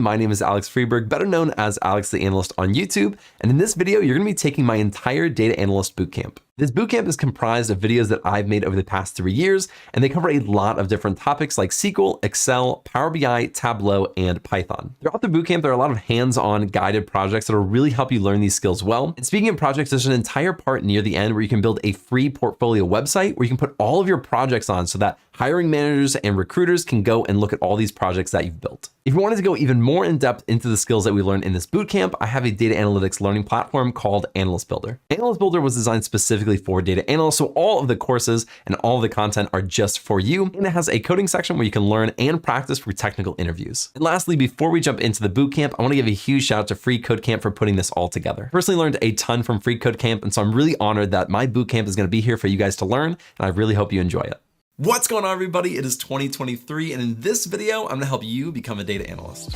My name is Alex Freeberg, better known as Alex the Analyst on YouTube, and in this video, you're going to be taking my entire Data Analyst Bootcamp. This bootcamp is comprised of videos that I've made over the past 3 years, and they cover a lot of different topics like SQL, Excel, Power BI, Tableau, and Python. Throughout the bootcamp, there are a lot of hands-on guided projects that will really help you learn these skills well. And speaking of projects, there's an entire part near the end where you can build a free portfolio website where you can put all of your projects on so that hiring managers and recruiters can go and look at all these projects that you've built. If you wanted to go even more in depth into the skills that we learned in this bootcamp, I have a data analytics learning platform called Analyst Builder. Analyst Builder was designed specifically for data analysts, so all of the courses and all of the content are just for you. And it has a coding section where you can learn and practice for technical interviews. And lastly, before we jump into the bootcamp, I want to give a huge shout out to Free Code Camp for putting this all together. I personally learned a ton from Free Code Camp, and so I'm really honored that my bootcamp is going to be here for you guys to learn, and I really hope you enjoy it. What's going on, everybody? It is 2023, and in this video, I'm going to help you become a data analyst.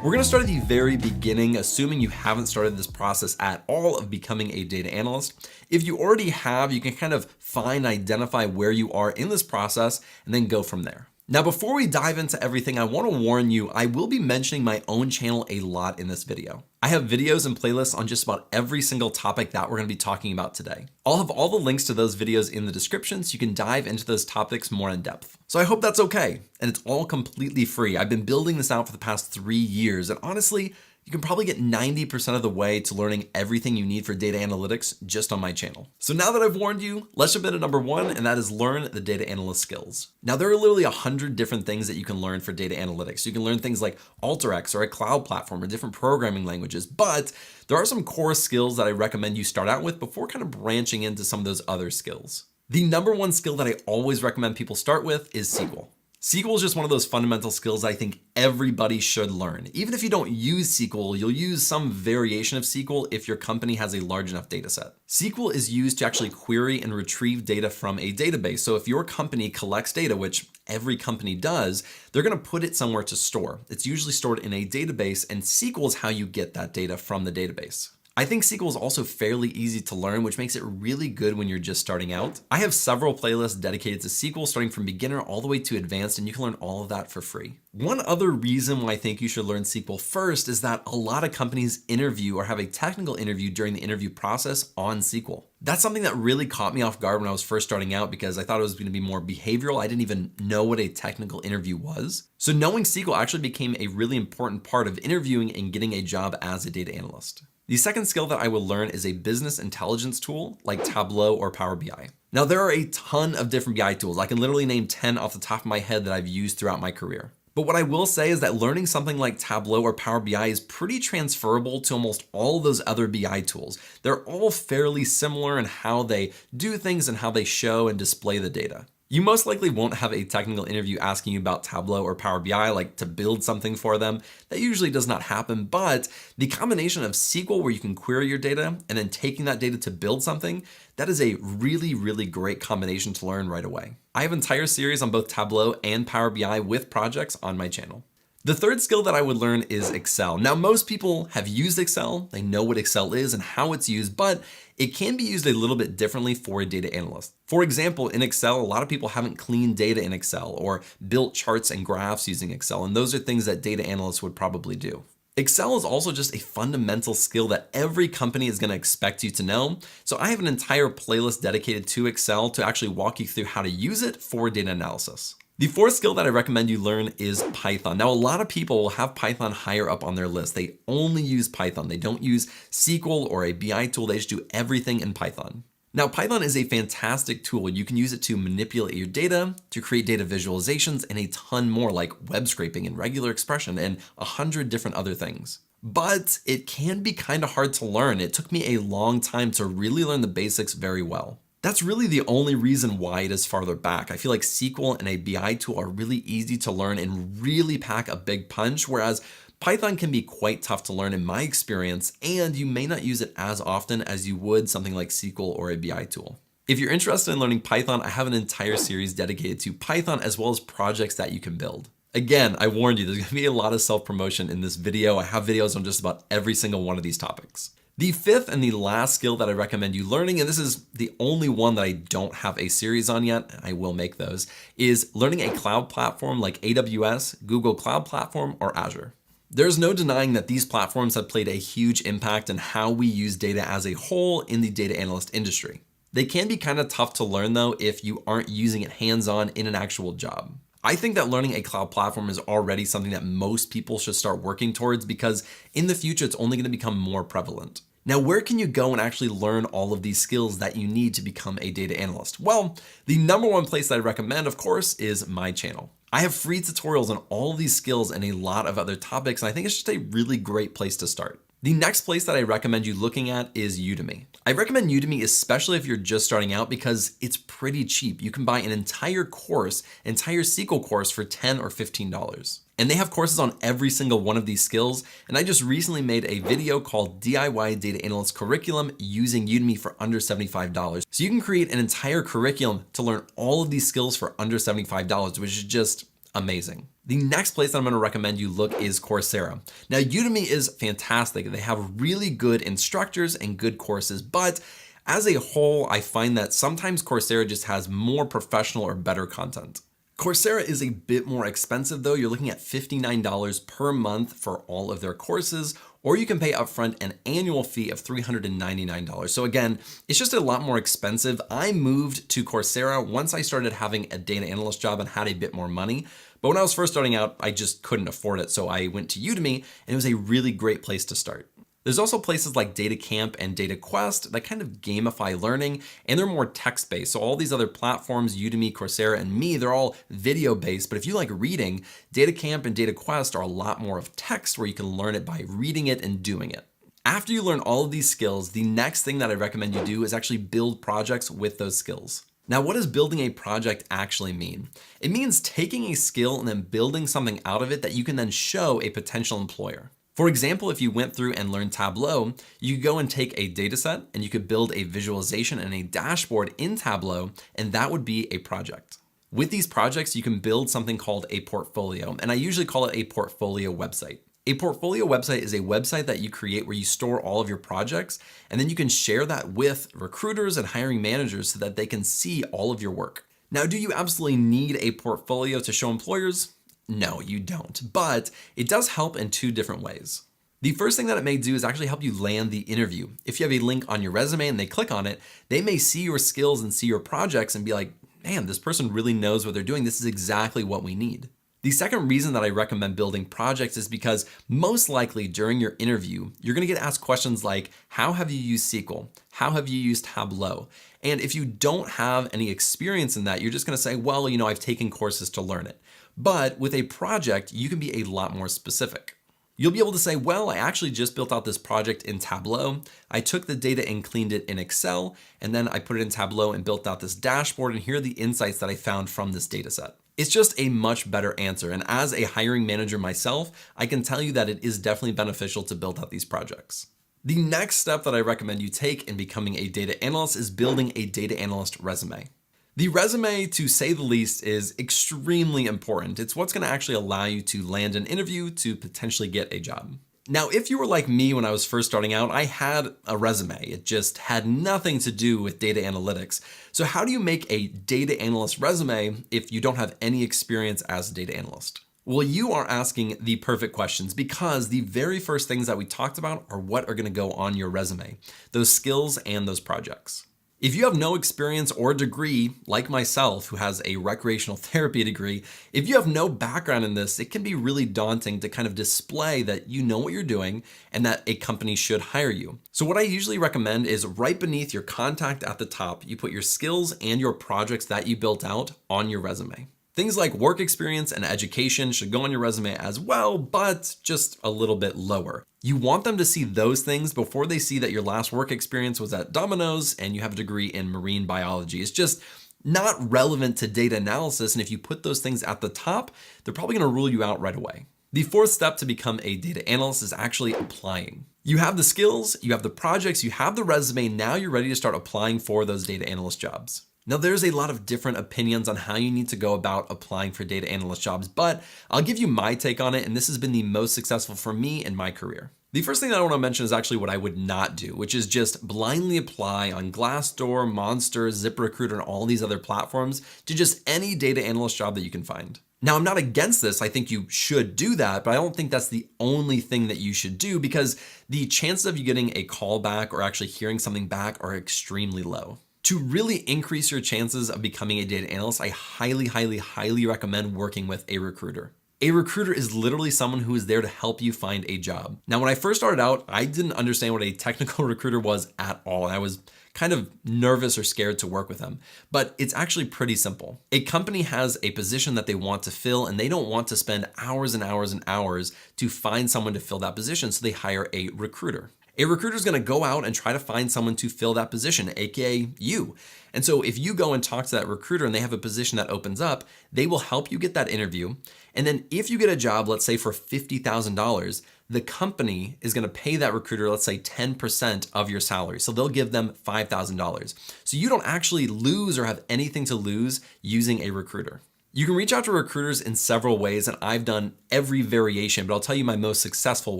We're going to start at the very beginning, assuming you haven't started this process at all of becoming a data analyst. If you already have, you can kind of identify where you are in this process and then go from there. Now, before we dive into everything, I want to warn you, I will be mentioning my own channel a lot in this video. I have videos and playlists on just about every single topic that we're going to be talking about today. I'll have all the links to those videos in the description so you can dive into those topics more in depth. So I hope that's okay. And it's all completely free. I've been building this out for the past 3 years. And honestly, you can probably get 90% of the way to learning everything you need for data analytics just on my channel. So now that I've warned you, let's jump into number 1, and that is learn the data analyst skills. Now, there are literally 100 different things that you can learn for data analytics. You can learn things like AlterX or a cloud platform or different programming languages, but there are some core skills that I recommend you start out with before kind of branching into some of those other skills. The number 1 skill that I always recommend people start with is SQL. SQL is just one of those fundamental skills I think everybody should learn. Even if you don't use SQL, you'll use some variation of SQL if your company has a large enough data set. SQL is used to actually query and retrieve data from a database. So if your company collects data, which every company does, they're going to put it somewhere to store. It's usually stored in a database, and SQL is how you get that data from the database. I think SQL is also fairly easy to learn, which makes it really good when you're just starting out. I have several playlists dedicated to SQL, starting from beginner all the way to advanced, and you can learn all of that for free. One other reason why I think you should learn SQL first is that a lot of companies interview or have a technical interview during the interview process on SQL. That's something that really caught me off guard when I was first starting out because I thought it was going to be more behavioral. I didn't even know what a technical interview was. So knowing SQL actually became a really important part of interviewing and getting a job as a data analyst. The second skill that I will learn is a business intelligence tool like Tableau or Power BI. Now, there are a ton of different BI tools. I can literally name 10 off the top of my head that I've used throughout my career. But what I will say is that learning something like Tableau or Power BI is pretty transferable to almost all of those other BI tools. They're all fairly similar in how they do things and how they show and display the data. You most likely won't have a technical interview asking you about Tableau or Power BI, like to build something for them. That usually does not happen, but the combination of SQL where you can query your data and then taking that data to build something, that is a really, really great combination to learn right away. I have an entire series on both Tableau and Power BI with projects on my channel. The third skill that I would learn is Excel. Now, most people have used Excel. They know what Excel is and how it's used, but it can be used a little bit differently for a data analyst. For example, in Excel, a lot of people haven't cleaned data in Excel or built charts and graphs using Excel, and those are things that data analysts would probably do. Excel is also just a fundamental skill that every company is going to expect you to know. So I have an entire playlist dedicated to Excel to actually walk you through how to use it for data analysis. The fourth skill that I recommend you learn is Python. Now, a lot of people will have Python higher up on their list. They only use Python. They don't use SQL or a BI tool. They just do everything in Python. Now, Python is a fantastic tool. You can use it to manipulate your data, to create data visualizations, and a ton more like web scraping and regular expression and 100 different other things. But it can be kind of hard to learn. It took me a long time to really learn the basics very well. That's really the only reason why it is farther back. I feel like SQL and a BI tool are really easy to learn and really pack a big punch, whereas Python can be quite tough to learn in my experience, and you may not use it as often as you would something like SQL or a BI tool. If you're interested in learning Python, I have an entire series dedicated to Python as well as projects that you can build. Again, I warned you, there's gonna be a lot of self-promotion in this video. I have videos on just about every single one of these topics. The fifth and the last skill that I recommend you learning, and this is the only one that I don't have a series on yet, I will make those, is learning a cloud platform like AWS, Google Cloud Platform, or Azure. There's no denying that these platforms have played a huge impact in how we use data as a whole in the data analyst industry. They can be kind of tough to learn though if you aren't using it hands-on in an actual job. I think that learning a cloud platform is already something that most people should start working towards because in the future, it's only going to become more prevalent. Now, where can you go and actually learn all of these skills that you need to become a data analyst? Well, the number one place that I recommend, of course, is my channel. I have free tutorials on all of these skills and a lot of other topics, and I think it's just a really great place to start. The next place that I recommend you looking at is Udemy. I recommend Udemy, especially if you're just starting out, because it's pretty cheap. You can buy an entire course, entire SQL course for $10 or $15. And they have courses on every single one of these skills. And I just recently made a video called DIY Data Analyst Curriculum using Udemy for under $75. So you can create an entire curriculum to learn all of these skills for under $75, which is just amazing. The next place that I'm going to recommend you look is Coursera. Now, Udemy is fantastic. They have really good instructors and good courses, but as a whole, I find that sometimes Coursera just has more professional or better content. Coursera is a bit more expensive though. You're looking at $59 per month for all of their courses, or you can pay upfront an annual fee of $399. So again, it's just a lot more expensive. I moved to Coursera once I started having a data analyst job and had a bit more money. But when I was first starting out, I just couldn't afford it. So I went to Udemy and it was a really great place to start. There's also places like Data Camp and Data Quest that kind of gamify learning, and they're more text-based. So all these other platforms, Udemy, Coursera, and me, they're all video-based. But if you like reading, Data Camp and Data Quest are a lot more of text where you can learn it by reading it and doing it. After you learn all of these skills, the next thing that I recommend you do is actually build projects with those skills. Now, what does building a project actually mean? It means taking a skill and then building something out of it that you can then show a potential employer. For example, if you went through and learned Tableau, you could go and take a data set and you could build a visualization and a dashboard in Tableau, and that would be a project. With these projects, you can build something called a portfolio, and I usually call it a portfolio website. A portfolio website is a website that you create where you store all of your projects, and then you can share that with recruiters and hiring managers so that they can see all of your work. Now, do you absolutely need a portfolio to show employers? No, you don't, but it does help in two different ways. The first thing that it may do is actually help you land the interview. If you have a link on your resume and they click on it, they may see your skills and see your projects and be like, man, this person really knows what they're doing. This is exactly what we need. The second reason that I recommend building projects is because most likely during your interview, you're going to get asked questions like, how have you used SQL? How have you used Tableau? And if you don't have any experience in that, you're just going to say, well, I've taken courses to learn it. But with a project, you can be a lot more specific. You'll be able to say, well, I actually just built out this project in Tableau. I took the data and cleaned it in Excel, and then I put it in Tableau and built out this dashboard, and here are the insights that I found from this data set. It's just a much better answer. And as a hiring manager myself, I can tell you that it is definitely beneficial to build out these projects. The next step that I recommend you take in becoming a data analyst is building a data analyst resume. The resume, to say the least, is extremely important. It's what's going to actually allow you to land an interview to potentially get a job. Now, if you were like me when I was first starting out, I had a resume. It just had nothing to do with data analytics. So how do you make a data analyst resume if you don't have any experience as a data analyst? Well, you are asking the perfect questions because the very first things that we talked about are what are going to go on your resume, those skills and those projects. If you have no experience or degree, like myself, who has a recreational therapy degree, if you have no background in this, it can be really daunting to kind of display that you know what you're doing and that a company should hire you. So what I usually recommend is right beneath your contact at the top, you put your skills and your projects that you built out on your resume. Things like work experience and education should go on your resume as well, but just a little bit lower. You want them to see those things before they see that your last work experience was at Domino's and you have a degree in marine biology. It's just not relevant to data analysis. And if you put those things at the top, they're probably going to rule you out right away. The fourth step to become a data analyst is actually applying. You have the skills, you have the projects, you have the resume. Now you're ready to start applying for those data analyst jobs. Now, there's a lot of different opinions on how you need to go about applying for data analyst jobs, but I'll give you my take on it, and this has been the most successful for me in my career. The first thing that I want to mention is actually what I would not do, which is just blindly apply on Glassdoor, Monster, ZipRecruiter, and all these other platforms to just any data analyst job that you can find. Now, I'm not against this. I think you should do that, but I don't think that's the only thing that you should do because the chances of you getting a call back or actually hearing something back are extremely low. To really increase your chances of becoming a data analyst, I highly recommend working with a recruiter. A recruiter is literally someone who is there to help you find a job. Now, when I first started out, I didn't understand what a technical recruiter was at all. And I was kind of nervous or scared to work with them, but it's actually pretty simple. A company has a position that they want to fill and they don't want to spend hours and hours and hours to find someone to fill that position, so they hire a recruiter. A recruiter is going to go out and try to find someone to fill that position, aka you. And so if you go and talk to that recruiter and they have a position that opens up, they will help you get that interview. And then if you get a job, let's say for $50,000, the company is going to pay that recruiter, let's say 10% of your salary. So they'll give them $5,000. So you don't actually lose or have anything to lose using a recruiter. You can reach out to recruiters in several ways, and I've done every variation, but I'll tell you my most successful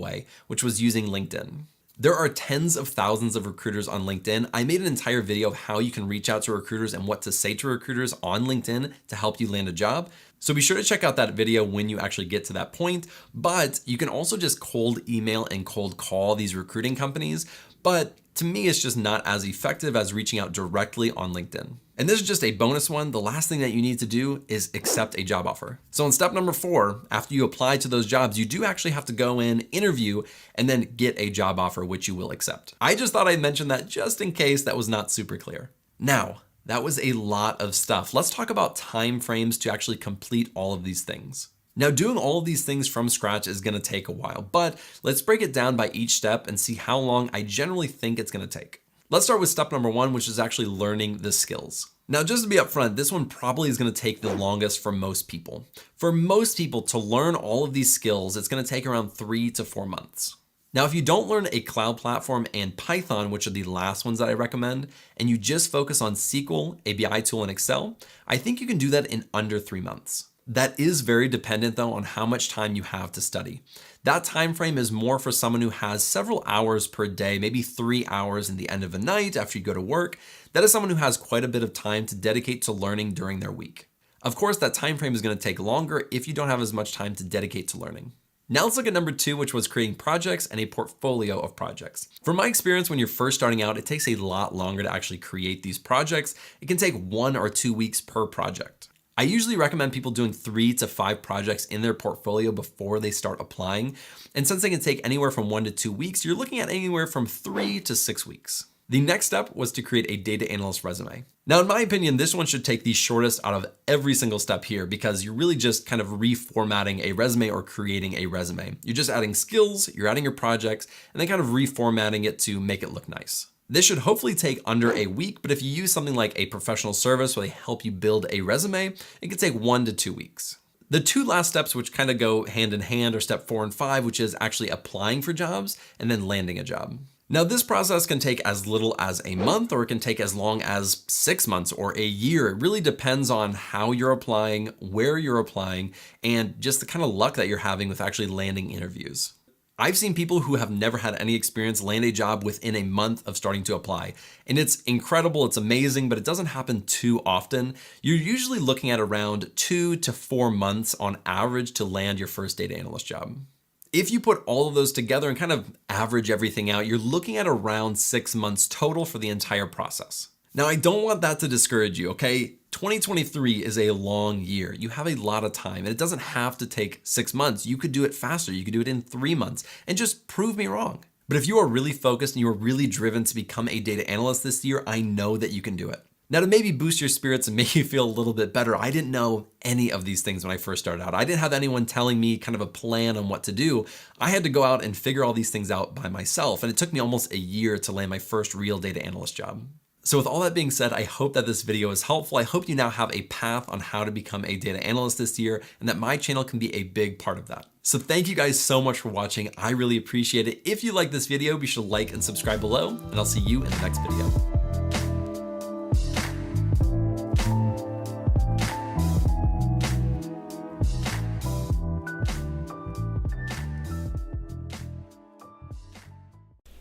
way, which was using LinkedIn. There are tens of thousands of recruiters on LinkedIn. I made an entire video of how you can reach out to recruiters and what to say to recruiters on LinkedIn to help you land a job. So be sure to check out that video when you actually get to that point. But you can also just cold email and cold call these recruiting companies. But to me, it's just not as effective as reaching out directly on LinkedIn. And this is just a bonus one. The last thing that you need to do is accept a job offer. So in step number 4, after you apply to those jobs, you do actually have to go in, interview, and then get a job offer, which you will accept. I just thought I'd mention that just in case that was not super clear. Now, that was a lot of stuff. Let's talk about time frames to actually complete all of these things. Now, doing all of these things from scratch is going to take a while, but let's break it down by each step and see how long I generally think it's going to take. Let's start with step number 1, which is actually learning the skills. Now, just to be upfront, this one probably is going to take the longest for most people. For most people to learn all of these skills, it's going to take around 3 to 4 months. Now, if you don't learn a cloud platform and Python, which are the last ones that I recommend, and you just focus on SQL, ABI tool, and Excel, I think you can do that in under 3 months. That is very dependent though on how much time you have to study. That time frame is more for someone who has several hours per day, maybe 3 hours in the end of a night after you go to work. That is someone who has quite a bit of time to dedicate to learning during their week. Of course, that time frame is going to take longer if you don't have as much time to dedicate to learning. Now let's look at number 2, which was creating projects and a portfolio of projects. From my experience, when you're first starting out, it takes a lot longer to actually create these projects. It can take 1 or 2 weeks per project. I usually recommend people doing 3 to 5 projects in their portfolio before they start applying. And since they can take anywhere from 1 to 2 weeks, you're looking at anywhere from 3 to 6 weeks. The next step was to create a data analyst resume. Now, in my opinion, this one should take the shortest out of every single step here because you're really just kind of reformatting a resume or creating a resume. You're just adding skills, you're adding your projects, and then kind of reformatting it to make it look nice. This should hopefully take under a week, but if you use something like a professional service where they help you build a resume, it can take 1 to 2 weeks. The 2 last steps, which kind of go hand in hand, are step 4 and 5, which is actually applying for jobs and then landing a job. Now, this process can take as little as a month, or it can take as long as 6 months or a year. It really depends on how you're applying, where you're applying, and just the kind of luck that you're having with actually landing interviews. I've seen people who have never had any experience land a job within a month of starting to apply. And it's incredible, it's amazing, but it doesn't happen too often. You're usually looking at around 2 to 4 months on average to land your first data analyst job. If you put all of those together and kind of average everything out, you're looking at around 6 months total for the entire process. Now, I don't want that to discourage you, okay? 2023 is a long year. You have a lot of time, and it doesn't have to take 6 months. You could do it faster. You could do it in 3 months, and just prove me wrong. But if you are really focused and you are really driven to become a data analyst this year, I know that you can do it. Now, to maybe boost your spirits and make you feel a little bit better, I didn't know any of these things when I first started out. I didn't have anyone telling me kind of a plan on what to do. I had to go out and figure all these things out by myself, and it took me almost a year to land my first real data analyst job. So with all that being said, I hope that this video is helpful. I hope you now have a path on how to become a data analyst this year, and that my channel can be a big part of that. So thank you guys so much for watching. I really appreciate it. If you like this video, be sure to like and subscribe below, and I'll see you in the next video.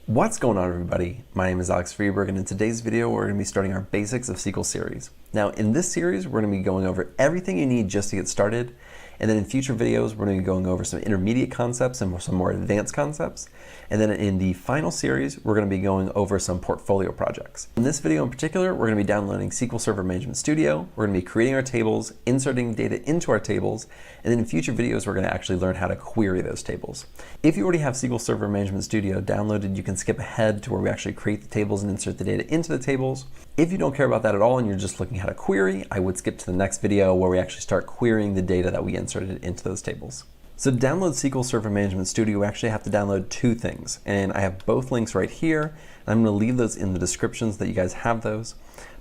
What's going on, everybody? My name is Alex Freeberg, and in today's video we're going to be starting our Basics of SQL series. Now in this series we're going to be going over everything you need just to get started, and then in future videos we're going to be going over some intermediate concepts and some more advanced concepts, and then in the final series we're going to be going over some portfolio projects. In this video in particular we're going to be downloading SQL Server Management Studio, we're going to be creating our tables, inserting data into our tables, and then in future videos we're going to actually learn how to query those tables. If you already have SQL Server Management Studio downloaded, you can skip ahead to where we actually create the tables and insert the data into the tables. If you don't care about that at all and you're just looking how to query, I would skip to the next video where we actually start querying the data that we inserted into those tables. So to download SQL Server Management Studio, we actually have to download two things, and I have both links right here, and I'm going to leave those in the descriptions that you guys have those.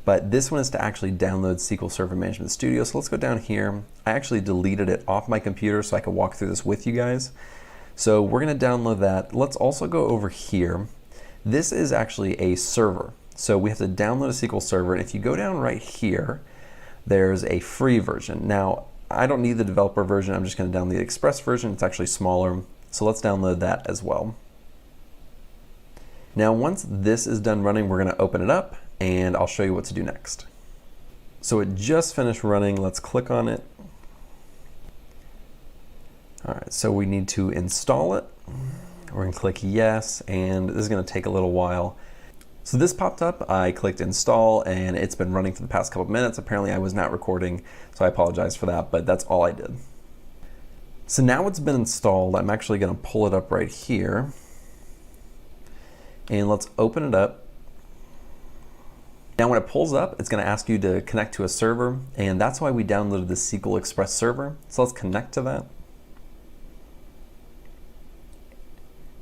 But this one is to actually download SQL Server Management Studio. So let's go down here. I actually deleted it off my computer so I could walk through this with you guys. So we're going to download that. Let's also go over here. This is actually a server. So we have to download a SQL Server, and if you go down right here, there's a free version. Now, I don't need the developer version, I'm just going to download the Express version. It's actually smaller, so let's download that as well. Now once this is done running, we're going to open it up, and I'll show you what to do next. So it just finished running, let's click on it. Alright, so we need to install it. We're going to click yes, and this is going to take a little while. So this popped up, I clicked install, and it's been running for the past couple of minutes. Apparently I was not recording, so I apologize for that, but that's all I did. So now it's been installed, I'm actually going to pull it up right here. And let's open it up. Now when it pulls up, it's going to ask you to connect to a server, and that's why we downloaded the SQL Express server. So let's connect to that.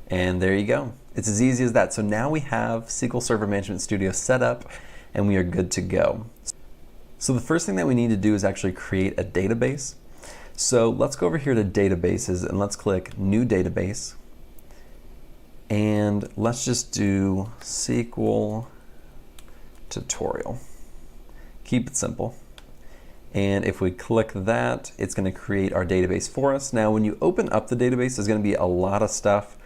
And there you go. It's as easy as that. So now we have SQL Server Management Studio set up and we are good to go. So the first thing that we need to do is actually create a database. So let's go over here to databases and let's click new database. And let's just do SQL tutorial. Keep it simple. And if we click that, it's going to create our database for us. Now when you open up the database, there's going to be a lot of stuff.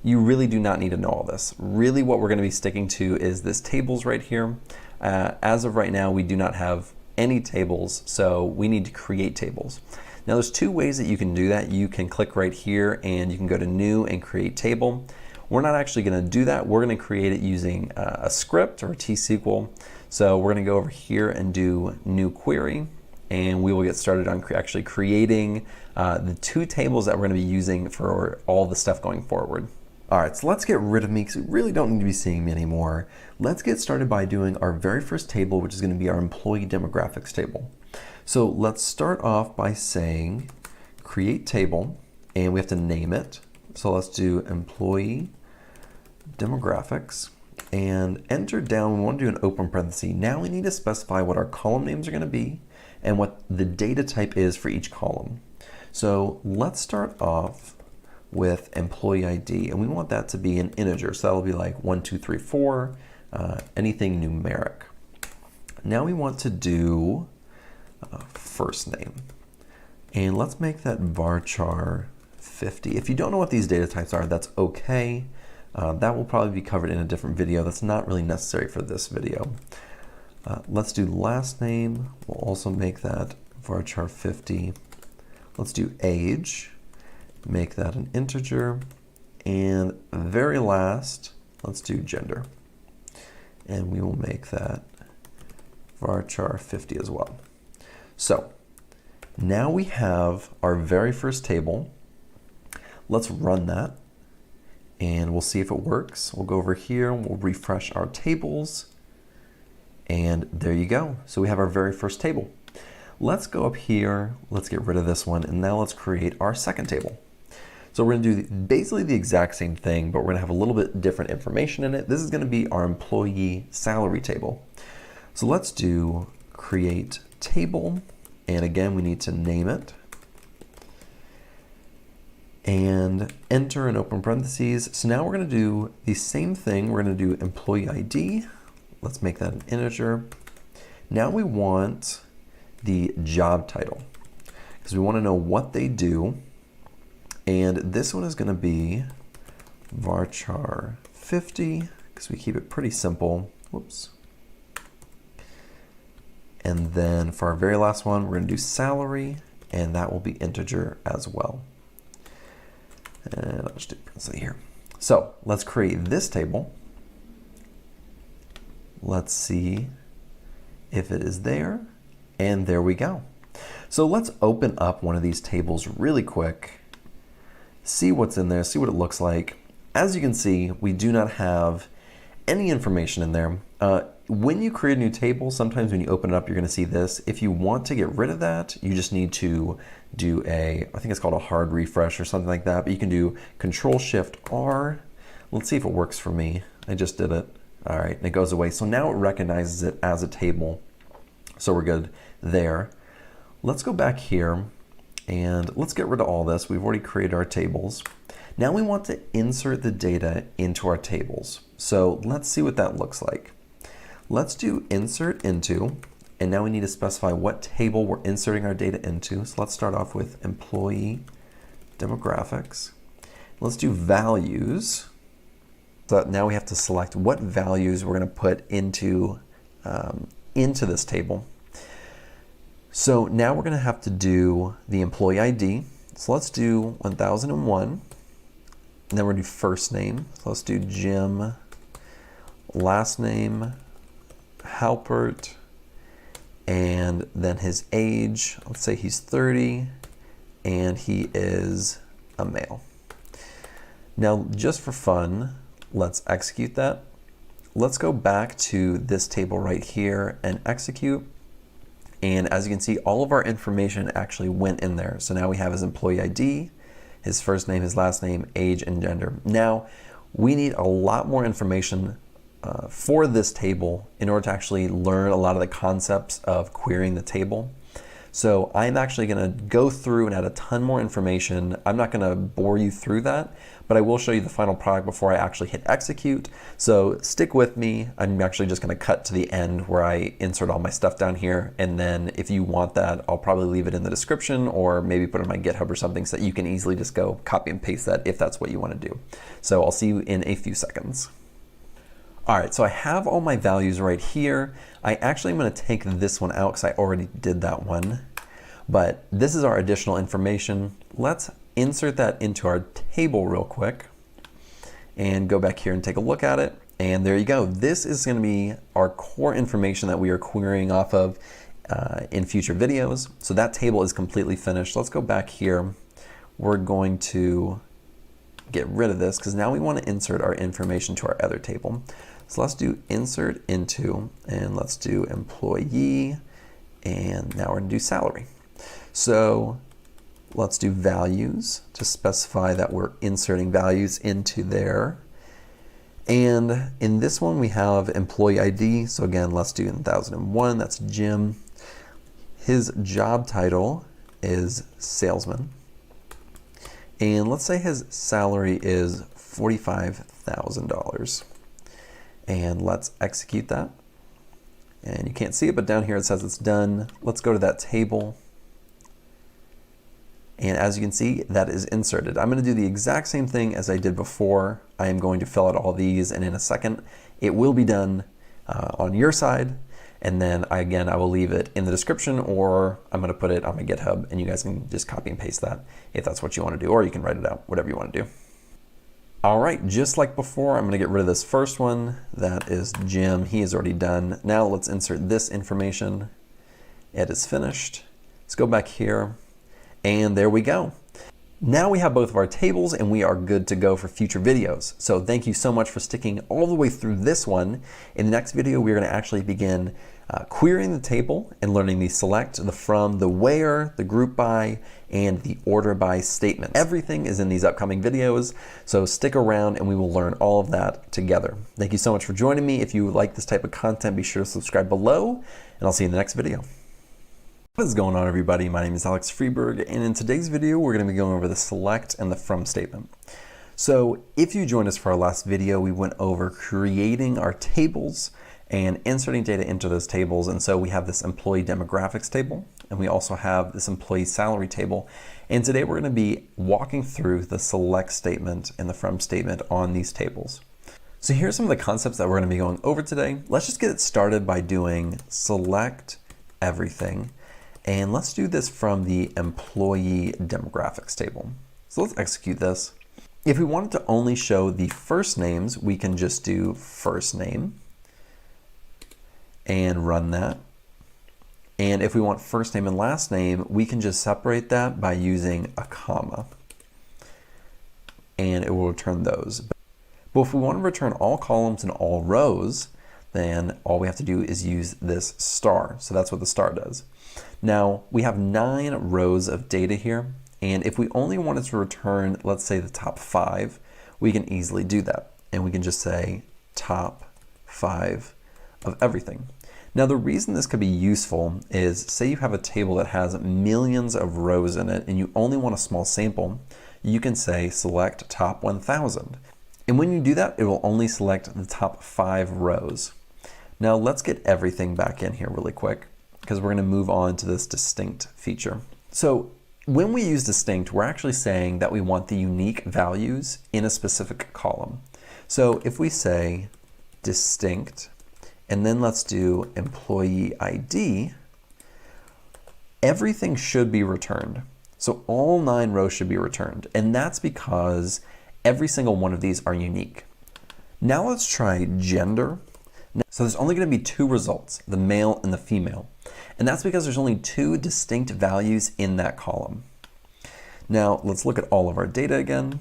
You really do not need to know all this. Really what we're going to be sticking to is this tables right here. As of right now, we do not have any tables, so we need to create tables. Now there's two ways that you can do that. You can click right here and you can go to new and create table. We're not actually going to do that. We're going to create it using a script or a T-SQL. So we're going to go over here and do new query, and we will get started on actually creating the two tables that we're going to be using for all the stuff going forward. All right, so let's get rid of me because we really don't need to be seeing me anymore. Let's get started by doing our very first table, which is going to be our employee demographics table. So let's start off by saying create table, and we have to name it. So let's do employee demographics and enter down. We want to do an open parenthesis. Now we need to specify what our column names are going to be and what the data type is for each column. So let's start off with employee ID, and we want that to be an integer, so that'll be like 1, 2, 3, 4, anything numeric. Now we want to do first name, and let's make that varchar 50. If you don't know what these data types are, that's okay. That will probably be covered in a different video. That's not really necessary for this video. Let's do last name. We'll also make that varchar 50. Let's do age. Make that an integer, and very last, let's do gender, and we will make that varchar 50 as well. So now we have our very first table. Let's run that, and we'll see if it works. We'll go over here, and we'll refresh our tables, and there you go. So we have our very first table. Let's go up here, let's get rid of this one, and now let's create our second table. So we're going to do basically the exact same thing, but we're going to have a little bit different information in it. This is going to be our employee salary table. So let's do create table, and again we need to name it and enter an open parentheses. So now we're going to do the same thing. We're going to do employee ID. Let's make that an integer. Now we want the job title because we want to know what they do. And this one is going to be varchar 50 because we keep it pretty simple. Whoops. And then for our very last one, we're going to do salary, and that will be integer as well. And I'll just do Princely here. So let's create this table. Let's see if it is there. And there we go. So let's open up one of these tables really quick, see what's in there, see what it looks like. As you can see, we do not have any information in there. When you create a new table, sometimes when you open it up, you're going to see this. If you want to get rid of that, you just need to do I think it's called a hard refresh or something like that, but you can do Control-Shift-R. Let's see if it works for me. I just did it. All right, and it goes away. So now it recognizes it as a table. So we're good there. Let's go back here and let's get rid of all this. We've already created our tables. Now we want to insert the data into our tables. So let's see what that looks like. Let's do insert into, and now we need to specify what table we're inserting our data into. So let's start off with employee demographics. Let's do values. So now we have to select what values we're going to put into this table. So now we're going to have to do the employee ID. So let's do 1001. And then we're going to do first name. So let's do Jim. Last name, Halpert. And then his age, let's say he's 30. And he is a male. Now, just for fun, let's execute that. Let's go back to this table right here and execute. And as you can see, all of our information actually went in there. So now we have his employee ID, his first name, his last name, age, and gender. Now, we need a lot more information for this table in order to actually learn a lot of the concepts of querying the table. So I'm actually going to go through and add a ton more information. I'm not going to bore you through that, but I will show you the final product before I actually hit execute. So stick with me. I'm actually just going to cut to the end where I insert all my stuff down here. And then if you want that, I'll probably leave it in the description or maybe put it on my GitHub or something so that you can easily just go copy and paste that if that's what you want to do. So I'll see you in a few seconds. All right, so I have all my values right here. I actually am going to take this one out because I already did that one. But this is our additional information. Let's insert that into our table real quick and go back here and take a look at it. And there you go. This is going to be our core information that we are querying off of in future videos. So that table is completely finished. Let's go back here. We're going to get rid of this because now we want to insert our information to our other table. So let's do insert into, and let's do employee, and now we're going to do salary. So let's do values to specify that we're inserting values into there. And in this one we have employee ID. So again, let's do 1001. That's Jim. His job title is salesman. And let's say his salary is $45,000. And let's execute that. And you can't see it, but down here it says it's done. Let's go to that table. And as you can see, that is inserted. I'm going to do the exact same thing as I did before. I am going to fill out all these, and in a second, it will be done on your side. And then again, I will leave it in the description, or I'm going to put it on my GitHub, and you guys can just copy and paste that if that's what you want to do, or you can write it out, whatever you want to do. All right, just like before, I'm going to get rid of this first one. That is Jim. He is already done. Now let's insert this information. It is finished. Let's go back here, and there we go. Now we have both of our tables and we are good to go for future videos. So thank you so much for sticking all the way through this one. In the next video, we're going to actually begin querying the table and learning the select, the from, the where, the group by, and the order by statement. Everything is in these upcoming videos, so stick around and we will learn all of that together. Thank you so much for joining me. If you like this type of content, be sure to subscribe below, and I'll see you in the next video. What is going on, everybody? My name is Alex Freeberg, and in today's video, we're going to be going over the select and the from statement. So if you joined us for our last video, we went over creating our tables and inserting data into those tables. And so we have this employee demographics table, and we also have this employee salary table. And today we're going to be walking through the select statement and the from statement on these tables. So here's some of the concepts that we're going to be going over today. Let's just get it started by doing select everything. And let's do this from the employee demographics table. So let's execute this. If we wanted to only show the first names, we can just do first name and run that. And if we want first name and last name, we can just separate that by using a comma. And it will return those. But if we want to return all columns and all rows, then all we have to do is use this star. So that's what the star does. Now, we have 9 rows of data here. And if we only wanted to return, let's say, the top 5, we can easily do that. And we can just say top 5 of everything. Now, the reason this could be useful is, say you have a table that has millions of rows in it and you only want a small sample, you can say select top 1000. And when you do that, it will only select the top 5 rows. Now let's get everything back in here really quick because we're going to move on to this distinct feature. So when we use distinct, we're actually saying that we want the unique values in a specific column. So if we say distinct, and then let's do employee ID, everything should be returned. So all 9 rows should be returned. And that's because every single one of these are unique. Now let's try gender. So there's only going to be 2 results, the male and the female. And that's because there's only 2 distinct values in that column. Now let's look at all of our data again.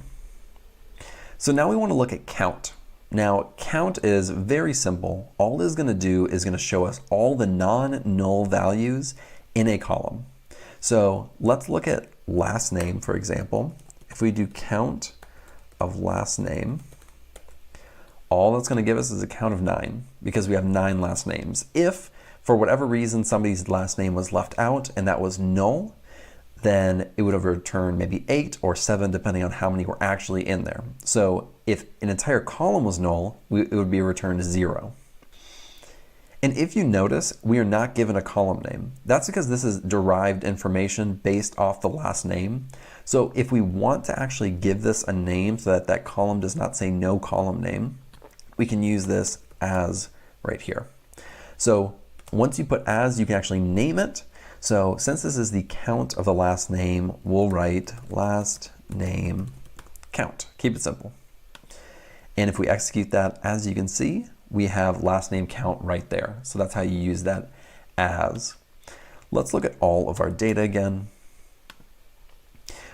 So now we want to look at count. Now count is very simple. All it's going to do is going to show us all the non-null values in a column. So let's look at last name, for example. If we do count of last name, all that's going to give us is a count of 9 because we have 9 last names. If for whatever reason somebody's last name was left out and that was null, then it would have returned maybe 8 or 7 depending on how many were actually in there. So if an entire column was null, it would be returned 0. And if you notice, we are not given a column name. That's because this is derived information based off the last name. So if we want to actually give this a name so that that column does not say no column name, we can use this as right here. So once you put as, you can actually name it. So since this is the count of the last name, we'll write last name count. Keep it simple. And if we execute that, as you can see, we have last name count right there. So that's how you use that as. Let's look at all of our data again.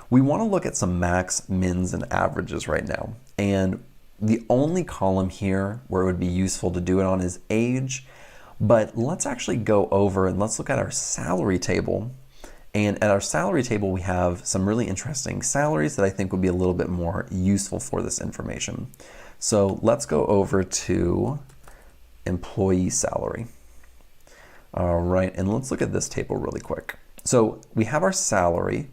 We want to look at some max, mins, and averages right now. And the only column here where it would be useful to do it on is age. But let's actually go over and let's look at our salary table. And at our salary table, we have some really interesting salaries that I think would be a little bit more useful for this information. So let's go over to employee salary. All right, and let's look at this table really quick. So we have our salary.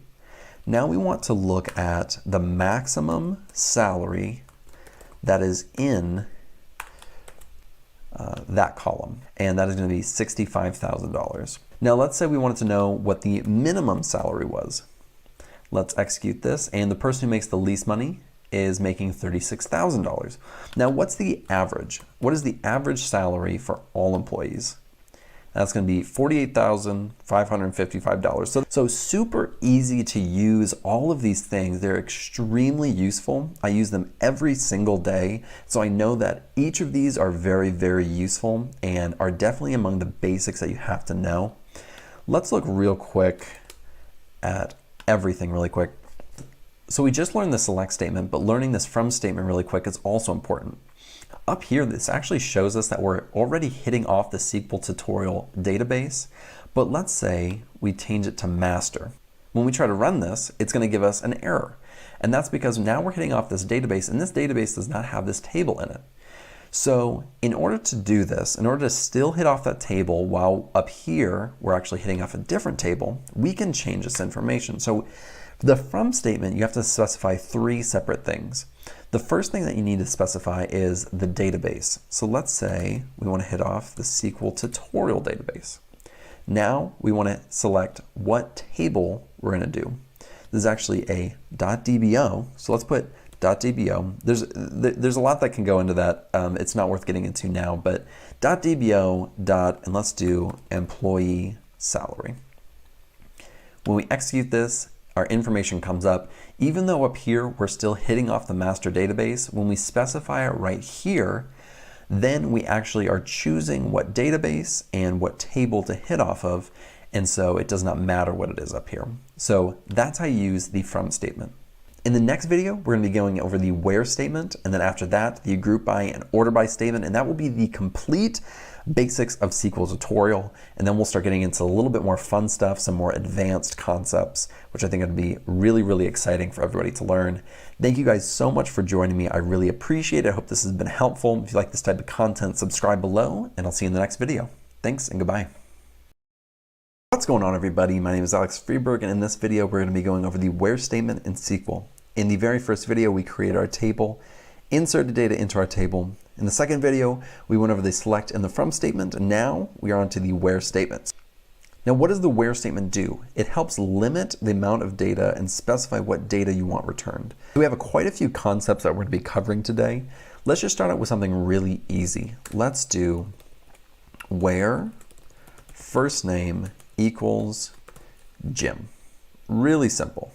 Now we want to look at the maximum salary that is in that column, and that is going to be $65,000. Now let's say we wanted to know what the minimum salary was. Let's execute this, and the person who makes the least money is making $36,000. Now what's the average? What is the average salary for all employees? That's going to be $48,555. So super easy to use all of these things. They're extremely useful. I use them every single day. So I know that each of these are very, very useful and are definitely among the basics that you have to know. Let's look real quick at everything really quick. So we just learned the select statement, but learning this from statement really quick is also important. Up here, this actually shows us that we're already hitting off the SQL tutorial database, but let's say we change it to master. When we try to run this, it's going to give us an error. And that's because now we're hitting off this database, and this database does not have this table in it. So in order to do this, in order to still hit off that table while up here we're actually hitting off a different table, we can change this information. So the from statement, you have to specify 3 separate things. The first thing that you need to specify is the database. So let's say we want to hit off the SQL tutorial database. Now we want to select what table we're going to do. This is actually a .dbo, so let's put .dbo. There's a lot that can go into that. It's not worth getting into now, but .dbo and let's do employee salary. When we execute this, our information comes up. Even though up here we're still hitting off the master database, when we specify it right here, then we actually are choosing what database and what table to hit off of, and so it does not matter what it is up here. So that's how you use the from statement. In the next video, we're going to be going over the where statement, and then after that, the group by and order by statement, and that will be the complete basics of SQL tutorial, and then we'll start getting into a little bit more fun stuff, some more advanced concepts, which I think would be really, really exciting for everybody to learn. Thank you guys so much for joining me. I really appreciate it. I hope this has been helpful. If you like this type of content, subscribe below, and I'll see you in the next video. Thanks and goodbye. What's going on, everybody? My name is Alex Freeberg, and in this video, we're going to be going over the where statement in SQL. In the very first video, we created our table, inserted data into our table. In the second video, we went over the select and the from statement, and now we are on to the where statement. Now, what does the where statement do? It helps limit the amount of data and specify what data you want returned. We have quite a few concepts that we're going to be covering today. Let's just start out with something really easy. Let's do where first name equals Jim. Really simple.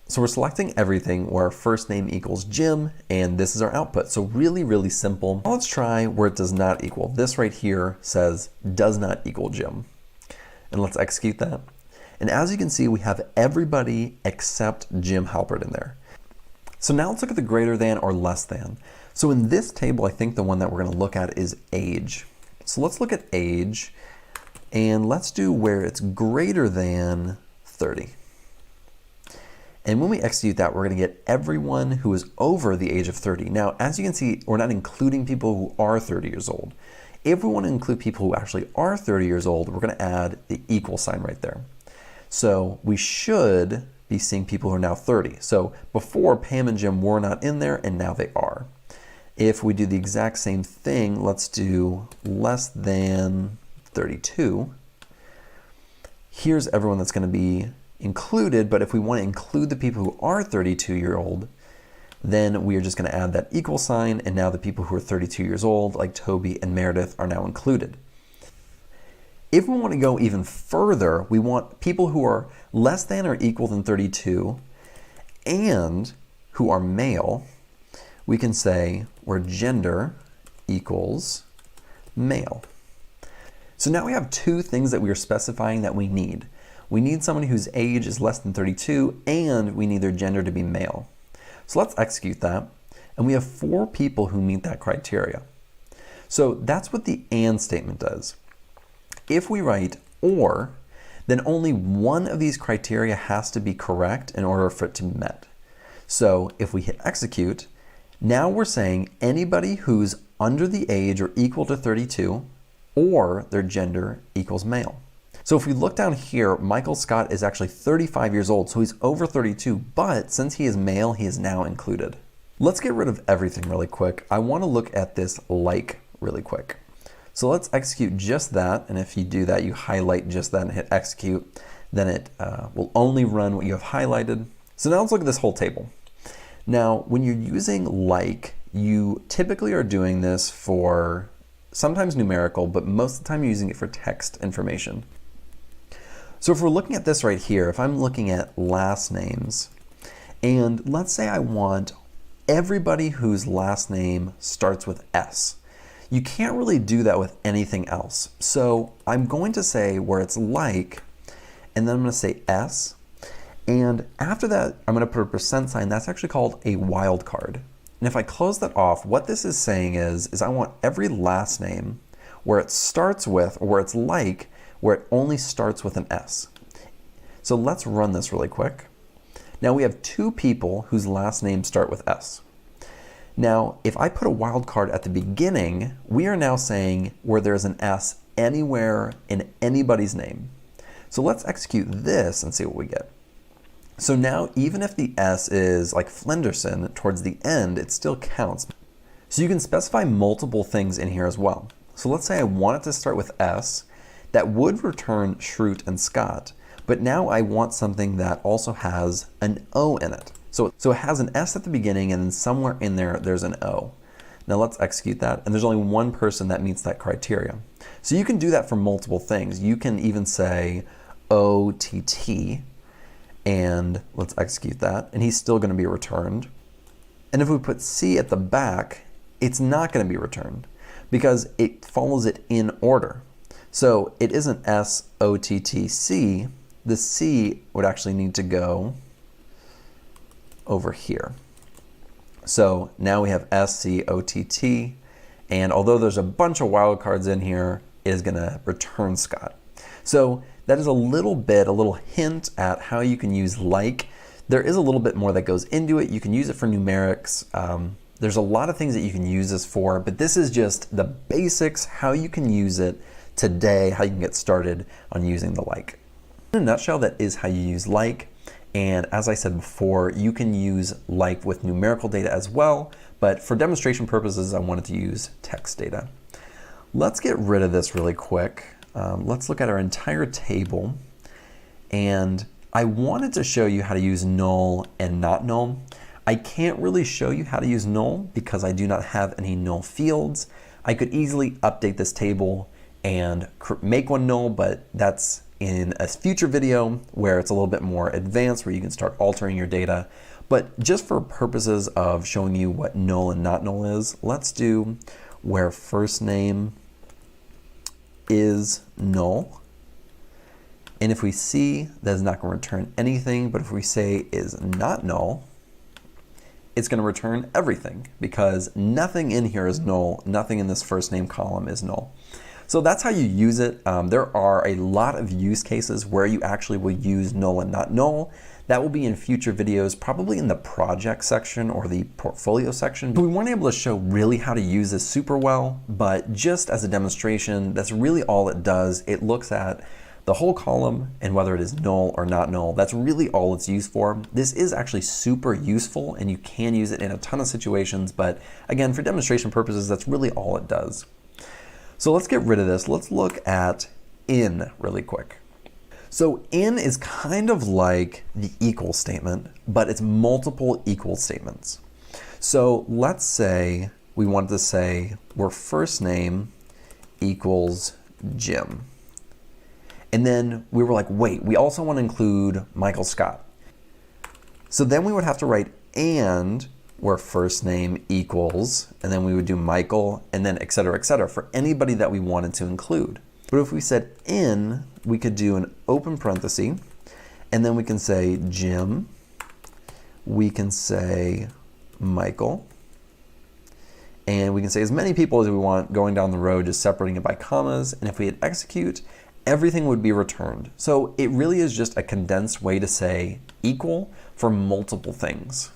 So we're selecting everything where our first name equals Jim, and this is our output. So really, really simple. Now let's try where it does not equal. This right here says does not equal Jim. And let's execute that. And as you can see, we have everybody except Jim Halpert in there. So now let's look at the greater than or less than. So in this table, I think the one that we're going to look at is age. So let's look at age, and let's do where it's greater than 30. And when we execute that, we're going to get everyone who is over the age of 30. Now, as you can see, we're not including people who are 30 years old. If we want to include people who actually are 30 years old, we're going to add the equal sign right there. So we should be seeing people who are now 30. So before, Pam and Jim were not in there, and now they are. If we do the exact same thing, let's do less than 32. Here's everyone that's going to be included, but if we want to include the people who are 32-year-old, then we are just going to add that equal sign, and now the people who are 32 years old, like Toby and Meredith, are now included. If we want to go even further, we want people who are less than or equal than 32 and who are male. We can say where gender equals male. So now we have two things that we are specifying that we need. We need someone whose age is less than 32, and we need their gender to be male. So let's execute that, and we have 4 people who meet that criteria. So that's what the AND statement does. If we write OR, then only one of these criteria has to be correct in order for it to be met. So if we hit execute, now we're saying anybody who's under the age or equal to 32, or their gender equals male. So if we look down here, Michael Scott is actually 35 years old, so he's over 32, but since he is male, he is now included. Let's get rid of everything really quick. I want to look at this like really quick. So let's execute just that, and if you do that, you highlight just that and hit execute, then it will only run what you have highlighted. So now let's look at this whole table. Now, when you're using like, you typically are doing this for sometimes numerical, but most of the time you're using it for text information. So if we're looking at this right here, if I'm looking at last names, and let's say I want everybody whose last name starts with S. You can't really do that with anything else. So I'm going to say where it's like, and then I'm going to say S, and after that, I'm going to put a % sign. That's actually called a wildcard. And if I close that off, what this is saying is I want every last name where it starts with, or where it's like, where it only starts with an S. So let's run this really quick. Now we have 2 people whose last names start with S. Now, if I put a wildcard at the beginning, we are now saying where there's an S anywhere in anybody's name. So let's execute this and see what we get. So now, even if the S is like Flenderson towards the end, it still counts. So you can specify multiple things in here as well. So let's say I want it to start with S. That would return Schrute and Scott, but now I want something that also has an O in it. So it has an S at the beginning, and then somewhere in there, there's an O. Now let's execute that, and there's only one person that meets that criteria. So you can do that for multiple things. You can even say OTT, and let's execute that, and he's still going to be returned. And if we put C at the back, it's not going to be returned because it follows it in order. So it isn't SOTTC. The C would actually need to go over here. So now we have SCOTT, and although there's a bunch of wildcards in here, it is going to return Scott. So that is a little hint at how you can use like. There is a little bit more that goes into it. You can use it for numerics. There's a lot of things that you can use this for, but this is just the basics, how you can use it today, how you can get started on using the like. In a nutshell, that is how you use like. And as I said before, you can use like with numerical data as well, but for demonstration purposes, I wanted to use text data. Let's get rid of this really quick. Let's look at our entire table. And I wanted to show you how to use null and not null. I can't really show you how to use null because I do not have any null fields. I could easily update this table and make one null, but that's in a future video where it's a little bit more advanced, where you can start altering your data. But just for purposes of showing you what null and not null is, let's do where first name is null. And if we see that is not going to return anything, but if we say is not null, it's going to return everything because nothing in here is null, nothing in this first name column is null. So that's how you use it. There are a lot of use cases where you actually will use null and not null. That will be in future videos, probably in the project section or the portfolio section. But we weren't able to show really how to use this super well, but just as a demonstration, that's really all it does. It looks at the whole column and whether it is null or not null. That's really all it's used for. This is actually super useful and you can use it in a ton of situations, but again, for demonstration purposes, that's really all it does. So let's get rid of this. Let's look at in really quick. So in is kind of like the equal statement, but it's multiple equal statements. So let's say we wanted to say where first name equals Jim. And then we were like, wait, we also want to include Michael Scott. So then we would have to write and where first name equals, and then we would do Michael, and then et cetera, for anybody that we wanted to include. But if we said in, we could do an open parenthesis, and then we can say Jim, we can say Michael, and we can say as many people as we want going down the road, just separating it by commas, and if we hit execute, everything would be returned. So it really is just a condensed way to say equal for multiple things.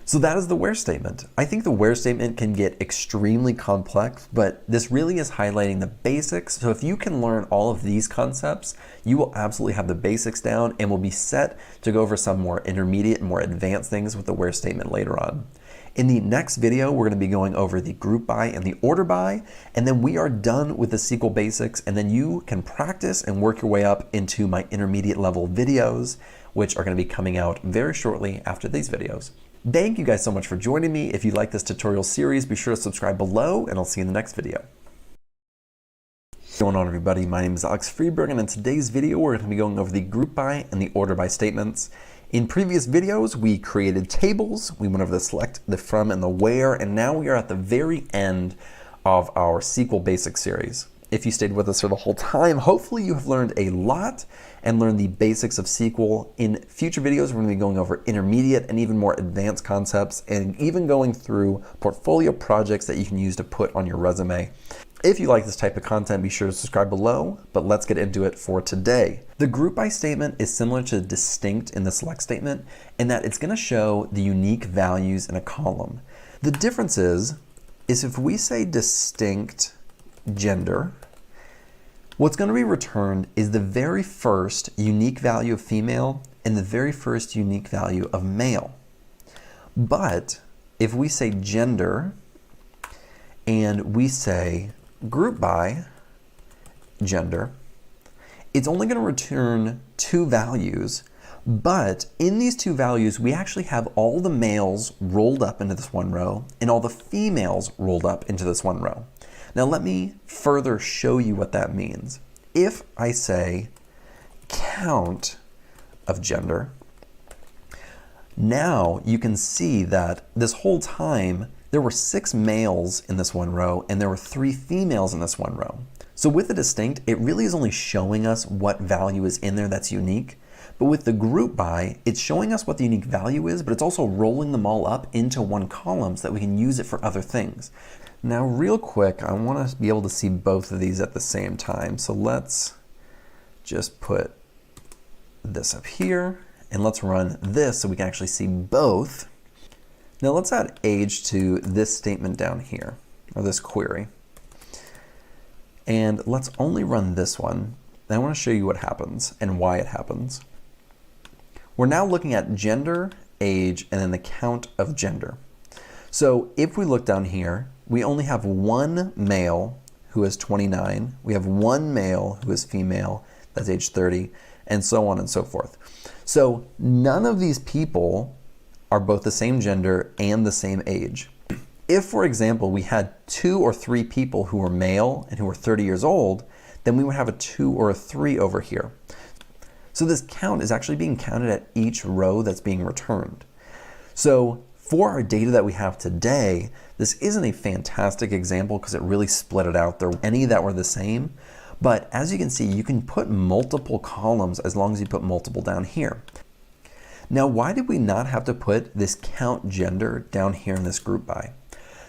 So that is the where statement. I think the where statement can get extremely complex, but this really is highlighting the basics. So if you can learn all of these concepts, you will absolutely have the basics down and will be set to go over some more intermediate and more advanced things with the where statement later on. In the next video, we're going to be going over the group by and the order by, and then we are done with the SQL basics, and then you can practice and work your way up into my intermediate level videos, which are going to be coming out very shortly after these videos. Thank you guys so much for joining me. If you like this tutorial series, be sure to subscribe below, and I'll see you in the next video. What's going on, everybody? My name is Alex Freeberg, and in today's video, we're going to be going over the group by and the order by statements. In previous videos, we created tables. We went over the select, the from, and the where, and now we are at the very end of our SQL Basics series. If you stayed with us for the whole time, hopefully you have learned a lot and learned the basics of SQL. In future videos, we're going to be going over intermediate and even more advanced concepts, and even going through portfolio projects that you can use to put on your resume. If you like this type of content, be sure to subscribe below, but let's get into it for today. The group by statement is similar to distinct in the select statement in that it's going to show the unique values in a column. The difference is if we say distinct gender, what's going to be returned is the very first unique value of female and the very first unique value of male. But if we say gender and we say group by gender, it's only going to return two values, But in these two values, we actually have all the males rolled up into this one row and all the females rolled up into this one row. Now let me further show you what that means. If I say count of gender, now you can see that this whole time there were 6 males in this one row and there were 3 females in this one row. So with the distinct, it really is only showing us what value is in there that's unique. But with the group by, it's showing us what the unique value is, but it's also rolling them all up into one column so that we can use it for other things. Now, real quick, I want to be able to see both of these at the same time. So let's just put this up here, and let's run this so we can actually see both. Now let's add age to this statement down here, or this query. And let's only run this one. I want to show you what happens and why it happens. We're now looking at gender, age, and then the count of gender. So if we look down here, we only have one male who is 29. We have one male who is female, that's age 30, and so on and so forth. So none of these people are both the same gender and the same age. If, for example, we had 2 or 3 people who were male and who were 30 years old, then we would have a 2 or a 3 over here. So this count is actually being counted at each row that's being returned. So for our data that we have today, this isn't a fantastic example because it really split it out. There were any that were the same, but as you can see, you can put multiple columns as long as you put multiple down here. Now, why did we not have to put this count gender down here in this group by?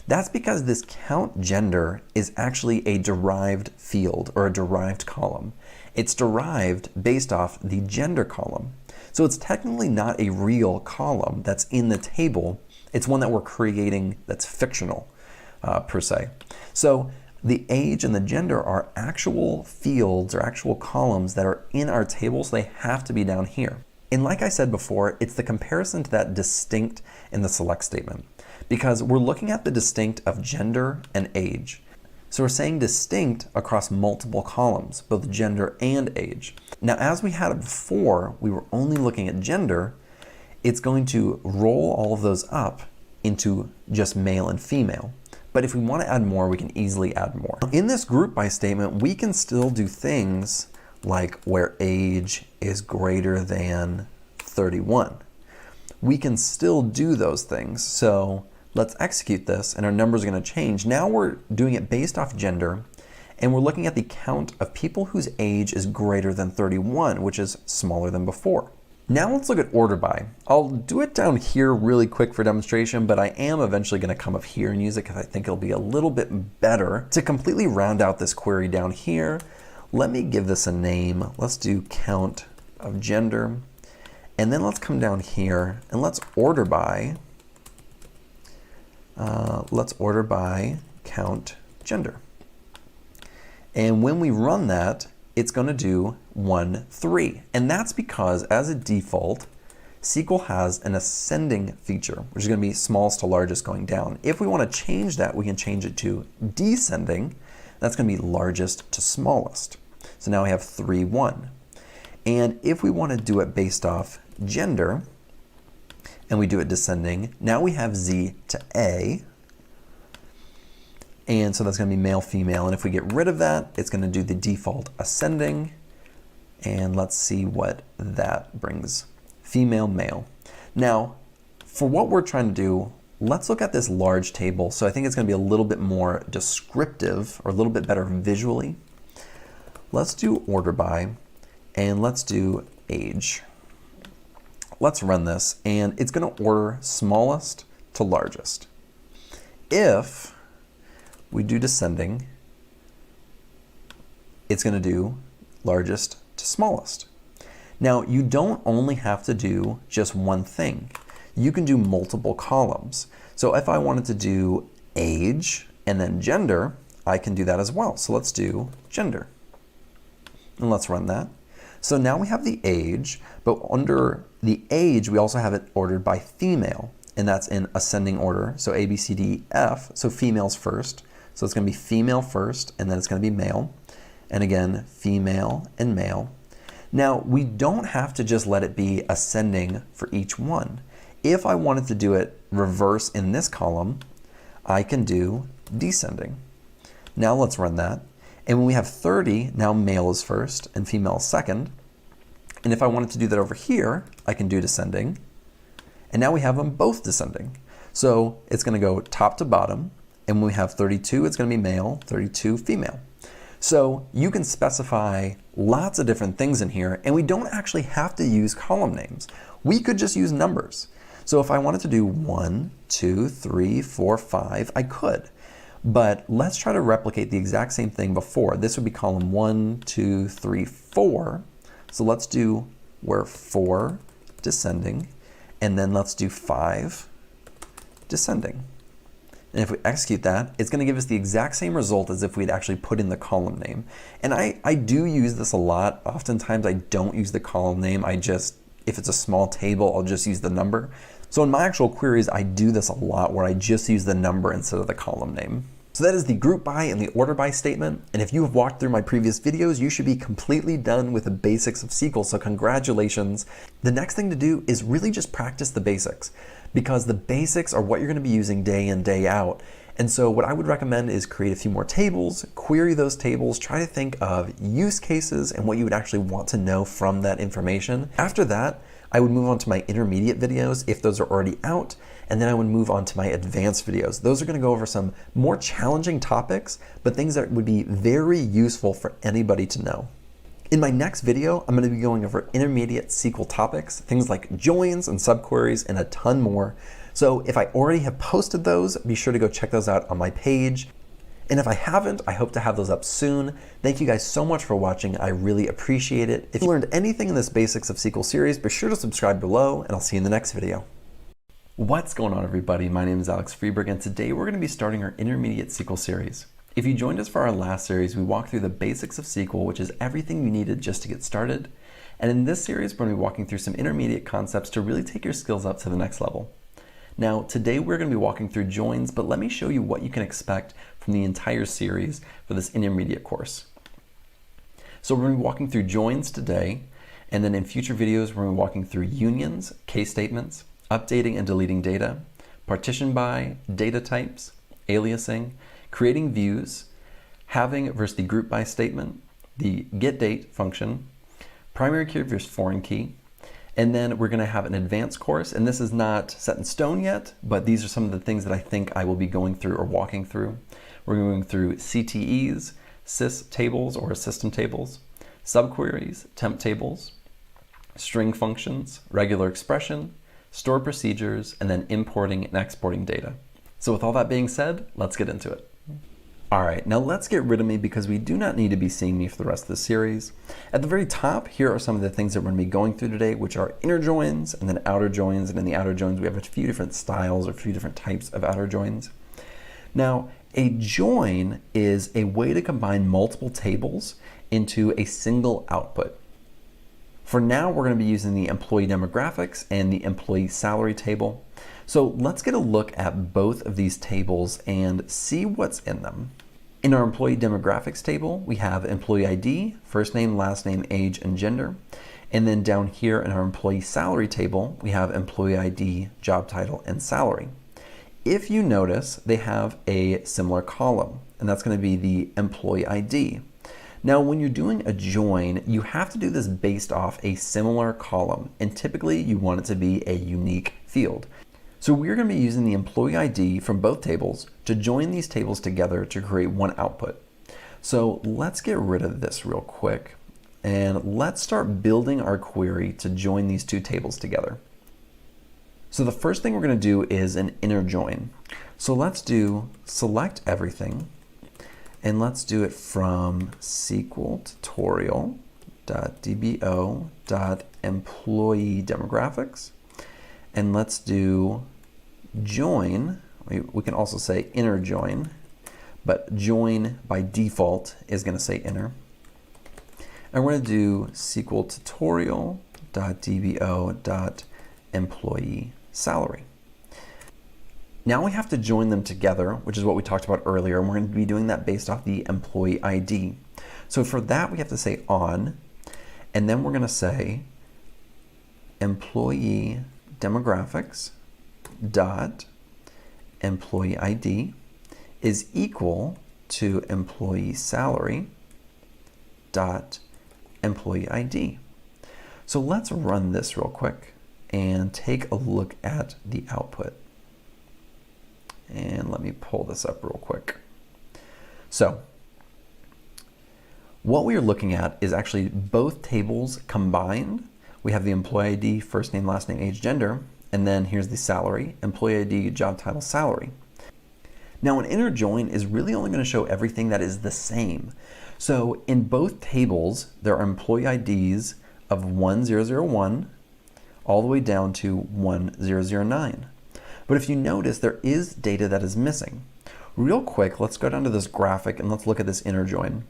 That's because this count gender is actually a derived field or a derived column. It's derived based off the gender column. So it's technically not a real column that's in the table. It's one that we're creating that's fictional, per se. So the age and the gender are actual fields or actual columns that are in our table, so they have to be down here. And like I said before, it's the comparison to that distinct in the select statement, because we're looking at the distinct of gender and age. So we're saying distinct across multiple columns, both gender and age. Now, as we had it before, we were only looking at gender. It's going to roll all of those up into just male and female. But if we want to add more, we can easily add more. In this group by statement, we can still do things like where age is greater than 31. We can still do those things. So let's execute this, and our numbers are going to change. Now we're doing it based off gender, and we're looking at the count of people whose age is greater than 31, which is smaller than before. Now let's look at order by. I'll do it down here really quick for demonstration, but I am eventually going to come up here and use it because I think it'll be a little bit better. To completely round out this query down here, let me give this a name. Let's do count of gender, and then let's come down here and let's order by count gender. And when we run that, it's going to do 1, 3. And that's because as a default, SQL has an ascending feature, which is going to be smallest to largest going down. If we want to change that, we can change it to descending. That's going to be largest to smallest. So now we have 3, 1. And if we want to do it based off gender, and we do it descending, now we have Z to A. And so that's going to be male, female. And if we get rid of that, it's going to do the default ascending. And let's see what that brings. Female, male. Now, for what we're trying to do, let's look at this large table. So I think it's going to be a little bit more descriptive or a little bit better visually. Let's do order by, and let's do age. Let's run this, and it's going to order smallest to largest. If we do descending, it's going to do largest to smallest. Now, you don't only have to do just one thing. You can do multiple columns. So if I wanted to do age and then gender, I can do that as well. So let's do gender. And let's run that. So now we have the age, but under the age, we also have it ordered by female, and that's in ascending order. So A, B, C, D, F, so females first. So it's going to be female first, and then it's going to be male. And again, female and male. Now, we don't have to just let it be ascending for each one. If I wanted to do it reverse in this column, I can do descending. Now let's run that. And when we have 30, now male is first and female is second. And if I wanted to do that over here, I can do descending. And now we have them both descending. So it's going to go top to bottom. And when we have 32, it's going to be male, 32 female. So you can specify lots of different things in here, and we don't actually have to use column names. We could just use numbers. So if I wanted to do 1, 2, 3, 4, 5, I could. But let's try to replicate the exact same thing before. This would be column 1, 2, 3, 4. So let's do where 4 descending, and then let's do 5 descending. And if we execute that, it's going to give us the exact same result as if we'd actually put in the column name. And I do use this a lot. Oftentimes I don't use the column name. If it's a small table, I'll just use the number. So in my actual queries, I do this a lot where I just use the number instead of the column name. So that is the group by and the order by statement. And if you have walked through my previous videos, you should be completely done with the basics of SQL. So congratulations. The next thing to do is really just practice the basics, because the basics are what you're going to be using day in, day out. And so what I would recommend is create a few more tables, query those tables, try to think of use cases and what you would actually want to know from that information. After that, I would move on to my intermediate videos if those are already out, and then I would move on to my advanced videos. Those are going to go over some more challenging topics, but things that would be very useful for anybody to know. In my next video, I'm going to be going over intermediate SQL topics, things like joins and subqueries, and a ton more. So if I already have posted those, be sure to go check those out on my page. And if I haven't, I hope to have those up soon. Thank you guys so much for watching. I really appreciate it. If you learned anything in this Basics of SQL series, be sure to subscribe below, and I'll see you in the next video. What's going on, everybody? My name is Alex Freeberg, and today we're going to be starting our intermediate SQL series. If you joined us for our last series, we walked through the basics of SQL, which is everything you needed just to get started. And in this series, we're going to be walking through some intermediate concepts to really take your skills up to the next level. Now, today we're going to be walking through joins, but let me show you what you can expect from the entire series for this intermediate course. So we're going to be walking through joins today, and then in future videos, we're going to be walking through unions, case statements, updating and deleting data, partition by, data types, aliasing, creating views, having versus the group by statement, the getDate function, primary key versus foreign key, and then we're going to have an advanced course, and this is not set in stone yet, but these are some of the things that I think I will be going through or walking through. We're going through CTEs, sys tables or system tables, subqueries, temp tables, string functions, regular expression, stored procedures, and then importing and exporting data. So with all that being said, let's get into it. All right, now let's get rid of me because we do not need to be seeing me for the rest of the series. At the very top, here are some of the things that we're going to be going through today, which are inner joins and then outer joins. And in the outer joins, we have a few different styles or a few different types of outer joins. Now, a join is a way to combine multiple tables into a single output. For now, we're going to be using the employee demographics and the employee salary table. So let's get a look at both of these tables and see what's in them. In our employee demographics table, we have employee ID, first name, last name, age, and gender. And then down here in our employee salary table, we have employee ID, job title, and salary. If you notice, they have a similar column, and that's going to be the employee ID. Now, when you're doing a join, you have to do this based off a similar column, and typically you want it to be a unique field. So we're going to be using the employee ID from both tables to join these tables together to create one output. So let's get rid of this real quick, and let's start building our query to join these two tables together. So the first thing we're going to do is an inner join. So let's do select everything, and let's do it from SQL tutorial.dbo.employee demographics. And let's do join. We can also say inner join, but join by default is going to say inner. And we're going to do SQL tutorial.dbo.employee salary. Now we have to join them together, which is what we talked about earlier, and we're going to be doing that based off the employee ID. So for that, we have to say on, And then we're going to say employee demographics dot employee ID is equal to employee salary dot employee ID. So let's run this real quick and take a look at the output. And let me pull this up real quick. So what we are looking at is actually both tables combined. We have the employee ID, first name, last name, age, gender, and then here's the salary, employee ID, job title, salary. Now an inner join is really only going to show everything that is the same. So in both tables, there are employee IDs of 1001 all the way down to 1009. But if you notice, there is data that is missing. Real quick, let's go down to this graphic and let's look at this inner join.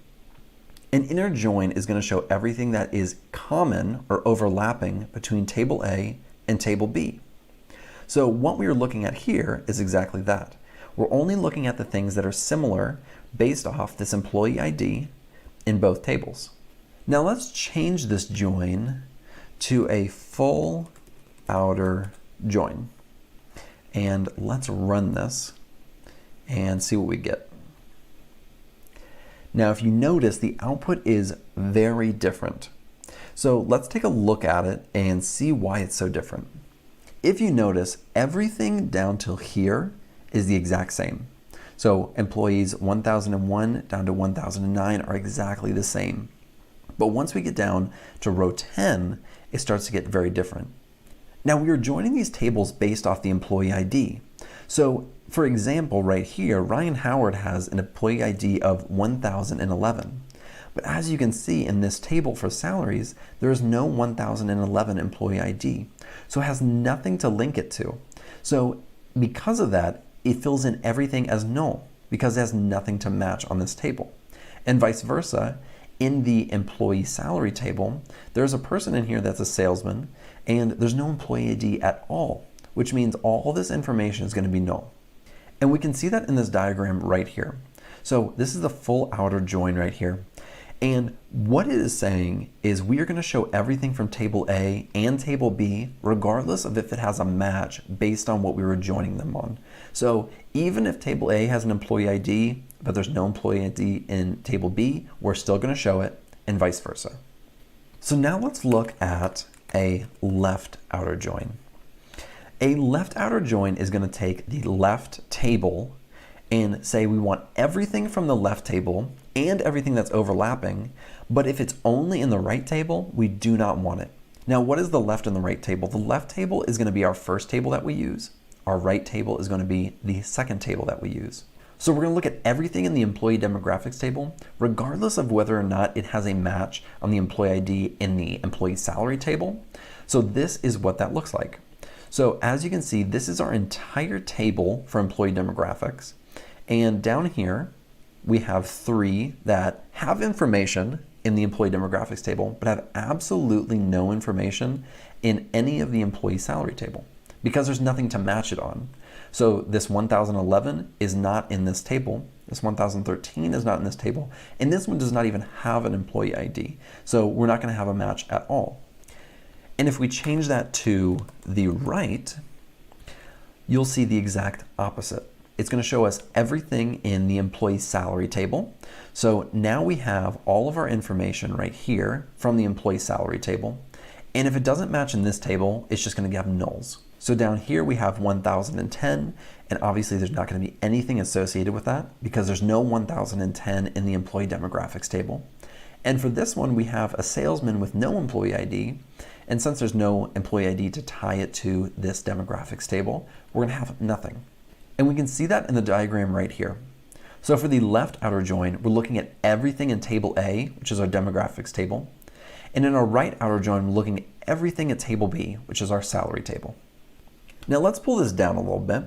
An inner join is going to show everything that is common or overlapping between table A and table B. So what we are looking at here is exactly that. We're only looking at the things that are similar based off this employee ID in both tables. Now let's change this join to a full outer join. And let's run this and see what we get. Now, if you notice, the output is very different. So let's take a look at it and see why it's so different. If you notice, everything down till here is the exact same. So employees 1001 down to 1009 are exactly the same. But once we get down to row 10, it starts to get very different. Now we are joining these tables based off the employee ID. So for example, right here, Ryan Howard has an employee ID of 1011. But as you can see in this table for salaries, there is no 1011 employee ID. So it has nothing to link it to. So because of that, it fills in everything as null because it has nothing to match on this table. And vice versa, in the employee salary table, there's a person in here that's a salesman and there's no employee ID at all, which means all this information is going to be null. And we can see that in this diagram right here. So this is the full outer join right here. And what it is saying is we are going to show everything from table A and table B, regardless of if it has a match based on what we were joining them on. So even if table A has an employee ID, but there's no employee ID in table B, we're still going to show it, and vice versa. So now let's look at a left outer join. A left outer join is going to take the left table and say we want everything from the left table and everything that's overlapping, but if it's only in the right table, we do not want it. Now, what is the left and the right table? The left table is going to be our first table that we use. Our right table is going to be the second table that we use. So we're going to look at everything in the employee demographics table, regardless of whether or not it has a match on the employee ID in the employee salary table. So this is what that looks like. So as you can see, this is our entire table for employee demographics. And down here, we have 3 that have information in the employee demographics table, but have absolutely no information in any of the employee salary table because there's nothing to match it on. So this 1011 is not in this table. This 1013 is not in this table. And this one does not even have an employee ID. So we're not going to have a match at all. And if we change that to the right, you'll see the exact opposite. It's going to show us everything in the employee salary table. So now we have all of our information right here from the employee salary table. And if it doesn't match in this table, it's just going to have nulls. So down here we have 1010, and obviously there's not going to be anything associated with that because there's no 1010 in the employee demographics table. And for this one, we have a salesman with no employee ID. And since there's no employee ID to tie it to this demographics table, we're going to have nothing. And we can see that in the diagram right here. So for the left outer join, we're looking at everything in table A, which is our demographics table. And in our right outer join, we're looking at everything at table B, which is our salary table. Now let's pull this down a little bit.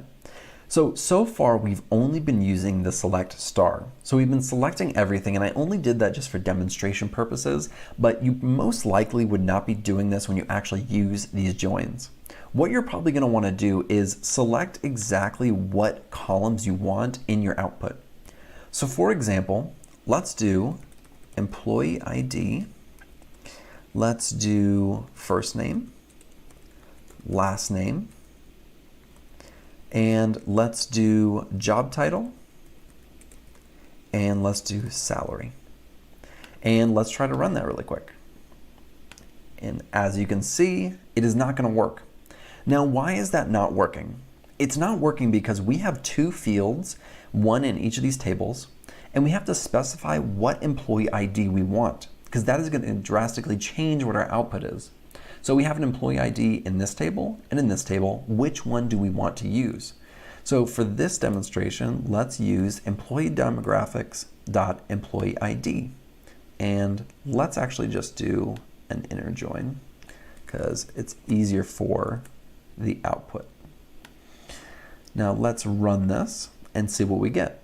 So far we've only been using the select star. So we've been selecting everything, and I only did that just for demonstration purposes, but you most likely would not be doing this when you actually use these joins. What you're probably going to want to do is select exactly what columns you want in your output. So for example, let's do employee ID Let's do first name, last name, and let's do job title, and let's do salary. And let's try to run that really quick. And as you can see, it is not going to work. Now, why is that not working? It's not working because we have two fields, one in each of these tables, and we have to specify what employee ID we want, because that is going to drastically change what our output is. So we have an employee ID in this table and in this table. Which one do we want to use? So for this demonstration, let's use employee demographics.employee ID. And let's actually just do an inner join because it's easier for the output. Now let's run this and see what we get.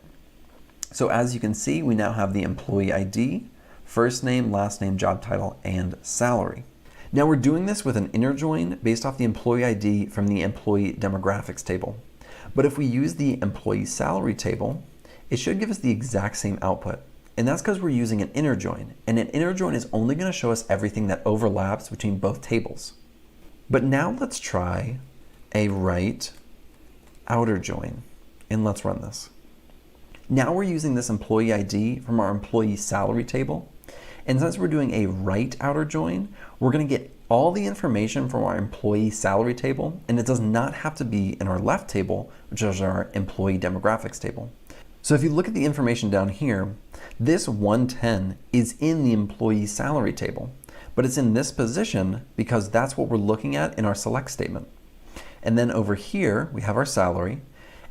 So as you can see, we now have the employee ID, first name, last name, job title, and salary. Now we're doing this with an inner join based off the employee ID from the employee demographics table. But if we use the employee salary table, it should give us the exact same output. And that's because we're using an inner join. And an inner join is only going to show us everything that overlaps between both tables. But now let's try a right outer join. And let's run this. Now we're using this employee ID from our employee salary table. And since we're doing a right outer join, we're going to get all the information from our employee salary table. And it does not have to be in our left table, which is our employee demographics table. So if you look at the information down here, this 110 is in the employee salary table, but it's in this position because that's what we're looking at in our select statement. And then over here, we have our salary.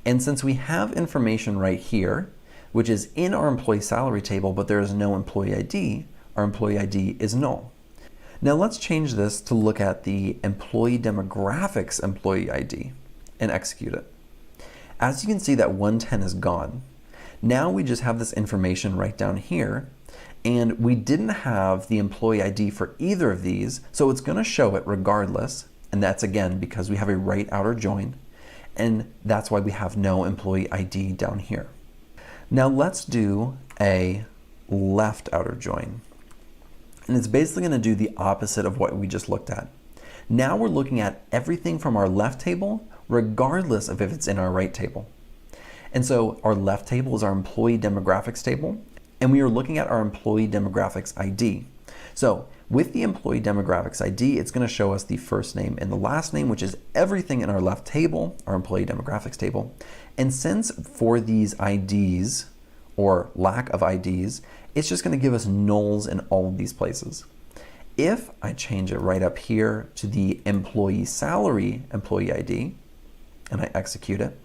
And since we have information right here, which is in our employee salary table, but there is no employee ID, our employee ID is null. Now let's change this to look at the employee demographics employee ID and execute it. As you can see, that 110 is gone. Now we just have this information right down here, and we didn't have the employee ID for either of these, so it's going to show it regardless, and that's again because we have a right outer join, and that's why we have no employee ID down here. Now let's do a left outer join, and it's basically going to do the opposite of what we just looked at. Now we're looking at everything from our left table, regardless of if it's in our right table. And so our left table is our employee demographics table, and we are looking at our employee demographics ID. So with the employee demographics ID, it's going to show us the first name and the last name, which is everything in our left table, our employee demographics table. And since for these IDs, or lack of IDs, it's just going to give us nulls in all of these places. If I change it right up here to the employee salary employee ID, and I execute it,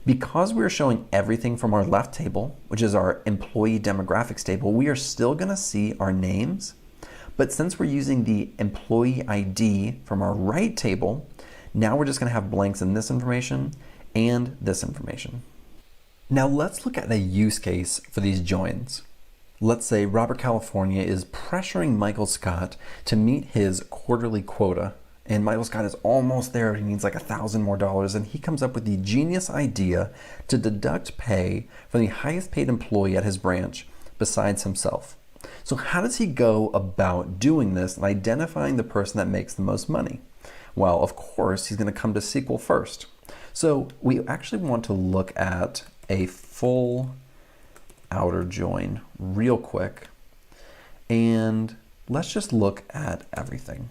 because we're showing everything from our left table, which is our employee demographics table, we are still going to see our names. But since we're using the employee ID from our right table, now we're just going to have blanks in this information and this information. Now let's look at a use case for these joins. Let's say Robert California is pressuring Michael Scott to meet his quarterly quota. And Michael Scott is almost there. He needs like $1,000 more, and he comes up with the genius idea to deduct pay from the highest paid employee at his branch besides himself. So how does he go about doing this and identifying the person that makes the most money? Well, of course, he's going to come to SQL first. So we actually want to look at a full outer join real quick, and let's just look at everything.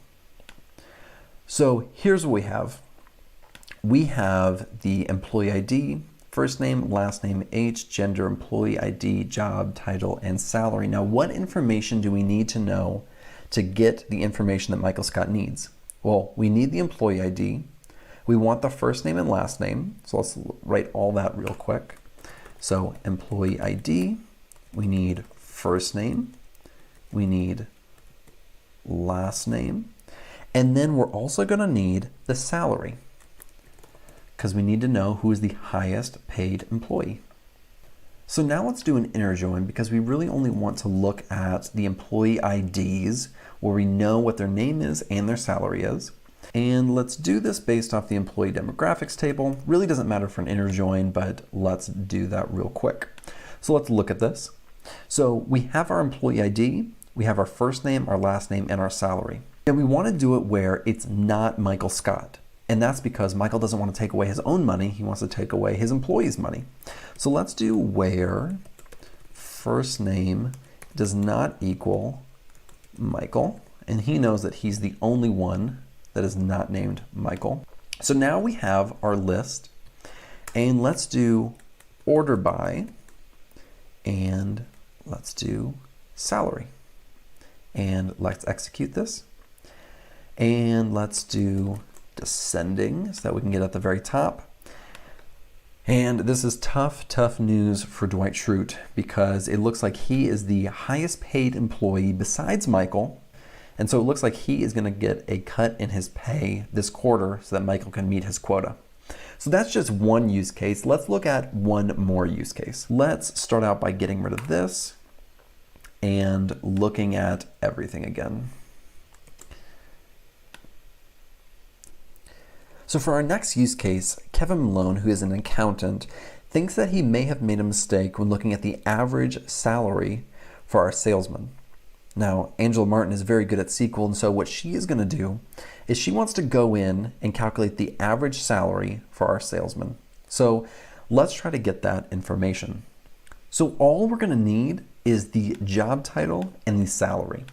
So here's what we have. We have the employee ID, first name, last name, age, gender, employee ID, job, title, and salary. Now, what information do we need to know to get the information that Michael Scott needs? Well, we need the employee ID. We want the first name and last name. So let's write all that real quick. So employee ID, we need first name, we need last name, and then we're also going to need the salary because we need to know who is the highest paid employee. So now let's do an inner join because we really only want to look at the employee IDs where we know what their name is and their salary is. And let's do this based off the employee demographics table. Really doesn't matter for an inner join, but let's do that real quick. So let's look at this. So we have our employee ID, we have our first name, our last name, and our salary. And we want to do it where it's not Michael Scott. And that's because Michael doesn't want to take away his own money. He wants to take away his employees' money. So let's do where first name does not equal Michael. And he knows that he's the only one that is not named Michael. So now we have our list. And let's do order by, and let's do salary. And let's execute this. And let's do descending so that we can get at the very top. And this is tough news for Dwight Schrute because it looks like he is the highest paid employee besides Michael. And so it looks like he is going to get a cut in his pay this quarter so that Michael can meet his quota. So that's just one use case. Let's look at one more use case. Let's start out by getting rid of this and looking at everything again. So for our next use case, Kevin Malone, who is an accountant, thinks that he may have made a mistake when looking at the average salary for our salesman. Now, Angela Martin is very good at SQL, and so what she is going to do is she wants to go in and calculate the average salary for our salesman. So let's try to get that information. So all we're going to need is the job title and the salary.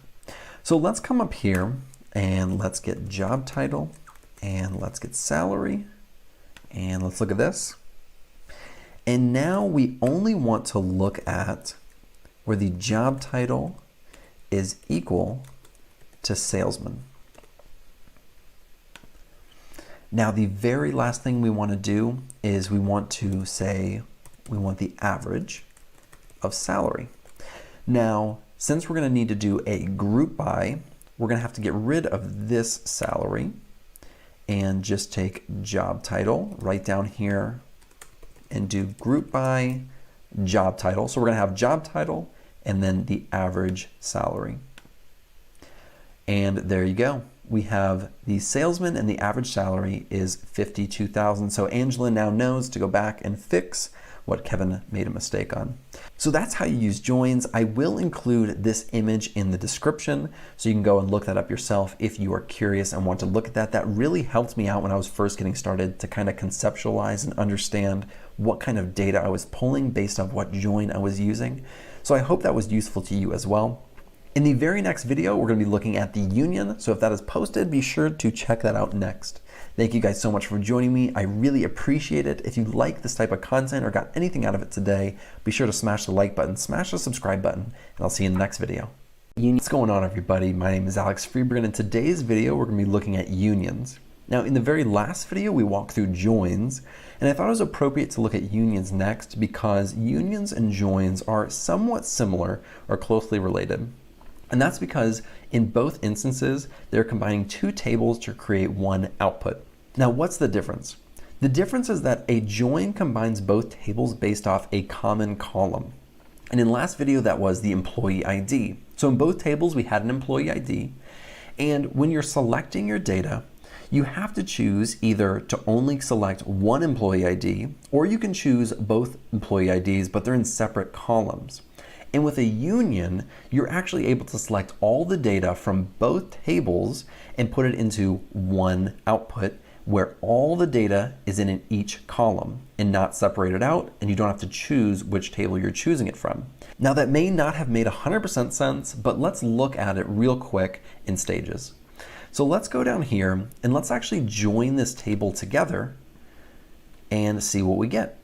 So let's come up here and let's get job title and let's get salary and let's look at this. And now we only want to look at where the job title is equal to salesman. Now the very last thing we want to do is we want to say we want the average of salary. Now, since we're going to need to do a group by, we're going to have to get rid of this salary and just take job title right down here and do group by job title. So we're going to have job title and then the average salary. And there you go. We have the salesman and the average salary is $52,000. So Angela now knows to go back and fix what Kevin made a mistake on. So that's how you use joins. I will include this image in the description so you can go and look that up yourself if you are curious and want to look at that. That really helped me out when I was first getting started to kind of conceptualize and understand what kind of data I was pulling based on what join I was using. So I hope that was useful to you as well. In the very next video, we're going to be looking at the union. So if that is posted, be sure to check that out next. Thank you guys so much for joining me. I really appreciate it. If you like this type of content or got anything out of it today, be sure to smash the like button, smash the subscribe button, and I'll see you in the next video. What's going on, everybody? My name is Alex Freeberg, and in today's video, we're going to be looking at unions. Now, in the very last video, we walked through joins, and I thought it was appropriate to look at unions next because unions and joins are somewhat similar or closely related. And that's because in both instances, they're combining two tables to create one output. Now, what's the difference? The difference is that a join combines both tables based off a common column. And in the last video, that was the employee ID. So in both tables, we had an employee ID. And when you're selecting your data, you have to choose either to only select one employee ID, or you can choose both employee IDs, but they're in separate columns. And with a union, you're actually able to select all the data from both tables and put it into one output where all the data is in each column and not separated out, and you don't have to choose which table you're choosing it from. Now that may not have made 100% sense, but let's look at it real quick in stages. So let's go down here and let's actually join this table together and see what we get.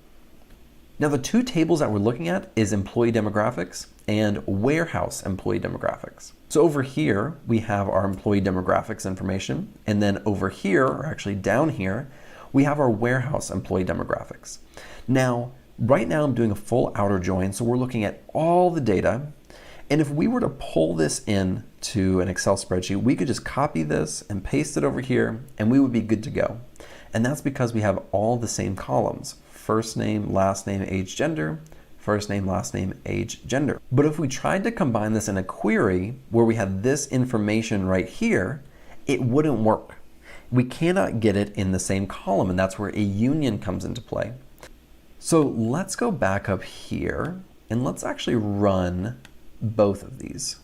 Now the two tables that we're looking at is employee demographics and warehouse employee demographics. So over here, we have our employee demographics information. And then over here, or actually down here, we have our warehouse employee demographics. Now, right now I'm doing a full outer join. So we're looking at all the data. And if we were to pull this in to an Excel spreadsheet, we could just copy this and paste it over here and we would be good to go. And that's because we have all the same columns: first name, last name, age, gender, first name, last name, age, gender. But if we tried to combine this in a query where we had this information right here, it wouldn't work. We cannot get it in the same column, and that's where a union comes into play. So let's go back up here and let's actually run both of these.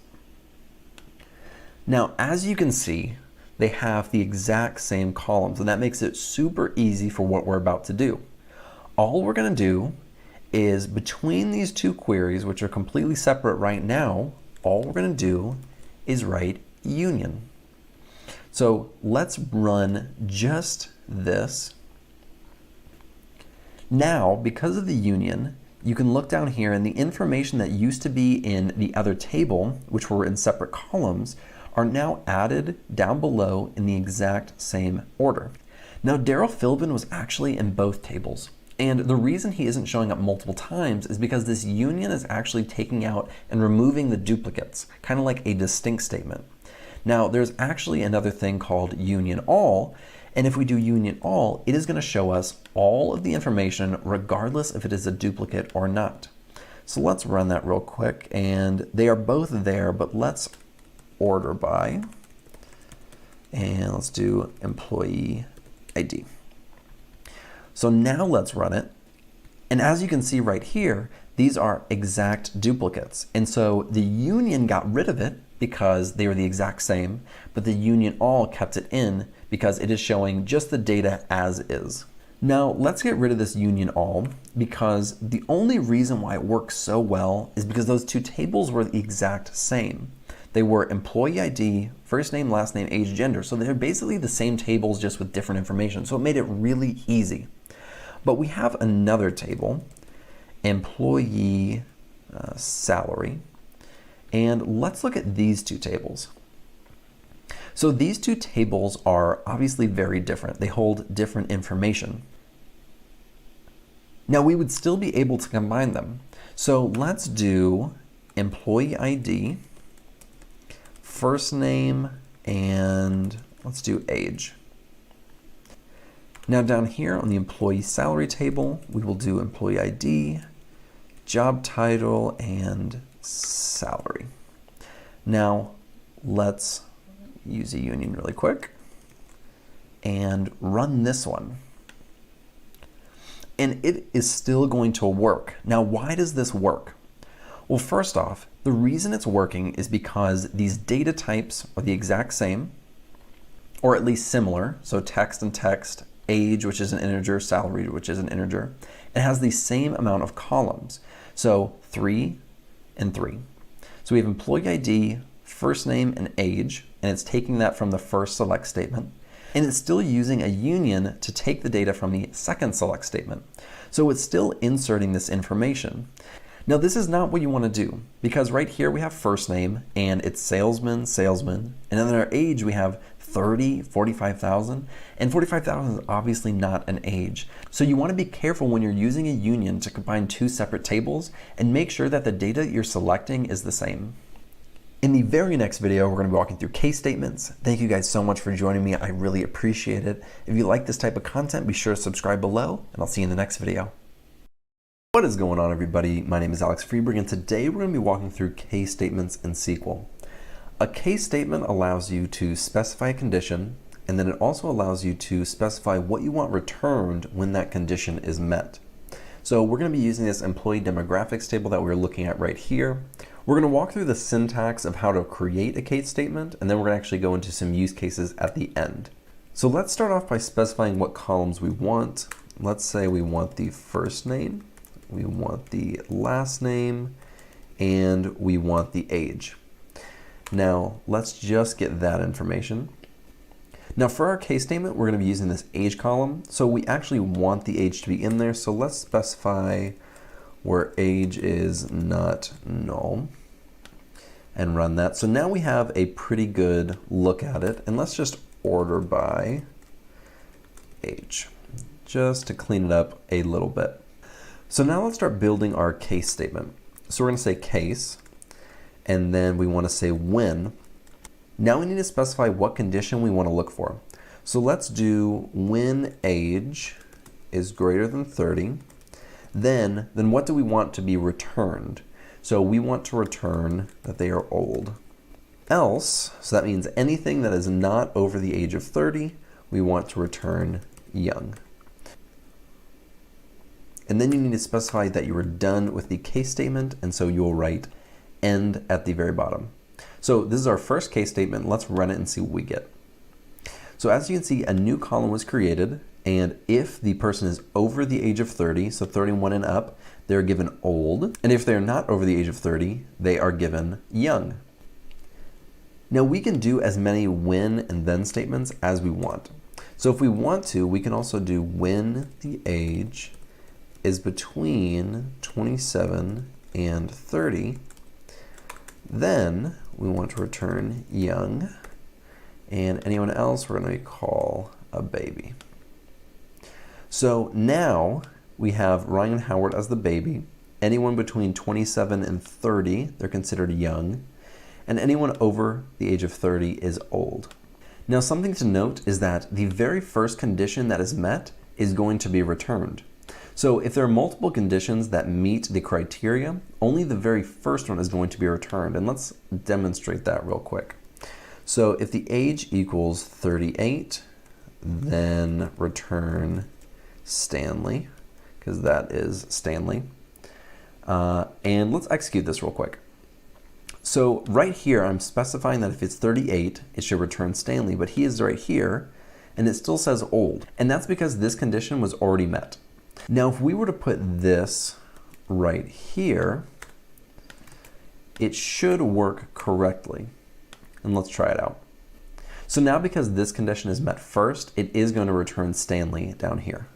Now, as you can see, they have the exact same columns, and that makes it super easy for what we're about to do. All we're going to do is between these two queries, which are completely separate right now, all we're going to do is write union. So let's run just this. Now, because of the union, you can look down here and the information that used to be in the other table, which were in separate columns, are now added down below in the exact same order. Now, Daryl Philbin was actually in both tables. And the reason he isn't showing up multiple times is because this union is actually taking out and removing the duplicates, kind of like a distinct statement. Now, there's actually another thing called union all, and if we do union all, it is going to show us all of the information regardless if it is a duplicate or not. So let's run that real quick, and they are both there, but let's order by, and let's do employee ID. So now let's run it. And as you can see right here, these are exact duplicates. And so the union got rid of it because they were the exact same, but the union all kept it in because it is showing just the data as is. Now let's get rid of this union all, because the only reason why it works so well is because those two tables were the exact same. They were employee ID, first name, last name, age, gender. So they're basically the same tables just with different information. So it made it really easy. But we have another table, employee salary, and let's look at these two tables. So these two tables are obviously very different. They hold different information. Now we would still be able to combine them. So let's do employee ID, first name, and let's do age. Now down here on the employee salary table, we will do employee ID, job title, and salary. Now let's use a union really quick and run this one. And it is still going to work. Now, why does this work? Well, first off, the reason it's working is because these data types are the exact same, or at least similar. So text and text, age, which is an integer, salary, which is an integer. It has the same amount of columns. So 3 and 3. So we have employee ID, first name, and age, and it's taking that from the first select statement. And it's still using a union to take the data from the second select statement. So it's still inserting this information. Now this is not what you want to do, because right here we have first name and it's salesman, salesman, and then our age we have 30, 45,000, and 45,000 is obviously not an age. So you want to be careful when you're using a union to combine two separate tables and make sure that the data you're selecting is the same. In the very next video, we're going to be walking through case statements. Thank you guys so much for joining me. I really appreciate it. If you like this type of content, be sure to subscribe below, and I'll see you in the next video. What is going on, everybody? My name is Alex Freeberg, and today we're going to be walking through case statements in SQL. A case statement allows you to specify a condition, and then it also allows you to specify what you want returned when that condition is met. So we're going to be using this employee demographics table that we're looking at right here. We're going to walk through the syntax of how to create a case statement, and then we're going to actually go into some use cases at the end. So let's start off by specifying what columns we want. Let's say we want the first name, we want the last name, and we want the age. Now let's just get that information. Now for our case statement, we're going to be using this age column. So we actually want the age to be in there. So let's specify where age is not null and run that. So now we have a pretty good look at it, and let's just order by age just to clean it up a little bit. So now let's start building our case statement. So we're going to say case, and then we want to say when. Now we need to specify what condition we want to look for. So let's do when age is greater than 30. Then what do we want to be returned? So we want to return that they are old. Else, so that means anything that is not over the age of 30, we want to return young. And then you need to specify that you are done with the case statement, and so you'll write end at the very bottom. So this is our first case statement. Let's run it and see what we get. So as you can see, a new column was created, and if the person is over the age of 30, so 31 and up, they're given old. And if they're not over the age of 30, they are given young. Now we can do as many when and then statements as we want. So if we want to, we can also do when the age is between 27 and 30, then we want to return young, and anyone else we're going to call a baby. So now we have Ryan and Howard as the baby. Anyone between 27 and 30, they're considered young, and anyone over the age of 30 is old. Now something to note is that the very first condition that is met is going to be returned. So if there are multiple conditions that meet the criteria, only the very first one is going to be returned. And let's demonstrate that real quick. So if the age equals 38, then return Stanley, because that is Stanley. And let's execute this real quick. So right here, I'm specifying that if it's 38, it should return Stanley, but he is right here, and it still says old. And that's because this condition was already met. Now, if we were to put this right here, it should work correctly. And let's try it out. So now because this condition is met first, it is going to return Stanley down here.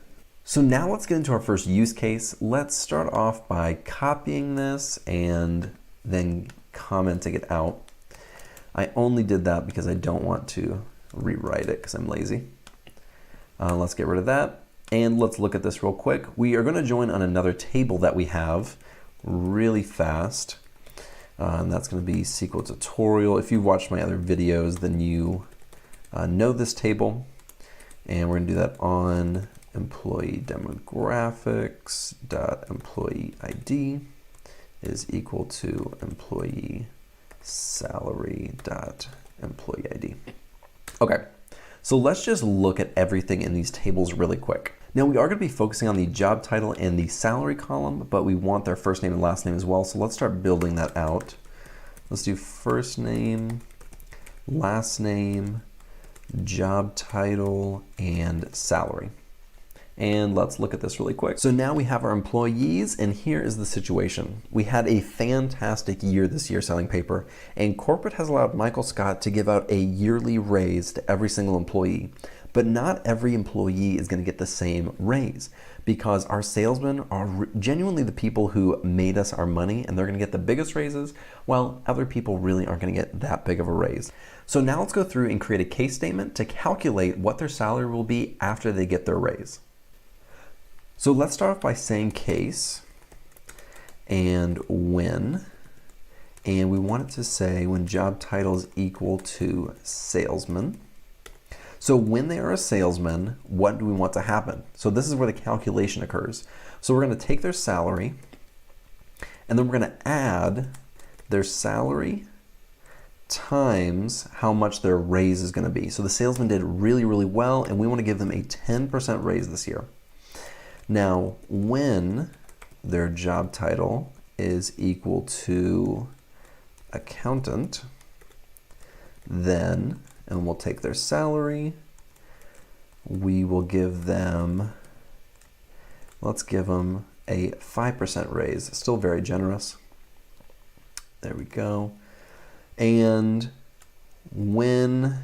So now let's get into our first use case. Let's start off by copying this and then commenting it out. I only did that because I don't want to rewrite it because I'm lazy. Let's get rid of that. And let's look at this real quick. We are going to join on another table that we have really fast. And that's going to be SQL tutorial. If you've watched my other videos, then you know this table. And we're going to do that on employee demographics dot employee ID is equal to employee salary dot employee ID. Okay. So let's just look at everything in these tables really quick. Now we are going to be focusing on the job title and the salary column, but we want their first name and last name as well. So let's start building that out. Let's do first name, last name, job title, and salary. And let's look at this really quick. So now we have our employees, and here is the situation. We had a fantastic year this year selling paper, and corporate has allowed Michael Scott to give out a yearly raise to every single employee. But not every employee is going to get the same raise, because our salesmen are genuinely the people who made us our money, and they're going to get the biggest raises, while other people really aren't going to get that big of a raise. So now let's go through and create a case statement to calculate what their salary will be after they get their raise. So let's start off by saying case and when, and we want it to say when job title is equal to salesman. So when they are a salesman, what do we want to happen? So this is where the calculation occurs. So we're going to take their salary, and then we're going to add their salary times how much their raise is going to be. So the salesman did really, really well, and we want to give them a 10% raise this year. Now, when their job title is equal to accountant, then, and we'll take their salary, we will give them, let's give them a 5% raise. Still very generous. There we go. And when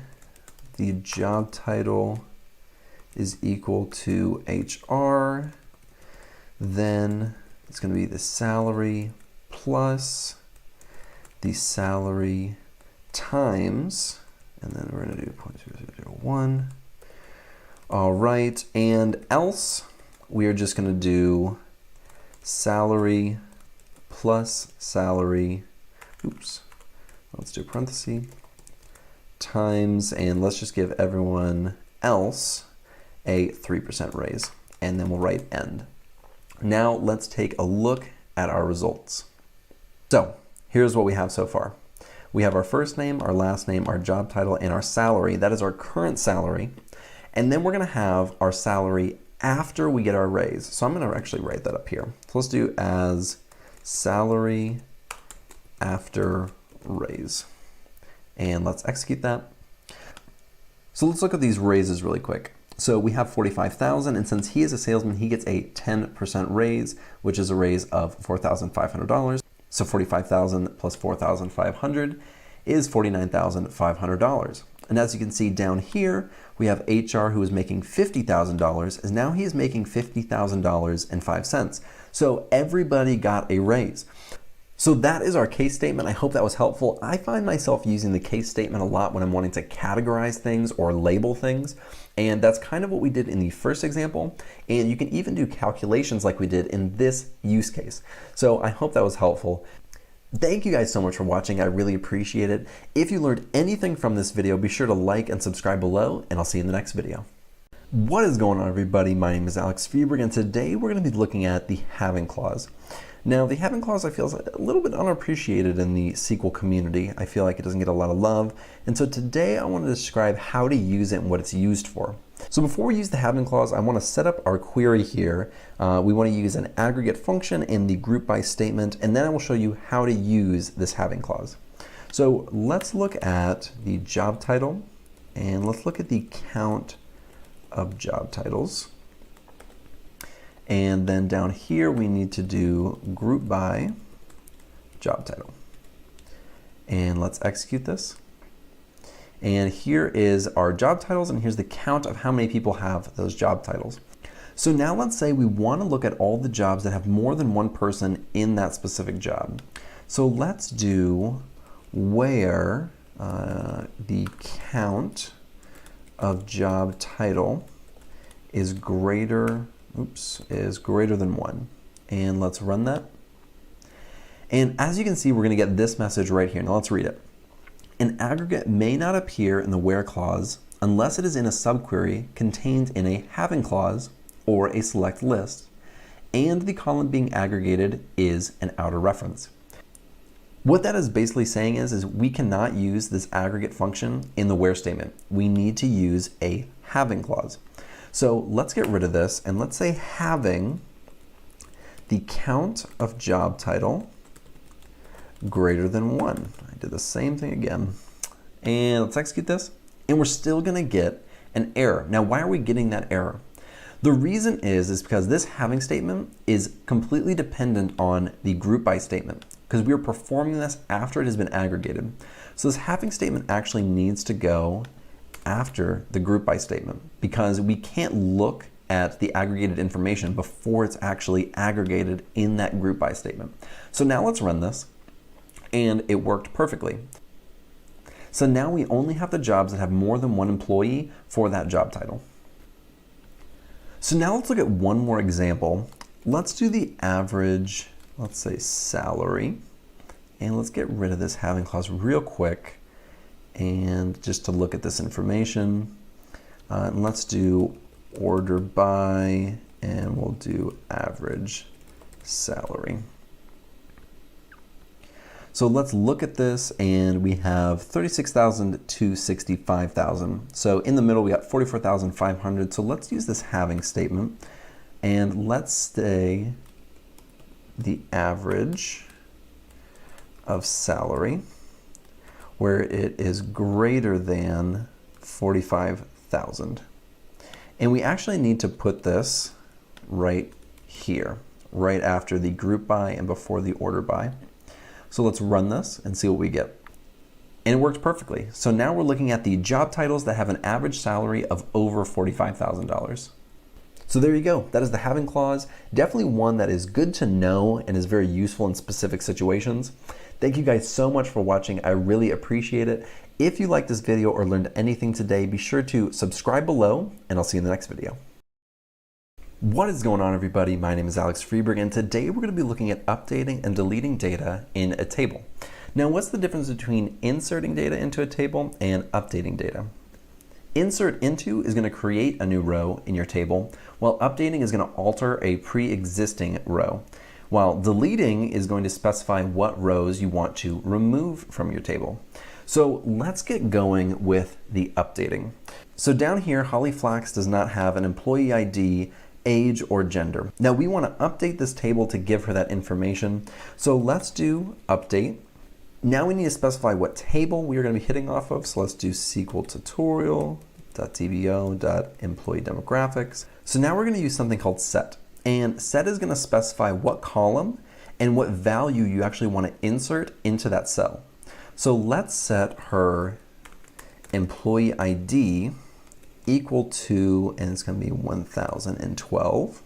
the job title is equal to HR, then it's going to be the salary plus the salary times, and then we're going to do 0.0001. All right, and else we are just going to do salary plus salary, let's do parenthesis, times, and let's just give everyone else a 3% raise, and then we'll write end. Now let's take a look at our results. So here's what we have so far. We have our first name, our last name, our job title, and our salary. That is our current salary. And then we're going to have our salary after we get our raise. So I'm going to actually write that up here. So let's do as salary after raise. And let's execute that. So let's look at these raises really quick. So we have 45,000, and since he is a salesman, he gets a 10% raise, which is a raise of $4,500. So 45,000 plus 4,500 is $49,500. And as you can see down here, we have HR who is making $50,000, and now he is making $50,000.05. So everybody got a raise. So that is our case statement. I hope that was helpful. I find myself using the case statement a lot when I'm wanting to categorize things or label things. And that's kind of what we did in the first example. And you can even do calculations like we did in this use case. So I hope that was helpful. Thank you guys so much for watching. I really appreciate it. If you learned anything from this video, be sure to like and subscribe below, and I'll see you in the next video. What is going on, everybody? My name is Alex Freeberg, and today we're going to be looking at the having clause. Now, the having clause I feel is a little bit unappreciated in the SQL community. I feel like it doesn't get a lot of love. And so today I want to describe how to use it and what it's used for. So before we use the having clause, I want to set up our query here. We want to use an aggregate function in the group by statement, and then I will show you how to use this having clause. So let's look at the job title, and let's look at the count of job titles. And then down here, we need to do group by job title. And let's execute this. And here is our job titles, and here's the count of how many people have those job titles. So now let's say we want to look at all the jobs that have more than one person in that specific job. So let's do where the count of job title is greater than 1. And let's run that. And as you can see, we're going to get this message right here. Now let's read it. An aggregate may not appear in the where clause unless it is in a subquery contained in a having clause or a select list, and the column being aggregated is an outer reference. What that is basically saying is we cannot use this aggregate function in the where statement. We need to use a having clause. So let's get rid of this, and let's say having the count of job title greater than 1. I did the same thing again. And let's execute this, and we're still going to get an error. Now, why are we getting that error? The reason is because this having statement is completely dependent on the group by statement, because we are performing this after it has been aggregated. So this having statement actually needs to go after the group by statement, because we can't look at the aggregated information before it's actually aggregated in that group by statement. So now let's run this, and it worked perfectly. So now we only have the jobs that have more than one employee for that job title. So now let's look at one more example. Let's do the average, let's say salary, and let's get rid of this having clause real quick. And just to look at this information, and let's do order by, and we'll do average salary. So let's look at this, and we have 36,000 to 65,000. So in the middle, we got 44,500. So let's use this having statement, and let's say the average of salary, where it is greater than 45,000. And we actually need to put this right here, right after the group by and before the order by. So let's run this and see what we get. And it worked perfectly. So now we're looking at the job titles that have an average salary of over $45,000. So there you go. That is the having clause. Definitely one that is good to know and is very useful in specific situations. Thank you guys so much for watching. I really appreciate it. If you liked this video or learned anything today, be sure to subscribe below, and I'll see you in the next video. What is going on, everybody? My name is Alex Freeberg, and today we're going to be looking at updating and deleting data in a table. Now, what's the difference between inserting data into a table and updating data? Insert into is going to create a new row in your table, while updating is going to alter a pre-existing row, while deleting is going to specify what rows you want to remove from your table. So let's get going with the updating. So down here, Holly Flax does not have an employee ID, age, or gender. Now we want to update this table to give her that information. So let's do update, Now we need to specify what table we are going to be hitting off of. So let's do SQL tutorial.dbo.employee demographics. So now we're going to use something called set. And set is going to specify what column and what value you actually want to insert into that cell. So let's set her employee ID equal to, and it's going to be 1012.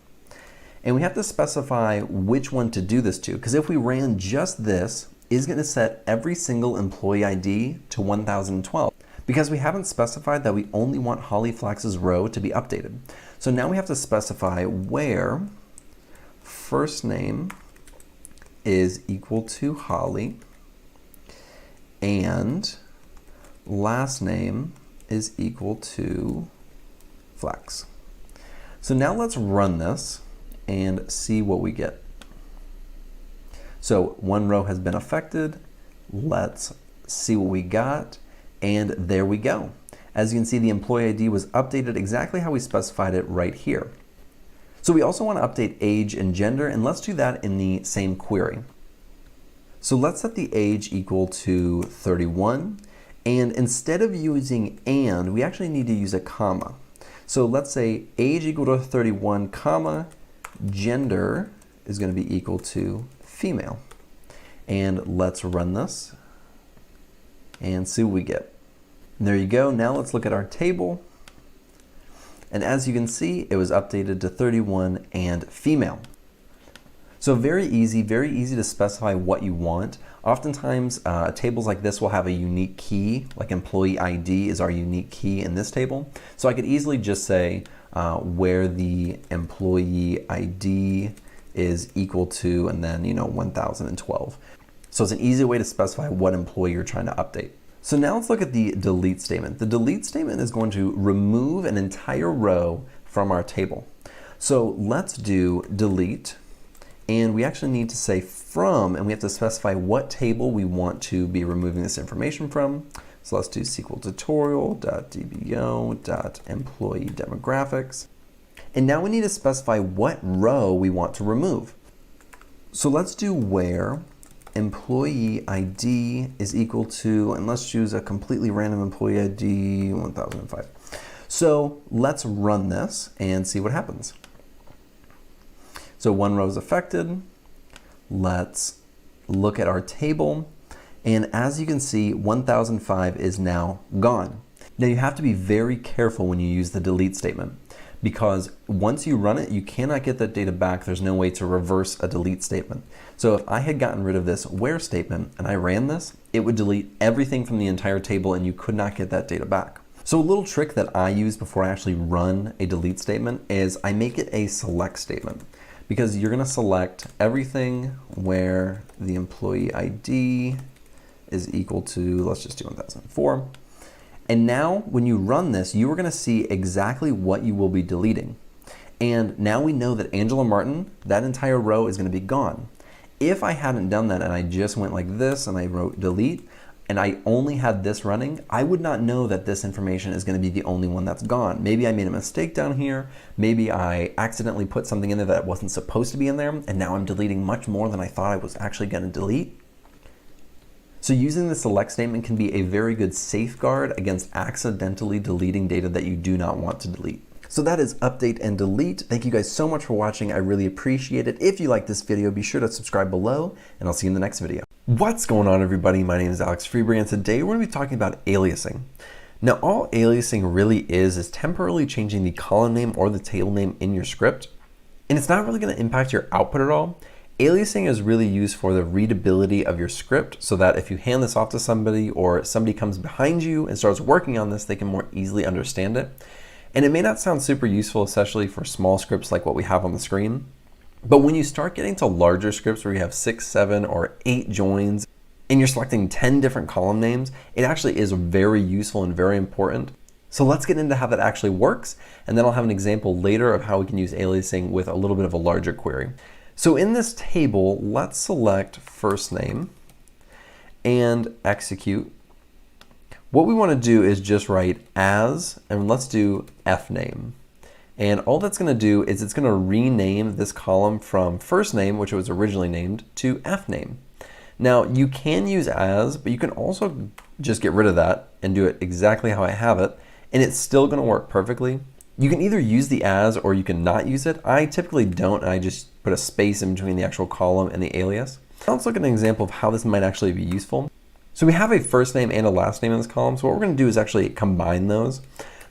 And we have to specify which one to do this to, because if we ran just this, is going to set every single employee ID to 1012 because we haven't specified that we only want Holly Flax's row to be updated. So now we have to specify where first name is equal to Holly and last name is equal to Flax. So now let's run this and see what we get. So one row has been affected. Let's see what we got. And there we go. As you can see, the employee ID was updated exactly how we specified it right here. So we also want to update age and gender, and let's do that in the same query. So let's set the age equal to 31. And instead of using and, we actually need to use a comma. So let's say age equal to 31, comma, gender is going to be equal to female. And let's run this and see what we get. And there you go. Now let's look at our table. And as you can see, it was updated to 31 and female. So very easy to specify what you want. Oftentimes, tables like this will have a unique key, like employee ID is our unique key in this table. So I could easily just say where the employee ID is equal to, and then 1012. So it's an easy way to specify what employee you're trying to update. So now let's look at the delete statement. The delete statement is going to remove an entire row from our table. So let's do delete, and we actually need to say from, and we have to specify what table we want to be removing this information from. So let's do SQL tutorial.dbo.employee demographics. And now we need to specify what row we want to remove. So let's do where employee ID is equal to, and let's choose a completely random employee ID, 1005. So let's run this and see what happens. So one row is affected. Let's look at our table. And as you can see, 1005 is now gone. Now you have to be very careful when you use the delete statement, because once you run it, you cannot get that data back. There's no way to reverse a delete statement. So if I had gotten rid of this where statement and I ran this, it would delete everything from the entire table and you could not get that data back. So a little trick that I use before I actually run a delete statement is I make it a select statement, because you're gonna select everything where the employee ID is equal to, let's just do 1004. And now when you run this, you are going to see exactly what you will be deleting. And now we know that Angela Martin, that entire row is going to be gone. If I hadn't done that and I just went like this and I wrote delete and I only had this running, I would not know that this information is going to be the only one that's gone. Maybe I made a mistake down here. Maybe I accidentally put something in there that wasn't supposed to be in there, and now I'm deleting much more than I thought I was actually going to delete. So using the select statement can be a very good safeguard against accidentally deleting data that you do not want to delete. So that is update and delete. Thank you guys so much for watching. I really appreciate it. If you like this video, be sure to subscribe below, and I'll see you in the next video. What's going on, everybody? My name is Alex Freeberg, and today we're going to be talking about aliasing. Now, all aliasing really is temporarily changing the column name or the table name in your script, and it's not really going to impact your output at all. Aliasing is really used for the readability of your script, so that if you hand this off to somebody or somebody comes behind you and starts working on this, they can more easily understand it. And it may not sound super useful, especially for small scripts like what we have on the screen. But when you start getting to larger scripts where you have 6, 7, or 8 joins, and you're selecting 10 different column names, it actually is very useful and very important. So let's get into how that actually works, and then I'll have an example later of how we can use aliasing with a little bit of a larger query. So in this table, let's select first name and execute. What we want to do is just write as, and let's do fname. And all that's going to do is it's going to rename this column from first name, which it was originally named, to fname. Now you can use as, but you can also just get rid of that and do it exactly how I have it, and it's still going to work perfectly. You can either use the as or you can not use it. I typically don't, and I just put a space in between the actual column and the alias. Now let's look at an example of how this might actually be useful. So we have a first name and a last name in this column, so what we're going to do is actually combine those.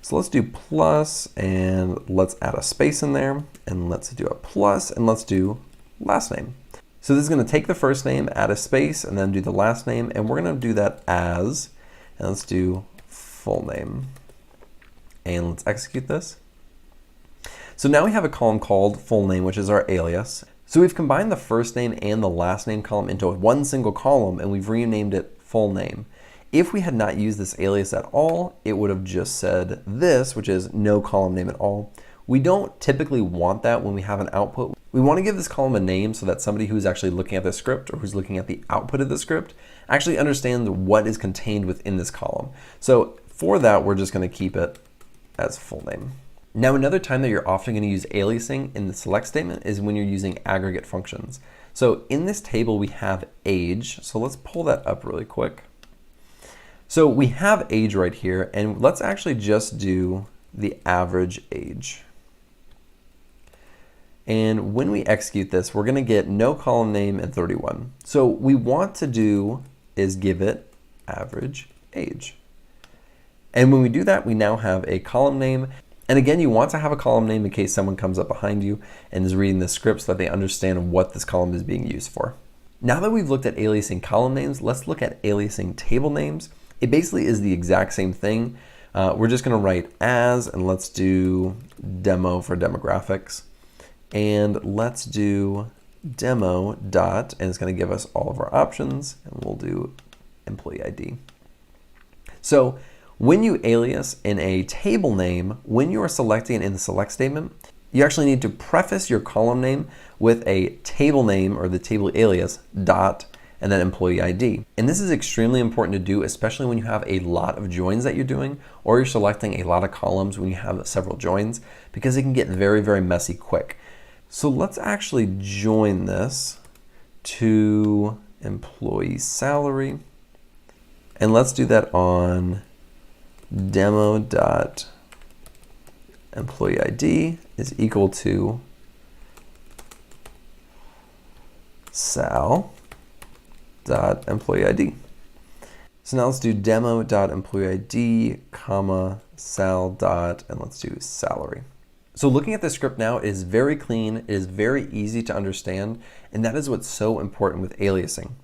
So let's do plus, and let's add a space in there, and let's do a plus, and let's do last name. So this is going to take the first name, add a space, and then do the last name, and we're going to do that as, and let's do full name. And let's execute this. So now we have a column called full name, which is our alias. So we've combined the first name and the last name column into one single column, and we've renamed it full name. If we had not used this alias at all, it would have just said this, which is no column name at all. We don't typically want that when we have an output. We want to give this column a name so that somebody who's actually looking at the script or who's looking at the output of the script actually understands what is contained within this column. So for that, we're just going to keep it as full name. Now, another time that you're often going to use aliasing in the select statement is when you're using aggregate functions. So in this table, we have age. So let's pull that up really quick. So we have age right here, and let's actually just do the average age. And when we execute this, we're going to get no column name and 31. So what we want to do is give it average age. And when we do that, we now have a column name. And again, you want to have a column name in case someone comes up behind you and is reading the script so that they understand what this column is being used for. Now that we've looked at aliasing column names, let's look at aliasing table names. It basically is the exact same thing. We're just going to write as, and let's do demo for demographics. And let's do demo dot, and it's going to give us all of our options, and we'll do employee ID. So when you alias in a table name, when you are selecting in the select statement, you actually need to preface your column name with a table name or the table alias dot and then employee ID. And this is extremely important to do, especially when you have a lot of joins that you're doing, or you're selecting a lot of columns when you have several joins, because it can get very, very messy quick. So let's actually join this to employee salary, and let's do that on demo.employee ID is equal to sal.employee ID. So now let's do demo.employee ID, comma, sal. And let's do salary. So looking at the script now, it is very clean, it is very easy to understand, and that is what's so important with aliasing.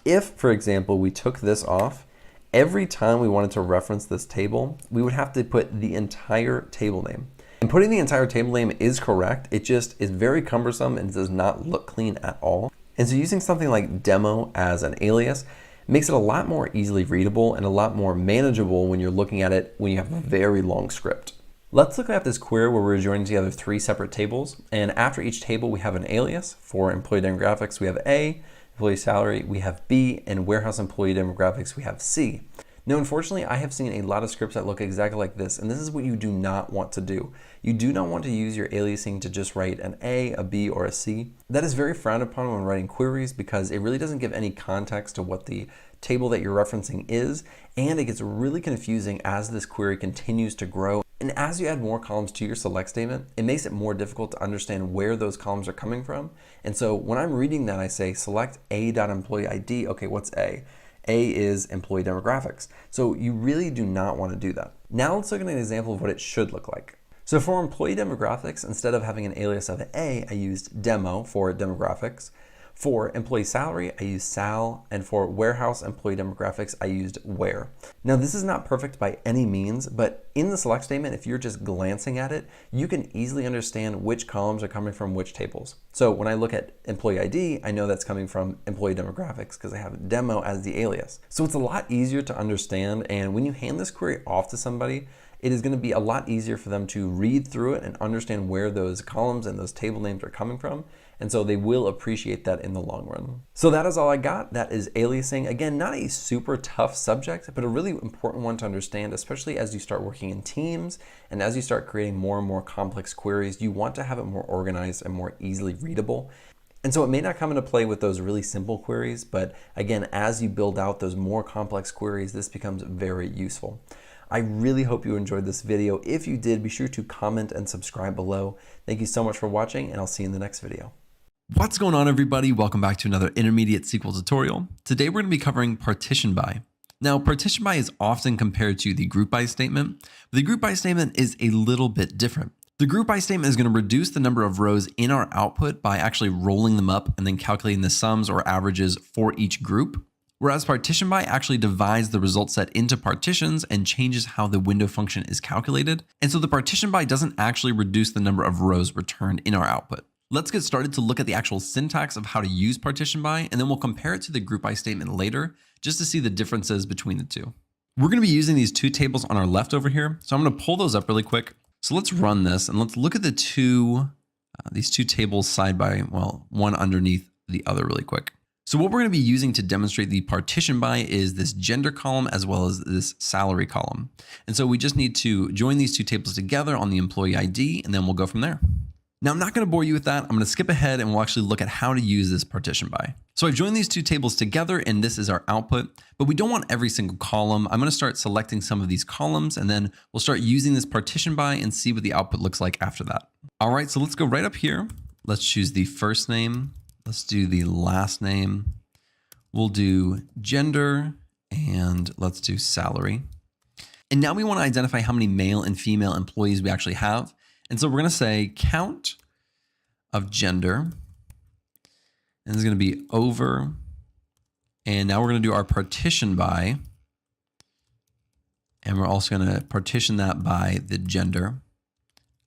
If, for example, we took this off, every time we wanted to reference this table, we would have to put the entire table name. And putting the entire table name is correct, it just is very cumbersome and does not look clean at all. And so using something like demo as an alias makes it a lot more easily readable and a lot more manageable when you're looking at it when you have a very long script. Let's look at this query where we're joining together three separate tables, and after each table we have an alias. For employee demographics we have A, employee salary we have B, and warehouse employee demographics we have C. Now unfortunately I have seen a lot of scripts that look exactly like this, and this is what you do not want to do. You do not want to use your aliasing to just write an A, a B, or a C. That is very frowned upon when writing queries because it really doesn't give any context to what the table that you're referencing is, and it gets really confusing as this query continues to grow. And as you add more columns to your select statement, it makes it more difficult to understand where those columns are coming from. And so when I'm reading that, I say select a.employee ID. Okay, what's A? A is employee demographics. So you really do not want to do that. Now let's look at an example of what it should look like. So for employee demographics, instead of having an alias of A, I used demo for demographics. For employee salary, I used sal, and for warehouse employee demographics, I used where. Now this is not perfect by any means, but in the select statement, if you're just glancing at it, you can easily understand which columns are coming from which tables. So when I look at employee ID, I know that's coming from employee demographics because I have demo as the alias. So it's a lot easier to understand, and when you hand this query off to somebody, it is going to be a lot easier for them to read through it and understand where those columns and those table names are coming from. And so they will appreciate that in the long run. So that is all I got. That is aliasing. Again, not a super tough subject, but a really important one to understand, especially as you start working in teams and as you start creating more and more complex queries. You want to have it more organized and more easily readable. And so it may not come into play with those really simple queries, but again, as you build out those more complex queries, this becomes very useful. I really hope you enjoyed this video. If you did, be sure to comment and subscribe below. Thank you so much for watching, and I'll see you in the next video. What's going on, everybody? Welcome back to another intermediate SQL tutorial. Today we're going to be covering partition by. Now, partition by is often compared to the group by statement, but the group by statement is a little bit different. The group by statement is going to reduce the number of rows in our output by actually rolling them up and then calculating the sums or averages for each group. Whereas partition by actually divides the result set into partitions and changes how the window function is calculated. And so the partition by doesn't actually reduce the number of rows returned in our output. Let's get started to look at the actual syntax of how to use partition by, and then we'll compare it to the group by statement later, just to see the differences between the two. We're going to be using these two tables on our left over here. So I'm going to pull those up really quick. So let's run this and let's look at the these two tables side by, well, one underneath the other really quick. So what we're going to be using to demonstrate the partition by is this gender column as well as this salary column. And so we just need to join these two tables together on the employee ID, and then we'll go from there. Now, I'm not going to bore you with that. I'm going to skip ahead and we'll actually look at how to use this partition by. So I've joined these two tables together and this is our output, but we don't want every single column. I'm going to start selecting some of these columns and then we'll start using this partition by and see what the output looks like after that. All right, so let's go right up here. Let's choose the first name. Let's do the last name. We'll do gender and let's do salary. And now we want to identify how many male and female employees we actually have. And so we're going to say count of gender, and this is going to be over. And now we're going to do our partition by, and we're also going to partition that by the gender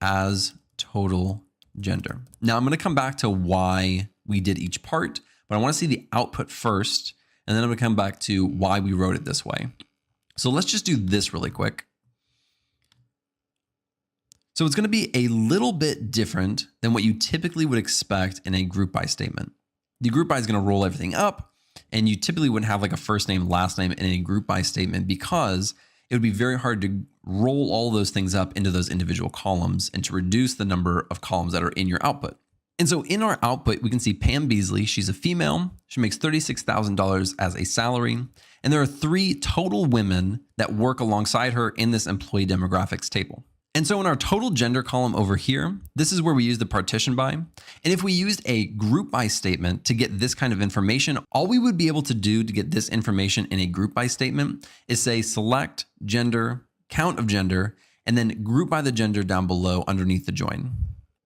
as total gender. Now I'm going to come back to why we did each part, but I want to see the output first, and then I'm going to come back to why we wrote it this way. So let's just do this really quick. So it's going to be a little bit different than what you typically would expect in a group by statement. The group by is going to roll everything up, and you typically wouldn't have like a first name, last name in a group by statement because it would be very hard to roll all those things up into those individual columns and to reduce the number of columns that are in your output. And so in our output, we can see Pam Beasley. She's a female. She makes $36,000 as a salary. And there are 3 total women that work alongside her in this employee demographics table. And so in our total gender column over here, this is where we use the partition by. And if we used a group by statement to get this kind of information, all we would be able to do to get this information in a group by statement is say select gender, count of gender, and then group by the gender down below underneath the join.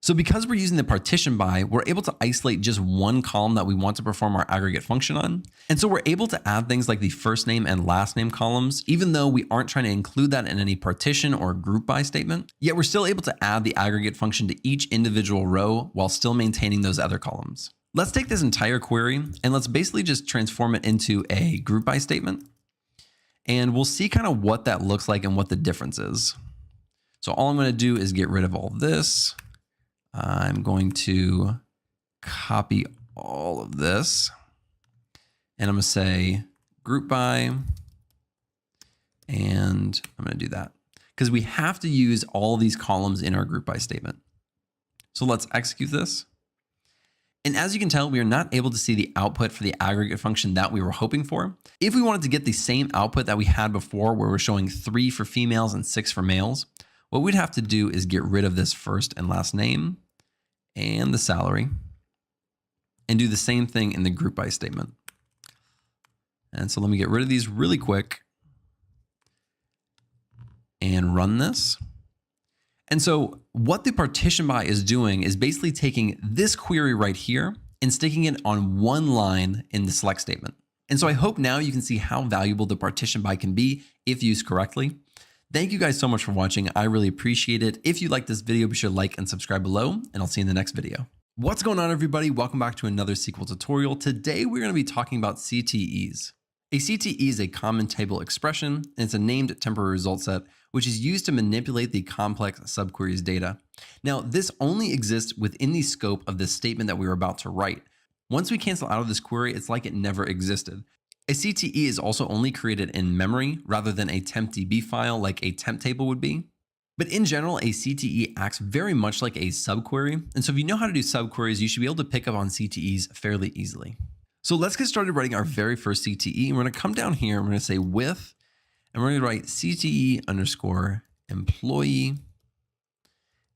So because we're using the partition by, we're able to isolate just one column that we want to perform our aggregate function on. And so we're able to add things like the first name and last name columns, even though we aren't trying to include that in any partition or group by statement. Yet we're still able to add the aggregate function to each individual row while still maintaining those other columns. Let's take this entire query and let's basically just transform it into a group by statement. And we'll see kind of what that looks like and what the difference is. So all I'm going to do is get rid of all this. I'm going to copy all of this and I'm going to say group by, and I'm going to do that because we have to use all these columns in our group by statement. So let's execute this. And as you can tell, we are not able to see the output for the aggregate function that we were hoping for. If we wanted to get the same output that we had before, where we're showing 3 for females and 6 for males, what we'd have to do is get rid of this first and last name and the salary and do the same thing in the group by statement. And so let me get rid of these really quick and run this. And so what the partition by is doing is basically taking this query right here and sticking it on one line in the select statement. And so I hope now you can see how valuable the partition by can be if used correctly. Thank you guys so much for watching. I really appreciate it. If you like this video, be sure to like and subscribe below, and I'll see you in the next video. What's going on, everybody? Welcome back to another SQL tutorial. Today, we're going to be talking about CTEs. A CTE is a common table expression, and it's a named temporary result set, which is used to manipulate the complex subqueries data. Now, this only exists within the scope of the statement that we were about to write. Once we cancel out of this query, it's like it never existed. A CTE is also only created in memory rather than a tempdb file like a temp table would be. But in general, a CTE acts very much like a subquery. And so if you know how to do subqueries, you should be able to pick up on CTEs fairly easily. So let's get started writing our very first CTE. And we're going to come down here and we're going to say with, and we're going to write CTE underscore employee.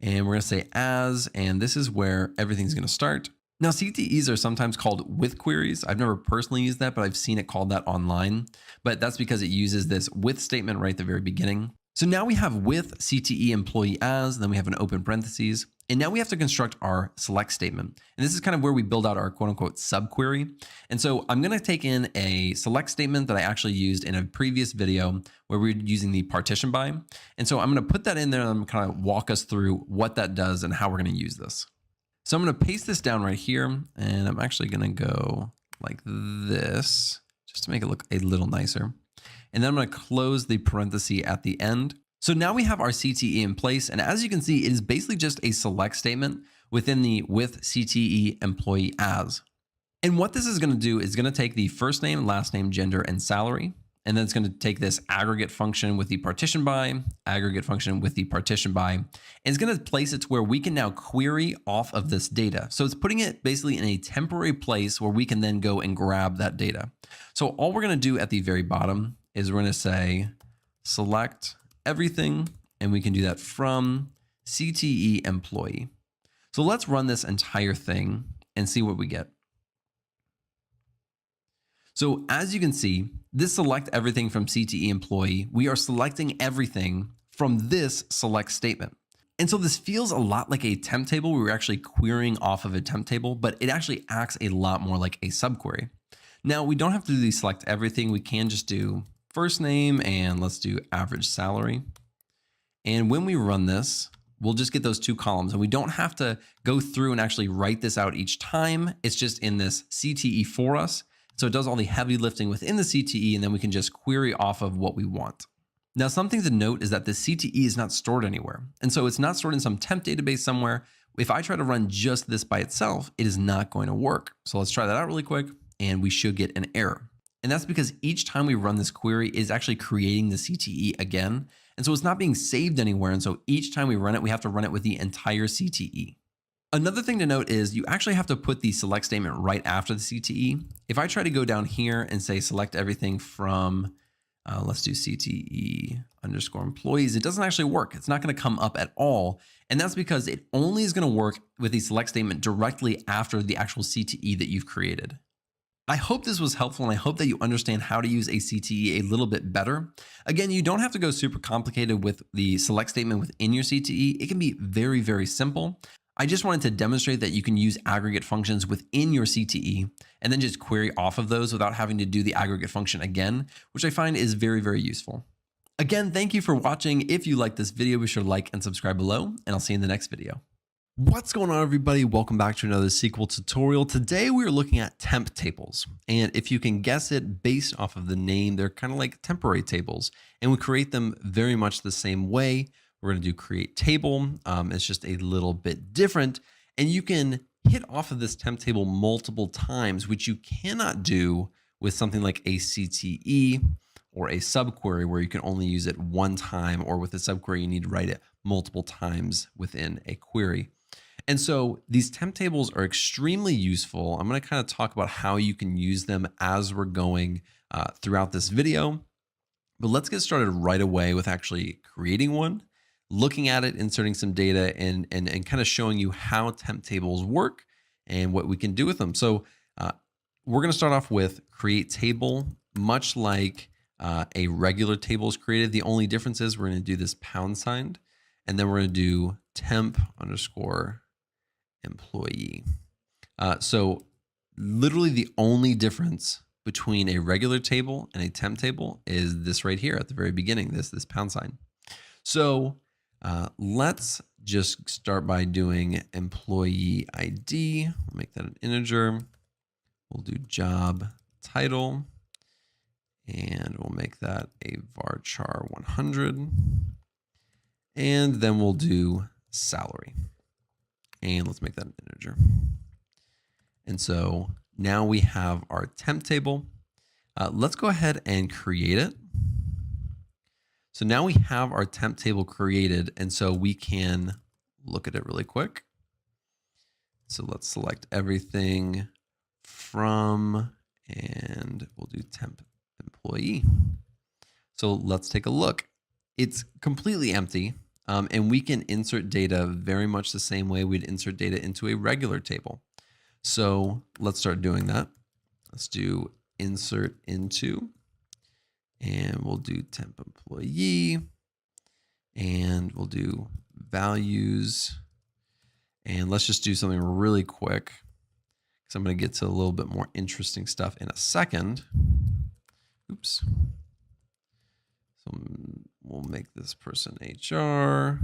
And we're going to say as, and this is where everything's going to start. Now, CTEs are sometimes called with queries. I've never personally used that, but I've seen it called that online. But that's because it uses this with statement right at the very beginning. So now we have with CTE employee as, then we have an open parentheses. And now we have to construct our select statement. And this is kind of where we build out our quote unquote subquery. And so I'm going to take in a select statement that I actually used in a previous video where we were using the partition by. And so I'm going to put that in there and I'm kind of walk us through what that does and how we're going to use this. So I'm going to paste this down right here, and I'm actually going to go like this just to make it look a little nicer. And then I'm going to close the parenthesis at the end. So now we have our CTE in place. And as you can see, it is basically just a select statement within the with CTE employee as. And what this is going to do is going to take the first name, last name, gender, and salary. And then it's going to take this aggregate function with the partition by, aggregate function with the partition by, and it's going to place it to where we can now query off of this data. So it's putting it basically in a temporary place where we can then go and grab that data. So all we're going to do at the very bottom is we're going to say select everything, and we can do that from CTE employee. So let's run this entire thing and see what we get. So as you can see, this select everything from CTE employee, we are selecting everything from this select statement. And so this feels a lot like a temp table. We were actually querying off of a temp table, but it actually acts a lot more like a subquery. Now we don't have to do the select everything. We can just do first name and let's do average salary. And when we run this, we'll just get those two columns and we don't have to go through and actually write this out each time. It's just in this CTE for us. So it does all the heavy lifting within the CTE, and then we can just query off of what we want. Now, something to note is that the CTE is not stored anywhere. And so it's not stored in some temp database somewhere. If I try to run just this by itself, it is not going to work. So let's try that out really quick, and we should get an error. And that's because each time we run this query is actually creating the CTE again. And so it's not being saved anywhere. And so each time we run it, we have to run it with the entire CTE. Another thing to note is you actually have to put the select statement right after the CTE. If I try to go down here and say select everything from, let's do CTE underscore employees, it doesn't actually work. It's not going to come up at all. And that's because it only is going to work with the select statement directly after the actual CTE that you've created. I hope this was helpful, and I hope that you understand how to use a CTE a little bit better. Again, you don't have to go super complicated with the select statement within your CTE. It can be very, very simple. I just wanted to demonstrate that you can use aggregate functions within your CTE and then just query off of those without having to do the aggregate function again, which I find is very, very useful. Again, thank you for watching. If you like this video, be sure to like and subscribe below, and I'll see you in the next video. What's going on, everybody? Welcome back to another SQL tutorial. Today we are looking at temp tables. And if you can guess it based off of the name, they're kind of like temporary tables. And we create them very much the same way. We're going to do create table. It's just a little bit different. And you can hit off of this temp table multiple times, which you cannot do with something like a CTE or a subquery where you can only use it one time, or with a subquery, you need to write it multiple times within a query. And so these temp tables are extremely useful. I'm going to kind of talk about how you can use them as we're going throughout this video. But let's get started right away with actually creating one, looking at it, inserting some data, and kind of showing you how temp tables work and what we can do with them. So we're going to start off with create table, much like a regular table is created. The only difference is we're going to do this pound sign, and then we're going to do temp underscore employee. So literally the only difference between a regular table and a temp table is this right here at the very beginning, this pound sign. So let's just start by doing employee ID. We'll make that an integer. We'll do job title, and we'll make that a varchar 100. And then we'll do salary. And let's make that an integer. And so now we have our temp table. Let's go ahead and create it. So now we have our temp table created, and so we can look at it really quick. So let's select everything from, and we'll do temp employee. So let's take a look. It's completely empty, and we can insert data very much the same way we'd insert data into a regular table. So let's start doing that. Let's do insert into, and we'll do temp employee, and we'll do values. And let's just do something really quick, because I'm going to get to a little bit more interesting stuff in a second. Oops. So we'll make this person HR.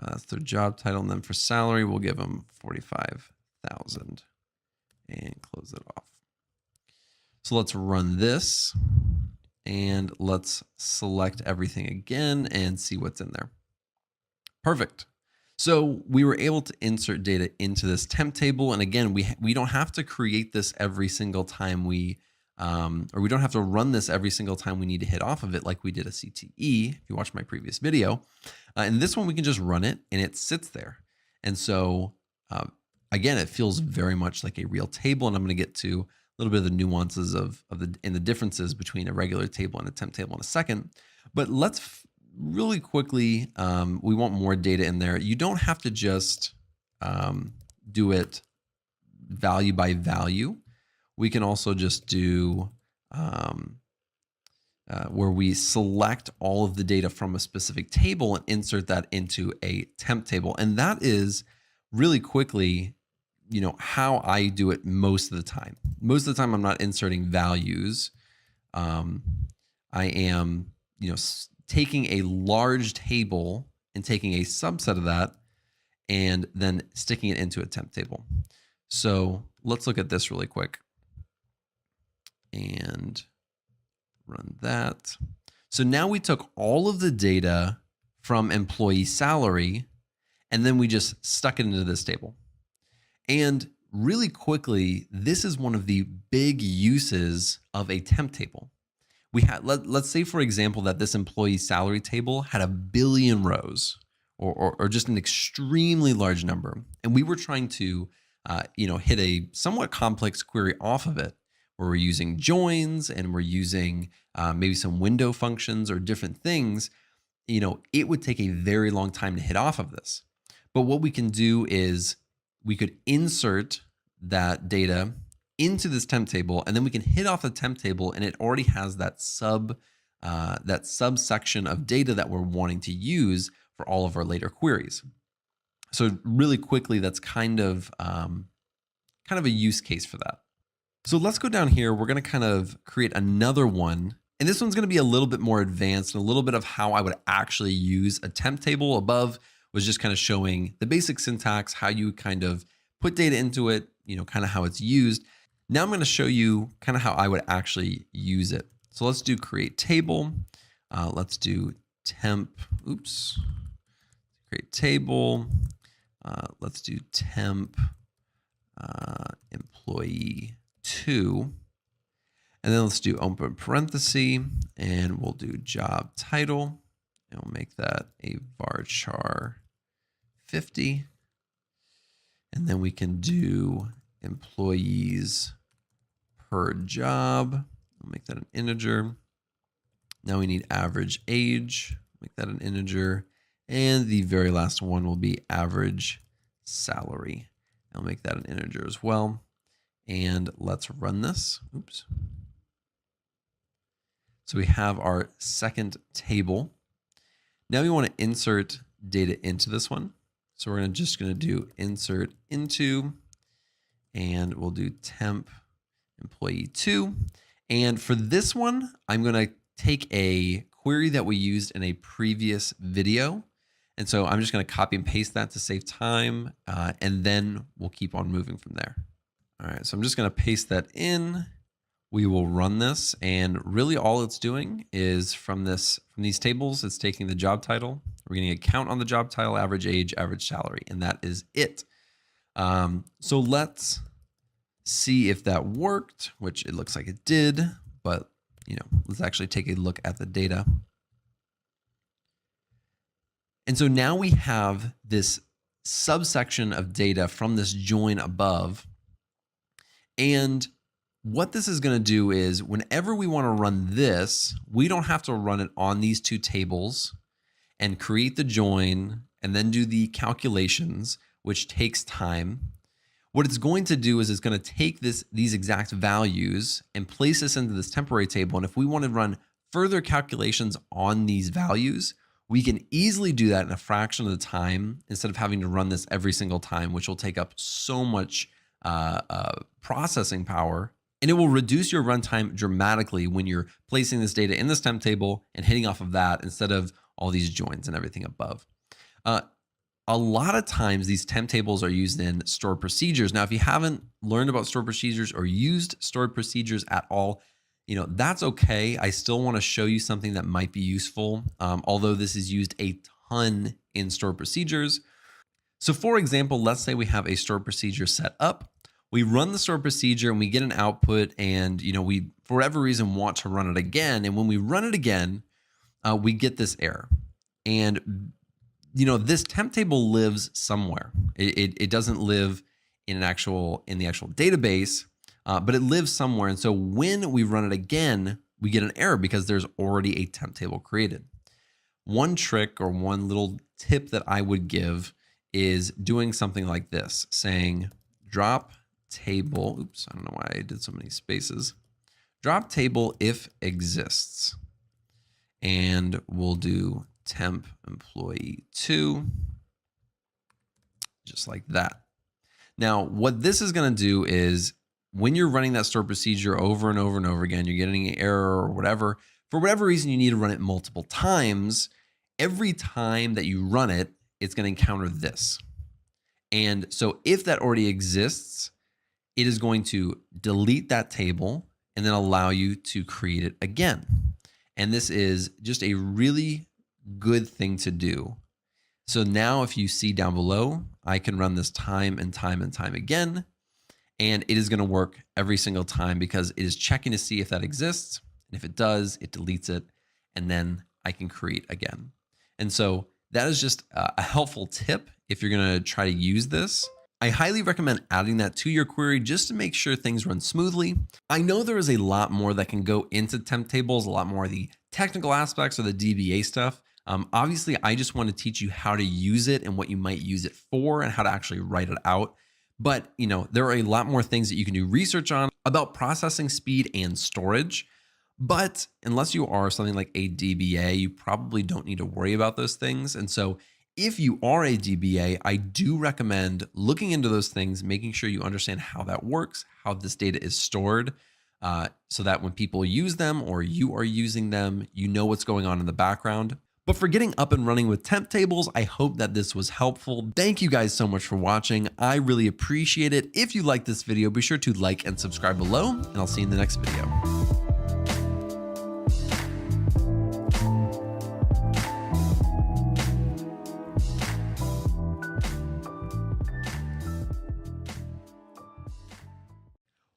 That's their job title. And then for salary, we'll give them 45,000 and close it off. So let's run this, and let's select everything again and see what's in there. Perfect. So we were able to insert data into this temp table. And again, we don't have to create this every single time or we don't have to run this every single time we need to hit off of it like we did a CTE, if you watched my previous video. And this one, we can just run it and it sits there. And so again, it feels very much like a real table. And I'm going to get to a little bit of the nuances of the differences between a regular table and a temp table in a second. But let's really quickly, we want more data in there. You don't have to just do it value by value. We can also just do where we select all of the data from a specific table and insert that into a temp table. And that is really quickly, how I do it most of the time. Most of the time, I'm not inserting values. I am, taking a large table and taking a subset of that and then sticking it into a temp table. So let's look at this really quick and run that. So now we took all of the data from employee salary and then we just stuck it into this table. And really quickly, this is one of the big uses of a temp table. We had, let's say, for example, that this employee salary table had 1 billion rows or just an extremely large number. And we were trying to, hit a somewhat complex query off of it where we're using joins and we're using maybe some window functions or different things. It would take a very long time to hit off of this. But what we can do is we could insert that data into this temp table, and then we can hit off the temp table and it already has that subsection of data that we're wanting to use for all of our later queries. So really quickly, that's kind of a use case for that. So let's go down here. We're going to kind of create another one, and this one's going to be a little bit more advanced and a little bit of how I would actually use a temp table. Above was just kind of showing the basic syntax, how you kind of put data into it, kind of how it's used. Now I'm going to show you kind of how I would actually use it. So let's do create table. Let's do temp, create table. Let's do temp employee 2. And then let's do open parenthesis and we'll do job title and we'll make that a varchar 50. And then we can do employees per job. We'll make that an integer. Now we need average age. Make that an integer. And the very last one will be average salary. I'll make that an integer as well. And let's run this. So we have our second table. Now we want to insert data into this one. So we're just going to do insert into, and we'll do temp employee 2. And for this one, I'm going to take a query that we used in a previous video. And so I'm just going to copy and paste that to save time. And then we'll keep on moving from there. All right, so I'm just going to paste that in. We will run this, and really all it's doing is from these tables, it's taking the job title. We're getting a count on the job title, average age, average salary, and that is it. So let's see if that worked, which it looks like it did, but let's actually take a look at the data. And so now we have this subsection of data from this join above. And what this is going to do is whenever we want to run this, we don't have to run it on these two tables and create the join and then do the calculations, which takes time. What it's going to do is it's going to take these exact values and place this into this temporary table. And if we want to run further calculations on these values, we can easily do that in a fraction of the time instead of having to run this every single time, which will take up so much processing power. And it will reduce your runtime dramatically when you're placing this data in this temp table and hitting off of that instead of all these joins and everything above. A lot of times these temp tables are used in stored procedures. Now, if you haven't learned about stored procedures or used stored procedures at all, that's okay. I still want to show you something that might be useful, although this is used a ton in stored procedures. So for example, let's say we have a stored procedure set up. We run the stored procedure and we get an output, and we, for whatever reason, want to run it again. And when we run it again, we get this error. And this temp table lives somewhere. It doesn't live in the actual database, but it lives somewhere. And so when we run it again, we get an error because there's already a temp table created. One trick or one little tip that I would give is doing something like this, saying drop table. Oops, I don't know why I did so many spaces. Drop table if exists. And we'll do temp employee 2, just like that. Now, what this is going to do is when you're running that stored procedure over and over and over again, you're getting an error or whatever. For whatever reason, you need to run it multiple times. Every time that you run it, it's going to encounter this. And so if that already exists, it is going to delete that table and then allow you to create it again. And this is just a really good thing to do. So now if you see down below, I can run this time and time and time again, and it is going to work every single time because it is checking to see if that exists. And if it does, it deletes it, and then I can create again. And so that is just a helpful tip if you're going to try to use this. I highly recommend adding that to your query just to make sure things run smoothly. I know there is a lot more that can go into temp tables, a lot more of the technical aspects or the DBA stuff. Obviously, I just want to teach you how to use it and what you might use it for and how to actually write it out. But there are a lot more things that you can do research on about processing speed and storage. But unless you are something like a DBA, you probably don't need to worry about those things. And so if you are a DBA, I do recommend looking into those things, making sure you understand how that works, how this data is stored, so that when people use them or you are using them, you know what's going on in the background. But for getting up and running with temp tables, I hope that this was helpful. Thank you guys so much for watching. I really appreciate it. If you like this video, be sure to like and subscribe below, and I'll see you in the next video.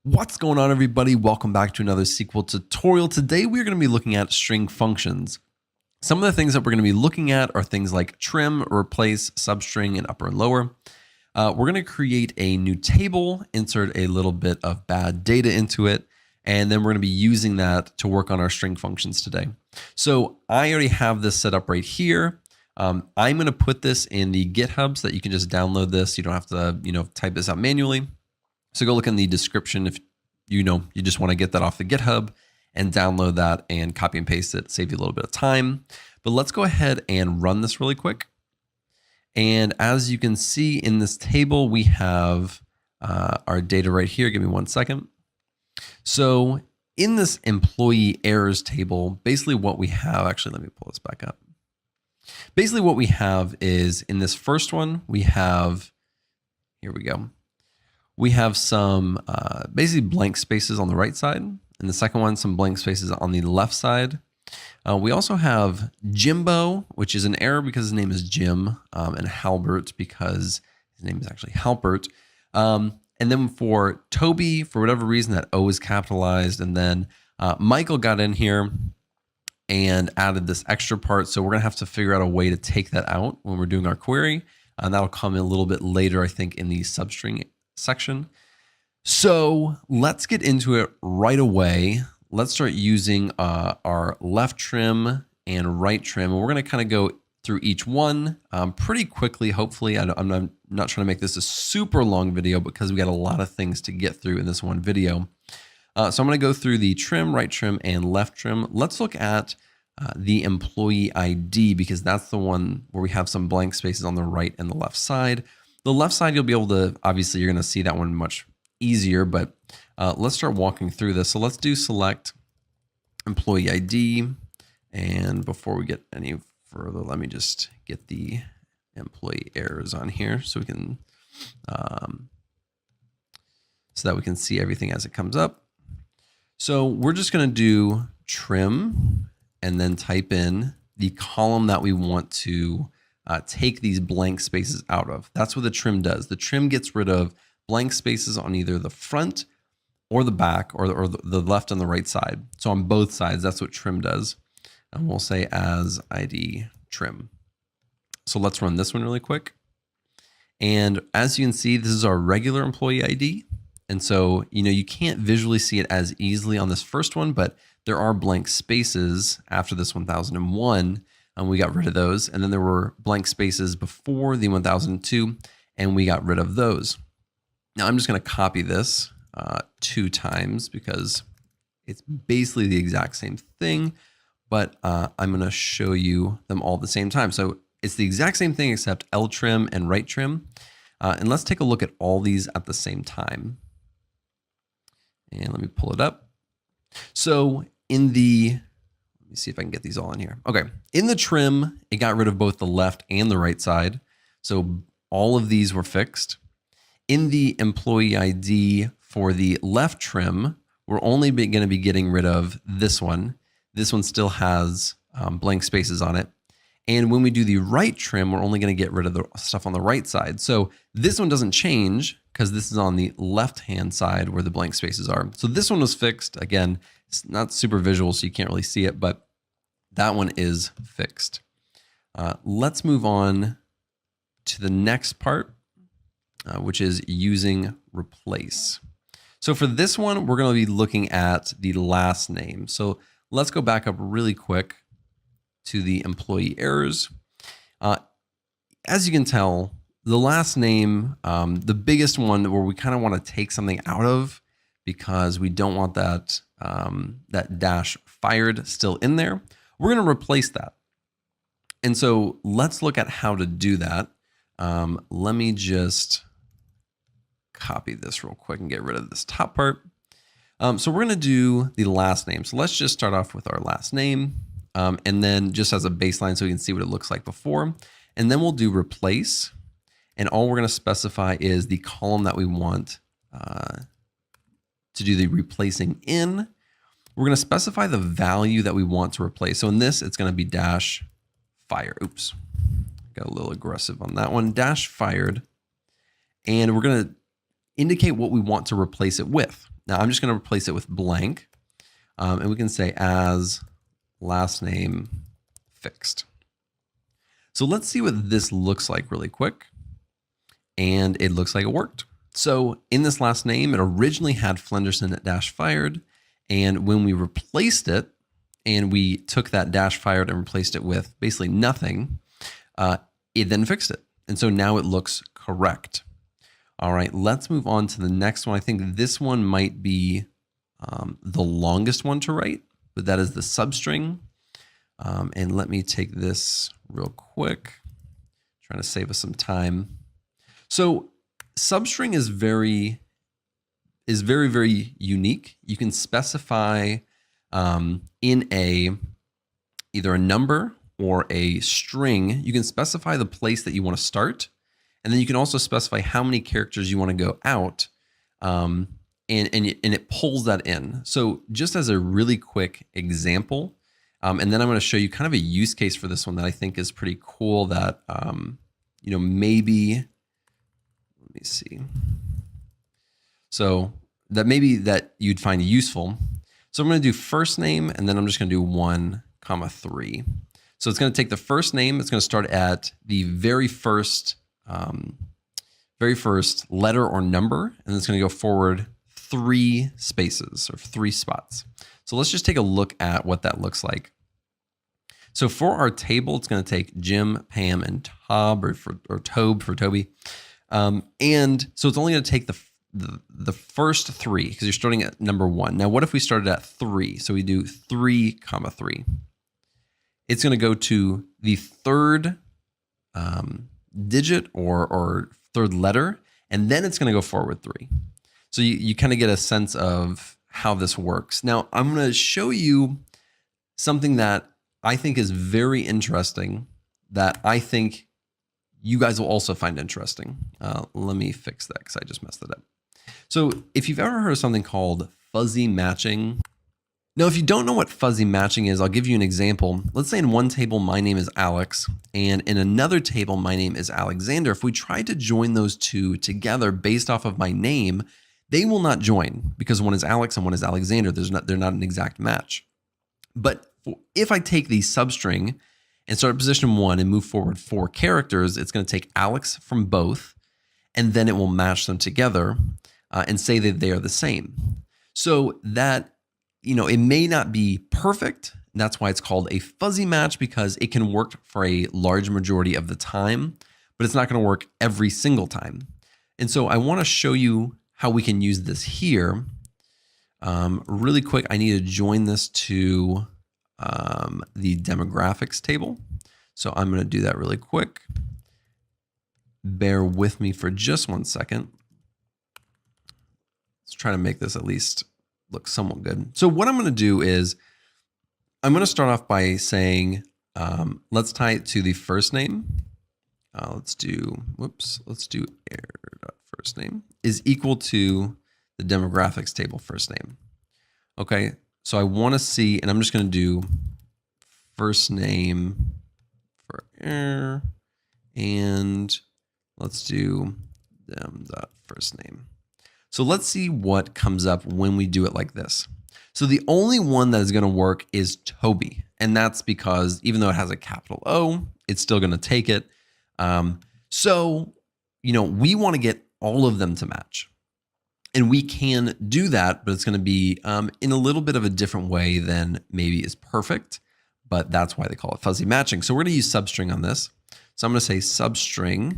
What's going on, everybody? Welcome back to another SQL tutorial. Today, we're going to be looking at string functions. Some of the things that we're going to be looking at are things like trim, replace, substring, and upper and lower. We're going to create a new table, insert a little bit of bad data into it, and then we're going to be using that to work on our string functions today. So I already have this set up right here. I'm going to put this in the GitHub so that you can just download this. You don't have to, type this out manually. So go look in the description if you just want to get that off the GitHub and download that and copy and paste it, save you a little bit of time. But let's go ahead and run this really quick. And as you can see in this table, we have our data right here. Give me 1 second. So in this employee errors table, basically what we have, actually, let me pull this back up. Basically what we have is in this first one, we have, here we go. We have some basically blank spaces on the right side. And the second one, some blank spaces on the left side. We also have Jimbo, which is an error because his name is Jim, and Halbert because his name is actually Halpert. And then for Toby, for whatever reason, that O is capitalized. And then Michael got in here. and added this extra part. So we're gonna have to figure out a way to take that out when we're doing our query. And that'll come in a little bit later, I think, in the substring section. So let's get into it right away. Let's start using our left trim and right trim. And we're gonna kind of go through each one pretty quickly, hopefully. I'm not trying to make this a super long video because we got a lot of things to get through in this one video. So I'm gonna go through the trim, right trim, and left trim. Let's look at the employee ID because that's the one where we have some blank spaces on the right and the left side. The left side, you'll be able to, obviously you're gonna see that one much easier, but let's start walking through this. So let's do select employee ID. And before we get any further, let me just get the employee errors on here so we can, so that we can see everything as it comes up. So we're just gonna do trim and then type in the column that we want to take these blank spaces out of. That's what the trim does. The trim gets rid of blank spaces on either the front or the back or the left and the right side. So on both sides, that's what trim does. And we'll say as ID trim. So let's run this one really quick. And as you can see, this is our regular employee ID. And so, you can't visually see it as easily on this first one, but there are blank spaces after this 1001, and we got rid of those. And then there were blank spaces before the 1002, and we got rid of those. Now I'm just gonna copy this 2 times because it's basically the exact same thing, but I'm gonna show you them all at the same time. So it's the exact same thing except L trim and right trim. And let's take a look at all these at the same time. And let me pull it up. So let me see if I can get these all in here. Okay, in the trim, it got rid of both the left and the right side. So all of these were fixed. In the employee ID for the left trim, we're only going to be getting rid of this one. This one still has blank spaces on it. And when we do the right trim, we're only going to get rid of the stuff on the right side. So this one doesn't change because this is on the left-hand side where the blank spaces are. So this one was fixed. Again, it's not super visual, so you can't really see it, but that one is fixed. Let's move on to the next part, which is using replace. So for this one, we're going to be looking at the last name. So let's go back up really quick to the employee errors. As you can tell, the last name, the biggest one where we kind of want to take something out of because we don't want that, that dash fired still in there, we're going to replace that. And so let's look at how to do that. Let me just copy this real quick and get rid of this top part. So we're going to do the last name. So let's just start off with our last name. And then just as a baseline so we can see what it looks like before. And then we'll do replace. And all we're going to specify is the column that we want to do the replacing in. We're going to specify the value that we want to replace. So in this, it's going to be dash fire. Oops, got a little aggressive on that one. Dash fired. And we're going to indicate what we want to replace it with. Now I'm just going to replace it with blank. And we can say as last name fixed. So let's see what this looks like really quick. And it looks like it worked. So in this last name, it originally had Flenderson at dash fired. And when we replaced it and we took that dash fired and replaced it with basically nothing, it then fixed it. And so now it looks correct. All right, let's move on to the next one. I think this one might be the longest one to write, but that is the substring. And let me take this real quick, trying to save us some time. So substring is very, very unique. You can specify in either a number or a string, you can specify the place that you want to start. And then you can also specify how many characters you want to go out. And it pulls that in. So just as a really quick example, and then I'm going to show you kind of a use case for this one that I think is pretty cool that, maybe, let me see. So that maybe that you'd find useful. So I'm going to do first name, and then I'm just going to do 1, comma 3. So it's going to take the first name. It's going to start at the very first letter or number, and it's going to go forward 3 spaces or 3 spots. So let's just take a look at what that looks like. So for our table, it's going to take Jim, Pam, and Tob, or Tobe for Toby. And so it's only going to take the first 3 because you're starting at number 1. Now, what if we started at 3? So we do 3 comma 3. It's going to go to the third digit or third letter, and then it's going to go forward 3. So you kind of get a sense of how this works. Now, I'm going to show you something that I think is very interesting that I think you guys will also find interesting. Let me fix that because I just messed it up. So if you've ever heard of something called fuzzy matching. Now, if you don't know what fuzzy matching is, I'll give you an example. Let's say in one table, my name is Alex, and in another table, my name is Alexander. If we try to join those two together based off of my name, they will not join because one is Alex and one is Alexander. They're not an exact match. But if I take the substring and start at position 1 and move forward 4 characters, it's going to take Alex from both, and then it will match them together and say that they are the same. So that, it may not be perfect. That's why it's called a fuzzy match, because it can work for a large majority of the time, but it's not going to work every single time. And so I want to show you how we can use this here. Really quick, I need to join this to the demographics table. So I'm going to do that really quick. Bear with me for just 1 second. Let's try to make this at least look somewhat good. So what I'm going to do is I'm going to start off by saying, let's tie it to the first name. Let's do air.first name is equal to the demographics table first name. Okay, so I want to see, and I'm just going to do first name for air, and let's do them.first name. So let's see what comes up when we do it like this. So the only one that is going to work is Toby, and that's because even though it has a capital O, it's still going to take it. So we want to get all of them to match. And we can do that, but it's going to be in a little bit of a different way than maybe is perfect, but that's why they call it fuzzy matching. So we're going to use substring on this. So I'm going to say substring.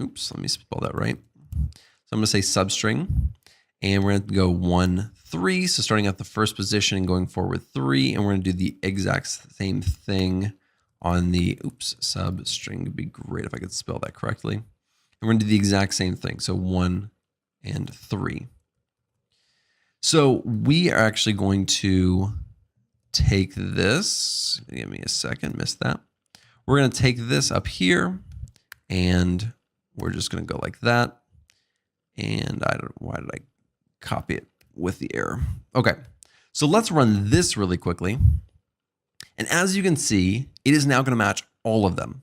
Oops, let me spell that right. So I'm going to say substring, and we're going to go 1, 3. So starting at the first position and going forward 3, and we're going to do the exact same thing on the substring. It'd be great if I could spell that correctly. And we're going to do the exact same thing. So 1 and 3. So we are actually going to take this. Give me a second, missed that. We're going to take this up here, and we're just going to go like that. And why did I copy it with the error? Okay, so let's run this really quickly. And as you can see, it is now going to match all of them.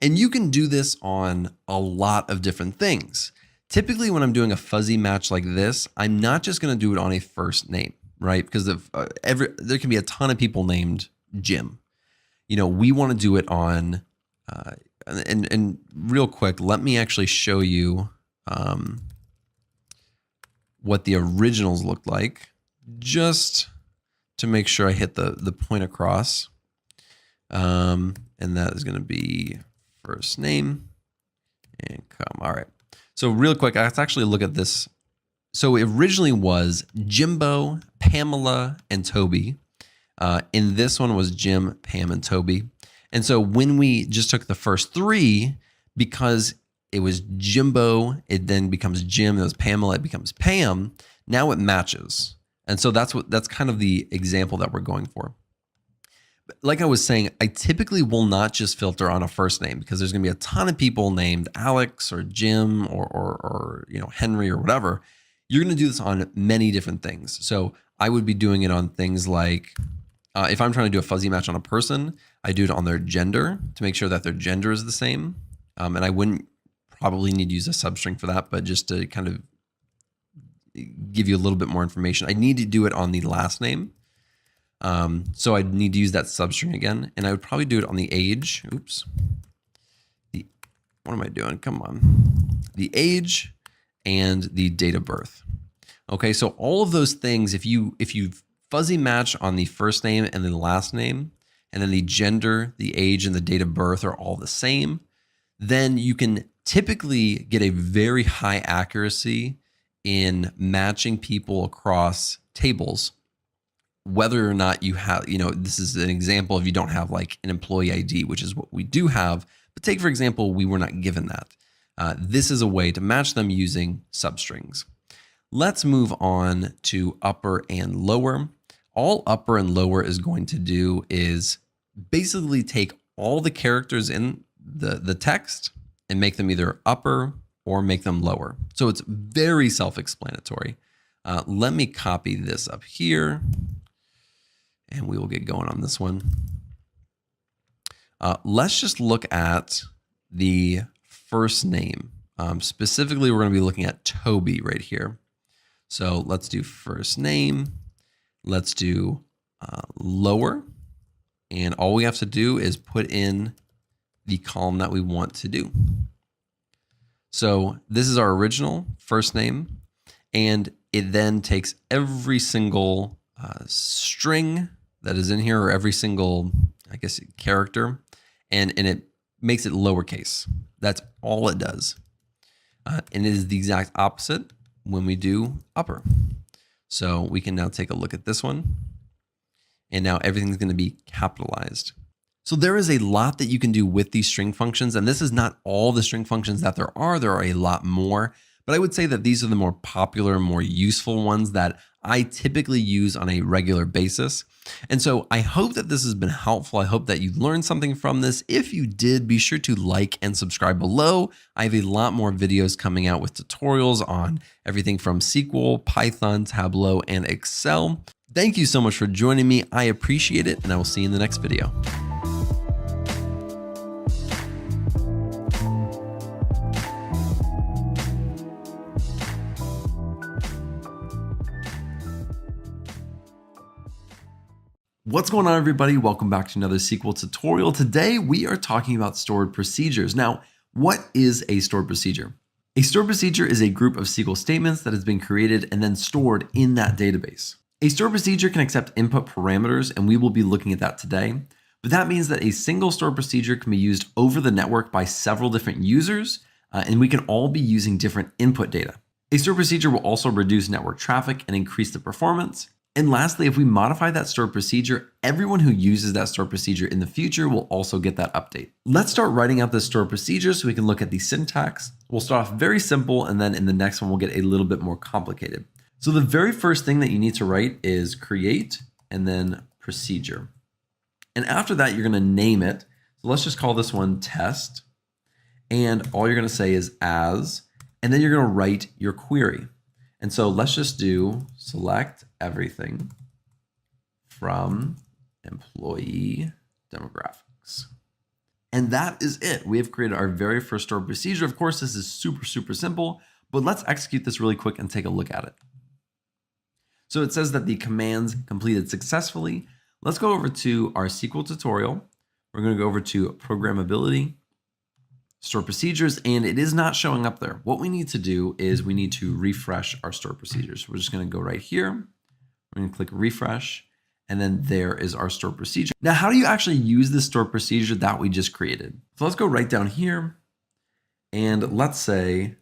And you can do this on a lot of different things. Typically, when I'm doing a fuzzy match like this, I'm not just going to do it on a first name, right? Because there can be a ton of people named Jim. We want to do it on, and real quick, let me actually show you what the originals looked like, just to make sure I hit the point across. And that is going to be first name and come. All right. So real quick, let's actually look at this. So it originally was Jimbo, Pamela, and Toby. In this one was Jim, Pam, and Toby. And so when we just took the first 3, because it was Jimbo, it then becomes Jim, it was Pamela, it becomes Pam. Now it matches. And so that's kind of the example that we're going for. Like I was saying, I typically will not just filter on a first name because there's going to be a ton of people named Alex or Jim or Henry or whatever. You're going to do this on many different things. So I would be doing it on things like if I'm trying to do a fuzzy match on a person, I do it on their gender to make sure that their gender is the same. And I wouldn't probably need to use a substring for that, but just to kind of give you a little bit more information, I need to do it on the last name. So I'd need to use that substring again, and I would probably do it on the age. Oops. What am I doing? Come on. The age and the date of birth. Okay, so all of those things, if you fuzzy match on the first name and the last name, and then the gender, the age, and the date of birth are all the same, then you can typically get a very high accuracy in matching people across tables, whether or not you have, this is an example if you don't have like an employee ID, which is what we do have. But take, for example, we were not given that. This is a way to match them using substrings. Let's move on to upper and lower. All upper and lower is going to do is basically take all the characters in the text and make them either upper or make them lower. So it's very self-explanatory. Let me copy this up here and we will get going on this one. Let's just look at the first name. Specifically, we're going to be looking at Toby right here. So let's do first name. Let's do lower. And all we have to do is put in the column that we want to do. So this is our original first name. And it then takes every single string that is in here, or every single, I guess, character, and it makes it lowercase. That's all it does. And it is the exact opposite when we do upper. So we can now take a look at this one. And now everything's going to be capitalized. So there is a lot that you can do with these string functions. And this is not all the string functions that there are. There are a lot more. But I would say that these are the more popular, more useful ones that I typically use on a regular basis. And so I hope that this has been helpful. I hope that you learned something from this. If you did, be sure to like and subscribe below. I have a lot more videos coming out with tutorials on everything from SQL, Python, Tableau, and Excel. Thank you so much for joining me. I appreciate it, and I will see you in the next video. What's going on, everybody? Welcome back to another SQL tutorial. Today, we are talking about stored procedures. Now, what is a stored procedure? A stored procedure is a group of SQL statements that has been created and then stored in that database. A stored procedure can accept input parameters, and we will be looking at that today. But that means that a single stored procedure can be used over the network by several different users, and we can all be using different input data. A stored procedure will also reduce network traffic and increase the performance. And lastly, if we modify that stored procedure, everyone who uses that stored procedure in the future will also get that update. Let's start writing out this stored procedure so we can look at the syntax. We'll start off very simple, and then in the next one, we'll get a little bit more complicated. So the very first thing that you need to write is create and then procedure. And after that, you're going to name it. So let's just call this one test. And all you're going to say is as, and then you're going to write your query. And so let's just do select everything from employee demographics. And that is it. We have created our very first stored procedure. Of course, this is super, super simple, but let's execute this really quick and take a look at it. So it says that the commands completed successfully. Let's go over to our SQL tutorial. We're going to go over to programmability, stored procedures, and it is not showing up there. What we need to do is we need to refresh our stored procedures. We're just going to go right here. We're going to click refresh, and then there is our stored procedure. Now, how do you actually use this stored procedure that we just created? So let's go right down here, and let's say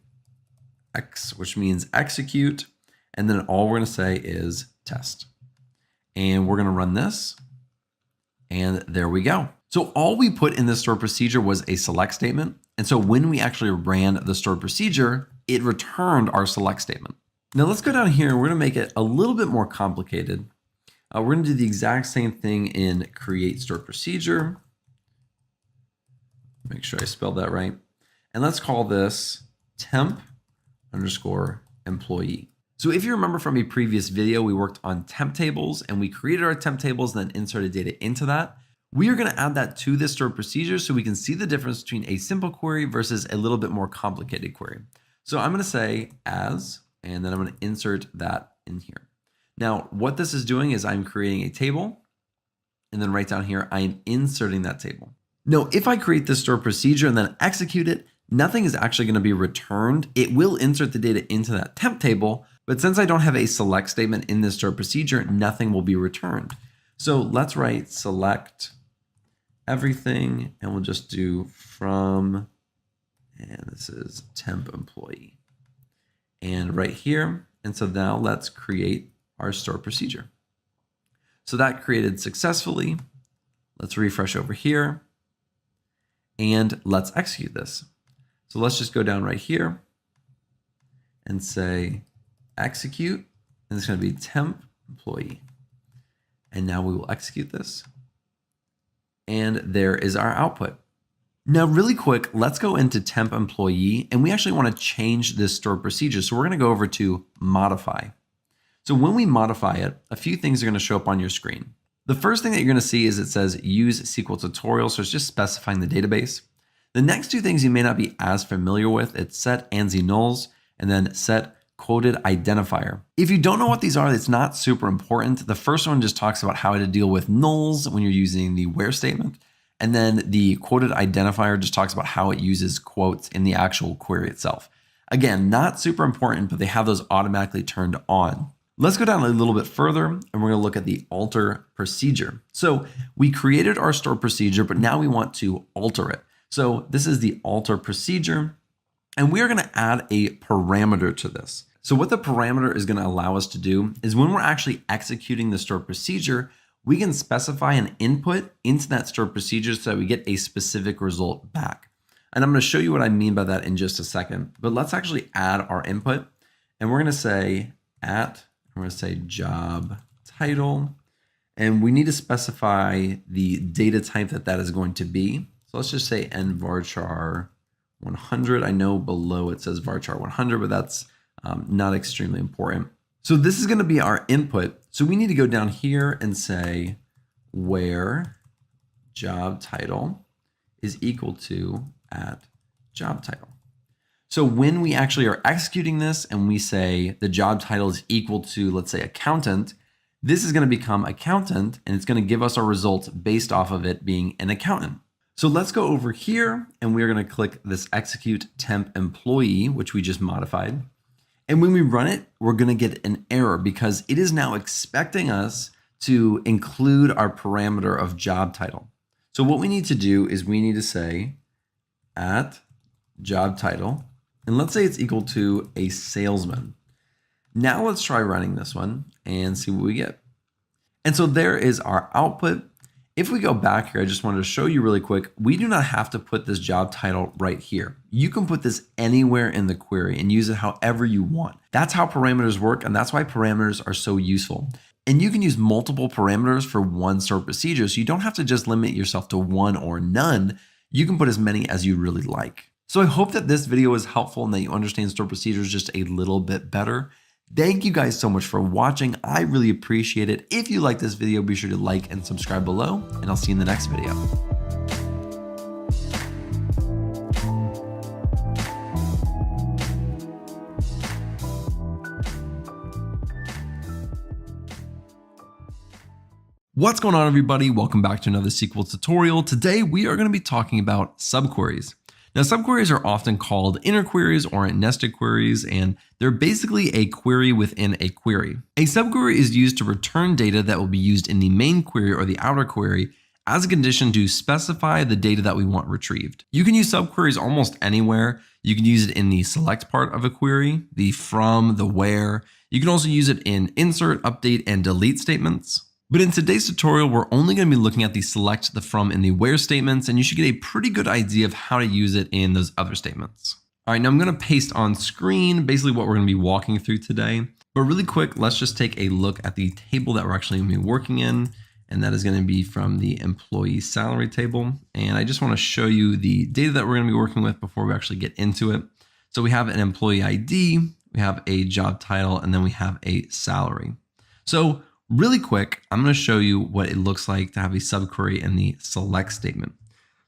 X, which means execute, and then all we're going to say is test. And we're going to run this, and there we go. So all we put in this stored procedure was a select statement. And so when we actually ran the stored procedure, it returned our select statement. Now let's go down here and we're going to make it a little bit more complicated. We're going to do the exact same thing in create stored procedure. Make sure I spelled that right. And let's call this temp underscore employee. So if you remember from a previous video, we worked on temp tables and we created our temp tables and then inserted data into that. We are going to add that to this stored procedure so we can see the difference between a simple query versus a little bit more complicated query. So I'm going to say as, and then I'm going to insert that in here. Now, what this is doing is I'm creating a table, And then right down here, I am inserting that table. Now, if I create this stored procedure and then execute it, nothing is actually going to be returned. It will insert the data into that temp table, but since I don't have a select statement in this stored procedure, nothing will be returned. So let's write select everything, and we'll just do from, and this is temp employee. And right here, and so now let's create our stored procedure. So that created successfully. Let's refresh over here and let's execute this. So let's just go down right here and say execute, and it's going to be temp employee. And now we will execute this. And there is our output. Now, really quick, let's go into temp employee, and we actually want to change this stored procedure. So we're going to go over to modify. So when we modify it, a few things are going to show up on your screen. The first thing that you're going to see is it says use SQL tutorial. So it's just specifying the database. The next two things you may not be as familiar with, it's set ANSI nulls and then set quoted identifier. If you don't know what these are, it's not super important. The first one just talks about how to deal with nulls when you're using the where statement. And then the quoted identifier just talks about how it uses quotes in the actual query itself. Again, not super important, but they have those automatically turned on. Let's go down a little bit further and we're going to look at the alter procedure. So we created our stored procedure, but now we want to alter it. So this is the alter procedure, and we are going to add a parameter to this. So what the parameter is going to allow us to do is when we're actually executing the stored procedure, we can specify an input into that stored procedure so that we get a specific result back. And I'm going to show you what I mean by that in just a second, but let's actually add our input, and we're going to say we're going to say job title, and we need to specify the data type that is going to be. So let's just say nvarchar 100. I know below it says varchar 100, but that's not extremely important. So this is going to be our input. So we need to go down here and say where job title is equal to @job title. So when we actually are executing this and we say the job title is equal to, let's say, accountant, this is going to become accountant, and it's going to give us our results based off of it being an accountant. So let's go over here and we're going to click this execute temp employee, which we just modified. And when we run it, we're going to get an error because it is now expecting us to include our parameter of job title. So what we need to do is we need to say @job title, and let's say it's equal to a salesman. Now let's try running this one and see what we get. And so there is our output. If we go back here, I just wanted to show you really quick, we do not have to put this job title right here. You can put this anywhere in the query and use it however you want. That's how parameters work, and that's why parameters are so useful. And you can use multiple parameters for one stored procedure, so you don't have to just limit yourself to one or none. You can put as many as you really like. So I hope that this video was helpful and that you understand stored procedures just a little bit better. Thank you guys so much for watching. I really appreciate it. If you like this video, be sure to like and subscribe below, and I'll see you in the next video. What's going on, everybody? Welcome back to another SQL tutorial. Today, we are going to be talking about subqueries. Now, subqueries are often called inner queries or nested queries, and they're basically a query within a query. A subquery is used to return data that will be used in the main query or the outer query as a condition to specify the data that we want retrieved. You can use subqueries almost anywhere. You can use it in the select part of a query, the from, the where. You can also use it in insert, update, and delete statements. But in today's tutorial, we're only going to be looking at the select, the from, and the where statements, and you should get a pretty good idea of how to use it in those other statements. All right, now I'm going to paste on screen basically what we're going to be walking through today. But really quick, let's just take a look at the table that we're actually going to be working in, and that is going to be from the employee salary table. And I just want to show you the data that we're going to be working with before we actually get into it. So we have an employee ID, we have a job title, and then we have a salary. So really quick, I'm going to show you what it looks like to have a subquery in the select statement.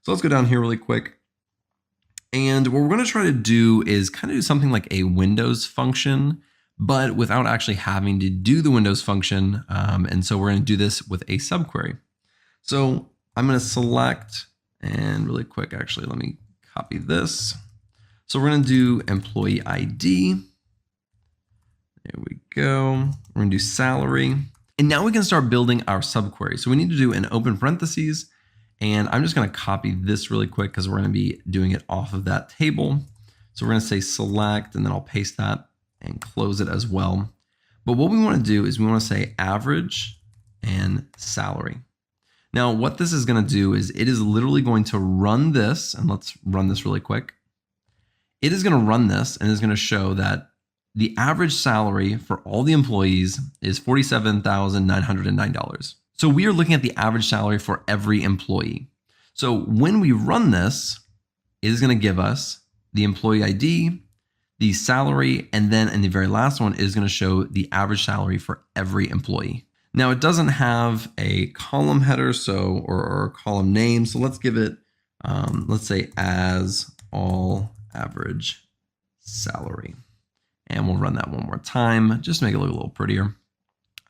So let's go down here really quick. And what we're going to try to do is kind of do something like a Windows function, but without actually having to do the Windows function. And so we're going to do this with a subquery. So I'm going to select, and really quick, actually, let me copy this. So we're going to do employee ID. There we go. We're going to do salary. And now we can start building our subquery. So we need to do an open parentheses. And I'm just going to copy this really quick because we're going to be doing it off of that table. So we're going to say select, and then I'll paste that and close it as well. But what we want to do is we want to say average and salary. Now, what this is going to do is it is literally going to run this, and let's run this really quick. It is going to run this and is going to show that the average salary for all the employees is $47,909. So we are looking at the average salary for every employee. So when we run this, it is going to give us the employee ID, the salary, and then in the very last one is going to show the average salary for every employee. Now it doesn't have a column header, or a column name. So let's give it, let's say as all average salary. And we'll run that one more time, just to make it look a little prettier.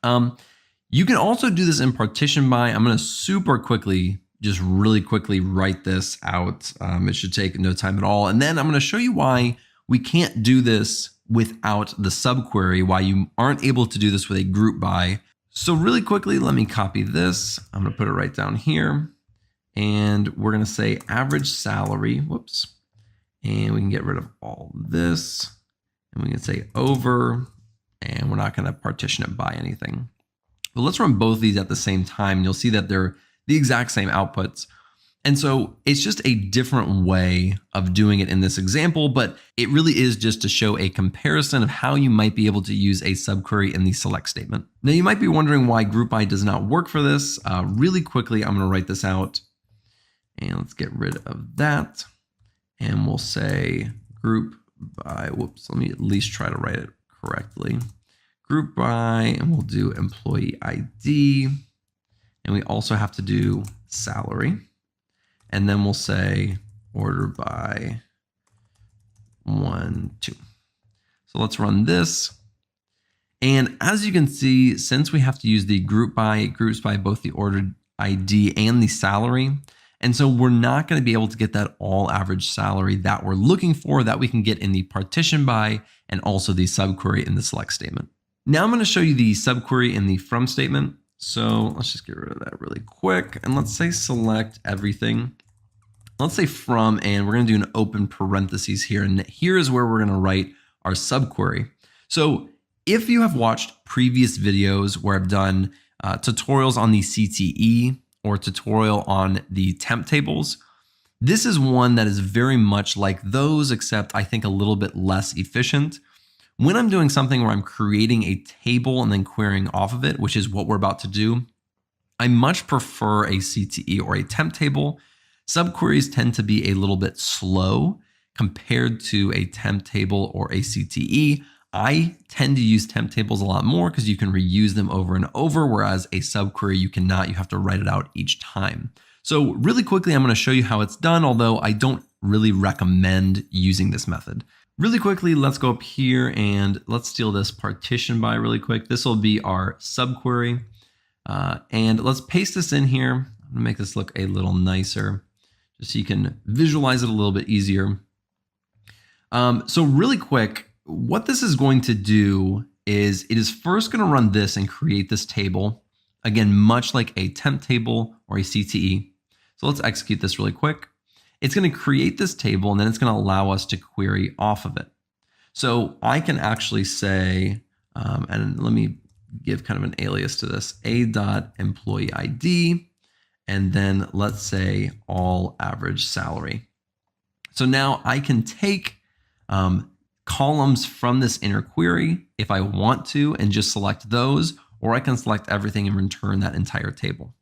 You can also do this in partition by. I'm going to really quickly write this out. It should take no time at all. And then I'm going to show you why we can't do this without the subquery, why you aren't able to do this with a group by. So really quickly, let me copy this. I'm going to put it right down here. And we're going to say average salary. Whoops. And we can get rid of all this. And we can say over, and we're not going to partition it by anything. But let's run both of these at the same time. And you'll see that they're the exact same outputs. And so it's just a different way of doing it in this example, but it really is just to show a comparison of how you might be able to use a subquery in the select statement. Now you might be wondering why group by does not work for this. Really quickly, I'm going to write this out, and let's get rid of that. And we'll say group by, whoops, let me at least try to write it correctly. Group by, and we'll do employee ID. And we also have to do salary. And then we'll say order by 1, 2. So let's run this. And as you can see, since we have to use the group by, it groups by both the order ID and the salary. And so we're not going to be able to get that all average salary that we're looking for, that we can get in the partition by and also the subquery in the select statement. Now I'm going to show you the subquery in the from statement. So let's just get rid of that really quick. And let's say select everything. Let's say from, and we're going to do an open parentheses here. And here is where we're going to write our subquery. So if you have watched previous videos where I've done tutorials on the CTE or tutorial on the temp tables, this is one that is very much like those, except I think a little bit less efficient. When I'm doing something where I'm creating a table and then querying off of it, which is what we're about to do, I much prefer a CTE or a temp table. Subqueries tend to be a little bit slow compared to a temp table or a CTE. I tend to use temp tables a lot more because you can reuse them over and over, whereas a subquery you cannot. You have to write it out each time. So really quickly, I'm going to show you how it's done, although I don't really recommend using this method. Really quickly, let's go up here and let's steal this partition by really quick. This will be our subquery. And let's paste this in here. I'm going to make this look a little nicer just so you can visualize it a little bit easier. So really quick, what this is going to do is it is first going to run this and create this table. Again, much like a temp table or a CTE. So let's execute this really quick. It's going to create this table and then it's going to allow us to query off of it. So I can actually say, and let me give kind of an alias to this, a.employee ID, and then let's say all average salary. So now I can take columns from this inner query if I want to and just select those, or I can select everything and return that entire table.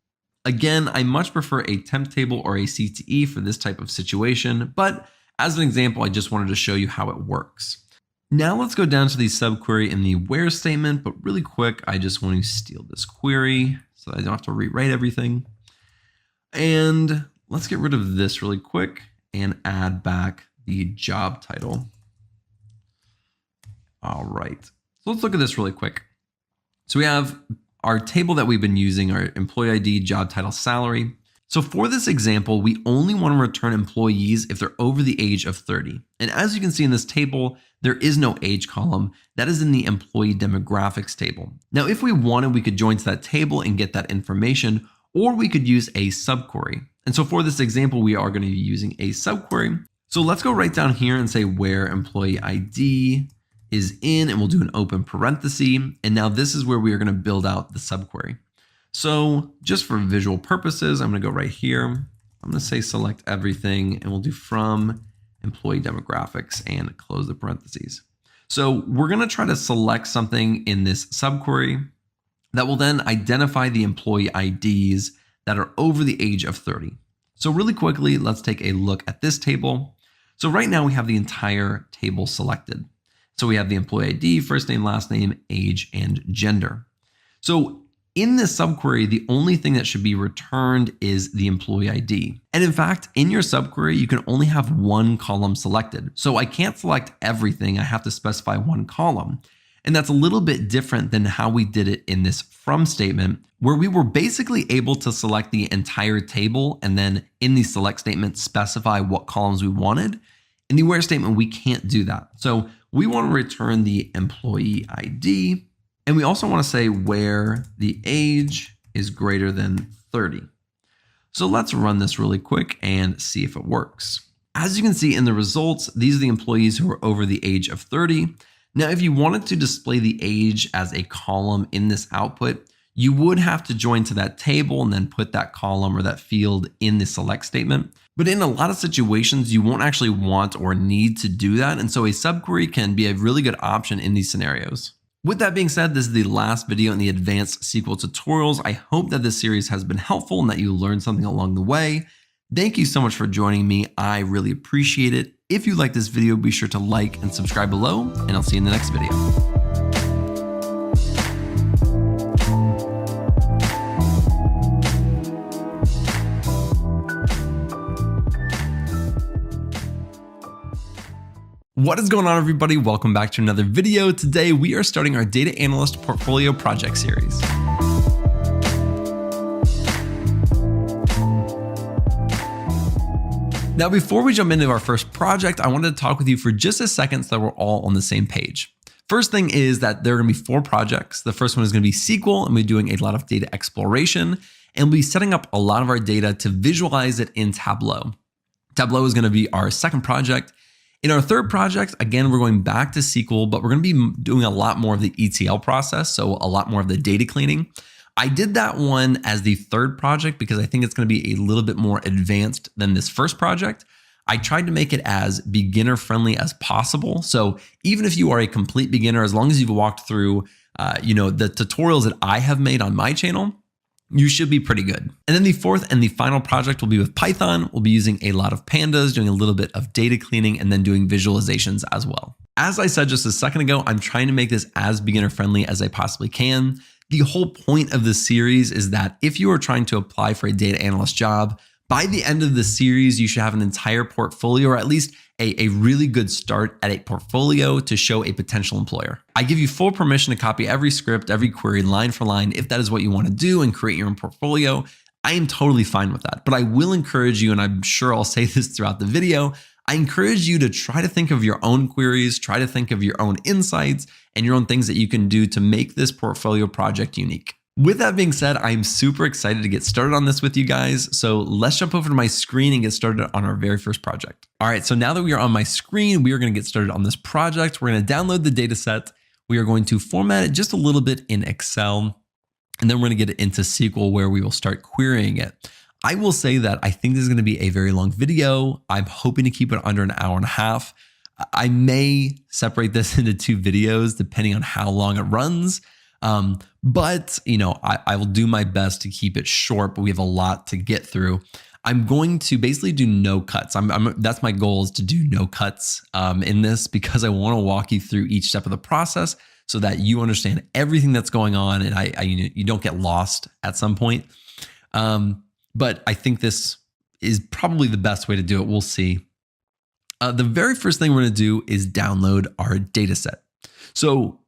Again, I much prefer a temp table or a CTE for this type of situation, but as an example, I just wanted to show you how it works. Now let's go down to the subquery in the where statement, but really quick, I just want to steal this query so I don't have to rewrite everything. And let's get rid of this really quick and add back the job title. All right, so let's look at this really quick. So we have our table that we've been using, our employee ID, job title, salary. So for this example, we only want to return employees if they're over the age of 30. And as you can see in this table, there is no age column. That is in the employee demographics table. Now, if we wanted, we could join to that table and get that information, or we could use a subquery. And so for this example, we are going to be using a subquery. So let's go right down here and say where employee ID is in, and we'll do an open parenthesis. And now this is where we are going to build out the subquery. So just for visual purposes, I'm going to go right here. I'm going to say select everything, and we'll do from employee demographics and close the parentheses. So we're going to try to select something in this subquery that will then identify the employee IDs that are over the age of 30. So really quickly, let's take a look at this table. So right now we have the entire table selected. So we have the employee ID, first name, last name, age, and gender. So in this subquery, the only thing that should be returned is the employee ID. And in fact, in your subquery, you can only have one column selected. So I can't select everything. I have to specify one column. And that's a little bit different than how we did it in this from statement, where we were basically able to select the entire table and then in the select statement specify what columns we wanted. In the where statement, we can't do that. So we want to return the employee ID. And we also want to say where the age is greater than 30. So let's run this really quick and see if it works. As you can see in the results, these are the employees who are over the age of 30. Now, if you wanted to display the age as a column in this output, you would have to join to that table and then put that column or that field in the select statement. But in a lot of situations, you won't actually want or need to do that. And so a subquery can be a really good option in these scenarios. With that being said, this is the last video in the advanced SQL tutorials. I hope that this series has been helpful and that you learned something along the way. Thank you so much for joining me. I really appreciate it. If you like this video, be sure to like and subscribe below, and I'll see you in the next video. What is going on, everybody? Welcome back to another video. Today, we are starting our Data Analyst Portfolio Project Series. Now, before we jump into our first project, I wanted to talk with you for just a second so that we're all on the same page. First thing is that there are going to be 4 projects. The first one is going to be SQL, and we're doing a lot of data exploration, and we'll be setting up a lot of our data to visualize it in Tableau. Tableau is going to be our second project. In our third project, again, we're going back to SQL, but we're going to be doing a lot more of the ETL process, so a lot more of the data cleaning. I did that one as the third project because I think it's going to be a little bit more advanced than this first project. I tried to make it as beginner friendly as possible. So even if you are a complete beginner, as long as you've walked through, the tutorials that I have made on my channel, you should be pretty good. And then the fourth and the final project will be with Python. We'll be using a lot of pandas, doing a little bit of data cleaning, and then doing visualizations as well. As I said just a second ago, I'm trying to make this as beginner friendly as I possibly can. The whole point of this series is that if you are trying to apply for a data analyst job, by the end of the series, you should have an entire portfolio, or at least a really good start at a portfolio to show a potential employer. I give you full permission to copy every script, every query line for line, if that is what you want to do and create your own portfolio. I am totally fine with that, but I will encourage you, and I'm sure I'll say this throughout the video, I encourage you to try to think of your own queries, try to think of your own insights and your own things that you can do to make this portfolio project unique. With that being said, I'm super excited to get started on this with you guys. So let's jump over to my screen and get started on our very first project. All right, so now that we are on my screen, we are going to get started on this project. We're going to download the data set. We are going to format it just a little bit in Excel, and then we're going to get it into SQL where we will start querying it. I will say that I think this is going to be a very long video. I'm hoping to keep it under an hour and a half. I may separate this into 2 videos depending on how long it runs. But I will do my best to keep it short, but we have a lot to get through. I'm going to basically do no cuts. That's my goal, is to do no cuts in this, because I want to walk you through each step of the process so that you understand everything that's going on and you don't get lost at some point. But I think this is probably the best way to do it. We'll see. The very first thing we're going to do is download our data set. So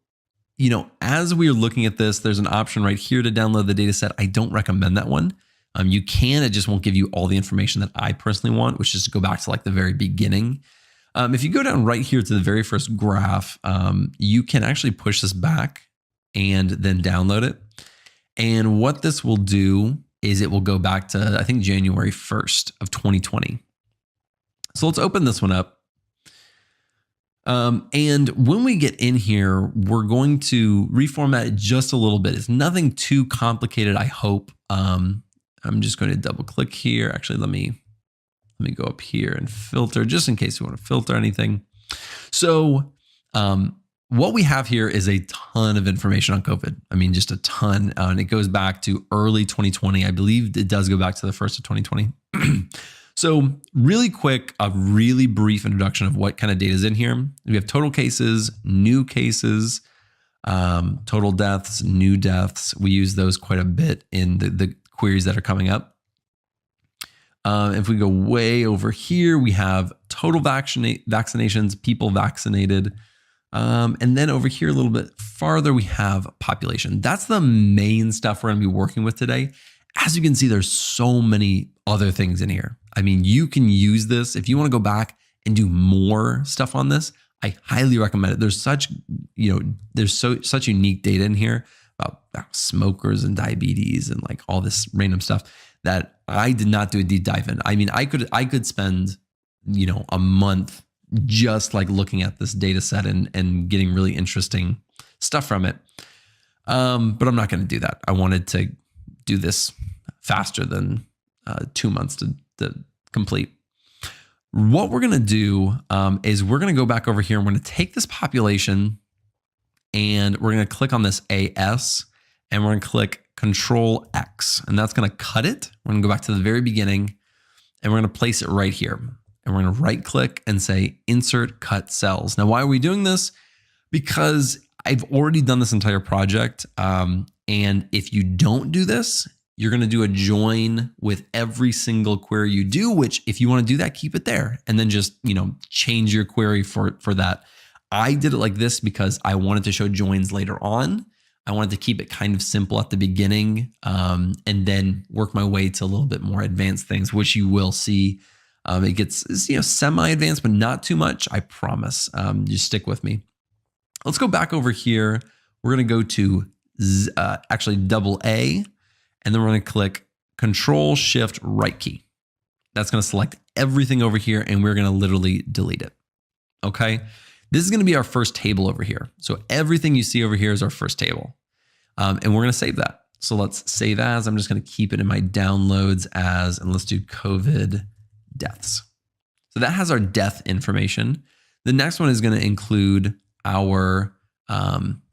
as we're looking at this, there's an option right here to download the data set. I don't recommend that one. You can, it just won't give you all the information that I personally want, which is to go back to like the very beginning. If you go down right here to the very first graph, you can actually push this back and then download it. And what this will do is it will go back to, I think, January 1st of 2020. So let's open this one up. And when we get in here, we're going to reformat it just a little bit. It's nothing too complicated, I hope. I'm just going to double click here. Actually, let me go up here and filter just in case we want to filter anything. So what we have here is a ton of information on COVID. I mean, just a ton. And it goes back to early 2020. I believe it does go back to the 1st of 2020. So really quick, a really brief introduction of what kind of data is in here. We have total cases, new cases, total deaths, new deaths. We use those quite a bit in the queries that are coming up. If we go way over here, we have total vaccinations, people vaccinated. And then over here a little bit farther, we have population. That's the main stuff we're going to be working with today. As you can see, there's so many other things in here. I mean, you can use this if you want to go back and do more stuff on this. I highly recommend it. There's such unique data in here about smokers and diabetes and like all this random stuff that I did not do a deep dive in. I mean, I could spend, a month just like looking at this data set and getting really interesting stuff from it. But I'm not going to do that. I wanted to do this faster than 2 months to complete. What we're going to do is we're going to go back over here and we're going to take this population and we're going to click on this AS and we're going to click Control X, and that's going to cut it. We're going to go back to the very beginning and we're going to place it right here. And we're going to right click and say Insert Cut Cells. Now, why are we doing this? Because I've already done this entire project. And if you don't do this, you're going to do a join with every single query you do, which if you want to do that, keep it there and then just, change your query for that. I did it like this because I wanted to show joins later on. I wanted to keep it kind of simple at the beginning and then work my way to a little bit more advanced things, which you will see. It gets, semi-advanced, but not too much. I promise. Just stick with me. Let's go back over here. We're going to go to actually double A, and then we're going to click Control Shift Right key. That's going to select everything over here, and we're going to literally delete it. Okay. This is going to be our first table over here. So everything you see over here is our first table. And we're going to save that. So let's save as. I'm just going to keep it in my downloads as, and let's do COVID deaths. So that has our death information. The next one is going to include our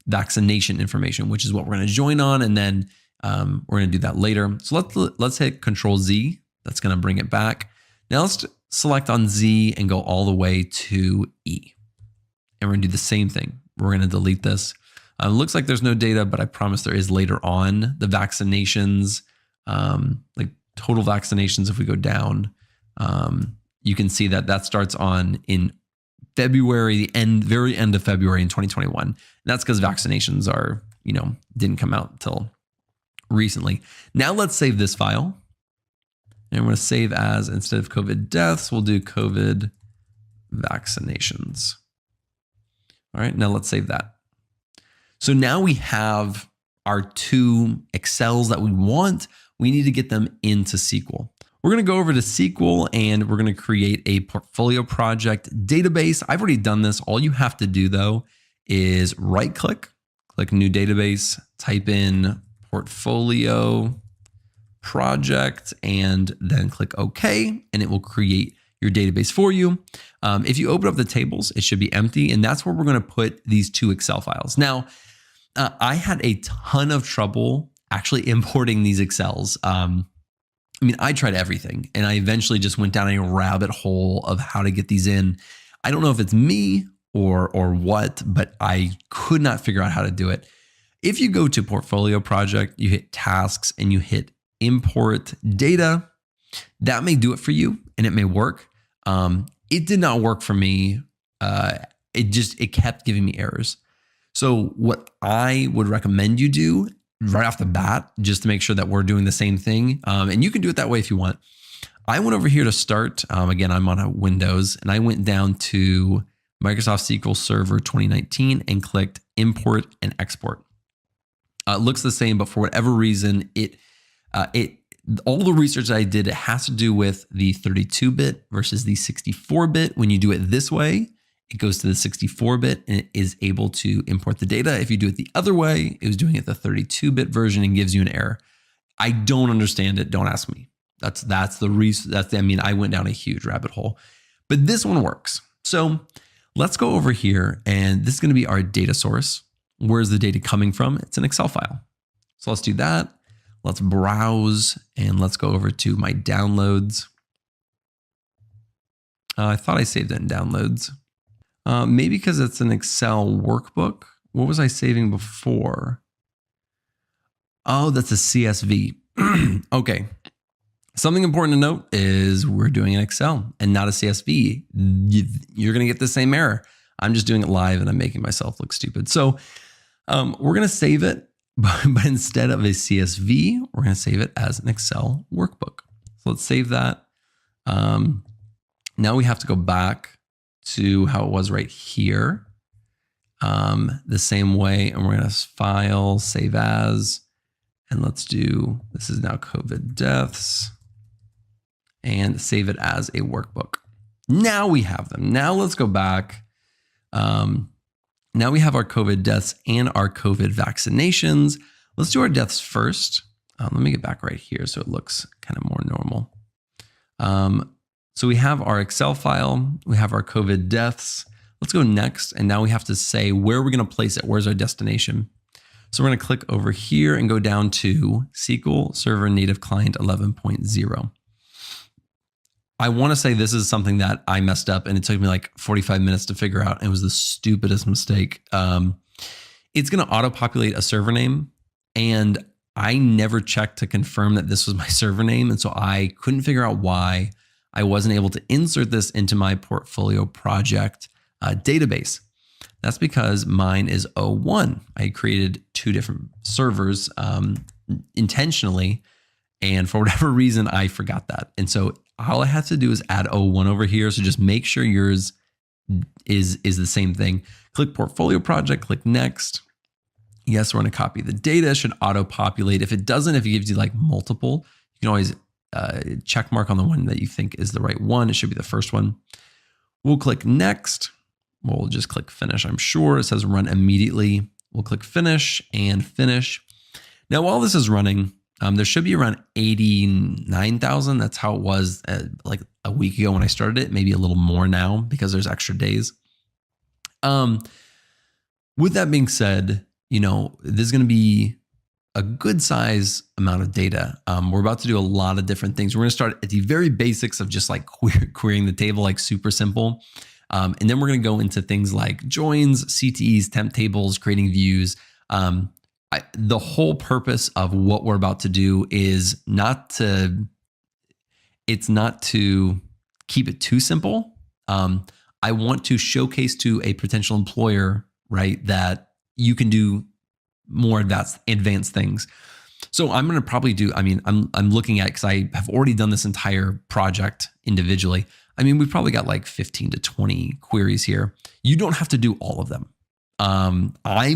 vaccination information, which is what we're going to join on. And then we're going to do that later. So let's hit Control Z. That's going to bring it back. Now let's select on Z and go all the way to E. And we're going to do the same thing. We're going to delete this. It looks like there's no data, but I promise there is later on. The vaccinations, like total vaccinations, if we go down, you can see that starts on in February, the very end of February in 2021. And that's because vaccinations are, didn't come out until recently. Now let's save this file. And we're going to save as, instead of COVID deaths, we'll do COVID vaccinations. All right, now let's save that. So now we have our two Excels that we want. We need to get them into SQL. We're going to go over to SQL and we're going to create a portfolio project database. I've already done this. All you have to do though is right click new database, type in portfolio project, and then click OK, and it will create your database for you. If you open up the tables, it should be empty, and that's where we're going to put these two Excel files. Now, I had a ton of trouble actually importing these Excels. I tried everything, and I eventually just went down a rabbit hole of how to get these in. I don't know if it's me or what, but I could not figure out how to do it. If you go to Portfolio Project, you hit Tasks, and you hit Import Data, that may do it for you, and it may work. It did not work for me. It kept giving me errors. So what I would recommend you do right off the bat, just to make sure that we're doing the same thing, and you can do it that way if you want. I went over here to start. Again, I'm on a Windows, and I went down to Microsoft SQL Server 2019 and clicked import and export. It looks the same, but for whatever reason, all the research that I did, it has to do with the 32-bit versus the 64-bit. When you do it this way, it goes to the 64-bit and it is able to import the data. If you do it the other way, it was doing it the 32-bit version and gives you an error. I don't understand it. Don't ask me. That's the reason. I went down a huge rabbit hole, but this one works. So let's go over here, and this is going to be our data source. Where's the data coming from? It's an Excel file. So let's do that. Let's browse and let's go over to my downloads. I thought I saved it in downloads. Maybe because it's an Excel workbook. What was I saving before? Oh, that's a CSV. Okay. Something important to note is we're doing an Excel and not a CSV. You're going to get the same error. I'm just doing it live and I'm making myself look stupid. So we're going to save it. But instead of a CSV, we're going to save it as an Excel workbook. So let's save that. Now we have to go back to how it was right here. The same way, and we're going to file, save as, and let's do, this is now COVID deaths, and save it as a workbook. Now we have them. Now let's go back. Now we have our COVID deaths and our COVID vaccinations. Let's do our deaths first. Let me get back right here so it looks kind of more normal. So we have our Excel file. We have our COVID deaths. Let's go next. And now we have to say where we're going to place it. Where's our destination? So we're going to click over here and go down to SQL Server Native Client 11.0. I want to say this is something that I messed up and it took me like 45 minutes to figure out. It was the stupidest mistake. It's going to auto-populate a server name, and I never checked to confirm that this was my server name. And so I couldn't figure out why I wasn't able to insert this into my portfolio project database. That's because mine is 01. I created two different servers intentionally, and for whatever reason, I forgot that. And so all I have to do is add 01 over here. So just make sure yours is the same thing. Click portfolio project, click next. Yes, we're going to copy the data. It should auto-populate. If it doesn't, if it gives you like multiple, you can always check mark on the one that you think is the right one. It should be the first one. We'll click next. We'll just click finish. I'm sure it says run immediately. We'll click finish and finish. Now, while this is running, there should be around 89,000. That's how it was like a week ago when I started it, maybe a little more now because there's extra days. With that being said, this is going to be a good size amount of data. We're about to do a lot of different things. We're going to start at the very basics of just like querying the table, like super simple. And then we're going to go into things like joins, CTEs, temp tables, creating views. The whole purpose of what we're about to do is not to keep it too simple. I want to showcase to a potential employer, right, that you can do more advanced things. So I'm going to probably do, I'm looking at, because I have already done this entire project individually. We've probably got like 15 to 20 queries here. You don't have to do all of them. I'm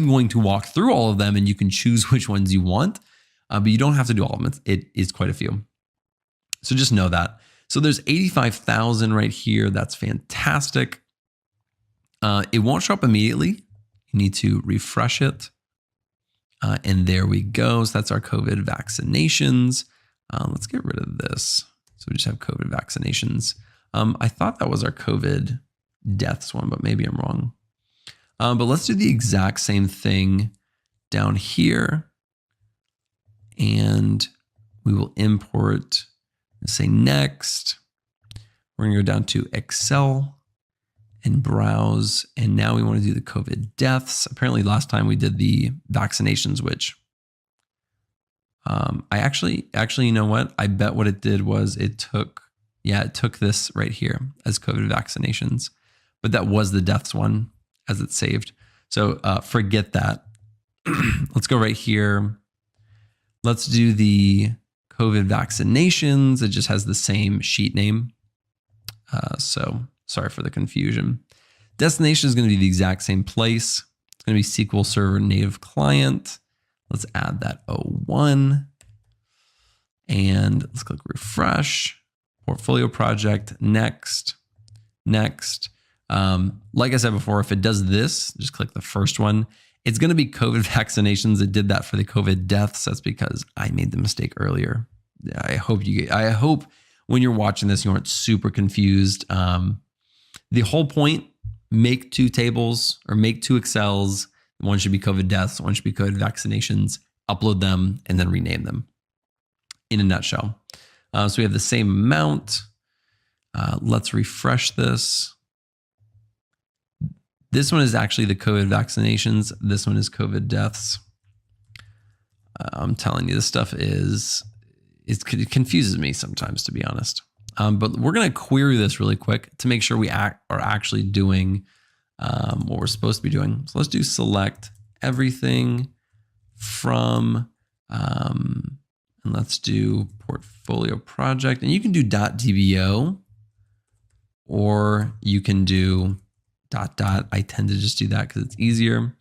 going to walk through all of them and you can choose which ones you want, but you don't have to do all of them. It is quite a few. So just know that. So there's 85,000 right here. That's fantastic. It won't show up immediately. You need to refresh it. And there we go. So that's our COVID vaccinations. Let's get rid of this. So we just have COVID vaccinations. I thought that was our COVID deaths one, but maybe I'm wrong. But let's do the exact same thing down here. And we will import and say next. We're going to go down to Excel and browse. And now we want to do the COVID deaths. Apparently last time we did the vaccinations, which I actually, you know what? I bet what it did was it took this right here as COVID vaccinations, but that was the deaths one as it's saved. So forget that. Let's go right here. Let's do the COVID vaccinations. It just has the same sheet name. So sorry for the confusion. Destination is going to be the exact same place. It's going to be SQL Server native client. Let's add that 01. And let's click refresh. Portfolio project, next. Like I said before, if it does this, just click the first one. It's going to be COVID vaccinations. It did that for the COVID deaths. That's because I made the mistake earlier. I hope when you're watching this, you aren't super confused. The whole point, make two tables or make two Excels. One should be COVID deaths, one should be COVID vaccinations, upload them, and then rename them in a nutshell. So we have the same amount. Let's refresh this. This one is actually the COVID vaccinations. This one is COVID deaths. I'm telling you, this stuff it confuses me sometimes, to be honest. But we're going to query this really quick to make sure we are actually doing what we're supposed to be doing. So let's do select everything from, and let's do portfolio project. And you can do .dbo or you can do ... I tend to just do that because it's easier.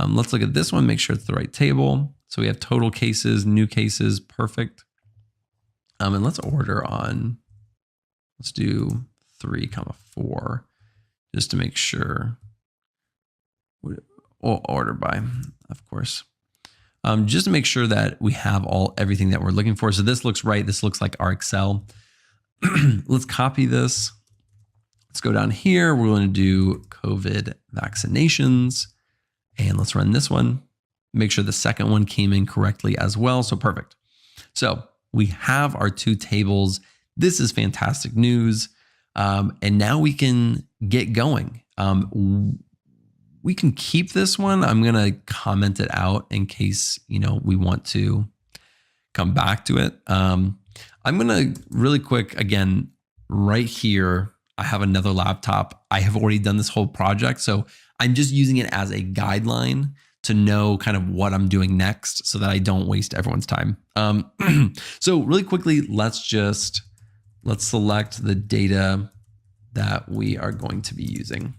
Let's look at this one, make sure it's the right table. So we have total cases, new cases, perfect. And let's order on, let's do 3,4 just to make sure. We'll order by, of course. Just to make sure that we have everything that we're looking for. So this looks right. This looks like our Excel. Let's copy this. Let's go down here. We're going to do COVID vaccinations and let's run this one. Make sure the second one came in correctly as well. So perfect. So we have our two tables. This is fantastic news. And now we can get going. We can keep this one. I'm going to comment it out in case, we want to come back to it. I'm going to really quick, again, right here, I have another laptop. I have already done this whole project. So I'm just using it as a guideline to know kind of what I'm doing next so that I don't waste everyone's time. So really quickly, let's select the data that we are going to be using.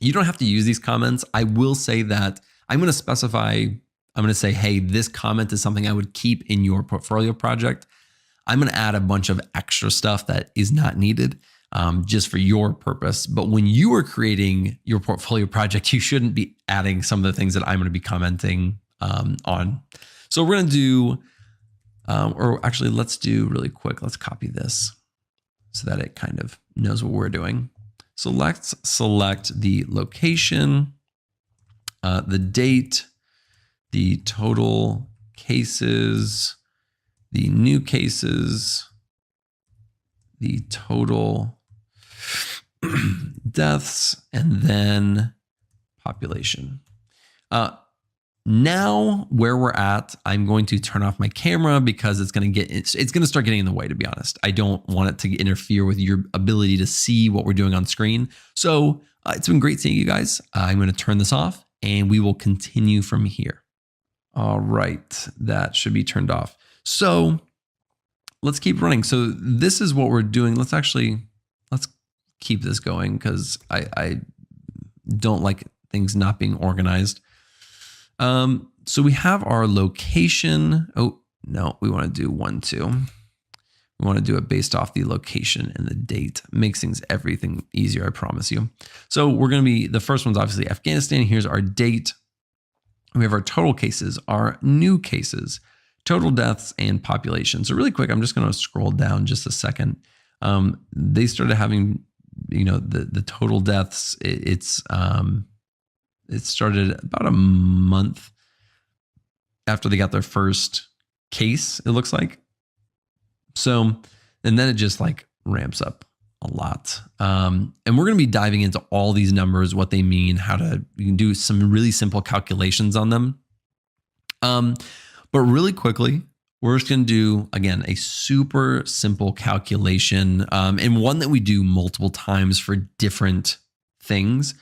You don't have to use these comments. I will say that I'm going to say, hey, this comment is something I would keep in your portfolio project. I'm going to add a bunch of extra stuff that is not needed. Just for your purpose. But when you are creating your portfolio project, you shouldn't be adding some of the things that I'm going to be commenting on. So we're going to do, or actually let's do really quick. Let's copy this so that it kind of knows what we're doing. So let's select the location, the date, the total cases, the new cases, the total deaths, and then population. Now where we're at, I'm going to turn off my camera because it's going to start getting in the way, to be honest. I don't want it to interfere with your ability to see what we're doing on screen. So it's been great seeing you guys. I'm going to turn this off and we will continue from here. All right, that should be turned off. So let's keep running. So this is what we're doing. Let's keep this going because I don't like things not being organized. So we have our location. Oh, no, we want to do 1, 2. We want to do it based off the location and the date. Makes everything easier, I promise you. So we're going to be, the first one's obviously Afghanistan. Here's our date. We have our total cases, our new cases, total deaths, and population. So really quick, I'm just going to scroll down just a second. They started having, the total deaths. It started about a month after they got their first case, it looks like. So, and then it just ramps up a lot. And we're going to be diving into all these numbers, what they mean, you can do some really simple calculations on them. But really quickly, we're just going to do, again, a super simple calculation, and one that we do multiple times for different things.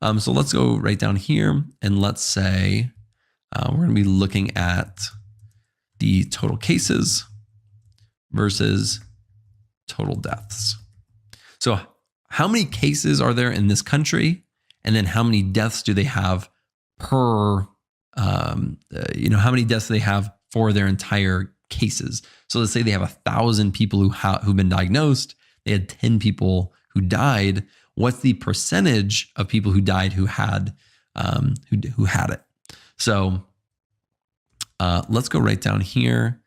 So let's go right down here and let's say we're going to be looking at the total cases versus total deaths. So how many cases are there in this country? And then how many deaths do they have per, how many deaths do they have for their entire cases? So let's say they have 1,000 people who've been diagnosed. They had 10 people who died. What's the percentage of people who died who had it? So let's go right down here,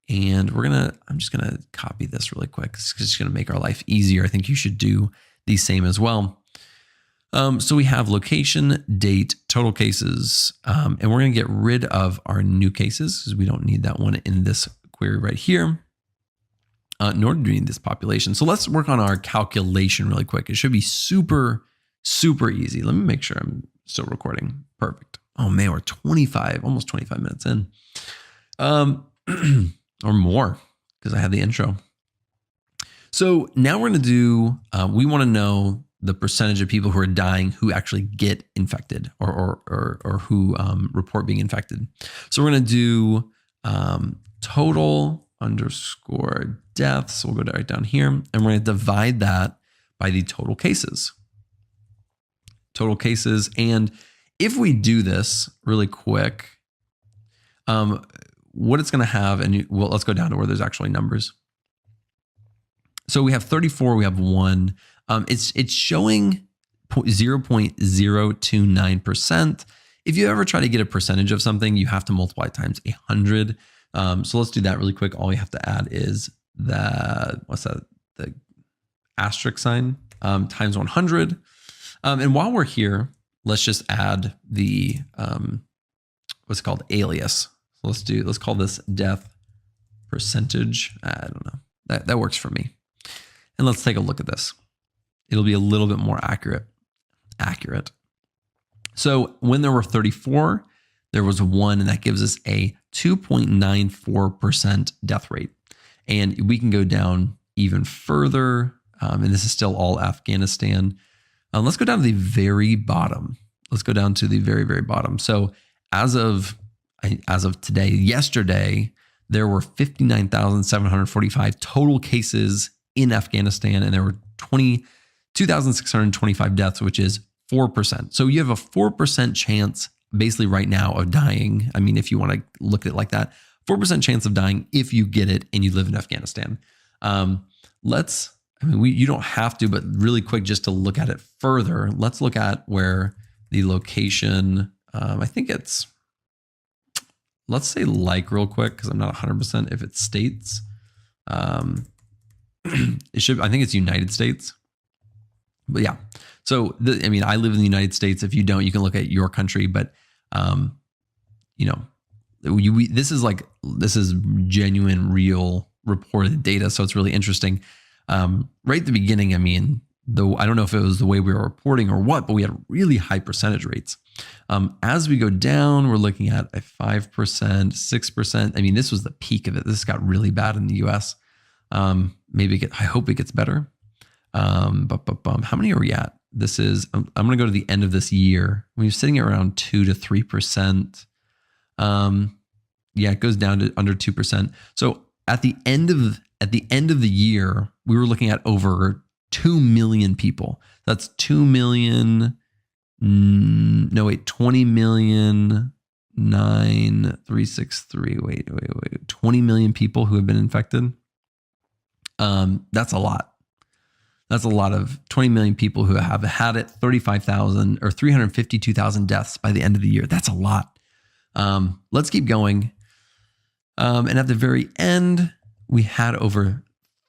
and I'm just gonna copy this really quick. It's just gonna make our life easier. I think you should do the same as well. So we have location, date, total cases, and we're going to get rid of our new cases because we don't need that one in this query right here, nor do we need this population. So let's work on our calculation really quick. It should be super, super easy. Let me make sure I'm still recording. Perfect. Oh man, we're almost 25 minutes in, or more because I had the intro. So now we're going to do, we want to know the percentage of people who are dying who actually get infected or who report being infected. So we're going to do total underscore deaths. We'll go right down here, and we're going to divide that by the total cases. Total cases. And if we do this really quick, what it's going to have, let's go down to where there's actually numbers. So we have 34, we have 1. It's showing 0.029%. If you ever try to get a percentage of something, you have to multiply it times 100. So let's do that really quick. All you have to add is the asterisk sign times 100. And while we're here, let's just add the what's called alias. So let's call this death percentage. I don't know. That works for me. And let's take a look at this. It'll be a little bit more accurate. So when there were 34, there was 1, and that gives us a 2.94% death rate. And we can go down even further, and this is still all Afghanistan. Let's go down to the very bottom. Let's go down to the very, very bottom. So as of today, yesterday, there were 59,745 total cases in Afghanistan, and there were 22,625 deaths, which is 4%. So you have a 4% chance basically right now of dying. I mean, if you want to look at it like that, 4% chance of dying if you get it and you live in Afghanistan. You don't have to, but really quick, just to look at it further, let's look at where the location, I think it's, let's say real quick, because I'm not 100% if it's states. I think it's United States, but yeah. So I live in the United States. If you don't, you can look at your country, but this is genuine, real reported data. So it's really interesting. Right at the beginning, though I don't know if it was the way we were reporting or what, but we had really high percentage rates. As we go down, we're looking at a 5%, 6%. This was the peak of it. This got really bad in the US. I hope it gets better. How many are we at? This is, I'm going to go to the end of this year. We're sitting at around 2 to 3%. It goes down to under 2%. So at the end of the year, we were looking at over 2 million people. That's 20 million, 20 million people who have been infected. That's a lot. That's a lot of 20 million people who have had it, 35,000 or 352,000 deaths by the end of the year. That's a lot. Let's keep going. And at the very end, we had over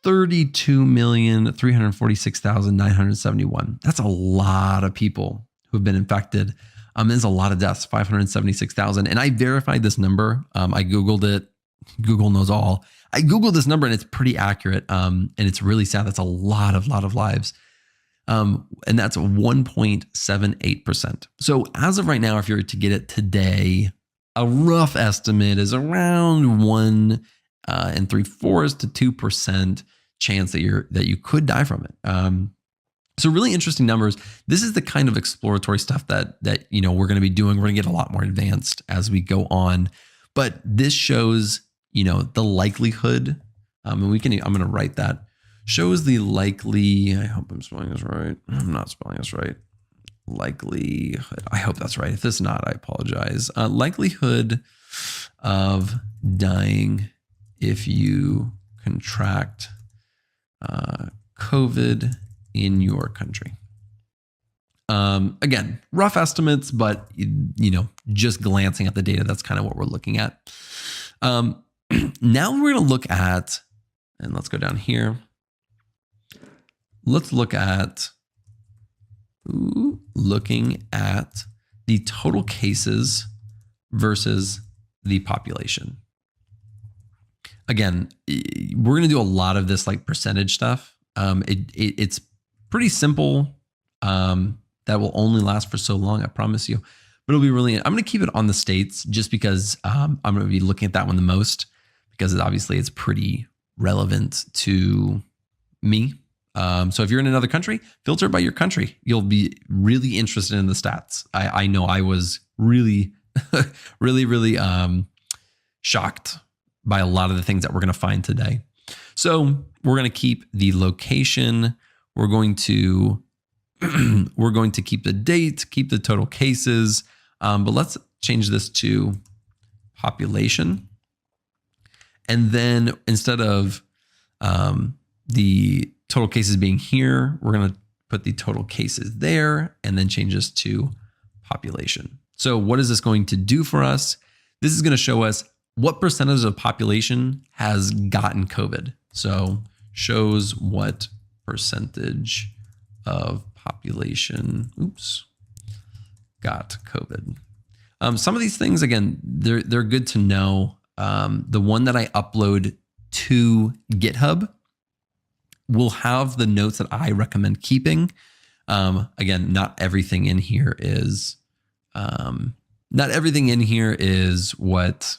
32,346,971. That's a lot of people who have been infected. There's a lot of deaths, 576,000. And I verified this number. I Googled it. Google knows all. I Googled this number and it's pretty accurate. And it's really sad. That's a lot of lives. And that's 1.78%. So as of right now, if you're to get it today, a rough estimate is around 1 3/4 to 2% chance that you could die from it. So really interesting numbers. This is the kind of exploratory stuff that we're going to be doing. We're going to get a lot more advanced as we go on. But this shows, the likelihood, and I'm going to write that, shows the likely, I hope I'm spelling this right. I'm not spelling this right. Likelihood, I hope that's right. If it's not, I apologize. Likelihood of dying if you contract COVID in your country. Again, rough estimates, but just glancing at the data, that's kind of what we're looking at. Now we're going to look at, and let's go down here. Let's look at the total cases versus the population. Again, we're going to do a lot of this like percentage stuff. It's pretty simple. That will only last for so long, I promise you. But it'll be really, I'm going to keep it on the states just because I'm going to be looking at that one the most, because obviously it's pretty relevant to me. So if you're in another country, filter by your country. You'll be really interested in the stats. I know I was really, really shocked by a lot of the things that we're going to find today. So we're going to keep the location. We're going to keep the date, keep the total cases. But let's change this to population. And then instead of the total cases being here, we're going to put the total cases there and then change this to population. So what is this going to do for us? This is going to show us what percentage of population has gotten COVID. So shows what percentage of population, got COVID. Some of these things, again, they're good to know. The one that I upload to GitHub will have the notes that I recommend keeping. Again, not everything in here is what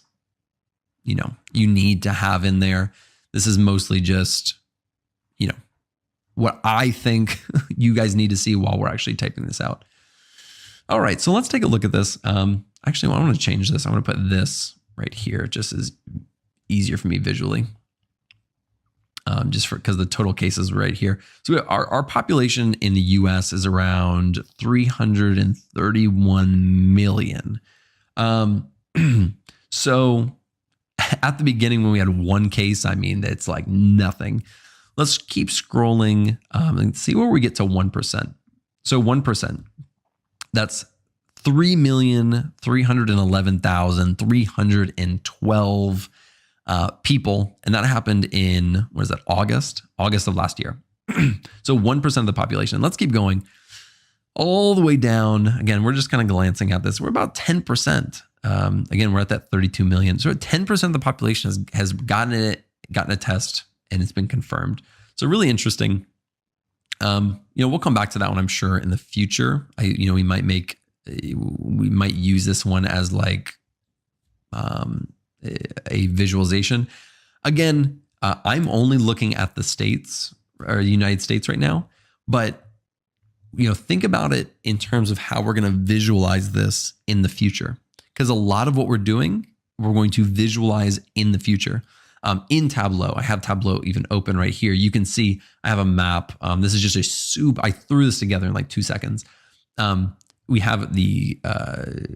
you need to have in there. This is mostly just what I think you guys need to see while we're actually typing this out. All right, so let's take a look at this. Actually, I want to change this. I want to put this right here, just as easier for me visually. Because the total cases right here. So our population in the US is around 331 million. So at the beginning when we had one case, it's like nothing. Let's keep scrolling and see where we get to 1%. So 1%, that's 3,311,312 people. And that happened in, August of last year. So 1% of the population. Let's keep going all the way down. Again, we're just kind of glancing at this. We're about 10%. Again, we're at that 32 million. So 10% of the population has gotten a test and it's been confirmed. So really interesting. We'll come back to that one, I'm sure, in the future. We might use this one as like a visualization. Again, I'm only looking at the States or the United States right now, but think about it in terms of how we're going to visualize this in the future. Because a lot of what we're doing, we're going to visualize in the future. In Tableau, I have Tableau even open right here. You can see I have a map. This is just I threw this together in like 2 seconds. We have the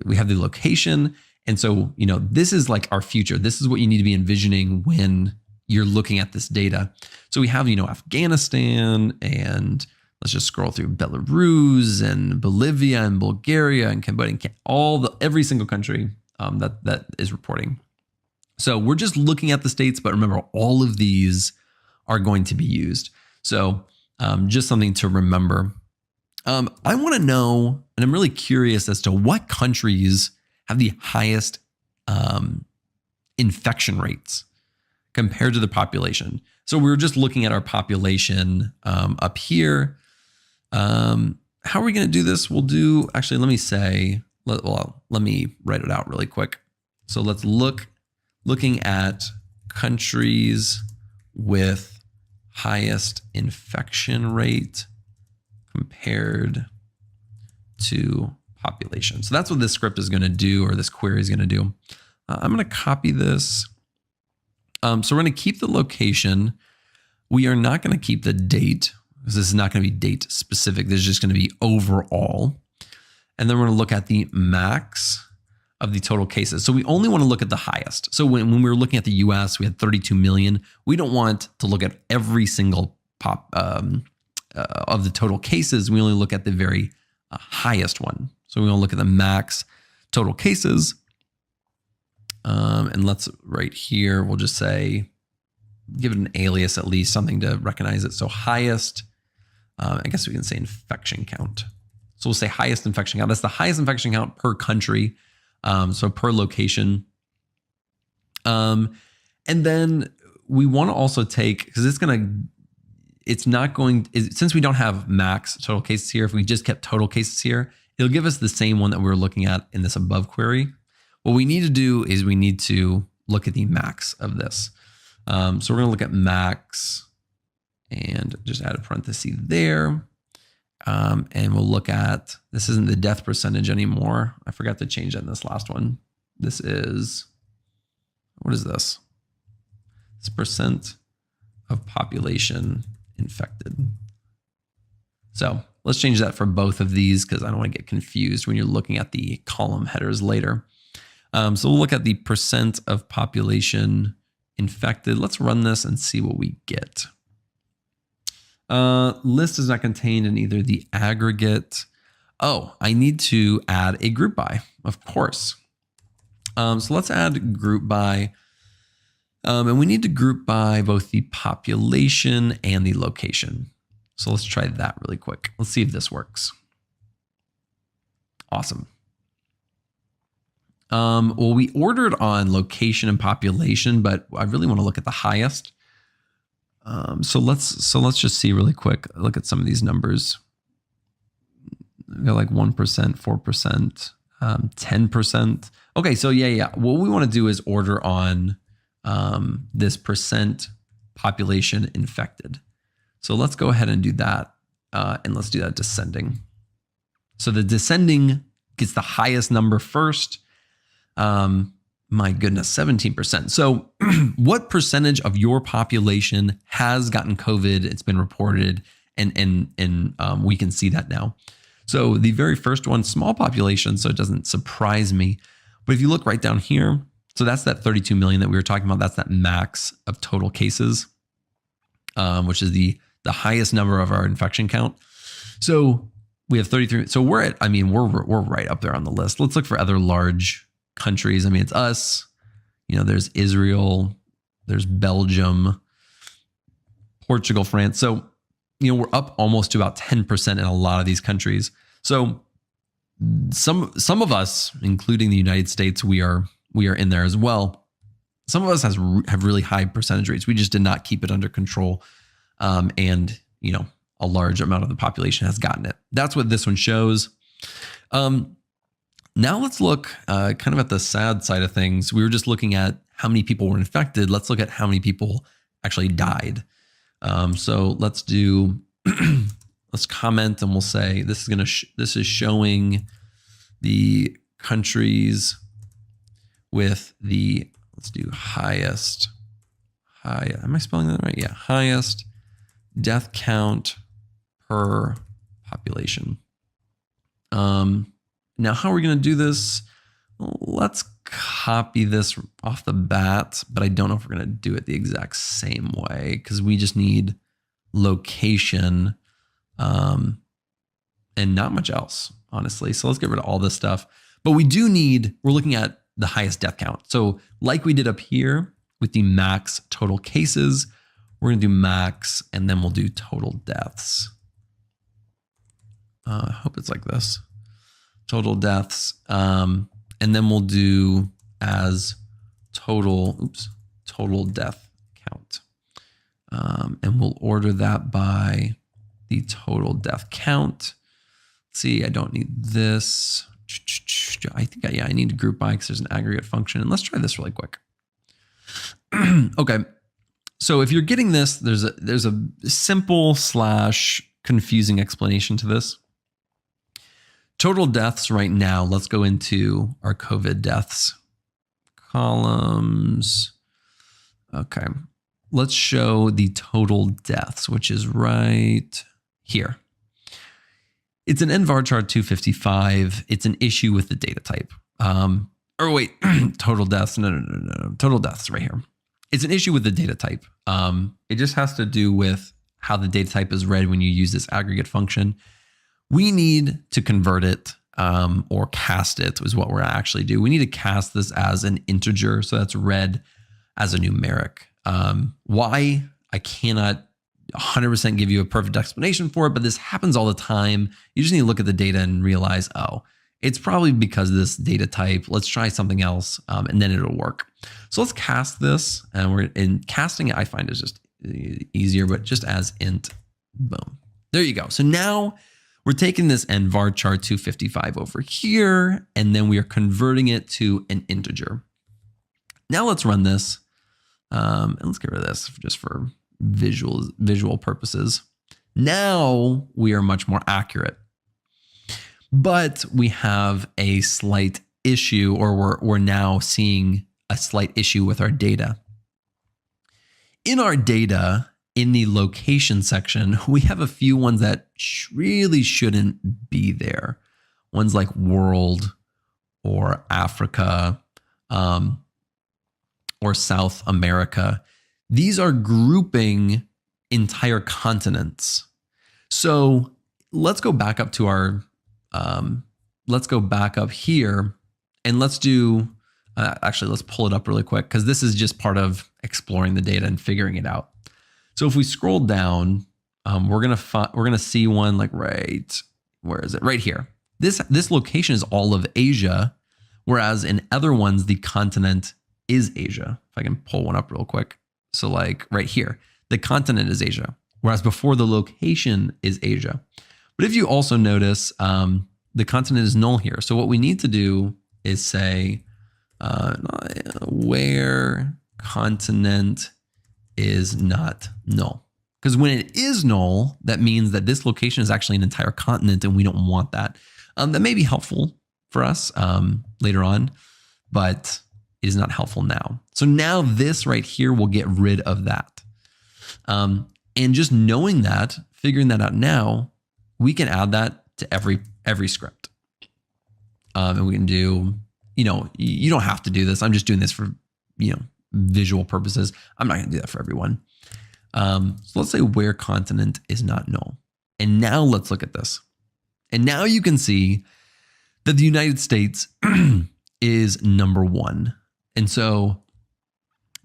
location. And so, this is like our future. This is what you need to be envisioning when you're looking at this data. So we have, Afghanistan, and let's just scroll through Belarus and Bolivia and Bulgaria and Cambodia, and every single country that is reporting. So we're just looking at the states, but remember, all of these are going to be used. So just something to remember. I want to know, and I'm really curious as to what countries have the highest infection rates compared to the population. So we're just looking at our population up here. How are we going to do this? We'll do, actually, let me write it out really quick. So let's looking at countries with highest infection rate, compared to population. So that's what this script is going to do, or this query is going to do. I'm going to copy this. So we're going to keep the location. We are not going to keep the date, because this is not going to be date specific. This is just going to be overall. And then we're going to look at the max of the total cases. So we only want to look at the highest. So when we were looking at the US, we had 32 million. We don't want to look at every single of the total cases. We only look at the very highest one. So we want to look at the max total cases. And let's right here, we'll just say, give it an alias at least, something to recognize it. So highest, I guess we can say infection count. So we'll say highest infection count. That's the highest infection count per country. So per location. And then we want to also take, because since we don't have max total cases here, if we just kept total cases here, it'll give us the same one that we were looking at in this above query. What we need to do is we need to look at the max of this. So we're going to look at max and just add a parenthesis there. And we'll look at, this isn't the death percentage anymore. I forgot to change that in this last one. This is, what is this? It's percent of population infected. So let's change that for both of these, because I don't want to get confused when you're looking at the column headers later. So we'll look at the percent of population infected. Let's run this and see what we get. List is not contained in either the aggregate. Oh, I need to add a group by, of course. So let's add group by. And we need to group by both the population and the location. So let's try that really quick. Let's see if this works. Awesome. Well, we ordered on location and population, but I really want to look at the highest. So let's just see really quick. Look at some of these numbers. We got like 1%, 4%, 10%. Okay, so yeah. What we want to do is order on this percent population infected. So let's go ahead and do that, and let's do that descending. So the descending gets the highest number first. My goodness, 17%. So what percentage of your population has gotten COVID? It's been reported, and we can see that now. So the very first one, small population, so it doesn't surprise me. But if you look right down here, so that's that 32 million that we were talking about. That's that max of total cases, which is the highest number of our infection count. So we have 33. So we're right up there on the list. Let's look for other large countries. I mean, it's us. There's Israel, there's Belgium, Portugal, France. So, we're up almost to about 10% in a lot of these countries. So some of us, including the United States, we are in there as well. Some of us have really high percentage rates. We just did not keep it under control. And a large amount of the population has gotten it. That's what this one shows. Now let's look kind of at the sad side of things. We were just looking at how many people were infected. Let's look at how many people actually died. So let's do, let's comment, and we'll say this is showing the countries with the, let's do highest, am I spelling that right? Yeah, highest death count per population. Now, how are we going to do this? Let's copy this off the bat, but I don't know if we're going to do it the exact same way, because we just need location and not much else, honestly. So let's get rid of all this stuff. But we're looking at the highest death count. So like we did up here with the max total cases, we're going to do max, and then we'll do total deaths. I hope it's like this. Total deaths. And then we'll do as total death count. And we'll order that by the total death count. Let's see, I don't need this. I think I need to group by because there's an aggregate function. And let's try this really quick. Okay. So if you're getting this, there's a simple confusing explanation to this. Total deaths right now, let's go into our COVID deaths. Columns. Okay. Let's show the total deaths, which is right here. It's an nvarchar 255. It's an issue with the data type. Total deaths. No. Total deaths right here. It's an issue with the data type. It just has to do with how the data type is read when you use this aggregate function. We need to convert it or cast it is what we're going to actually do. We need to cast this as an integer. So that's read as a numeric. Why? I cannot 100% give you a perfect explanation for it, but this happens all the time. You just need to look at the data and realize, oh, it's probably because of this data type. Let's try something else, and then it'll work. So let's cast this, and we're in casting it. I find is just easier, but just as int, boom. There you go. So now we're taking this nvarchar 255 over here, and then we are converting it to an integer. Now let's run this, and let's get rid of this just for visual purposes. Now we are much more accurate. But we have a slight issue, or we're now seeing a slight issue with our data. In our data, in the location section, we have a few ones that really shouldn't be there. Ones like world or Africa or South America. These are grouping entire continents. So let's go back up to our let's go back up here and let's do, actually, let's pull it up really quick because this is just part of exploring the data and figuring it out. So if we scroll down, we're gonna see one like where is it? Right here. This location is all of Asia, whereas in other ones the continent is Asia. If I can pull one up real quick. So like right here, the continent is Asia, whereas before the location is Asia. But if you also notice, the continent is null here. So what we need to do is say where continent is not null. Because when it is null, that means that this location is actually an entire continent and we don't want that. That may be helpful for us later on, but it is not helpful now. So now this right here will get rid of that. And just knowing that, figuring that out now, we can add that to every script. And we can do, you don't have to do this. I'm just doing this for, visual purposes. I'm not going to do that for everyone. So let's say where continent is not null. And now let's look at this. And now you can see that the United States is number one. And so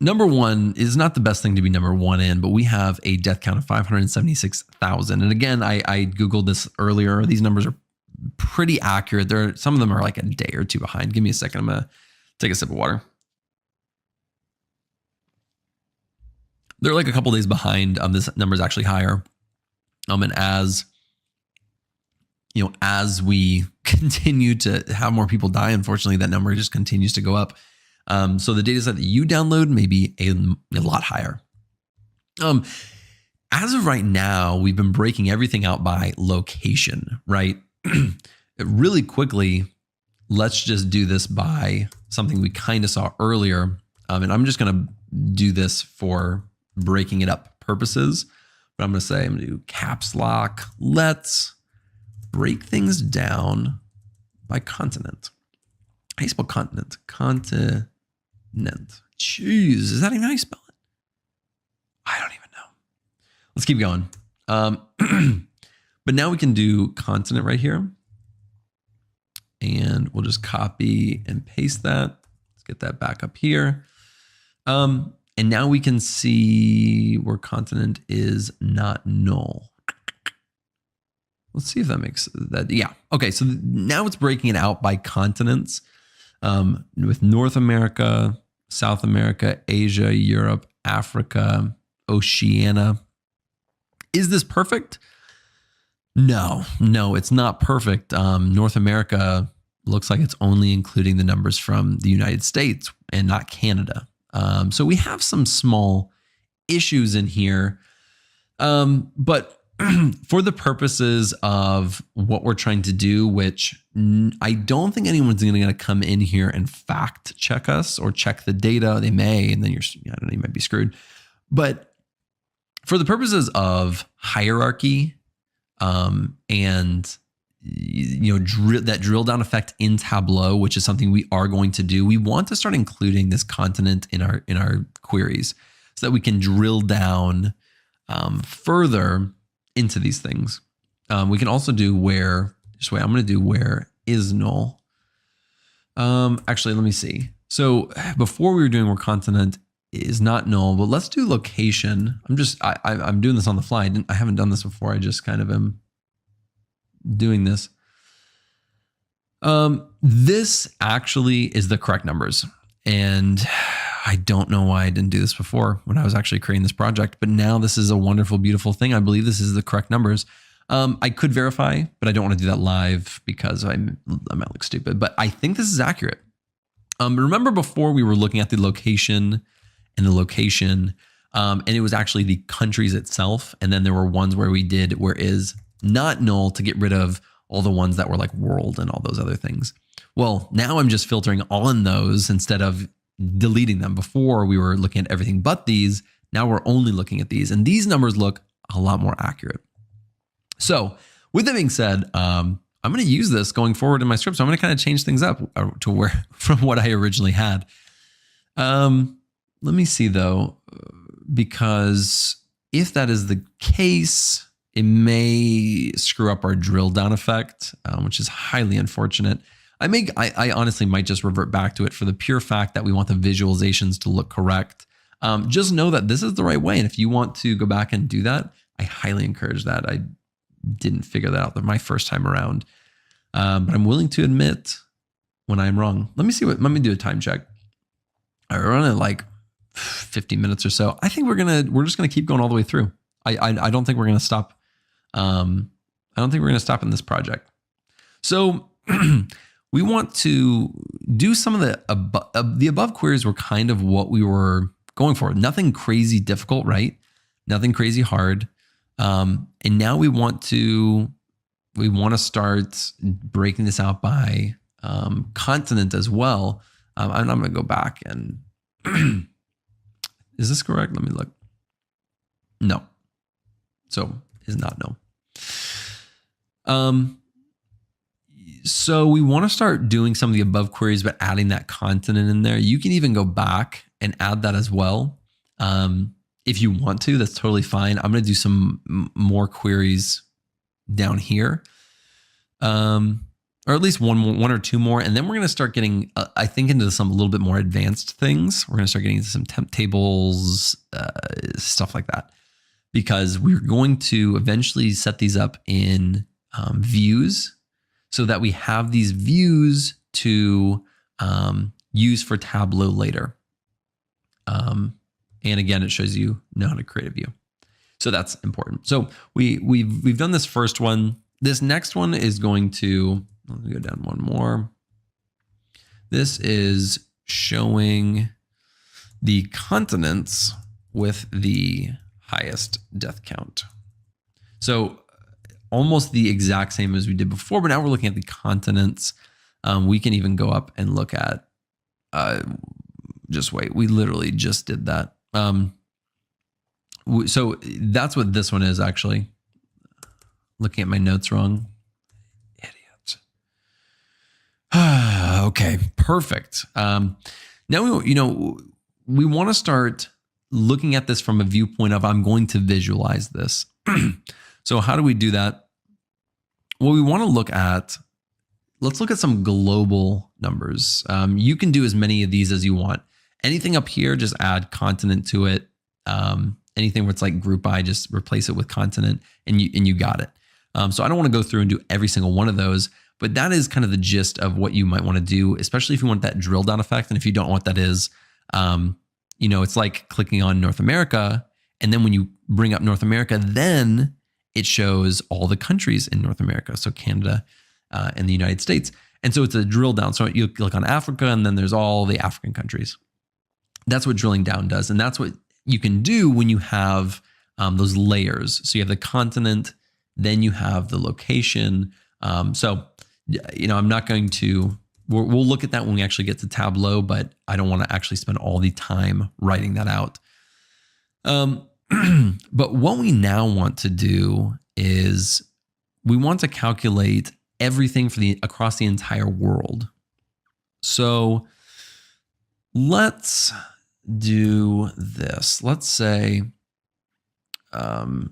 number one is not the best thing to be number one in, but we have a death count of 576,000. And again, I Googled this earlier. These numbers are pretty accurate. Some of them are like a day or two behind. Give me a second. I'm going to take a sip of water. They're like a couple days behind. This number is actually higher. And as we continue to have more people die, unfortunately, that number just continues to go up. So the data set that you download may be a lot higher. As of right now, we've been breaking everything out by location, right? Really quickly, let's just do this by something we kind of saw earlier. And I'm just going to do this for breaking it up purposes. But I'm going to do caps lock. Let's break things down by continent. How do you spell continent? Continent. Jeez, is that even how you spell it? I don't even know. Let's keep going. But now we can do continent right here. And we'll just copy and paste that. Let's get that back up here. And now we can see where continent is not null. Let's see if that makes that. Yeah. Okay. So now it's breaking it out by continents with North America, South America, Asia, Europe, Africa, Oceania. Is this perfect? No, it's not perfect. North America looks like it's only including the numbers from the United States and not Canada. So we have some small issues in here. But for the purposes of what we're trying to do, which I don't think anyone's going to come in here and fact check us or check the data. They may, and then I don't know, you might be screwed. But for the purposes of hierarchy, and that drill down effect in Tableau, which is something we are going to do, we want to start including this continent in our queries so that we can drill down further into these things. We can also do where, I'm going to do where is null. Actually, let me see. So before we were doing where continent is not null, but let's do location. I'm doing this on the fly. I haven't done this before. I just kind of am doing this. This actually is the correct numbers. And I don't know why I didn't do this before when I was actually creating this project, but now this is a wonderful, beautiful thing. I believe this is the correct numbers. I could verify, but I don't want to do that live because I might look stupid, but I think this is accurate. Remember before we were looking at the location and the location, and it was actually the countries itself. And then there were ones where we did where is not null to get rid of all the ones that were like world and all those other things. Well, now I'm just filtering on those instead of deleting them. Before we were looking at everything but these. Now we're only looking at these, and these numbers look a lot more accurate. So with that being said, I'm going to use this going forward in my script. So I'm going to kind of change things up to where from what I originally had. Let me see though, because if that is the case, it may screw up our drill down effect, which is highly unfortunate. I honestly might just revert back to it for the pure fact that we want the visualizations to look correct. Just know that this is the right way. And if you want to go back and do that, I highly encourage that. I didn't figure that out my first time around. But I'm willing to admit when I'm wrong. Let me do a time check. I run it like 50 minutes or so. I think we're just gonna keep going all the way through. I don't think we're gonna stop. I don't think we're gonna stop in this project. So we want to do some of the above queries were kind of what we were going for. Nothing crazy difficult, right? Nothing crazy hard. And now we want to start breaking this out by continent as well. I'm going to go back and is this correct? Let me look. No. So is not no. So we want to start doing some of the above queries, but adding that continent in there. You can even go back and add that as well. If you want to, that's totally fine. I'm going to do some more queries down here. Or at least one or two more. And then we're going to start getting, I think, into some a little bit more advanced things. We're going to start getting into some temp tables, stuff like that, because we're going to eventually set these up in views so that we have these views to use for Tableau later. And again, it shows you know how to create a view. So that's important. So we've done this first one. This next one is going to, let me go down one more. This is showing the continents with the highest death count. So almost the exact same as we did before, but now we're looking at the continents. We can even go up and look at, just wait, we literally just did that. So that's what this one is actually. Looking at my notes wrong. Idiot. Okay, perfect. Now we want to start looking at this from a viewpoint of I'm going to visualize this. So how do we do that? Well, we want to let's look at some global numbers. You can do as many of these as you want. Anything up here, just add continent to it. Anything where it's like group by, just replace it with continent and you got it. So I don't want to go through and do every single one of those, but that is kind of the gist of what you might want to do, especially if you want that drill down effect. And if you don't know what that is, it's like clicking on North America. And then when you bring up North America, then it shows all the countries in North America. So Canada and the United States. And so it's a drill down. So you click on Africa and then there's all the African countries. That's what drilling down does. And that's what you can do when you have those layers. So you have the continent, then you have the location. So, I'm not going to, we'll look at that when we actually get to Tableau, but I don't want to actually spend all the time writing that out. But what we now want to do is we want to calculate everything for across the entire world. So let's do this. Let's say let's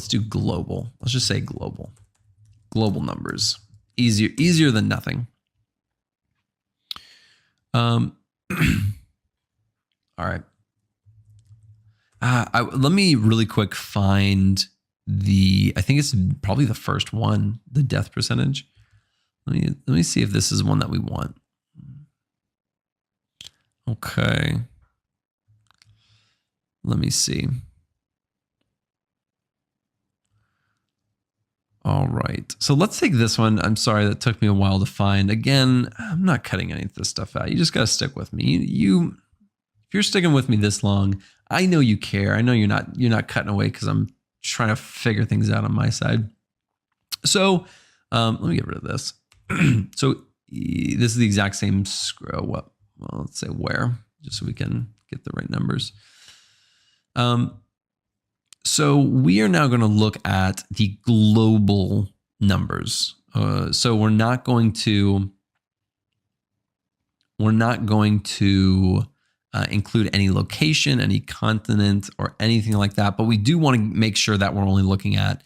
do global. Let's just say global numbers. Easier than nothing. All right. Let me really quick find I think it's probably the first one, the death percentage. Let me see if this is one that we want. Okay. Let me see. All right. So let's take this one. I'm sorry that took me a while to find. Again, I'm not cutting any of this stuff out. You just got to stick with me. If you're sticking with me this long, I know you care. I know you're not cutting away because I'm trying to figure things out on my side. So let me get rid of this. So this is the exact same let's say where, just so we can get the right numbers. So we are now going to look at the global numbers. So we're not going to include any location, any continent, or anything like that. But we do want to make sure that we're only looking at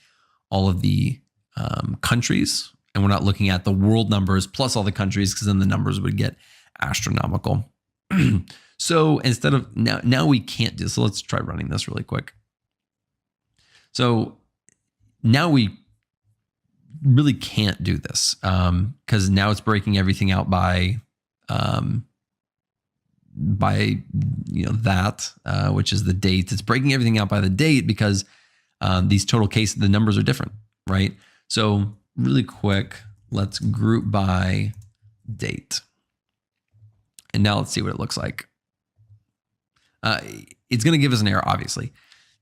all of the countries, and we're not looking at the world numbers plus all the countries, because then the numbers would get astronomical. So instead of now we can't do. So let's try running this really quick. So now we really can't do this because now it's breaking everything out by that, which is the date. It's breaking everything out by the date because these total cases, the numbers are different, right? So really quick, let's group by date. And now let's see what it looks like. It's going to give us an error, obviously.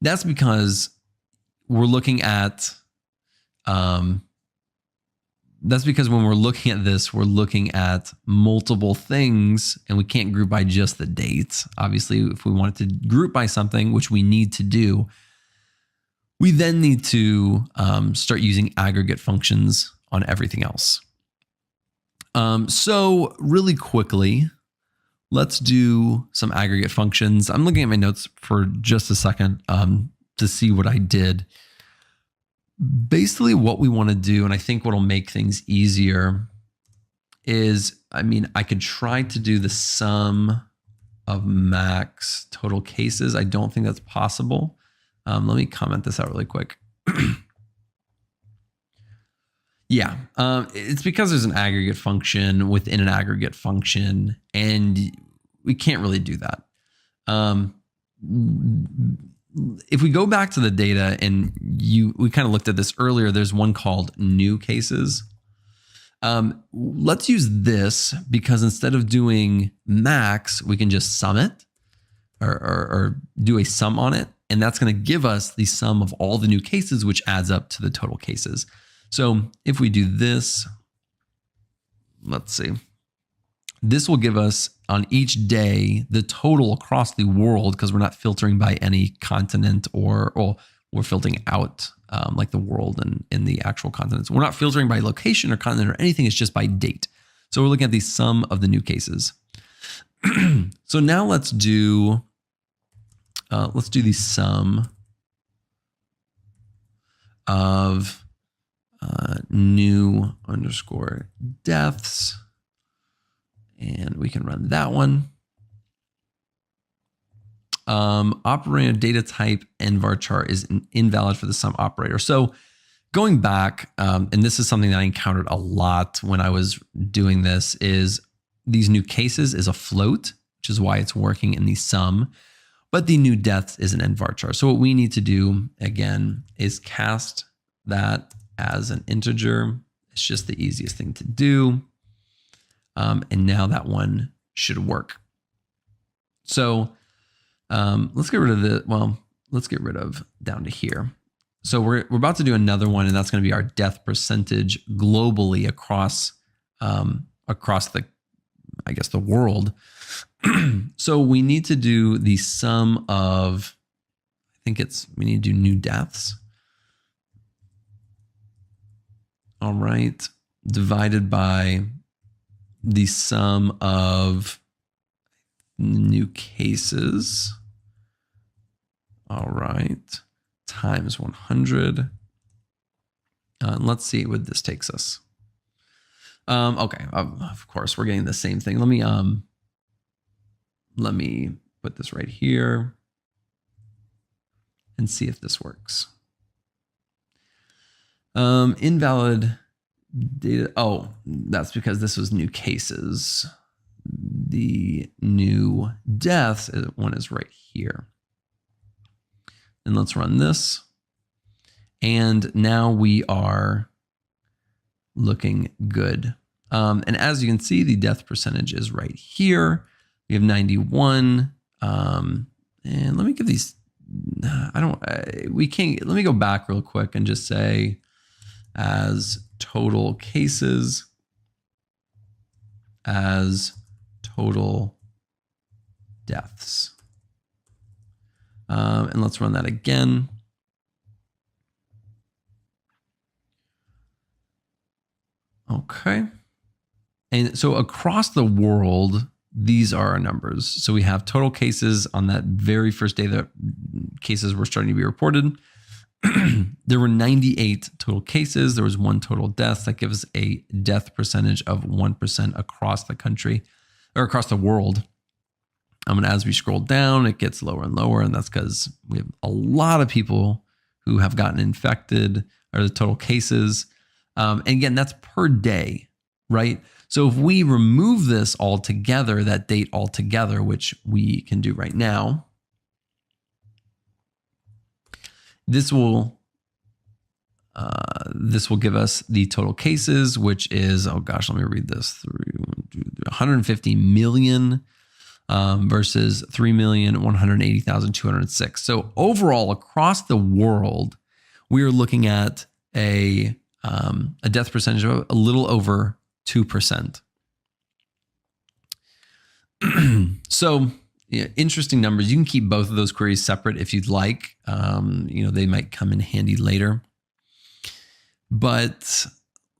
That's because we're looking at, that's because when we're looking at this, we're looking at multiple things and we can't group by just the dates. Obviously, if we wanted to group by something, which we need to do, we then need to start using aggregate functions on everything else. So really quickly, let's do some aggregate functions. I'm looking at my notes for just a second to see what I did. Basically what we want to do, and I think what'll make things easier is, I could try to do the sum of max total cases. I don't think that's possible. Let me comment this out really quick. Yeah, it's because there's an aggregate function within an aggregate function, and we can't really do that. If we go back to the data, and we kind of looked at this earlier, there's one called new cases. Let's use this because instead of doing max, we can just sum it or do a sum on it. And that's going to give us the sum of all the new cases, which adds up to the total cases. So if we do this, let's see. This will give us on each day the total across the world, because we're not filtering by any continent or we're filtering out like the world and in the actual continents. We're not filtering by location or continent or anything. It's just by date. So we're looking at the sum of the new cases. So now let's do the sum of new underscore deaths. And we can run that one. Operator data type and varchar is invalid for the sum operator. So going back, and this is something that I encountered a lot when I was doing this, is these new cases is a float, which is why it's working in the sum, but the new deaths is an end varchar. So what we need to do again is cast that as an integer. It's just the easiest thing to do. And now that one should work. So let's get rid of let's let's get rid of down to here. So we're about to do another one, and that's going to be our death percentage globally across the, I guess, the world. So we need to do the sum of, we need to do new deaths. All right, divided by the sum of new cases. All right, times 100. Let's see what this takes us. Okay, of course we're getting the same thing. Let me put this right here and see if this works. Invalid data. Oh, that's because this was new cases. The new deaths one is right here. And let's run this. And now we are looking good. And as you can see, the death percentage is right here. We have 91. And let me give these, let me go back real quick and just say as total cases, as total deaths. And let's run that again. Okay. And so across the world, these are our numbers. So we have total cases on that very first day that cases were starting to be reported. There were 98 total cases. There was 1 total death. That gives a death percentage of 1% across the country or across the world. And as we scroll down, it gets lower and lower. And that's because we have a lot of people who have gotten infected, or the total cases. And again, that's per day, right? So if we remove this altogether, that date altogether, which we can do right now, this will give us the total cases, which is, oh gosh, let me read this, 150 million versus 3,180,206. So overall, across the world, we are looking at a death percentage of a little over 2%. So yeah, interesting numbers. You can keep both of those queries separate if you'd like. They might come in handy later. But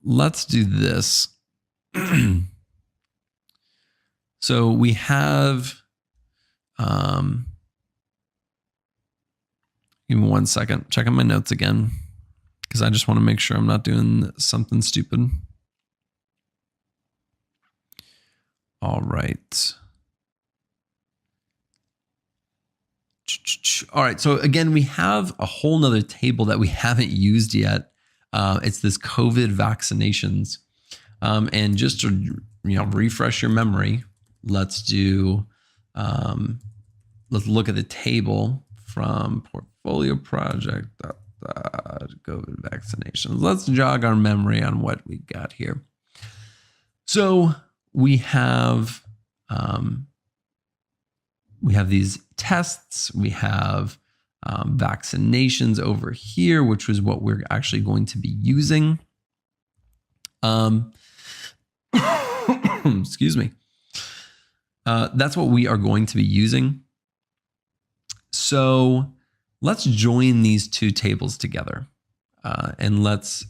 let's do this. So we have, give me 1 second, checking my notes again, because I just want to make sure I'm not doing something stupid. All right. All right. So again, we have a whole nother table that we haven't used yet. It's this COVID vaccinations. And just to refresh your memory, let's look at the table from portfolio project COVID vaccinations. Let's jog our memory on what we got here. So we have these tests, we have vaccinations over here, which was what we're actually going to be using. Excuse me. That's what we are going to be using. So let's join these two tables together. And let's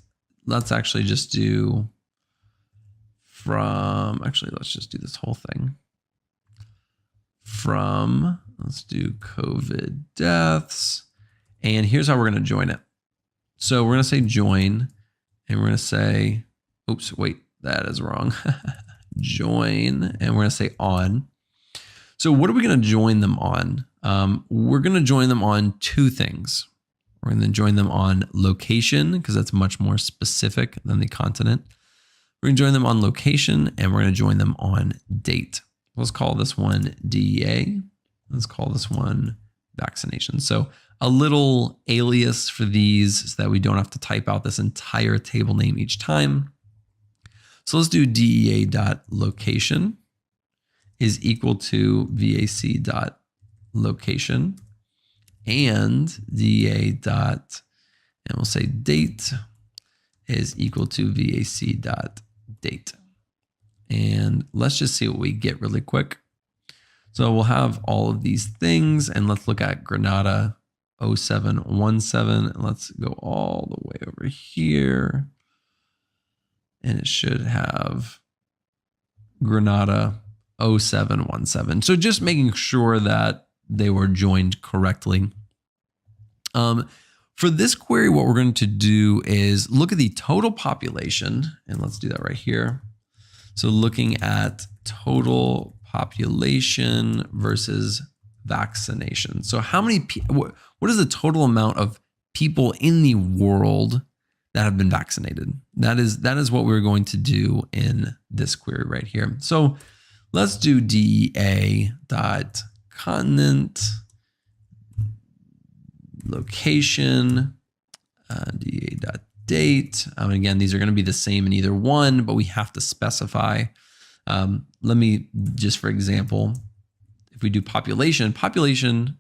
actually just do let's just do this whole thing. Let's do COVID deaths. And here's how we're going to join it. So we're going to say join, and we're going to say, oops, wait, that is wrong. Join, and we're going to say on. So what are we going to join them on? We're going to join them on two things. We're going to join them on location, because that's much more specific than the continent. We're going to join them on location, and we're going to join them on date. Let's call this one DEA. Let's call this one vaccination. So a little alias for these so that we don't have to type out this entire table name each time. So let's do DEA.location is equal to VAC.location. and DA dot, and we'll say date is equal to VAC dot date. And let's just see what we get really quick. So we'll have all of these things, and let's look at Granada 0717. And let's go all the way over here. And it should have Granada 0717. So just making sure that they were joined correctly. For this query, what we're going to do is look at the total population, and let's do that right here. So looking at total population versus vaccination. So how many, what is the total amount of people in the world that have been vaccinated? That is what we're going to do in this query right here. So let's do DEA dot continent location, DEA dot date. Again, these are going to be the same in either one, but we have to specify. Let me just, for example, if we do population,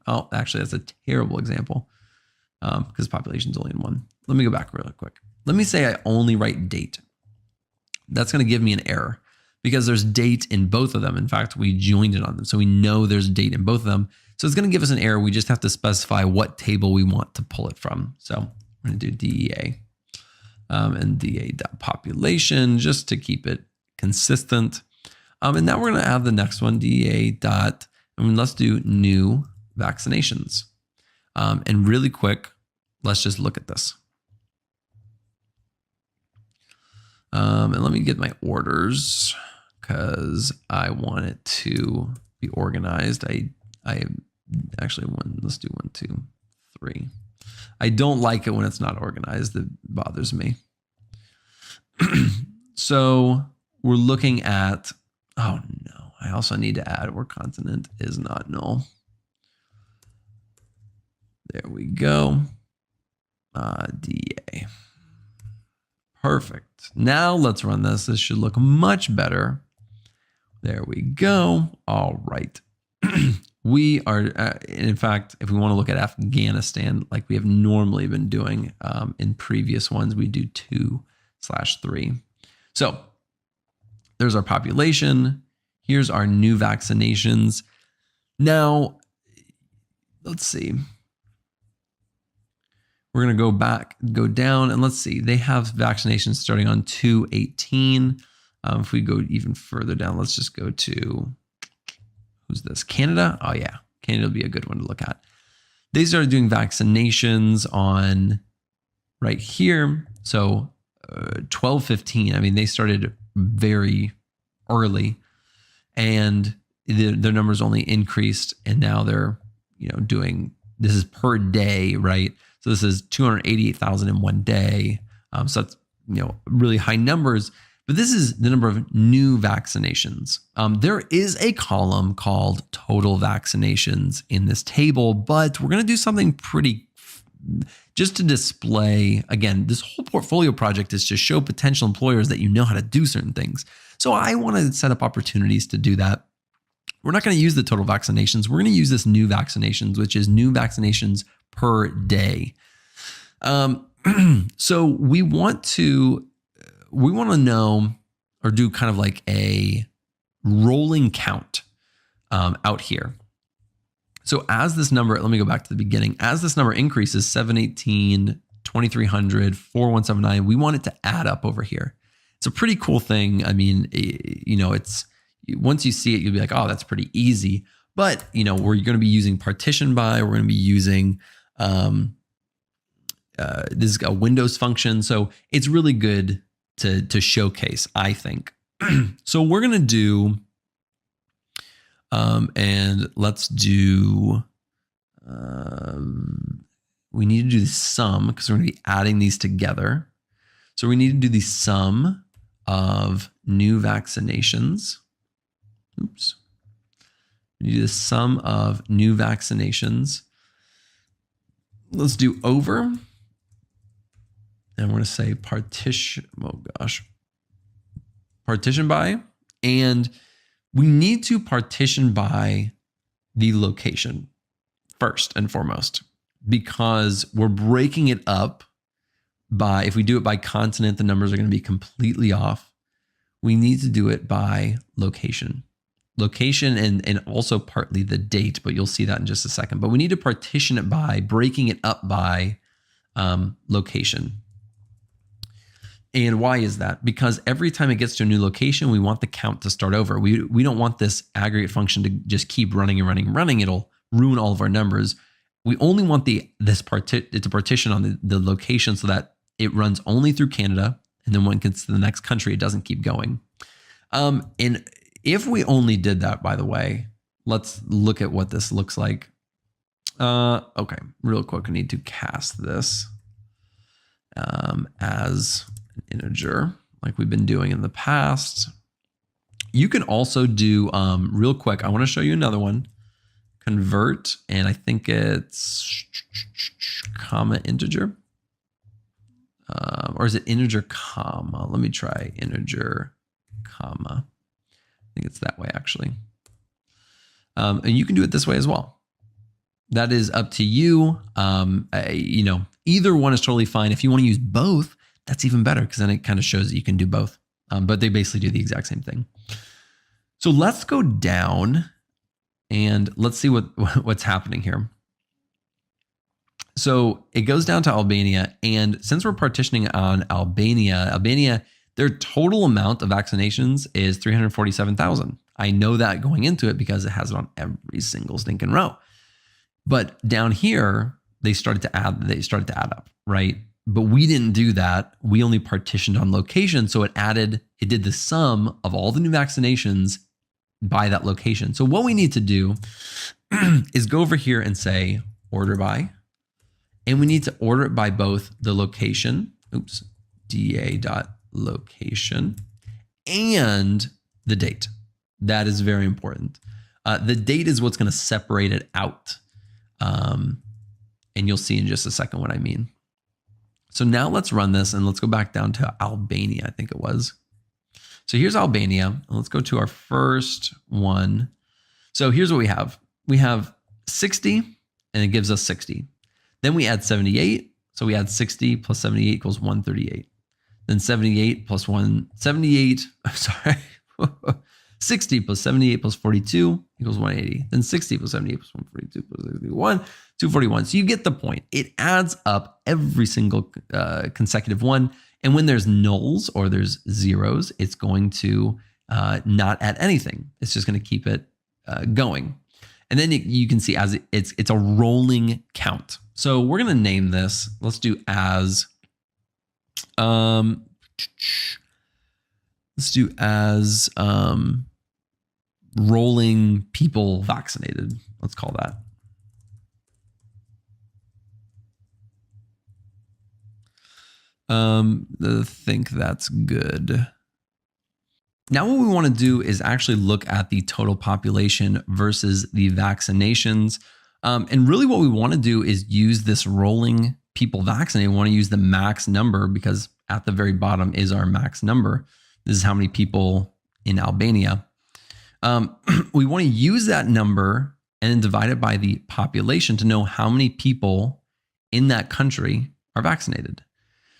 oh, actually that's a terrible example because population is only in one. Let me go back really quick. Let me say I only write date. That's going to give me an error because there's date in both of them. In fact, we joined it on them. So we know there's date in both of them. So it's going to give us an error. We just have to specify what table we want to pull it from. So we're going to do DEA and DEA.population just to keep it consistent. And now we're going to add the next one, DEA dot, let's do new vaccinations. And really quick, let's just look at this. And let me get my orders because I want it to be organized. I actually let's do 1, 2, 3. I don't like it when it's not organized. It bothers me. So we're looking at, oh no, I also need to add where continent is not null. There we go. DA. Perfect. Now let's run this. This should look much better. There we go. All right. We are, in fact, if we want to look at Afghanistan, like we have normally been doing in previous ones, we do 2/3. So there's our population. Here's our new vaccinations. Now, let's see. We're going to go down, and let's see. They have vaccinations starting on 2/18. If we go even further down, let's just go to, who's this? Canada? Oh yeah, Canada will be a good one to look at. They started doing vaccinations on right here. So 12/15. I mean, they started very early, and their numbers only increased, and now they're doing, this is per day, right? So this is 288,000 in one day. So that's really high numbers. But this is the number of new vaccinations. There is a column called total vaccinations in this table, but we're going to do something pretty, just to display, again, this whole portfolio project is to show potential employers that you know how to do certain things. So I want to set up opportunities to do that. We're not going to use the total vaccinations. We're going to use this new vaccinations, which is new vaccinations per day. So we want to know, or do kind of like a rolling count out here. So as this number, let me go back to the beginning. As this number increases, 718, 2300, 4179, we want it to add up over here. It's a pretty cool thing. I mean, it's, once you see it, you'll be like, oh, that's pretty easy. But, we're going to be using partition by, we're going to be using, this is a Windows function. So it's really good to showcase, I think. So we're going to do, and let's do, we need to do the sum because we're going to be adding these together. So we need to do the sum of new vaccinations. Oops. We do the sum of new vaccinations. Let's do over. And we're going to say partition by, and we need to partition by the location first and foremost. because we're breaking it up by, if we do it by continent, the numbers are going to be completely off. We need to do it by location. Location and also partly the date, but you'll see that in just a second. But we need to partition it by breaking it up by location. And why is that? Because every time it gets to a new location, we want the count to start over. We don't want this aggregate function to just keep running and running and running. It'll ruin all of our numbers. We only want it to partition on the location so that it runs only through Canada, and then when it gets to the next country, it doesn't keep going. And if we only did that, by the way, let's look at what this looks like. Okay, real quick, I need to cast this as an integer like we've been doing in the past. You can also do, real quick, I want to show you another one. Convert, and I think it's comma integer. Or is it integer comma? Let me try integer comma. I think it's that way actually. And you can do it this way as well. That is up to you. Either one is totally fine. If you want to use both, that's even better because then it kind of shows that you can do both. But they basically do the exact same thing. So let's go down and let's see what's happening here. So it goes down to Albania. And since we're partitioning on Albania, their total amount of vaccinations is 347,000. I know that going into it because it has it on every single stinking row. But down here, they started to add up, right? But we didn't do that. We only partitioned on location. So it did the sum of all the new vaccinations by that location. So what we need to do is go over here and say order by, and we need to order it by both the location, da.location, and the date. That is very important. The date is what's going to separate it out. And you'll see in just a second what I mean. So now let's run this and let's go back down to Albania, I think it was. So here's Albania. Let's go to our first one. So here's what we have. We have 60 and it gives us 60. Then we add 78. So we add 60 plus 78 equals 138. Then 78 plus 60 plus 78 plus 42 equals 180. Then 60 plus 78 plus 142 plus 61, 241. So you get the point. It adds up every single consecutive one. And when there's nulls or there's zeros, it's going to not add anything. It's just going to keep it going. And then you can see as it's a rolling count. So we're going to name this. Let's do as rolling people vaccinated. Let's call that. I think that's good. Now what we want to do is actually look at the total population versus the vaccinations. And really what we want to do is use this rolling people vaccinated. We want to use the max number because at the very bottom is our max number. This is how many people in Albania. We want to use that number and then divide it by the population to know how many people in that country are vaccinated.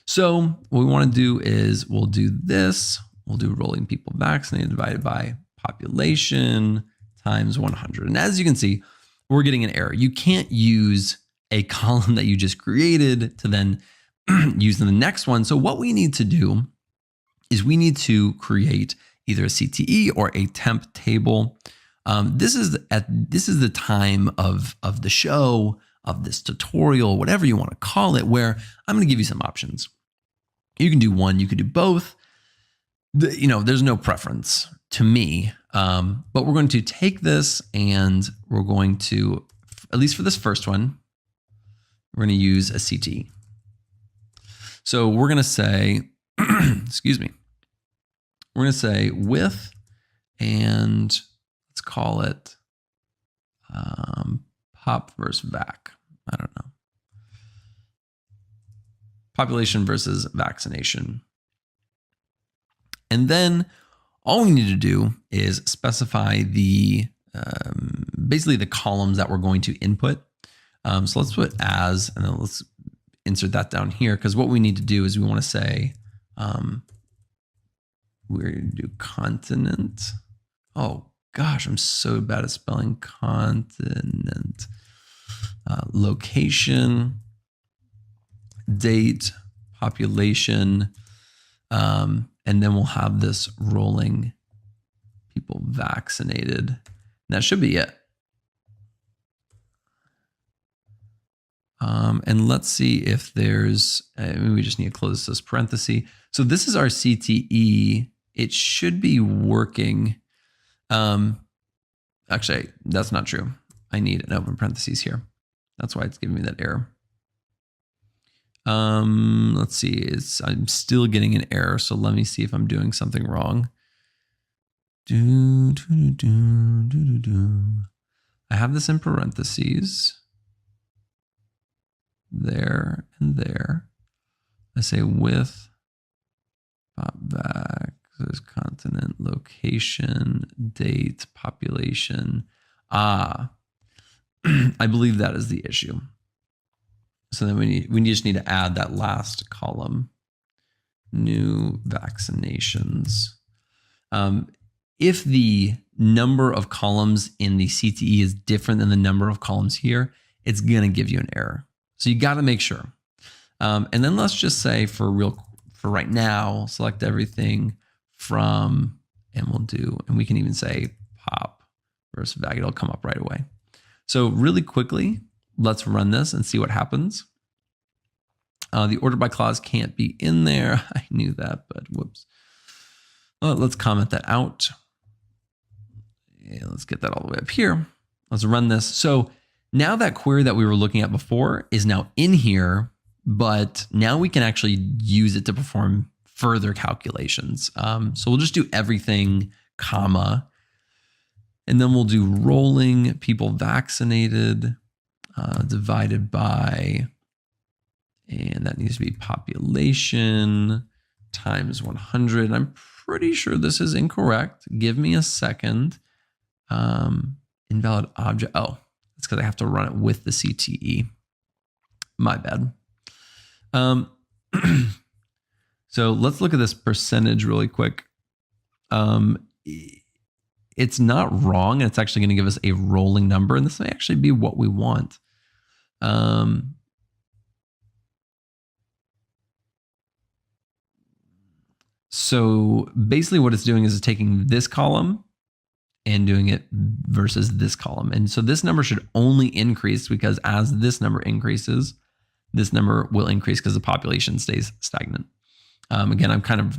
So what we want to do is we'll do this. We'll do rolling people vaccinated divided by population times 100. And as you can see, we're getting an error. You can't use a column that you just created to then use in the next one. So what we need to do is we need to create either a CTE or a temp table. This is the time of the show, of this tutorial, whatever you want to call it, where I'm going to give you some options. You can do one, you could do both. There's no preference to me, but we're going to take this and we're going to, at least for this first one, we're going to use a CTE. So we're going to say, excuse me, we're going to say with, and let's call it pop versus vac. I don't know. Population versus vaccination. And then all we need to do is specify the basically the columns that we're going to input. So let's put as, and then let's insert that down here, because what we need to do is we want to say, we're going to do continent. Oh gosh, I'm so bad at spelling continent. Location, date, population, and then we'll have this rolling people vaccinated. And that should be it. And let's see if there's, we just need to close this parenthesis. So this is our CTE. It should be working. Actually, that's not true. I need an open parentheses here. That's why it's giving me that error. Let's see, I'm still getting an error. So let me see if I'm doing something wrong. I have this in parentheses. There and there. I say with, pop back, there's continent, location, date, population. I believe that is the issue. So then we just need to add that last column, new vaccinations. If the number of columns in the CTE is different than the number of columns here, it's going to give you an error. So you got to make sure. And then let's just say for right now, select everything from, and we can even say pop versus VAG. It'll come up right away. So really quickly, let's run this and see what happens. The order by clause can't be in there. I knew that, but whoops. Let's comment that out. Yeah, let's get that all the way up here. Let's run this. So now that query that we were looking at before is now in here, but now we can actually use it to perform further calculations. So we'll just do everything, comma, and then we'll do rolling people vaccinated divided by, and that needs to be population times 100. I'm pretty sure this is incorrect. Give me a second. Invalid object. Oh, it's because I have to run it with the CTE. My bad. So let's look at this percentage really quick. It's not wrong, and it's actually going to give us a rolling number, and this may actually be what we want. So basically what it's doing is it's taking this column and doing it versus this column. And so this number should only increase because as this number increases, this number will increase because the population stays stagnant. Again, I'm kind of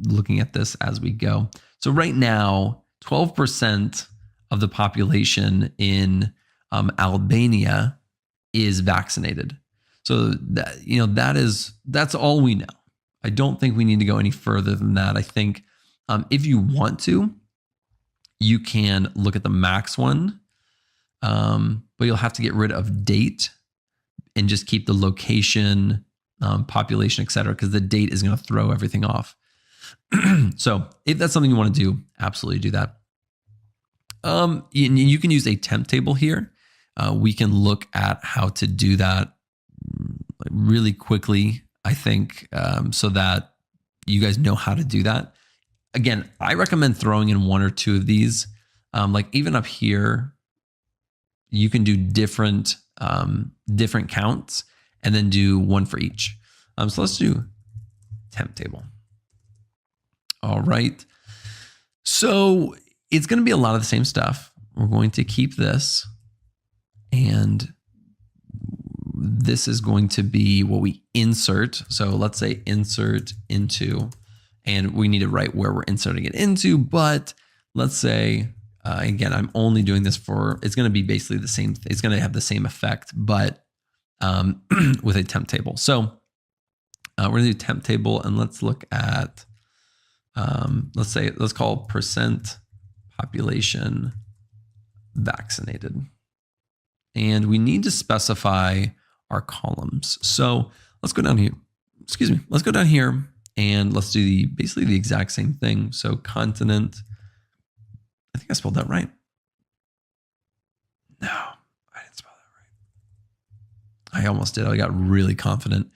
looking at this as we go. So right now, 12% of the population in Albania is vaccinated. So that, that's all we know. I don't think we need to go any further than that. I think if you want to, you can look at the max one, but you'll have to get rid of date and just keep the location, population, et cetera, because the date is going to throw everything off. So if that's something you want to do, absolutely do that. You can use a temp table here. We can look at how to do that really quickly, I think, so that you guys know how to do that. Again, I recommend throwing in one or two of these. Like even up here, you can do different counts and then do one for each. So let's do temp table. All right. So it's going to be a lot of the same stuff. We're going to keep this, and this is going to be what we insert. So let's say insert into, and we need to write where we're inserting it into, but let's say, again, I'm only doing this for, it's going to be basically the same, it's going to have the same effect, but with a temp table. So we're going to do temp table, and let's look at, let's call percent population vaccinated. And we need to specify our columns. So let's go down here. Excuse me. Let's go down here and let's do basically the exact same thing. So continent. I think I spelled that right. No, I didn't spell that right. I almost did. I got really confident.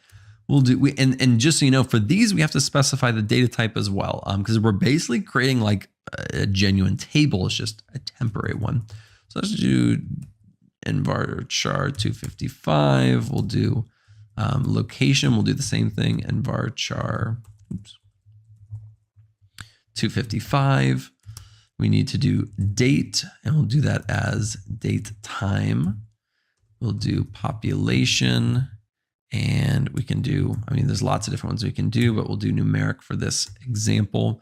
We'll do, and just so you know, for these, we have to specify the data type as well, because we're basically creating like a genuine table. It's just a temporary one. So let's do varchar 255. We'll do location. We'll do the same thing. Varchar 255. We need to do date, and we'll do that as date time. We'll do population, and we can do, I mean, there's lots of different ones we can do, but we'll do numeric for this example.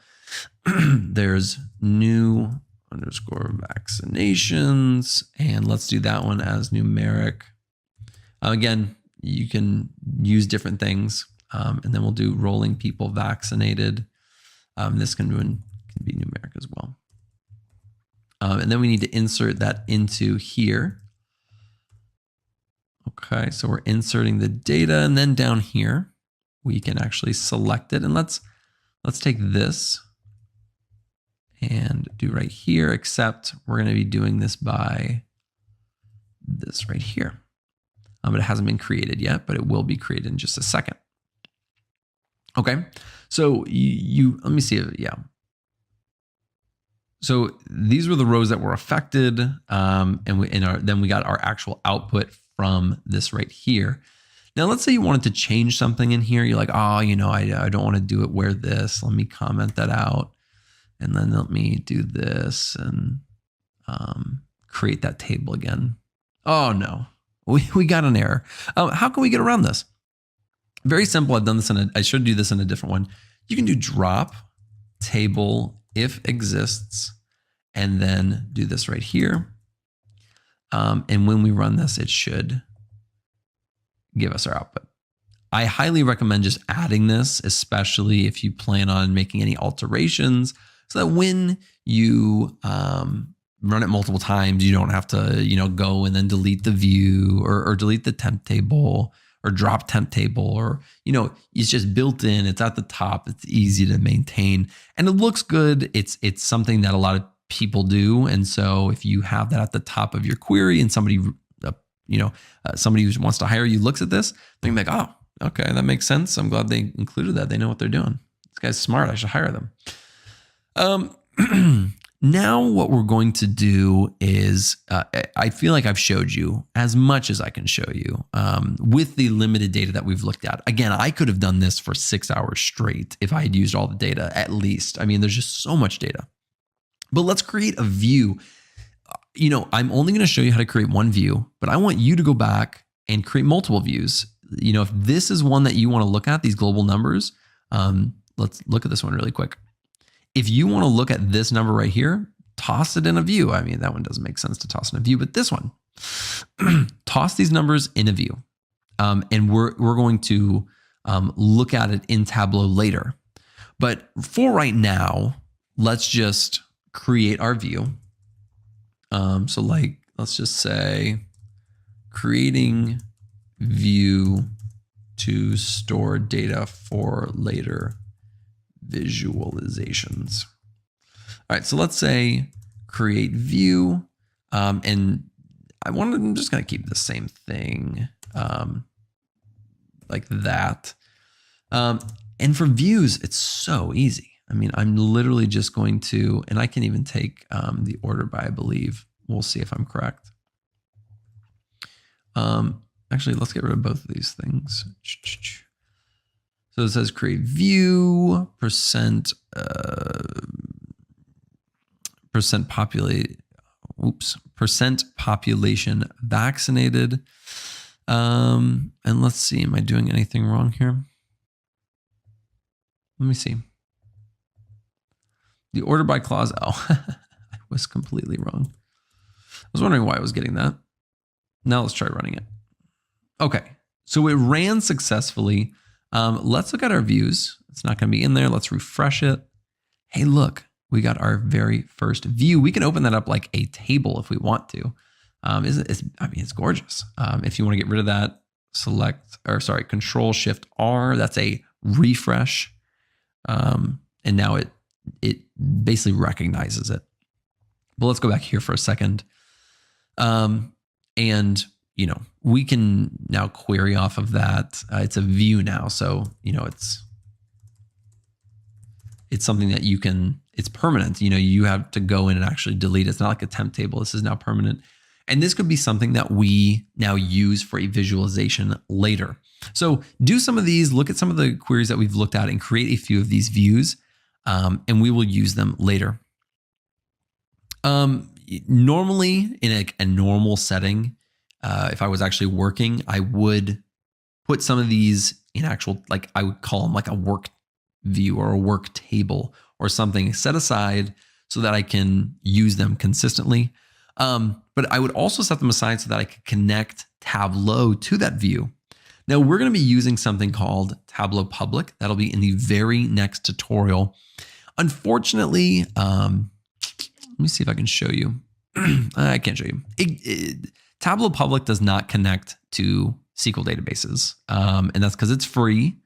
There's new underscore vaccinations, and let's do that one as numeric. Again, you can use different things, and then we'll do rolling people vaccinated. This can be numeric as well. And then we need to insert that into here. Okay, so we're inserting the data, and then down here, we can actually select it. And let's take this and do right here, except we're gonna be doing this by this right here. It hasn't been created yet, but it will be created in just a second. Okay, so let me see, yeah. So these were the rows that were affected, and then we got our actual output from this right here. Now, let's say you wanted to change something in here. You're like, oh, you know, I don't want to do it where this. Let me comment that out. And then let me do this and create that table again. Oh, no, we got an error. How can we get around this? Very simple. I've done this I should do this in a different one. You can do drop table if exists, and then do this right here. And when we run this, it should give us our output. I highly recommend just adding this, especially if you plan on making any alterations, so that when you run it multiple times, you don't have to, you know, go and then delete the view or delete the temp table or drop temp table, or, you know, it's just built in, it's at the top, it's easy to maintain, and it looks good. It's something that a lot of people do. And so if you have that at the top of your query and somebody, somebody who wants to hire you looks at this, they're like, oh, okay, that makes sense. I'm glad they included that. They know what they're doing. This guy's smart. I should hire them. Now what we're going to do is, I feel like I've showed you as much as I can show you with the limited data that we've looked at. Again, I could have done this for 6 hours straight if I had used all the data, at least. I mean, there's just so much data. But let's create a view. You know, I'm only going to show you how to create one view, but I want you to go back and create multiple views. You know, if this is one that you want to look at, these global numbers, let's look at this one really quick. If you want to look at this number right here, toss it in a view. I mean, that one doesn't make sense to toss in a view, but this one, toss these numbers in a view. And we're going to look at it in Tableau later. But for right now, let's just create our view. So like, let's just say creating view to store data for later visualizations. All right, so let's say create view, and I'm just gonna keep the same thing like that. And for views, it's so easy. I mean, I'm literally just going to, and I can even take the order by, I believe. We'll see if I'm correct. Actually, let's get rid of both of these things. So it says create view, percent population vaccinated. And let's see, am I doing anything wrong here? Let me see. The order by clause, oh, I was completely wrong. I was wondering why I was getting that. Now let's try running it. Okay, so it ran successfully. Let's look at our views. It's not gonna be in there. Let's refresh it. Hey, look, we got our very first view. We can open that up like a table if we want to. It's gorgeous. If you wanna get rid of that, Control Shift R, that's a refresh. And now it basically recognizes it. But let's go back here for a second. And we can now query off of that. It's a view now. So, it's something that it's permanent. You have to go in and actually delete it. It's not like a temp table. This is now permanent. And this could be something that we now use for a visualization later. So do some of these, look at some of the queries that we've looked at and create a few of these views, and we will use them later. Normally in a normal setting, if I was actually working, I would put some of these in actual, I would call them like a work view or a work table or something set aside so that I can use them consistently. But I would also set them aside so that I could connect Tableau to that view. Now we're going to be using something called Tableau Public. That'll be in the very next tutorial. Unfortunately, let me see if I can show you. I can't show you. Tableau Public does not connect to SQL databases. And that's because it's free.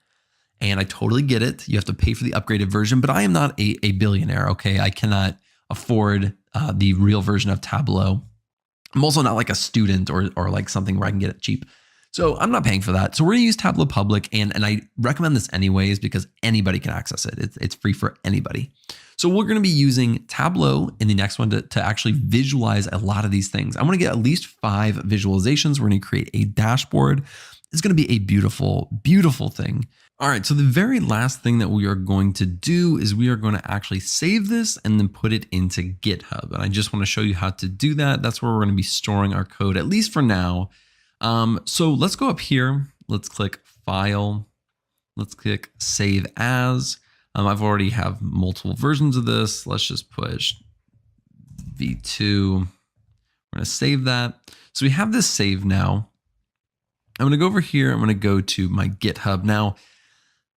And I totally get it. You have to pay for the upgraded version, but I am not a billionaire, okay? I cannot afford the real version of Tableau. I'm also not like a student or like something where I can get it cheap. So I'm not paying for that. So we're gonna use Tableau Public, and I recommend this anyways because anybody can access it. It's free for anybody. So we're gonna be using Tableau in the next one to actually visualize a lot of these things. I'm gonna get at least 5 visualizations. We're gonna create a dashboard. It's gonna be a beautiful, beautiful thing. All right, so the very last thing that we are going to do is we are going to actually save this and then put it into GitHub. And I just want to show you how to do that. That's where we're going to be storing our code, at least for now. So let's go up here. Let's click File. Let's click Save As. I've already have multiple versions of this. Let's just push V2. We're going to save that. So we have this saved now. I'm going to go over here. I'm going to go to my GitHub. Now,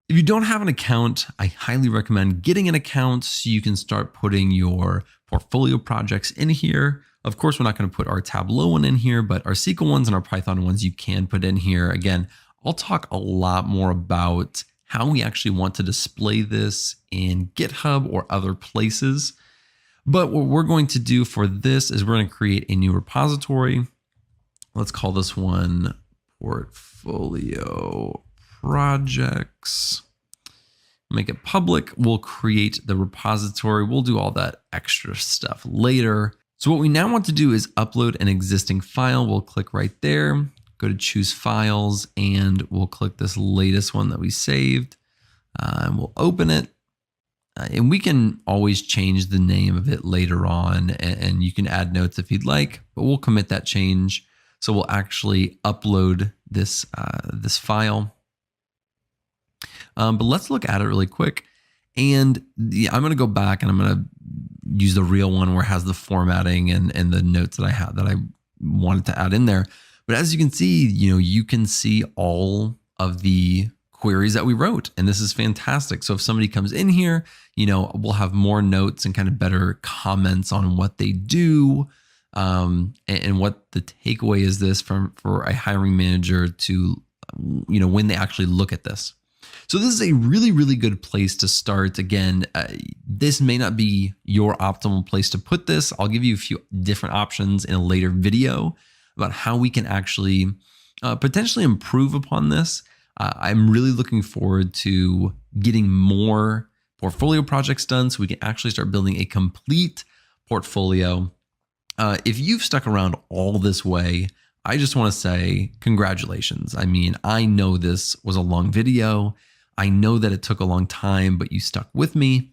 if you don't have an account, I highly recommend getting an account so you can start putting your portfolio projects in here. Of course, we're not going to put our Tableau one in here, but our SQL ones and our Python ones you can put in here. Again, I'll talk a lot more about how we actually want to display this in GitHub or other places. But what we're going to do for this is we're going to create a new repository. Let's call this one Portfolio Projects. Make it public. We'll create the repository. We'll do all that extra stuff later. So what we now want to do is upload an existing file. We'll click right there, go to choose files, and we'll click this latest one that we saved, and we'll open it. And we can always change the name of it later on, and you can add notes if you'd like, but we'll commit that change. So we'll actually upload this, this file. But let's look at it really quick. And I'm going to go back and I'm going to use the real one where it has the formatting and the notes that I had that I wanted to add in there. But as you can see, you can see all of the queries that we wrote, and this is fantastic. So if somebody comes in here, we'll have more notes and kind of better comments on what they do, and what the takeaway is this for a hiring manager to, when they actually look at this. So this is a really, really good place to start. Again, this may not be your optimal place to put this. I'll give you a few different options in a later video about how we can actually potentially improve upon this. I'm really looking forward to getting more portfolio projects done so we can actually start building a complete portfolio. If you've stuck around all this way, I just want to say congratulations. I mean, I know this was a long video. I know that it took a long time, but you stuck with me.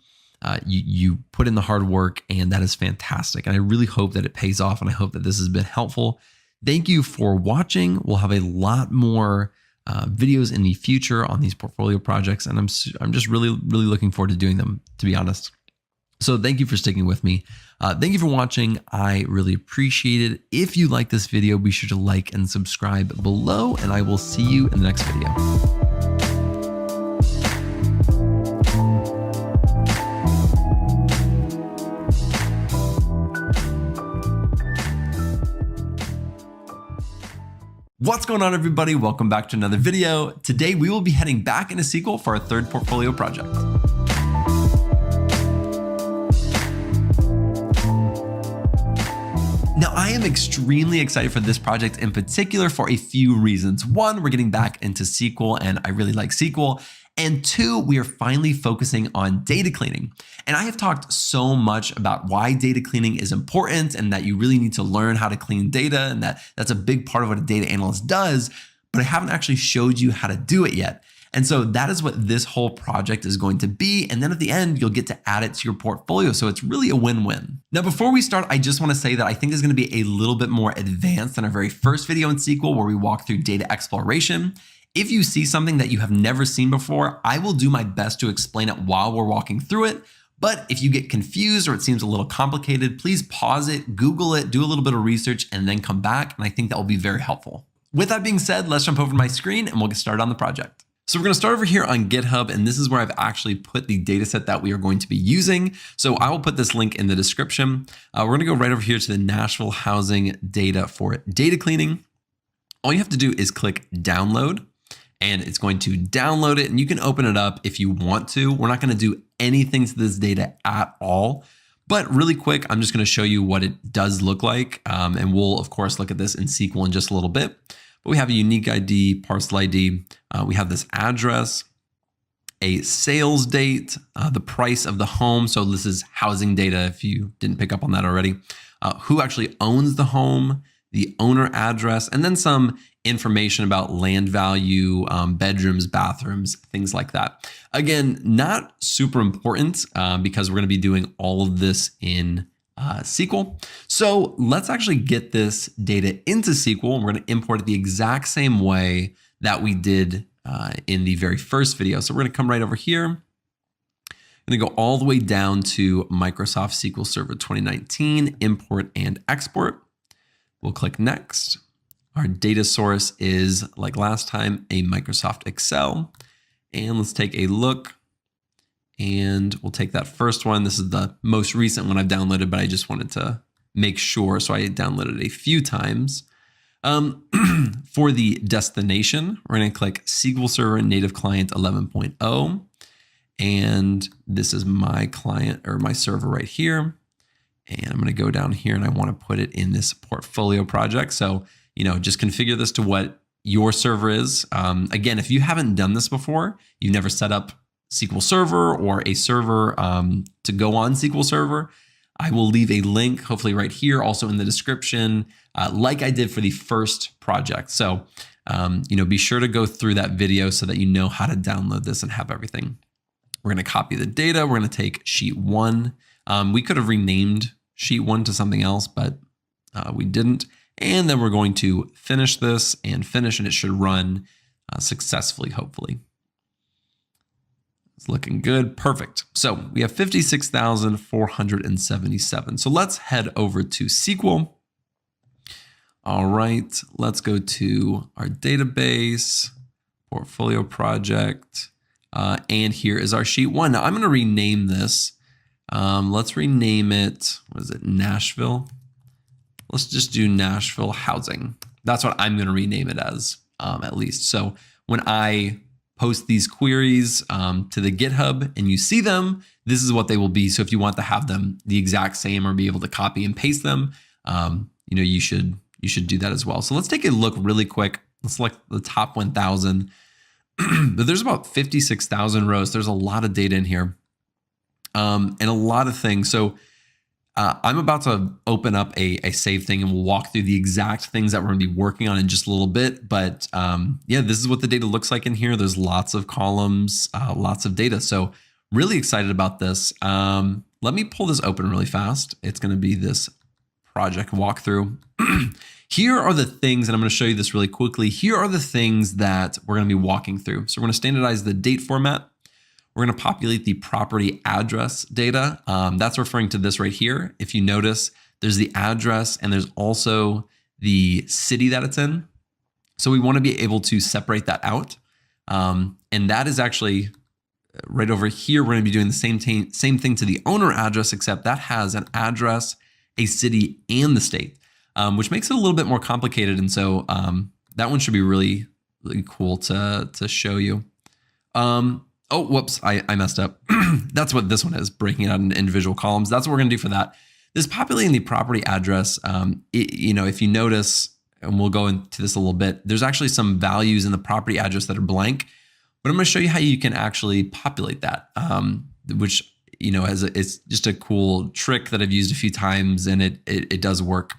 You put in the hard work, and that is fantastic. And I really hope that it pays off, and I hope that this has been helpful. Thank you for watching. We'll have a lot more videos in the future on these portfolio projects, and I'm just really, really looking forward to doing them, to be honest. So thank you for sticking with me. Thank you for watching. I really appreciate it. If you like this video, be sure to like and subscribe below, and I will see you in the next video. What's going on, everybody? Welcome back to another video. Today, we will be heading back into SQL for our third portfolio project. Now, I am extremely excited for this project in particular for a few reasons. One, we're getting back into SQL, and I really like SQL. And two, we are finally focusing on data cleaning. And I have talked so much about why data cleaning is important and that you really need to learn how to clean data, and that's a big part of what a data analyst does, but I haven't actually showed you how to do it yet. And so that is what this whole project is going to be. And then at the end, you'll get to add it to your portfolio. So it's really a win-win. Now, before we start, I just want to say that I think this is going to be a little bit more advanced than our very first video in SQL where we walk through data exploration. If you see something that you have never seen before, I will do my best to explain it while we're walking through it. But if you get confused or it seems a little complicated, please pause it, Google it, do a little bit of research, and then come back. And I think that will be very helpful. With that being said, let's jump over to my screen and we'll get started on the project. So we're going to start over here on GitHub, and this is where I've actually put the data set that we are going to be using. So I will put this link in the description. We're going to go right over here to the Nashville housing data for data cleaning. All you have to do is click download, and it's going to download it, and you can open it up if you want to. We're not going to do anything to this data at all, but really quick, I'm just going to show you what it does look like. And we'll of course look at this in SQL in just a little bit. But we have a unique ID, parcel ID. We have this address, a sales date, the price of the home. So this is housing data if you didn't pick up on that already. Who actually owns the home, the owner address, and then some information about land value, bedrooms, bathrooms, things like that. Again, not super important because we're going to be doing all of this in SQL. So let's actually get this data into SQL. We're going to import it the exact same way that we did in the very first video. So we're going to come right over here. I'm going to go all the way down to Microsoft SQL Server 2019, import and export. We'll click next. Our data source is, like last time, a Microsoft Excel. And let's take a look. And we'll take that first one. This is the most recent one I've downloaded, but I just wanted to make sure. So I downloaded it a few times. For the destination, we're going to click SQL Server Native Client 11.0. And this is my client or my server right here. And I'm going to go down here and I want to put it in this portfolio project. So, just configure this to what your server is. Again, if you haven't done this before, you've never set up SQL Server or a server to go on SQL Server, I will leave a link, hopefully right here, also in the description, like I did for the first project. So, be sure to go through that video so that you know how to download this and have everything. We're going to copy the data. We're going to take sheet 1. We could have renamed sheet 1 to something else, but we didn't. And then we're going to finish this and it should run successfully, hopefully. It's looking good. Perfect. So we have 56,477. So let's head over to SQL. All right, let's go to our database, portfolio project, and here is our sheet 1. Now I'm going to rename this. Let's rename it, what is it, Nashville? Let's just do Nashville Housing. That's what I'm going to rename it as, at least. So when I post these queries to the GitHub and you see them, this is what they will be. So if you want to have them the exact same or be able to copy and paste them, you should do that as well. So let's take a look really quick. Let's select the top 1,000. But there's about 56,000 rows. There's a lot of data in here. And a lot of things. So I'm about to open up a save thing and we'll walk through the exact things that we're going to be working on in just a little bit. But yeah, this is what the data looks like in here. There's lots of columns, lots of data. So really excited about this. Let me pull this open really fast. It's going to be this project walkthrough. Here are the things, and I'm going to show you this really quickly. Here are the things that we're going to be walking through. So we're going to standardize the date format. We're going to populate the property address data. That's referring to this right here. If you notice, there's the address and there's also the city that it's in. So we want to be able to separate that out. And that is actually right over here. We're going to be doing the same thing to the owner address, except that has an address, a city, and the state, which makes it a little bit more complicated. And so that one should be really, really cool to show you. Oh, whoops, I messed up. That's what this one is, breaking it out into individual columns. That's what we're going to do for that. This populating the property address, if you notice, and we'll go into this a little bit, there's actually some values in the property address that are blank, but I'm going to show you how you can actually populate that, which, it's just a cool trick that I've used a few times, and it does work.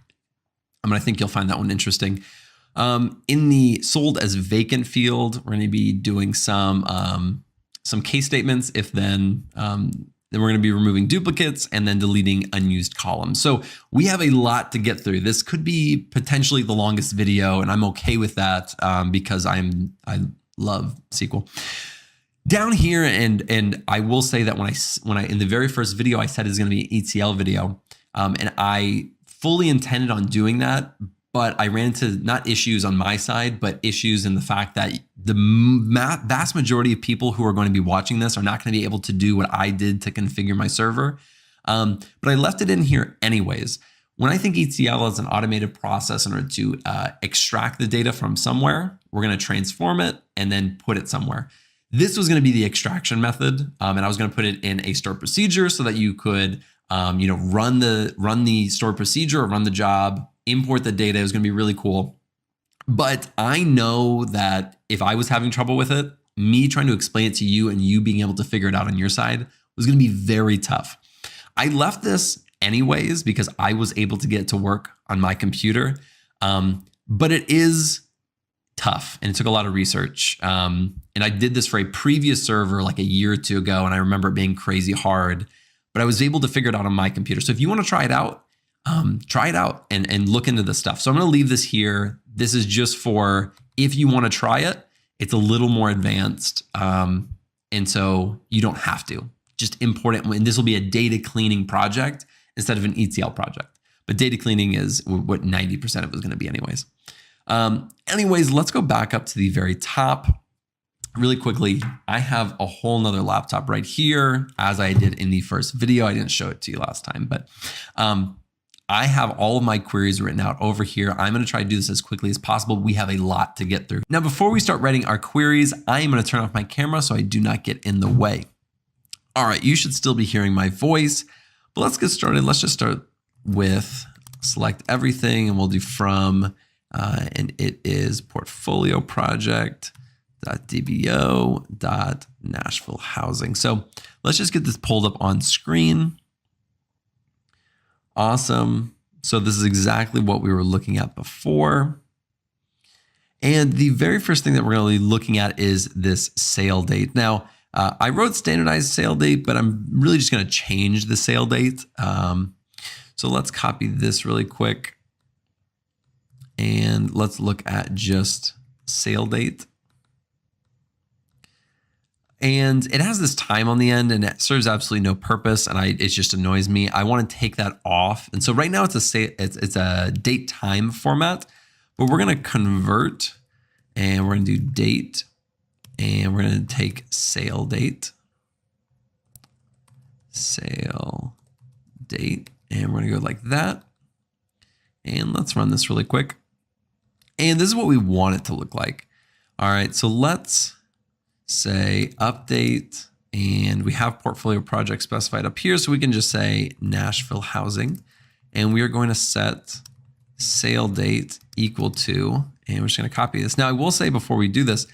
I think you'll find that one interesting. In the sold as vacant field, we're going to be doing some case statements, if then we're going to be removing duplicates and then deleting unused columns. So we have a lot to get through. This could be potentially the longest video, and I'm okay with that because I love SQL. Down here, and I will say that when I in the very first video I said it's going to be an ETL video, and I fully intended on doing that, but I ran into not issues on my side, but issues in the fact that the vast majority of people who are going to be watching this are not going to be able to do what I did to configure my server. But I left it in here anyways. When I think ETL is an automated process in order to extract the data from somewhere, we're going to transform it and then put it somewhere. This was going to be the extraction method, and I was going to put it in a stored procedure so that you could run the stored procedure or run the job, import the data. It was going to be really cool. But I know that if I was having trouble with it, me trying to explain it to you and you being able to figure it out on your side was going to be very tough. I left this anyways because I was able to get it to work on my computer. But it is tough and it took a lot of research. And I did this for a previous server like a year or two ago, and I remember it being crazy hard, but I was able to figure it out on my computer. So if you want to try it out and look into this stuff. So I'm going to leave this here. This is just for if you want to try it. It's a little more advanced. And so you don't have to just import it. And this will be a data cleaning project instead of an ETL project. But data cleaning is what 90% of it is going to be anyways. Anyways, let's go back up to the very top really quickly. I have a whole nother laptop right here, as I did in the first video. I didn't show it to you last time, but I have all of my queries written out over here. I'm going to try to do this as quickly as possible. We have a lot to get through. Now, before we start writing our queries, I am going to turn off my camera so I do not get in the way. All right, you should still be hearing my voice, but let's get started. Let's just start with select everything, and we'll do from, and it is portfolio project.dbo.Nashville housing. So let's just get this pulled up on screen. Awesome. So this is exactly what we were looking at before. And the very first thing that we're going to be looking at is this sale date. Now, I wrote standardized sale date, but I'm really just going to change the sale date. So let's copy this really quick. And let's look at just sale date. And it has this time on the end, and it serves absolutely no purpose, and it just annoys me. I want to take that off. And so right now it's a date time format, but we're going to convert, and we're going to do date, and we're going to take sale date, and we're going to go like that. And let's run this really quick. And this is what we want it to look like. All right, so let's say update, and we have portfolio project specified up here, so we can just say Nashville housing, and we are going to set sale date equal to, and we're just going to copy this. Now I will say before we do this,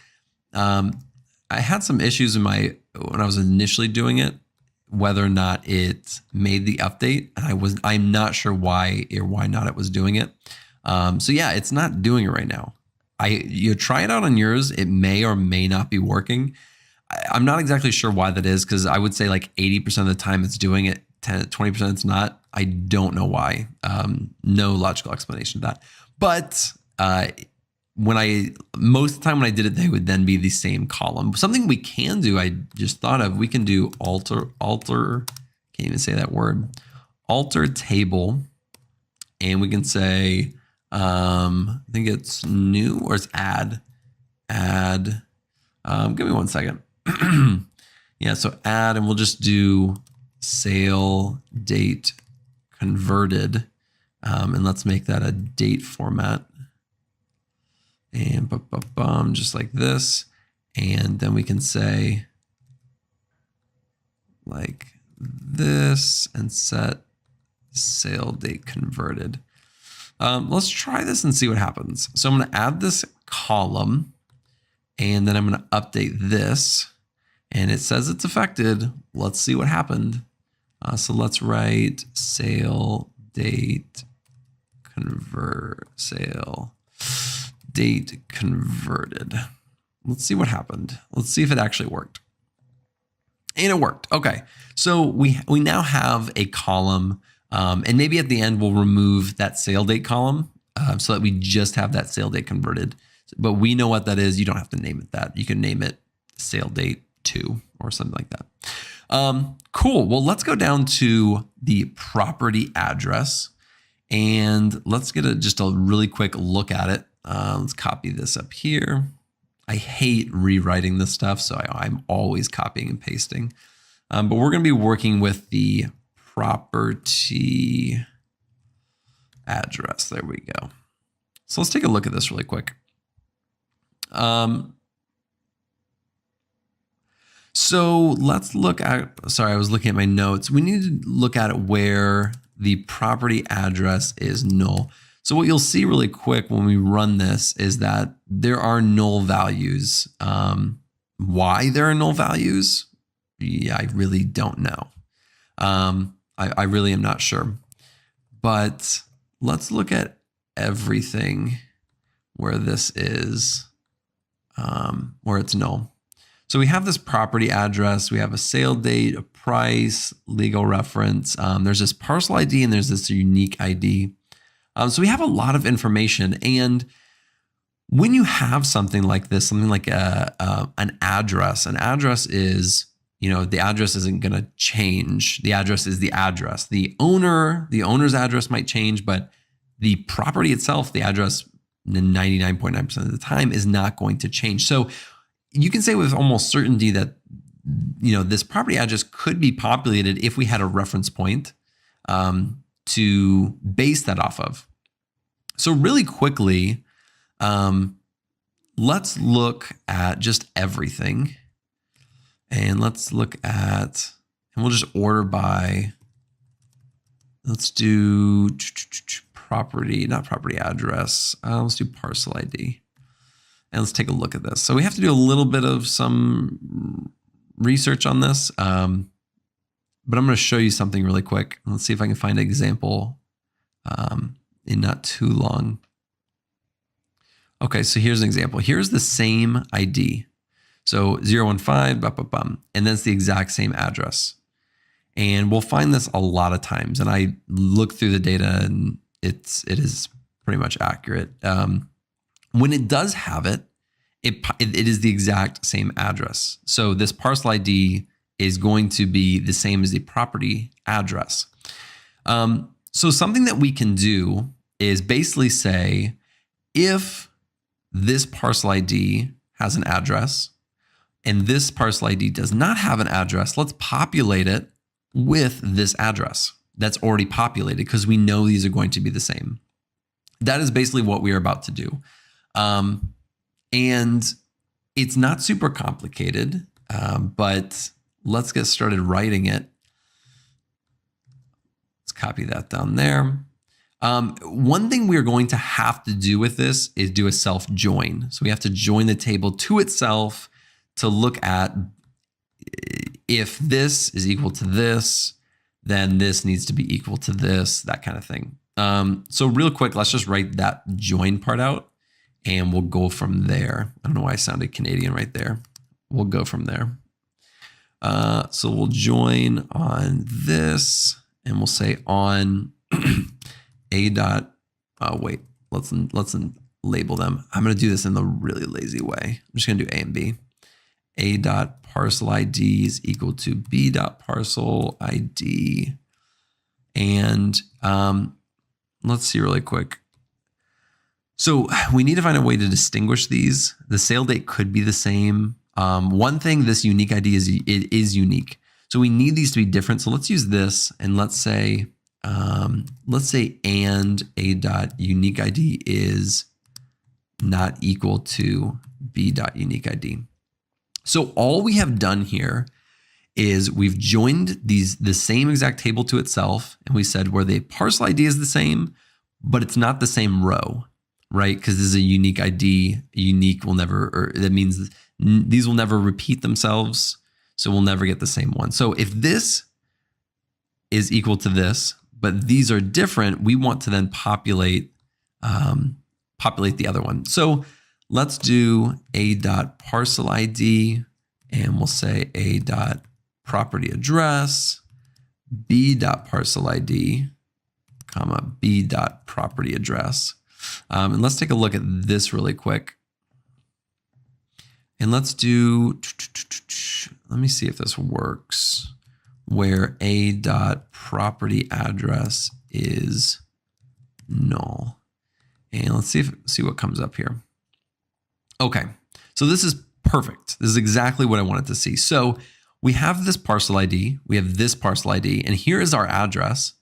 I had some issues when I was initially doing it, whether or not it made the update, and I'm not sure why or why not it was doing it. So yeah, it's not doing it right now. You try it out on yours. It may or may not be working. I'm not exactly sure why that is, because I would say like 80% of the time it's doing it, 20% it's not. I don't know why. No logical explanation to that. But most of the time when I did it, they would then be the same column. Something we can do, I just thought of, we can do alter, can't even say that word, alter table, and we can say, I think it's new or it's add. Give me 1 second. Yeah, so add, and we'll just do sale date converted. And let's make that a date format. And just like this. And then we can say like this and set sale date converted. Let's try this and see what happens. So I'm going to add this column, and then I'm going to update this, and it says it's affected. Let's see what happened. So let's write sale date sale date converted. Let's see what happened. Let's see if it actually worked. And it worked. Okay. So we now have a column, and maybe at the end we'll remove that sale date column so that we just have that sale date converted. But we know what that is. You don't have to name it that. You can name it sale date 2 or something like that. Cool. Well, let's go down to the property address, and let's get just a really quick look at it. Let's copy this up here. I hate rewriting this stuff, so I'm always copying and pasting. But we're going to be working with the property address. There we go. So let's take a look at this really quick. So let's look at, sorry, I was looking at my notes. We need to look at it where the property address is null. So what you'll see really quick when we run this is that there are null values. Why there are null values? Yeah, I really don't know. I really am not sure. But let's look at everything where this is, where it's null. So we have this property address, we have a sale date, a price, legal reference. There's this parcel ID and there's this unique ID. So we have a lot of information. And when you have something like this, something like an address is, the address isn't going to change. The address is the address. The owner's address might change, but the property itself, the address 99.9% of the time is not going to change. So you can say with almost certainty that, this property address could be populated if we had a reference point to base that off of. So really quickly, let's look at just everything. And let's look at, and we'll just order by, let's do property, not property address. Let's do parcel ID. And let's take a look at this. So we have to do a little bit of some research on this, but I'm going to show you something really quick. Let's see if I can find an example in not too long. Okay, so here's an example. Here's the same ID. So 015, and then it's the exact same address. And we'll find this a lot of times. And I look through the data and it is pretty much accurate. When it does have it, it is the exact same address. So this parcel ID is going to be the same as the property address. So something that we can do is basically say, if this parcel ID has an address and this parcel ID does not have an address, let's populate it with this address that's already populated because we know these are going to be the same. That is basically what we are about to do. And it's not super complicated, but let's get started writing it. Let's copy that down there. One thing we're going to have to do with this is do a self join. So we have to join the table to itself to look at if this is equal to this, then this needs to be equal to this, that kind of thing. So real quick, let's just write that join part out and we'll go from there. I don't know why I sounded Canadian right there. We'll go from there. So we'll join on this and we'll say on a dot, wait, let's label them. I'm going to do this in the really lazy way. I'm just going to do A and B. A dot parcel ID is equal to B dot parcel ID. And let's see really quick. So we need to find a way to distinguish these. The sale date could be the same. One thing, this unique ID is unique. So we need these to be different. So let's use this and let's say and a dot unique ID is not equal to b dot unique ID. So all we have done here is we've joined the same exact table to itself, and we said where the parcel ID is the same, but it's not the same row, right? Because this is a unique ID. Unique will never, or that means these will never repeat themselves, so we'll never get the same one. So if this is equal to this, but these are different, we want to then populate the other one. So let's do a.parcel ID, and we'll say a.property address, b.parcel ID, comma, b.property address. And let's take a look at this really quick. And let's do, let me see if this works, where a.property address is null. And let's see what comes up here. Okay, so this is perfect. This is exactly what I wanted to see. So we have this parcel ID, we have this parcel ID, and here is our address,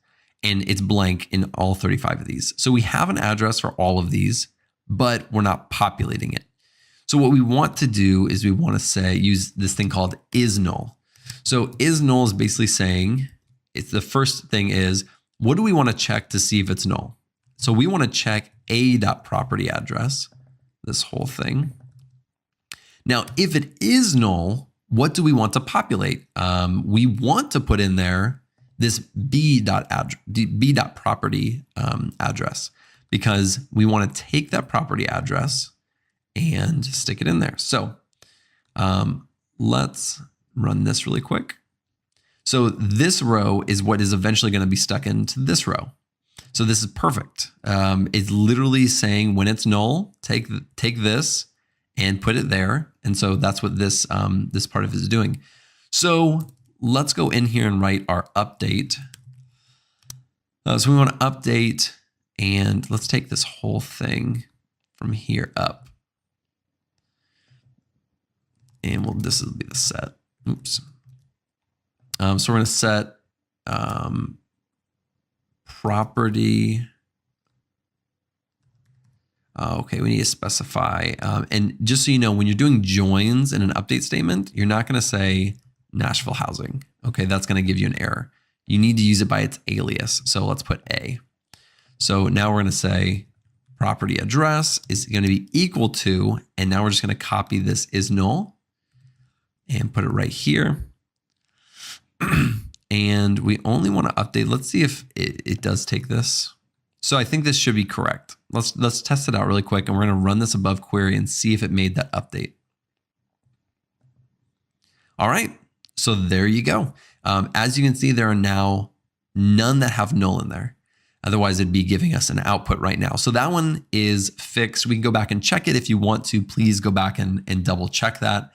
and it's blank in all 35 of these. So we have an address for all of these, but we're not populating it. So what we want to do is we want to say, use this thing called isNull. So isNull is basically saying, it's the first thing is, what do we want to check to see if it's null? So we want to check a.property address, this whole thing. Now, if it is null, what do we want to populate? We want to put in there this b.property address, because we want to take that property address and stick it in there. So let's run this really quick. So this row is what is eventually going to be stuck into this row. So this is perfect. It's literally saying when it's null, take this and put it there. And so that's what this this part of it is doing. So let's go in here and write our update. So we want to update, and let's take this whole thing from here up. And this will be the set. Oops. So we're going to set property. Okay, we need to specify. And just so you know, when you're doing joins in an update statement, you're not going to say Nashville housing. Okay, that's going to give you an error. You need to use it by its alias. So let's put A. So now we're going to say property address is going to be equal to, and now we're just going to copy this is null and put it right here. And we only want to update. Let's see if it does take this. So I think this should be correct. Let's test it out really quick, and we're going to run this above query and see if it made that update. All right, so there you go. As you can see, there are now none that have null in there. Otherwise, it'd be giving us an output right now. So that one is fixed. We can go back and check it. If you want to, please go back and double check that.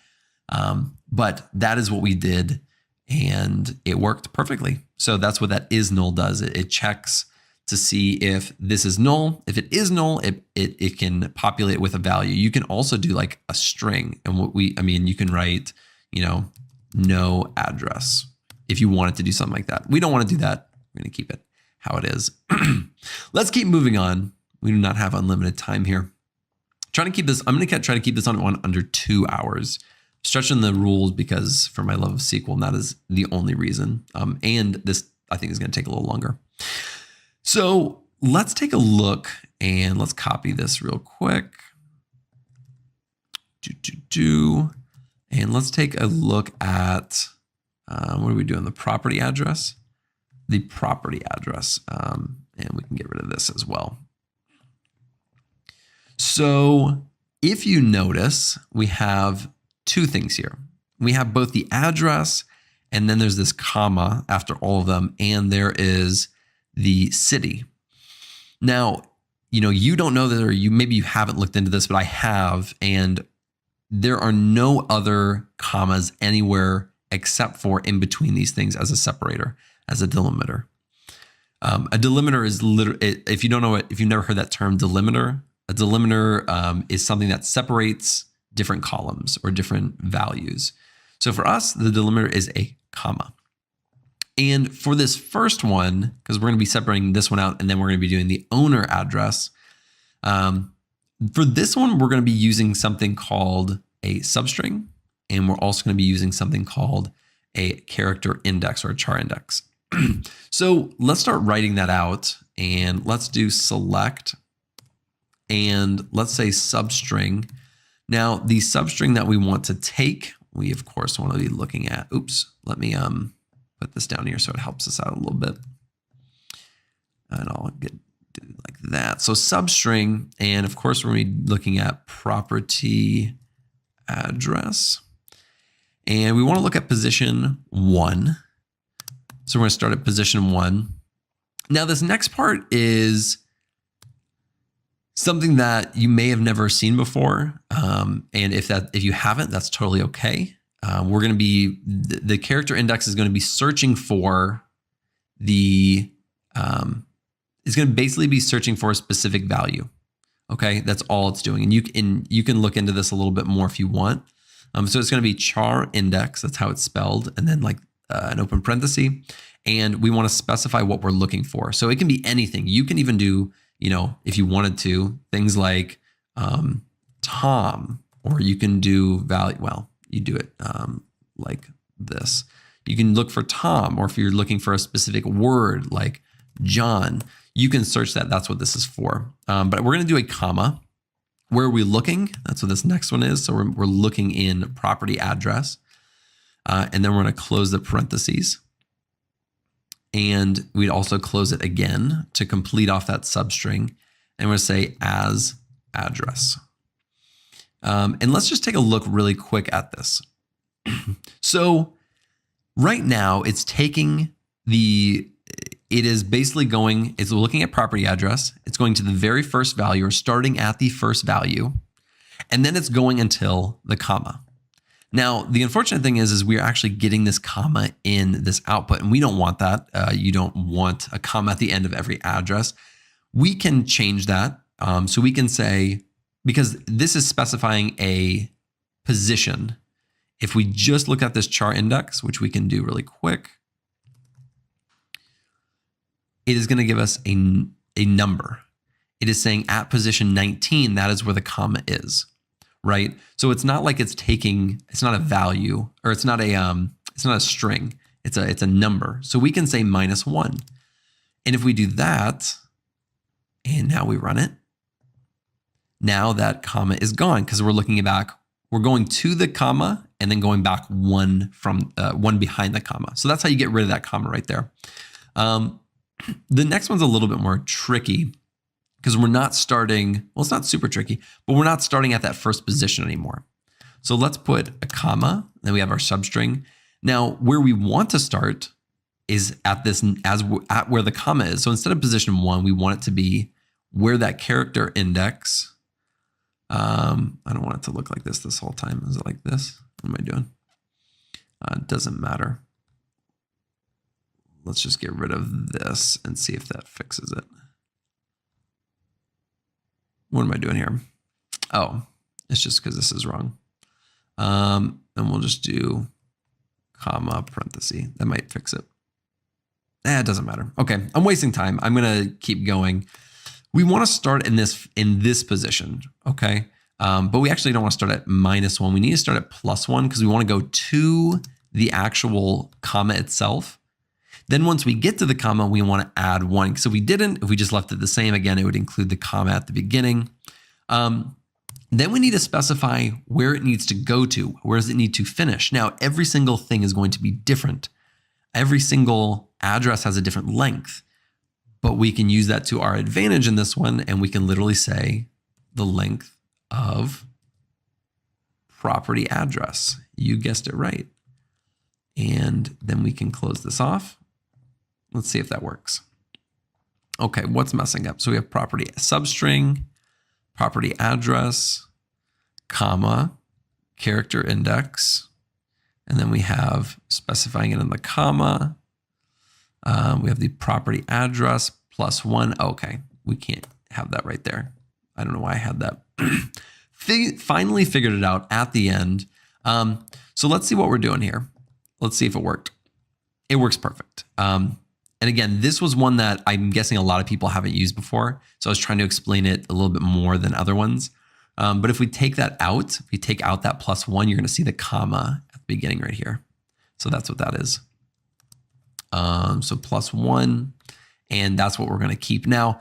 But that is what we did, and it worked perfectly. So that's what that is null does. It checks to see if this is null. If it is null, it can populate with a value. You can also do like a string, and you can write, no address if you wanted to do something like that. We don't want to do that. We're going to keep it how it is. Let's keep moving on. We do not have unlimited time here. I'm going to try to keep this on under 2 hours. Stretching the rules because for my love of SQL, and that is the only reason. And this, I think, is going to take a little longer. So let's take a look, and let's copy this real quick. And let's take a look at, what are we doing? The property address? The property address. And we can get rid of this as well. So if you notice, we have two things here. We have both the address, and then there's this comma after all of them, and there is the city. Now, you don't know that, or maybe you haven't looked into this, but I have, and there are no other commas anywhere except for in between these things as a separator, as a delimiter. A delimiter is literally, if you don't know it, if you've never heard that term delimiter, a delimiter is something that separates different columns or different values. So for us, the delimiter is a comma. And for this first one, because we're going to be separating this one out, and then we're going to be doing the owner address. For this one, we're going to be using something called a substring, and we're also going to be using something called a character index or a char index. So let's start writing that out, and let's do select, and let's say substring. Now the substring that we want to take, we of course want to be looking at, oops, let me put this down here so it helps us out a little bit. And I'll do it like that. So substring, and of course we're going to be looking at property address. And we want to look at position 1. So we're going to start at position 1. Now this next part is something that you may have never seen before. And if you haven't, that's totally okay. We're going to be, the character index is going to be searching for the, it's going to basically be searching for a specific value. Okay, that's all it's doing. And you can look into this a little bit more if you want. So it's going to be char index. That's how it's spelled. And then like an open parenthesis. And we want to specify what we're looking for. So it can be anything. You can even do, if you wanted to, things like Tom, or you can do value. Well, you do it like this. You can look for Tom, or if you're looking for a specific word like John, you can search that. That's what this is for. But we're going to do a comma. Where are we looking? That's what this next one is. So we're looking in property address. And then we're going to close the parentheses. And we'd also close it again to complete off that substring. And we're going to say as address. And let's just take a look really quick at this. So right now it's taking it is basically it's looking at property address. It's going to the very first value, or starting at the first value. And then it's going until the comma. Now, the unfortunate thing is we're actually getting this comma in this output, and we don't want that. You don't want a comma at the end of every address. We can change that. So we can say, because this is specifying a position, if we just look at this char index, which we can do really quick, it is going to give us a number. It is saying at position 19, that is where the comma is, right? So it's not like it's not a value, or it's not a string. It's a number. So we can say -1. And if we do that, and now we run it, now that comma is gone, because we're looking back. We're going to the comma and then going back one behind the comma. So that's how you get rid of that comma right there. The next one's a little bit more tricky, because we're not starting, well, it's not super tricky, but we're not starting at that first position anymore. So let's put a comma, then we have our substring. Now, where we want to start is at where the comma is. So instead of position 1, we want it to be where that character index, I don't want it to look like this whole time. Is it like this? What am I doing? It doesn't matter. Let's just get rid of this and see if that fixes it. What am I doing here? Oh, it's just because this is wrong. And we'll just do comma parenthesis. That might fix it. It doesn't matter. Okay, I'm wasting time. I'm gonna keep going. We want to start in this position, okay? But we actually don't want to start at -1. We need to start at +1, because we want to go to the actual comma itself. Then once we get to the comma, we want to add 1. So if we just left it the same, again, it would include the comma at the beginning. Then we need to specify where it needs to go to. Where does it need to finish? Now, every single thing is going to be different. Every single address has a different length, but we can use that to our advantage in this one, and we can literally say the length of property address. You guessed it right. And then we can close this off. Let's see if that works. Okay, what's messing up? So we have property substring, property address, comma, character index, and then we have specifying it in the comma. We have the property address +1. Okay, we can't have that right there. I don't know why I had that. Finally figured it out at the end. So let's see what we're doing here. Let's see if it worked. It works perfect. And again, this was one that I'm guessing a lot of people haven't used before. So I was trying to explain it a little bit more than other ones. But if we take that out, if we take out that +1, you're going to see the comma at the beginning right here. So that's what that is. So +1, and that's what we're going to keep. Now,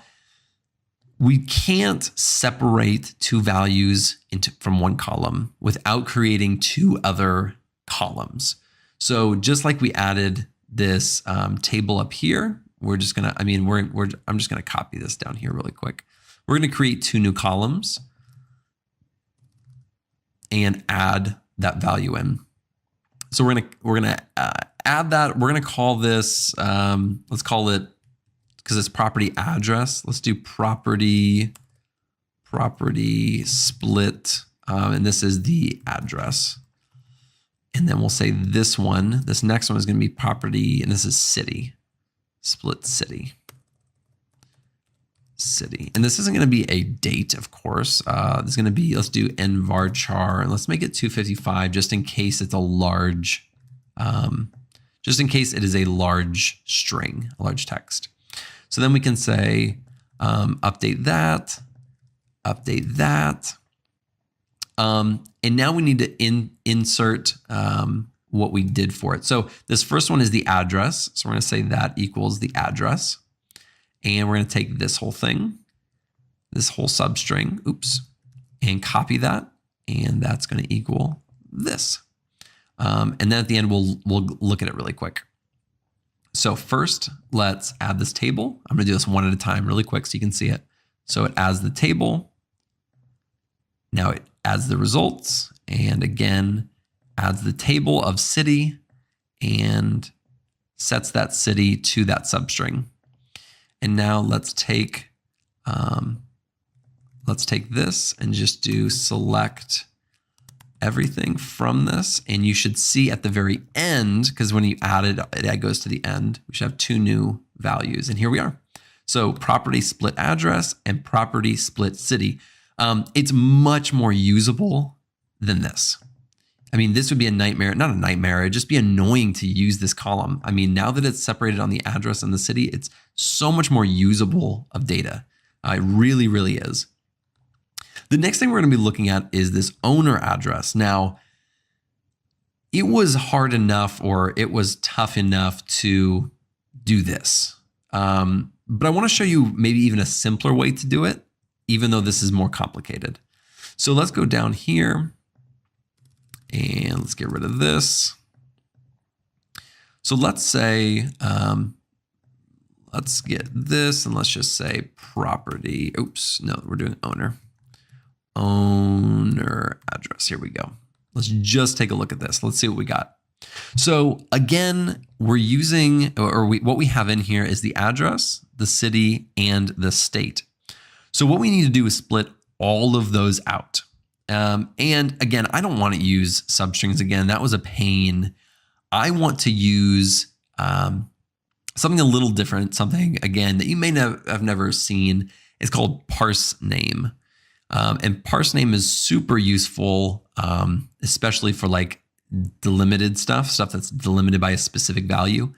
we can't separate two values from one column without creating two other columns. So just like we added this table up here, we're just gonna, I'm just gonna copy this down here really quick. We're gonna create two new columns and add that value in. So we're gonna add that. We're gonna call this, let's call it, because it's property address, let's do property split, and this is the address. And then we'll say this next one is going to be property, and this is city, split city. And this isn't going to be a date, of course. This is going to be, let's do nvarchar, and let's make it 255 just in case it's a large, just in case it is a large string, a large text. So then we can say update that. And now we need to insert what we did for it. So this first one is the address. So we're going to say that equals the address. And we're going to take this whole thing, this whole substring, and copy that. And that's going to equal this. And then at the end, we'll look at it really quick. So first, let's add this table. I'm going to do this one at a time really quick so you can see it. So it adds the table. Now it adds the results, and again, adds the table of city and sets that city to that substring. And now let's take this and just do select everything from this. And you should see at the very end, because when you add it, it goes to the end, we should have two new values. And here we are. So property split address and property split city. It's much more usable than this. I mean, this would be a nightmare, not a nightmare, it'd just be annoying to use this column. I mean, now that it's separated on the address and the city, it's so much more usable of data. It really, really is. The next thing we're going to be looking at is this owner address. Now, it was hard enough, or it was tough enough to do this. But I want to show you maybe even a simpler way to do it, even though this is more complicated. So let's go down here and let's get rid of this. So let's say, let's get this and let's just say property. Oops, no, we're doing owner. Owner address. Here we go. Let's just take a look at this. Let's see what we got. So again, we're using, what we have in here is the address, the city, and the state. So what we need to do is split all of those out. And again, I don't want to use substrings again. That was a pain. I want to use something a little different, something, again, that you may have never seen. It's called parse name. And parse name is super useful, especially for like delimited stuff that's delimited by a specific value.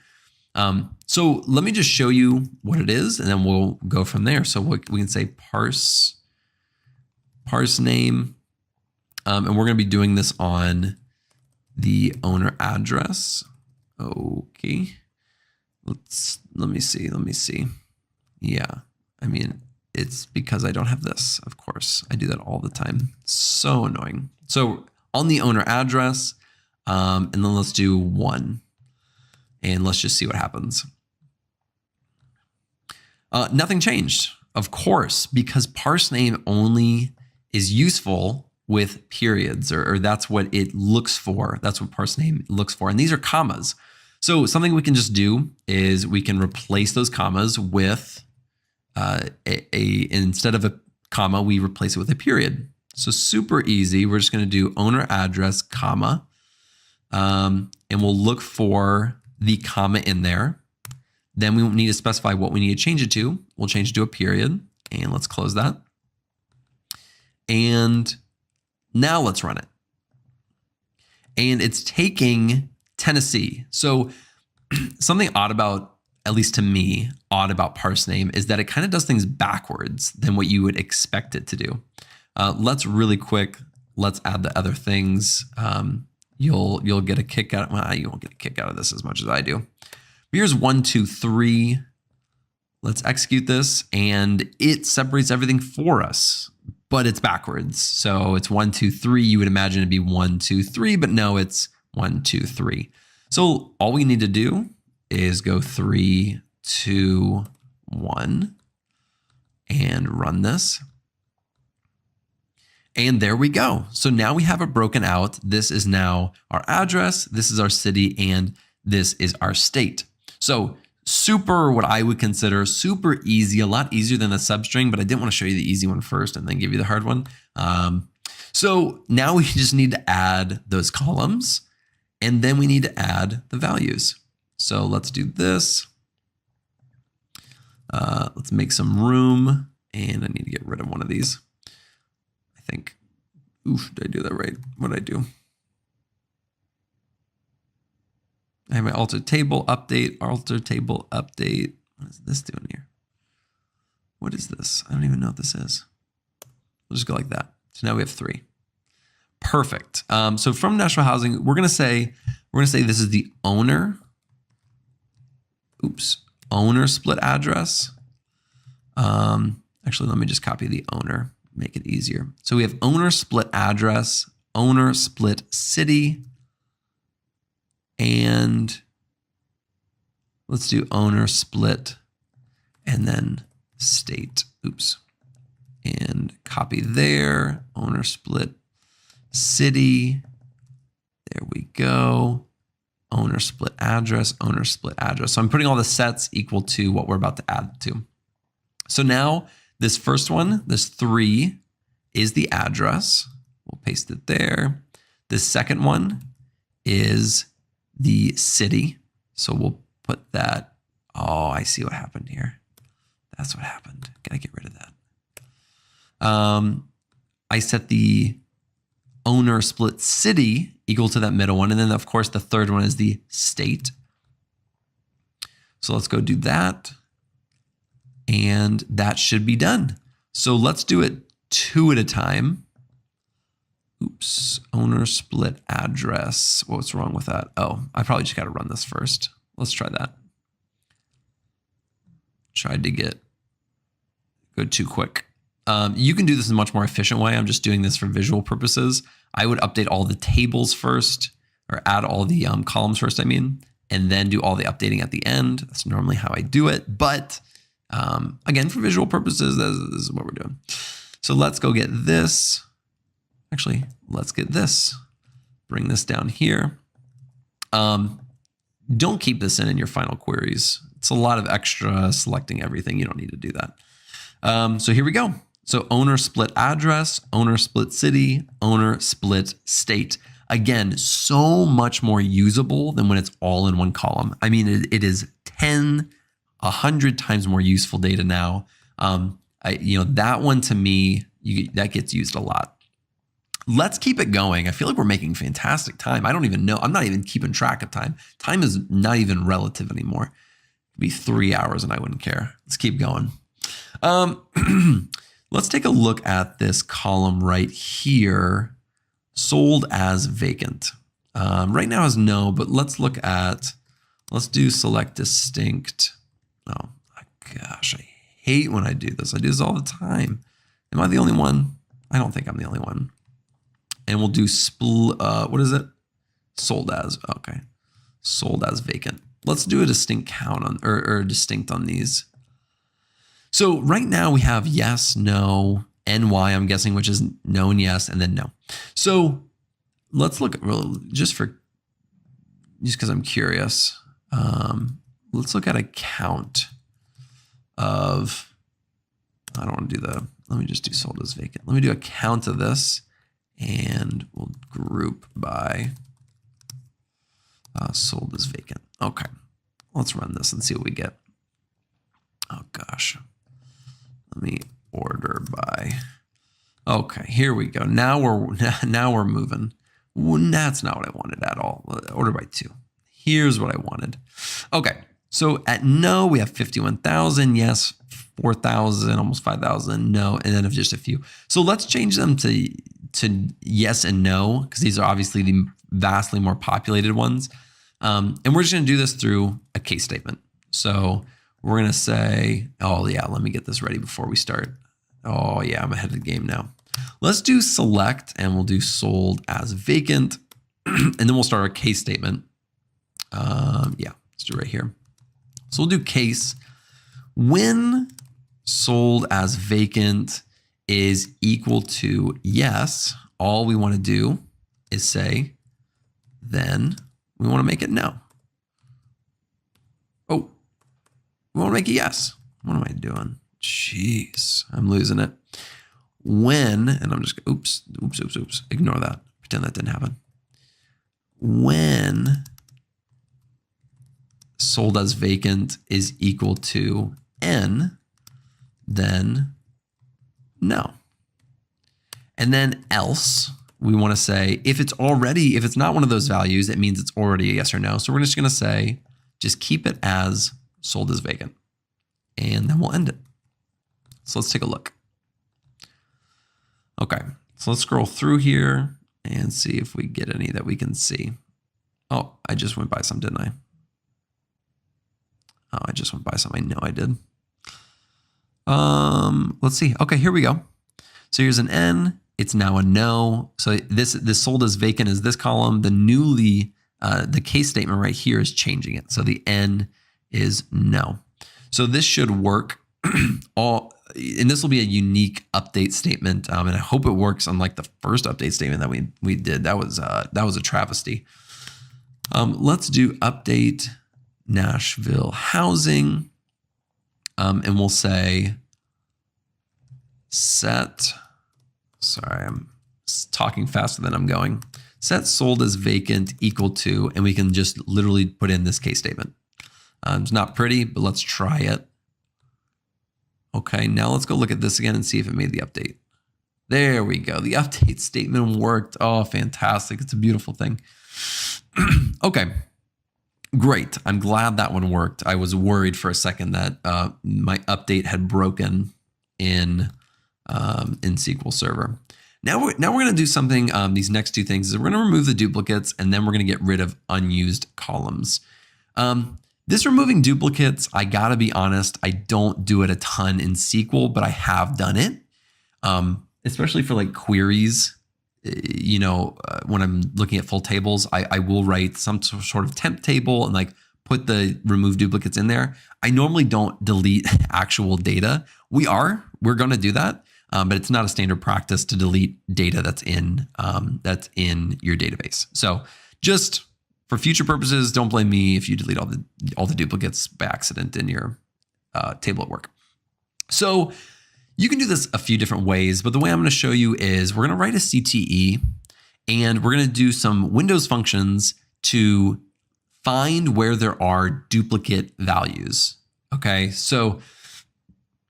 So let me just show you what it is, and then we'll go from there. So we can say parse name, and we're going to be doing this on the owner address. Okay, let me see. Yeah, I mean, it's because I don't have this, of course. I do that all the time. So annoying. So on the owner address, and then let's do 1. And let's just see what happens. Nothing changed, of course, because parse name only is useful with periods, or that's what it looks for. That's what parse name looks for. And these are commas. So something we can just do is we can replace those commas with instead of a comma, we replace it with a period. So super easy. We're just going to do owner address, comma, and we'll look for the comma in there. Then we need to specify what we need to change it to. We'll change it to a period, and let's close that. And now let's run it. And it's taking Tennessee. So something odd about, at least to me, odd about parse name is that it kind of does things backwards than what you would expect it to do. Let's really quick, let's add the other things. you'll get a kick out. Well, you won't get a kick out of this as much as I do. Here's 1, 2, 3. Let's execute this, and it separates everything for us, but it's backwards. So it's 1, 2, 3. You would imagine it'd be 1, 2, 3, but no, it's 1, 2, 3. So all we need to do is go 3, 2, 1, and run this. And there we go. So now we have it broken out. This is now our address, this is our city, and this is our state. So super, what I would consider super easy, a lot easier than the substring, but I didn't want to show you the easy one first and then give you the hard one. So now we just need to add those columns, and then we need to add the values. So let's do this. Let's make some room, and I need to get rid of one of these. I think, oof, did I do that right? What did I do? I have my alter table update, alter table update. What is this doing here? What is this? I don't even know what this is. We'll just go like that. So now we have 3. Perfect. So from National Housing, we're gonna say this is the owner. Oops, owner split address. Actually, let me just copy the owner, make it easier. So we have owner split address, owner split city, and let's do owner split and then state. Oops. And copy there, owner split city. There we go. Owner split address, owner split address. So I'm putting all the sets equal to what we're about to add to. So now this first one, this 3 is the address. We'll paste it there. The second one is the city. So we'll put that. Oh, I see what happened here. That's what happened. Gotta get rid of that. I set the owner split city equal to that middle one. And then of course the third one is the state. So let's go do that. And that should be done. So let's do it 2 at a time. Oops, owner split address. What's wrong with that? Oh, I probably just got to run this first. Let's try that. Tried to go too quick. You can do this in a much more efficient way. I'm just doing this for visual purposes. I would update all the tables first, or add all the columns first, I mean, and then do all the updating at the end. That's normally how I do it. But again, for visual purposes, this is what we're doing. So let's go get this. Actually, let's get this. Bring this down here. Don't keep this in your final queries. It's a lot of extra selecting everything. You don't need to do that. So here we go. So owner split address, owner split city, owner split state. Again, so much more usable than when it's all in one column. I mean, it is 100 times more useful data now. That one to me, that gets used a lot. Let's keep it going. I feel like we're making fantastic time. I don't even know. I'm not even keeping track of time. Time is not even relative anymore. It'd be 3 hours and I wouldn't care. Let's keep going. Let's take a look at this column right here, sold as vacant. Right now is no, but let's do select distinct. Oh my gosh, I hate when I do this. I do this all the time. Am I the only one? I don't think I'm the only one. And we'll do what is it? Sold as, okay. Sold as vacant. Let's do a distinct count on, or distinct on these. So right now we have yes, no, NY, I'm guessing, which is no and yes, and then no. So let's look at, just because I'm curious, let's look at a count of, I don't want to do let me just do sold as vacant. Let me do a count of this, and we'll group by sold as vacant. Okay, let's run this and see what we get. Oh gosh. Let me order by. Okay, here we go. Now we're moving. That's not what I wanted at all. Order by 2. Here's what I wanted. Okay, so at no we have 51,000. Yes, 4,000, almost 5,000. No, and then just a few. So let's change them to yes and no, because these are obviously vastly more populated ones. And we're just going to do this through a case statement. So we're going to say, oh yeah, let me get this ready before we start. Oh yeah, I'm ahead of the game now. Let's do select and we'll do sold as vacant. And then we'll start our case statement. Yeah, let's do it right here. So we'll do case when sold as vacant is equal to yes. All we want to do is say, then we want to make it no. Oh, we want to make it yes. What am I doing? Jeez, I'm losing it. When, and I'm just, oops, ignore that. Pretend that didn't happen. When sold as vacant is equal to N, then no. And then else, we want to say, if it's not one of those values, it means it's already a yes or no. So we're just going to say, just keep it as sold as vacant. And then we'll end it. So let's take a look. Okay, so let's scroll through here and see if we get any that we can see. Oh, I just went by some, didn't I? Oh, I just went by some. I know I did. Let's see. Okay, here we go. So here's an N. It's now a no. So this sold as vacant is this column. The case statement right here is changing it. So the N is no. So this should work and this will be a unique update statement. And I hope it works unlike the first update statement that we did. That was a travesty. Let's do update Nashville housing. And we'll say set, sorry, I'm talking faster than I'm going. Set sold as vacant equal to, and we can just literally put in this case statement. It's not pretty, but let's try it. Okay, now let's go look at this again and see if it made the update. There we go. The update statement worked. Oh, fantastic. It's a beautiful thing. Okay, great. I'm glad that one worked. I was worried for a second that my update had broken in SQL Server. Now we're going to do something, these next two things is we're going to remove the duplicates and then we're going to get rid of unused columns. This removing duplicates, I got to be honest, I don't do it a ton in SQL, but I have done it, especially for like queries. When I'm looking at full tables, I will write some sort of temp table and like put the remove duplicates in there. I normally don't delete actual data. We're going to do that. But it's not a standard practice to delete data that's in your database. So just for future purposes, don't blame me if you delete all the duplicates by accident in your table at work. So you can do this a few different ways, but the way I'm going to show you is we're going to write a CTE and we're going to do some Windows functions to find where there are duplicate values. Okay, so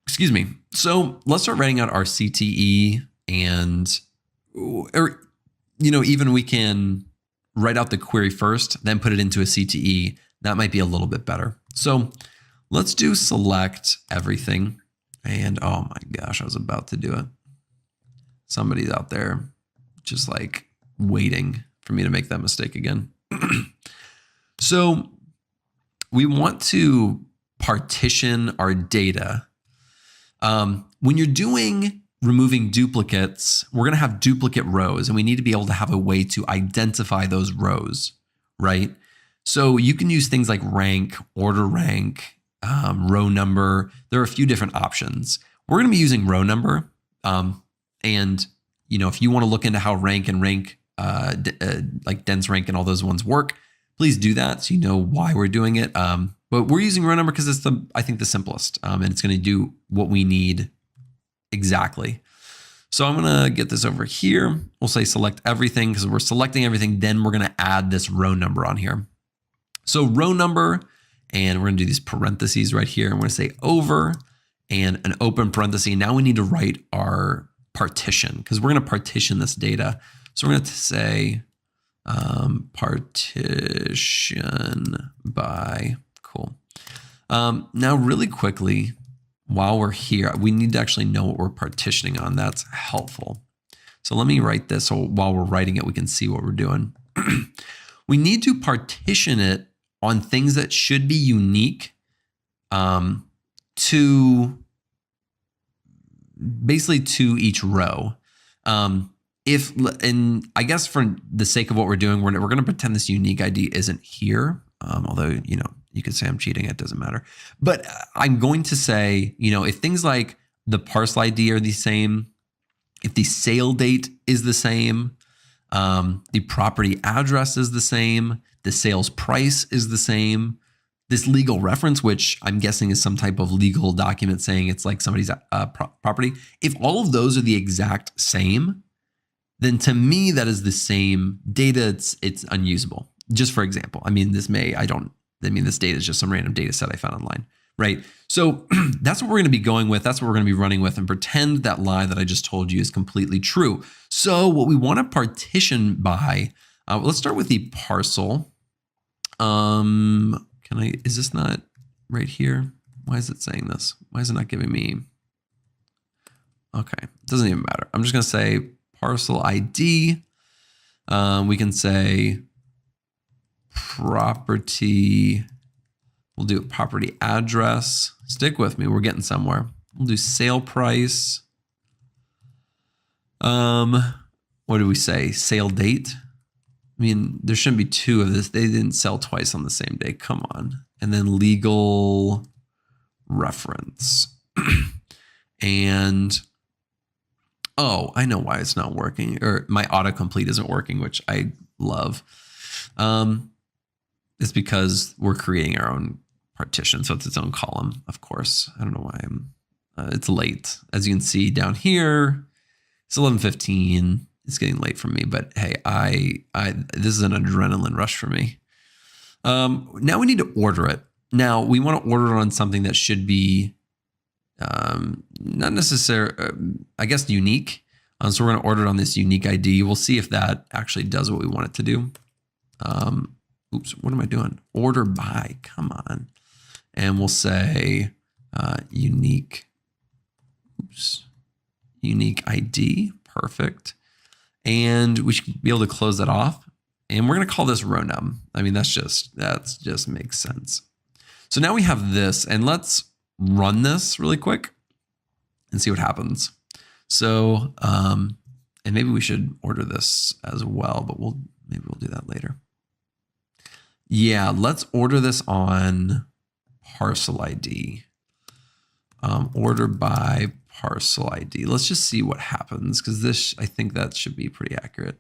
excuse me. So let's start writing out our CTE and, even we can write out the query first, then put it into a CTE. That might be a little bit better. So let's do select everything. And oh my gosh, I was about to do it. Somebody's out there just like waiting for me to make that mistake again. So we want to partition our data. When you're doing removing duplicates, we're going to have duplicate rows and we need to be able to have a way to identify those rows, right? So you can use things like rank, order rank, row number. There are a few different options. We're going to be using row number. And if you want to look into how rank and rank, like dense rank and all those ones work, please do that so you know why we're doing it. But we're using row number because it's I think the simplest, and it's going to do what we need exactly. So I'm going to get this over here. We'll say select everything because we're selecting everything. Then we're going to add this row number on here. So row number, and we're going to do these parentheses right here. And we're going to say over and an open parenthesis. Now we need to write our partition because we're going to partition this data. So we're going to say partition by, cool. Now really quickly, while we're here, we need to actually know what we're partitioning on. That's helpful. So let me write this so while we're writing it, we can see what we're doing. we need to partition it on things that should be unique to basically to each row. And I guess for the sake of what we're doing, we're going to pretend this unique ID isn't here. Although, you could say I'm cheating, it doesn't matter. But I'm going to say, if things like the parcel ID are the same, if the sale date is the same, the property address is the same, the sales price is the same, this legal reference, which I'm guessing is some type of legal document saying it's like somebody's property. If all of those are the exact same, then to me, that is the same data. It's unusable. Just for example, this data is just some random data set I found online, right? So that's what we're going to be going with. That's what we're going to be running with, and pretend that lie that I just told you is completely true. So what we want to partition by, let's start with the parcel. Is this not right here? Why is it saying this? Why is it not giving me? Okay, it doesn't even matter. I'm just going to say parcel ID. We can say property. We'll do property address. Stick with me. We're getting somewhere. We'll do sale price. What do we say? Sale date. There shouldn't be two of this. They didn't sell twice on the same day. Come on. And then legal reference. And oh, I know why it's not working, or my autocomplete isn't working, which I love. It's because we're creating our own partition, so it's its own column, of course. I don't know why it's late. As you can see down here, it's 11:15. It's getting late for me, but hey, this is an adrenaline rush for me. Now we need to order it. Now we want to order it on something that should be not necessarily, I guess, unique. So we're going to order it on this unique ID. We'll see if that actually does what we want it to do. Oops, what am I doing? Order by, come on. And we'll say unique ID, perfect. And we should be able to close that off. And we're going to call this row num. That just makes sense. So now we have this, and let's run this really quick and see what happens. So, and maybe we should order this as well, but maybe we'll do that later. Yeah, let's order this on parcel ID. Order by parcel ID. Let's just see what happens, because I think that should be pretty accurate.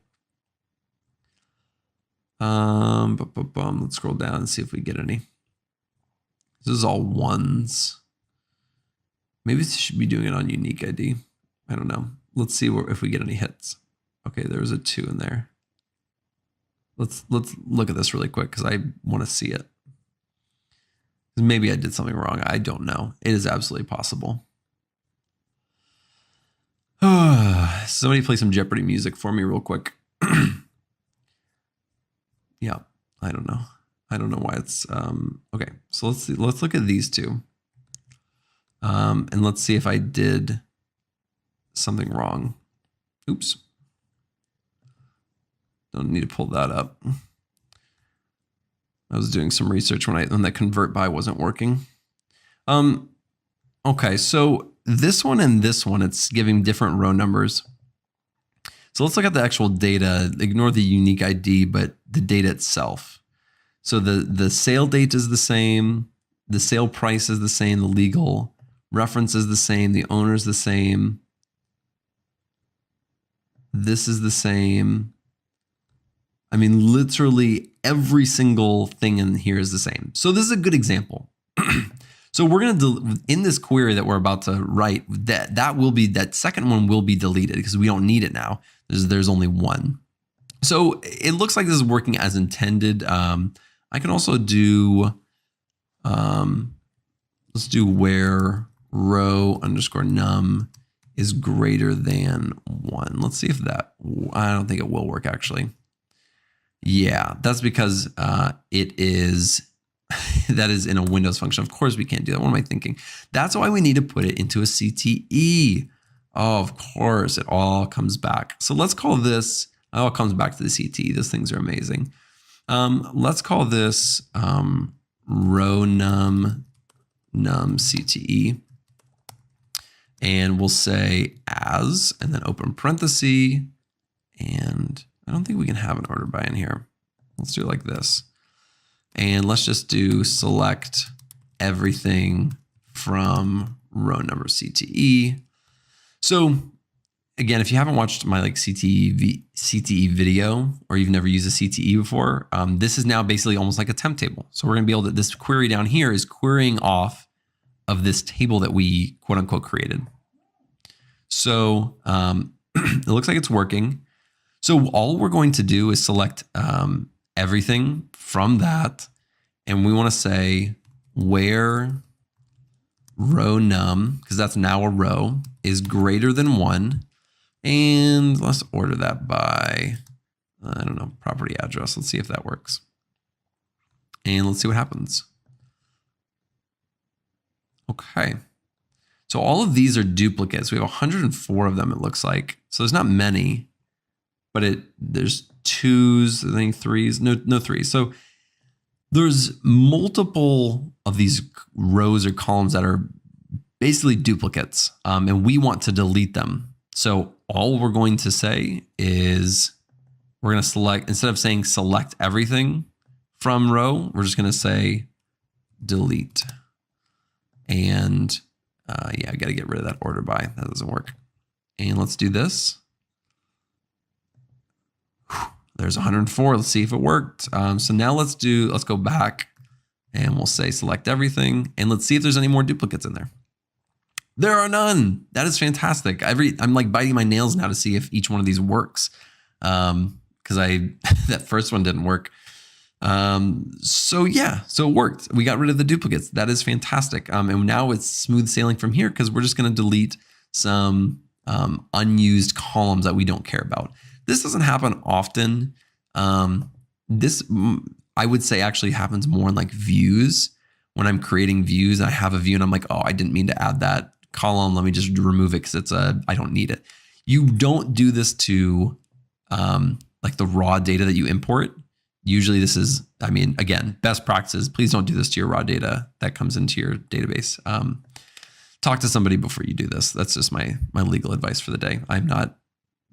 Let's scroll down and see if we get any. This is all ones. Maybe this should be doing it on unique ID. I don't know. Let's see if we get any hits. Okay, there was a 2 in there. Let's look at this really quick because I want to see it. Maybe I did something wrong. I don't know. It is absolutely possible. Somebody play some Jeopardy music for me real quick. Yeah, I don't know. I don't know why it's okay. So let's see. Let's look at these two. And let's see if I did something wrong. Oops. Don't need to pull that up. I was doing some research when that convert by wasn't working. Okay, so this one and this one, it's giving different row numbers. So let's look at the actual data. Ignore the unique ID, but the data itself. So the sale date is the same, the sale price is the same, the legal reference is the same, the owner is the same. This is the same. Literally every single thing in here is the same. So this is a good example. So we're going to, in this query that we're about to write, that second one will be deleted because we don't need it now. There's only one. So it looks like this is working as intended. I can also do, let's do where row underscore num is greater than 1. Let's see if that, I don't think it will work actually. Yeah, that's because it is, that is in a Windows function. Of course we can't do that. What am I thinking? That's why we need to put it into a CTE. Oh, of course, it all comes back. So let's call this all comes back to the CTE. Those things are amazing. Let's call this row num CTE. And we'll say as, and then open parenthesis. And I don't think we can have an order by in here. Let's do it like this. And let's just do select everything from row number CTE. So again, if you haven't watched my like CTE video, or you've never used a CTE before, this is now basically almost like a temp table. So we're gonna be able to, this query down here is querying off of this table that we quote unquote created. So it looks like it's working. So all we're going to do is select everything from that. And we want to say where row num, because that's now a row, is greater than 1. And let's order that by, I don't know, property address. Let's see if that works. And let's see what happens. Okay. So all of these are duplicates. We have 104 of them, it looks like. So there's not many, but there's 2s, I think 3s, no 3s. So there's multiple of these rows or columns that are basically duplicates, and we want to delete them. So all we're going to say is we're going to select, instead of saying select everything from row, we're just going to say delete. And yeah, I got to get rid of that order by. That doesn't work. And let's do this. There's 104. Let's see if it worked. So now let's go back and we'll say select everything. And let's see if there's any more duplicates in there. There are none. That is fantastic. I'm like biting my nails now to see if each one of these works. Because that first one didn't work. So yeah, so it worked. We got rid of the duplicates. That is fantastic. And now it's smooth sailing from here because we're just going to delete some unused columns that we don't care about. This doesn't happen often. This, I would say, actually happens more in like views. When I'm creating views, I have a view and I'm like, oh, I didn't mean to add that column. Let me just remove it because I don't need it. You don't do this to like the raw data that you import. Usually this is, I mean, again, best practices. Please don't do this to your raw data that comes into your database. Talk to somebody before you do this. That's just my legal advice for the day. I'm not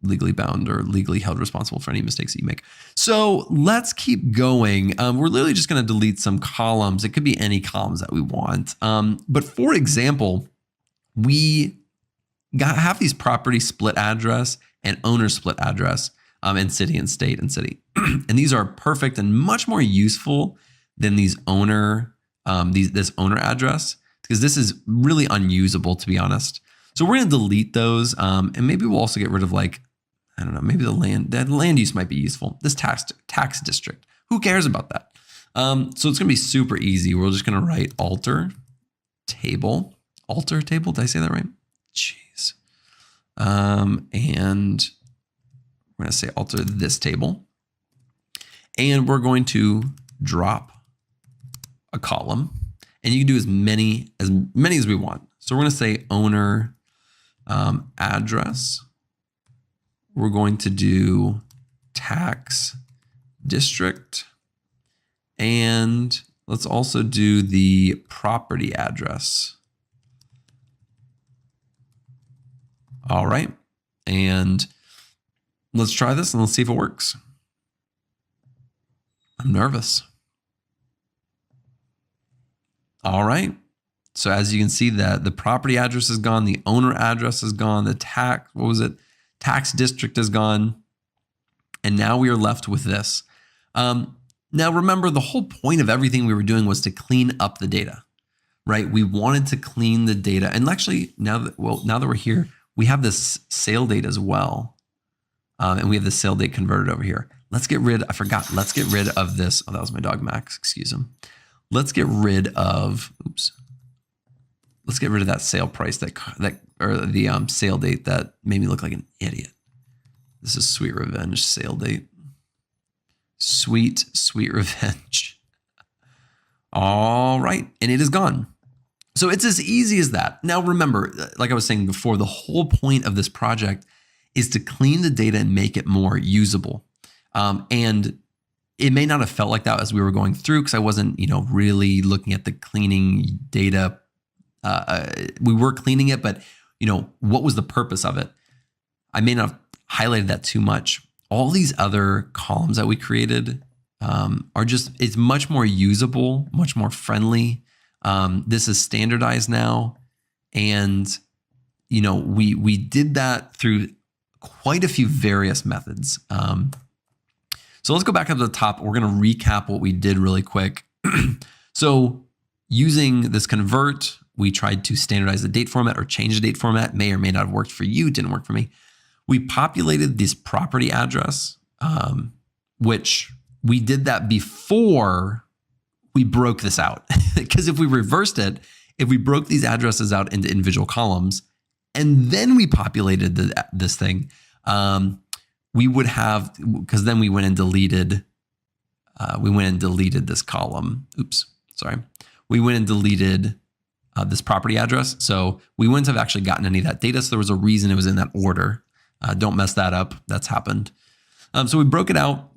legally bound or legally held responsible for any mistakes that you make. So let's keep going. We're literally just going to delete some columns. It could be any columns that we want. But for example, we have these property split address and owner split address, and city and state and city. And these are perfect and much more useful than these owner, this owner address, because this is really unusable, to be honest. So we're going to delete those. And maybe we'll also get rid of, like, I don't know, maybe the land use might be useful. This tax district, who cares about that? So it's going to be super easy. We're just going to write alter table. Did I say that right? Jeez. And we're going to say alter this table. And we're going to drop a column. And you can do as many as we want. So we're going to say owner address. We're going to do tax district. And let's also do the property address. All right. And let's try this and let's see if it works. I'm nervous. All right. So as you can see, that the property address is gone, the owner address is gone, the tax district is gone. And now we are left with this. Now remember, the whole point of everything we were doing was to clean up the data, right? We wanted to clean the data. And actually, now that we're here, we have this sale date as well. And we have the sale date converted over here. Let's get rid of this. Oh, that was my dog, Max. Excuse him. Let's get rid of that sale price or the sale date that made me look like an idiot. This is Sweet Revenge sale date. Sweet Revenge. All right. And it is gone. So it's as easy as that. Now, remember, like I was saying before, the whole point of this project is to clean the data and make it more usable. And it may not have felt like that as we were going through, because I wasn't, really looking at the cleaning data. We were cleaning it, but what was the purpose of it? I may not have highlighted that too much. All these other columns that we created it's much more usable, much more friendly. This is standardized now. And, we did that through quite a few various methods. So let's go back up to the top. We're going to recap what we did really quick. So using this convert, we tried to standardize the date format or change the date format. May or may not have worked for you. Didn't work for me. We populated this property address, which we did that before we broke this out. Because if we reversed it, if we broke these addresses out into individual columns and then we populated this thing, we would have, because then we went and deleted this column. Oops, sorry. We went and deleted this property address. So we wouldn't have actually gotten any of that data. So there was a reason it was in that order. Don't mess that up. That's happened. So we broke it out.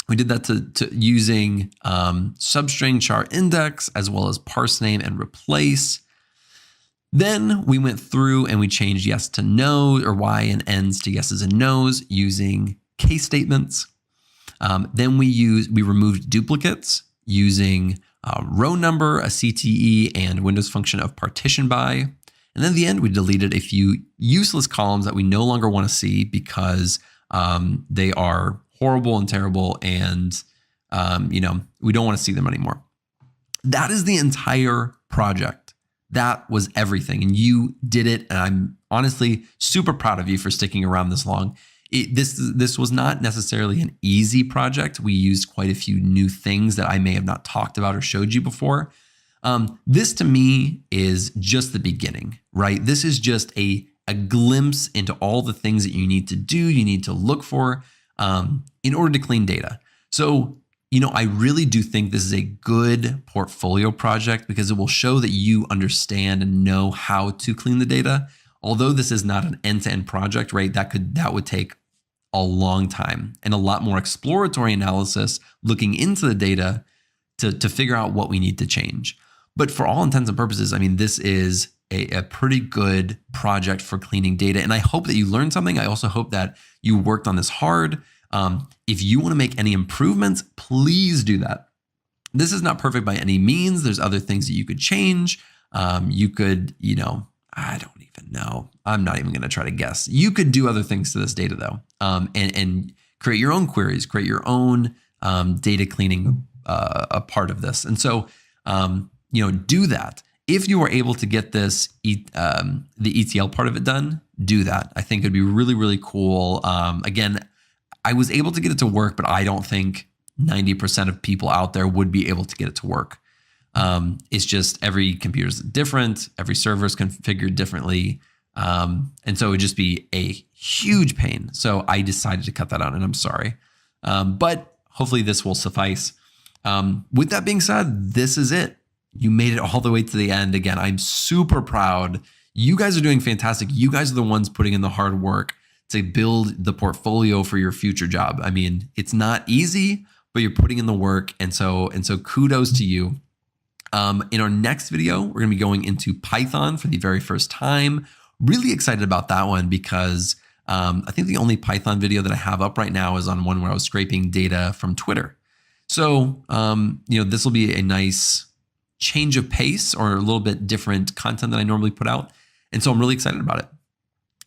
We did that to using substring char index as well as parse name and replace. Then we went through and we changed yes to no, or y and n's to yeses and nos using case statements. Then we removed duplicates using row number, a CTE, and Windows function of partition by. And then at the end, we deleted a few useless columns that we no longer want to see because they are horrible and terrible, and we don't want to see them anymore. That is the entire project. That was everything, and you did it. And I'm honestly super proud of you for sticking around this long. This was not necessarily an easy project. We used quite a few new things that I may have not talked about or showed you before. This to me is just the beginning, right? This is just a glimpse into all the things that you need to do, you need to look for in order to clean data. So, I really do think this is a good portfolio project because it will show that you understand and know how to clean the data. Although this is not an end-to-end project, right? That would take a long time and a lot more exploratory analysis looking into the data to figure out what we need to change. But for all intents and purposes, this is a pretty good project for cleaning data. And I hope that you learned something. I also hope that you worked on this hard. If you want to make any improvements, please do that. This is not perfect by any means. There's other things that you could change. You could, I don't even know. I'm not even going to try to guess. You could do other things to this data though, and create your own queries, create your own data cleaning a part of this. And so, do that. If you were able to get this, the ETL part of it done, do that. I think it'd be really, really cool. Again, I was able to get it to work, but I don't think 90% of people out there would be able to get it to work. It's just every computer is different. Every server is configured differently. And so it would just be a huge pain. So I decided to cut that out, and I'm sorry. But hopefully this will suffice. With that being said, this is it. You made it all the way to the end. Again, I'm super proud. You guys are doing fantastic. You guys are the ones putting in the hard work to build the portfolio for your future job. It's not easy, but you're putting in the work. And so kudos to you. In our next video, we're going to be going into Python for the very first time. Really excited about that one because I think the only Python video that I have up right now is on one where I was scraping data from Twitter. So, this will be a nice change of pace or a little bit different content than I normally put out. And so I'm really excited about it.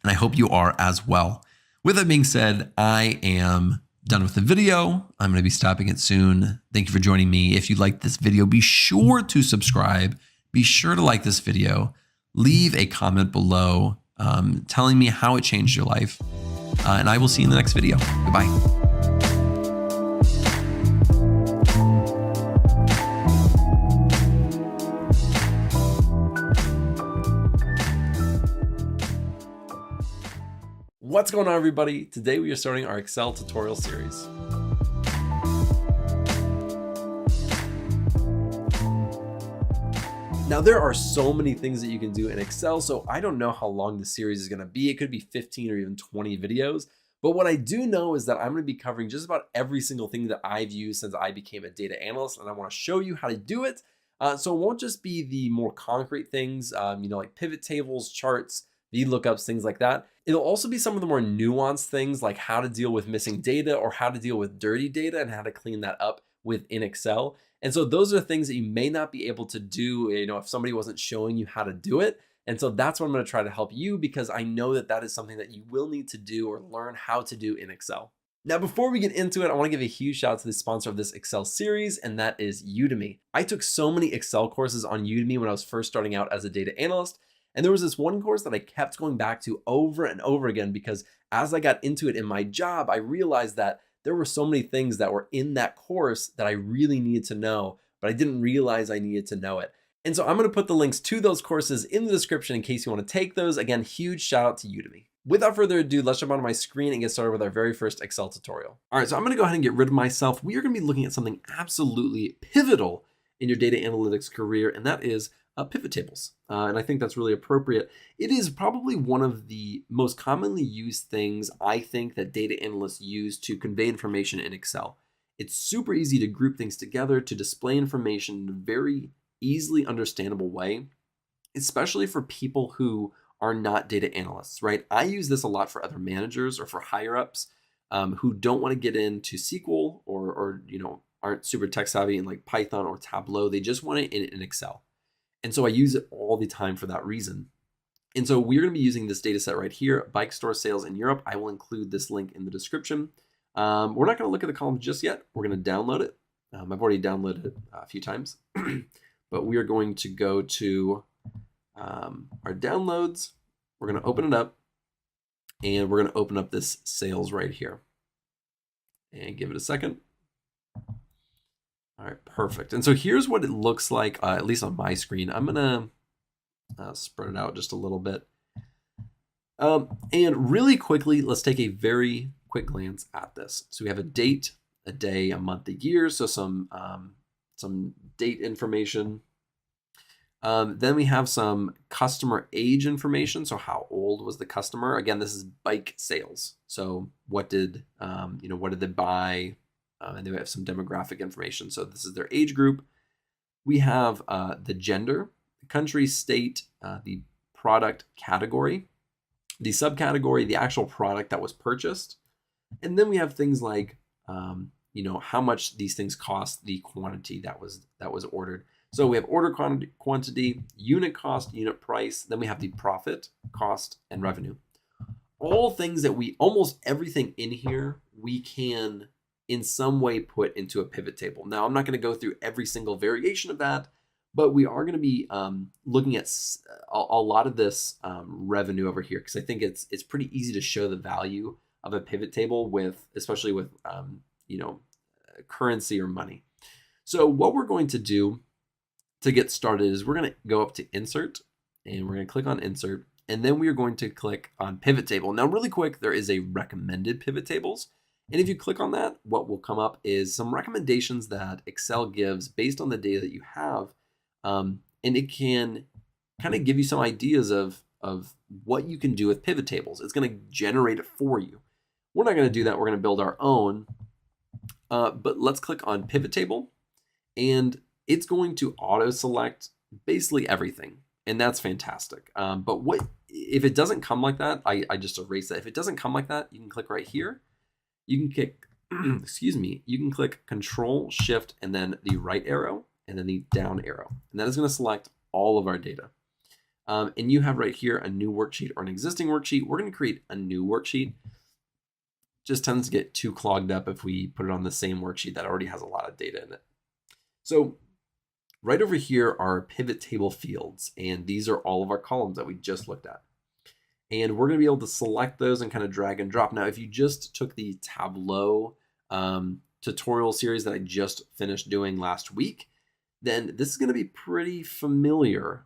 And I hope you are as well. With that being said, I am done with the video. I'm going to be stopping it soon. Thank you for joining me. If you liked this video, be sure to subscribe. Be sure to like this video. Leave a comment below telling me how it changed your life. And I will see you in the next video. Goodbye. What's going on, everybody? Today we are starting our Excel tutorial series. Now, there are so many things that you can do in Excel, so I don't know how long the series is gonna be. It could be 15 or even 20 videos. But what I do know is that I'm gonna be covering just about every single thing that I've used since I became a data analyst, and I wanna show you how to do it. So it won't just be the more concrete things, like pivot tables, charts, VLOOKUPs, things like that. It'll also be some of the more nuanced things like how to deal with missing data or how to deal with dirty data and how to clean that up within Excel. And so those are things that you may not be able to do, if somebody wasn't showing you how to do it. And so that's what I'm going to try to help you, because I know that that is something that you will need to do or learn how to do in Excel. Now, before we get into it, I want to give a huge shout out to the sponsor of this Excel series, and that is Udemy. I took so many Excel courses on Udemy when I was first starting out as a data analyst. And there was this one course that I kept going back to over and over again, because as I got into it in my job, I realized that there were so many things that were in that course that I really needed to know, but I didn't realize I needed to know it. And so I'm going to put the links to those courses in the description in case you want to take those. Again, huge shout out to Udemy. Without further ado, let's jump onto my screen and get started with our very first Excel tutorial. All right, so I'm going to go ahead and get rid of myself. We are going to be looking at something absolutely pivotal in your data analytics career, and that is pivot tables. And I think that's really appropriate. It is probably one of the most commonly used things I think that data analysts use to convey information in Excel. It's super easy to group things together, to display information in a very easily understandable way, especially for people who are not data analysts, right? I use this a lot for other managers or for higher ups who don't want to get into SQL or aren't super tech savvy in like Python or Tableau. They just want it in Excel. And so I use it all the time for that reason. And so we're going to be using this data set right here, bike store sales in Europe. I will include this link in the description. We're not going to look at the columns just yet. We're going to download it. I've already downloaded it a few times, but we are going to go to our downloads. We're going to open it up, and we're going to open up this sales right here and give it a second. All right, perfect. And so here's what it looks like, at least on my screen. I'm going to spread it out just a little bit. And really quickly, let's take a very quick glance at this. So we have a date, a day, a month, a year. So some date information. Then we have some customer age information. So how old was the customer? Again, this is bike sales. So what did they buy? And then we have some demographic information. So this is their age group. We have the gender, the country, state, the product category, the subcategory, the actual product that was purchased. And then we have things like, how much these things cost, the quantity that was ordered. So we have order quantity, unit cost, unit price. Then we have the profit, cost, and revenue. All things that almost everything in here, we can in some way put into a pivot table. Now, I'm not going to go through every single variation of that, but we are going to be looking at a lot of this revenue over here, because I think it's pretty easy to show the value of a pivot table especially with currency or money. So what we're going to do to get started is we're going to go up to Insert, and we're going to click on Insert, and then we are going to click on Pivot Table. Now, really quick, there is a recommended pivot tables. And if you click on that, what will come up is some recommendations that Excel gives based on the data that you have. And it can kind of give you some ideas of what you can do with pivot tables. It's going to generate it for you. We're not going to do that. We're going to build our own. But let's click on Pivot Table, and it's going to auto-select basically everything. And that's fantastic. But if it doesn't come like that, I just erase that. If it doesn't come like that, you can click right here. You can click, you can click Control, Shift, and then the right arrow, and then the down arrow. And that is going to select all of our data. And you have right here a new worksheet or an existing worksheet. We're going to create a new worksheet. Just tends to get too clogged up if we put it on the same worksheet that already has a lot of data in it. So right over here are pivot table fields, and these are all of our columns that we just looked at. And we're going to be able to select those and kind of drag and drop. Now, if you just took the Tableau tutorial series that I just finished doing last week, then this is going to be pretty familiar.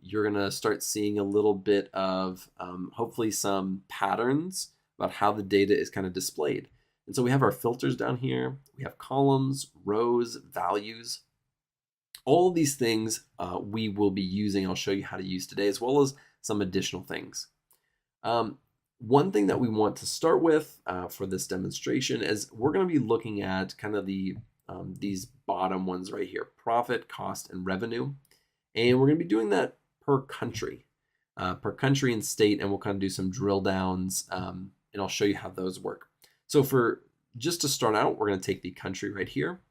You're going to start seeing a little bit of hopefully some patterns about how the data is kind of displayed. And so we have our filters down here. We have columns, rows, values. All of these things we will be using. I'll show you how to use today, as well as some additional things. One thing that we want to start with for this demonstration is we're going to be looking at kind of these bottom ones right here: profit, cost, and revenue. And we're going to be doing that per country and state, and we'll kind of do some drill downs, and I'll show you how those work. So just to start out, we're going to take the country right here,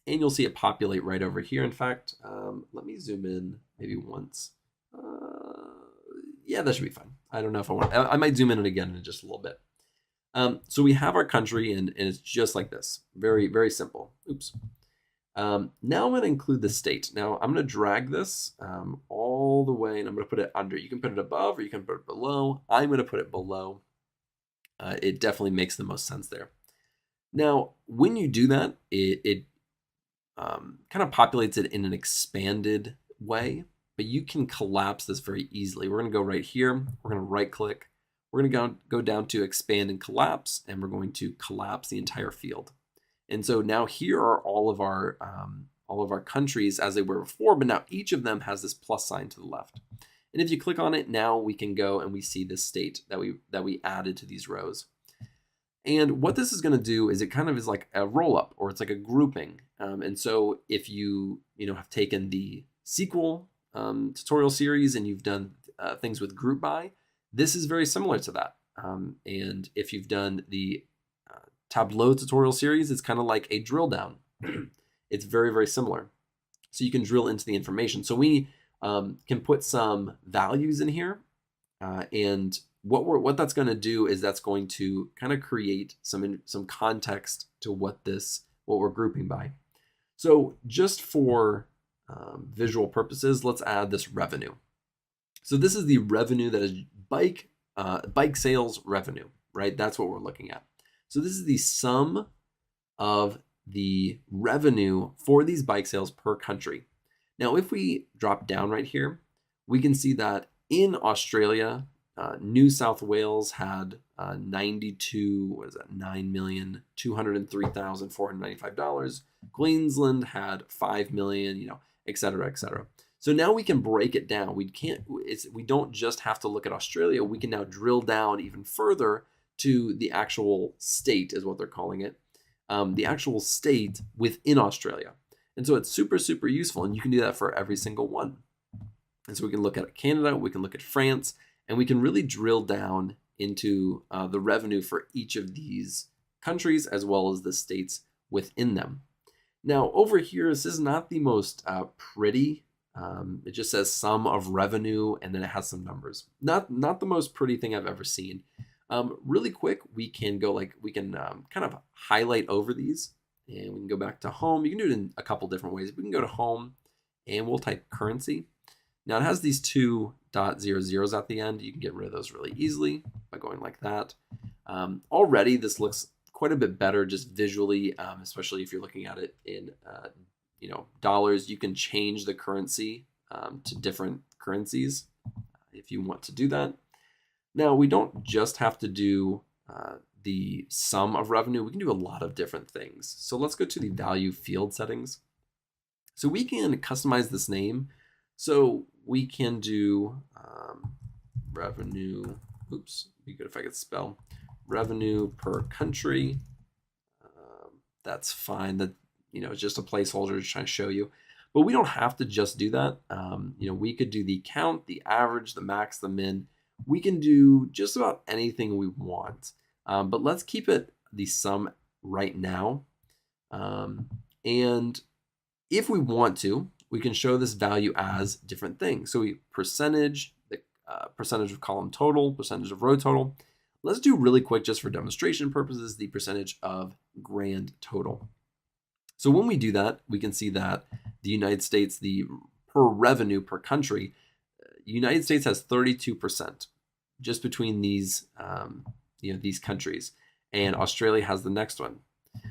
and you'll see it populate right over here. In fact, let me zoom in maybe once. Yeah, that should be fine. I don't know if I might zoom in again in just a little bit. So we have our country, and it's just like this. Very, very simple. Oops. Now I'm going to include the state. Now I'm going to drag this all the way, and I'm going to put it under. You can put it above or you can put it below. I'm going to put it below. It definitely makes the most sense there. Now, when you do that, it kind of populates it in an expanded way, but you can collapse this very easily. We're going to go right here. We're going to right click. We're going to go down to expand and collapse, and we're going to collapse the entire field. And so now here are all of our countries as they were before, but now each of them has this plus sign to the left. And if you click on it, now we can go and we see this state that we added to these rows. And what this is going to do is it kind of is like a roll up, or it's like a grouping. And so if you have taken the SQL tutorial series and you've done things with group by, this is very similar to that. And if you've done the Tableau tutorial series, it's kind of like a drill down. It's very, very similar. So you can drill into the information. So we can put some values in here, and what that's going to do is that's going to kind of create some context to what we're grouping by. So just for visual purposes, let's add this revenue. So this is the revenue that is bike sales revenue, right? That's what we're looking at. So this is the sum of the revenue for these bike sales per country. Now, if we drop down right here, we can see that in Australia, New South Wales had $9,203,495. Queensland had $5 million, et cetera, et cetera. So now we can break it down. We don't just have to look at Australia. We can now drill down even further to the actual state, is what they're calling it, the actual state within Australia. And so it's super, super useful, and you can do that for every single one. And so we can look at Canada, we can look at France, and we can really drill down into the revenue for each of these countries as well as the states within them. Now over here, this is not the most pretty. It just says sum of revenue, and then it has some numbers. Not the most pretty thing I've ever seen. Really quick, we can kind of highlight over these, and we can go back to home. You can do it in a couple different ways. We can go to home, and we'll type currency. Now it has these 2.00s at the end. You can get rid of those really easily by going like that. Already this looks quite a bit better just visually, especially if you're looking at it in dollars. You can change the currency to different currencies if you want to do that. Now we don't just have to do the sum of revenue. We can do a lot of different things. So let's go to the value field settings. So we can customize this name. So we can do revenue. Oops, be good if I could spell revenue per country. That's fine. That it's just a placeholder to try to show you. But we don't have to just do that. We could do the count, the average, the max, the min. We can do just about anything we want. But let's keep it the sum right now. And if we want to, we can show this value as different things. So percentage, the percentage of column total, percentage of row total. Let's do really quick, just for demonstration purposes, the percentage of grand total. So when we do that, we can see that the United States, the per revenue per country, United States has 32% just between these, these countries, and Australia has the next one.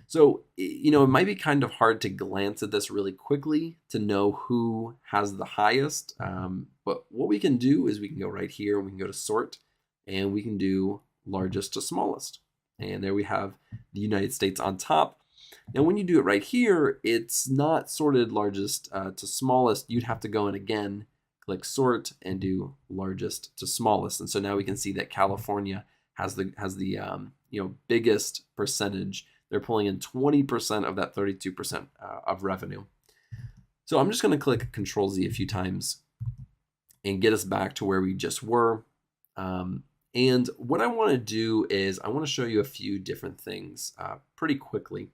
So, it might be kind of hard to glance at this really quickly to know who has the highest. But what we can do is we can go right here and we can go to sort, and we can do largest to smallest. And there we have the United States on top. Now, when you do it right here, it's not sorted largest to smallest. You'd have to go in again, click sort, and do largest to smallest. And so now we can see that California has the biggest percentage. They're pulling in 20% of that 32% of revenue. So I'm just going to click Control Z a few times and get us back to where we just were. And what I want to do is I want to show you a few different things pretty quickly.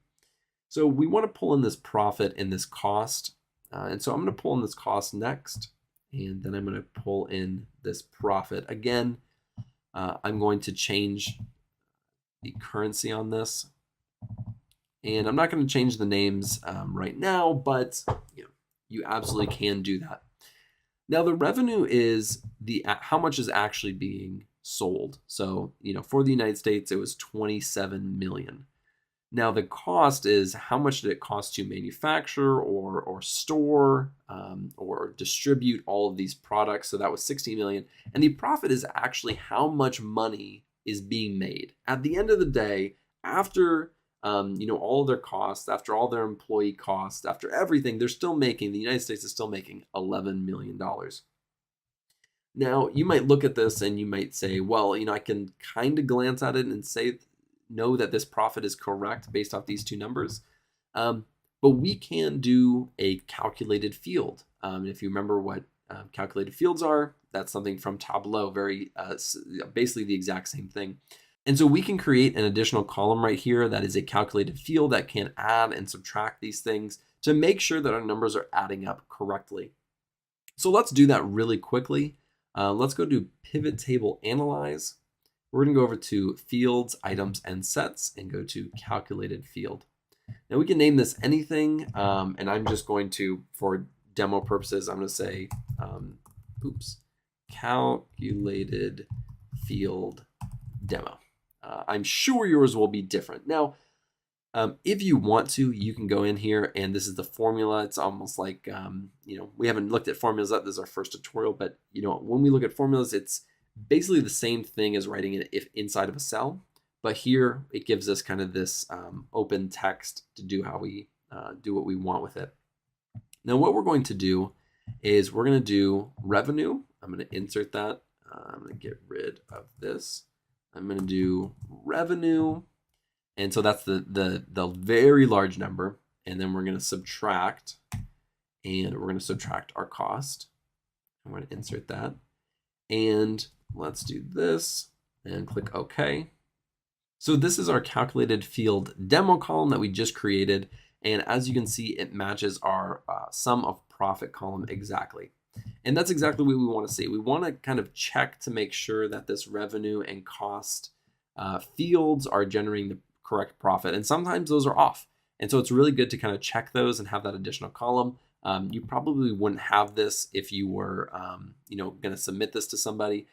So we want to pull in this profit and this cost. And so I'm going to pull in this cost next. And then I'm going to pull in this profit. Again, I'm going to change the currency on this. And I'm not going to change the names right now, but you absolutely can do that. Now the revenue is how much is actually being sold. So, for the United States, it was 27 million. Now the cost is how much did it cost to manufacture or store or distribute all of these products. So that was 60 million. And the profit is actually how much money is being made. At the end of the day, after all of their costs, after all their employee costs, after everything, the United States is still making $11 million. Now, you might look at this and you might say, well, I can kind of glance at it and know that this profit is correct based off these two numbers. But we can do a calculated field. If you remember what calculated fields are, that's something from Tableau, basically the exact same thing. And so we can create an additional column right here that is a calculated field that can add and subtract these things to make sure that our numbers are adding up correctly. So let's do that really quickly. Let's go to Pivot Table Analyze. We're going to go over to Fields, Items, and Sets and go to Calculated Field. Now we can name this anything, and I'm just going to, for demo purposes, I'm going to say, Calculated Field Demo. I'm sure yours will be different. Now, if you want to, you can go in here, and this is the formula. It's almost like, we haven't looked at formulas yet. This is our first tutorial, but when we look at formulas, it's basically the same thing as writing it inside of a cell. But here it gives us kind of this open text to do how we do what we want with it. Now, what we're going to do is we're going to do revenue. I'm going to insert that. I'm going to get rid of this. I'm going to do revenue. And so that's the very large number. And then we're going to subtract, and we're going to subtract our cost. I'm going to insert that. And let's do this and click OK. So this is our calculated field demo column that we just created. And as you can see, it matches our sum of profit column exactly. And that's exactly what we want to see. We want to kind of check to make sure that this revenue and cost fields are generating the correct profit. And sometimes those are off. And so it's really good to kind of check those and have that additional column. You probably wouldn't have this if you were going to submit this to somebody.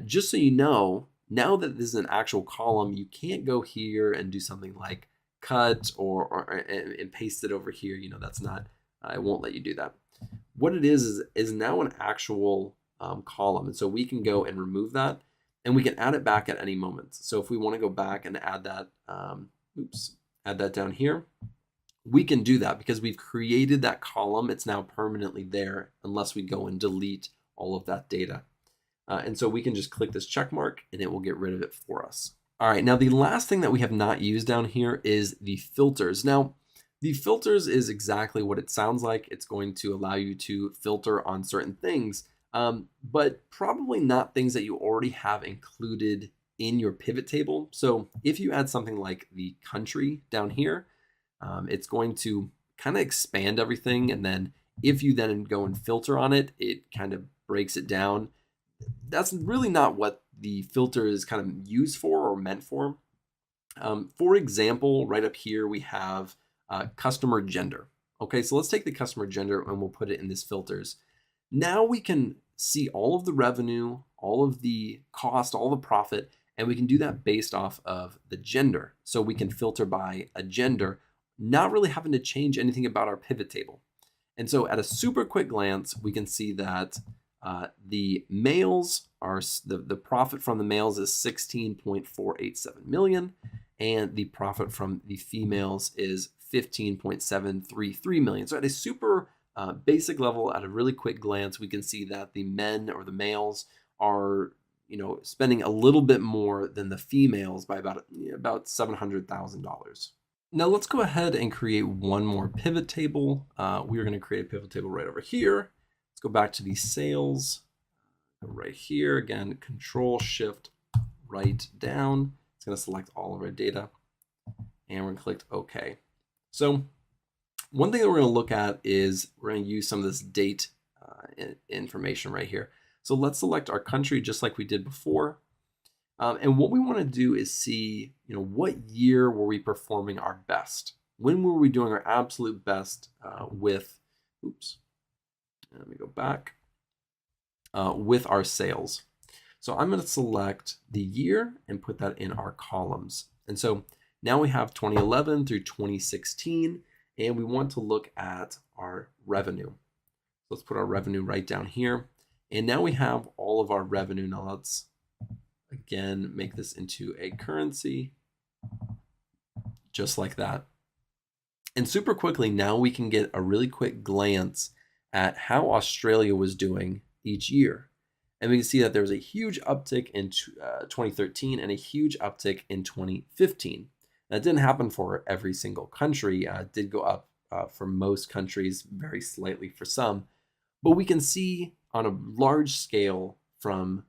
Just so you know, now that this is an actual column, you can't go here and do something like cut and paste it over here. That's not, it won't let you do that. What it is now an actual column. And so we can go and remove that, and we can add it back at any moment. So if we want to go back and add that, add that down here, we can do that because we've created that column. It's now permanently there unless we go and delete all of that data. And so we can just click this check mark and it will get rid of it for us. All right, now the last thing that we have not used down here is the filters. Now, the filters is exactly what it sounds like. It's going to allow you to filter on certain things, but probably not things that you already have included in your pivot table. So if you add something like the country down here, it's going to kind of expand everything. And then if you then go and filter on it, it kind of breaks it down. That's really not what the filter is kind of used for or meant for. For example, right up here, we have customer gender. Okay, so let's take the customer gender and we'll put it in this filters. Now we can see all of the revenue, all of the cost, all the profit, and we can do that based off of the gender. So we can filter by a gender, not really having to change anything about our pivot table. And so at a super quick glance, we can see that the males are, the profit from the males is 16.487 million, and the profit from the females is 15.733 million. So at a super basic level, at a really quick glance, we can see that the men or the males are, spending a little bit more than the females by about $700,000. Now let's go ahead and create one more pivot table. We are going to create a pivot table right over here. Let's go back to the sales right here. Again, Control Shift right down. It's going to select all of our data, and we're going to click OK. So one thing that we're going to look at is we're going to use some of this date information right here. So let's select our country just like we did before. And what we want to do is see, what year were we performing our best? When were we doing our absolute best with our sales? So I'm going to select the year and put that in our columns. And so now we have 2011 through 2016, and we want to look at our revenue. Let's put our revenue right down here. And now we have all of our revenue. Now let's again make this into a currency, just like that. And super quickly, now we can get a really quick glance at how Australia was doing each year. And we can see that there was a huge uptick in 2013 and a huge uptick in 2015. That didn't happen for every single country. It did go up for most countries, very slightly for some. But we can see on a large scale from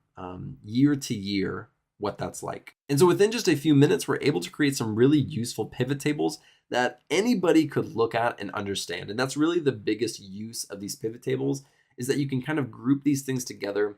year to year what that's like. And so within just a few minutes, we're able to create some really useful pivot tables that anybody could look at and understand. And that's really the biggest use of these pivot tables, is that you can kind of group these things together,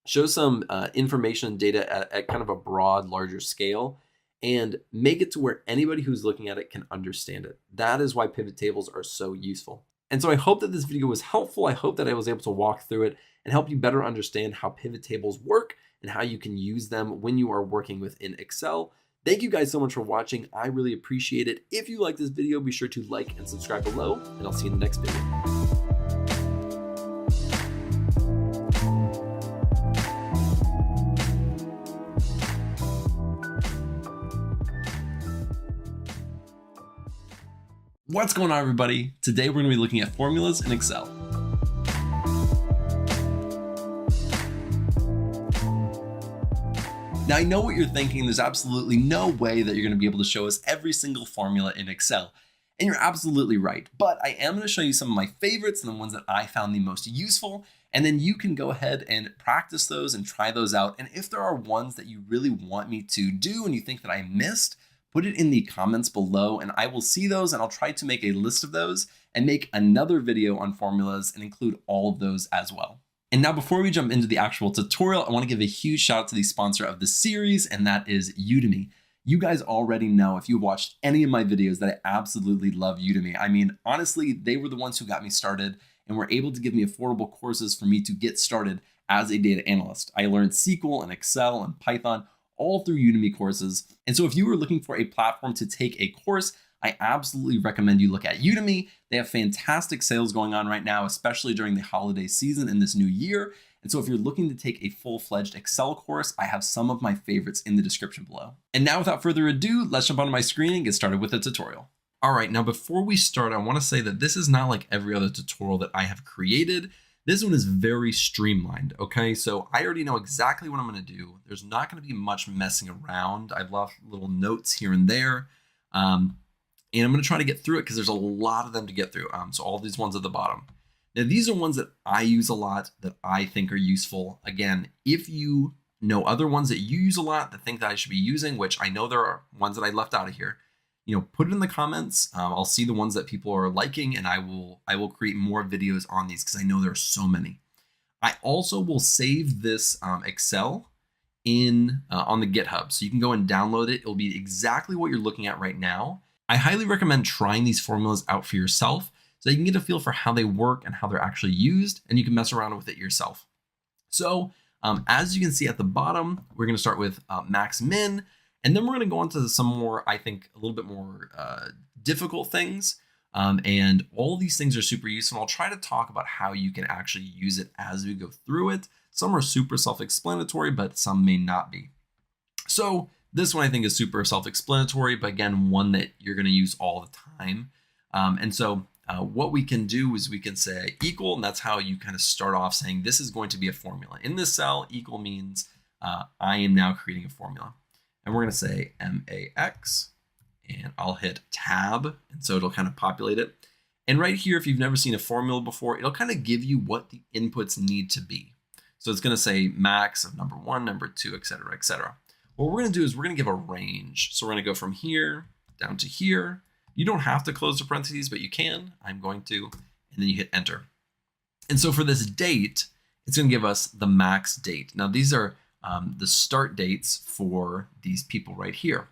show some information and data at kind of a broad, larger scale, and make it to where anybody who's looking at it can understand it. That is why pivot tables are so useful. And so I hope that this video was helpful. I hope that I was able to walk through it and help you better understand how pivot tables work and how you can use them when you are working within Excel. Thank you guys so much for watching. I really appreciate it. If you like this video, be sure to like and subscribe below, and I'll see you in the next video. What's going on, everybody? Today we're going to be looking at formulas in Excel. Now I know what you're thinking. There's absolutely no way that you're going to be able to show us every single formula in Excel. And you're absolutely right. But I am going to show you some of my favorites and the ones that I found the most useful. And then you can go ahead and practice those and try those out. And if there are ones that you really want me to do and you think that I missed, put it in the comments below and I will see those, and I'll try to make a list of those and make another video on formulas and include all of those as well. And now before we jump into the actual tutorial, I want to give a huge shout out to the sponsor of the series, and that is Udemy. You guys already know, if you watched any of my videos, that I absolutely love Udemy. I mean, honestly, they were the ones who got me started and were able to give me affordable courses for me to get started as a data analyst. I learned SQL and Excel and Python all through Udemy courses. And so if you are looking for a platform to take a course, I absolutely recommend you look at Udemy. They have fantastic sales going on right now, especially during the holiday season in this new year. And so if you're looking to take a full-fledged Excel course, I have some of my favorites in the description below. And now without further ado, let's jump onto my screen and get started with the tutorial. All right, now before we start, I want to say that this is not like every other tutorial that I have created. This one is very streamlined, okay? So I already know exactly what I'm gonna do. There's not gonna be much messing around. I've left little notes here and there. And I'm gonna try to get through it because there's a lot of them to get through. So all these ones at the bottom. Now these are ones that I use a lot that I think are useful. Again, if you know other ones that you use a lot that think that I should be using, which I know there are ones that I left out of here, put it in the comments. I'll see the ones that people are liking, and I will create more videos on these because I know there are so many. I also will save this Excel on the GitHub, so you can go and download it. It'll be exactly what you're looking at right now. I highly recommend trying these formulas out for yourself so you can get a feel for how they work and how they're actually used, and you can mess around with it yourself. So as you can see at the bottom, we're going to start with max min. And then we're going to go on to some more, I think, a little bit more difficult things. And all these things are super useful. I'll try to talk about how you can actually use it as we go through it. Some are super self-explanatory, but some may not be. So this one I think is super self-explanatory, but again, one that you're going to use all the time. And so what we can do is we can say equal, and that's how you kind of start off saying this is going to be a formula. In this cell, equal means I am now creating a formula. And we're going to say MAX, and I'll hit tab, and so it'll kind of populate it. And right here, if you've never seen a formula before, it'll kind of give you what the inputs need to be. So it's going to say max of number 1, number 2, et cetera, et cetera. What we're going to do is we're going to give a range. So we're going to go from here down to here. You don't have to close the parentheses, but you can. I'm going to, and then you hit enter. And so for this date, it's going to give us the max date. Now these are the start dates for these people right here.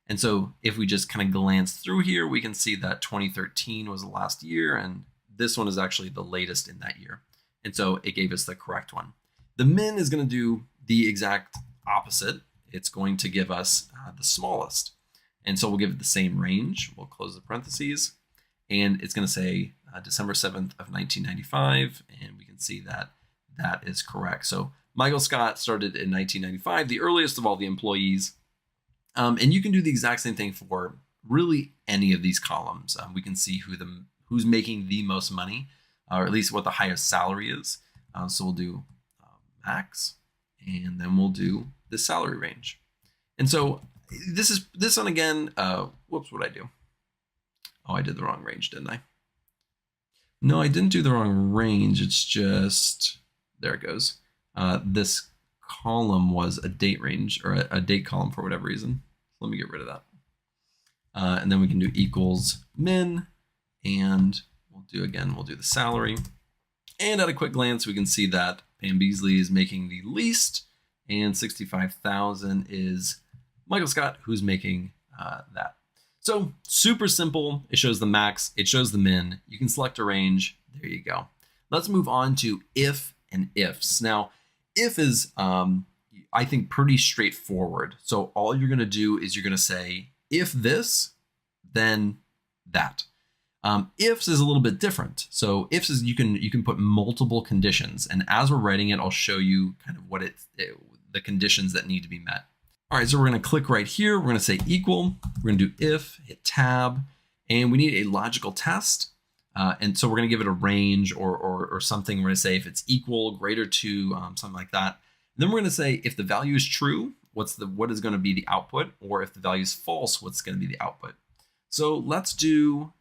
And so if we just kind of glance through here, we can see that 2013 was the last year, and this one is actually the latest in that year. And so it gave us the correct one. The min is going to do the exact opposite. It's going to give us the smallest. And so we'll give it the same range. We'll close the parentheses, and it's going to say December 7th of 1995, and we can see that that is correct. So Michael Scott started in 1995, the earliest of all the employees. And you can do the exact same thing for really any of these columns. We can see who's making the most money, or at least what the highest salary is. So we'll do max, and then we'll do the salary range. And so this one again, whoops, what did I do? Oh, I did the wrong range, didn't I? No, I didn't do the wrong range. It's just, there it goes. This column was a date range, or a date column for whatever reason. Let me get rid of that. And then we can do equals min, and we'll do the salary. And at a quick glance, we can see that Pam Beasley is making the least, and 65,000 is Michael Scott, who's making that. So super simple. It shows the max, it shows the min. You can select a range. There you go. Let's move on to if and ifs. Now, if is, I think, pretty straightforward. So all you're going to do is you're going to say, if this, then that. Ifs is a little bit different. So ifs is you can put multiple conditions, and as we're writing it, I'll show you kind of what the conditions that need to be met. All right, so we're going to click right here. We're going to say equal. We're going to do if, hit tab, and we need a logical test. And so we're going to give it a range or something. We're going to say if it's equal, greater to, something like that. And then we're going to say if the value is true, what is going to be the output, or if the value is false, what's going to be the output. So let's do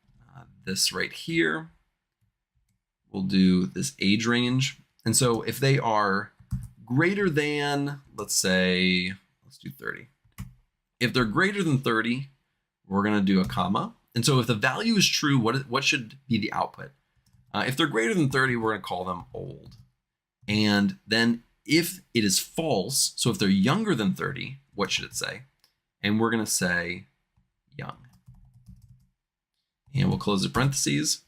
this right here. We'll do this age range. And so if they are greater than, let's do 30. If they're greater than 30, we're going to do a comma. And so if the value is true, what should be the output? If they're greater than 30, we're going to call them old. And then if it is false, so if they're younger than 30, what should it say? And we're going to say young. And we'll close the parentheses.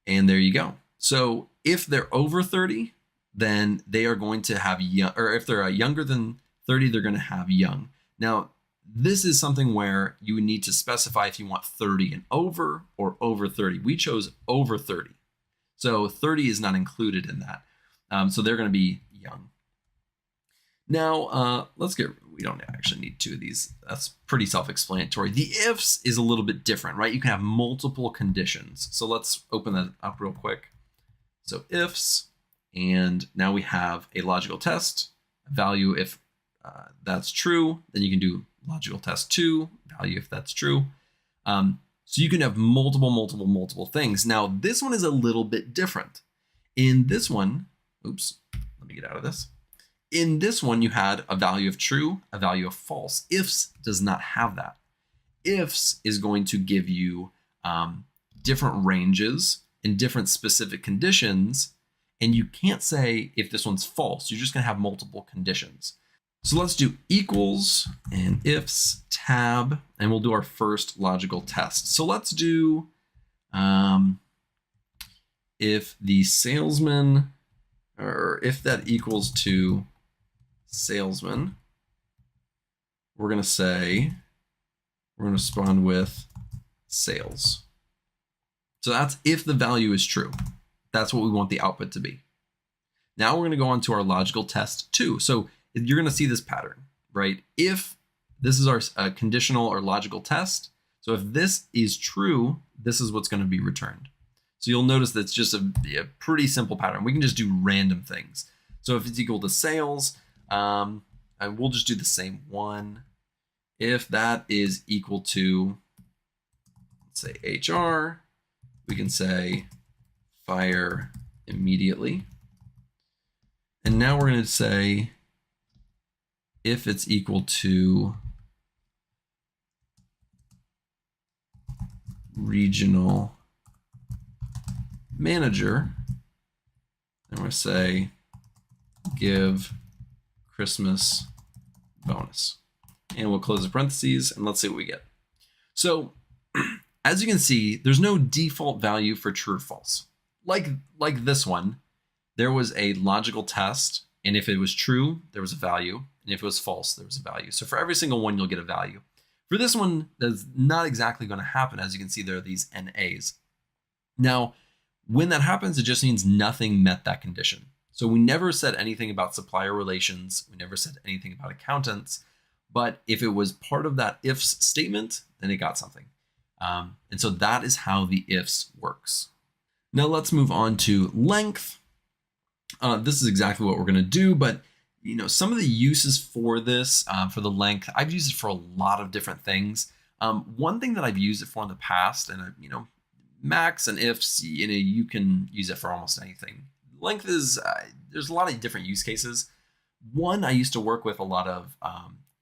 And there you go. So if they're over 30, then they are going to have young, or if they're younger than 30, they're going to have young. Now, this is something where you would need to specify if you want 30 and over or over 30. We chose over 30. So 30 is not included in that. So they're going to be young. Now, we don't actually need two of these. That's pretty self-explanatory. The ifs is a little bit different, right? You can have multiple conditions. So let's open that up real quick. So ifs, and now we have a logical test, value if that's true, then you can do logical test 2, value if that's true. So you can have multiple things. Now, this one is a little bit different. In this one, oops, let me get out of this. In this one, you had a value of true, a value of false. Ifs does not have that. Ifs is going to give you different ranges in different specific conditions, and you can't say if this one's false. You're just going to have multiple conditions. So let's do equals and ifs, tab, and we'll do our first logical test. So let's do if the salesman, or if that equals to salesman, we're going to respond with sales. So that's if the value is true. That's what we want the output to be. Now we're going to go on to our logical test 2. So you're going to see this pattern, right? If this is our conditional or logical test, So if this is true, this is what's going to be returned. So you'll notice that's just a pretty simple pattern. We can just do random things. So if it's equal to sales, and we'll just do the same one. If that is equal to, let's say HR, we can say fire immediately. And now we're going to say if it's equal to regional manager, and we're going to say give Christmas bonus. And we'll close the parentheses and let's see what we get. So as you can see, there's no default value for true or false. Like this one, there was a logical test, and if it was true, there was a value, and if it was false, there was a value. So for every single one, you'll get a value. For this one, that's not exactly going to happen. As you can see, there are these NAs. Now, when that happens, it just means nothing met that condition. So we never said anything about supplier relations. We never said anything about accountants. But if it was part of that ifs statement, then it got something. And so that is how the ifs works. Now let's move on to length. This is exactly what we're going to do, but some of the uses for this, for the length, I've used it for a lot of different things. One thing that I've used it for in the past, and max and ifs, you can use it for almost anything. Length is, there's a lot of different use cases. One, I used to work with a lot of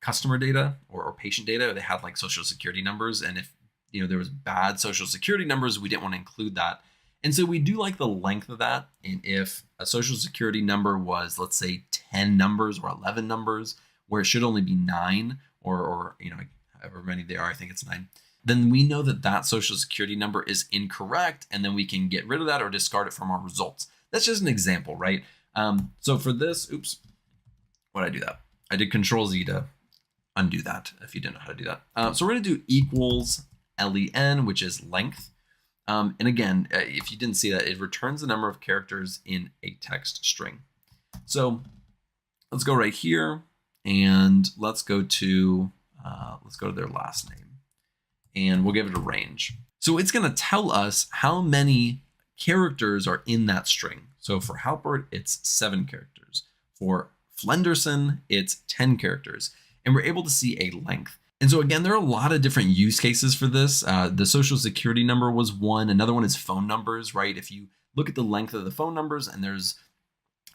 customer data or patient data. They had like social security numbers, and if there was bad social security numbers, we didn't want to include that. And so we do like the length of that. And if a social security number was, let's say 10 numbers or 11 numbers, where it should only be 9 or however many they are, I think it's 9, then we know that that social security number is incorrect. And then we can get rid of that or discard it from our results. That's just an example, right? So for this, oops, why did I do that? I did Control Z to undo that if you didn't know how to do that. So we're going to do equals len, which is length. And again, if you didn't see that, it returns the number of characters in a text string. So let's go right here and let's go to their last name, and we'll give it a range. So it's going to tell us how many characters are in that string. So for Halpert, it's 7 characters. For Flenderson, it's 10 characters, and we're able to see a length. And so again, there are a lot of different use cases for this. The social security number was one. Another one is phone numbers, right? If you look at the length of the phone numbers and there's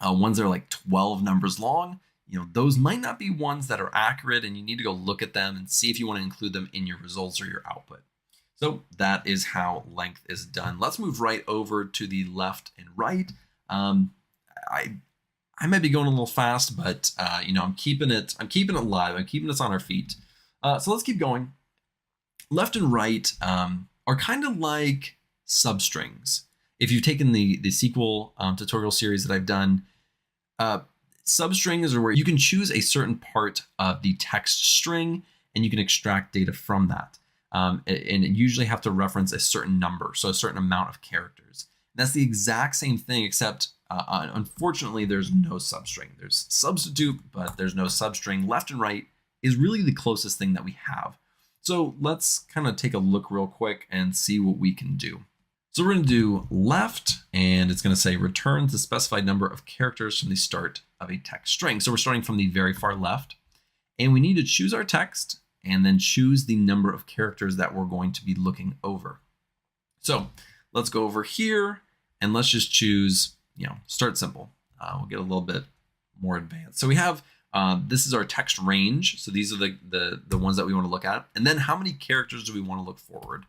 ones that are like 12 numbers long, those might not be ones that are accurate, and you need to go look at them and see if you want to include them in your results or your output. So that is how length is done. Let's move right over to the left and right. I might be going a little fast, but I'm keeping it live. I'm keeping us on our feet. So let's keep going. Left and right are kind of like substrings. If you've taken the SQL tutorial series that I've done, substrings are where you can choose a certain part of the text string and you can extract data from that. And it usually have to reference a certain number, so a certain amount of characters. And that's the exact same thing, except unfortunately, there's no substring. There's substitute, but there's no substring. Left and right is really the closest thing that we have. So let's kind of take a look real quick and see what we can do. So we're going to do left, and it's going to say returns the specified number of characters from the start of a text string. So we're starting from the very far left, and we need to choose our text and then choose the number of characters that we're going to be looking over. So let's go over here and let's just choose, start simple. We'll get a little bit more advanced. So we have this is our text range. So these are the ones that we want to look at. And then how many characters do we want to look forward?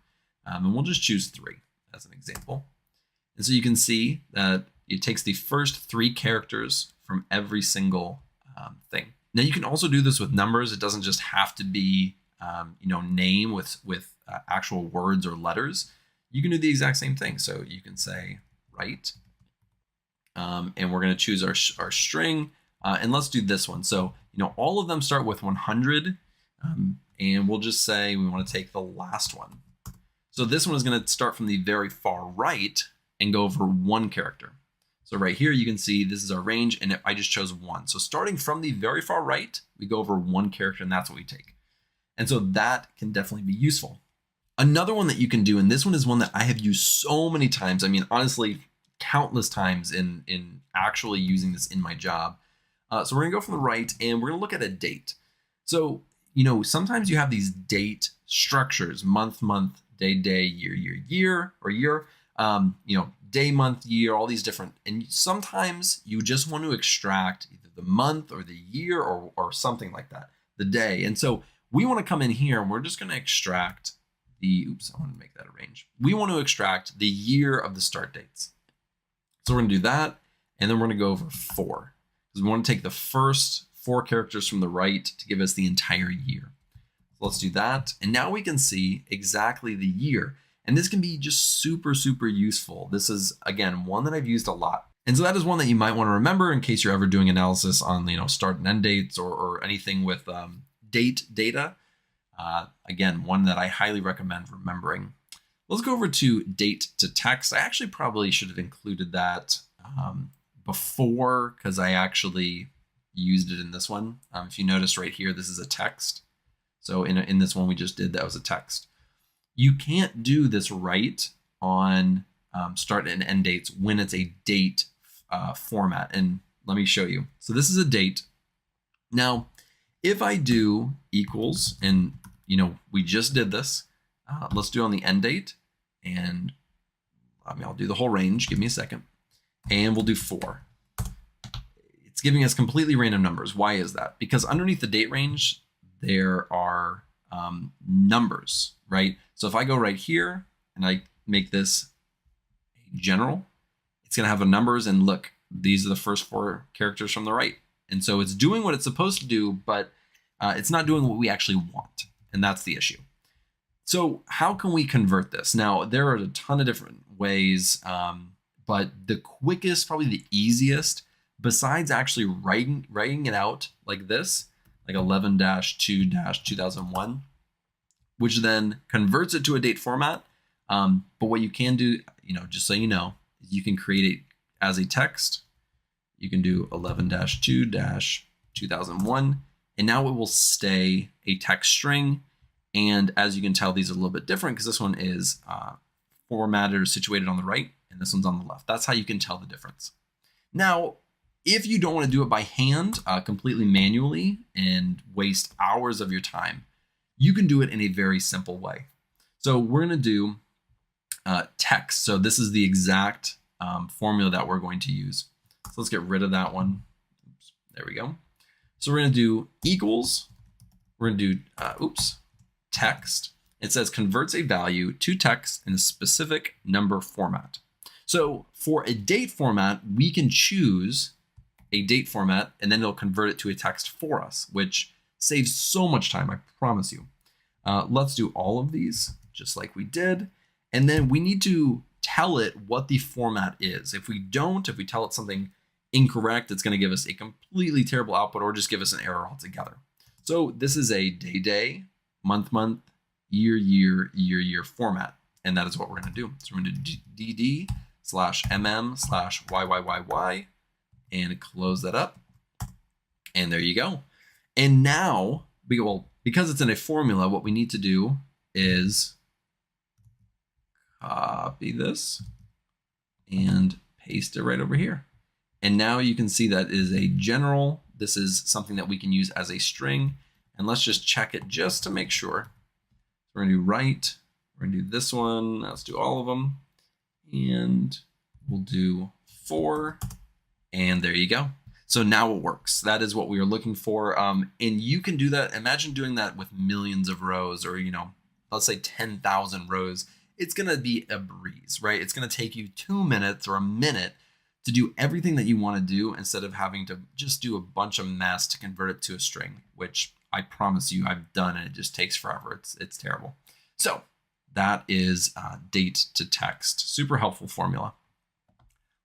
And we'll just choose 3 as an example. And so you can see that it takes the first 3 characters from every single thing. Now you can also do this with numbers. It doesn't just have to be name with actual words or letters. You can do the exact same thing. So you can say right, and we're going to choose our string. And let's do this one. So, all of them start with 100, and we'll just say we want to take the last one. So this one is going to start from the very far right and go over 1 character. So right here, you can see this is our range, and I just chose 1. So starting from the very far right, we go over 1 character, and that's what we take. And so that can definitely be useful. Another one that you can do, and this one is one that I have used so many times. I mean, honestly, countless times in actually using this in my job. So we're gonna go from the right and we're gonna look at a date. So, sometimes you have these date structures, month, day, year, or year, day, month, year, all these different, and sometimes you just want to extract either the month or the year or something like that, the day. And so we want to come in here and we're just going to extract I want to make that a range. We want to extract the year of the start dates. So we're going to do that. And then we're going to go over 4 because we want to take the first 4 characters from the right to give us the entire year. So let's do that. And now we can see exactly the year. And this can be just super, super useful. This is, again, one that I've used a lot. And so that is one that you might want to remember in case you're ever doing analysis on, start and end dates or anything with date data. Again, one that I highly recommend remembering. Let's go over to date to text. I actually probably should have included that before because I actually used it in this one. If you notice right here, this is a text. So in this one we just did, that was a text. You can't do this right on start and end dates when it's a date format. And let me show you. So this is a date. Now, if I do equals, and we just did this, let's do it on the end date. And I'll do the whole range. Give me a second. And we'll do 4. It's giving us completely random numbers. Why is that? Because underneath the date range, there are numbers, right? So if I go right here and I make this general, it's going to have the numbers, and look, these are the first 4 characters from the right. And so it's doing what it's supposed to do, but it's not doing what we actually want. And that's the issue. So how can we convert this? Now, there are a ton of different ways, but the quickest, probably the easiest, besides actually writing it out like this, like 11-2-2001, which then converts it to a date format. But what you can do, just so you know, you can create it as a text. You can do 11-2-2001, and now it will stay a text string. And as you can tell, these are a little bit different because this one is formatted or situated on the right, and this one's on the left. That's how you can tell the difference. Now, if you don't want to do it by hand, completely manually, and waste hours of your time, you can do it in a very simple way. So we're going to do text. So this is the exact formula that we're going to use. So let's get rid of that one. Oops, there we go. So we're going to do equals. We're going to do, text. It says converts a value to text in a specific number format. So for a date format, we can choose a date format, and then it'll convert it to a text for us, which saves so much time, I promise you. Let's do all of these just like we did. And then we need to tell it what the format is. If we tell it something incorrect, it's going to give us a completely terrible output or just give us an error altogether. So this is a day, month, year format. And that is what we're going to do. So we're going to do dd/mm/yyyy and close that up. And there you go. And now, because it's in a formula, what we need to do is copy this and paste it right over here. And now you can see that is a general. This is something that we can use as a string. And let's just check it just to make sure. We're going to do right. We're going to do this one. Let's do all of them. And we'll do 4. And there you go. So now it works. That is what we were looking for. And you can do that. Imagine doing that with millions of rows, or, let's say 10,000 rows. It's going to be a breeze, right? It's going to take you 2 minutes or a minute to do everything that you want to do instead of having to just do a bunch of mess to convert it to a string, which I promise you I've done, and it just takes forever. It's terrible. So that is date to text. Super helpful formula.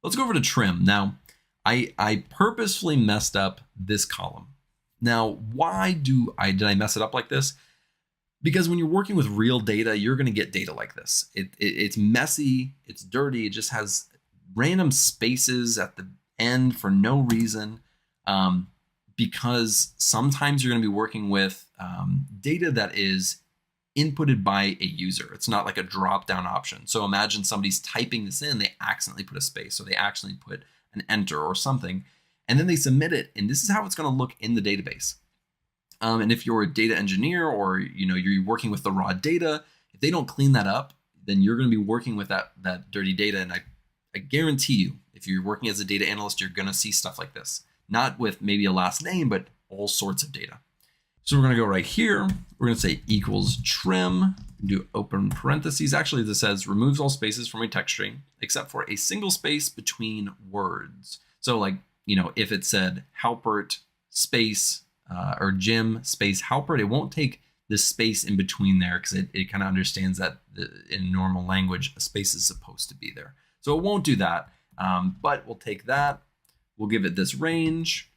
Let's go over to trim. Now, I purposefully messed up this column. Now, why did I mess it up like this? Because when you're working with real data, you're going to get data like this. It's messy, it's dirty, it just has random spaces at the end for no reason. Because sometimes you're going to be working with data that is inputted by a user. It's not like a drop down option. So imagine somebody's typing this in, they accidentally put a space, or they accidentally put an enter or something, and then they submit it. And this is how it's going to look in the database. And if you're a data engineer, or you're working with the raw data, if they don't clean that up, then you're going to be working with that dirty data. And I guarantee you, if you're working as a data analyst, you're going to see stuff like this. Not with maybe a last name, but all sorts of data. So we're going to go right here. We're going to say equals trim, do open parentheses. Actually, this says removes all spaces from a text string except for a single space between words. So like, if it said Halpert space or Jim space Halpert, it won't take this space in between there, because it kind of understands that in normal language, a space is supposed to be there. So it won't do that, but we'll take that. We'll give it this range,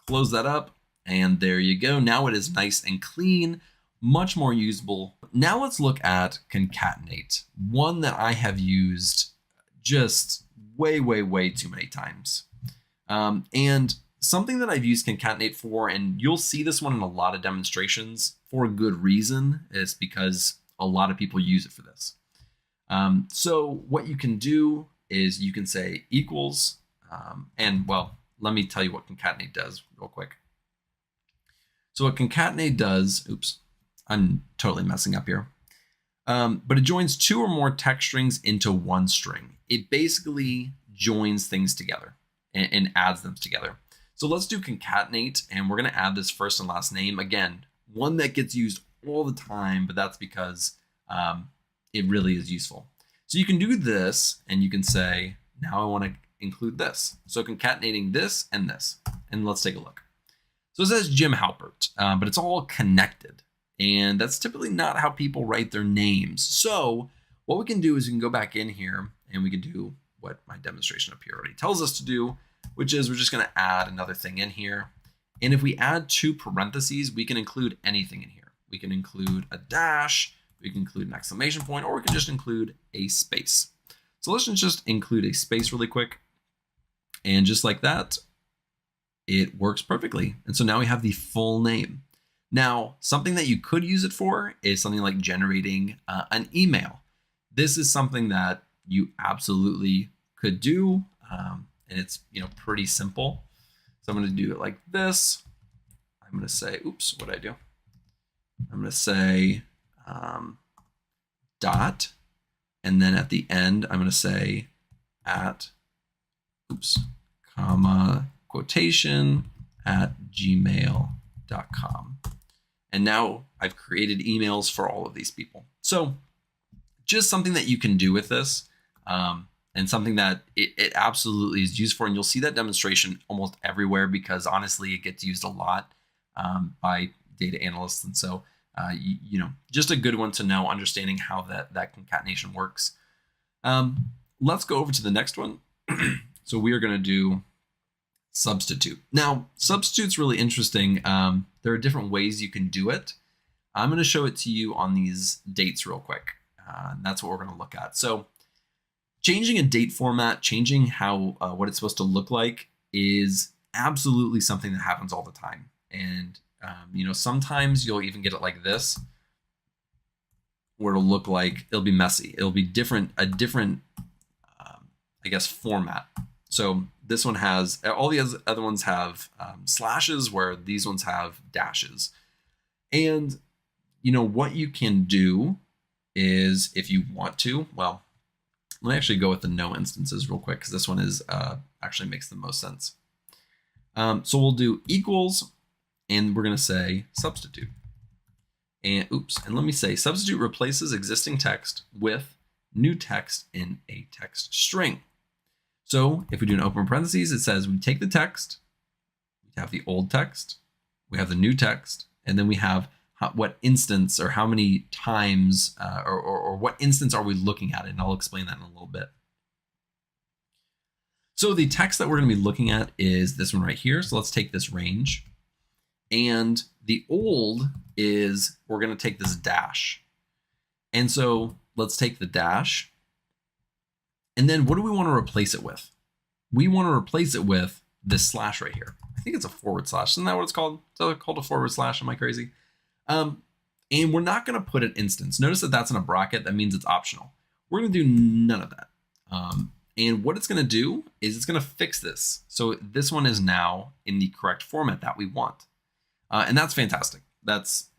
close that up, and there you go. Now it is nice and clean, much more usable. Now let's look at concatenate, one that I have used just way, way, way too many times. And something that I've used concatenate for, and you'll see this one in a lot of demonstrations for a good reason, is because a lot of people use it for this. So what you can do is you can say equals, and well, let me tell you what concatenate does real quick. So what concatenate does, oops, I'm totally messing up here. But it joins two or more text strings into one string. It basically joins things together and adds them together. So let's do concatenate, and we're going to add this first and last name. Again, one that gets used all the time, but that's because it really is useful. So you can do this, and you can say, now I want to include this. So concatenating this, and let's take a look. So it says Jim Halpert, but it's all connected, and that's typically not how people write their names. So what we can do is we can go back in here, and we can do what my demonstration up here already tells us to do, which is we're just going to add another thing in here. And if we add two parentheses, we can include anything in here. We can include a dash, we can include an exclamation point, or we can just include a space. So let's just include a space really quick. And just like that, it works perfectly. And so now we have the full name. Now, something that you could use it for is something like generating an email. This is something that you absolutely could do. And it's pretty simple. So I'm going to do it like this. I'm going to say, oops, what did I do? I'm going to say dot, and then at the end I'm going to say comma, quotation at gmail.com. And now I've created emails for all of these people. So just something that you can do with this. And something that it absolutely is used for. And you'll see that demonstration almost everywhere, because honestly, it gets used a lot by data analysts. And so, just a good one to know, understanding how that concatenation works. Let's go over to the next one. So we are going to do substitute. Now, substitute's really interesting. There are different ways you can do it. I'm going to show it to you on these dates real quick. And that's what we're going to look at. So changing a date format, changing how what it's supposed to look like is absolutely something that happens all the time. And sometimes you'll even get it like this, where it'll look like it'll be messy. It'll be a different format. So this one has, all the other ones have slashes, where these ones have dashes. And what you can do is, if you want to, well, let me actually go with the no instances real quick, because this one is actually makes the most sense. So we'll do equals, and we're going to say substitute. And let me say substitute replaces existing text with new text in a text string. So if we do an open parentheses, it says we take the text, we have the old text, we have the new text, and then we have what instance, or how many times, or what instance are we looking at? And I'll explain that in a little bit. So the text that we're going to be looking at is this one right here. So let's take this range. And the old is, we're going to take this dash. And so let's take the dash. And then what do we want to replace it with? We want to replace it with this slash right here. I think it's a forward slash. Isn't that what it's called? Is that called a forward slash? Am I crazy? And we're not going to put an instance. Notice that that's in a bracket. That means it's optional. We're going to do none of that. And what it's going to do is it's going to fix this. So this one is now in the correct format that we want. And that's fantastic. That's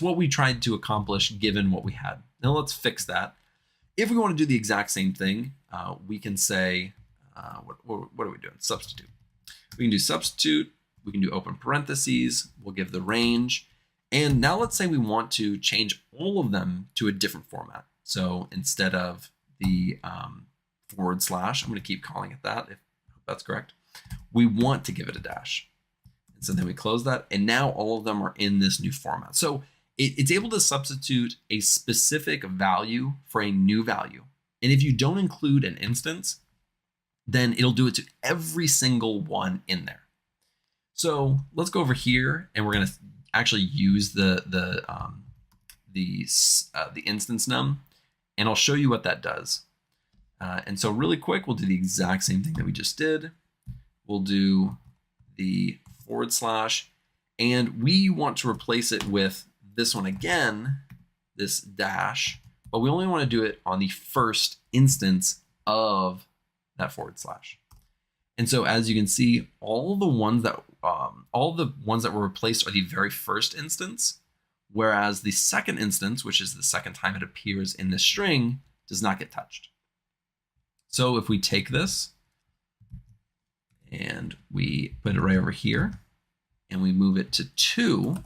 what we tried to accomplish given what we had. Now let's fix that. If we want to do the exact same thing, we can say, what are we doing? Substitute. We can do substitute. We can do open parentheses. We'll give the range. And now let's say we want to change all of them to a different format. So instead of the /, I'm going to keep calling it that, if that's correct. We want to give it a dash. And so then we close that. And now all of them are in this new format. So it's able to substitute a specific value for a new value. And if you don't include an instance, then it'll do it to every single one in there. So let's go over here and we're going to actually use the instance num, and I'll show you what that does. And so really quick, we'll do the exact same thing that we just did. We'll do the /, and we want to replace it with this one again, this dash, but we only want to do it on the first instance of that /. And so as you can see, all the ones that were replaced are the very first instance, whereas the second instance, which is the second time it appears in this string, does not get touched. So if we take this and we put it right over here and we move it to 2,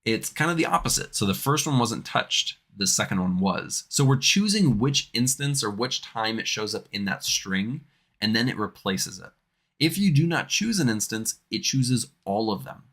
it's kind of the opposite. So the first one wasn't touched, the second one was. So we're choosing which instance or which time it shows up in that string, and then it replaces it. If you do not choose an instance, it chooses all of them.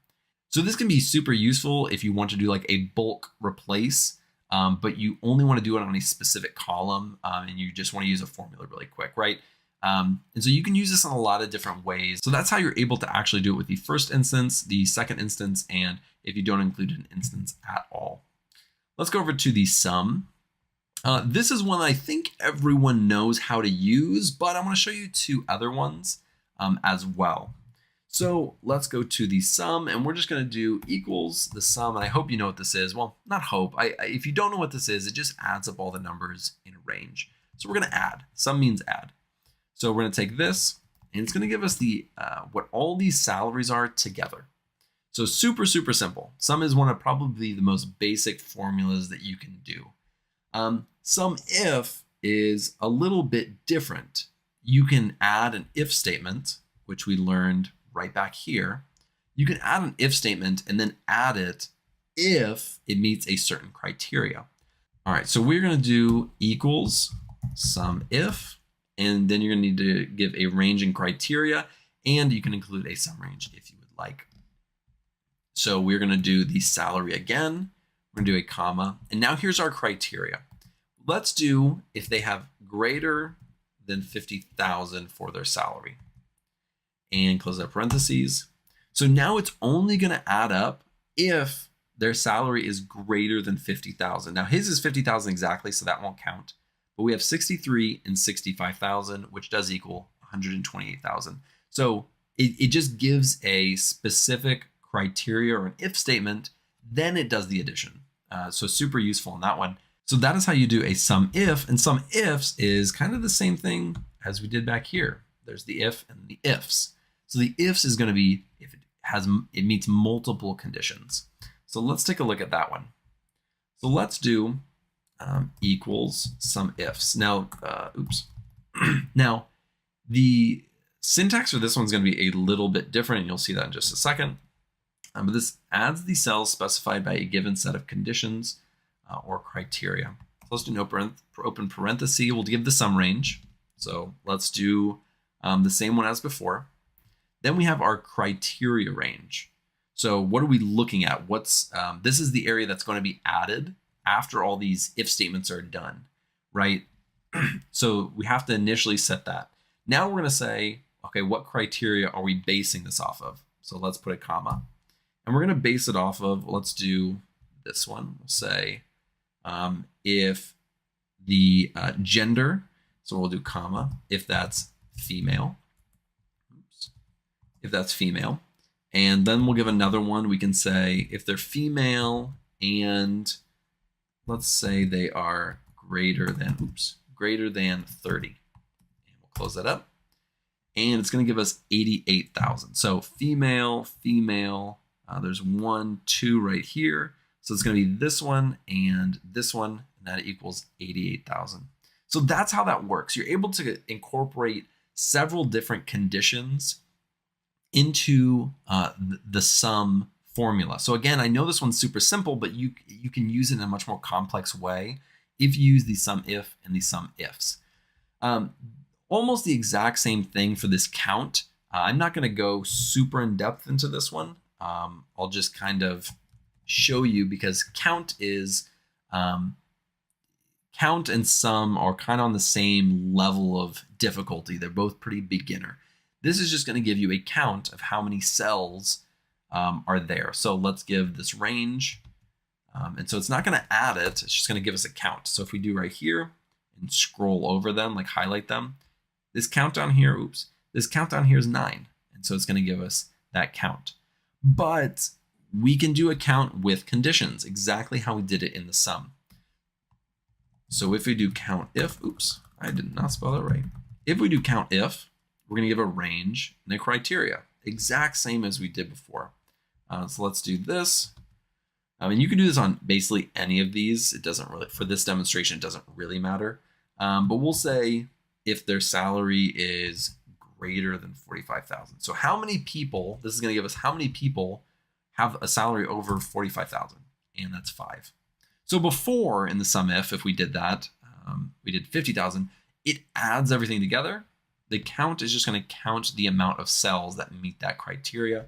So this can be super useful if you want to do like a bulk replace, but you only want to do it on a specific column, and you just want to use a formula really quick, right? And so you can use this in a lot of different ways. So that's how you're able to actually do it with the first instance, the second instance, and if you don't include an instance at all. Let's go over to the sum. This is one I think everyone knows how to use, but I want to show you 2 other ones as well. So let's go to the sum, and we're just going to do equals the sum. And I hope you know what this is. Well, not hope. If you don't know what this is, it just adds up all the numbers in a range. So we're going to add. Sum means add. So we're going to take this, and it's going to give us the what all these salaries are together. So super, super simple. Sum is one of probably the most basic formulas that you can do. Sum if is a little bit different. You can add an if statement, which we learned right back here. You can add an if statement and then add it if it meets a certain criteria. All right, so we're going to do equals sum if, and then you're going to need to give a range and criteria, and you can include a sum range if you would like. So we're going to do the salary again. We're going to do a comma, and now here's our criteria. Let's do if they have greater than 50,000 for their salary, and close that parentheses. So now it's only going to add up if their salary is greater than 50,000. Now his is 50,000 exactly, so that won't count. But we have 63 and 65,000, which does equal 128,000. So it just gives a specific criteria or an if statement, then it does the addition. So super useful in that one. So that is how you do a sum if, and sum ifs is kind of the same thing as we did back here. There's the if and the ifs. So the ifs is going to be if it meets multiple conditions. So let's take a look at that one. So let's do equals sum ifs. Now, now the syntax for this one's going to be a little bit different, and you'll see that in just a second. But this adds the cells specified by a given set of conditions or criteria. So let's do an open parenthesis. We'll give the sum range. So let's do the same one as before. Then we have our criteria range. So what are we looking at? This is the area that's going to be added after all these if statements are done, right? So we have to initially set that. Now we're going to say, okay, what criteria are we basing this off of? So let's put a comma. And we're going to base it off of, let's do this one. We'll say if the gender, so we'll do comma, if that's female. Oops. If that's female. And then we'll give another one. We can say if they're female and let's say they are greater than 30. And we'll close that up. And it's going to give us 88,000. So female, there's 1, 2 right here. So it's going to be this one, and that equals 88,000. So that's how that works. You're able to incorporate several different conditions into the sum formula. So again, I know this one's super simple, but you can use it in a much more complex way if you use the sum if and the sum ifs. Almost the exact same thing for this count. I'm not going to go super in depth into this one. I'll just kind of show you, because count and sum are kind of on the same level of difficulty. They're both pretty beginner. This is just going to give you a count of how many cells are there. So let's give this range. And so it's not going to add it. It's just going to give us a count. So if we do right here and scroll over them, like highlight them, this count down here is 9. And so it's going to give us that count. But we can do a count with conditions, exactly how we did it in the sum. So if we do count if, I did not spell that right. If we do count if, we're going to give a range and a criteria, exact same as we did before. So let's do this. And you can do this on basically any of these. It doesn't really, for this demonstration, it doesn't really matter. But we'll say if their salary is greater than 45,000. So how many people, this is going to give us how many people have a salary over 45,000, and that's 5. So before in the sum if we did that, we did 50,000, it adds everything together. The count is just going to count the amount of cells that meet that criteria.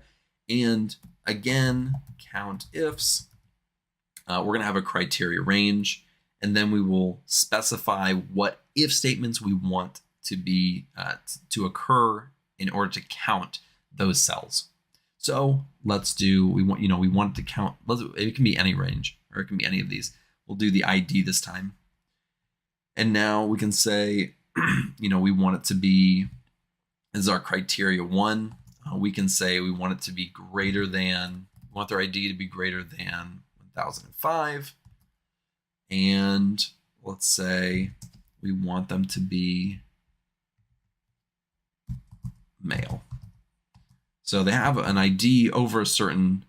And again, count ifs, we're going to have a criteria range, and then we will specify what if statements we want to be to occur in order to count those cells. So let's do, we want it to count, it can be any range, or it can be any of these. We'll do the ID this time. And now we can say, we want it to be, this is our criteria 1. We can say we want it to be greater than, we want their ID to be greater than 1005. And let's say we want them to be male. So they have an ID over a certain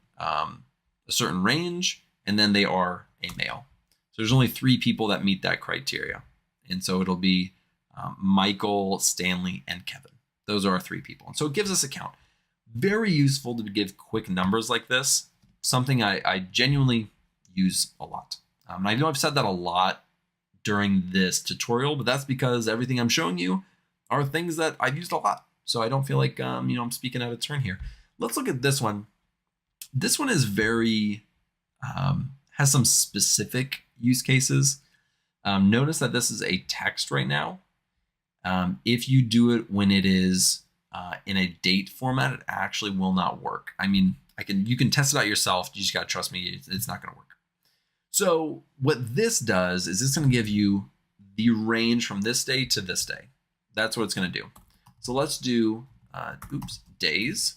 range, and then they are a male. So there's only 3 people that meet that criteria. And so it'll be Michael, Stanley, and Kevin. Those are our 3 people. And so it gives us a count. Very useful to give quick numbers like this. Something I genuinely use a lot. I know I've said that a lot during this tutorial, but that's because everything I'm showing you are things that I've used a lot. So I don't feel like I'm speaking out of turn here. Let's look at this one. This one is very has some specific use cases. Notice that this is a text right now. If you do it when it is in a date format, it actually will not work. I mean, you can test it out yourself. You just gotta trust me, it's not gonna work. So what this does is it's gonna give you the range from this day to this day. That's what it's gonna do. So let's do days.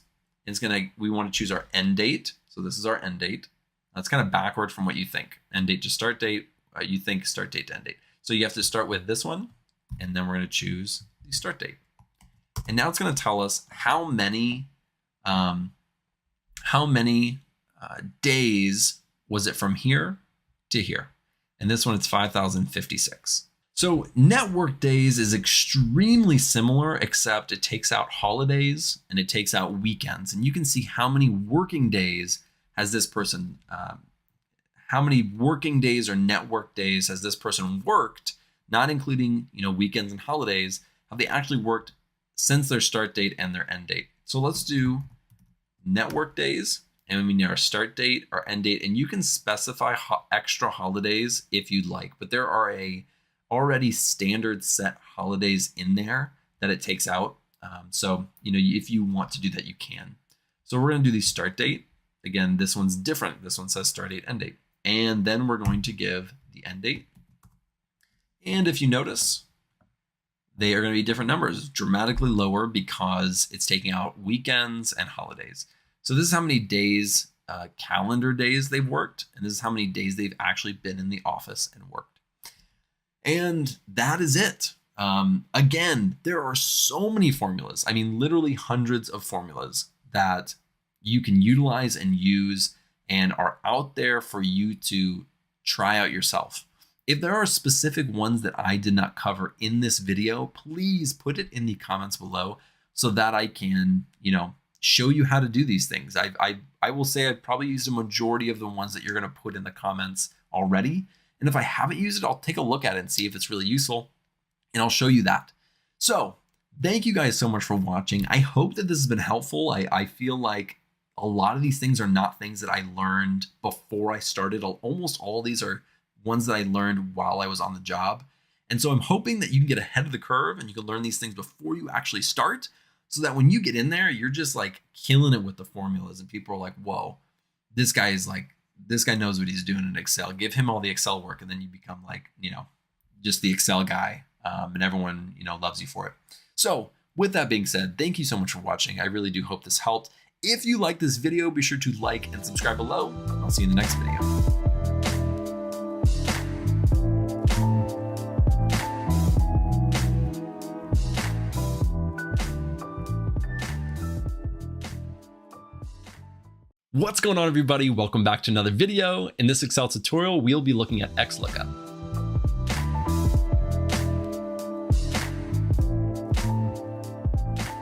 We want to choose our end date. So this is our end date. That's kind of backward from what you think. End date to start date. You think start date to end date. So you have to start with this one, and then we're going to choose the start date. And now it's going to tell us how many days was it from here to here. And this one, it's 5,056. So network days is extremely similar, except it takes out holidays and it takes out weekends. And you can see how many working days has this person, how many working days or network days has this person worked, not including weekends and holidays, have they actually worked since their start date and their end date. So let's do network days, and we need our start date, our end date, and you can specify extra holidays if you'd like, but there are already standard set holidays in there that it takes out. So, if you want to do that, you can. So we're going to do the start date. Again, this one's different. This one says start date, end date. And then we're going to give the end date. And if you notice, they are going to be different numbers, dramatically lower because it's taking out weekends and holidays. So this is how many days calendar days they've worked, and this is how many days they've actually been in the office and worked. And that is it. Again, there are so many formulas. I mean, literally hundreds of formulas that you can utilize and use and are out there for you to try out yourself. If there are specific ones that I did not cover in this video, please put it in the comments below so that I can, show you how to do these things. I will say I've probably used a majority of the ones that you're going to put in the comments already. And if I haven't used it, I'll take a look at it and see if it's really useful, and I'll show you that. So thank you guys so much for watching. I hope that this has been helpful. I feel like a lot of these things are not things that I learned before I started. Almost all of these are ones that I learned while I was on the job. And so I'm hoping that you can get ahead of the curve and you can learn these things before you actually start, so that when you get in there, you're just like killing it with the formulas and people are like, whoa, this guy knows what he's doing in Excel. Give him all the Excel work. And then you become like, just the Excel guy. And everyone, loves you for it. So with that being said, thank you so much for watching. I really do hope this helped. If you like this video, be sure to like and subscribe below. I'll see you in the next video. What's going on, everybody? Welcome back to another video. In this Excel tutorial, we'll be looking at XLOOKUP.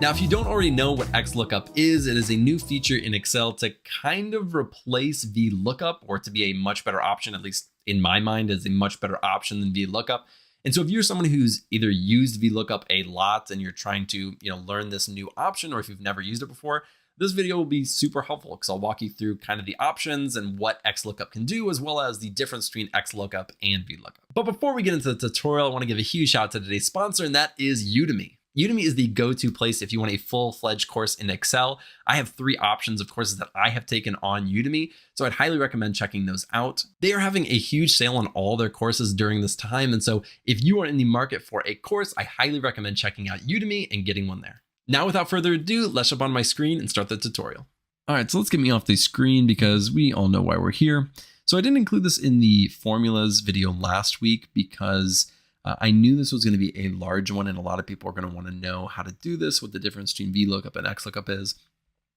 Now, if you don't already know what XLOOKUP is, it is a new feature in Excel to kind of replace VLOOKUP, or to be a much better option, at least in my mind, is a much better option than VLOOKUP. And so if you're someone who's either used VLOOKUP a lot and you're trying to, learn this new option, or if you've never used it before, this video will be super helpful because I'll walk you through kind of the options and what XLOOKUP can do, as well as the difference between XLOOKUP and VLOOKUP. But before we get into the tutorial, I want to give a huge shout out to today's sponsor, and that is Udemy. Udemy is the go-to place if you want a full-fledged course in Excel. I have 3 options of courses that I have taken on Udemy, so I'd highly recommend checking those out. They are having a huge sale on all their courses during this time, and so if you are in the market for a course, I highly recommend checking out Udemy and getting one there. Now, without further ado, let's jump on my screen and start the tutorial. All right, so let's get me off the screen because we all know why we're here. So I didn't include this in the formulas video last week because I knew this was going to be a large one and a lot of people are going to want to know how to do this, what the difference between VLOOKUP and XLOOKUP is.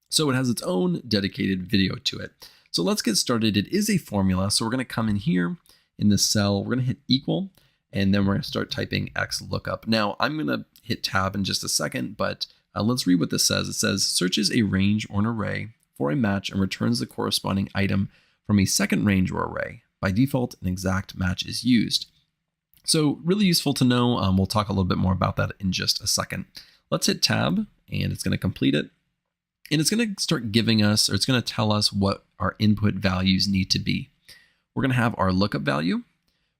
So it has its own dedicated video to it. So let's get started. It is a formula. So we're going to come in here in this cell, we're going to hit equal, and then we're going to start typing XLOOKUP. Now I'm going to hit tab in just a second, but let's read what this says. It says searches a range or an array for a match and returns the corresponding item from a second range or array. By default, an exact match is used. So really useful to know. We'll talk a little bit more about that in just a second. Let's hit tab and it's going to complete it. And it's going to start giving us, or it's going to tell us what our input values need to be. We're going to have our lookup value.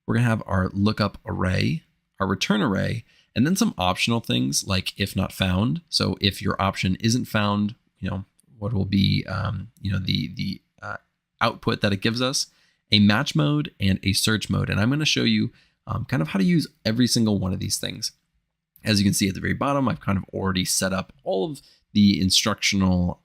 We're going to have our lookup array, our return array, and then some optional things like if not found. So if your option isn't found, what will be, the output that it gives us, a match mode and a search mode. And I'm going to show you kind of how to use every single one of these things. As you can see at the very bottom, I've kind of already set up all of the instructional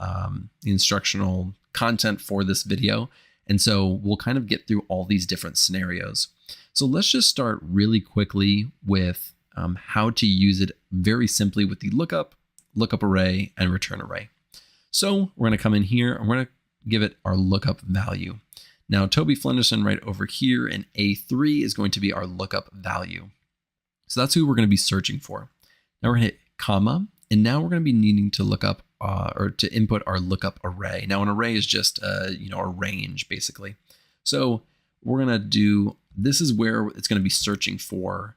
content for this video. And so we'll kind of get through all these different scenarios. So let's just start really quickly with how to use it very simply with the lookup array, and return array. So we're going to come in here and we're going to give it our lookup value. Now, Toby Flenderson right over here in A3 is going to be our lookup value. So that's who we're going to be searching for. Now we're going to hit comma, and now we're going to be needing to look up or to input our lookup array. Now an array is just a range basically. So we're going to do, this is where it's going to be searching for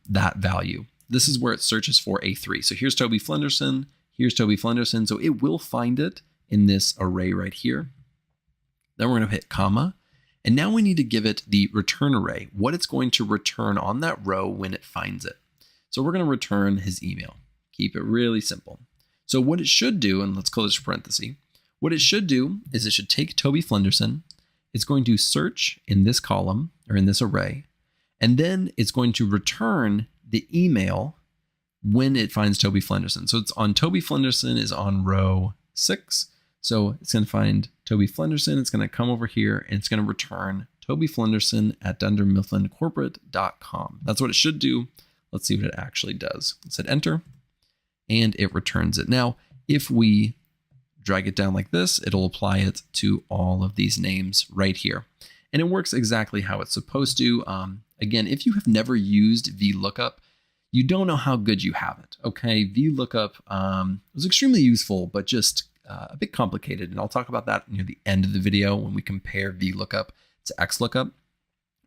that value. This is where it searches for A3. So here's Toby Flenderson, here's Toby Flenderson. So it will find it in this array right here. Then we're going to hit comma. And now we need to give it the return array, what it's going to return on that row when it finds it. So we're going to return his email. Keep it really simple. So what it should do, and let's close this parenthesis, what it should do is it should take Toby Flenderson. It's going to search in this column or in this array. And then it's going to return the email when it finds Toby Flenderson. So it's on Toby Flenderson is on row 6. So it's going to find Toby Flenderson. It's going to come over here and it's going to return Toby Flenderson at DunderMifflinCorporate.com. That's what it should do. Let's see what it actually does. Let's hit enter and it returns it. Now, if we drag it down like this, it'll apply it to all of these names right here. And it works exactly how it's supposed to. Again, if you have never used VLOOKUP, you don't know how good you have it. Okay, VLOOKUP was extremely useful, but just a bit complicated. And I'll talk about that near the end of the video when we compare VLOOKUP to XLOOKUP.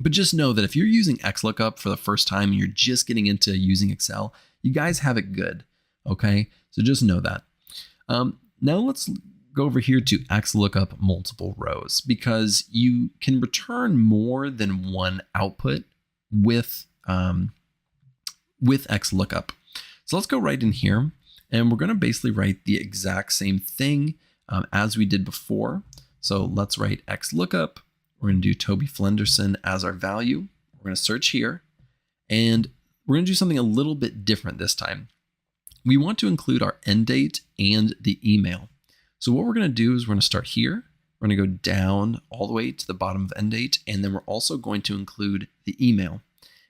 But just know that if you're using XLOOKUP for the first time and you're just getting into using Excel, you guys have it good. Okay, so just know that. Now let's go over here to XLOOKUP multiple rows, because you can return more than one output with XLOOKUP. So let's go right in here and we're going to basically write the exact same thing as we did before. So let's write XLOOKUP. We're going to do Toby Flenderson as our value. We're going to search here and we're going to do something a little bit different this time. We want to include our end date and the email. So what we're going to do is we're going to start here. We're going to go down all the way to the bottom of end date. And then we're also going to include the email.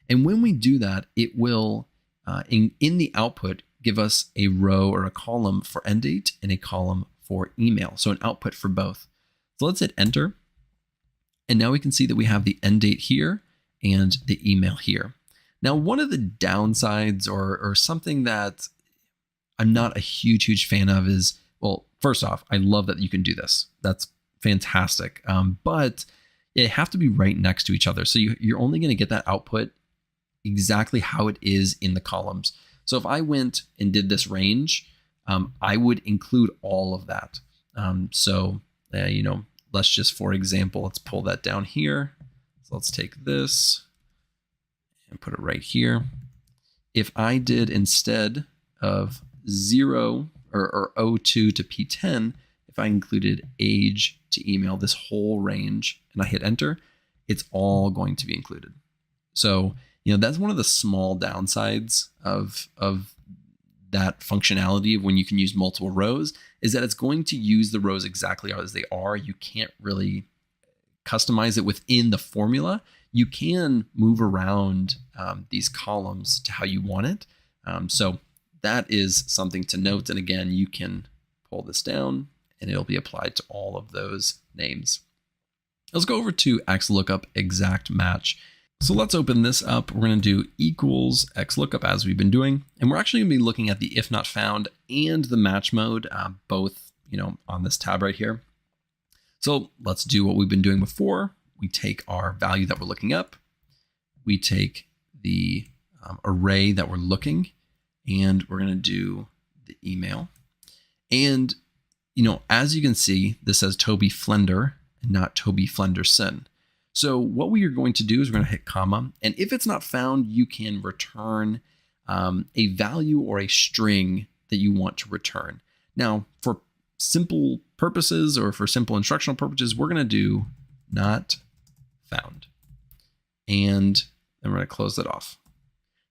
And when we do that, it will, in the output, give us a row or a column for end date and a column for email. So an output for both. So let's hit enter. And now we can see that we have the end date here and the email here. Now, one of the downsides or something that I'm not a huge fan of is, well, first off, I love that you can do this. That's fantastic. But they have to be right next to each other. So you're only going to get that output exactly how it is in the columns. So if I went and did this range, I would include all of that. Let's just, for example, let's pull that down here. So let's take this and put it right here. If I did, instead of 0 or O2 to P10, if I included age to email, this whole range, and I hit enter, it's all going to be included. So, that's one of the small downsides of that functionality of when you can use multiple rows, is that it's going to use the rows exactly as they are. You can't really customize it within the formula. You can move around these columns to how you want it. So that is something to note. And again, you can pull this down and it'll be applied to all of those names. Let's go over to XLOOKUP exact match. So let's open this up. We're going to do equals XLOOKUP as we've been doing. And we're actually going to be looking at the if not found and the match mode, both, on this tab right here. So let's do what we've been doing before. We take our value that we're looking up. We take the array that we're looking, and we're going to do the email. And, as you can see, this says Toby Flender and not Toby Flenderson. So what we are going to do is we're going to hit comma. And if it's not found, you can return a value or a string that you want to return. Now, for simple purposes or for simple instructional purposes, we're going to do not found. And then we're going to close that off.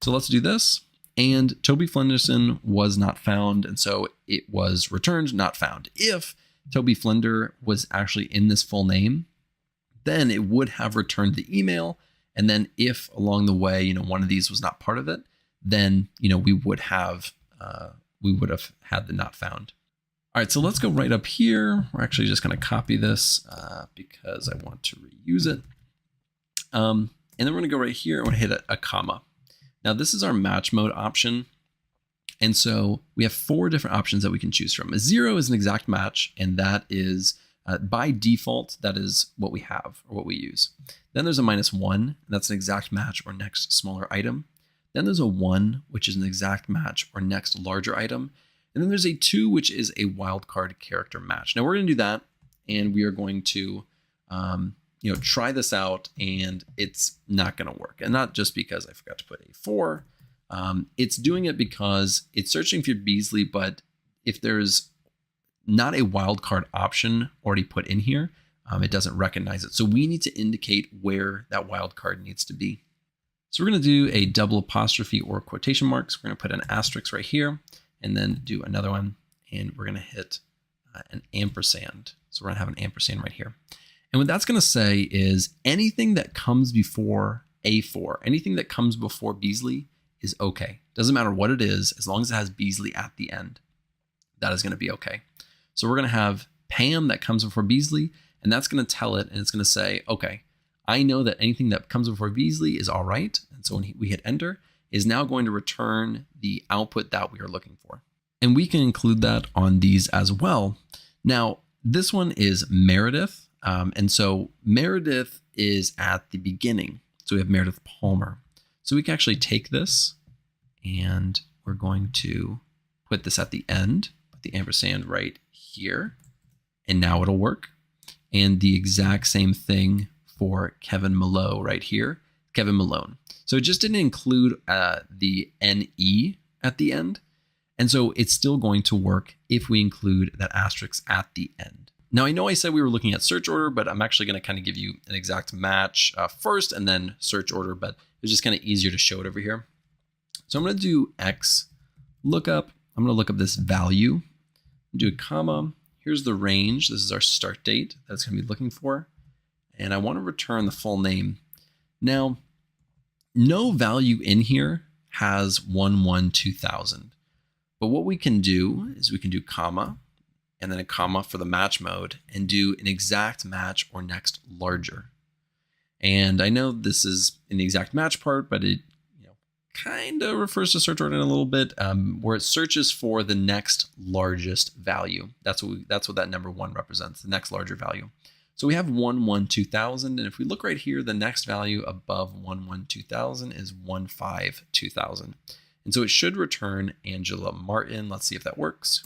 So let's do this. And Toby Flenderson was not found. And so it was returned not found. If Toby Flender was actually in this full name, then it would have returned the email. And then if along the way, one of these was not part of it, then, we would have had the not found. All right, so let's go right up here. We're actually just going to copy this because I want to reuse it. And then we're going to go right here and we're going to hit a comma. Now this is our match mode option. And so we have 4 different options that we can choose from. A 0 is an exact match, and that is by default, that is what we have or what we use. Then there's a -1, and that's an exact match or next smaller item. Then there's a 1, which is an exact match or next larger item. And then there's a 2, which is a wildcard character match. Now we're going to do that, and we are going to try this out, and it's not going to work. And not just because I forgot to put a 4. It's doing it because it's searching for Beasley, but if there's not a wildcard option already put in here, it doesn't recognize it. So we need to indicate where that wildcard needs to be. So we're going to do a double apostrophe or quotation marks. We're going to put an asterisk right here and then do another one. And we're going to hit an ampersand So we're gonna have an ampersand right here. And what that's gonna say is anything that comes before A4, anything that comes before Beasley is okay. Doesn't matter what it is, as long as it has Beasley at the end, that is gonna be okay. So we're gonna have Pam that comes before Beasley, and that's gonna tell it, and it's gonna say, okay, I know that anything that comes before Beasley is all right. And so when we hit enter, is now going to return the output that we are looking for. And we can include that on these as well. Now, this one is Meredith. And so Meredith is at the beginning. So we have Meredith Palmer. So we can actually take this and we're going to put this at the end, put the ampersand right here, and now it'll work. And the exact same thing for Kevin Malone right here, Kevin Malone. So it just didn't include the NE at the end. And so it's still going to work if we include that asterisk at the end. Now, I know I said we were looking at search order, but I'm actually going to kind of give you an exact match first and then search order, but it's just kind of easier to show it over here. So I'm going to do X lookup. I'm going to look up this value, do a comma. Here's the range. This is our start date that's going to be looking for. And I want to return the full name. Now, no value in here has 112,000. But what we can do is we can do comma and then a comma for the match mode and do an exact match or next larger. And I know this is in the exact match part, but it kind of refers to search order in a little bit, where it searches for the next largest value. That's what that number 1 represents, the next larger value. So we have 112,000, and if we look right here, the next value above 112,000 is 152,000. And so it should return Angela Martin. Let's see if that works.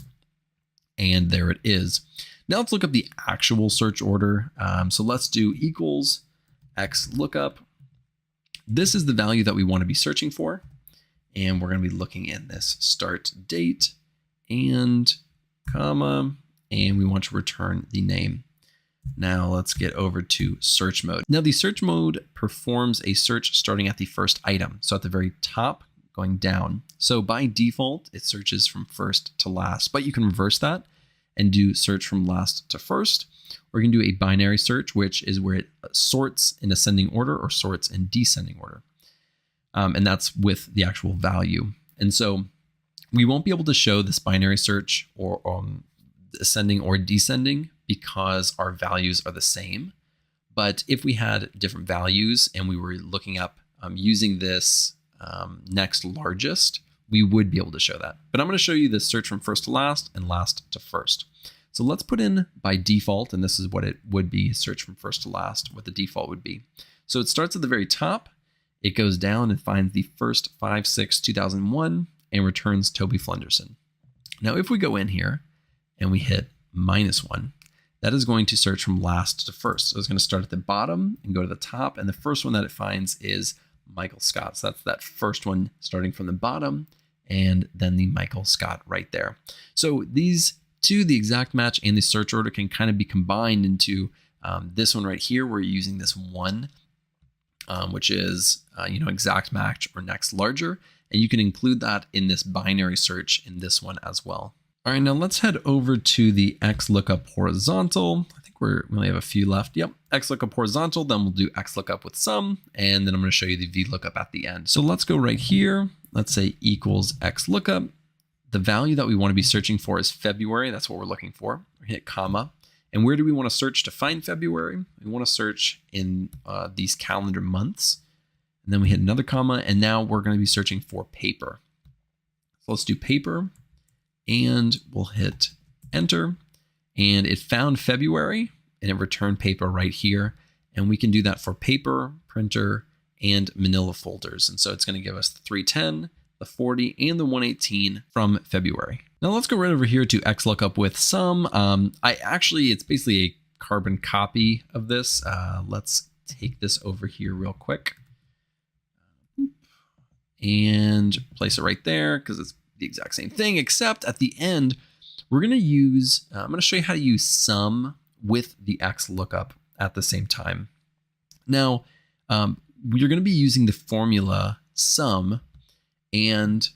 And there it is. Now let's look up the actual search order. So let's do equals X lookup. This is the value that we want to be searching for. And we're going to be looking in this start date and comma, and we want to return the name. Now let's get over to search mode. Now the search mode performs a search starting at the first item. So at the very top, going down. So by default, it searches from first to last, but you can reverse that and do search from last to first, or you can do a binary search, which is where it sorts in ascending order or sorts in descending order. And that's with the actual value. And so we won't be able to show this binary search or ascending or descending because our values are the same. But if we had different values and we were looking up using this next largest, we would be able to show that. But I'm going to show you this search from first to last and last to first. So let's put in by default, and this is what it would be, search from first to last, what the default would be. So it starts at the very top, it goes down and finds the first 5/6/2001 and returns Toby Flenderson. Now, if we go in here and we hit -1, that is going to search from last to first. So it's going to start at the bottom and go to the top. And the first one that it finds is Michael Scott. So that's that first one starting from the bottom and then the Michael Scott right there. So these two, the exact match and the search order, can kind of be combined into this one right here. We're using this one, which is, exact match or next larger. And you can include that in this binary search in this one as well. All right, now let's head over to the XLOOKUP horizontal. I think we only have a few left. Yep, XLOOKUP horizontal, then we'll do XLOOKUP with sum, and then I'm gonna show you the VLOOKUP at the end. So let's go right here. Let's say equals XLOOKUP. The value that we wanna be searching for is February. That's what we're looking for. We hit comma. And where do we wanna search to find February? We wanna search in these calendar months. And then we hit another comma, and now we're gonna be searching for paper. So let's do paper. And we'll hit enter, and it found February and it returned paper right here. And we can do that for paper, printer, and manila folders. And so it's going to give us the 310, the 40, and the 118 from February. Now let's go right over here to XLOOKUP with sum. It's basically a carbon copy of this. Let's take this over here real quick and place it right there because it's the exact same thing, except at the end, we're going to use, I'm going to show you how to use sum with the XLOOKUP at the same time. Now, you're going to be using the formula sum, and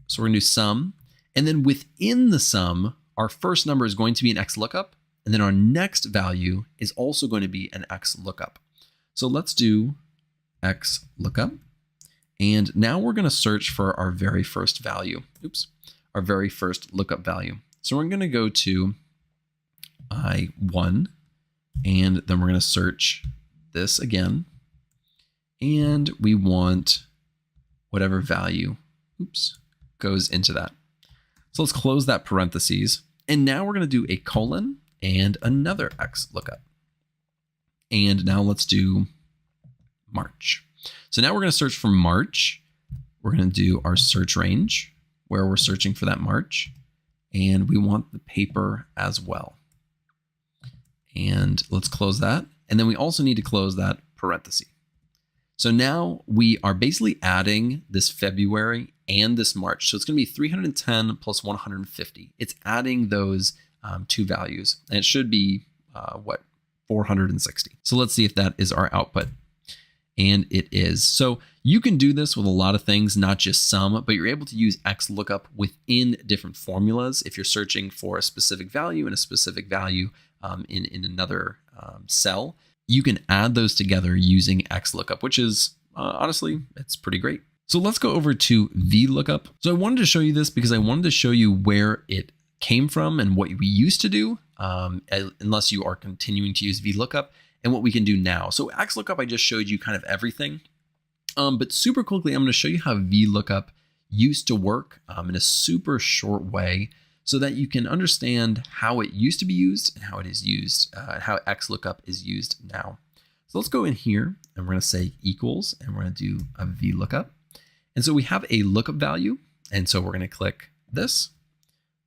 so we're going to do sum, and then within the sum, our first number is going to be an XLOOKUP, And then our next value is also going to be an XLOOKUP. So let's do XLOOKUP. And now we're going to search for our very first value. Our very first lookup value. So we're going to go to I1, and then we're going to search this again. And we want whatever value, goes into that. So let's close that parentheses. And now we're going to do a colon and another XLOOKUP. And now let's do March. So now we're going to search for March. We're going to do our search range where we're searching for that March. And we want the paper as well. And let's close that. And then we also need to close that parenthesis. So now we are basically adding this February and this March. So it's going to be 310 plus 150. It's adding those two values. And it should be, 460. So let's see if that is our output. And it is. So you can do this with a lot of things, not just some, but you're able to use XLOOKUP within different formulas. If you're searching for a specific value and a specific value in another cell, you can add those together using XLOOKUP, which is honestly, it's pretty great. So let's go over to VLOOKUP. So I wanted to show you this because I wanted to show you where it came from and what we used to do, unless you are continuing to use VLOOKUP, and what we can do now. So XLOOKUP, I just showed you kind of everything. But super quickly, I'm going to show you how VLOOKUP used to work in a super short way so that you can understand how it used to be used and how it is used, how XLOOKUP is used now. So let's go in here and we're going to say equals, and we're going to do a VLOOKUP. And so we have a lookup value. And so we're going to click this.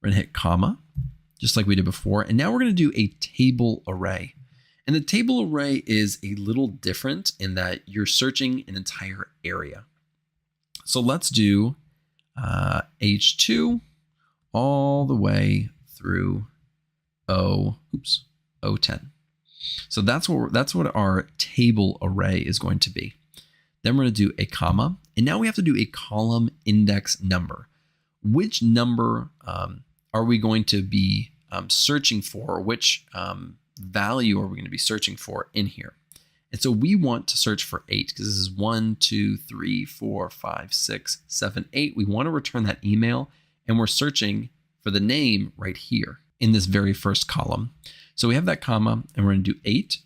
We're going to hit comma, just like we did before. And now we're going to do a table array. And the table array is a little different in that you're searching an entire area. So let's do H2 all the way through O10. So that's what our table array is going to be. Then we're going to do a comma, and now we have to do a column index number. Which number are we going to be searching for? Which value are we going to be searching for in here? And so we want to search for 8 because this is 1, 2, 3, 4, 5, 6, 7, 8. We want to return that email, and we're searching for the name right here in this very first column. So we have that comma, and we're going to do 8.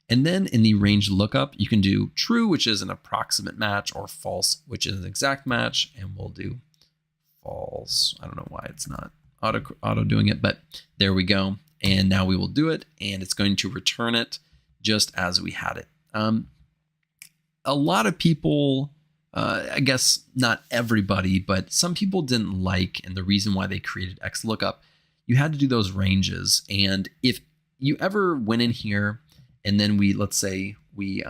And then in the range lookup, you can do true, which is an approximate match, or false, which is an exact match. And we'll do false. I don't know why it's not auto doing it, but there we go. And now we will do it, and it's going to return it just as we had it. A lot of people, I guess not everybody, but some people didn't like, and the reason why they created XLOOKUP, you had to do those ranges. And if you ever went in here and then let's say we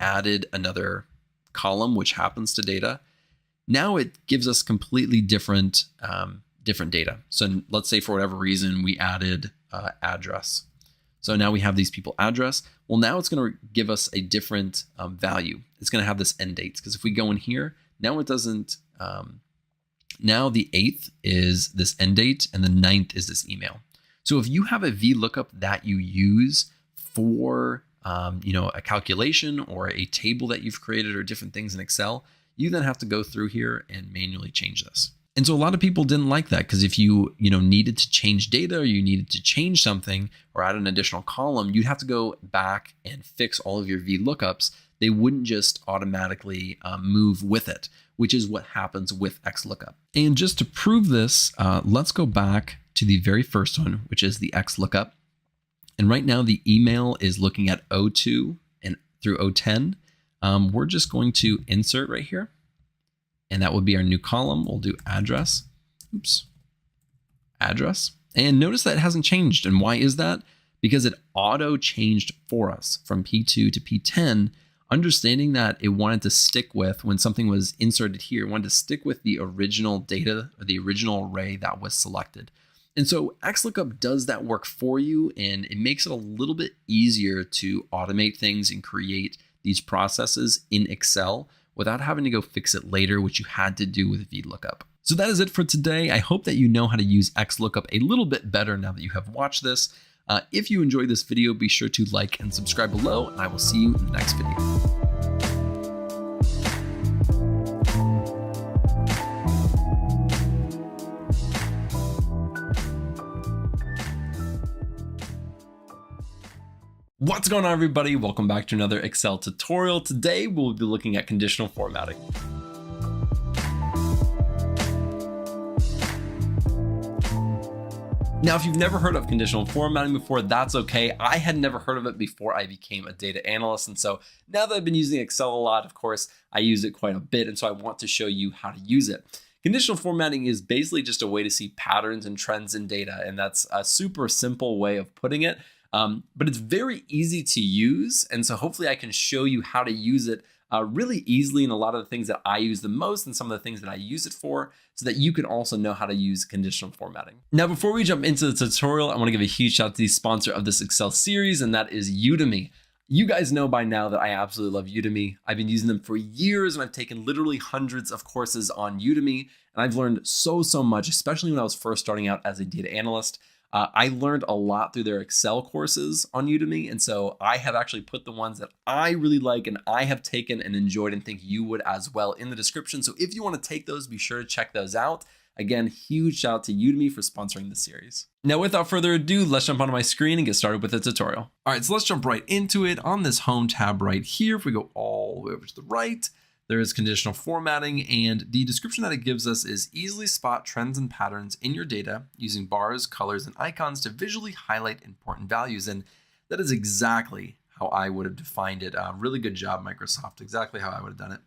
added another column, which happens to data, now it gives us completely different data. So let's say for whatever reason, we added address. So now we have these people address. Well, now it's going to give us a different value. It's going to have this end date, because if we go in here, now it doesn't, now the 8th is this end date and the 9th is this email. So if you have a VLOOKUP that you use for, a calculation or a table that you've created or different things in Excel, you then have to go through here and manually change this. And so a lot of people didn't like that, because if you needed to change data, or you needed to change something or add an additional column, you'd have to go back and fix all of your VLOOKUPs. They wouldn't just automatically move with it, which is what happens with XLOOKUP. And just to prove this, let's go back to the very first one, which is the XLOOKUP. And right now the email is looking at O2 and through O10. We're just going to insert right here. And that would be our new column. We'll do address. Address. And notice that it hasn't changed. And why is that? Because it auto changed for us from P2 to P10, understanding that it wanted to stick with, when something was inserted here, it wanted to stick with the original data or the original array that was selected. And so XLOOKUP does that work for you, and it makes it a little bit easier to automate things and create these processes in Excel without having to go fix it later, which you had to do with VLOOKUP. So that is it for today. I hope that you know how to use XLOOKUP a little bit better now that you have watched this. If you enjoyed this video, be sure to like and subscribe below, and I will see you in the next video. What's going on, everybody? Welcome back to another Excel tutorial. Today, we'll be looking at conditional formatting. Now, if you've never heard of conditional formatting before, that's okay. I had never heard of it before I became a data analyst. And so now that I've been using Excel a lot, of course, I use it quite a bit. And so I want to show you how to use it. Conditional formatting is basically just a way to see patterns and trends in data. And that's a super simple way of putting it. But it's very easy to use. And so hopefully I can show you how to use it really easily in a lot of the things that I use the most and some of the things that I use it for, so that you can also know how to use conditional formatting. Now, before we jump into the tutorial, I want to give a huge shout out to the sponsor of this Excel series, and that is Udemy. You guys know by now that I absolutely love Udemy. I've been using them for years, and I've taken literally hundreds of courses on Udemy, and I've learned so much, especially when I was first starting out as a data analyst. I learned a lot through their Excel courses on Udemy. And so I have actually put the ones that I really like and I have taken and enjoyed and think you would as well in the description. So if you want to take those, be sure to check those out. Again, huge shout out to Udemy for sponsoring this series. Now, without further ado, let's jump onto my screen and get started with the tutorial. All right, so let's jump right into it. On this home tab right here, if we go all the way over to the right, there is conditional formatting, and the description that it gives us is easily spot trends and patterns in your data using bars, colors, and icons to visually highlight important values. And that is exactly how I would have defined it. Really good job, Microsoft. Exactly how I would have done it.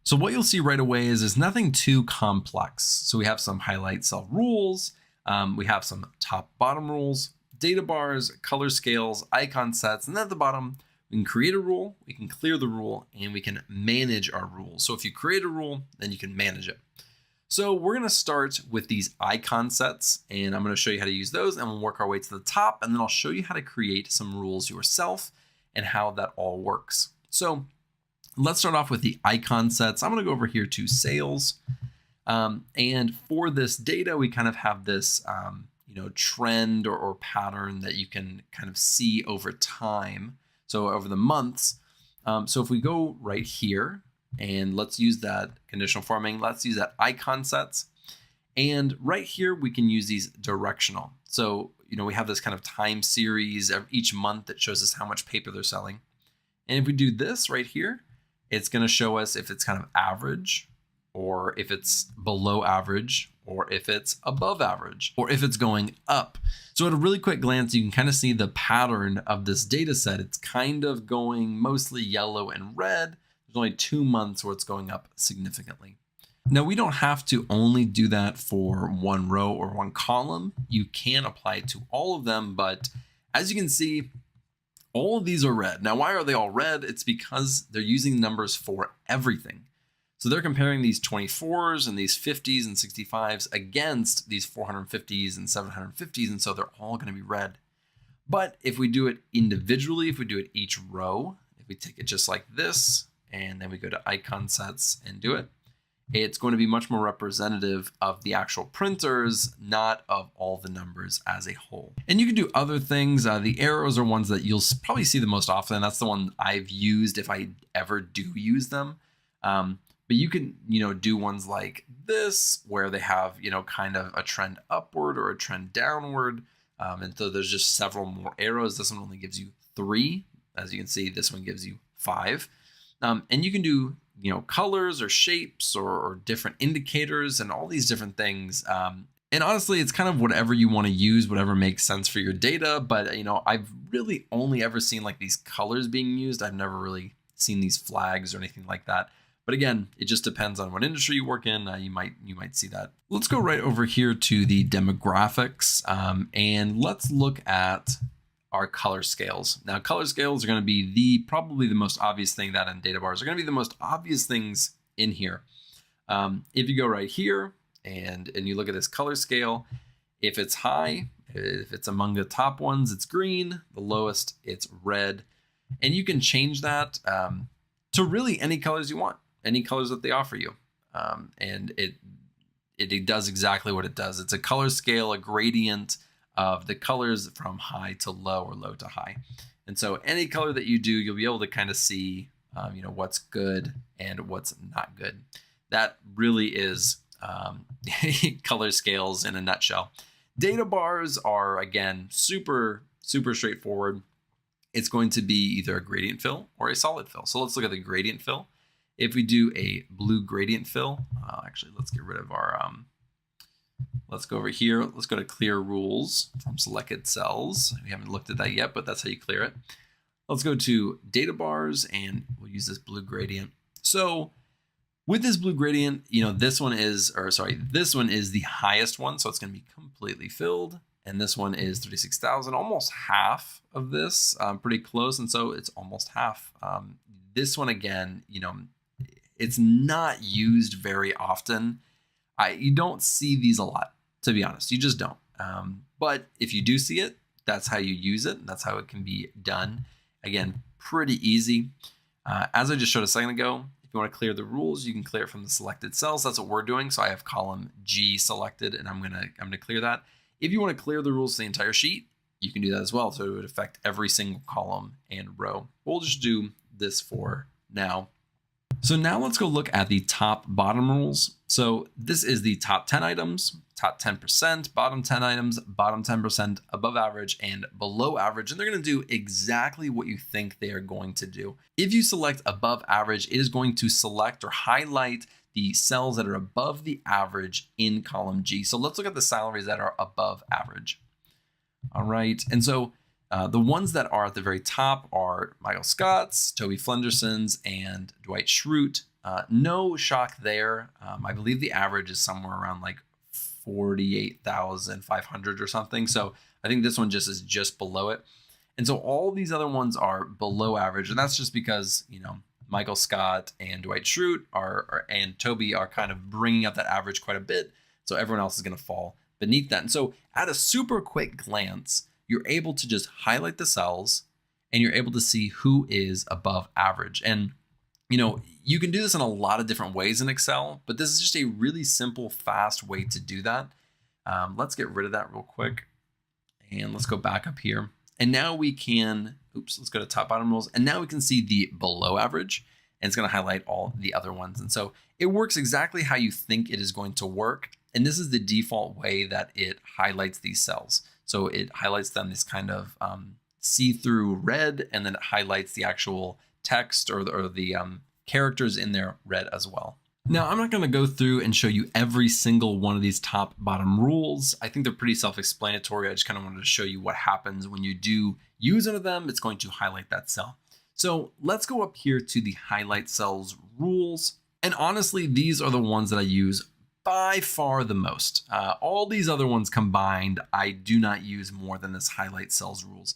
So what you'll see right away is there's nothing too complex. So we have some highlight cell rules. We have some top bottom rules, data bars, color scales, icon sets, and then at the bottom, we can create a rule, we can clear the rule, and we can manage our rules. So if you create a rule, then you can manage it. So we're going to start with these icon sets, and I'm going to show you how to use those, and we'll work our way to the top, and then I'll show you how to create some rules yourself and how that all works. So let's start off with the icon sets. I'm going to go over here to sales. And for this data, we kind of have this trend or pattern that you can kind of see over time. So over the months, so if we go right here and let's use that conditional formatting, let's use that icon sets. And right here, we can use these directional. So, we have this kind of time series each month that shows us how much paper they're selling. And if we do this right here, it's going to show us if it's kind of average, or if it's below average, or if it's above average, or if it's going up. So at a really quick glance, you can kind of see the pattern of this data set. It's kind of going mostly yellow and red. There's only 2 months where it's going up significantly. Now, we don't have to only do that for one row or one column. You can apply it to all of them, but as you can see, all of these are red. Now, why are they all red? It's because they're using numbers for everything. So they're comparing these 24s and these 50s and 65s against these 450s and 750s. And so they're all going to be red. But if we do it individually, if we do it each row, if we take it just like this, and then we go to icon sets and do it, it's going to be much more representative of the actual printers, not of all the numbers as a whole. And you can do other things. The arrows are ones that you'll probably see the most often. That's the one I've used if I ever do use them. But you can, do ones like this where they have, kind of a trend upward or a trend downward. And so there's just several more arrows. This one only gives you 3. As you can see, this one gives you 5. And you can do, colors or shapes or different indicators and all these different things. And honestly, it's kind of whatever you want to use, whatever makes sense for your data. But, I've really only ever seen like these colors being used. I've never really seen these flags or anything like that. But again, it just depends on what industry you work in. You might see that. Let's go right over here to the demographics, and let's look at our color scales. Now, color scales are going to be probably the most obvious thing that in data bars are going to be the most obvious things in here. If you go right here and you look at this color scale, if it's high, if it's among the top ones, it's green. The lowest, it's red. And you can change that to really any colors you want. Any colors that they offer you. And it does exactly what it does. It's a color scale, a gradient of the colors from high to low or low to high. And so any color that you do, you'll be able to kind of see, what's good and what's not good. That really is color scales in a nutshell. Data bars are, again, super, super straightforward. It's going to be either a gradient fill or a solid fill. So let's look at the gradient fill. If we do a blue gradient fill, actually, let's get rid of our, let's go over here. Let's go to clear rules from selected cells. We haven't looked at that yet, but that's how you clear it. Let's go to data bars and we'll use this blue gradient. So with this blue gradient, this one is the highest one. So it's going to be completely filled. And this one is 36,000, almost half of this, pretty close. And so it's almost half. This one, again, it's not used very often. You don't see these a lot, to be honest. You just don't. But if you do see it, that's how you use it. That's how it can be done. Again, pretty easy. As I just showed a second ago, if you want to clear the rules, you can clear it from the selected cells. That's what we're doing. So I have column G selected, and I'm gonna clear that. If you want to clear the rules to the entire sheet, you can do that as well. So it would affect every single column and row. We'll just do this for now. So now let's go look at the top bottom rules. So this is the top 10 items, top 10%, bottom 10 items, bottom 10%, above average, and below average. And they're going to do exactly what you think they are going to do. If you select above average, it is going to select or highlight the cells that are above the average in column G. So let's look at the salaries that are above average. All right. And so the ones that are at the very top are Michael Scott's, Toby Flenderson's, and Dwight Schrute. No shock there. I believe the average is somewhere around like 48,500 or something. So I think this one is just below it. And so all these other ones are below average. And that's just because, Michael Scott and Dwight Schrute and Toby are kind of bringing up that average quite a bit. So everyone else is going to fall beneath that. And so at a super quick glance, you're able to just highlight the cells and you're able to see who is above average. And, you can do this in a lot of different ways in Excel, but this is just a really simple, fast way to do that. Let's get rid of that real quick. And let's go back up here. And now we can, let's go to top bottom rules. And now we can see the below average, and it's going to highlight all the other ones. And so it works exactly how you think it is going to work. And this is the default way that it highlights these cells. So it highlights them this kind of see-through red, and then it highlights the actual text or the characters in there red as well. Now, I'm not going to go through and show you every single one of these top bottom rules. I think they're pretty self-explanatory. I just kind of wanted to show you what happens when you do use one of them. It's going to highlight that cell. So let's go up here to the highlight cells rules. And honestly, these are the ones that I use by far the most. All these other ones combined, I do not use more than this highlight cells rules.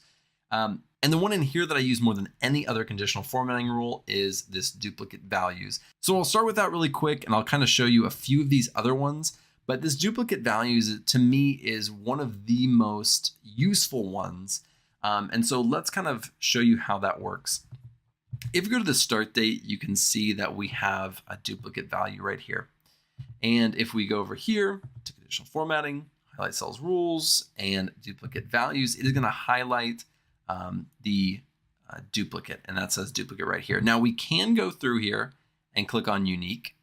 And the one in here that I use more than any other conditional formatting rule is this duplicate values. So I'll start with that really quick, and I'll kind of show you a few of these other ones. But this duplicate values, to me, is one of the most useful ones. And so let's kind of show you how that works. If you go to the start date, you can see that we have a duplicate value right here. And if we go over here to conditional formatting, highlight cells rules, and duplicate values, it is going to highlight the duplicate, and that says duplicate right here. Now we can go through here and click on unique,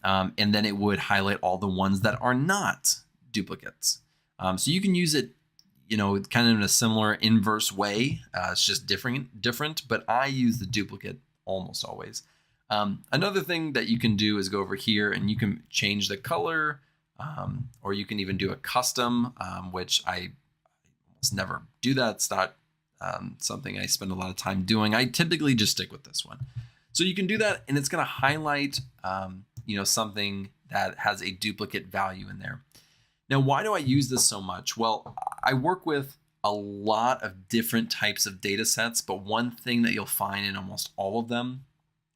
and then it would highlight all the ones that are not duplicates. So you can use it, kind of in a similar inverse way. It's just different, but I use the duplicate almost always. Another thing that you can do is go over here and you can change the color, or you can even do a custom, which I almost never do that. It's not something I spend a lot of time doing. I typically just stick with this one. So you can do that, and it's going to highlight, something that has a duplicate value in there. Now, why do I use this so much? Well, I work with a lot of different types of data sets, but one thing that you'll find in almost all of them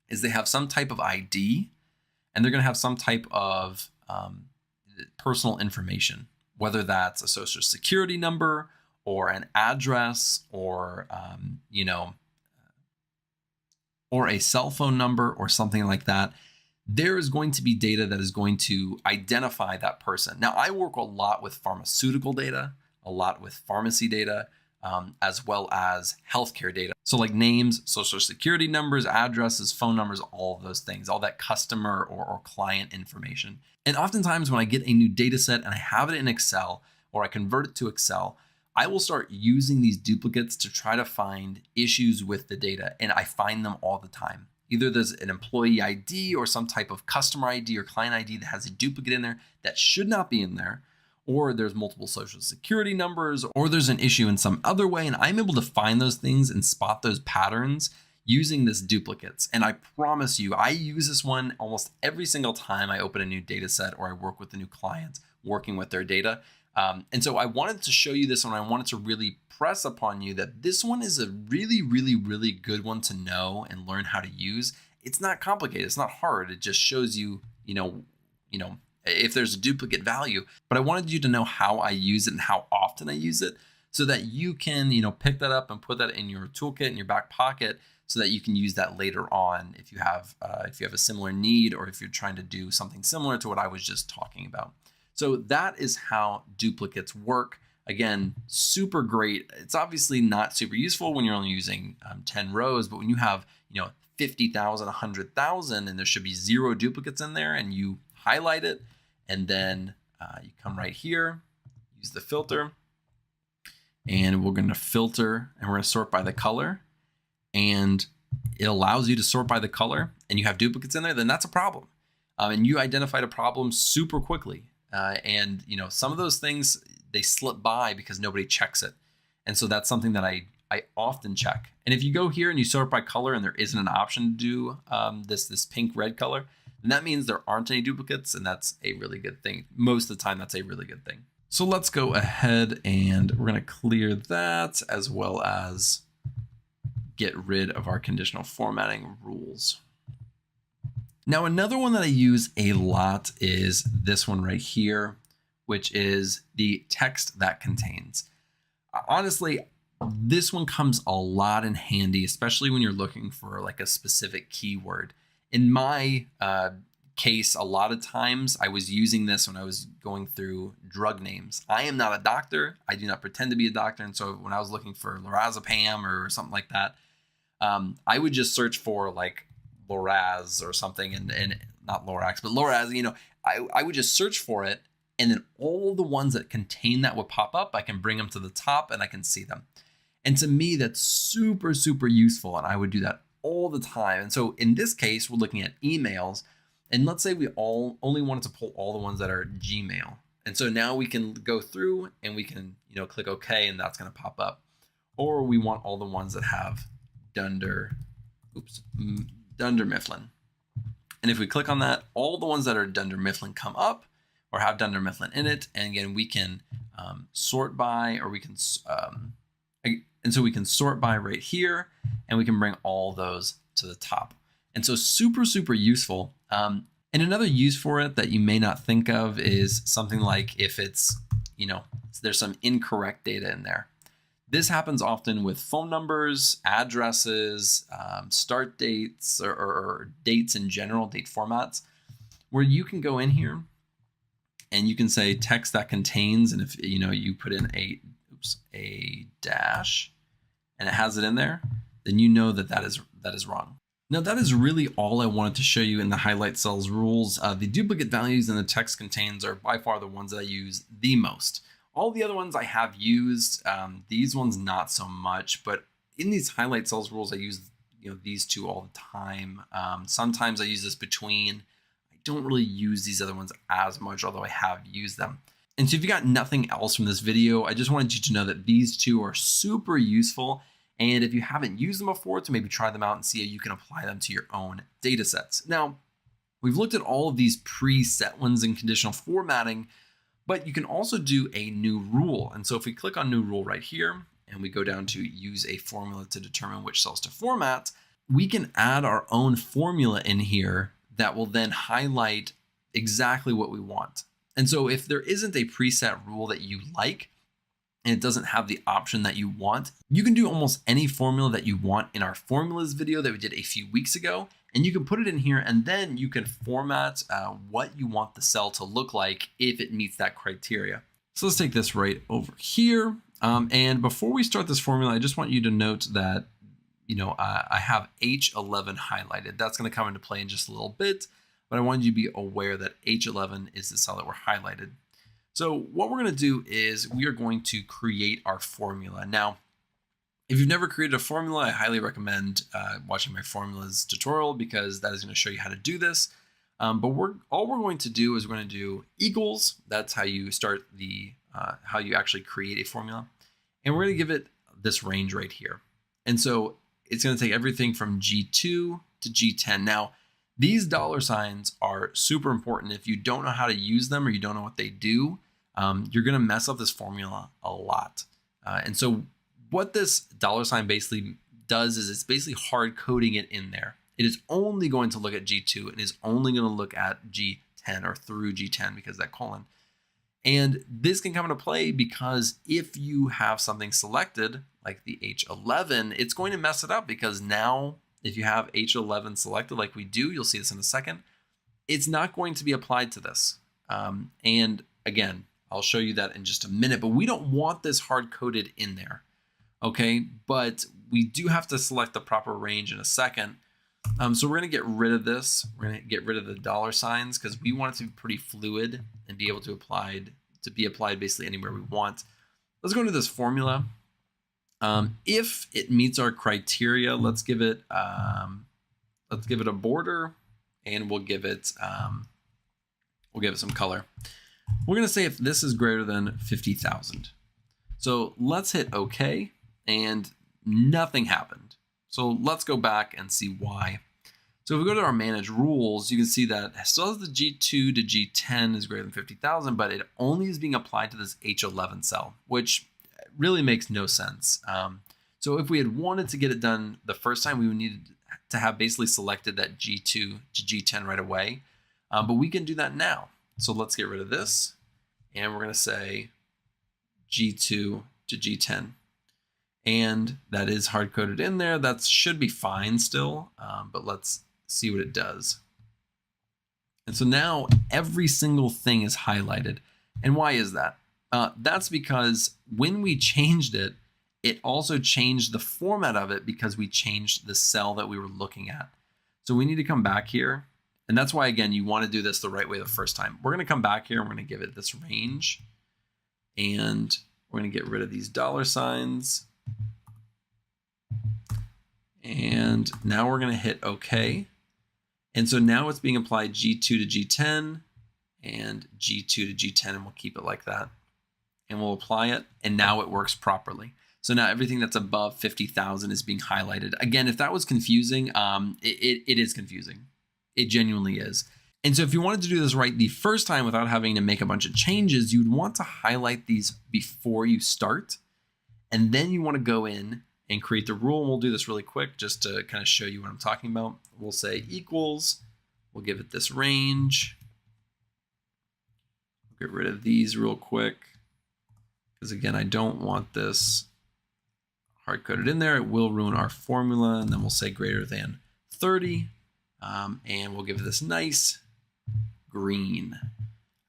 is they have some type of ID, and they're going to have some type of personal information, whether that's a social security number or an address or, or a cell phone number or something like that. There is going to be data that is going to identify that person. Now, I work a lot with pharmaceutical data. a lot with pharmacy data, as well as healthcare data. So like names, social security numbers, addresses, phone numbers, all of those things, all that customer or client information. And oftentimes when I get a new data set and I have it in Excel or I convert it to Excel, I will start using these duplicates to try to find issues with the data. And I find them all the time. Either there's an employee ID or some type of customer ID or client ID that has a duplicate in there that should not be in there, or there's multiple social security numbers, or there's an issue in some other way. And I'm able to find those things and spot those patterns using this duplicates. And I promise you, I use this one almost every single time I open a new data set or I work with a new client working with their data. And so I wanted to show you this one. I wanted to really press upon you that this one is a really, really, really good one to know and learn how to use. It's not complicated. It's not hard. It just shows you, if there's a duplicate value. But I wanted you to know how I use it and how often I use it so that you can, pick that up and put that in your toolkit in your back pocket so that you can use that later on if you have a similar need or if you're trying to do something similar to what I was just talking about. So that is how duplicates work. Again, super great. It's obviously not super useful when you're only using 10 rows, but when you have 50,000, 100,000, and there should be 0 duplicates in there, and you highlight it, and then you come right here, use the filter, and we're going to filter, and we're going to sort by the color, and it allows you to sort by the color, and you have duplicates in there, then that's a problem. And you identified a problem super quickly. And some of those things, they slip by because nobody checks it. And so that's something that I often check. And if you go here and you sort by color and there isn't an option to do this pink red color, then that means there aren't any duplicates, and that's a really good thing. Most of the time, that's a really good thing. So let's go ahead and we're going to clear that as well as get rid of our conditional formatting rules. Now, another one that I use a lot is this one right here, which is the text that contains. Honestly, this one comes a lot in handy, especially when you're looking for like a specific keyword. In my case, a lot of times I was using this when I was going through drug names. I am not a doctor. I do not pretend to be a doctor. And so when I was looking for lorazepam or something like that, I would just search for like Loraz or something, and not Lorax, but Loraz, I would just search for it, and then all the ones that contain that would pop up. I can bring them to the top and I can see them. And to me, that's super, super useful. And I would do that all the time. And so in this case, we're looking at emails, and let's say we only wanted to pull all the ones that are Gmail. And so now we can go through and we can, click OK, and that's going to pop up. Or we want all the ones that have Dunder Mifflin. And if we click on that, all the ones that are Dunder Mifflin come up or have Dunder Mifflin in it. And again, we can sort by, or we can, and so we can sort by right here, and we can bring all those to the top. And so super, super useful. And another use for it that you may not think of is something like if it's, there's some incorrect data in there. This happens often with phone numbers, addresses, start dates, or dates in general, date formats, where you can go in here and you can say text that contains, and if you put in a dash and it has it in there, then that is wrong. Now that is really all I wanted to show you in the highlight cells rules. The duplicate values in the text contains are by far the ones that I use the most. All the other ones I have used, these ones not so much, but in these highlight cells rules, I use these two all the time. Sometimes I use this between. I don't really use these other ones as much, although I have used them. And so if you got nothing else from this video, I just wanted you to know that these two are super useful. And if you haven't used them before, to maybe try them out and see how you can apply them to your own data sets. Now, we've looked at all of these preset ones in conditional formatting, but you can also do a new rule. And so if we click on new rule right here, and we go down to use a formula to determine which cells to format, we can add our own formula in here that will then highlight exactly what we want. And so if there isn't a preset rule that you like, and it doesn't have the option that you want, you can do almost any formula that you want in our formulas video that we did a few weeks ago. And you can put it in here, and then you can format what you want the cell to look like if it meets that criteria. So let's take this right over here. And before we start this formula, I just want you to note that, I have H11 highlighted. That's going to come into play in just a little bit, but I wanted you to be aware that H11 is the cell that we're highlighted. So what we're going to do is we are going to create our formula. Now, if you've never created a formula, I highly recommend watching my formulas tutorial because that is going to show you how to do this. But all we're going to do is we're going to do equals. That's how you start how you actually create a formula. And we're going to give it this range right here. And so it's going to take everything from G2 to G10. Now, these dollar signs are super important. If you don't know how to use them or you don't know what they do, you're going to mess up this formula a lot. And so what this dollar sign basically does is it's basically hard coding it in there. It is only going to look at G2 and is only going to look at G10 or through G10 because of that colon. And this can come into play because if you have something selected like the H11, it's going to mess it up because now if you have H11 selected like we do, you'll see this in a second, it's not going to be applied to this. And again, I'll show you that in just a minute, but we don't want this hard coded in there. Okay, but we do have to select the proper range in a second. So we're going to get rid of this. We're going to get rid of the dollar signs because we want it to be pretty fluid and be able to be applied basically anywhere we want. Let's go into this formula. If it meets our criteria, let's give it a border, and we'll give it some color. We're going to say if this is greater than 50,000. So let's hit OK, and nothing happened. So let's go back and see why. So if we go to our manage rules, you can see that it still has the G2 to G10 is greater than 50,000, but it only is being applied to this H11 cell, which really makes no sense. So if we had wanted to get it done the first time, we would need to have basically selected that G2 to G10 right away. But we can do that now. So let's get rid of this. And we're going to say G2 to G10. And that is hard coded in there. That should be fine still, but let's see what it does. And so now every single thing is highlighted. And why is that? That's because when we changed it, it also changed the format of it because we changed the cell that we were looking at. So we need to come back here. And that's why, again, you want to do this the right way the first time. We're going to come back here and we're going to give it this range. And we're going to get rid of these dollar signs. And now we're going to hit OK. And so now it's being applied G2 to G10 and G2 to G10, and we'll keep it like that. And we'll apply it, and now it works properly. So now everything that's above 50,000 is being highlighted. Again, if that was confusing, it is confusing. It genuinely is. And so if you wanted to do this right the first time without having to make a bunch of changes, you'd want to highlight these before you start. And then you want to go in and create the rule. And we'll do this really quick just to kind of show you what I'm talking about. We'll say equals. We'll give it this range. Get rid of these real quick. Because again, I don't want this hard-coded in there. It will ruin our formula. And then we'll say greater than 30. And we'll give it this nice green.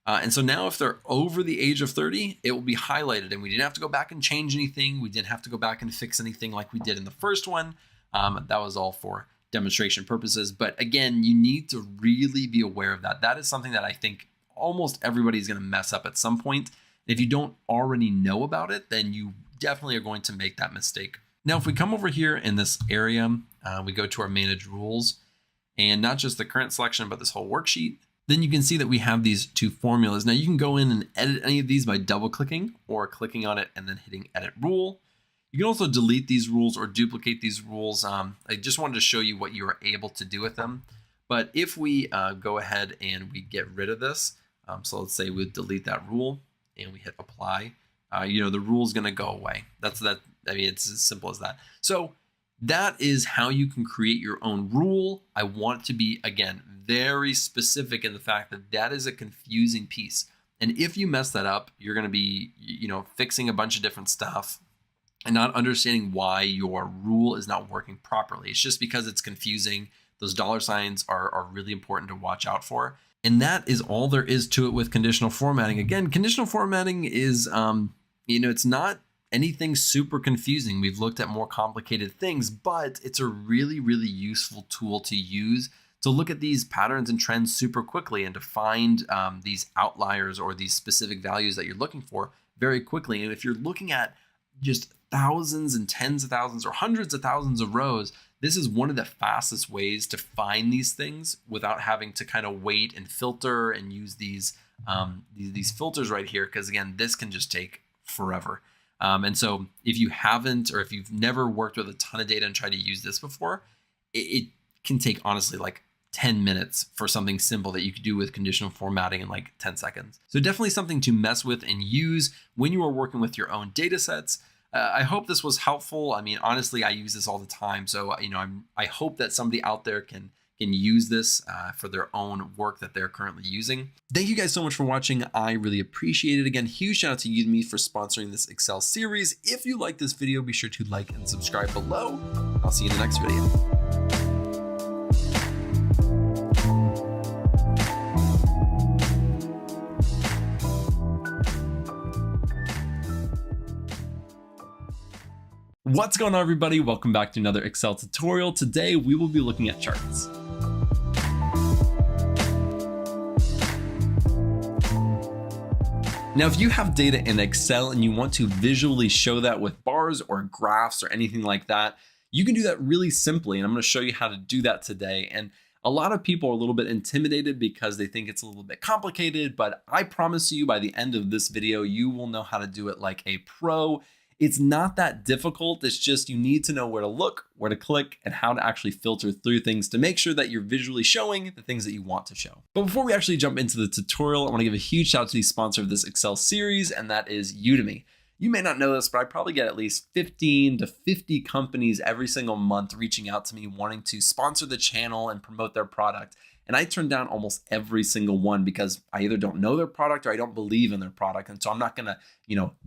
And so now if they're over the age of 30, it will be highlighted. And we didn't have to go back and change anything. We didn't have to go back and fix anything like we did in the first one. That was all for demonstration purposes. But again, you need to really be aware of that. That is something that I think almost everybody is going to mess up at some point. If you don't already know about it, then you definitely are going to make that mistake. Now, if we come over here in this area, we go to our manage rules, and not just the current selection, but this whole worksheet, then you can see that we have these two formulas. Now you can go in and edit any of these by double clicking or clicking on it and then hitting edit rule. You can also delete these rules or duplicate these rules. I just wanted to show you what you are able to do with them. But if we go ahead and we get rid of this, so let's say we delete that rule and we hit apply, the rule is going to go away. I mean, it's as simple as that. So that is how you can create your own rule. I want to be, again, very specific in the fact that that is a confusing piece. And if you mess that up, you're going to be, fixing a bunch of different stuff and not understanding why your rule is not working properly. It's just because it's confusing. Those dollar signs are really important to watch out for. And that is all there is to it with conditional formatting. Again, conditional formatting is, it's not anything super confusing. We've looked at more complicated things, but it's a really, really useful tool to use to look at these patterns and trends super quickly and to find these outliers or these specific values that you're looking for very quickly. And if you're looking at just thousands and tens of thousands or hundreds of thousands of rows, this is one of the fastest ways to find these things without having to kind of wait and filter and use these filters right here. Because again, this can just take forever. And so if you haven't, or if you've never worked with a ton of data and tried to use this before, it can take honestly like 10 minutes for something simple that you could do with conditional formatting in like 10 seconds. So definitely something to mess with and use when you are working with your own data sets. I hope this was helpful. I mean, honestly, I use this all the time. So, I hope that somebody out there can use this for their own work that they're currently using. Thank you guys so much for watching. I really appreciate it. Again, huge shout out to Udemy for sponsoring this Excel series. If you like this video, be sure to like and subscribe below. I'll see you in the next video. What's going on, everybody? Welcome back to another Excel tutorial. Today, we will be looking at charts. Now, if you have data in Excel and you want to visually show that with bars or graphs or anything like that, you can do that really simply. And I'm going to show you how to do that today. And a lot of people are a little bit intimidated because they think it's a little bit complicated, but I promise you by the end of this video, you will know how to do it like a pro. It's not that difficult. It's just you need to know where to look, where to click, and how to actually filter through things to make sure that you're visually showing the things that you want to show. But before we actually jump into the tutorial, I want to give a huge shout out to the sponsor of this Excel series, and that is Udemy. You may not know this, but I probably get at least 15 to 50 companies every single month reaching out to me wanting to sponsor the channel and promote their product. And I turn down almost every single one because I either don't know their product or I don't believe in their product. And so I'm not gonna,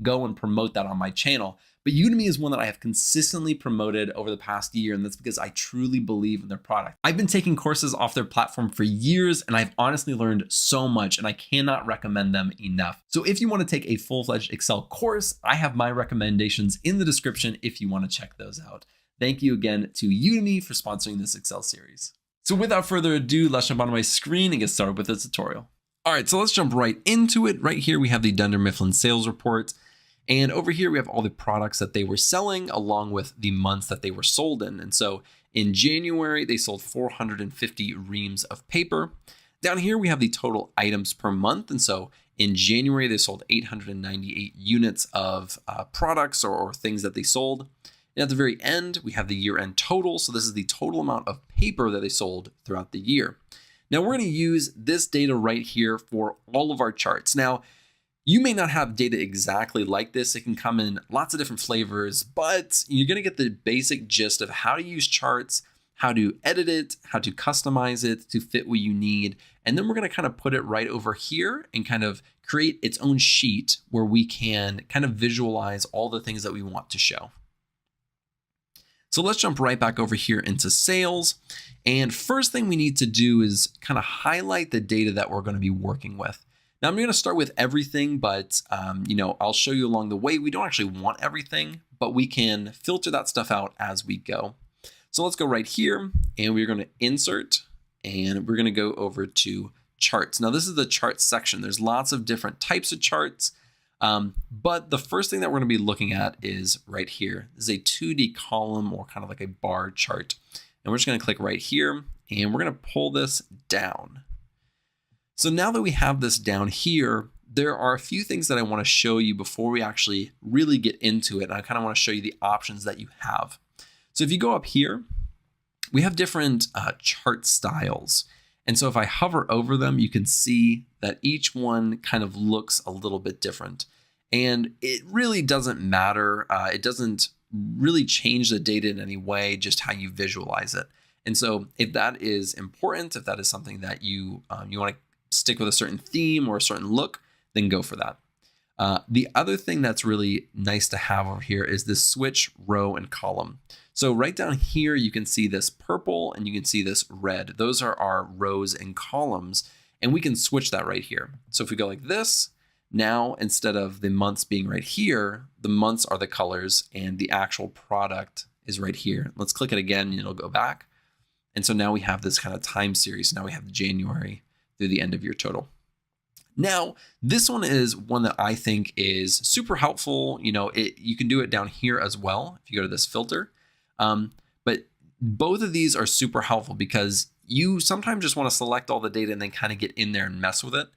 go and promote that on my channel. But Udemy is one that I have consistently promoted over the past year, and that's because I truly believe in their product. I've been taking courses off their platform for years, and I've honestly learned so much, and I cannot recommend them enough. So if you want to take a full-fledged Excel course, I have my recommendations in the description if you want to check those out. Thank you again to Udemy for sponsoring this Excel series. So without further ado, let's jump onto my screen and get started with the tutorial. All right, so let's jump right into it. Right here, we have the Dunder Mifflin sales report. And over here, we have all the products that they were selling along with the months that they were sold in. And so in January, they sold 450 reams of paper. Down here, we have the total items per month. And so in January, they sold 898 units of products or things that they sold. And at the very end, we have the year-end total. So this is the total amount of paper that they sold throughout the year. Now we're going to use this data right here for all of our charts. Now, you may not have data exactly like this. It can come in lots of different flavors, but you're going to get the basic gist of how to use charts, how to edit it, how to customize it to fit what you need. And then we're going to kind of put it right over here and kind of create its own sheet where we can kind of visualize all the things that we want to show. So let's jump right back over here into sales. And first thing we need to do is kind of highlight the data that we're going to be working with. Now I'm going to start with everything, but I'll show you along the way. We don't actually want everything, but we can filter that stuff out as we go. So let's go right here and we're going to insert and we're going to go over to charts. Now this is the charts section. There's lots of different types of charts. But the first thing that we're going to be looking at is right here. This is a 2D column or kind of like a bar chart. And we're just going to click right here and we're going to pull this down. So now that we have this down here, there are a few things that I want to show you before we actually really get into it. And I kind of want to show you the options that you have. So if you go up here, we have different chart styles. And so if I hover over them, you can see that each one kind of looks a little bit different. And it really doesn't matter. It doesn't really change the data in any way, just how you visualize it. And so if that is important, if that is something that you want to stick with a certain theme or a certain look, then go for that. The other thing that's really nice to have over here is this switch row and column. So right down here, you can see this purple and you can see this red. Those are our rows and columns. And we can switch that right here. So if we go like this, now instead of the months being right here, the months are the colors and the actual product is right here. Let's click it again and it'll go back. And so now we have this kind of time series. Now we have January through the end of your total. Now, this one is one that I think is super helpful. You can do it down here as well if you go to this filter. But both of these are super helpful because you sometimes just want to select all the data and then kind of get in there and mess with it.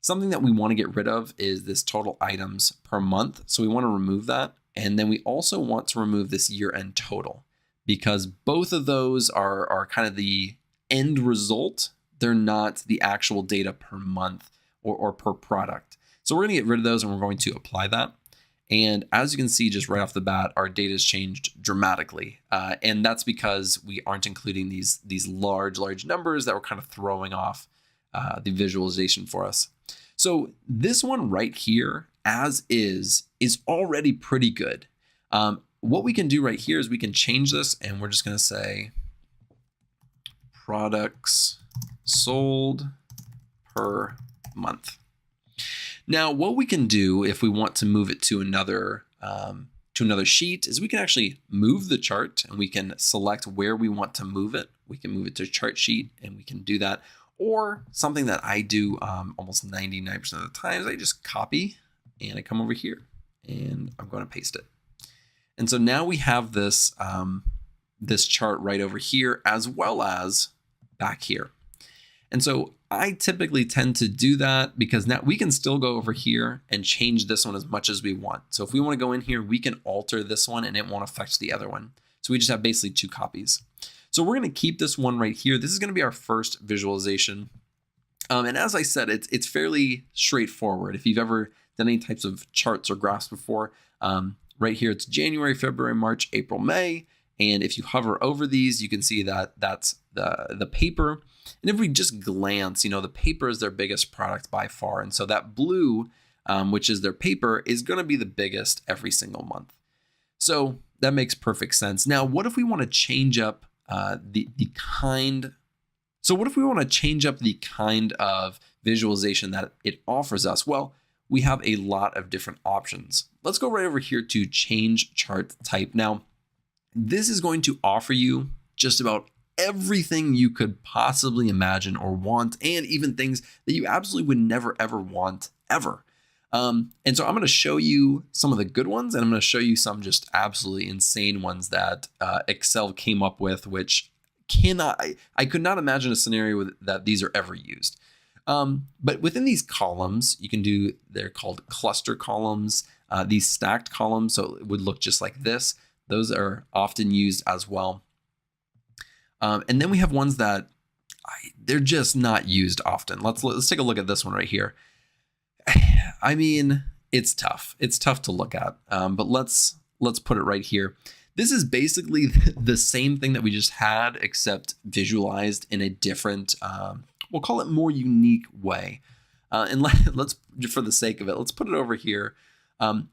Something that we want to get rid of is this total items per month. So we want to remove that. And then we also want to remove this year-end total because both of those are kind of the end result. They're not the actual data per month or per product. So we're going to get rid of those and we're going to apply that. And as you can see, just right off the bat, our data has changed dramatically. And that's because we aren't including these large numbers that were kind of throwing off the visualization for us. So this one right here, as is already pretty good. What we can do right here is we can change this and we're just going to say products sold per month. Now, what we can do if we want to move it to another sheet is we can actually move the chart and we can select where we want to move it. We can move it to chart sheet and we can do that. Or something that I do almost 99% of the times, I just copy and I come over here and I'm going to paste it. And so now we have this, this chart right over here as well as back here. And so I typically tend to do that because now we can still go over here and change this one as much as we want. So if we want to go in here, we can alter this one and it won't affect the other one. So we just have basically two copies. So we're going to keep this one right here. This is going to be our first visualization. And as I said, it's fairly straightforward. If you've ever done any types of charts or graphs before, right here, it's January, February, March, April, May. And if you hover over these, you can see that that's the paper. And if we just glance, the paper is their biggest product by far. And so that blue, which is their paper, is going to be the biggest every single month. So that makes perfect sense. Now, what if we want to change up the kind of visualization that it offers us? Well, we have a lot of different options. Let's go right over here to change chart type. Now, this is going to offer you just about everything you could possibly imagine or want, and even things that you absolutely would never, ever want ever. And so I'm going to show you some of the good ones, and I'm going to show you some just absolutely insane ones that Excel came up with, which I could not imagine a scenario that these are ever used. But within these columns, you can do, they're called cluster columns, these stacked columns. So it would look just like this. Those are often used as well. And then we have ones that they're just not used often. Let's take a look at this one right here. I mean, it's tough. It's tough to look at, but let's put it right here. This is basically the same thing that we just had, except visualized in a different, we'll call it more unique way. And let's, for the sake of it, let's put it over here.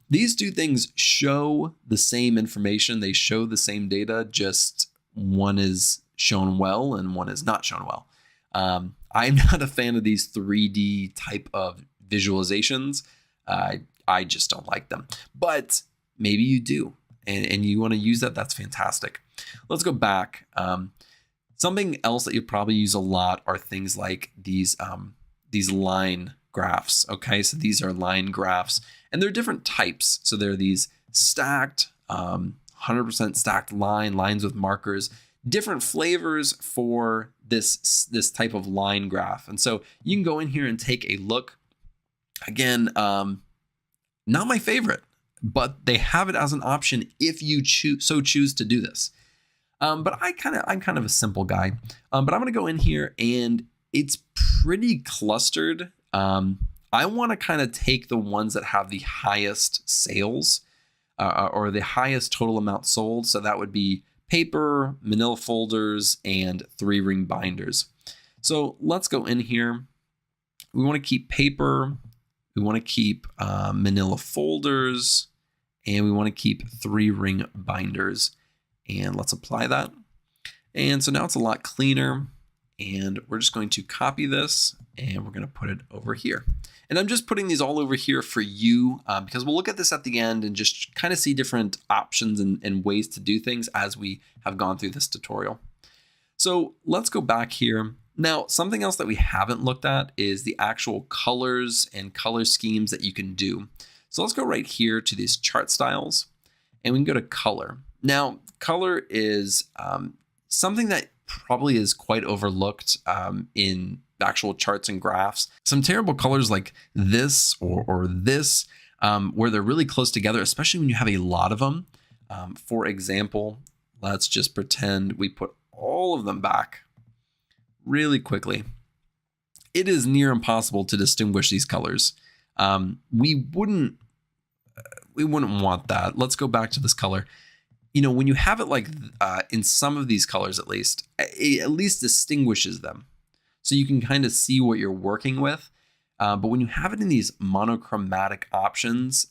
These two things show the same information. They show the same data, just one is shown well and one is not shown well. I'm not a fan of these 3D type of visualizations. I just don't like them, but maybe you do. And you want to use that, that's fantastic. Let's go back. Something else that you probably use a lot are things like these line graphs. Okay, so these are line graphs, and they're different types. So there are these stacked, 100% stacked lines with markers, different flavors for this type of line graph. And so you can go in here and take a look. Again, not my favorite, but they have it as an option if you choose to do this. But I'm kind of a simple guy. But I'm going to go in here and it's pretty clustered. I want to kind of take the ones that have the highest sales or the highest total amount sold. So that would be paper, manila folders, and 3-ring binders. So let's go in here. We want to keep paper. We want to keep manila folders, and we want to keep 3-ring binders. And let's apply that. And so now it's a lot cleaner. And we're just going to copy this and we're going to put it over here. And I'm just putting these all over here for you because we'll look at this at the end and just kind of see different options and ways to do things as we have gone through this tutorial. So let's go back here. Now, something else that we haven't looked at is the actual colors and color schemes that you can do. So let's go right here to these chart styles and we can go to color. Now, color is something that probably is quite overlooked in actual charts and graphs. Some terrible colors like this or this, where they're really close together, especially when you have a lot of them. For example, let's just pretend we put all of them back really quickly. It is near impossible to distinguish these colors. We wouldn't want that. Let's go back to this color. You know, when you have it like in some of these colors, at least, it at least distinguishes them. So you can kind of see what you're working with. But when you have it in these monochromatic options,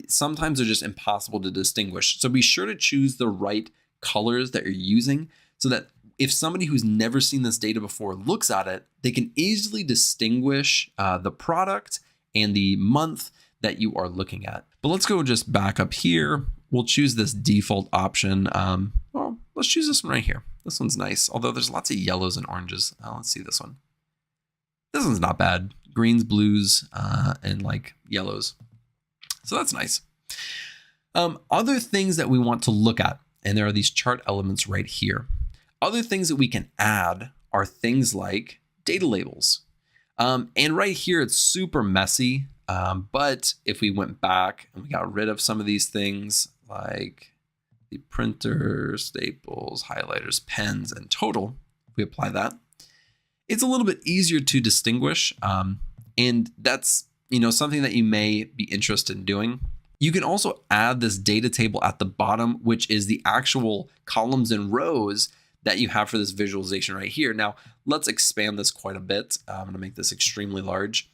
sometimes they're just impossible to distinguish. So be sure to choose the right colors that you're using so that if somebody who's never seen this data before looks at it, they can easily distinguish the product and the month that you are looking at. But let's go just back up here. We'll choose this default option. Well, let's choose this one right here. This one's nice, although there's lots of yellows and oranges. Let's see this one. This one's not bad. Greens, blues, and like yellows. So that's nice. Other things that we want to look at, and there are these chart elements right here. Other things that we can add are things like data labels. And right here, it's super messy. But if we went back and we got rid of some of these things like the printer, staples, highlighters, pens, and total, if we apply that, it's a little bit easier to distinguish. And that's, something that you may be interested in doing. You can also add this data table at the bottom, which is the actual columns and rows that you have for this visualization right here. Now, let's expand this quite a bit. I'm going to make this extremely large.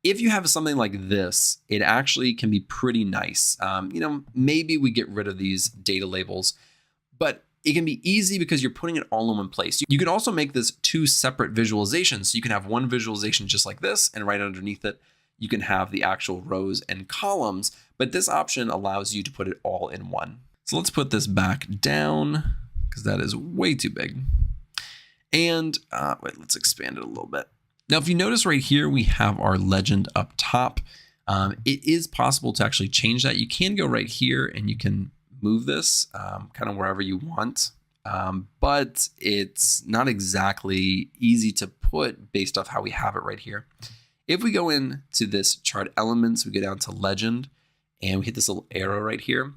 If you have something like this, it actually can be pretty nice. Maybe we get rid of these data labels, but it can be easy because you're putting it all in one place. You can also make this two separate visualizations. So you can have one visualization just like this, and right underneath it, you can have the actual rows and columns, but this option allows you to put it all in one. So let's put this back down because that is way too big. And let's expand it a little bit. Now, if you notice right here, we have our legend up top. It is possible to actually change that. You can go right here and you can move this kind of wherever you want, but it's not exactly easy to put based off how we have it right here. If we go into this chart elements, we go down to legend and we hit this little arrow right here.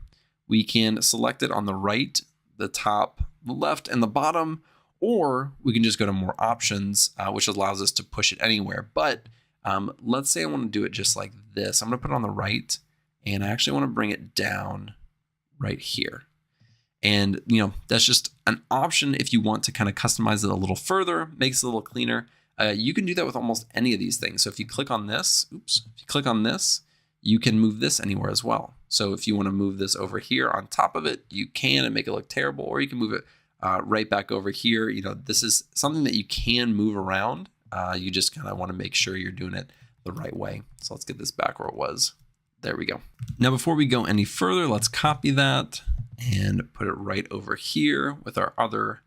We can select it on the right, the top, the left, and the bottom, or we can just go to more options, which allows us to push it anywhere. But let's say I want to do it just like this. I'm going to put it on the right, and I actually want to bring it down right here. And, that's just an option if you want to kind of customize it a little further, makes it a little cleaner. You can do that with almost any of these things. So if you click on this, you can move this anywhere as well. So if you want to move this over here on top of it, you can and make it look terrible, or you can move it right back over here. This is something that you can move around. You just kind of want to make sure you're doing it the right way. So let's get this back where it was. There we go. Now, before we go any further, let's copy that and put it right over here with our other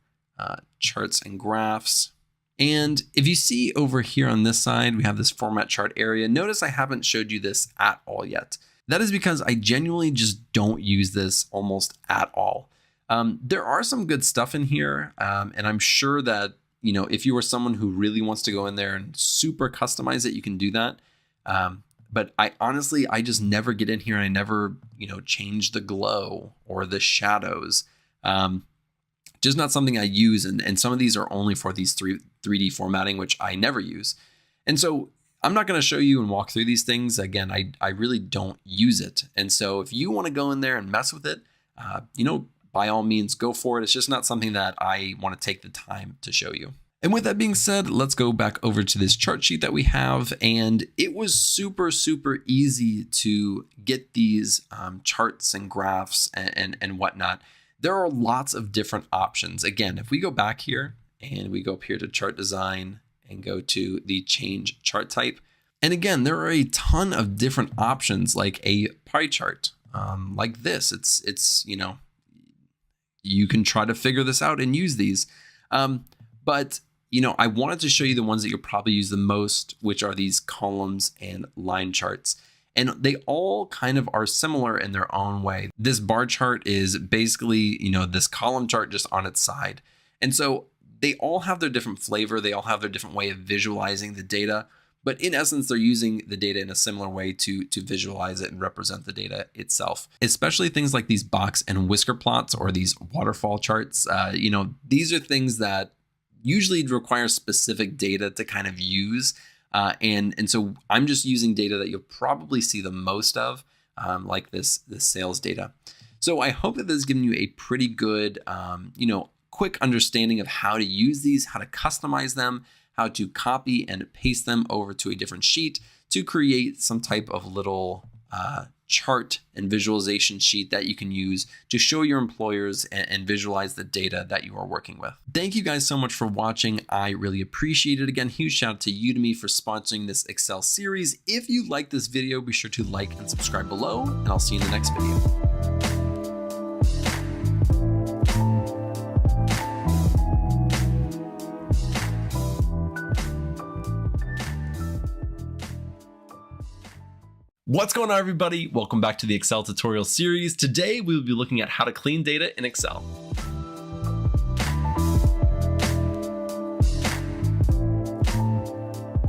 charts and graphs. And if you see over here on this side, we have this format chart area. Notice I haven't showed you this at all yet. That is because I genuinely just don't use this almost at all. There are some good stuff in here, and I'm sure that, if you are someone who really wants to go in there and super customize it, you can do that. But I just never get in here, and I never, change the glow or the shadows. Just not something I use, and some of these are only for these 3D formatting, which I never use. And so I'm not going to show you and walk through these things. Again, I really don't use it. And so if you want to go in there and mess with it, by all means, go for it. It's just not something that I want to take the time to show you. And with that being said, let's go back over to this chart sheet that we have. And it was super, super easy to get these charts and graphs and whatnot. There are lots of different options. Again, if we go back here and we go up here to chart design and go to the change chart type. And again, there are a ton of different options like a pie chart, like this. It's you can try to figure this out and use these. But I wanted to show you the ones that you'll probably use the most, which are these columns and line charts. And they all kind of are similar in their own way. This bar chart is basically, this column chart just on its side. And so they all have their different flavor. They all have their different way of visualizing the data. But in essence, they're using the data in a similar way to visualize it and represent the data itself, especially things like these box and whisker plots or these waterfall charts. These are things that usually require specific data to kind of use. And so I'm just using data that you'll probably see the most of, like this sales data. So I hope that this has given you a pretty good, quick understanding of how to use these, how to customize them, how to copy and paste them over to a different sheet to create some type of little chart and visualization sheet that you can use to show your employers and visualize the data that you are working with. Thank you guys so much for watching. I really appreciate it. Again, huge shout out to Udemy for sponsoring this Excel series. If you like this video, be sure to like and subscribe below, and I'll see you in the next video. What's going on, everybody? Welcome back to the Excel tutorial series. Today, we will be looking at how to clean data in Excel.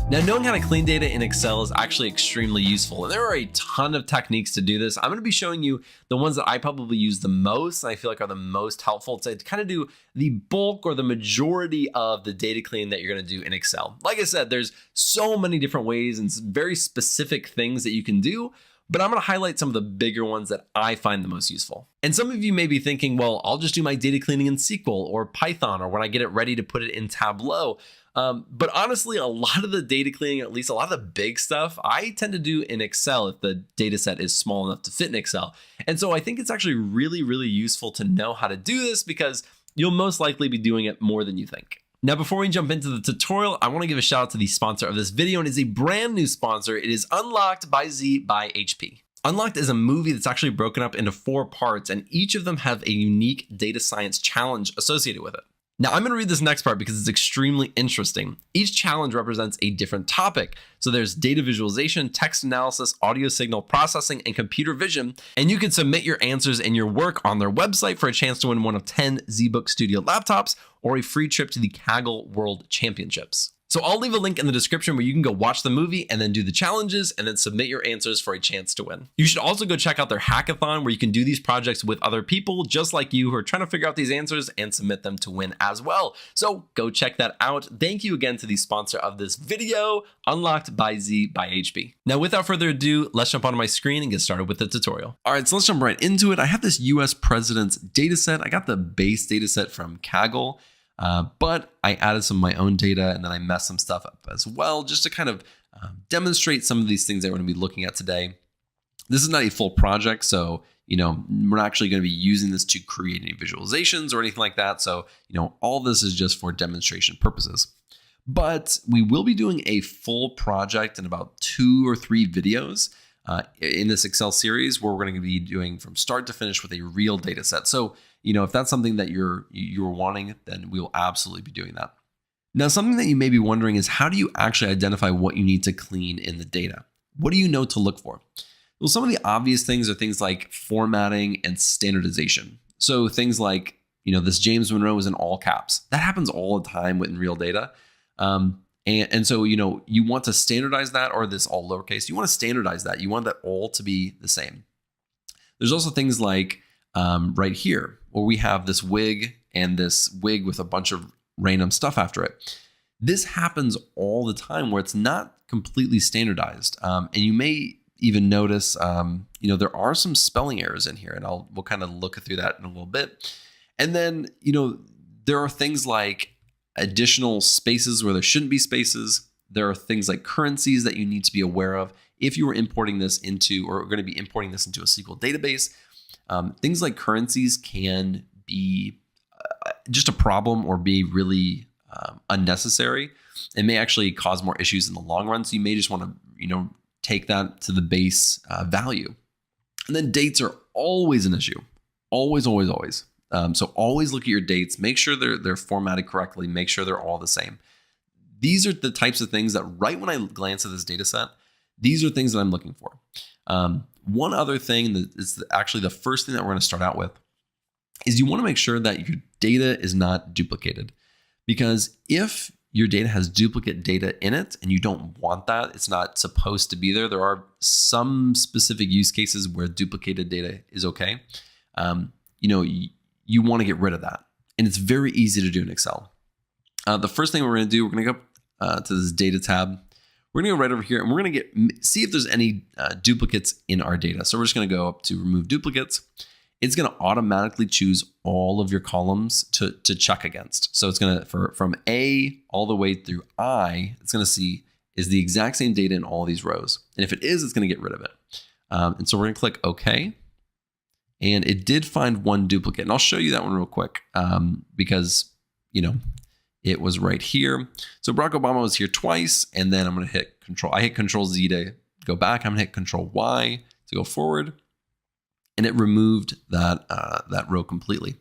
Now, knowing how to clean data in Excel is actually extremely useful, and there are a ton of techniques to do this. I'm going to be showing you the ones that I probably use the most and I feel like are the most helpful to kind of do the bulk or the majority of the data cleaning that you're going to do in Excel. Like I said, there's so many different ways and very specific things that you can do, but I'm going to highlight some of the bigger ones that I find the most useful. And some of you may be thinking, well, I'll just do my data cleaning in SQL or Python, or when I get it ready to put it in Tableau. But honestly, a lot of the data cleaning, at least a lot of the big stuff, I tend to do in Excel if the data set is small enough to fit in Excel. And so I think it's actually really, really useful to know how to do this because you'll most likely be doing it more than you think. Now, before we jump into the tutorial, I want to give a shout out to the sponsor of this video, and it's a brand new sponsor. It is Unlocked by Z by HP. Unlocked is a movie that's actually broken up into 4 parts, and each of them have a unique data science challenge associated with it. Now, I'm going to read this next part because it's extremely interesting. Each challenge represents a different topic. So there's data visualization, text analysis, audio signal processing, and computer vision. And you can submit your answers and your work on their website for a chance to win one of 10 ZBook Studio laptops or a free trip to the Kaggle World Championships. So I'll leave a link in the description where you can go watch the movie and then do the challenges and then submit your answers for a chance to win. You should also go check out their hackathon where you can do these projects with other people just like you who are trying to figure out these answers and submit them to win as well. So go check that out. Thank you again to the sponsor of this video, Unlocked by Z by HP. Now, without further ado, let's jump onto my screen and get started with the tutorial. All right, so let's jump right into it. I have this US president's data set. I got the base data set from Kaggle. But I added some of my own data and then I messed some stuff up as well, just to kind of demonstrate some of these things that we're going to be looking at today. This is not a full project, so we're not actually going to be using this to create any visualizations or anything like that. So all this is just for demonstration purposes. But we will be doing a full project in about 2 or 3 videos in this Excel series where we're going to be doing from start to finish with a real data set. So if that's something that you're wanting, then we will absolutely be doing that. Now, something that you may be wondering is how do you actually identify what you need to clean in the data? What do you know to look for? Well, some of the obvious things are things like formatting and standardization. So things like, this James Monroe is in all caps. That happens all the time in real data. And so, you want to standardize that, or this all lowercase. You want to standardize that. You want that all to be the same. There's also things like right here, where we have this wig and this wig with a bunch of random stuff after it. This happens all the time where it's not completely standardized. And you may even notice, there are some spelling errors in here, and we'll kind of look through that in a little bit. And then, there are things like additional spaces where there shouldn't be spaces. There are things like currencies that you need to be aware of if you were importing this into, or going to be importing this into a SQL database. Things like currencies can be just a problem or be really unnecessary. It may actually cause more issues in the long run. So you may just want to, take that to the base value. And then dates are always an issue. Always, always, always. So always look at your dates. Make sure they're formatted correctly. Make sure they're all the same. These are the types of things that right when I glance at this data set, these are things that I'm looking for. One other thing that is actually the first thing that we're going to start out with is you want to make sure that your data is not duplicated. Because if your data has duplicate data in it and you don't want that, it's not supposed to be there. There are some specific use cases where duplicated data is okay. You want to get rid of that. And it's very easy to do in Excel. The first thing we're going to do, we're going to go to this data tab. We're going to go right over here and we're going to see if there's any duplicates in our data. So we're just going to go up to remove duplicates. It's going to automatically choose all of your columns to check against. So it's going to, from A all the way through I, it's going to see is the exact same data in all these rows. And if it is, it's going to get rid of it. And so we're going to click OK. And it did find one duplicate. And I'll show you that one real quick because, it was right here. So Barack Obama was here twice. And then I'm going to hit Control. I hit Control Z to go back. I'm going to hit Control Y to go forward. And it removed that row completely.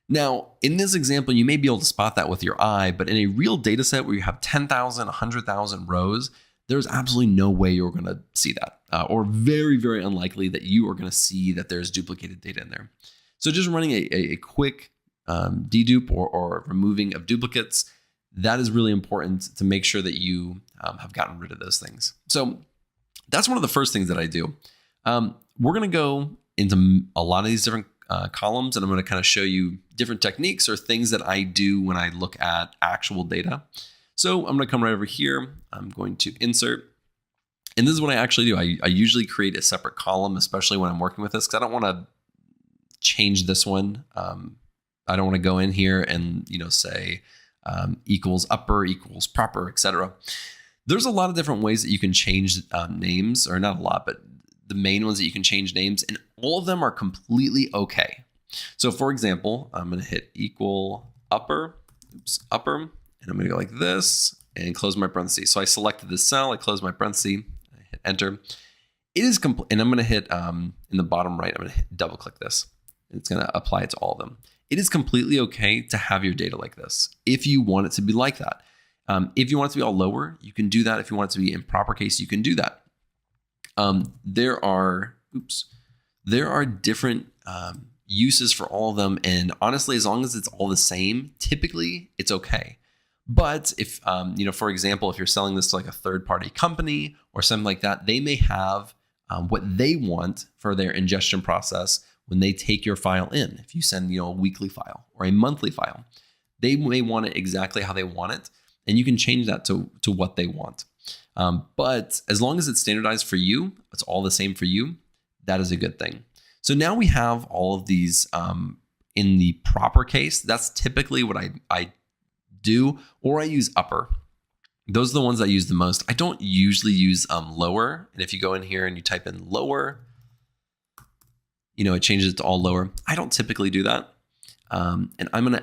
Now, in this example, you may be able to spot that with your eye, but in a real data set where you have 10,000, 100,000 rows, there's absolutely no way you're going to see that, or very, very unlikely that you are going to see that there's duplicated data in there. So just running a quick dedupe or removing of duplicates, that is really important to make sure that you have gotten rid of those things. So that's one of the first things that I do. We're going to go into a lot of these different columns, and I'm going to kind of show you different techniques or things that I do when I look at actual data. So I'm going to come right over here. I'm going to insert. And this is what I actually do. I usually create a separate column, especially when I'm working with this, because I don't want to change this one. I don't want to go in here and say equals upper, equals proper, etc. There's a lot of different ways that you can change names, or not a lot, but the main ones that you can change names, and all of them are completely okay. So for example, I'm going to hit equal upper, and I'm going to go like this and close my parentheses. So I selected this cell, I close my parentheses, I hit enter. It is complete, and I'm going to hit in the bottom right, I'm going to double click this. And it's going to apply it to all of them. It is completely okay to have your data like this if you want it to be like that. If you want it to be all lower, you can do that. If you want it to be in proper case, you can do that. There are different uses for all of them. And honestly, as long as it's all the same, typically it's okay. But if, for example, if you're selling this to like a third-party company or something like that, they may have what they want for their ingestion process when they take your file in. If you send, a weekly file or a monthly file, they may want it exactly how they want it. And you can change that to what they want. But as long as it's standardized for you, it's all the same for you, that is a good thing. So now we have all of these in the proper case. That's typically what I do, or I use upper. Those are the ones I use the most. I don't usually use lower. And if you go in here and you type in lower, it changes it to all lower. I don't typically do that. And I'm going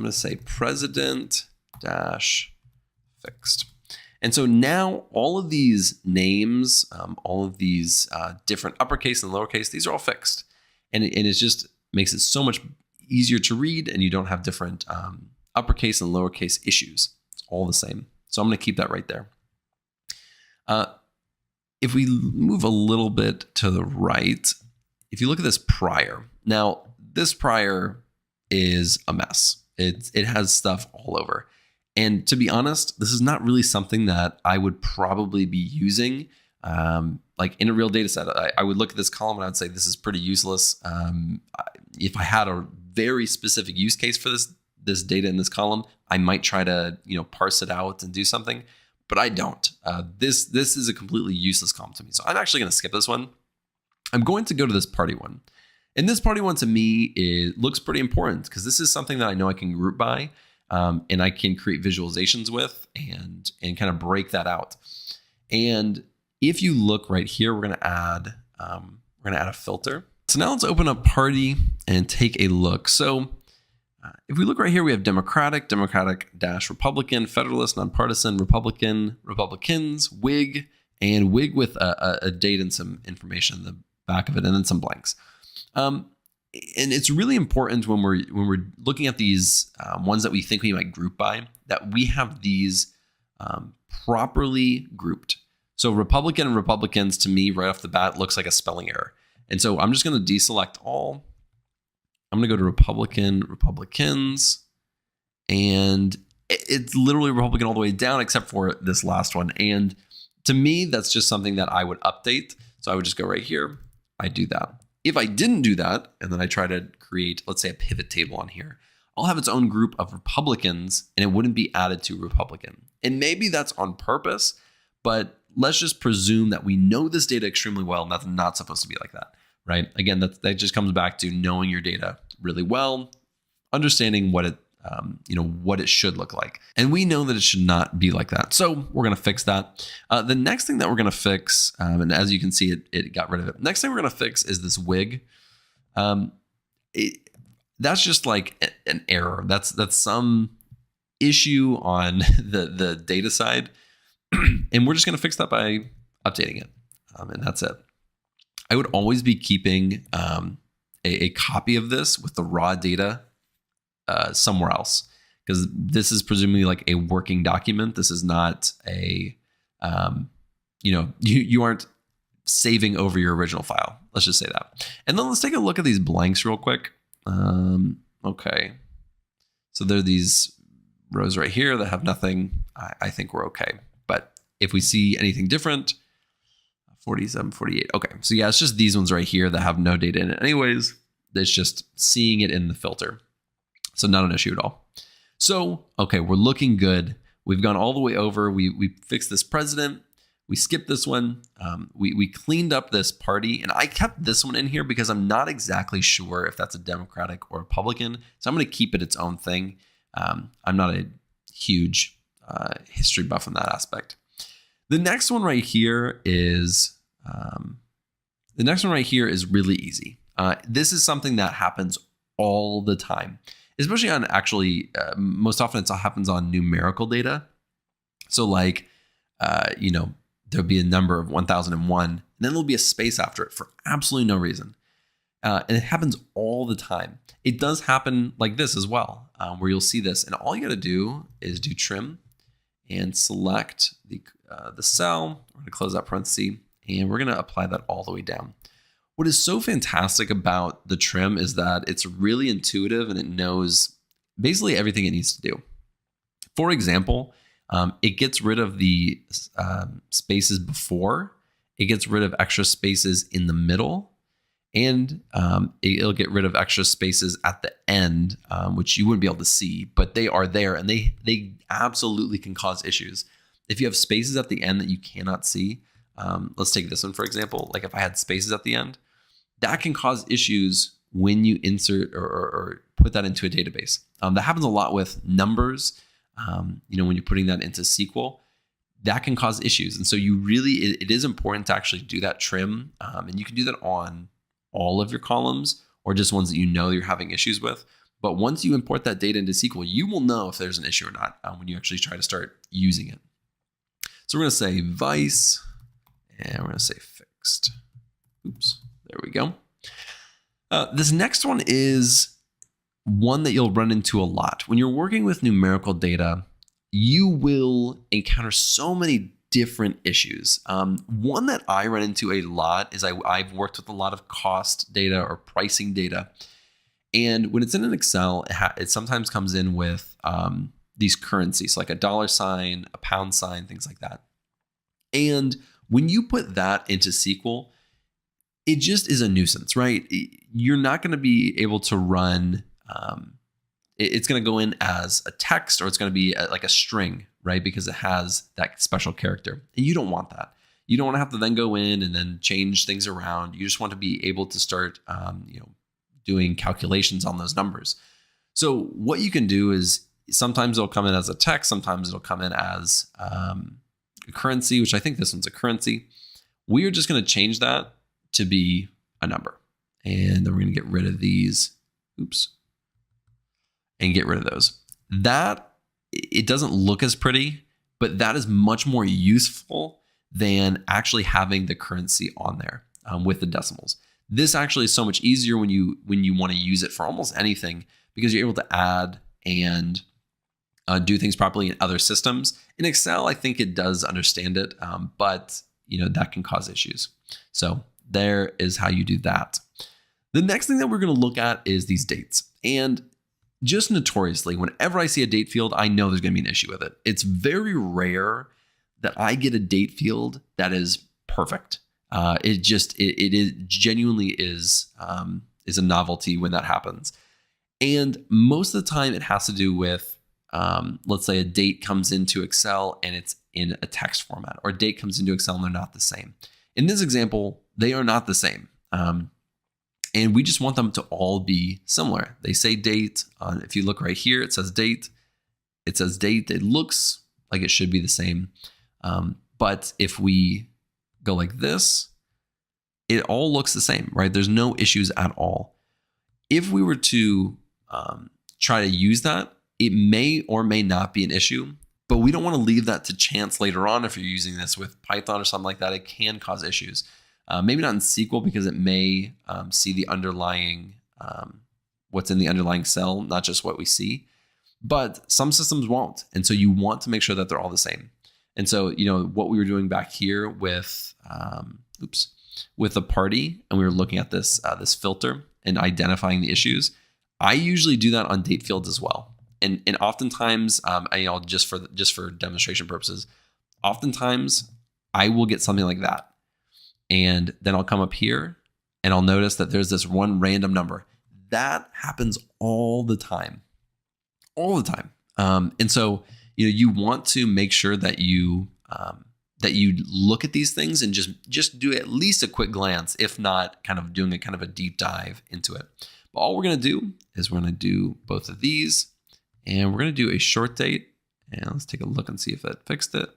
to say president dash fixed. And so now all of these names, all of these different uppercase and lowercase, these are all fixed. And it just makes it so much easier to read, and you don't have different uppercase and lowercase issues. It's all the same. So I'm going to keep that right there. If we move a little bit to the right, if you look at this prior, now this prior is a mess. It has stuff all over. And to be honest, this is not really something that I would probably be using. Like in a real data set, I would look at this column and I'd say, this is pretty useless. If I had a very specific use case for this data in this column, I might try to, parse it out and do something, but I don't. This is a completely useless column to me. So I'm actually going to skip this one. I'm going to go to this party one. And this party one to me, looks pretty important because this is something that I know I can group by. And I can create visualizations with and kind of break that out. And if you look right here, we're going to add a filter. So now let's open up party and take a look. So If we look right here, we have Democratic, Democratic-Republican, Federalist, Nonpartisan, Republican, Republicans, Whig, and Whig with a date and some information in the back of it, and then some blanks. And it's really important when we're looking at these ones that we think we might group by, that we have these properly grouped. So Republican and Republicans, to me, right off the bat, looks like a spelling error. And so I'm just going to deselect all. I'm going to go to Republican, Republicans, and it's literally Republican all the way down except for this last one. And to me, that's just something that I would update. So I would just go right here. I do that. If I didn't do that, and then I try to create, let's say, a pivot table on here, I'll have its own group of Republicans, and it wouldn't be added to Republican. And maybe that's on purpose, but let's just presume that we know this data extremely well, and that's not supposed to be like that. Right? Again, that just comes back to knowing your data really well, understanding what it should look like. And we know that it should not be like that. So we're going to fix that. The next thing that we're going to fix, and as you can see, it got rid of it. Next thing we're going to fix is this Whig. That's just like an error. That's some issue on the data side. And we're just going to fix that by updating it. And that's it. I would always be keeping a copy of this with the raw data somewhere else, because this is presumably like a working document. This is not a, you aren't saving over your original file. Let's just say that. And then let's take a look at these blanks real quick. Okay. So there are these rows right here that have nothing. I think we're okay. But if we see anything different, 47, 48. Okay, so yeah, it's just these ones right here that have no data in it anyways. It's just seeing it in the filter. So not an issue at all. So, okay, we're looking good. We've gone all the way over. We fixed this president. We skipped this one. We cleaned up this party. And I kept this one in here because I'm not exactly sure if that's a Democratic or Republican. So I'm going to keep it its own thing. I'm not a huge history buff in that aspect. The next one right here is really easy. This is something that happens all the time, especially on most often it happens on numerical data. So like, there'll be a number of 1001, and then there'll be a space after it for absolutely no reason. And it happens all the time. It does happen like this as well, where you'll see this. And all you got to do is do trim and select the cell. We're going to close that parenthesis, and we're going to apply that all the way down. What is so fantastic about the trim is that it's really intuitive and it knows basically everything it needs to do. For example, it gets rid of the spaces before, it gets rid of extra spaces in the middle, and it'll get rid of extra spaces at the end, which you wouldn't be able to see, but they are there, and they absolutely can cause issues. If you have spaces at the end that you cannot see, let's take this one for example. Like if I had spaces at the end, that can cause issues when you insert or put that into a database. That happens a lot with numbers. When you're putting that into SQL, that can cause issues. And so it is important to actually do that trim. And you can do that on all of your columns or just ones that you're having issues with. But once you import that data into SQL, you will know if there's an issue or not when you actually try to start using it. So we're going to say vice, and we're going to say fixed. Oops, there we go. This next one is one that you'll run into a lot. When you're working with numerical data, you will encounter so many different issues. One that I run into a lot is I've worked with a lot of cost data or pricing data. And when it's in an Excel, it sometimes comes in with these currencies, like a $, a pound sign, things like that. And when you put that into SQL, it just is a nuisance, right? You're not going to be able to run, it's going to go in as a text, or it's going to be like a string, right? Because it has that special character. And you don't want that. You don't want to have to then go in and then change things around. You just want to be able to start, doing calculations on those numbers. So what you can do is sometimes it'll come in as a text, sometimes it'll come in as a currency, which I think this one's a currency. We are just going to change that to be a number. And then we're going to get rid of these. Oops. and get rid of those. That, it doesn't look as pretty, but that is much more useful than actually having the currency on there with the decimals. This actually is so much easier when you want to use it for almost anything, because you're able to add and do things properly in other systems. In Excel, I think it does understand it, but that can cause issues. So there is how you do that. The next thing that we're going to look at is these dates. And just notoriously, whenever I see a date field, I know there's going to be an issue with it. It's very rare that I get a date field that is perfect. It is genuinely is a novelty when that happens. And most of the time it has to do with, let's say a date comes into Excel and it's in a text format, or a date comes into Excel and they're not the same. In this example, they are not the same. And we just want them to all be similar. They say date. If you look right here, it says date. It says date. It looks like it should be the same. But if we go like this, it all looks the same, right? There's no issues at all. If we were to try to use that, it may or may not be an issue, but we don't want to leave that to chance later on. If you're using this with Python or something like that, it can cause issues. Maybe not in SQL, because it may see the underlying, what's in the underlying cell, not just what we see. But some systems won't. And so you want to make sure that they're all the same. And so, what we were doing back here with, with the party, and we were looking at this filter and identifying the issues. I usually do that on date fields as well. And oftentimes, just for demonstration purposes, oftentimes I will get something like that. And then I'll come up here and I'll notice that there's this one random number. That happens all the time. And so, you want to make sure that you look at these things and just do at least a quick glance, if not kind of doing a deep dive into it. But all we're going to do is we're going to do both of these, and we're going to do a short date, and let's take a look and see if that fixed it.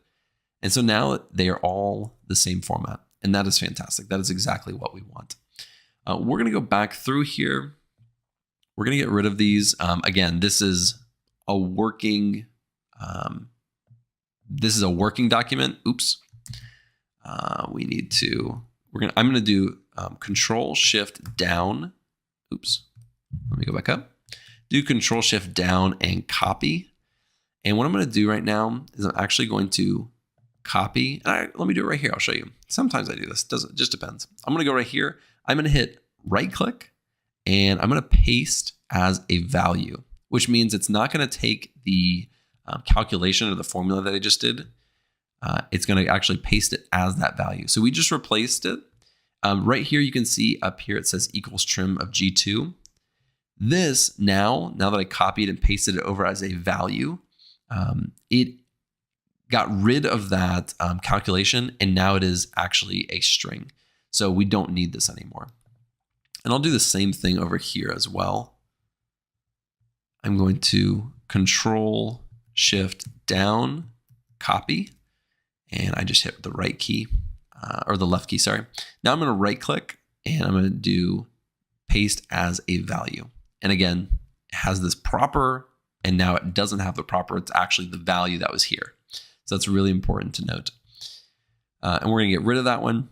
And so now they are all the same format. And that is fantastic. That is exactly what we want. We're going to go back through here. We're going to get rid of these. Again, this is a working document. Oops. I'm going to do Control Shift down. Oops. Let me go back up. Do Control Shift down and copy. And what I'm going to do right now is I'm actually going to copy. Let me do it right here. I'll show you. Sometimes I do this. It just depends. I'm going to go right here. I'm going to hit right click and I'm going to paste as a value, which means it's not going to take the calculation or the formula that I just did. It's going to actually paste it as that value. So we just replaced it. Right here, you can see up here, it says equals trim of G2. This now that I copied and pasted it over as a value, it got rid of that calculation, and now it is actually a string. So we don't need this anymore. And I'll do the same thing over here as well. I'm going to Control Shift down, copy, and I just hit the right key, or the left key, sorry. Now I'm going to right click and I'm going to do paste as a value. And again, it has this proper, and now it doesn't have the proper, it's actually the value that was here. So that's really important to note. And we're going to get rid of that one.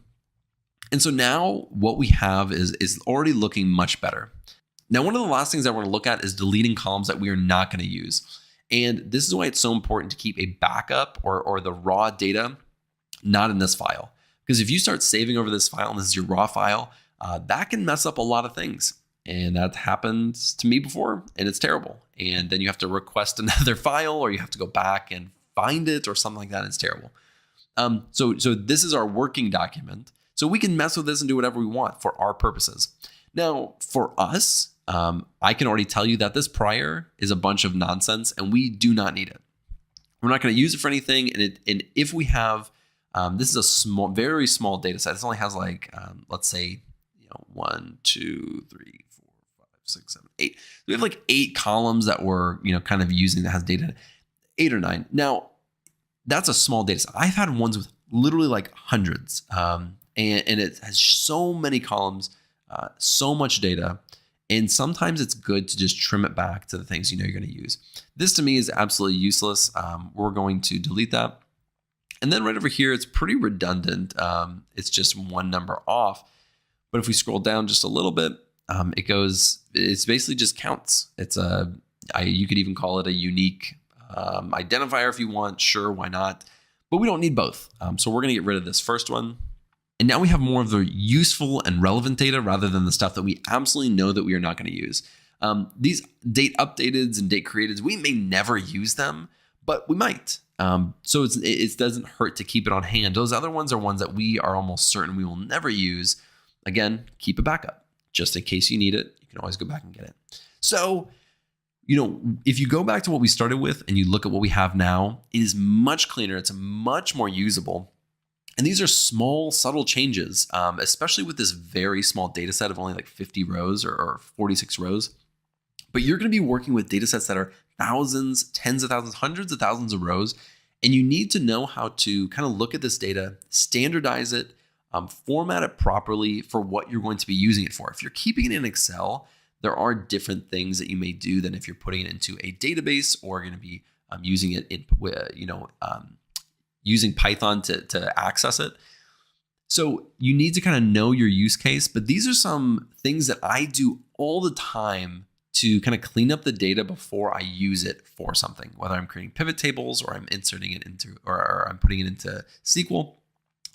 And so now what we have is already looking much better. Now, one of the last things that we're going to look at is deleting columns that we are not going to use. And this is why it's so important to keep a backup or the raw data not in this file. Because if you start saving over this file and this is your raw file, that can mess up a lot of things. And that happened to me before, and it's terrible. And then you have to request another file, or you have to go back and find it or something like that. And it's terrible. So this is our working document. So we can mess with this and do whatever we want for our purposes. Now, for us, I can already tell you that this prior is a bunch of nonsense, and we do not need it. We're not going to use it for anything. And if we have, this is a very small data set. This only has like, let's say, 1, 2, 3, 4, 5, 6, 7, 8. We have like 8 columns that we're, kind of using that has data, 8 or 9. Now, that's a small data set. I've had ones with literally like hundreds, and it has so many columns, so much data. And sometimes it's good to just trim it back to the things you know you're going to use. This to me is absolutely useless. We're going to delete that. And then right over here, it's pretty redundant. It's just one number off. But if we scroll down just a little bit, it's basically just counts. You could even call it a unique identifier if you want. Sure, why not? But we don't need both. So we're going to get rid of this first one. And now we have more of the useful and relevant data rather than the stuff that we absolutely know that we are not going to use. These date updateds and date createds, we may never use them, but we might. So it doesn't hurt to keep it on hand. Those other ones are ones that we are almost certain we will never use. Again, keep a backup just in case you need it. You can always go back and get it. So, if you go back to what we started with and you look at what we have now, it is much cleaner. It's much more usable. And these are small, subtle changes, especially with this very small data set of only like 50 rows or 46 rows. But you're going to be working with data sets that are thousands, tens of thousands, hundreds of thousands of rows. And you need to know how to kind of look at this data, standardize it, format it properly for what you're going to be using it for. If you're keeping it in Excel, there are different things that you may do than if you're putting it into a database or going to be using it in, using Python to access it. So you need to kind of know your use case, but these are some things that I do all the time to kind of clean up the data before I use it for something, whether I'm creating pivot tables or I'm inserting it into, or I'm putting it into SQL.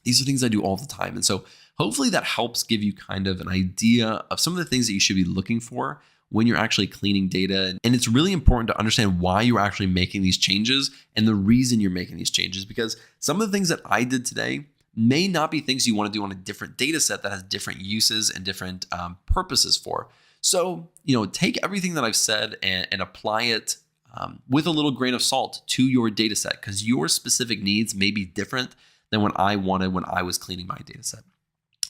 These are things I do all the time. And so hopefully that helps give you kind of an idea of some of the things that you should be looking for when you're actually cleaning data. And it's really important to understand why you're actually making these changes and the reason you're making these changes, because some of the things that I did today may not be things you want to do on a different data set that has different uses and different purposes for. So, take everything that I've said and apply it with a little grain of salt to your data set, because your specific needs may be different than what I wanted when I was cleaning my data set.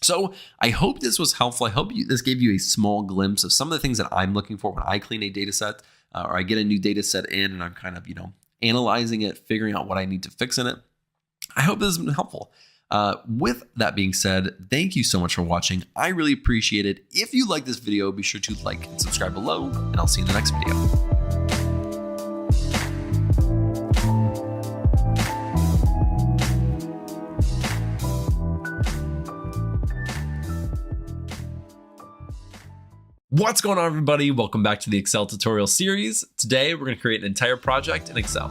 So I hope this was helpful. I hope this gave you a small glimpse of some of the things that I'm looking for when I clean a data set or I get a new data set in and I'm kind of, analyzing it, figuring out what I need to fix in it. I hope this has been helpful. With that being said, thank you so much for watching. I really appreciate it. If you like this video, be sure to like and subscribe below, and I'll see you in the next video. What's going on, everybody? Welcome back to the Excel tutorial series. Today, we're going to create an entire project in Excel.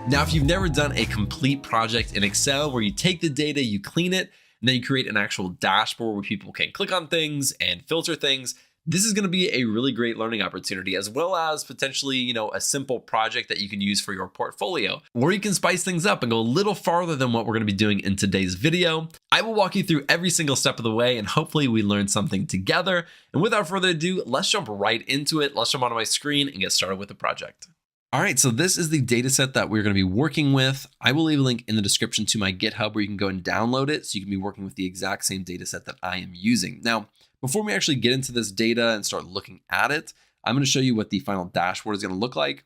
Now, if you've never done a complete project in Excel where you take the data, you clean it, and then you create an actual dashboard where people can click on things and filter things, this is going to be a really great learning opportunity, as well as potentially, a simple project that you can use for your portfolio, or you can spice things up and go a little farther than what we're going to be doing in today's video. I will walk you through every single step of the way, and hopefully we learn something together. And without further ado, let's jump right into it. Let's jump onto my screen and get started with the project. All right, so this is the data set that we're going to be working with. I will leave a link in the description to my GitHub where you can go and download it so you can be working with the exact same data set that I am using. Now, before we actually get into this data and start looking at it, I'm going to show you what the final dashboard is going to look like.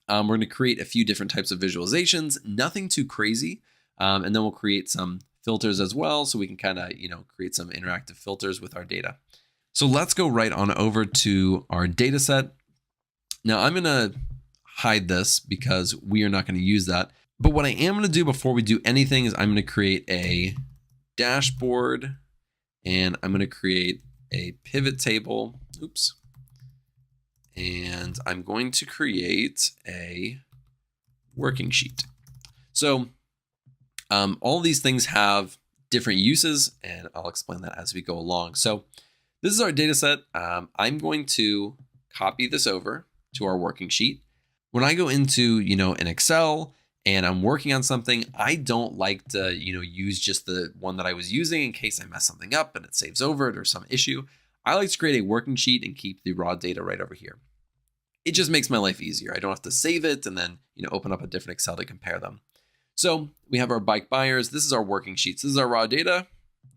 We're going to create a few different types of visualizations, nothing too crazy. And then we'll create some filters as well, so we can kind of, create some interactive filters with our data. So let's go right on over to our data set. Now I'm going to hide this because we are not going to use that. But what I am going to do before we do anything is I'm going to create a dashboard. And I'm going to create a pivot table. Oops. And I'm going to create a working sheet. So all these things have different uses, and I'll explain that as we go along. So this is our data set. I'm going to copy this over to our working sheet. When I go into, an Excel and I'm working on something, I don't like to, use just the one that I was using in case I mess something up and it saves over it or some issue. I like to create a working sheet and keep the raw data right over here. It just makes my life easier. I don't have to save it and then, open up a different Excel to compare them. So we have our bike buyers. This is our working sheets. This is our raw data.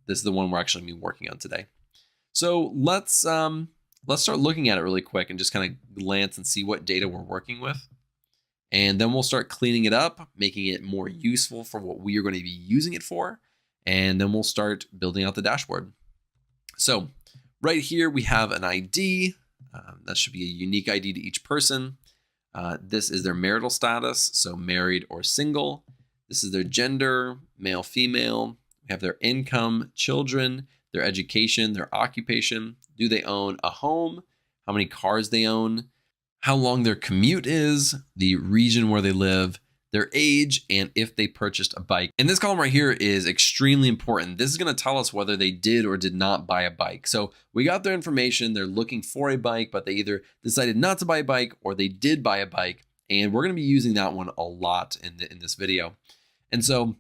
This is the one we're actually going to be working on today. So let's start looking at it really quick and just kind of glance and see what data we're working with. And then we'll start cleaning it up, making it more useful for what we are going to be using it for. and then we'll start building out the dashboard. So right here, we have an ID. That should be a unique ID to each person. This is their marital status, so married or single. This is their gender, male, female. We have their income, children, their education, their occupation. Do they own a home? How many cars they own? How long their commute is, the region where they live, their age, and if they purchased a bike. And this column right here is extremely important. This is going to tell us whether they did or did not buy a bike. So we got their information. They're looking for a bike, but they either decided not to buy a bike or they did buy a bike. And we're going to be using that one a lot in this video. And so,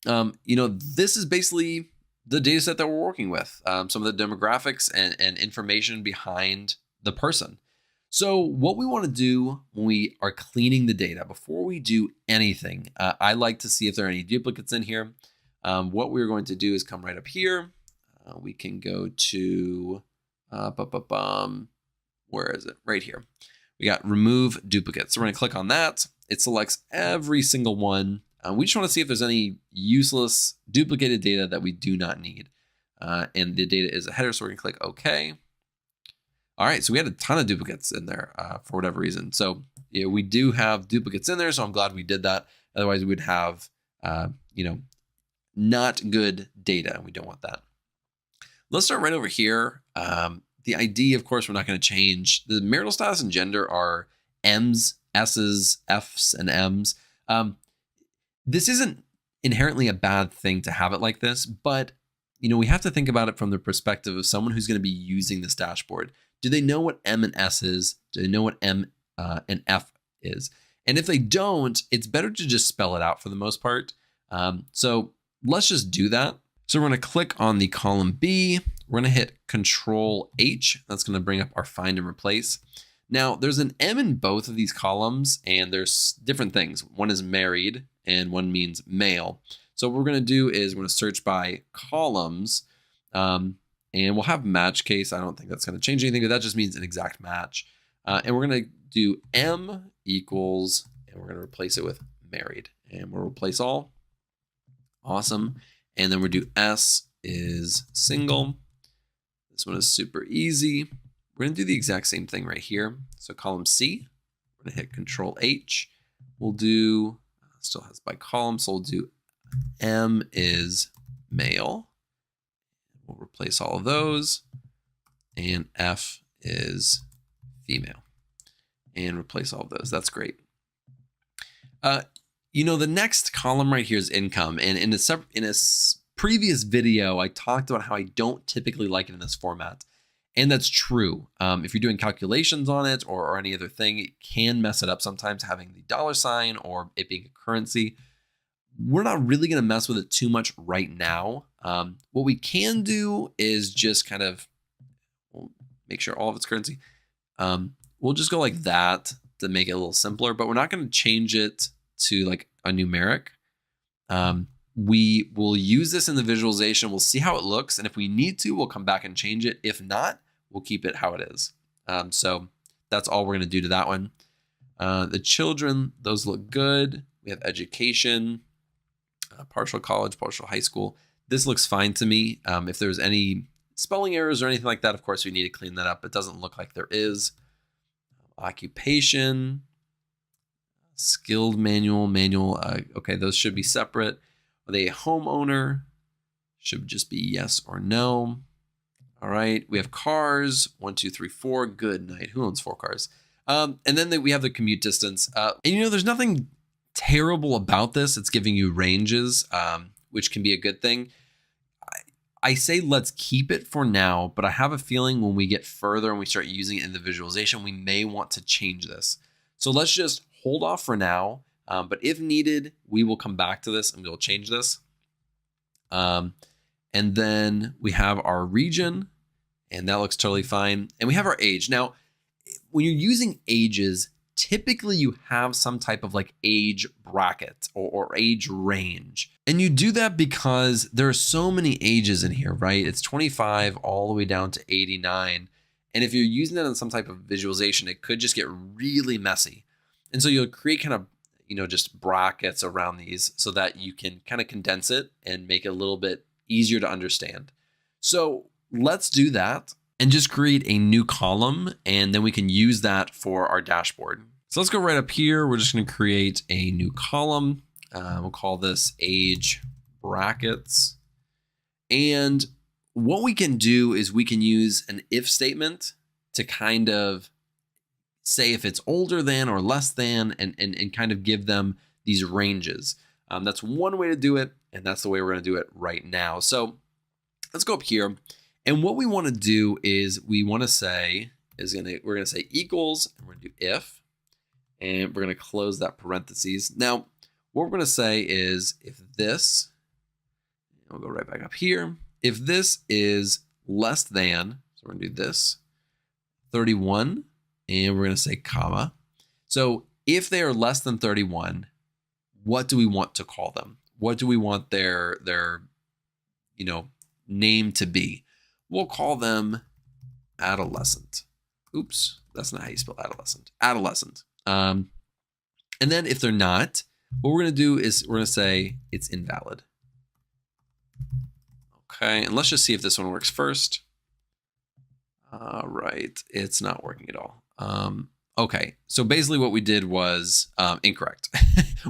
this is basically the data set that we're working with, some of the demographics and information behind the person. So what we want to do when we are cleaning the data, before we do anything, I like to see if there are any duplicates in here. What we're going to do is come right up here. We can go to, where is it? Right here. We got remove duplicates. So we're going to click on that. It selects every single one. We just want to see if there's any useless duplicated data that we do not need. And the data is a header, so we're going to click OK. All right, so we had a ton of duplicates in there for whatever reason. So we do have duplicates in there, so I'm glad we did that. Otherwise, we would have, not good data. We don't want that. Let's start right over here. The ID, of course, we're not going to change. The marital status and gender are M's, S's, F's, and M's. This isn't inherently a bad thing to have it like this, but we have to think about it from the perspective of someone who's going to be using this dashboard. Do they know what M and S is? Do they know what M and F is? And if they don't, it's better to just spell it out for the most part. So let's just do that. So we're going to click on the column B. We're going to hit Control H. That's going to bring up our find and replace. Now there's an M in both of these columns, and there's different things. One is married and one means male. So what we're going to do is we're going to search by columns. And we'll have match case. I don't think that's going to change anything, but that just means an exact match. And we're going to do M equals, and we're going to replace it with married. And we'll replace all. Awesome. And then we'll do S is single. This one is super easy. We're going to do the exact same thing right here. So column C, we're going to hit Control H. We'll do, still has by column, so we'll do M is male. We'll replace all of those, and F is female, and replace all of those. That's great. The next column right here is income, and in a previous video, I talked about how I don't typically like it in this format, and that's true. If you're doing calculations on it or any other thing, it can mess it up sometimes, having the $ or it being a currency. We're not really going to mess with it too much right now. What we can do is just kind of make sure all of it's currency. We'll just go like that to make it a little simpler, but we're not going to change it to like a numeric. We will use this in the visualization. We'll see how it looks. And if we need to, we'll come back and change it. If not, we'll keep it how it is. So that's all we're going to do to that one. The children, those look good. We have education. Partial college, partial high school. This looks fine to me. If there's any spelling errors or anything like that, of course, we need to clean that up. It doesn't look like there is. Occupation, skilled manual. Okay, those should be separate. Are they a homeowner? Should just be yes or no. All right, we have cars. 1, 2, 3, 4. Good night. Who owns 4 cars? And then we have the commute distance. And there's nothing terrible about this. It's giving you ranges, which can be a good thing. I say let's keep it for now, but I have a feeling when we get further and we start using it in the visualization, we may want to change this. So let's just hold off for now. But if needed, we will come back to this and we'll change this. And then we have our region, and that looks totally fine. And we have our age. Now, when you're using ages, typically you have some type of like age bracket or age range. And you do that because there are so many ages in here, right? It's 25 all the way down to 89. And if you're using that in some type of visualization, it could just get really messy. And so you'll create kind of, just brackets around these so that you can kind of condense it and make it a little bit easier to understand. So let's do that and just create a new column, and then we can use that for our dashboard. So let's go right up here. We're just going to create a new column. We'll call this age brackets. And what we can do is we can use an if statement to kind of say if it's older than or less than, and kind of give them these ranges. That's one way to do it, and that's the way we're going to do it right now. So let's go up here, and what we want to do is we want to say we're going to say equals, and we're going to do if, and we're going to close that parentheses. Now, what we're going to say is if this, I'll go right back up here. If this is less than, so we're going to do this, 31. And we're going to say comma. So if they are less than 31, what do we want to call them? What do we want their name to be? We'll call them adolescent. Oops, that's not how you spell adolescent. Adolescent. And then if they're not, what we're going to do is we're going to say it's invalid. Okay, and let's just see if this one works first. All right, it's not working at all. Okay, so basically what we did was incorrect.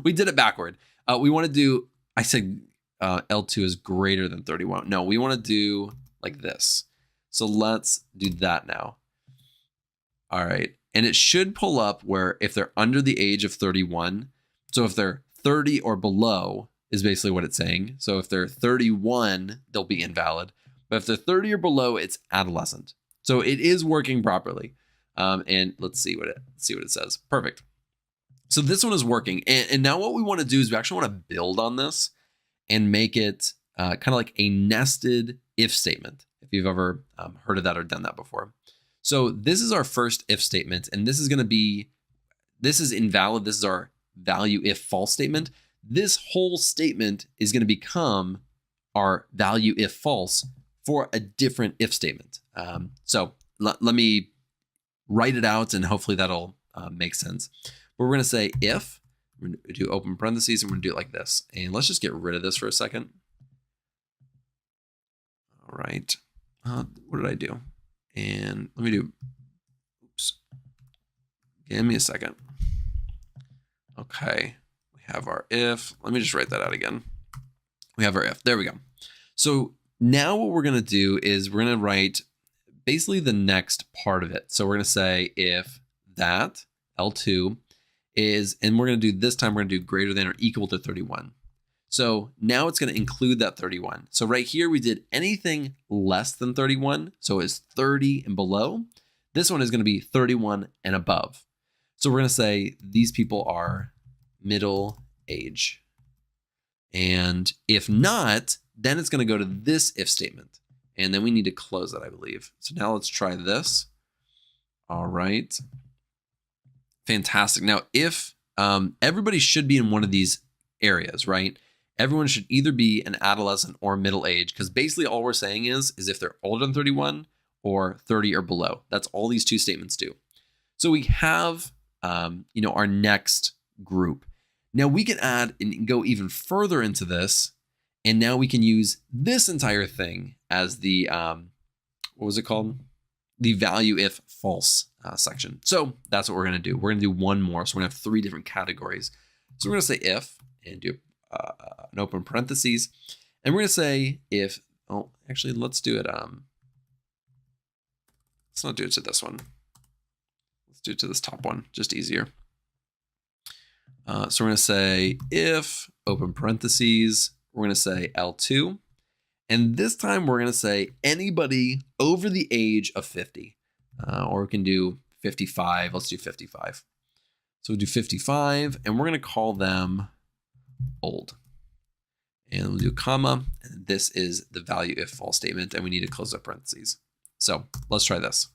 We did it backward. We want to do, I said L2 is greater than 31. No, we want to do like this. So let's do that now. All right, and it should pull up where if they're under the age of 31, so if they're 30 or below is basically what it's saying. So if they're 31, they'll be invalid. But if they're 30 or below, it's adolescent. So it is working properly. And let's see what it says. Perfect. So this one is working. And now what we want to do is we actually want to build on this and make it kind of like a nested if statement, if you've ever heard of that or done that before. So this is our first if statement, and this is invalid. This is our value if false statement. This whole statement is going to become our value if false for a different if statement. So let me write it out, and hopefully that'll make sense. But we're going to say if, we're going to do open parentheses, and we're going to do it like this. And let's just get rid of this for a second. All right. What did I do? And let me do, oops. Give me a second. Okay. We have our if. Let me just write that out again. We have our if. There we go. So now what we're going to do is we're going to write basically the next part of it. So we're going to say if that L2 is, and we're going to do this time, we're going to do greater than or equal to 31. So now it's going to include that 31. So right here, we did anything less than 31. So it's 30 and below. This one is going to be 31 and above. So we're going to say these people are middle age. And if not, then it's going to go to this if statement. And then we need to close that, I believe. So now let's try this. All right. Fantastic. Now, if everybody should be in one of these areas, right? Everyone should either be an adolescent or middle age, because basically all we're saying is if they're older than 31 or 30 or below. That's all these two statements do. So we have, our next group. Now we can add and go even further into this. And now we can use this entire thing as the, what was it called? The value if false section. So that's what we're going to do. We're going to do one more. So we're going to have 3 different categories. So we're going to say if and do an open parentheses. And we're going to say if, oh, actually, let's do it. Let's not do it to this one. Let's do it to this top one, just easier. So we're going to say if open parentheses. We're going to say L2. And this time we're going to say anybody over the age of 50. Or we can do 55. Let's do 55. So we'll do 55, and we're going to call them old. And we'll do a comma. And this is the value if false statement, and we need to close up parentheses. So let's try this.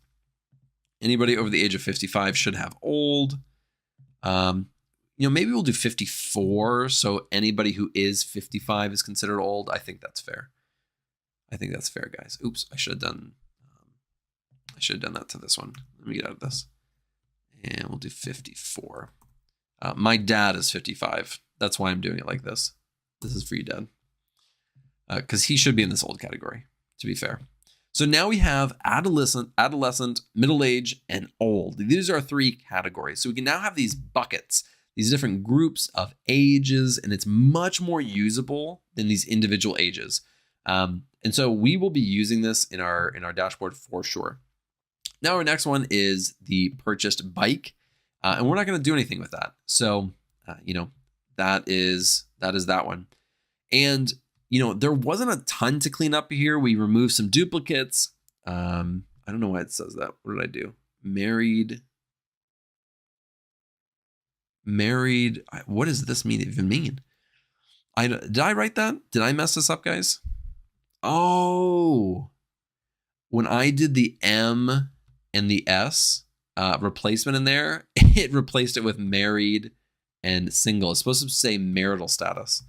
Anybody over the age of 55 should have old. Maybe we'll do 54. So anybody who is 55 is considered old. I think that's fair. I think that's fair, guys. Oops, I should have done that to this one. Let me get out of this. And we'll do 54. My dad is 55. That's why I'm doing it like this. This is for you, Dad. Because he should be in this old category, to be fair. So now we have adolescent, middle age, and old. These are 3 categories. So we can now have these buckets, these different groups of ages, and it's much more usable than these individual ages. And so we will be using this in our dashboard for sure. Now our next one is the purchased bike, and we're not going to do anything with that. So that is that one. And there wasn't a ton to clean up here. We removed some duplicates. I don't know why it says that. What did I do? Married. What does this even mean? Did I write that? Did I mess this up, guys? Oh, when I did the M and the S replacement in there, it replaced it with married and single. It's supposed to say marital status.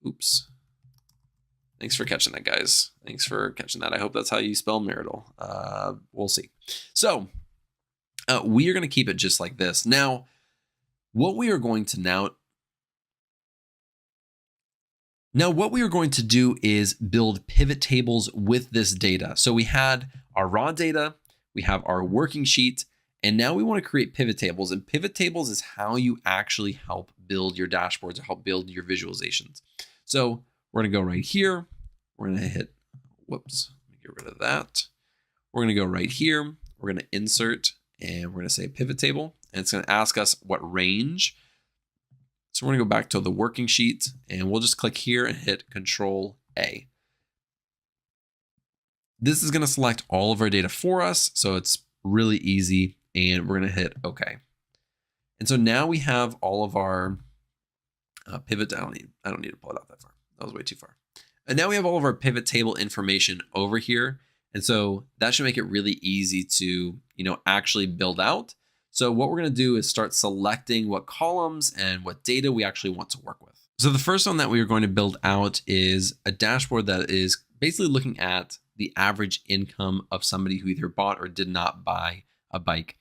Oops. Thanks for catching that, guys. Thanks for catching that. I hope that's how you spell marital. We'll see. So we are going to keep it just like this. Now, what we are going to do is build pivot tables with this data. So we had our raw data, we have our working sheet, and now we want to create pivot tables. And pivot tables is how you actually help build your dashboards or help build your visualizations. So we're going to go right here. We're going to hit, whoops, let me get rid of that. We're going to go right here. We're going to insert, and we're going to say pivot table. And it's going to ask us what range. So we're going to go back to the working sheet, and we'll just click here and hit Control A. This is going to select all of our data for us. So it's really easy, and we're going to hit OK. And so now we have all of our pivot. I don't need to pull it out that far. That was way too far. And now we have all of our pivot table information over here. And so that should make it really easy to, actually build out. So what we're going to do is start selecting what columns and what data we actually want to work with. So the first one that we are going to build out is a dashboard that is basically looking at the average income of somebody who either bought or did not buy a bike.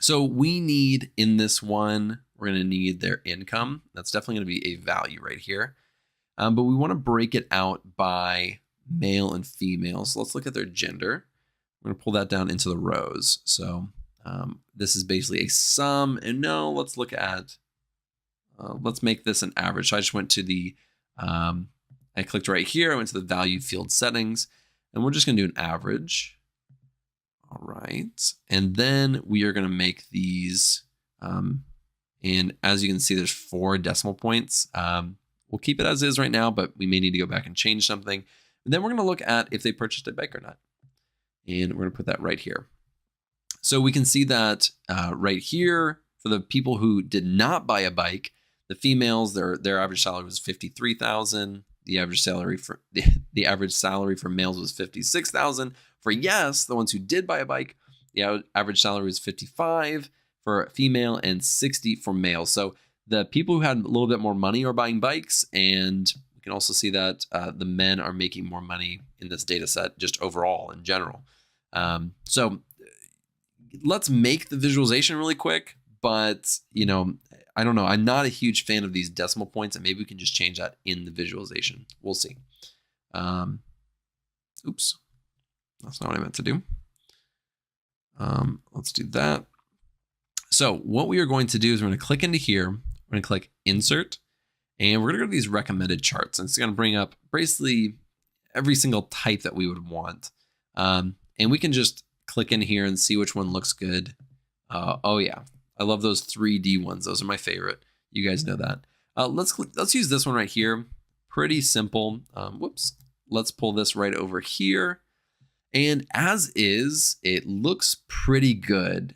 So we need in this one, we're going to need their income. That's definitely going to be a value right here. But we want to break it out by male and female. So let's look at their gender. We're going to pull that down into the rows. So this is basically a sum. And no, let's look at, let's make this an average. So I just went to the, I clicked right here. I went to the value field settings, and we're just going to do an average. All right. And then we are going to make these, and as you can see, there's 4 decimal points. We'll keep it as is right now, but we may need to go back and change something. And then we're going to look at if they purchased a bike or not. And we're going to put that right here. So we can see that right here for the people who did not buy a bike, the females, their average salary was $53,000. The average salary for males was $56,000. For yes, the ones who did buy a bike, the average salary was $55,000 for female and $60,000 for male. So the people who had a little bit more money are buying bikes, and we can also see that the men are making more money in this data set just overall in general. So let's make the visualization really quick, but I don't know. I'm not a huge fan of these decimal points, and maybe we can just change that in the visualization. We'll see. Oops, that's not what I meant to do. Let's do that. So what we are going to do is we're going to click into here. We're going to click Insert, and we're going to go to these recommended charts. And it's going to bring up basically every single type that we would want. And we can just click in here and see which one looks good. Oh yeah, I love those 3D ones. Those are my favorite. You guys know that. Let's use this one right here. Pretty simple. Whoops. Let's pull this right over here. And as is, it looks pretty good.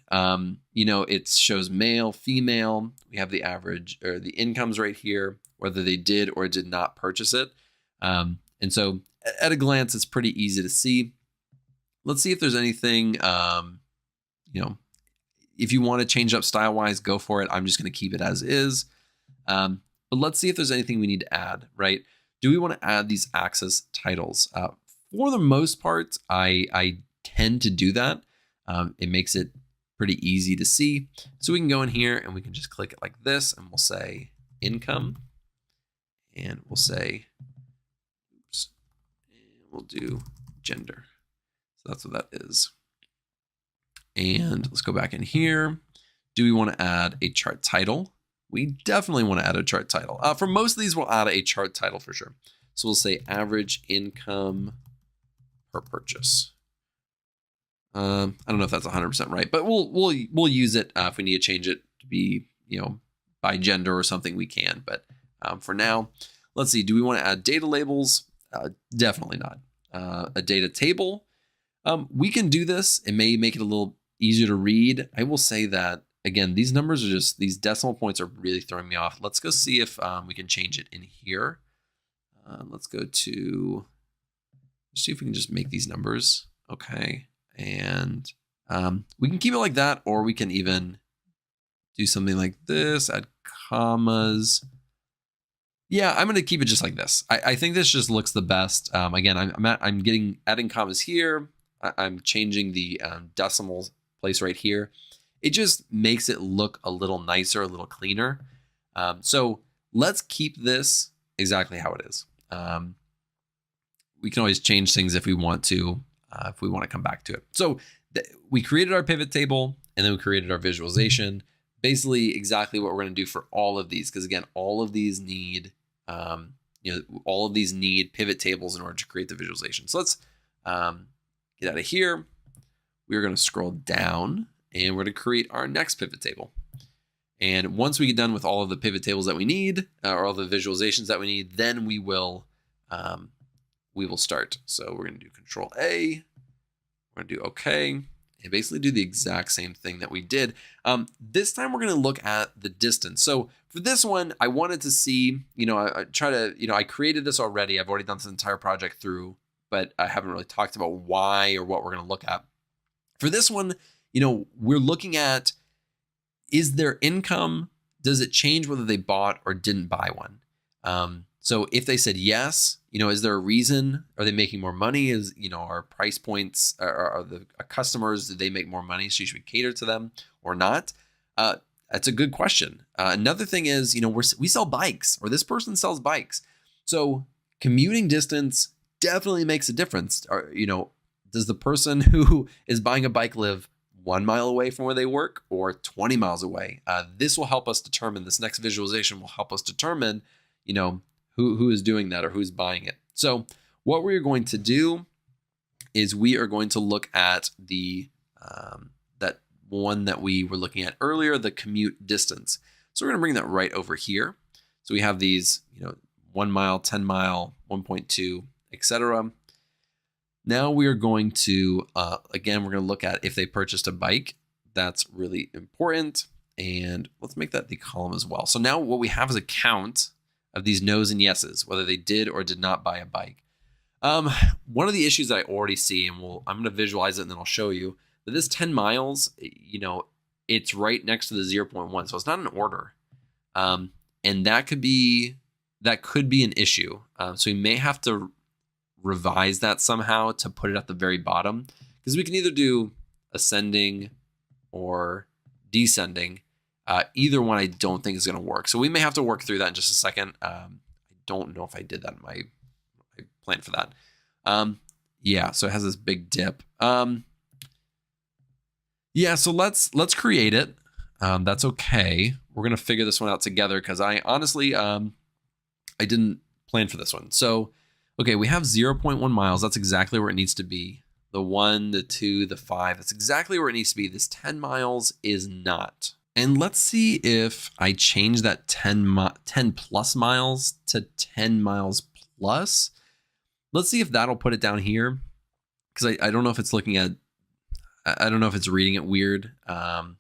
It shows male, female. We have the average or the incomes right here, whether they did or did not purchase it. And so at a glance, it's pretty easy to see. Let's see if there's anything, if you want to change up style-wise, go for it. I'm just going to keep it as is. But let's see if there's anything we need to add, right? Do we want to add these axis titles? For the most part, I tend to do that. It makes it pretty easy to see. So we can go in here and we can just click it like this, and we'll say income, and we'll say, oops, and we'll do gender. So that's what that is. And let's go back in here. Do we want to add a chart title? We definitely want to add a chart title. For most of these, we'll add a chart title for sure. So we'll say average income per purchase. I don't know if that's 100% right, but we'll use it if we need to change it to be, by gender or something, we can. But for now, let's see. Do we want to add data labels? Definitely not. A data table. We can do this. It may make it a little easier to read. I will say that, again, these numbers are just, these decimal points are really throwing me off. Let's go see if we can change it in here. Let's go to, see if we can just make these numbers. Okay. And we can keep it like that, or we can even do something like this, add commas. Yeah, I'm going to keep it just like this. I think this just looks the best. Again, I'm adding commas here. I'm changing the decimal place right here. It just makes it look a little nicer, a little cleaner. So let's keep this exactly how it is. We can always change things if we want to come back to it. So we created our pivot table, and then we created our visualization. Basically exactly what we're going to do for all of these, because again, all of these need pivot tables in order to create the visualization. So let's get out of here. We're going to scroll down, and we're going to create our next pivot table. And once we get done with all of the pivot tables that we need, or all the visualizations that we need, then we will start. So we're going to do Control A. We're going to do OK, and basically do the exact same thing that we did. This time we're going to look at the distance. So for this one, I wanted to see, I created this already. I've already done this entire project through, but I haven't really talked about why or what we're going to look at. For this one, we're looking at, is their income, does it change whether they bought or didn't buy one? So if they said yes, is there a reason? Are they making more money? Is, our price points, are the customers, did they make more money? So should we cater to them or not? That's a good question. Another thing is, we sell bikes, or this person sells bikes. So commuting distance definitely makes a difference. Does the person who is buying a bike live 1 mile away from where they work or 20 miles away? This will help us determine, this next visualization will help us determine, who is doing that or who's buying it. So what we're going to do is we are going to look at the that one that we were looking at earlier, the commute distance. So we're going to bring that right over here. So we have these, 1 mile, 10 mile, 1.2, etc. Now we are going to, again, we're going to look at if they purchased a bike. That's really important. And let's make that the column as well. So now what we have is a count of these no's and yeses, whether they did or did not buy a bike. One of the issues that I already see, and I'm going to visualize it and then I'll show you, that this 10 miles, it's right next to the 0.1. So it's not an order. And that could be an issue. So we may have to revise that somehow to put it at the very bottom, because we can either do ascending or descending. Either one I don't think is going to work. So we may have to work through that in just a second. I don't know if I did that in my plan for that. Yeah, so it has this big dip. Yeah, so let's create it. That's okay. We're going to figure this one out together, because I honestly, I didn't plan for this one. So, okay, we have 0.1 miles. That's exactly where it needs to be. The 1, the 2, the 5. That's exactly where it needs to be. This 10 miles is not. And let's see if I change that 10 plus miles to 10 miles plus. Let's see if that'll put it down here, because I don't know if it's looking at, I don't know if it's reading it weird. But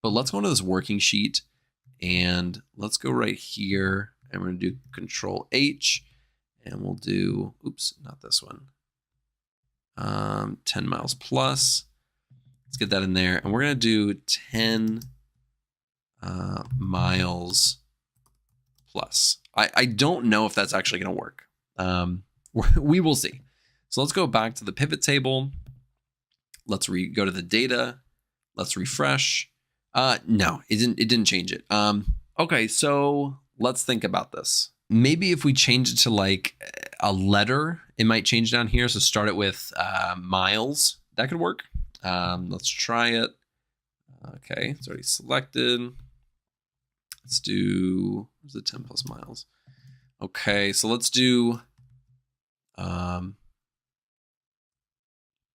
let's go into this working sheet, and let's go right here, and we're going to do Control H, and we'll do, oops, not this one. 10 miles plus. Let's get that in there, and we're going to do 10 miles plus. I don't know if that's actually going to work. We will see. So let's go back to the pivot table. Let's go to the data. Let's refresh. No, it didn't change it. Okay, so let's think about this. Maybe if we change it to like a letter, it might change down here. So start it with miles. That could work. Let's try it. Okay, it's already selected. Let's do, where's the 10 plus miles? Okay, so let's do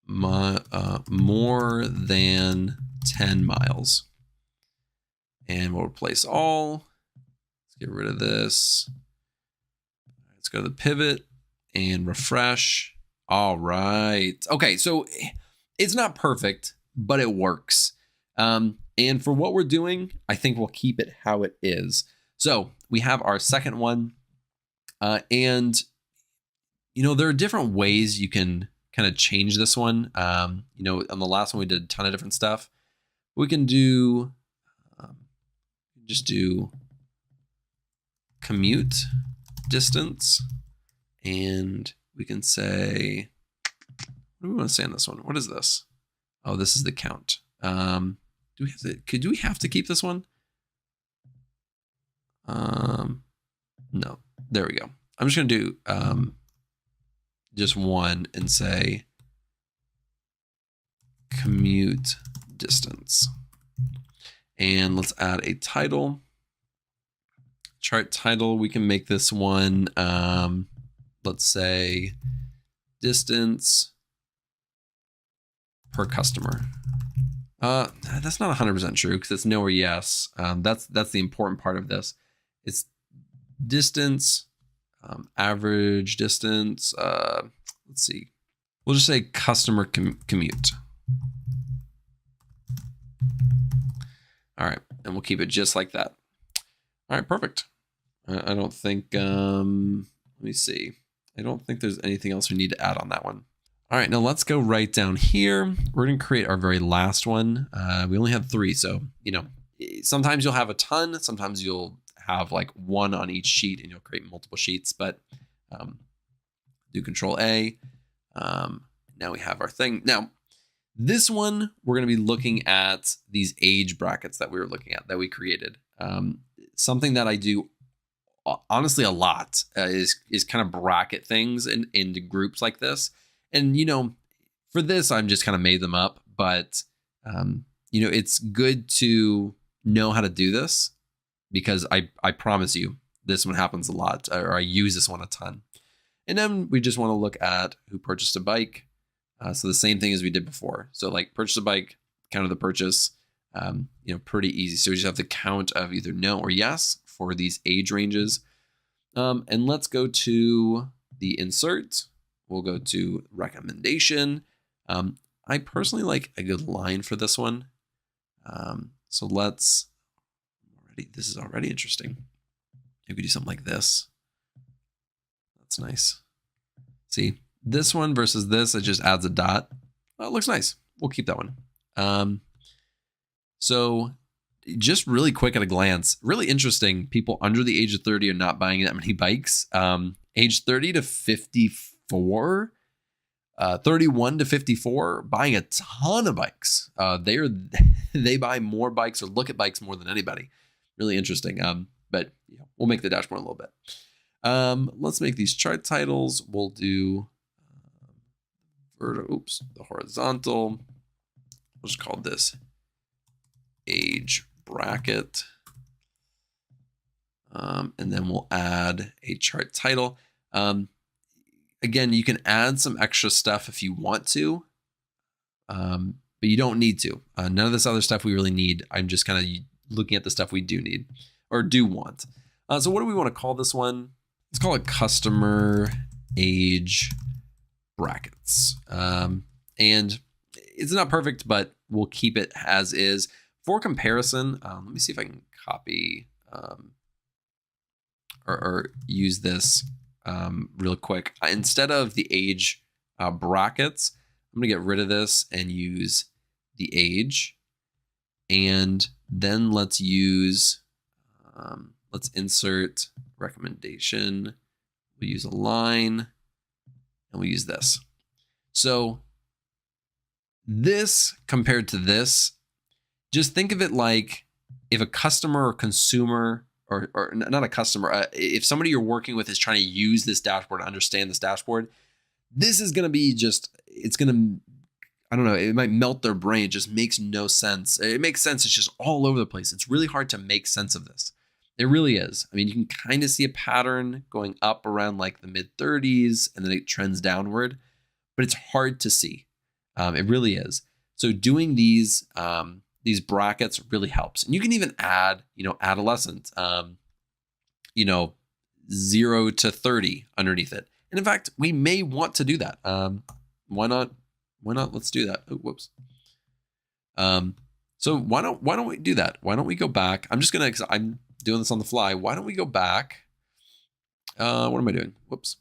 more than 10 miles. And we'll replace all. Let's get rid of this. Let's go to the pivot and refresh. All right. Okay, so it's not perfect, but it works. And for what we're doing, I think we'll keep it how it is. So we have our second one. And, you know, there are different ways you can kind of change this one. You know, on the last one, we did a ton of different stuff. We can do, just do commute distance. And we can say, what do we want to say on this one? What is this? Oh, this is the count. Do we have to keep this one? No, there we go. I'm just going to do just one and say commute distance. And let's add a title. Chart title, we can make this one, let's say distance per customer. That's not 100% true because it's no or yes. That's the important part of this. It's distance, average distance. Let's see. We'll just say customer commute. All right, and we'll keep it just like that. All right, perfect. I don't think. Let me see. I don't think there's anything else we need to add on that one. All right, now let's go right down here. We're going to create our very last one. We only have 3, so, you know, sometimes you'll have a ton. Sometimes you'll have like one on each sheet and you'll create multiple sheets, but do Control A. Now we have our thing. Now, this one, we're going to be looking at these age brackets that we were looking at, that we created. Something that I do honestly a lot is kind of bracket things into groups like this. And, you know, for this, I'm just kind of made them up, but, you know, it's good to know how to do this because I promise you this one happens a lot, or I use this one a ton. And then we just want to look at who purchased a bike. So the same thing as we did before. So like purchase a bike, count of the purchase, you know, pretty easy. So we just have the count of either no or yes for these age ranges. And let's go to the insert. We'll go to recommendation. I personally like a good line for this one. So let's, this is already interesting. Maybe do something like this. That's nice. See, this one versus this, it just adds a dot. Well, it looks nice. We'll keep that one. So just really quick at a glance, really interesting. People under the age of 30 are not buying that many bikes. Age 30 to 54, 31 to 54, buying a ton of bikes. They buy more bikes or look at bikes more than anybody. Really interesting. But yeah, we'll make the dashboard a little bit. Let's make these chart titles. We'll do the horizontal. We'll just call this age bracket. And then we'll add a chart title. Again, you can add some extra stuff if you want to, but you don't need to. None of this other stuff we really need. I'm just kind of looking at the stuff we do need or do want. So what do we want to call this one? Let's call it customer age brackets. And it's not perfect, but we'll keep it as is. For comparison, let me see if I can copy or use this real quick. Instead of the age brackets, I'm going to get rid of this and use the age. And then let's use, let's insert recommendation. We'll use a line and we'll use this. So this compared to this, just think of it like if a customer or consumer, or not a customer, if somebody you're working with is trying to use this dashboard, understand this dashboard, this is going to be it's going to, I don't know, it might melt their brain. It just makes no sense. It makes sense. It's just all over the place. It's really hard to make sense of this. It really is. I mean, you can kind of see a pattern going up around like the mid 30s and then it trends downward, but it's hard to see. It really is. So doing these brackets really helps. And you can even add, adolescent, 0 to 30 underneath it. And in fact, we may want to do that. Why not? Let's do that. Oh, whoops. So why don't we do that? Why don't we go back? Because I'm doing this on the fly. Why don't we go back? What am I doing? Whoops.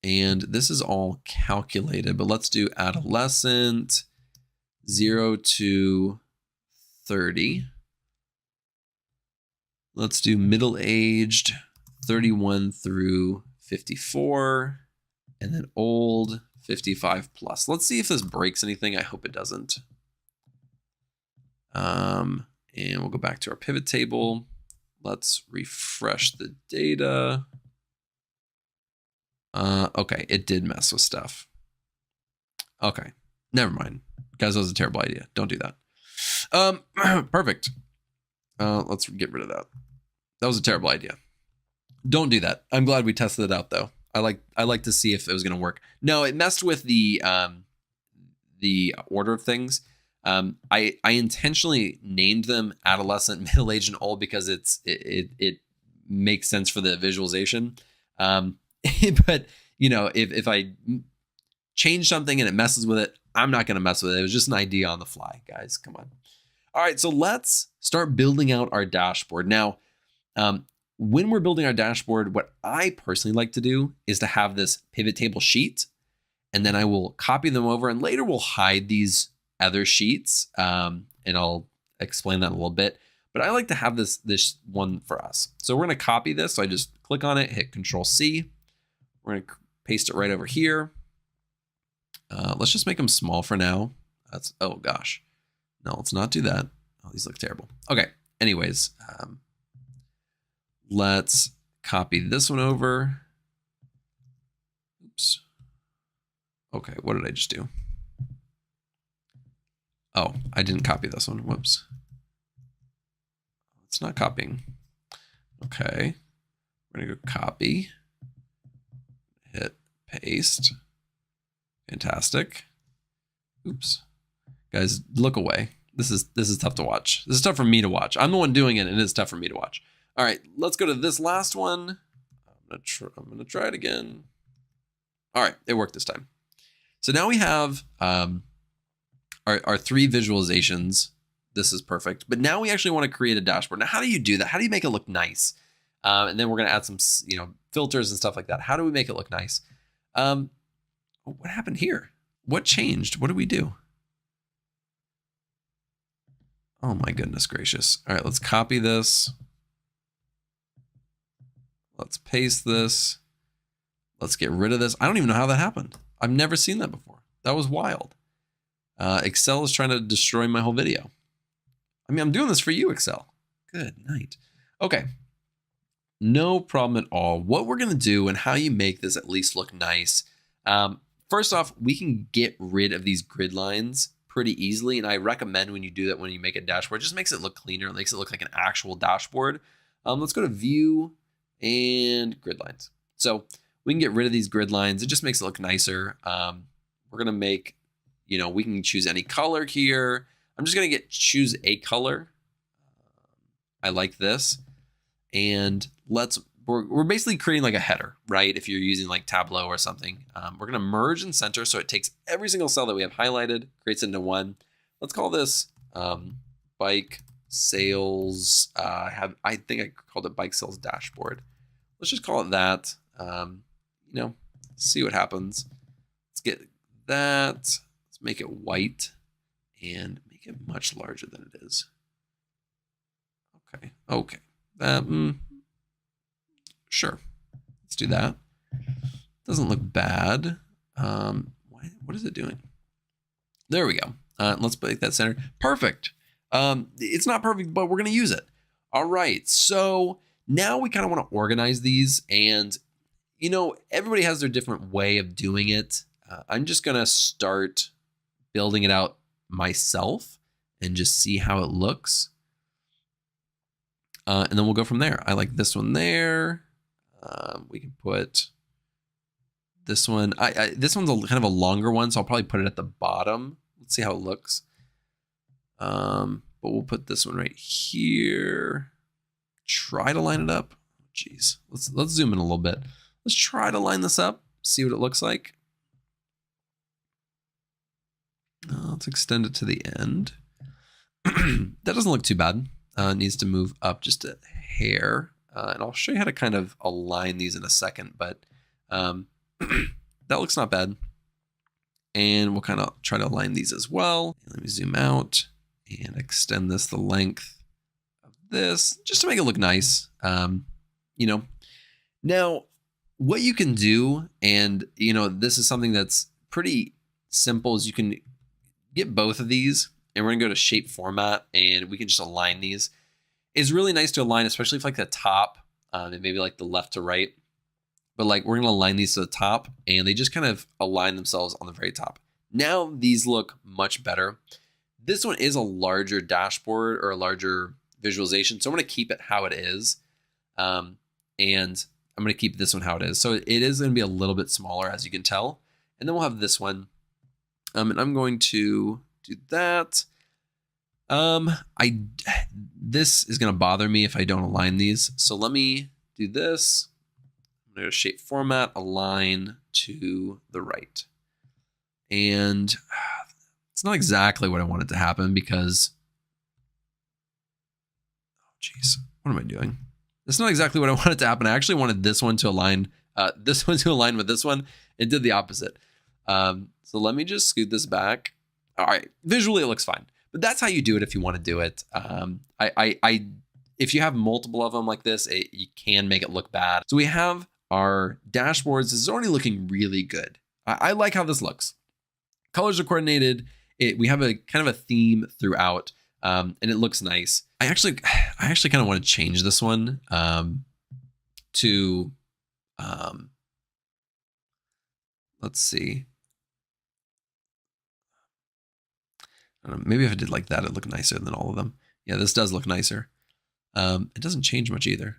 And this is all calculated, but let's do adolescent 0 to 30. Let's do middle-aged 31 through 54, and then old 55 plus. Let's see if this breaks anything. I hope it doesn't. And we'll go back to our pivot table. Let's refresh the data. Okay, it did mess with stuff. Okay, never mind. Guys, that was a terrible idea. Don't do that. Perfect. Let's get rid of that. That was a terrible idea. Don't do that. I'm glad we tested it out though. I like to see if it was going to work. No, it messed with the order of things. I intentionally named them adolescent, middle-aged, and old because it makes sense for the visualization. But if I change something and it messes with it, I'm not going to mess with it. It was just an idea on the fly, guys. Come on. All right, so let's start building out our dashboard. Now, when we're building our dashboard, what I personally like to do is to have this pivot table sheet, and then I will copy them over, and later we'll hide these other sheets, and I'll explain that in a little bit. But I like to have this one for us. So we're going to copy this. So I just click on it, hit Control C. We're going to paste it right over here. Let's just make them small for now. Oh gosh. No, let's not do that. Oh, these look terrible. Okay. Anyways, let's copy this one over. Oops. Okay, what did I just do? Oh, I didn't copy this one. Whoops. It's not copying. Okay. We're going to go copy. Hit paste. Fantastic. Oops. Guys, look away. This is tough to watch. This is tough for me to watch. I'm the one doing it, and it is tough for me to watch. All right, let's go to this last one. I'm gonna try it again. All right, it worked this time. So now we have our three visualizations. This is perfect. But now we actually want to create a dashboard. Now, how do you do that? How do you make it look nice? And then we're gonna add some filters and stuff like that. How do we make it look nice? What happened here? What changed? What did we do? Oh my goodness gracious. All right, let's copy this. Let's paste this. Let's get rid of this. I don't even know how that happened. I've never seen that before. That was wild. Excel is trying to destroy my whole video. I mean, I'm doing this for you, Excel. Good night. Okay. No problem at all. What we're going to do and how you make this at least look nice. First off, we can get rid of these grid lines pretty easily. And I recommend when you do that, when you make a dashboard, it just makes it look cleaner. It makes it look like an actual dashboard. Let's go to View and Grid Lines. So we can get rid of these grid lines. It just makes it look nicer. We're going to make, we can choose any color here. I'm just going to choose a color. I like this. And we're basically creating like a header, right? If you're using like Tableau or something, we're going to merge and center. So it takes every single cell that we have highlighted, creates it into one. Let's call this bike sales. I think I called it bike sales dashboard. Let's just call it that. See what happens. Let's get that. Let's make it white and make it much larger than it is. Okay. Sure. Let's do that. Doesn't look bad. What is it doing? There we go. Let's make that center. Perfect. It's not perfect, but we're going to use it. All right. So now we kind of want to organize these, and everybody has their different way of doing it. I'm just going to start building it out myself and just see how it looks. And then we'll go from there. I like this one there. We can put this one. This one's kind of a longer one, so I'll probably put it at the bottom. Let's see how it looks. But we'll put this one right here. Try to line it up. Jeez, let's zoom in a little bit. Let's try to line this up. See what it looks like. Let's extend it to the end. That doesn't look too bad. It needs to move up just a hair. And I'll show you how to kind of align these in a second, but that looks not bad. And we'll kind of try to align these as well. Let me zoom out and extend this the length of this just to make it look nice. Now what you can do, and this is something that's pretty simple, is you can get both of these, and we're gonna go to shape format, and we can just align these. It's really nice to align, especially if like the top and maybe like the left to right. But like we're gonna align these to the top, and they just kind of align themselves on the very top. Now these look much better. This one is a larger dashboard or a larger visualization, so I'm gonna keep it how it is. And I'm gonna keep this one how it is. So it is gonna be a little bit smaller, as you can tell. And then we'll have this one. And I'm going to do that. This is gonna bother me if I don't align these. So let me do this. I'm gonna go to shape format, align to the right. And it's not exactly what I wanted to happen because, oh geez, what am I doing? It's not exactly what I wanted to happen. I actually wanted this one to align, with this one. It did the opposite. So let me just scoot this back. All right, visually it looks fine, but that's how you do it if you want to do it. If you have multiple of them like this, you can make it look bad. So we have our dashboards. This is already looking really good. I like how this looks. Colors are coordinated. We have a kind of a theme throughout, and it looks nice. I actually kind of want to change this one to, let's see. I don't know, maybe if I did like that, it'd look nicer than all of them. Yeah, this does look nicer. It doesn't change much either.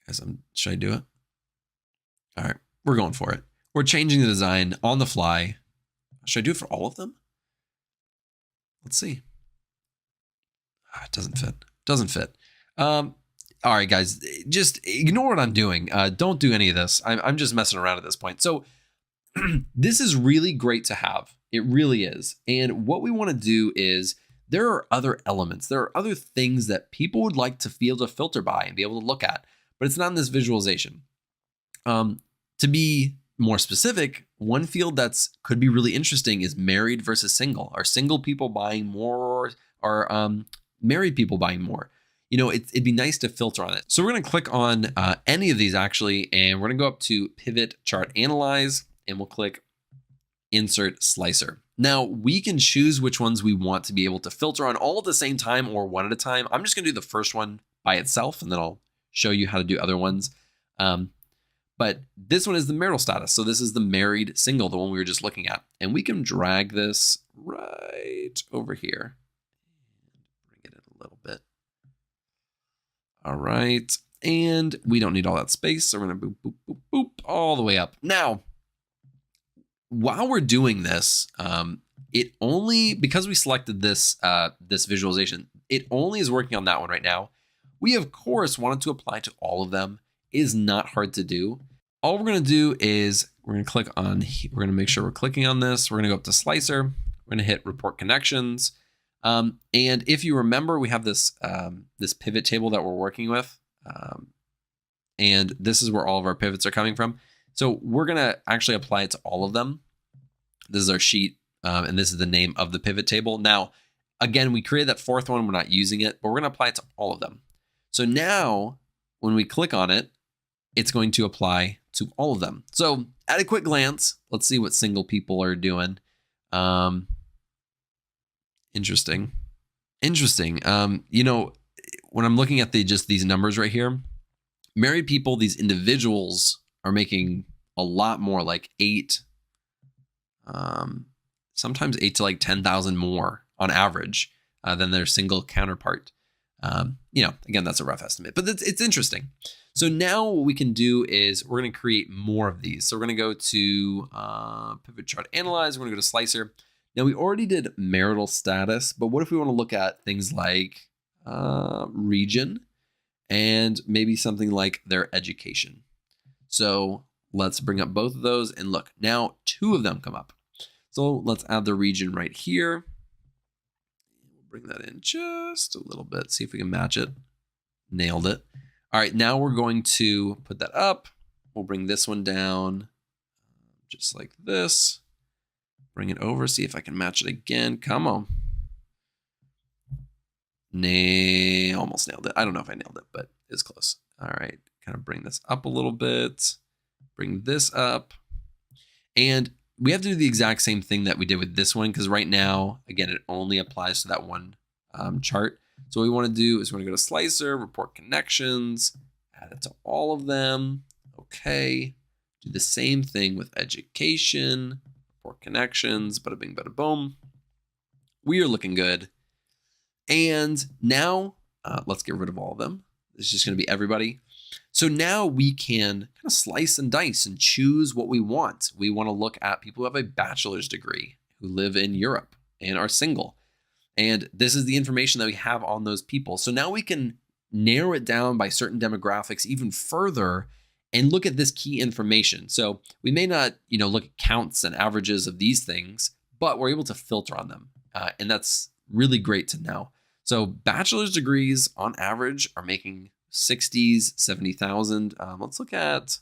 Guys, should I do it? All right, we're going for it. We're changing the design on the fly. Should I do it for all of them? Let's see. It doesn't fit. Doesn't fit. All right, guys, just ignore what I'm doing. Don't do any of this. I'm just messing around at this point. So this is really great to have. It really is. And what we want to do is there are other elements. There are other things that people would like to be able to filter by and be able to look at, but it's not in this visualization. To be more specific, one field that's could be really interesting is married versus single. Are single people buying more, or married people buying more? It'd be nice to filter on it. So we're going to click on any of these actually, and we're going to go up to Pivot Chart Analyze, and we'll click Insert Slicer. Now we can choose which ones we want to be able to filter on all at the same time or one at a time. I'm just going to do the first one by itself, and then I'll show you how to do other ones. But this one is the marital status. So this is the married single, the one we were just looking at. And we can drag this right over here. Bring it in a little bit. All right. And we don't need all that space. So we're going to boop, boop, boop, boop, all the way up. Now, while we're doing this, because we selected this, this visualization, it only is working on that one right now. We, of course, wanted to apply to all of them. Is not hard to do. All we're going to do is we're going to click on, we're going to make sure we're clicking on this. We're going to go up to Slicer. We're going to hit Report Connections. And if you remember, we have this, this pivot table that we're working with. And this is where all of our pivots are coming from. So we're going to actually apply it to all of them. This is our sheet, and this is the name of the pivot table. Now, again, we created that fourth one. We're not using it, but we're going to apply it to all of them. So now when we click on it, it's going to apply to all of them. So at a quick glance, let's see what single people are doing. Interesting. Interesting. When I'm looking at just these numbers right here, married people, these individuals are making a lot more, like sometimes 8 to like 10,000 more on average than their single counterpart. Again, that's a rough estimate, but it's interesting. So now what we can do is we're going to create more of these. So we're going to go to pivot chart analyze. We're going to go to slicer. Now we already did marital status, but what if we want to look at things like region and maybe something like their education? So let's bring up both of those and look, now 2 of them come up. So let's add the region right here. We'll bring that in just a little bit, see if we can match it. Nailed it. All right, now we're going to put that up. We'll bring this one down just like this. Bring it over, see if I can match it again. Come on. Almost nailed it. I don't know if I nailed it, but it's close. All right, kind of bring this up a little bit. Bring this up. And we have to do the exact same thing that we did with this one, because right now, again, it only applies to that one chart. So what we want to do is we're going to go to slicer, report connections, add it to all of them. Okay. Do the same thing with education, report connections, bada bing, bada boom. We are looking good. And now let's get rid of all of them. It's just going to be everybody. So now we can kind of slice and dice and choose what we want. We want to look at people who have a bachelor's degree, who live in Europe and are single. And this is the information that we have on those people. So now we can narrow it down by certain demographics even further and look at this key information. So we may not, look at counts and averages of these things, but we're able to filter on them. And that's really great to know. So bachelor's degrees on average are making 60s, 70,000. Let's look at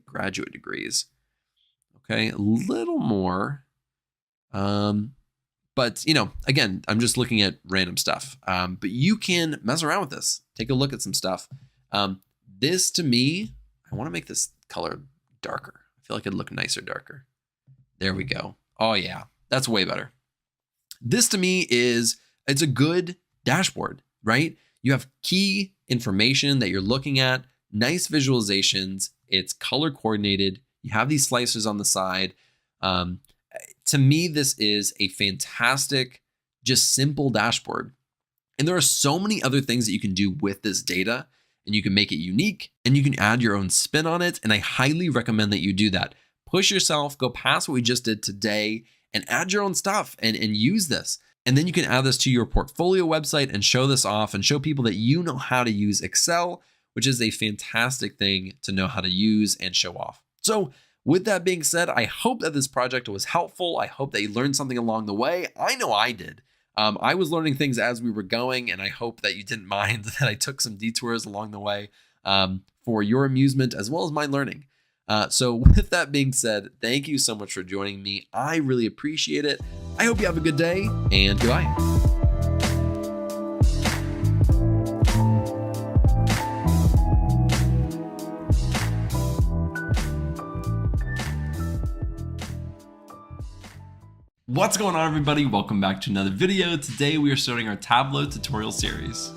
graduate degrees. Okay, a little more. But again, I'm just looking at random stuff. But you can mess around with this. Take a look at some stuff. This to me, I want to make this color darker. I feel like it'd look nicer darker. There we go. Oh yeah, that's way better. This to me it's a good dashboard, right? You have key information that you're looking at, nice visualizations. It's color coordinated. You have these slicers on the side. To me, this is a fantastic, just simple dashboard. And there are so many other things that you can do with this data, and you can make it unique and you can add your own spin on it. And I highly recommend that you do that. Push yourself, go past what we just did today and add your own stuff and use this. And then you can add this to your portfolio website and show this off and show people that you know how to use Excel, which is a fantastic thing to know how to use and show off. So with that being said, I hope that this project was helpful. I hope that you learned something along the way. I know I did. I was learning things as we were going, and I hope that you didn't mind that I took some detours along the way for your amusement as well as my learning. So with that being said, thank you so much for joining me. I really appreciate it. I hope you have a good day, and goodbye. What's going on, everybody? Welcome back to another video. Today we are starting our Tableau tutorial series.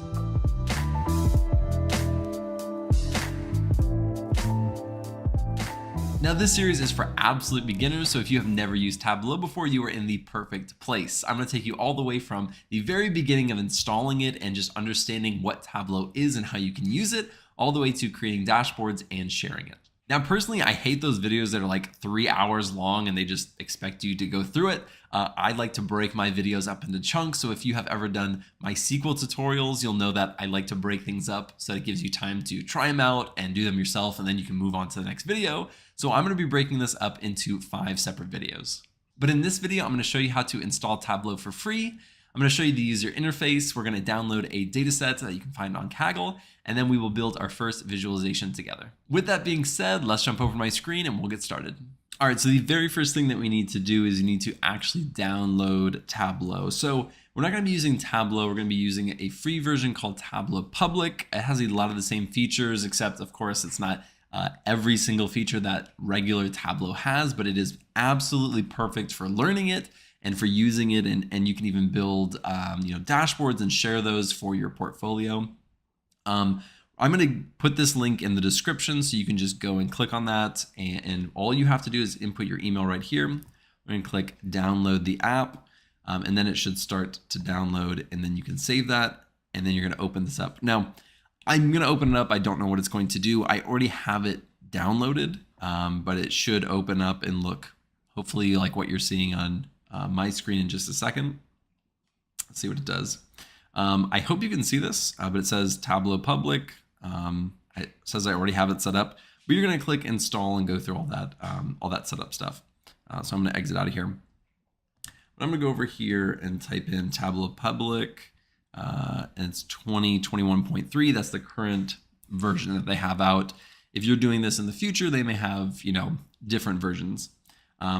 Now this series is for absolute beginners, so if you have never used Tableau before, you are in the perfect place. I'm going to take you all the way from the very beginning of installing it and just understanding what Tableau is and how you can use it, all the way to creating dashboards and sharing it. Now personally, I hate those videos that are like 3 hours long and they just expect you to go through it. I like to break my videos up into chunks, so if you have ever done my SQL tutorials, you'll know that I like to break things up so it gives you time to try them out and do them yourself, and then you can move on to the next video. So I'm going to be breaking this up into 5 separate videos. But in this video, I'm going to show you how to install Tableau for free. I'm going to show you the user interface. We're going to download a data set that you can find on Kaggle, and then we will build our first visualization together. With that being said, let's jump over my screen and we'll get started. All right, so the very first thing that we need to do is you need to actually download Tableau. So we're not going to be using Tableau. We're going to be using a free version called Tableau Public. It has a lot of the same features, except of course it's not every single feature that regular Tableau has, but it is absolutely perfect for learning it and for using it. And you can even build dashboards and share those for your portfolio. I'm going to put this link in the description so you can just go and click on that. And all you have to do is input your email right here. We're going to click download the app, and then it should start to download, and then you can save that, and then you're going to open this up. Now, I'm going to open it up. I don't know what it's going to do. I already have it downloaded, but it should open up and look hopefully like what you're seeing on my screen in just a second. Let's see what it does. I hope you can see this, but it says Tableau Public. It says I already have it set up, but you're going to click install and go through all that setup stuff. So I'm going to exit out of here. But I'm going to go over here and type in Tableau Public, and it's 2021.3. That's the current version that they have out. If you're doing this in the future, they may have, different versions.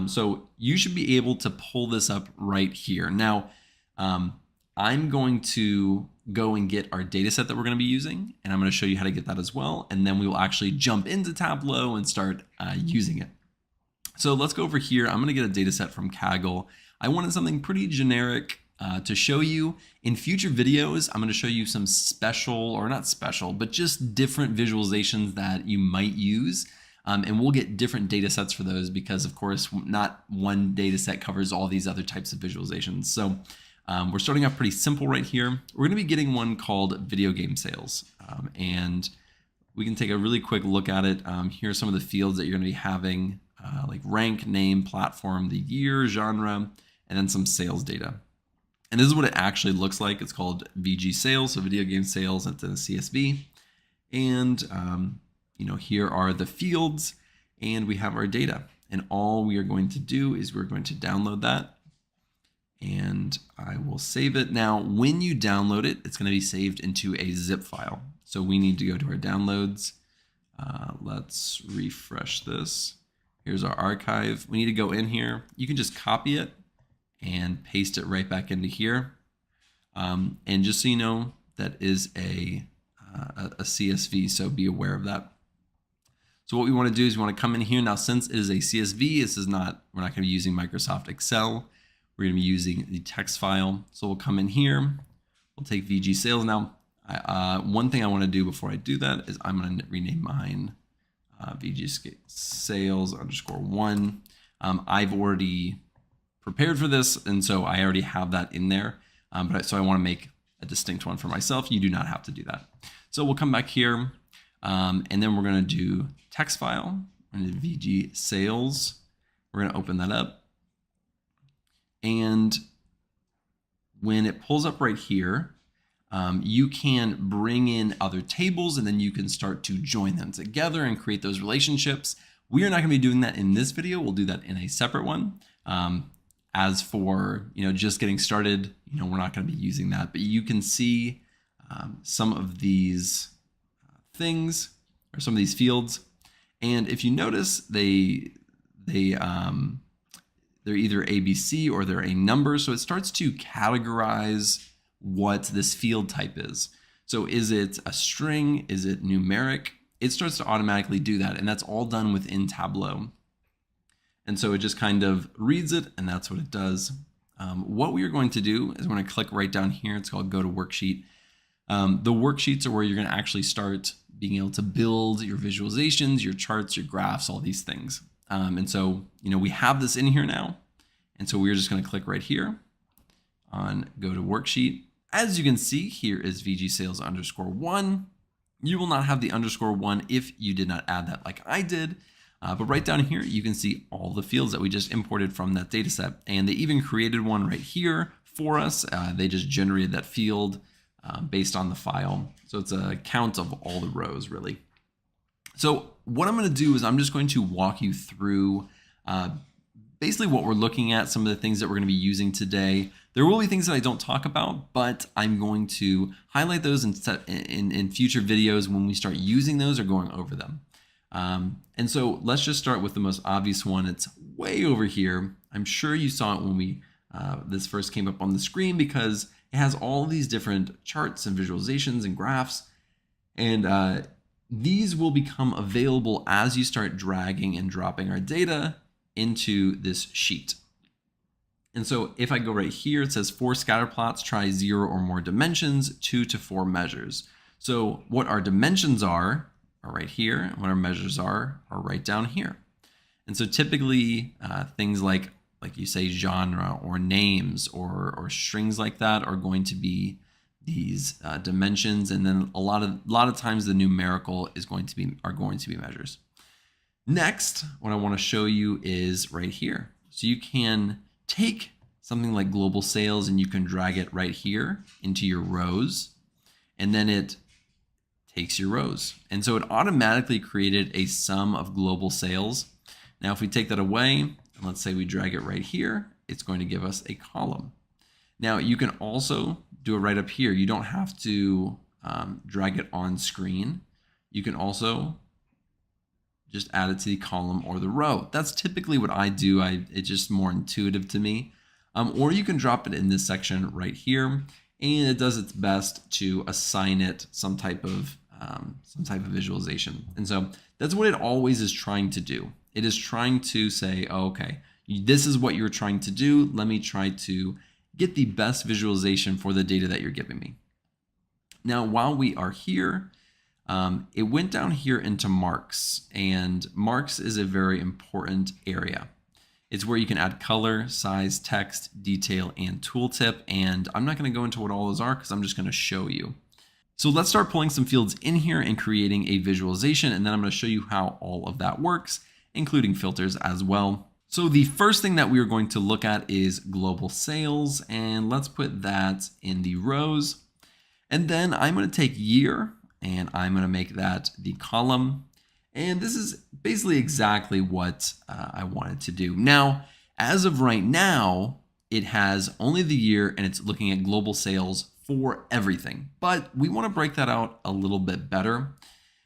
So you should be able to pull this up right here. Now, I'm going to go and get our data set that we're going to be using, and I'm going to show you how to get that as well. And then we will actually jump into Tableau and start using it. So let's go over here. I'm going to get a data set from Kaggle. I wanted something pretty generic to show you. In future videos, I'm going to show you some special, or not special, but just different visualizations that you might use. And we'll get different data sets for those because, of course, not one data set covers all these other types of visualizations. So we're starting off pretty simple right here. We're going to be getting one called video game sales. And we can take a really quick look at it. Here are some of the fields that you're going to be having, like rank, name, platform, the year, genre, and then some sales data. And this is what it actually looks like. It's called VG sales, so video game sales. It's in a CSV. And here are the fields, and we have our data. And all we are going to do is we're going to download that, and I will save it. Now, when you download it, it's going to be saved into a zip file. So we need to go to our downloads. Let's refresh this. Here's our archive. We need to go in here. You can just copy it and paste it right back into here. And just so you know, that is a CSV, so be aware of that. So what we want to do is we want to come in here. Now, since it is a CSV, we're not going to be using Microsoft Excel. We're going to be using the text file. So we'll come in here. We'll take VG sales. Now, one thing I want to do before I do that is I'm going to rename mine VG sales _1. I've already prepared for this, and so I already have that in there. So I want to make a distinct one for myself. You do not have to do that. So we'll come back here, and then we're going to do text file. We're going to do VG sales. We're going to open that up. And when it pulls up right here, you can bring in other tables, and then you can start to join them together and create those relationships. We are not going to be doing that in this video. We'll do that in a separate one. As for just getting started, we're not going to be using that. But you can see some of these things or some of these fields, and if you notice, they're either ABC or they're a number. So it starts to categorize what this field type is. So is it a string? Is it numeric? It starts to automatically do that. And that's all done within Tableau. And so it just kind of reads it, and that's what it does. What we are going to do is we're going to click right down here. It's called Go to Worksheet. The worksheets are where you're going to actually start being able to build your visualizations, your charts, your graphs, all these things. And so, we have this in here now. And so we're just going to click right here on Go to Worksheet. As you can see, here is VG sales _1. You will not have the _1 if you did not add that like I did. But right down here, you can see all the fields that we just imported from that data set. And they even created one right here for us. They just generated that field based on the file. So it's a count of all the rows, really. So what I'm going to do is I'm just going to walk you through basically what we're looking at, some of the things that we're going to be using today. There will be things that I don't talk about, but I'm going to highlight those in future videos when we start using those or going over them. And so let's just start with the most obvious one. It's way over here. I'm sure you saw it when this first came up on the screen because it has all these different charts and visualizations and graphs. And these will become available as you start dragging and dropping our data into this sheet. And so if I go right here, it says for scatter plots, try 0 or more dimensions, 2 to 4 measures. So what our dimensions are right here, and what our measures are right down here. And so typically things like you say genre or names or strings like that are going to be these dimensions, and then a lot of times the numerical are going to be measures. Next, what I want to show you is right here. So you can take something like global sales and you can drag it right here into your rows, and then it takes your rows. And so it automatically created a sum of global sales. Now, if we take that away, and let's say we drag it right here, it's going to give us a column. Now, you can also do it right up here. You don't have to drag it on screen. You can also just add it to the column or the row. That's typically what I do. It's just more intuitive to me. Or you can drop it in this section right here, and it does its best to assign it some type of visualization. And so that's what it always is trying to do. It is trying to say, oh, okay, this is what you're trying to do. Let me try to get the best visualization for the data that you're giving me. Now, while we are here, it went down here into marks, and marks is a very important area. It's where you can add color, size, text, detail, and tooltip. And I'm not going to go into what all those are because I'm just going to show you. So let's start pulling some fields in here and creating a visualization. And then I'm going to show you how all of that works, including filters as well. So the first thing that we are going to look at is global sales. And let's put that in the rows. And then I'm going to take year and I'm going to make that the column. And this is basically exactly what I wanted to do. Now, as of right now, it has only the year and it's looking at global sales for everything. But we want to break that out a little bit better.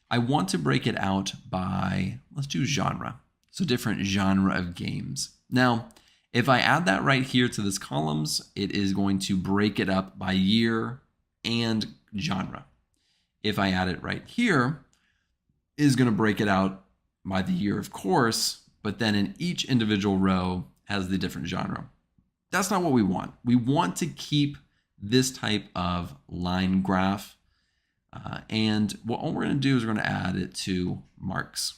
I want to break it out by, let's do genre. So different genre of games. Now, if I add that right here to this columns, it is going to break it up by year and genre. If I add it right here, it is going to break it out by the year, of course, but then in each individual row has the different genre. That's not what we want. We want to keep this type of line graph. And all we're going to do is we're going to add it to marks.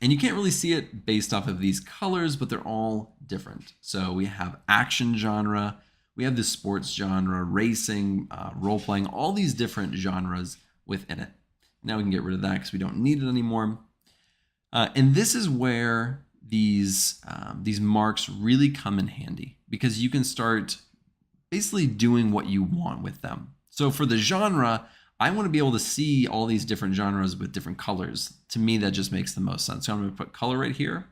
And you can't really see it based off of these colors, but they're all different. So we have action genre, we have the sports genre, racing, role-playing, all these different genres within it. Now we can get rid of that because we don't need it anymore. And this is where these marks really come in handy because you can start basically doing what you want with them. So for the genre, I want to be able to see all these different genres with different colors. To me, that just makes the most sense. So I'm going to put color right here,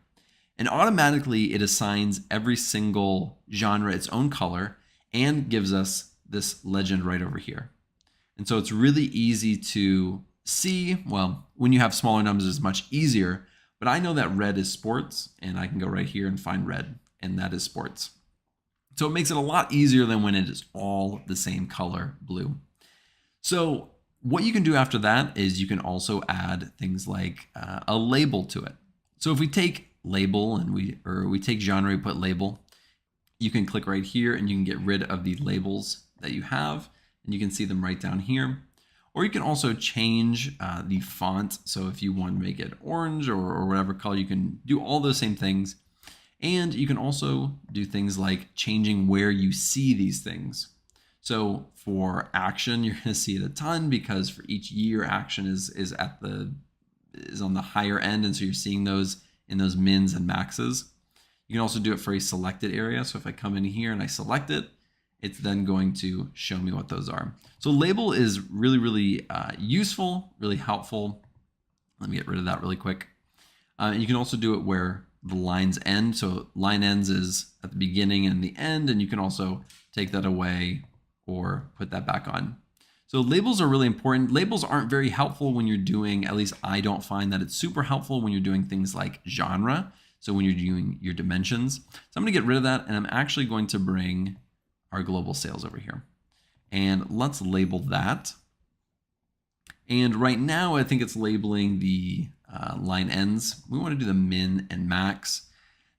and automatically it assigns every single genre its own color and gives us this legend right over here. And so it's really easy to see. Well, when you have smaller numbers, it's much easier, but I know that red is sports, and I can go right here and find red, and that is sports. So it makes it a lot easier than when it is all the same color, blue. So what you can do after that is you can also add things like a label to it. So if we take label and we take genre, we put label, you can click right here and you can get rid of the labels that you have, and you can see them right down here. Or you can also change the font. So if you want to make it orange or whatever color, you can do all those same things. And you can also do things like changing where you see these things. So for action, you're going to see it a ton because for each year, action is on the higher end, and so you're seeing those in those mins and maxes. You can also do it for a selected area. So if I come in here and I select it, it's then going to show me what those are. So label is really, really useful, really helpful. Let me get rid of that really quick. You can also do it where the lines end. So line ends is at the beginning and the end, and you can also take that away or put that back on. So labels are really important. Labels aren't very helpful when you're doing, at least I don't find that it's super helpful when you're doing things like genre. So when you're doing your dimensions. So I'm going to get rid of that, and I'm actually going to bring our global sales over here. And let's label that. And right now, I think it's labeling the line ends. We want to do the min and max.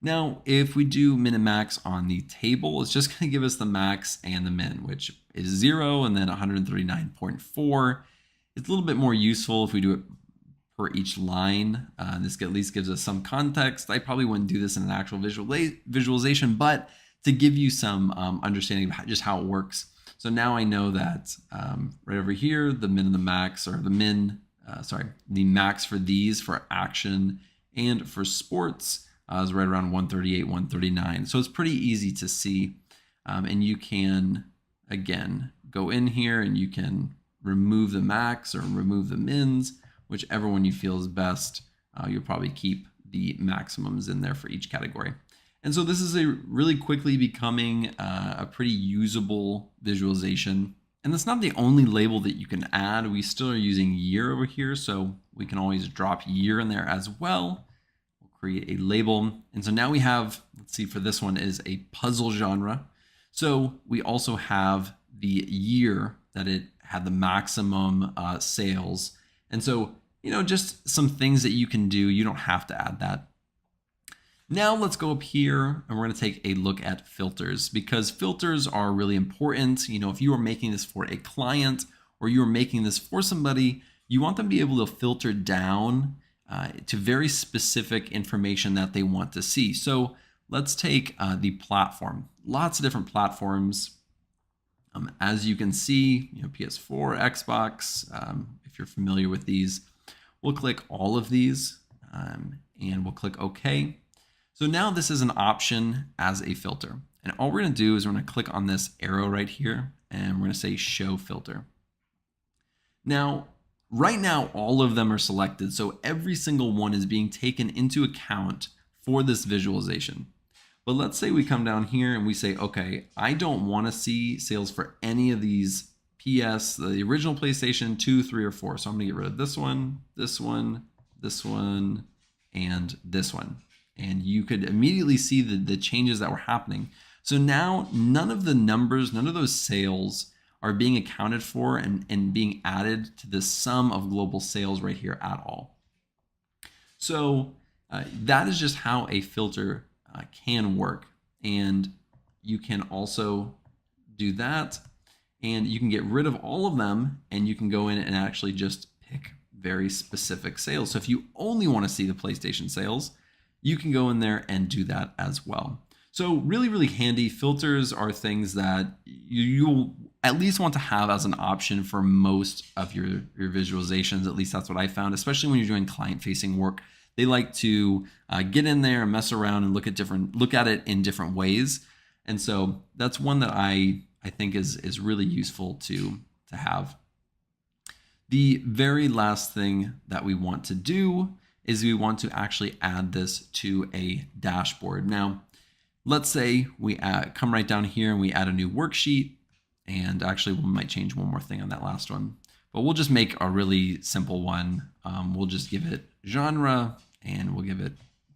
Now, if we do min and max on the table, it's just going to give us the max and the min, which is 0 and then 139.4. It's a little bit more useful if we do it per each line. This at least gives us some context. I probably wouldn't do this in an actual visualization, but to give you some understanding of just how it works. So now I know that right over here, the min and the max, or the max for these for action and for sports is right around 138, 139. So it's pretty easy to see. And you can, again, go in here and you can remove the max or remove the mins, whichever one you feel is best. You'll probably keep the maximums in there for each category. And so this is a really quickly becoming a pretty usable visualization. And that's not the only label that you can add. We still are using year over here, so we can always drop year in there as well. We'll create a label. And so now we have, let's see, for this one is a puzzle genre. So we also have the year that it had the maximum sales. And so, just some things that you can do. You don't have to add that. Now let's go up here and we're going to take a look at filters, because filters are really important. If you are making this for a client or you are making this for somebody, you want them to be able to filter down to very specific information that they want to see. So let's take the platform. Lots of different platforms. As you can see, PS4, Xbox, if you're familiar with these, we'll click all of these and we'll click OK. So now this is an option as a filter. And all we're going to do is we're going to click on this arrow right here and we're going to say show filter. Now, right now, all of them are selected. So every single one is being taken into account for this visualization. But let's say we come down here and we say, okay, I don't want to see sales for any of these PS, the original PlayStation 2, 3, or 4. So I'm going to get rid of this one, this one, this one, and this one. And you could immediately see the changes that were happening. So now none of the numbers, none of those sales are being accounted for and being added to the sum of global sales right here at all. So that is just how a filter can work. And you can also do that. And you can get rid of all of them and you can go in and actually just pick very specific sales. So if you only want to see the PlayStation sales, you can go in there and do that as well. So really, really handy. Filters are things that you'll at least want to have as an option for most of your visualizations. At least that's what I found, especially when you're doing client-facing work. They like to get in there and mess around and look at it in different ways. And so that's one that I think is really useful to have. The very last thing that we want to do is we want to actually add this to a dashboard. Now, let's say we come right down here and we add a new worksheet. And actually, we might change one more thing on that last one. But we'll just make a really simple one. We'll just give it genre and we'll give it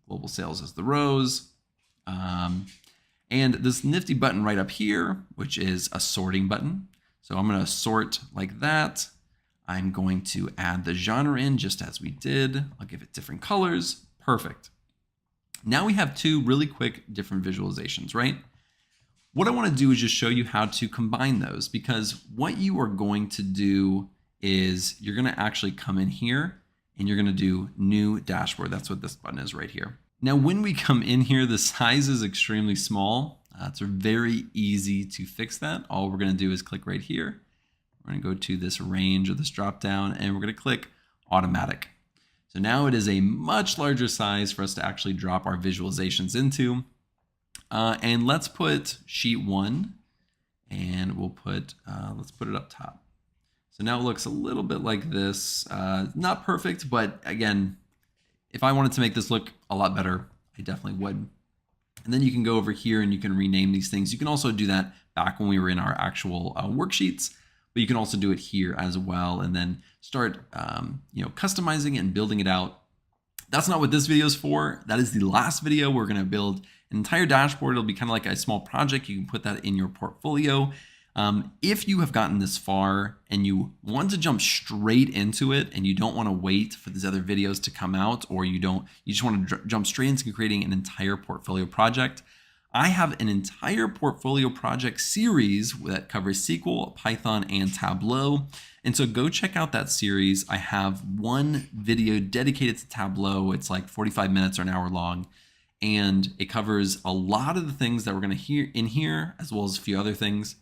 global sales as the rows. And this nifty button right up here, which is a sorting button. So I'm going to sort like that. I'm going to add the genre in just as we did. I'll give it different colors. Perfect. Now we have two really quick different visualizations, right? What I want to do is just show you how to combine those, because what you are going to do is you're going to actually come in here and you're going to do new dashboard. That's what this button is right here. Now, when we come in here, the size is extremely small. It's very easy to fix that. All we're going to do is click right here. We're going to go to this range or this drop down and we're going to click automatic. So now it is a much larger size for us to actually drop our visualizations into. And let's put sheet 1 and we'll put, let's put it up top. So now it looks a little bit like this. Not perfect, but again, if I wanted to make this look a lot better, I definitely would. And then you can go over here and you can rename these things. You can also do that back when we were in our actual worksheets, but you can also do it here as well and then start customizing it and building it out. That's not what this video is for. That is the last video. We're going to build an entire dashboard. It'll be kind of like a small project. You can put that in your portfolio. If you have gotten this far and you want to jump straight into it and you don't want to wait for these other videos to come out, or you just want to jump straight into creating an entire portfolio project, I have an entire portfolio project series that covers SQL, Python, and Tableau. And so go check out that series. I have one video dedicated to Tableau. It's like 45 minutes or an hour long. And it covers a lot of the things that we're going to hear in here, as well as a few other things.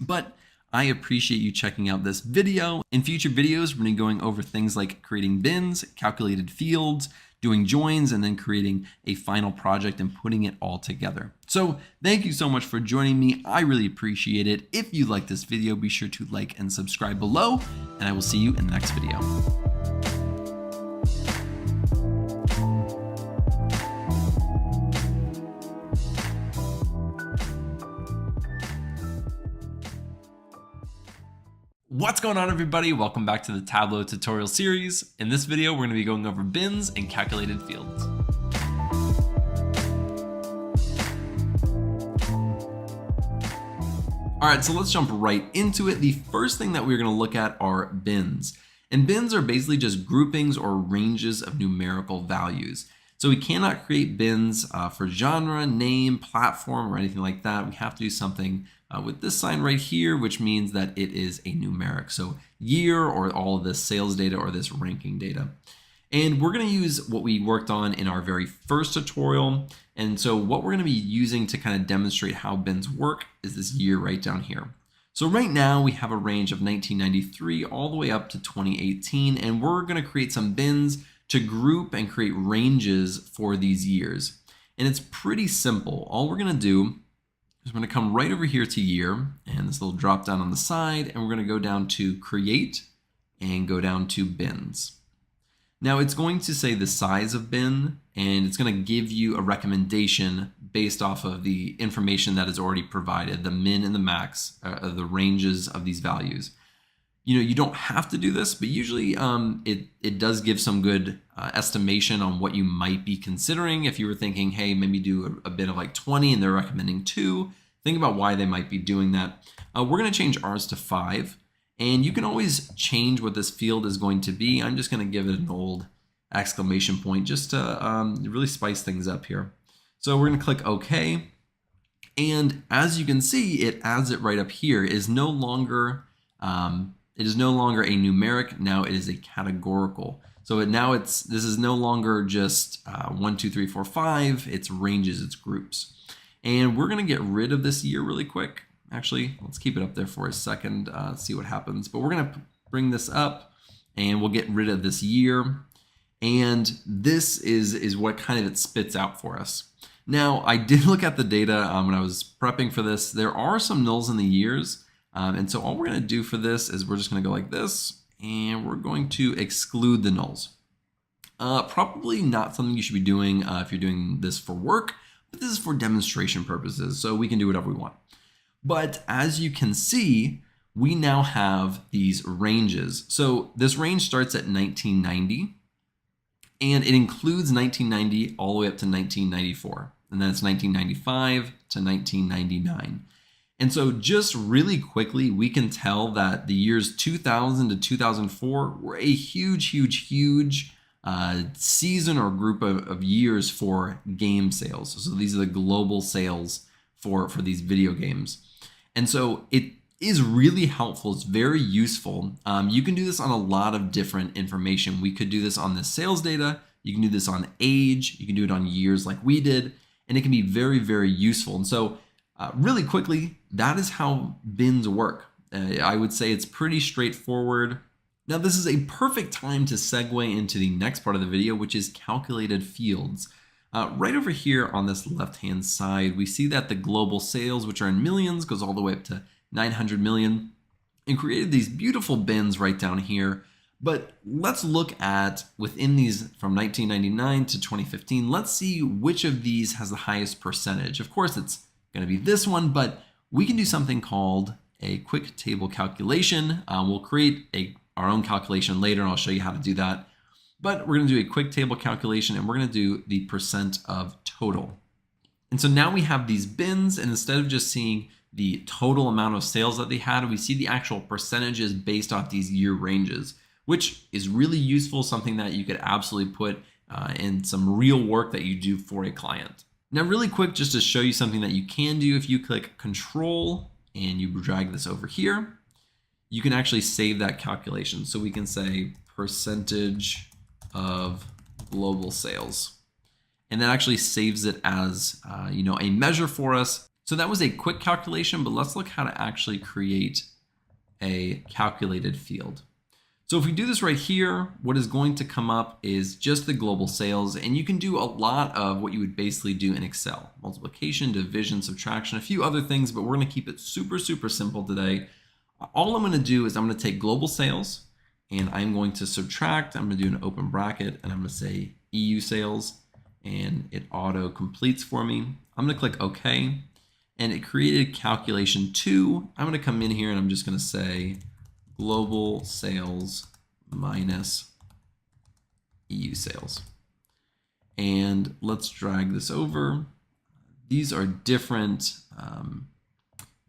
But I appreciate you checking out this video. In future videos, we're going to be going over things like creating bins, calculated fields, doing joins, and then creating a final project and putting it all together. So thank you so much for joining me. I really appreciate it. If you like this video, be sure to like and subscribe below, and I will see you in the next video. What's going on, everybody? Welcome back to the Tableau tutorial series. In this video, we're going to be going over bins and calculated fields. All right, so let's jump right into it. The first thing that we're going to look at are bins. And bins are basically just groupings or ranges of numerical values. So we cannot create bins for genre, name, platform, or anything like that. We have to do something with this sign right here, which means that it is a numeric. So year, or all of this sales data, or this ranking data. And we're going to use what we worked on in our very first tutorial. And so what we're going to be using to kind of demonstrate how bins work is this year right down here. So right now we have a range of 1993 all the way up to 2018, and we're going to create some bins to group and create ranges for these years. And it's pretty simple. All we're going to do is we're going to come right over here to year, and this little drop down on the side, and we're going to go down to create and go down to bins. Now it's going to say the size of bin, and it's going to give you a recommendation based off of the information that is already provided, the min and the max, the ranges of these values. You know, you don't have to do this, but usually it does give some good estimation on what you might be considering. If you were thinking, hey, maybe do a bit of like 20 and they're recommending 2, think about why they might be doing that. We're going to change ours to 5, and you can always change what this field is going to be. I'm just going to give it an old exclamation point just to really spice things up here. So we're going to click OK. And as you can see, it adds it right up here. It is no longer a numeric. Now it is a categorical. So this is no longer just 1, 2, 3, 4, 5. It's ranges, it's groups. And we're going to get rid of this year really quick. Actually, let's keep it up there for a second, see what happens. But we're going to bring this up, and we'll get rid of this year. And this is what kind of it spits out for us. Now, I did look at the data when I was prepping for this. There are some nulls in the years. And so all we're going to do for this is we're just going to go like this, and we're going to exclude the nulls. Probably not something you should be doing if you're doing this for work, but this is for demonstration purposes, so we can do whatever we want. But as you can see, we now have these ranges. So this range starts at 1990, and it includes 1990 all the way up to 1994. And then it's 1995 to 1999. And so just really quickly, we can tell that the years 2000 to 2004 were a huge season or group of years for game sales. So these are the global sales for these video games. And so it is really helpful. It's very useful. You can do this on a lot of different information. We could do this on the sales data. You can do this on age. You can do it on years like we did. And it can be very, very useful. And so really quickly, that is how bins work. I would say it's pretty straightforward. Now, this is a perfect time to segue into the next part of the video, which is calculated fields. Right over here on this left-hand side, we see that the global sales, which are in millions, goes all the way up to 900 million, and created these beautiful bins right down here. But let's look at within these from 1999 to 2015, let's see which of these has the highest percentage. Of course, it's going to be this one, but we can do something called a quick table calculation. We'll create our own calculation later, and I'll show you how to do that. But we're going to do a quick table calculation, and we're going to do the percent of total. And so now we have these bins, and instead of just seeing the total amount of sales that they had. We see the actual percentages based off these year ranges, which is really useful, something that you could absolutely put in some real work that you do for a client. Now, really quick, just to show you something that you can do, if you click Control and you drag this over here, you can actually save that calculation. So we can say percentage of global sales. And that actually saves it as a measure for us. So that was a quick calculation, but let's look how to actually create a calculated field. So if we do this right here, what is going to come up is just the global sales, and you can do a lot of what you would basically do in Excel: multiplication, division, subtraction, a few other things, but we're going to keep it super, super simple today. All I'm going to do is I'm going to take global sales and I'm going to subtract. I'm going to do an open bracket and I'm going to say EU sales, and it auto completes for me. I'm going to click OK, and it created calculation 2. I'm going to come in here and I'm just going to say global sales minus EU sales. And let's drag this over. These are different.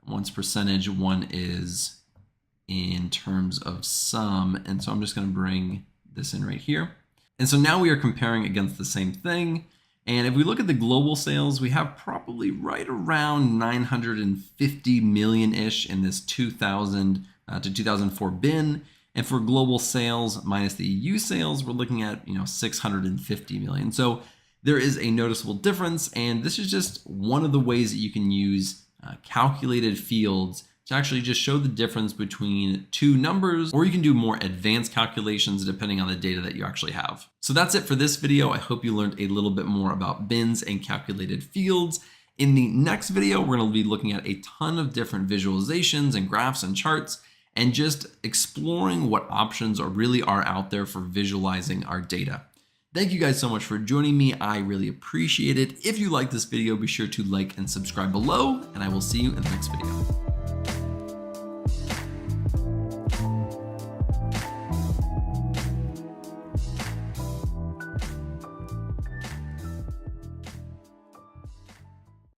One's percentage, one is in terms of sum. And so I'm just going to bring this in right here. And so now we are comparing against the same thing. And if we look at the global sales, we have probably right around 950 million-ish in this 2000 to 2004 bin. And for global sales minus the EU sales, we're looking at 650 million. So there is a noticeable difference. And this is just one of the ways that you can use calculated fields to actually just show the difference between two numbers, or you can do more advanced calculations depending on the data that you actually have. So that's it for this video. I hope you learned a little bit more about bins and calculated fields. In the next video, we're going to be looking at a ton of different visualizations and graphs and charts, and just exploring what options really are out there for visualizing our data. Thank you guys so much for joining me. I really appreciate it. If you like this video, be sure to like and subscribe below, and I will see you in the next video.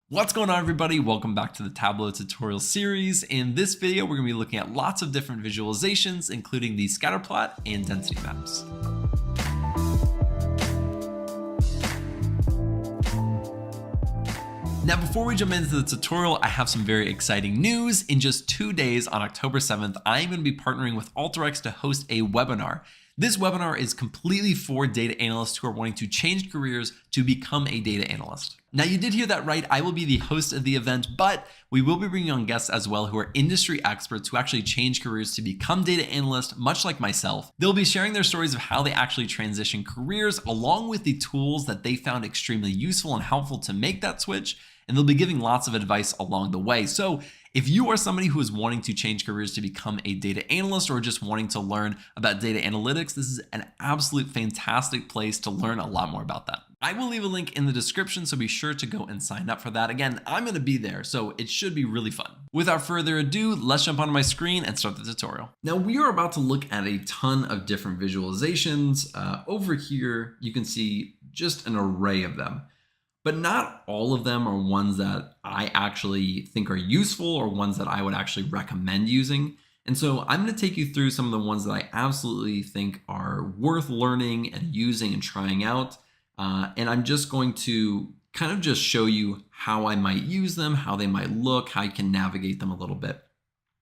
What's going on, everybody? Welcome back to the Tableau tutorial series. In this video, we're going to be looking at lots of different visualizations, including the scatter plot and density maps. Now, before we jump into the tutorial, I have some very exciting news. In just 2 days, on October 7th, I'm going to be partnering with Alteryx to host a webinar. This webinar is completely for data analysts who are wanting to change careers to become a data analyst. Now, you did hear that right. I will be the host of the event, but we will be bringing on guests as well who are industry experts who actually change careers to become data analysts, much like myself. They'll be sharing their stories of how they actually transition careers, along with the tools that they found extremely useful and helpful to make that switch. And they'll be giving lots of advice along the way. So if you are somebody who is wanting to change careers to become a data analyst, or just wanting to learn about data analytics, this is an absolute fantastic place to learn a lot more about that. I will leave a link in the description, so be sure to go and sign up for that. Again, I'm going to be there, so it should be really fun. Without further ado, let's jump onto my screen and start the tutorial. Now, we are about to look at a ton of different visualizations. Over here, you can see just an array of them. But not all of them are ones that I actually think are useful or ones that I would actually recommend using. And so I'm going to take you through some of the ones that I absolutely think are worth learning and using and trying out. And I'm just going to kind of just show you how I might use them, how they might look, how you can navigate them a little bit.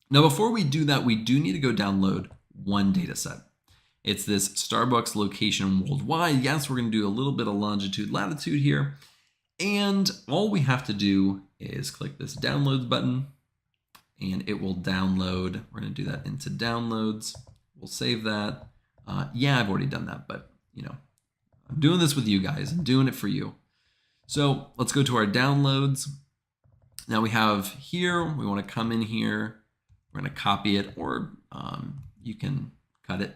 Now, before we do that, we do need to go download one data set. It's this Starbucks location worldwide. Yes, we're going to do a little bit of longitude, latitude here. And all we have to do is click this downloads button and it will download. We're going to do that into downloads. We'll save that. Yeah, I've already done that, but I'm doing this with you guys. I'm doing it for you. So let's go to our downloads. Now we have here, we want to come in here. We're going to copy it, or you can cut it.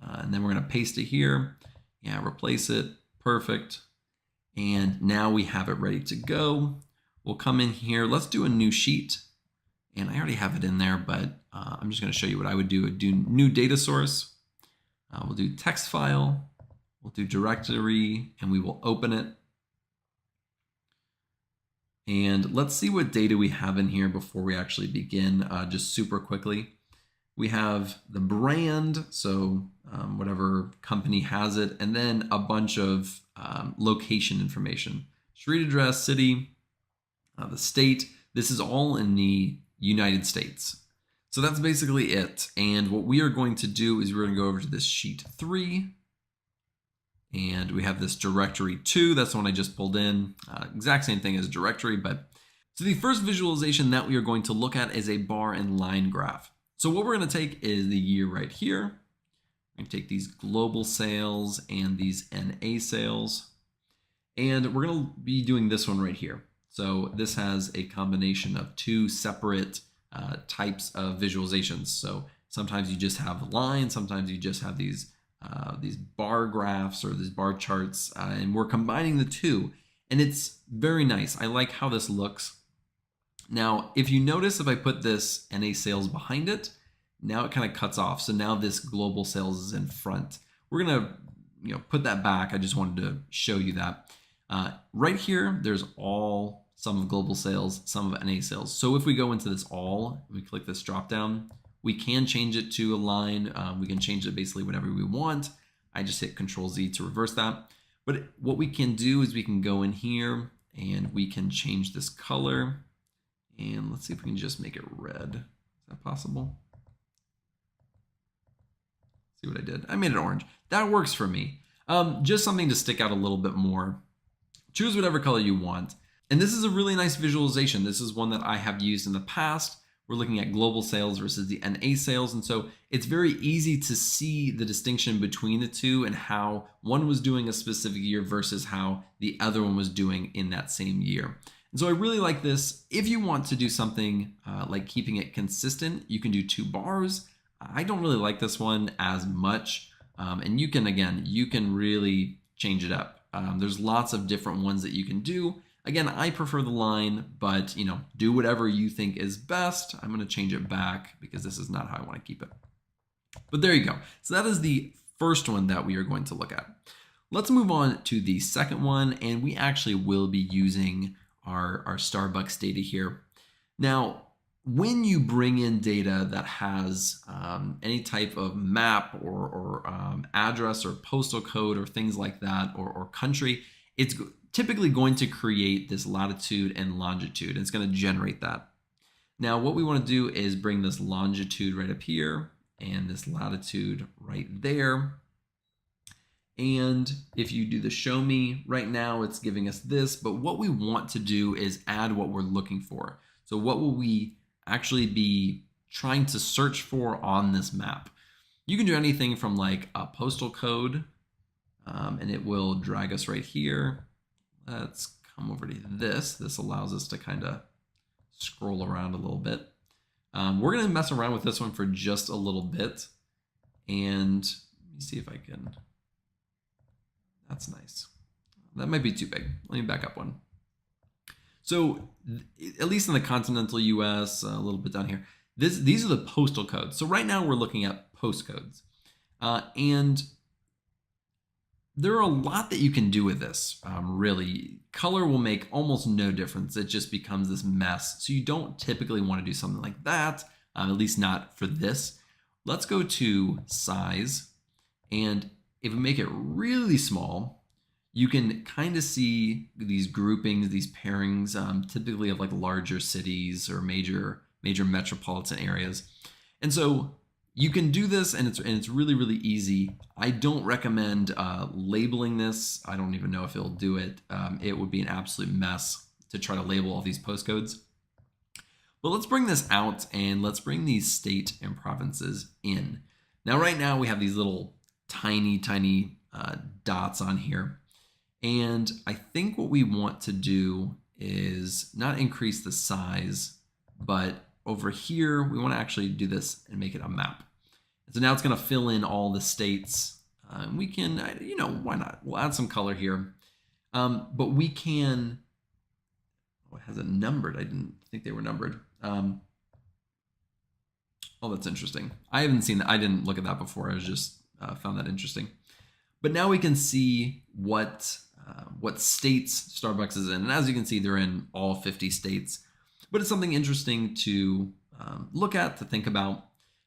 And then we're going to paste it here. Yeah, replace it. Perfect. And now we have it ready to go. We'll come in here. Let's do a new sheet. And I already have it in there, but I'm just going to show you what I would do. I'd do new data source. We'll do text file. We'll do directory, and we will open it. And let's see what data we have in here before we actually begin, just super quickly. We have the brand, so whatever company has it, and then a bunch of location information. Street address, city, the state. This is all in the United States. So that's basically it. And what we are going to do is we're going to go over to this sheet 3. And we have this directory 2. That's the one I just pulled in. Exact same thing as directory. But so the first visualization that we are going to look at is a bar and line graph. So what we're going to take is the year right here. We're going to take these global sales and these NA sales. And we're going to be doing this one right here. So this has a combination of 2 separate types of visualizations. So sometimes you just have lines, sometimes you just have these bar graphs or these bar charts, and we're combining the 2, and it's very nice. I like how this looks. Now, if you notice, if I put this NA sales behind it, now it kind of cuts off. So now this global sales is in front. We're gonna put that back. I just wanted to show you that. Right here, there's all some of global sales, some of NA sales. So if we go into this all, we click this drop down, we can change it to a line. We can change it basically whenever we want. I just hit Control Z to reverse that. But what we can do is we can go in here and we can change this color. And let's see if we can just make it red. Is that possible? See what I did? I made it orange. That works for me. Just something to stick out a little bit more. Choose whatever color you want. And this is a really nice visualization. This is one that I have used in the past. We're looking at global sales versus the NA sales. And so it's very easy to see the distinction between the 2 and how one was doing a specific year versus how the other one was doing in that same year. And so I really like this. If you want to do something like keeping it consistent, you can do 2 bars. I don't really like this one as much. And you can really change it up. There's lots of different ones that you can do. Again, I prefer the line, but do whatever you think is best. I'm going to change it back because this is not how I want to keep it. But there you go. So that is the first one that we are going to look at. Let's move on to the second one, and we actually will be using our Starbucks data here. Now, when you bring in data that has any type of map or address or postal code or things like that, or country, it's typically going to create this latitude and longitude, and it's going to generate that. Now, what we want to do is bring this longitude right up here and this latitude right there. And if you do the show me, right now it's giving us this, but what we want to do is add what we're looking for. So what will we actually be trying to search for on this map? You can do anything from like a postal code, and it will drag us right here. Let's come over to this. This allows us to kind of scroll around a little bit. We're going to mess around with this one for just a little bit. And let me see if I can. That's nice. That might be too big. Let me back up one. So at least in the continental US, a little bit down here, these are the postal codes. So right now we're looking at postcodes. And there are a lot that you can do with this, really. Color will make almost no difference. It just becomes this mess. So you don't typically want to do something like that, at least not for this. Let's go to size. And if we make it really small, you can kind of see these groupings, these pairings, typically of like larger cities or major metropolitan areas. And so you can do this, and it's really, really easy. I don't recommend labeling this. I don't even know if it'll do it. It would be an absolute mess to try to label all these postcodes. But let's bring this out, and let's bring these state and provinces in. Now, right now we have these little tiny dots on here. And I think what we want to do is not increase the size, but over here, we want to actually do this and make it a map. And so now it's going to fill in all the states. We can, why not? We'll add some color here. But we can, it has it numbered. I didn't think they were numbered. Oh, that's interesting. I haven't seen that. I didn't look at that before. I was just found that interesting. But now we can see what what states Starbucks is in. And as you can see, they're in all 50 states. But it's something interesting to look at, to think about.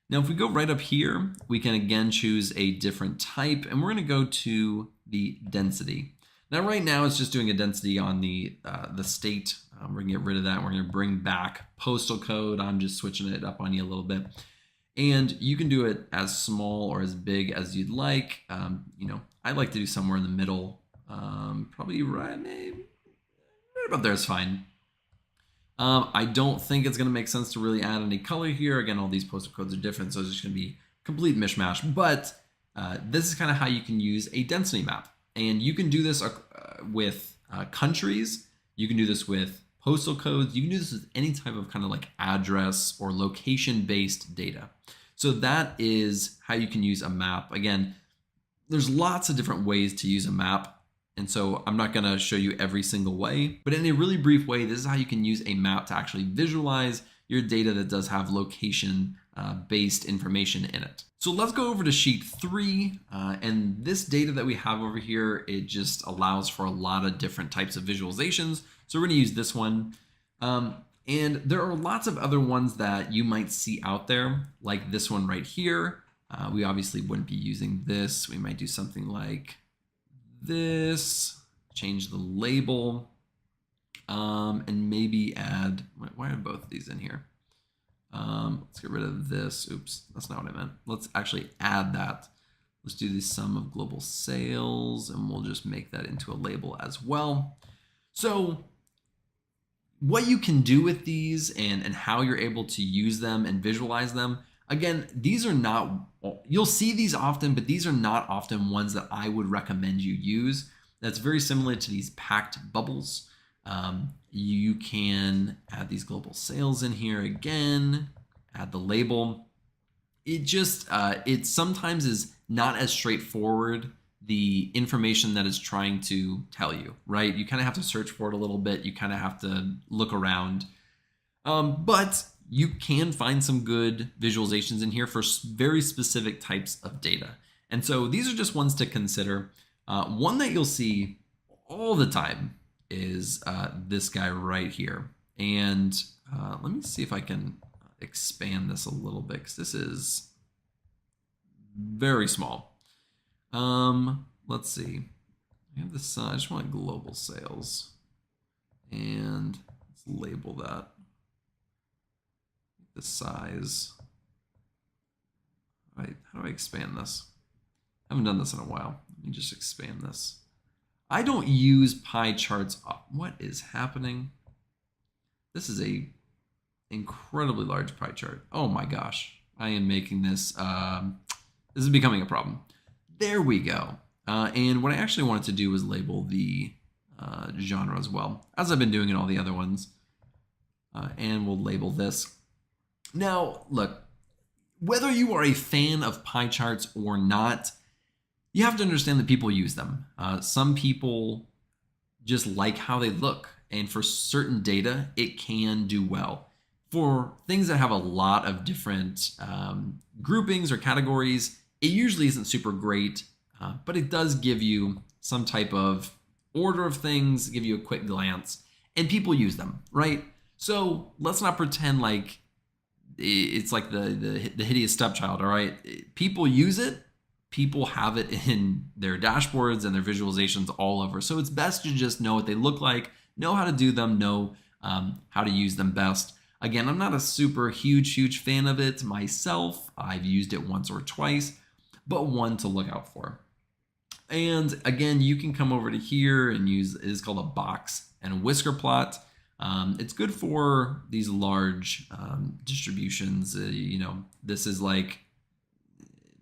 Now, if we go right up here, we can again choose a different type, and we're going to go to the density. Now, right now, it's just doing a density on the state. We're going to get rid of that. We're going to bring back postal code. I'm just switching it up on you a little bit. And you can do it as small or as big as you'd like. I like to do somewhere in the middle. Probably maybe right about there is fine. I don't think it's going to make sense to really add any color here. Again, all these postal codes are different, so it's just going to be complete mishmash. But this is kind of how you can use a density map. And you can do this with countries. You can do this with postal codes. You can do this with any type of kind of like address or location-based data. So that is how you can use a map. Again, there's lots of different ways to use a map. And so I'm not going to show you every single way, but in a really brief way, this is how you can use a map to actually visualize your data that does have location based information in it. So let's go over to sheet 3. And this data that we have over here, it just allows for a lot of different types of visualizations. So we're going to use this one. And there are lots of other ones that you might see out there, like this one right here. We obviously wouldn't be using this. We might do something like this, change the label, and maybe add, why are both of these in here? Let's get rid of this. Oops, that's not what I meant. Let's actually add that. Let's do the sum of global sales, and we'll just make that into a label as well. So what you can do with these and how you're able to use them and visualize them, again, these are not, you'll see these often, but these are not often ones that I would recommend you use. That's very similar to these packed bubbles. You can add these global sales in here again, add the label. It just, it sometimes is not as straightforward, the information that it's trying to tell you, right? You kind of have to search for it a little bit. You kind of have to look around. But you can find some good visualizations in here for very specific types of data. And so these are just ones to consider. One that you'll see all the time is this guy right here. And let me see if I can expand this a little bit, because this is very small. Let's see. I have this, I just want global sales. And let's label that. The size. How do I expand this? I haven't done this in a while. Let me just expand this. I don't use pie charts. What is happening? This is a incredibly large pie chart. Oh my gosh. I am making this, this is becoming a problem. There we go. And what I actually wanted to do was label the genre as well, as I've been doing in all the other ones. And we'll label this. Now, look, whether you are a fan of pie charts or not, you have to understand that people use them. Some people just like how they look, and for certain data, it can do well. For things that have a lot of different groupings or categories, it usually isn't super great, but it does give you some type of order of things, give you a quick glance, and people use them, right? So let's not pretend like it's like the hideous stepchild, all right? People use it. People have it in their dashboards and their visualizations all over. So it's best to just know what they look like, know how to do them, know how to use them best. Again, I'm not a super huge fan of it myself. I've used it once or twice, but one to look out for. And again, you can come over to here and use, it is called a box and whisker plot. It's good for these large distributions. This is like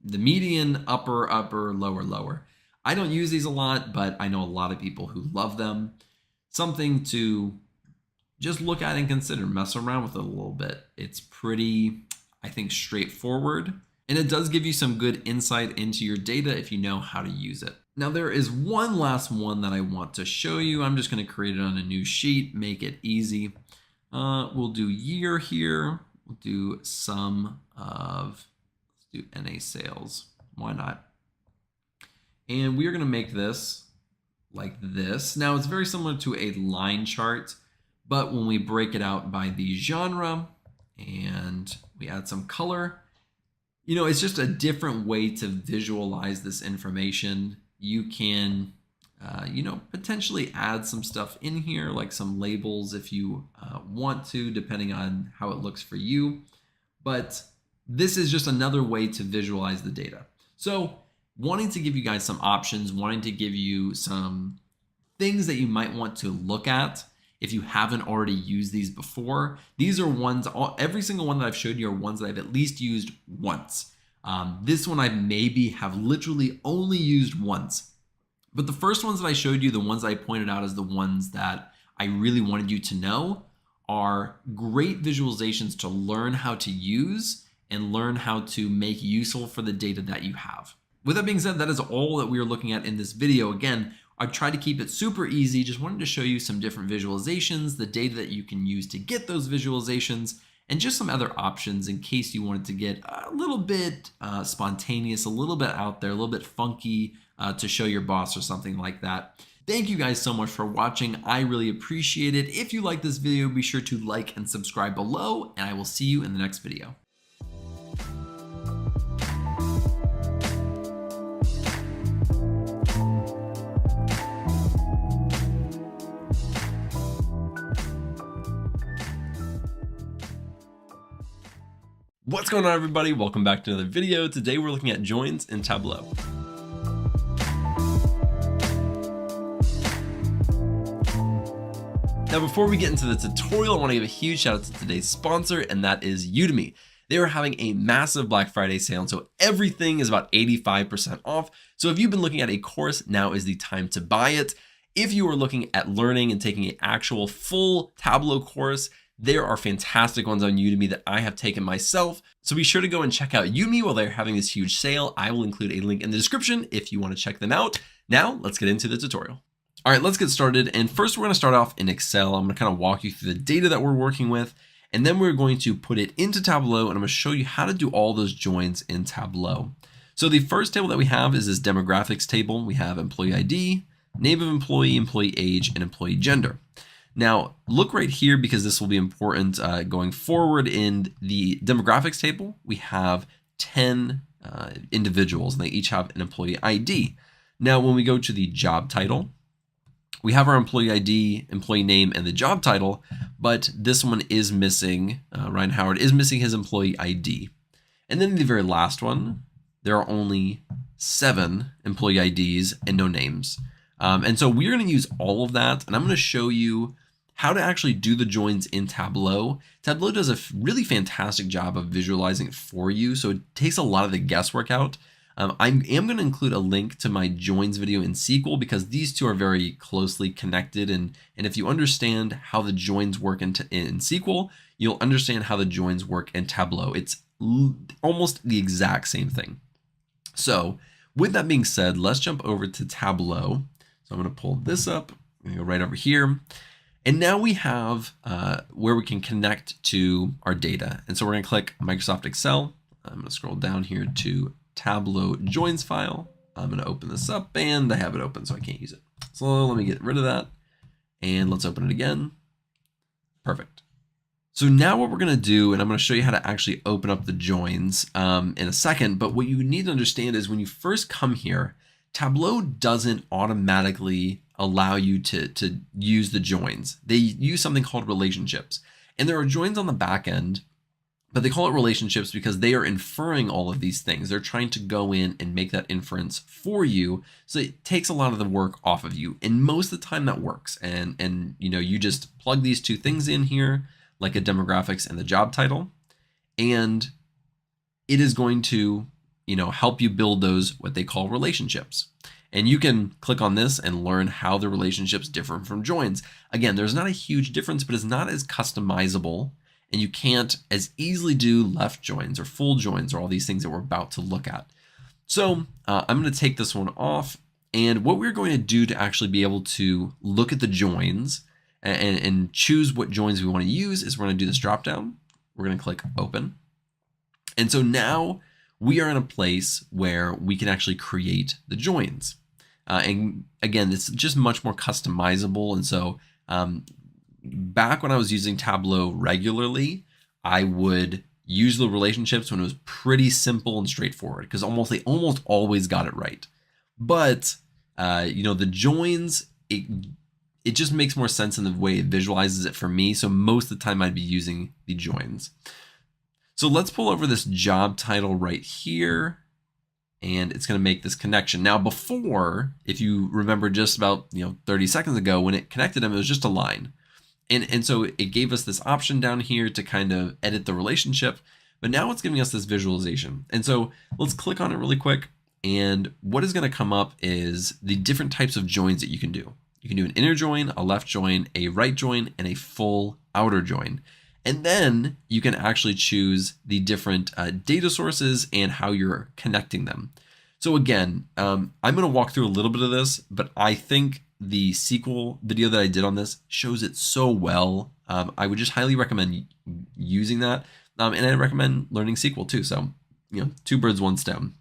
the median, upper, lower. I don't use these a lot, but I know a lot of people who love them. Something to just look at and consider, mess around with it a little bit. It's pretty, I think, straightforward. And it does give you some good insight into your data if you know how to use it. Now there is one last one that I want to show you. I'm just going to create it on a new sheet, make it easy. We'll do year here. We'll do sum of, let's do NA sales. Why not? And we are going to make this like this. Now it's very similar to a line chart, but when we break it out by the genre and we add some color, it's just a different way to visualize this information. You can, potentially add some stuff in here, like some labels if you want to, depending on how it looks for you. But this is just another way to visualize the data. So wanting to give you guys some options, wanting to give you some things that you might want to look at if you haven't already used these before. These are ones, every single one that I've showed you are ones that I've at least used once. This one I maybe have literally only used once. But the first ones that I showed you, the ones I pointed out as the ones that I really wanted you to know, are great visualizations to learn how to use and learn how to make useful for the data that you have. With that being said, that is all that we are looking at in this video. Again, I've tried to keep it super easy. Just wanted to show you some different visualizations, the data that you can use to get those visualizations, and just some other options in case you wanted to get a little bit spontaneous, a little bit out there, a little bit funky to show your boss or something like that. Thank you guys so much for watching. I really appreciate it. If you like this video, be sure to like and subscribe below, and I will see you in the next video. What's going on, everybody? Welcome back to another video. Today we're looking at joins in Tableau. Now, before we get into the tutorial, I want to give a huge shout out to today's sponsor, and that is Udemy. They are having a massive Black Friday sale, and so everything is about 85% off. So if you've been looking at a course, now is the time to buy it. If you are looking at learning and taking an actual full Tableau course, there are fantastic ones on Udemy that I have taken myself. So be sure to go and check out Udemy while they're having this huge sale. I will include a link in the description if you want to check them out. Now let's get into the tutorial. All right, let's get started. And first we're going to start off in Excel. I'm going to kind of walk you through the data that we're working with, and then we're going to put it into Tableau, and I'm going to show you how to do all those joins in Tableau. So the first table that we have is this demographics table. We have employee ID, name of employee, employee age, and employee gender. Now, look right here because this will be important going forward. In the demographics table, we have 10 individuals, and they each have an employee ID. Now, when we go to the job title, we have our employee ID, employee name, and the job title, but this one is missing. Ryan Howard is missing his employee ID. And then the very last one, there are only 7 employee IDs and no names. And so we're going to use all of that, and I'm going to show you how to actually do the joins in Tableau. Tableau does a really fantastic job of visualizing it for you, so it takes a lot of the guesswork out. I am going to include a link to my joins video in SQL because these two are very closely connected, and if you understand how the joins work in SQL, you'll understand how the joins work in Tableau. It's almost the exact same thing. So with that being said, let's jump over to Tableau. So I'm going to pull this up. I'm going to go right over here. And now we have where we can connect to our data. And so we're going to click Microsoft Excel. I'm going to scroll down here to Tableau joins file. I'm going to open this up, and I have it open, so I can't use it. So let me get rid of that, and let's open it again. Perfect. So now what we're going to do, and I'm going to show you how to actually open up the joins in a second, but what you need to understand is when you first come here, Tableau doesn't automatically allow you to use the joins. They use something called relationships. And there are joins on the back end, but they call it relationships because they are inferring all of these things. They're trying to go in and make that inference for you. So it takes a lot of the work off of you. And most of the time that works. And you just plug these two things in here, like a demographics and the job title, and it is going to help you build those, what they call relationships. And you can click on this and learn how the relationships differ from joins. Again, there's not a huge difference, but it's not as customizable, and you can't as easily do left joins or full joins or all these things that we're about to look at. So I'm going to take this one off. And what we're going to do to actually be able to look at the joins and choose what joins we want to use is we're going to do this drop down. We're going to click open. And so now we are in a place where we can actually create the joins. And again, it's just much more customizable. And so back when I was using Tableau regularly, I would use the relationships when it was pretty simple and straightforward because they almost always got it right. But the joins, it just makes more sense in the way it visualizes it for me. So most of the time I'd be using the joins. So let's pull over this job title right here, and it's going to make this connection. Now before, if you remember just about 30 seconds ago, when it connected them, it was just a line. And so it gave us this option down here to kind of edit the relationship, but now it's giving us this visualization. And so let's click on it really quick. And what is going to come up is the different types of joins that you can do. You can do an inner join, a left join, a right join, and a full outer join. And then you can actually choose the different data sources and how you're connecting them. So again, I'm going to walk through a little bit of this, but I think the SQL video that I did on this shows it so well. I would just highly recommend using that. And I recommend learning SQL too. So, two birds, one stone.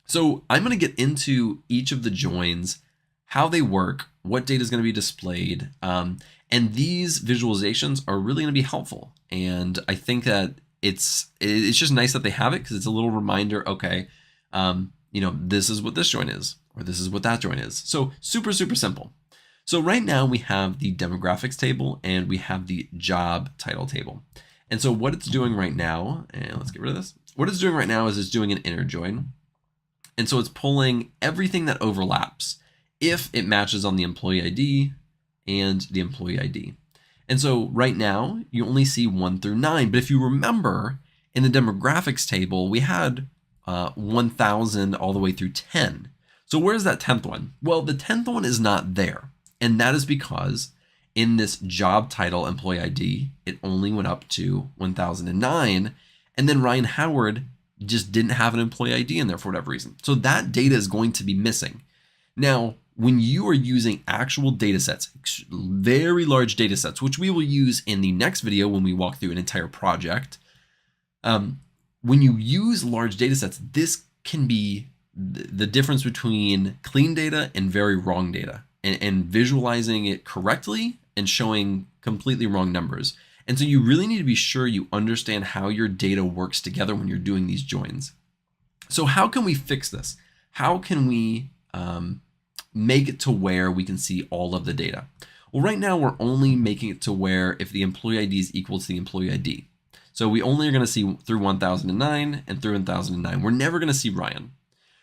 So I'm going to get into each of the joins, how they work, what data is going to be displayed. And these visualizations are really going to be helpful. And I think that it's just nice that they have it because it's a little reminder, okay, this is what this join is, or this is what that join is. So super, super simple. So right now we have the demographics table and we have the job title table. And so what it's doing right now, and let's get rid of this. What it's doing right now is it's doing an inner join. And so it's pulling everything that overlaps if it matches on the employee ID and the employee ID. And so right now you only see 1 through 9. But if you remember in the demographics table, we had 1,000 all the way through 10. So where's that 10th one? Well, the 10th one is not there. And that is because in this job title employee ID, it only went up to 1009. And then Ryan Howard just didn't have an employee ID in there for whatever reason. So that data is going to be missing. Now, when you are using actual data sets, very large data sets, which we will use in the next video when we walk through an entire project, when you use large data sets, this can be the difference between clean data and very wrong data, and visualizing it correctly and showing completely wrong numbers. And so you really need to be sure you understand how your data works together when you're doing these joins. So how can we fix this? How can we make it to where we can see all of the data? Well, right now we're only making it to where if the employee ID is equal to the employee ID. So we only are going to see through 1009 and through 1009. We're never going to see Ryan.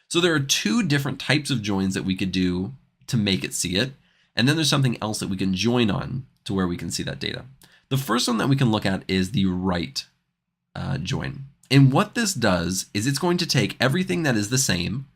So there are two different types of joins that we could do to make it see it. And then there's something else that we can join on to where we can see that data. The first one that we can look at is the right join. And what this does is it's going to take everything that is the same,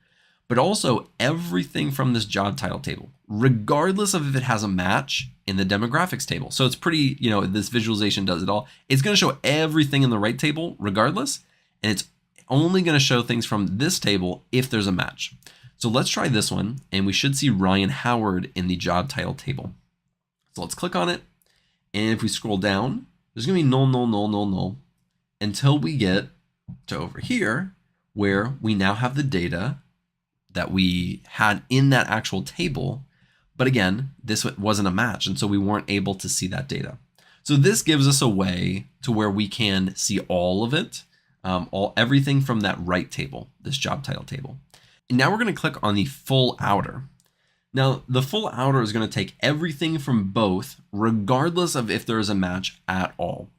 but also everything from this job title table, regardless of if it has a match in the demographics table. So it's pretty, this visualization does it all. It's going to show everything in the right table regardless, and it's only going to show things from this table if there's a match. So let's try this one, and we should see Ryan Howard in the job title table. So let's click on it, and if we scroll down, there's going to be null, null, null, null, null, until we get to over here, where we now have the data that we had in that actual table. But again, this wasn't a match, and so we weren't able to see that data. So this gives us a way to where we can see all of it, everything from that right table, this job title table. And now we're going to click on the full outer. Now, the full outer is going to take everything from both, regardless of if there is a match at all.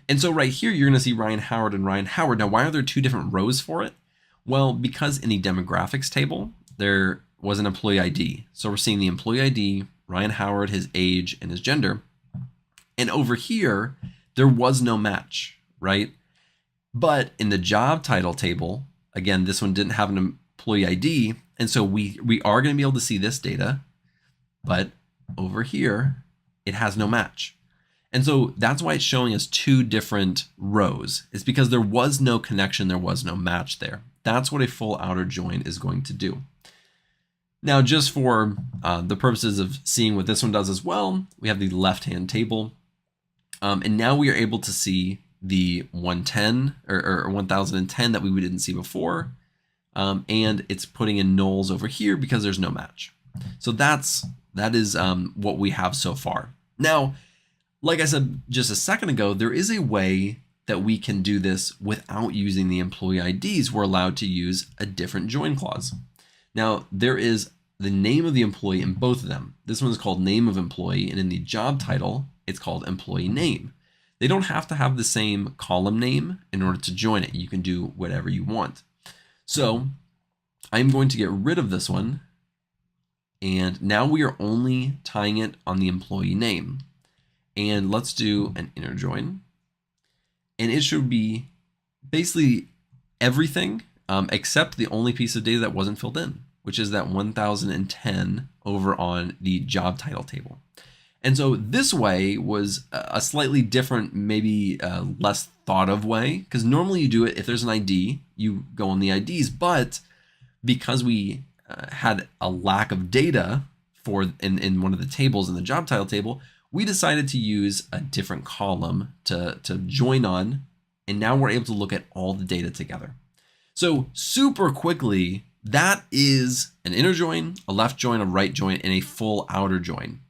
And so right here, you're going to see Ryan Howard and Ryan Howard. Now, why are there two different rows for it? Well, because in the demographics table, there was an employee ID. So we're seeing the employee ID, Ryan Howard, his age, and his gender. And over here, there was no match, right? But in the job title table, again, this one didn't have an employee ID. And so we are going to be able to see this data, but over here, it has no match. And so that's why it's showing us two different rows. It's because there was no connection, there was no match there. That's what a full outer join is going to do. Now, just for the purposes of seeing what this one does as well, we have the left-hand table. And now we are able to see the 110 or 1010 that we didn't see before. And it's putting in nulls over here because there's no match. So that is what we have so far. Now, like I said just a second ago, there is a way that we can do this without using the employee IDs. We're allowed to use a different join clause. Now, there is the name of the employee in both of them. This one is called name of employee, and in the job title, it's called employee name. They don't have to have the same column name in order to join it. You can do whatever you want. So I'm going to get rid of this one. And now we are only tying it on the employee name. And let's do an inner join. And it should be basically everything except the only piece of data that wasn't filled in, which is that 1010 over on the job title table. And so this way was a slightly different, maybe less thought of way, because normally you do it if there's an ID, you go on the IDs, but because we had a lack of data in one of the tables in the job title table, we decided to use a different column to join on, and now we're able to look at all the data together. So super quickly, that is an inner join, a left join, a right join, and a full outer join.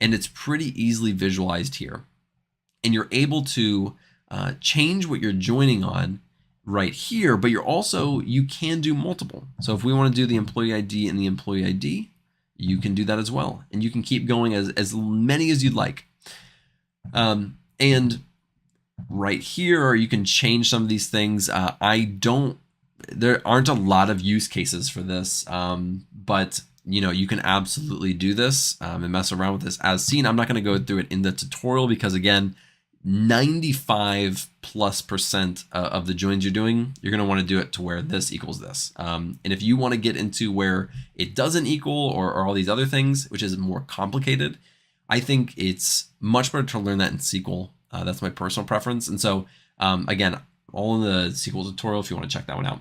And it's pretty easily visualized here. And you're able to change what you're joining on right here, but you can do multiple. So if we want to do the employee ID and the employee ID, you can do that as well. And you can keep going as many as you'd like. And right here, you can change some of these things. There aren't a lot of use cases for this, but you can absolutely do this and mess around with this as seen. I'm not going to go through it in the tutorial because again, 95+% of the joins you're doing, you're going to want to do it to where this equals this. And if you want to get into where it doesn't equal or all these other things, which is more complicated, I think it's much better to learn that in SQL. That's my personal preference. And so again, all in the SQL tutorial if you want to check that one out.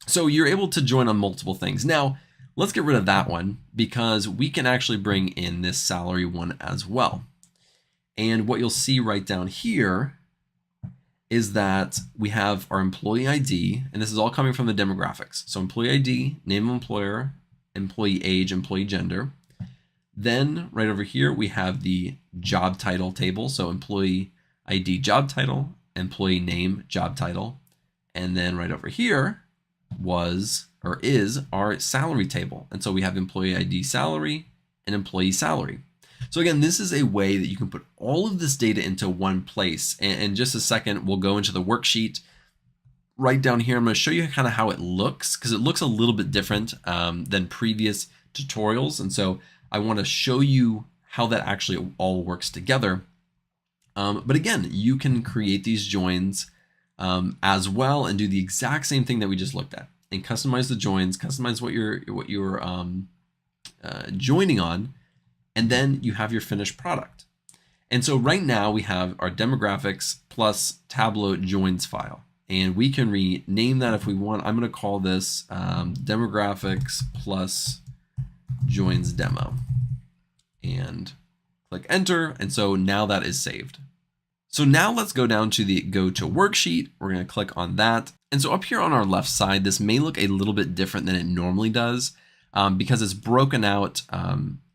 So you're able to join on multiple things. Now, let's get rid of that one because we can actually bring in this salary one as well. And what you'll see right down here is that we have our employee ID, and this is all coming from the demographics. So employee ID, name of employer, employee age, employee gender. Then right over here, we have the job title table. So employee ID, job title, employee name, job title. And then right over here is our salary table. And so we have employee ID salary and employee salary. So again, this is a way that you can put all of this data into one place. And in just a second, we'll go into the worksheet. Right down here, I'm going to show you kind of how it looks because it looks a little bit different than previous tutorials. And so I want to show you how that actually all works together. But again, you can create these joins as well and do the exact same thing that we just looked at and customize the joins, customize what you're joining on. And then you have your finished product. And so right now we have our demographics plus Tableau joins file. And we can rename that if we want. I'm going to call this demographics plus joins demo. And click enter. And so now that is saved. So now let's go down to the go to worksheet. We're going to click on that. And so up here on our left side, this may look a little bit different than it normally does because it's broken out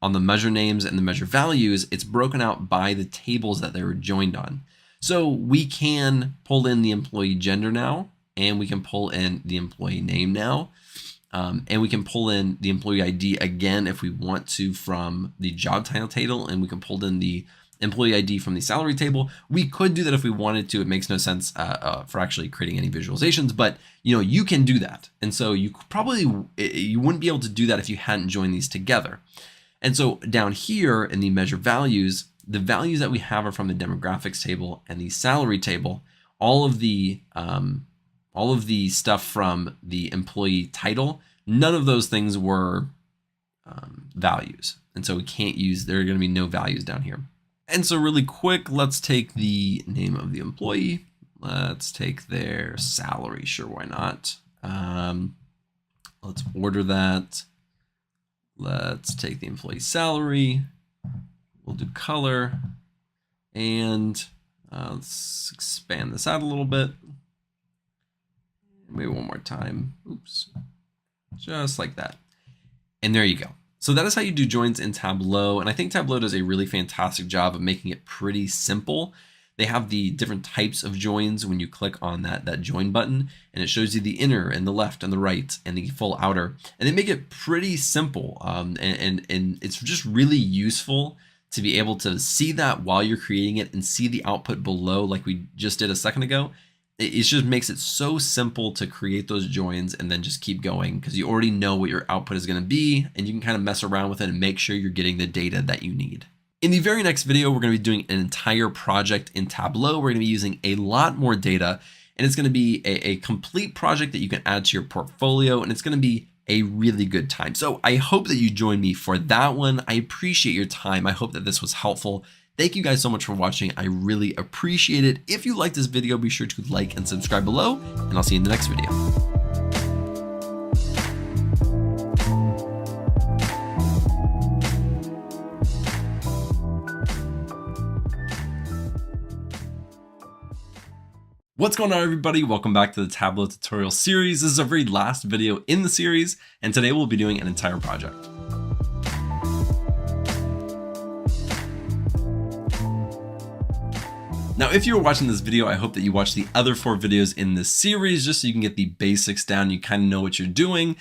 on the measure names and the measure values. It's broken out by the tables that they were joined on. So we can pull in the employee gender now, and we can pull in the employee name now, and we can pull in the employee ID again if we want to from the job title table, and we can pull in the employee ID from the salary table. We could do that if we wanted to. It makes no sense for actually creating any visualizations, but you can do that. And so you wouldn't be able to do that if you hadn't joined these together. And so down here in the measure values, the values that we have are from the demographics table and the salary table. All of the stuff from the employee title, none of those things were values. And so we can't use, there are going to be no values down here. And so really quick, let's take the name of the employee. Let's take their salary. Sure, why not? Let's order that. Let's take the employee salary. We'll do color. And let's expand this out a little bit. Maybe one more time. Oops. Just like that. And there you go. So that is how you do joins in Tableau. And I think Tableau does a really fantastic job of making it pretty simple. They have the different types of joins when you click on that join button, and it shows you the inner and the left and the right and the full outer. And they make it pretty simple. And it's just really useful to be able to see that while you're creating it and see the output below like we just did a second ago. It just makes it so simple to create those joins and then just keep going because you already know what your output is going to be, and you can kind of mess around with it and make sure you're getting the data that you need. In the very next video, we're going to be doing an entire project in Tableau. We're going to be using a lot more data, and it's going to be a complete project that you can add to your portfolio, and it's going to be a really good time. So I hope that you join me for that one. I appreciate your time. I hope that this was helpful. Thank you guys so much for watching. I really appreciate it. If you like this video, be sure to like and subscribe below, and I'll see you in the next video. What's going on, everybody? Welcome back to the Tableau tutorial series. This is our very last video in the series, and today we'll be doing an entire project. Now, if you were watching this video, I hope that you watched the other 4 videos in this series just so you can get the basics down. You kind of know what you're doing.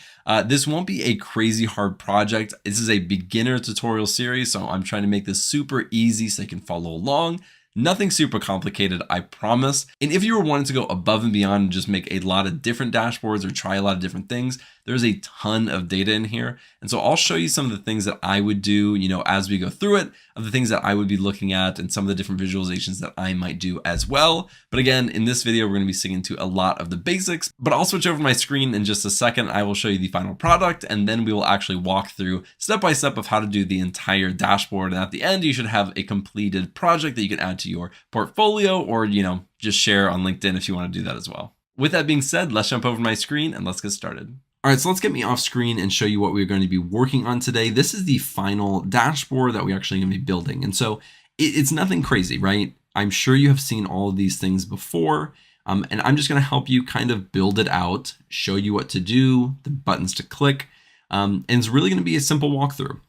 This won't be a crazy hard project. This is a beginner tutorial series, so I'm trying to make this super easy so you can follow along. Nothing super complicated, I promise. And if you were wanting to go above and beyond and just make a lot of different dashboards or try a lot of different things, there's a ton of data in here. And so I'll show you some of the things that I would do, as we go through it, of the things that I would be looking at and some of the different visualizations that I might do as well. But again, in this video, we're going to be sticking to a lot of the basics, but I'll switch over my screen in just a second. I will show you the final product, and then we will actually walk through step by step of how to do the entire dashboard. And at the end, you should have a completed project that you can add to your portfolio or, just share on LinkedIn if you want to do that as well. With that being said, let's jump over to my screen and let's get started. All right, so let's get me off screen and show you what we're going to be working on today. This is the final dashboard that we're actually going to be building. And so it's nothing crazy, right? I'm sure you have seen all of these things before. And I'm just going to help you kind of build it out, show you what to do, the buttons to click. And it's really going to be a simple walkthrough.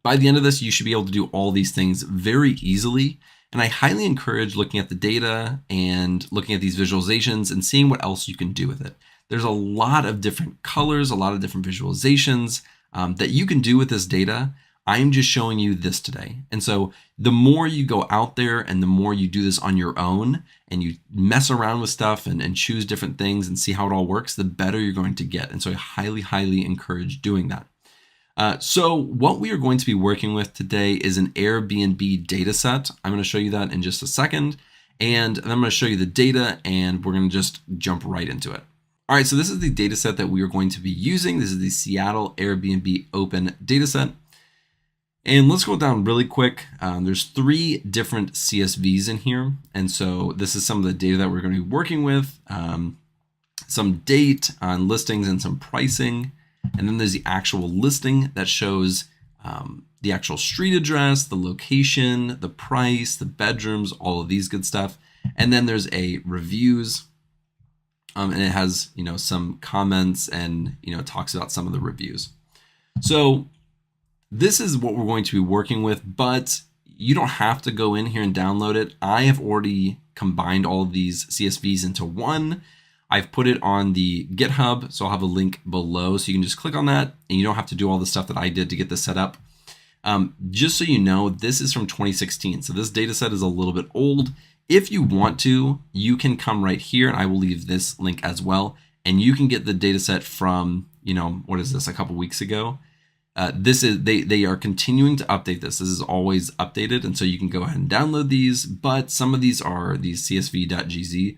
By the end of this, you should be able to do all these things very easily. And I highly encourage looking at the data and looking at these visualizations and seeing what else you can do with it. There's a lot of different colors, a lot of different visualizations that you can do with this data. I'm just showing you this today. And so the more you go out there and the more you do this on your own and you mess around with stuff and choose different things and see how it all works, the better you're going to get. And so I highly, highly encourage doing that. So what we are going to be working with today is an Airbnb data set. I'm going to show you that in just a second. And then I'm going to show you the data and we're going to just jump right into it. All right, so this is the data set that we are going to be using. This is the Seattle Airbnb Open data set. And let's go down really quick. There's 3 different CSVs in here. And so this is some of the data that we're going to be working with. Some date on listings and some pricing. And then there's the actual listing that shows the actual street address, the location, the price, the bedrooms, all of these good stuff. And then there's a reviews. And it has, some comments and, talks about some of the reviews. So this is what we're going to be working with, but you don't have to go in here and download it. I have already combined all of these CSVs into one. I've put it on the GitHub, so I'll have a link below. So you can just click on that and you don't have to do all the stuff that I did to get this set up. Just so you know, this is from 2016. So this data set is a little bit old. If you want to, you can come right here and I will leave this link as well. And you can get the data set from, what is this, a couple weeks ago. They are continuing to update this. This is always updated. And so you can go ahead and download these, but some of these are these csv.gz.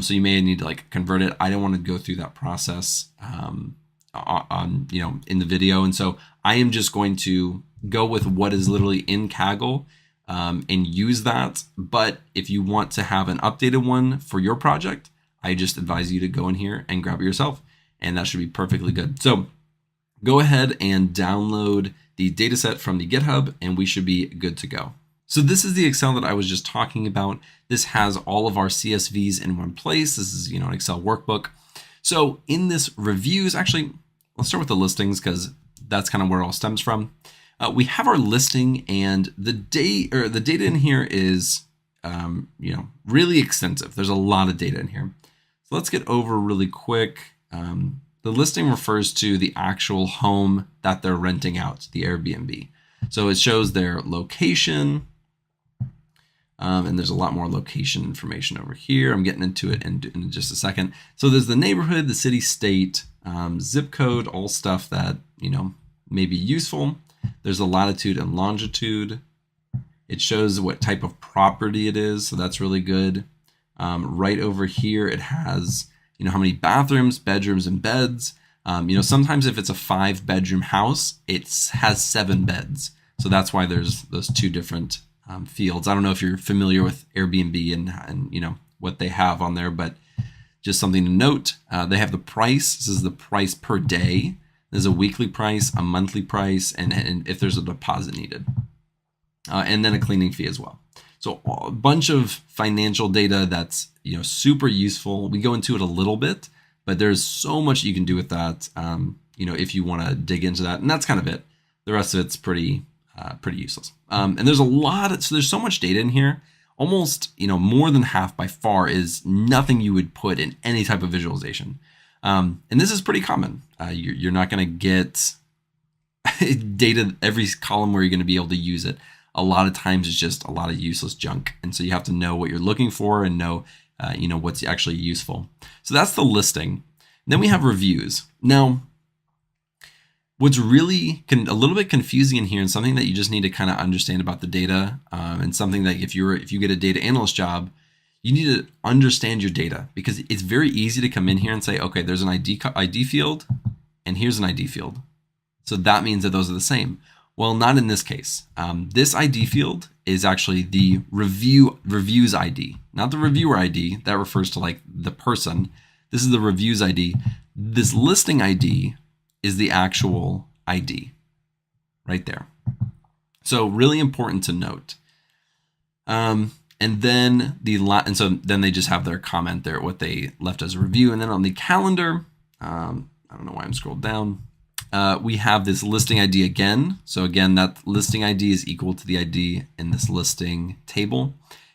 So you may need to convert it. I don't want to go through that process in the video. And so I am just going to go with what is literally in Kaggle and use that. But if you want to have an updated one for your project, I just advise you to go in here and grab it yourself. And that should be perfectly good. So go ahead and download the dataset from the GitHub and we should be good to go. So this is the Excel that I was just talking about. This has all of our CSVs in one place. This is, an Excel workbook. So in this reviews, actually, let's start with the listings because that's kind of where it all stems from. We have our listing, and the data in here is really extensive. There's a lot of data in here. So let's get over really quick. The listing refers to the actual home that they're renting out, the Airbnb. So it shows their location, and there's a lot more location information over here. I'm getting into it in just a second. So there's the neighborhood, the city, state, zip code, all stuff that may be useful. There's a latitude and longitude. It shows what type of property it is, so that's really good. Right over here, it has how many bathrooms, bedrooms, and beds. Sometimes if it's a 5-bedroom house, it has 7 beds. So that's why there's those 2 different fields. I don't know if you're familiar with Airbnb and what they have on there, but just something to note. They have the price. This is the price per day. There's a weekly price, a monthly price, and if there's a deposit needed. And then a cleaning fee as well. So a bunch of financial data that's super useful. We go into it a little bit, but there's so much you can do with that. If you want to dig into that, and that's kind of it. The rest of it's pretty useless. And there's there's so much data in here. Almost more than half by far is nothing you would put in any type of visualization. And this is pretty common. You're not going to get data every column where you're going to be able to use it. A lot of times it's just a lot of useless junk. And so you have to know what you're looking for and know, what's actually useful. So that's the listing. Then we have reviews. Now, what's really a little bit confusing in here, and something that you just need to kind of understand about the data, and something that if you get a data analyst job, you need to understand your data, because it's very easy to come in here and say, okay, there's an ID field, and here's an ID field. So that means that those are the same. Well, not in this case. This ID field is actually the reviews ID, not the reviewer ID. That refers to like the person. This is the reviews ID. This listing ID is the actual ID right there. So really important to note. And then then they just have their comment there, what they left as a review. And then on the calendar, I don't know why I'm scrolled down. We have this listing ID again. So again, that listing ID is equal to the ID in this listing table.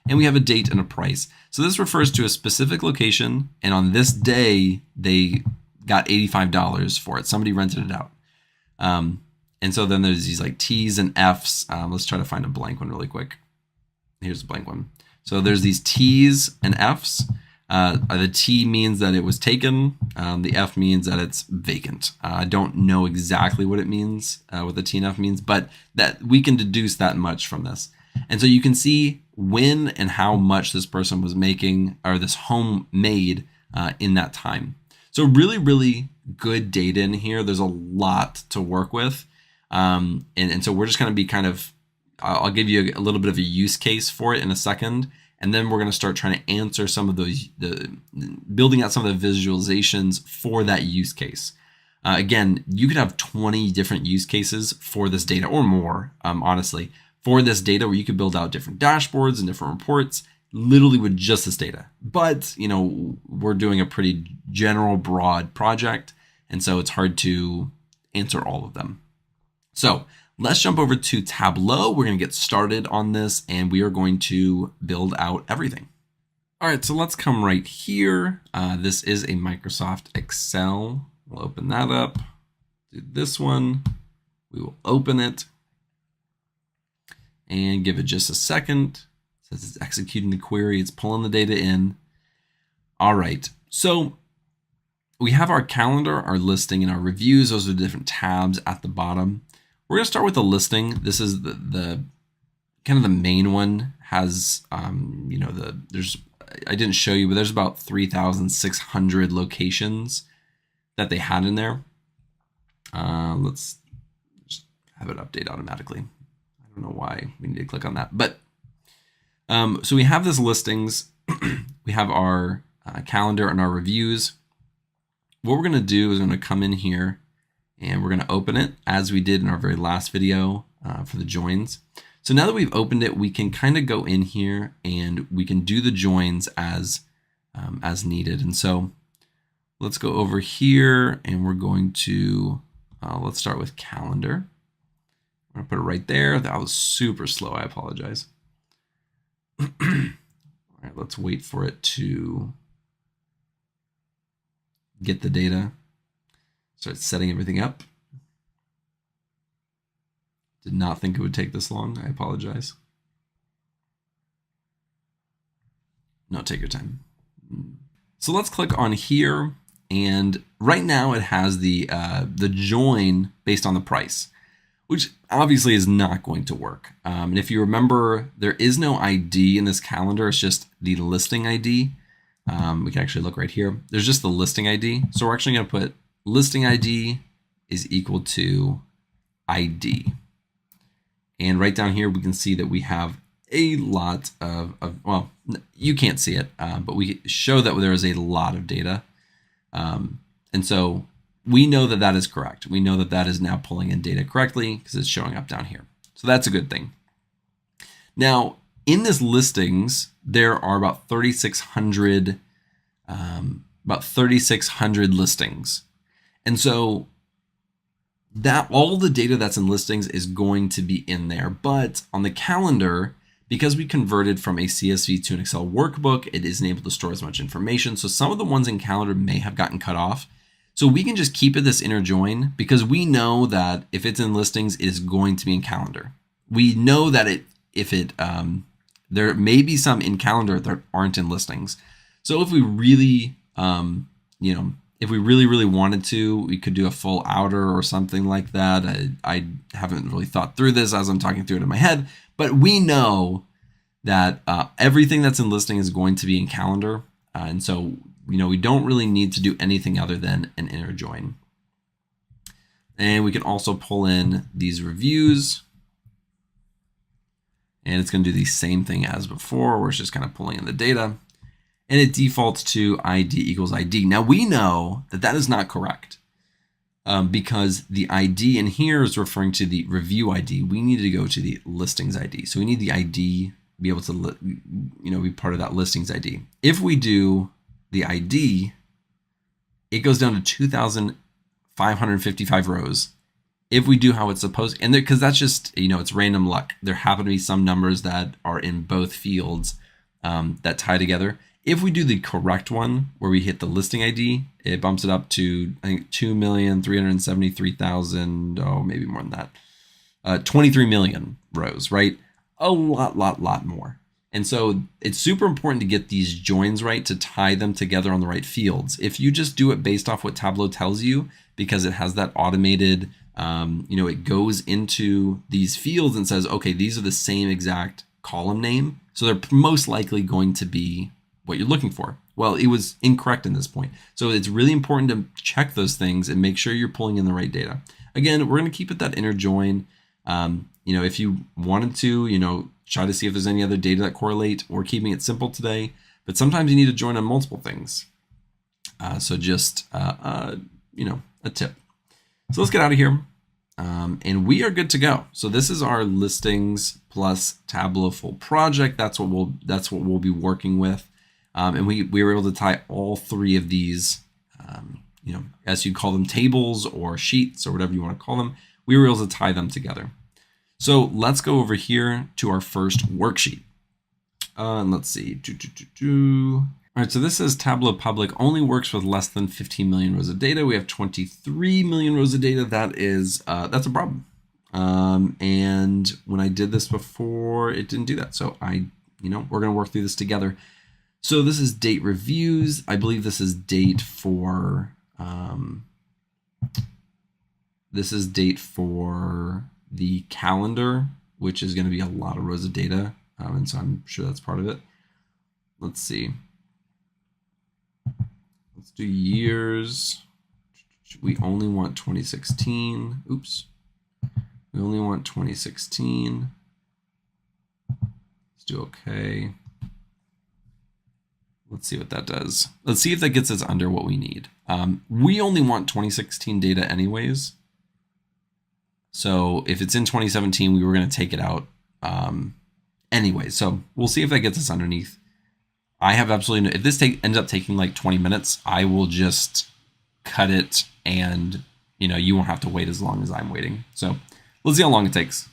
And we have a date and a price. So this refers to a specific location. And on this day, they got $85 for it. Somebody rented it out. And so then there's these like T's and F's. Let's try to find a blank one really quick. Here's a blank one. So there's these T's and F's. The T means that it was taken. The F means that it's vacant. I don't know exactly what it means, what the T and F means, but that we can deduce that much from this. And so you can see when and how much this person was making, or this home made in that time. So really, really good data in here. There's a lot to work with. And so we're just going to be I'll give you a little bit of a use case for it in a second. And then we're going to start trying to answer some of building out some of the visualizations for that use case. Again, you could have 20 different use cases for this data, or more, honestly, for this data, where you could build out different dashboards and different reports, literally with just this data. But, we're doing a pretty general, broad project, and so it's hard to answer all of them. So let's jump over to Tableau. We're going to get started on this, and we are going to build out everything. All right, so let's come right here. This is a Microsoft Excel. We'll open that up. Do this one. We will open it and give it just a second. It says it's executing the query. It's pulling the data in. All right, so we have our calendar, our listing, and our reviews. Those are the different tabs at the bottom. We're going to start with the listing. This is the kind of the main one. Has I didn't show you, but there's about 3,600 locations that they had in there. Let's just have it update automatically. I don't know why we need to click on that, but so we have this listings. We have our calendar and our reviews. What we're going to do is we're going to come in here, and we're going to open it as we did in our very last video for the joins. So now that we've opened it, we can kind of go in here and we can do the joins as needed. And so let's go over here, and we're going to Let's start with calendar. I'm going to put it right there. That was super slow. I apologize. All right, let's wait for it to get the data. Start setting everything up. Did not think it would take this long. I apologize. No, take your time. So let's click on here, and right now it has the join based on the price, which obviously is not going to work. And if you remember, there is no ID in this calendar. It's just the listing ID. We can actually look right here. There's just the listing ID. So we're actually going to put listing ID is equal to ID. And right down here, we can see that we have a lot of well, you can't see it, but we show that there is a lot of data. And so we know that that is correct. We know that that is now pulling in data correctly because it's showing up down here. So that's a good thing. Now, in this listings, there are about 3,600 listings. And so that all the data that's in listings is going to be in there. But on the calendar, because we converted from a CSV to an Excel workbook, it isn't able to store as much information. So some of the ones in calendar may have gotten cut off. So we can just keep it this inner join because we know that if it's in listings, it is going to be in calendar. We know that there may be some in calendar that aren't in listings. So if we really, if we really wanted to, we could do a full outer or something like that. I haven't really thought through this as I'm talking through it in my head, but we know that everything that's in listing is going to be in calendar. And so, we don't really need to do anything other than an inner join. And we can also pull in these reviews. And it's going to do the same thing as before, where it's just kind of pulling in the data. And it defaults to ID equals ID. Now we know that that is not correct because the ID in here is referring to the review ID. We need to go to the listings ID. So we need the ID be able to, be part of that listings ID. If we do the ID, it goes down to 2,555 rows. If we do how it's supposed, and because that's just, it's random luck. There happen to be some numbers that are in both fields that tie together. If we do the correct one, where we hit the listing ID, it bumps it up to, I think, 2,373,000, oh, maybe more than that, 23 million rows, right? A lot more. And so it's super important to get these joins right to tie them together on the right fields. If you just do it based off what Tableau tells you, because it has that automated, it goes into these fields and says, okay, these are the same exact column name. So they're most likely going to be what you're looking for. Well, it was incorrect in this point. So it's really important to check those things and make sure you're pulling in the right data. Again, we're going to keep it that inner join. If you wanted to, try to see if there's any other data that correlate. We're keeping it simple today, but sometimes you need to join on multiple things. So just, a tip. So let's get out of here. And we are good to go. So this is our listings plus Tableau full project. That's what we'll be working with. And we were able to tie all three of these, as you call them, tables or sheets or whatever you want to call them. We were able to tie them together. So let's go over here to our first worksheet. And let's see. All right, so this says Tableau Public only works with less than 15 million rows of data. We have 23 million rows of data. That's a problem. And when I did this before, it didn't do that. So we're going to work through this together. So this is date reviews. I believe this is date for the calendar, which is going to be a lot of rows of data. And so I'm sure that's part of it. Let's see. Let's do years. We only want 2016. Oops. We only want 2016. Let's do okay. Let's see what that does. Let's see if that gets us under what we need. We only want 2016 data anyways. So if it's in 2017, we were going to take it out anyway. So we'll see if that gets us underneath. I have absolutely no, if this ends up taking like 20 minutes, I will just cut it and you won't have to wait as long as I'm waiting. So let's see how long it takes.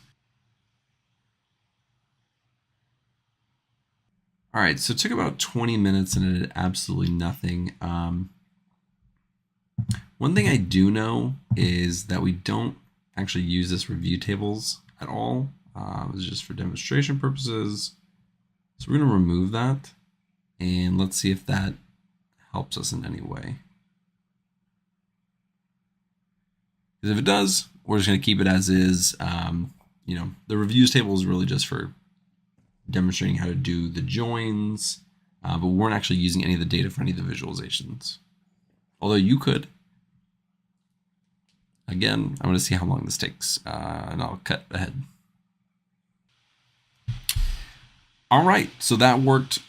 All right, so it took about 20 minutes and it did absolutely nothing. One thing I do know is that we don't actually use this review tables at all. It's just for demonstration purposes. So we're going to remove that, and let's see if that helps us in any way. Because if it does, we're just going to keep it as is. The reviews table is really just for demonstrating how to do the joins, but we weren't actually using any of the data for any of the visualizations. Although you could. Again, I'm going to see how long this takes, and I'll cut ahead. All right, so that worked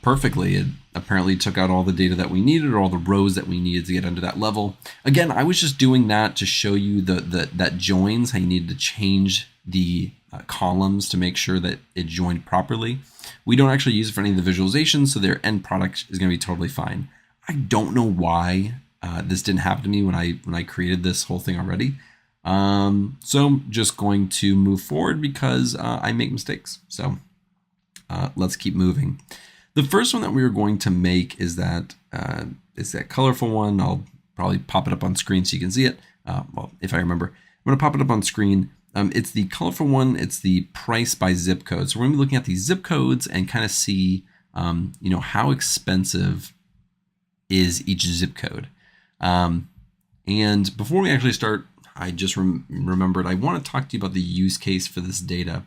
perfectly. It apparently took out all the data that we needed, or all the rows that we needed to get under that level. Again, I was just doing that to show you that joins, how you needed to change the columns to make sure that it joined properly. We don't actually use it for any of the visualizations, so their end product is going to be totally fine. I don't know why this didn't happen to me when I created this whole thing already. So I'm just going to move forward because I make mistakes. So let's keep moving. The first one that we are going to make is that colorful one. I'll probably pop it up on screen so you can see it. Well, if I remember, I'm going to pop it up on screen. It's the colorful one. It's the price by zip code. So we're going to be looking at these zip codes and kind of see, how expensive is each zip code. And before we actually start, I just remembered I want to talk to you about the use case for this data.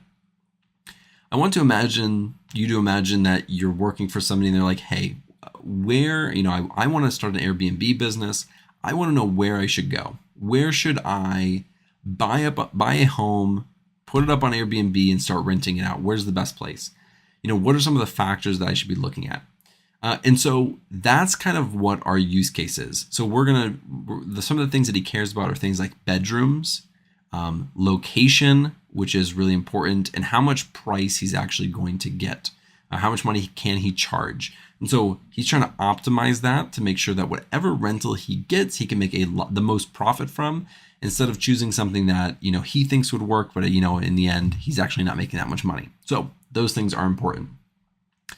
I want to imagine that you're working for somebody and they're like, hey, where, I want to start an Airbnb business. I want to know where I should go. Where should I buy a home, put it up on Airbnb and start renting it out? Where's the best place? What are some of the factors that I should be looking at? And so that's kind of what our use case is. So some of the things that he cares about are things like bedrooms, location, which is really important, and how much price he's actually going to get. How much money can he charge? And so he's trying to optimize that to make sure that whatever rental he gets, he can make the most profit from, instead of choosing something that he thinks would work, but in the end, he's actually not making that much money. So those things are important.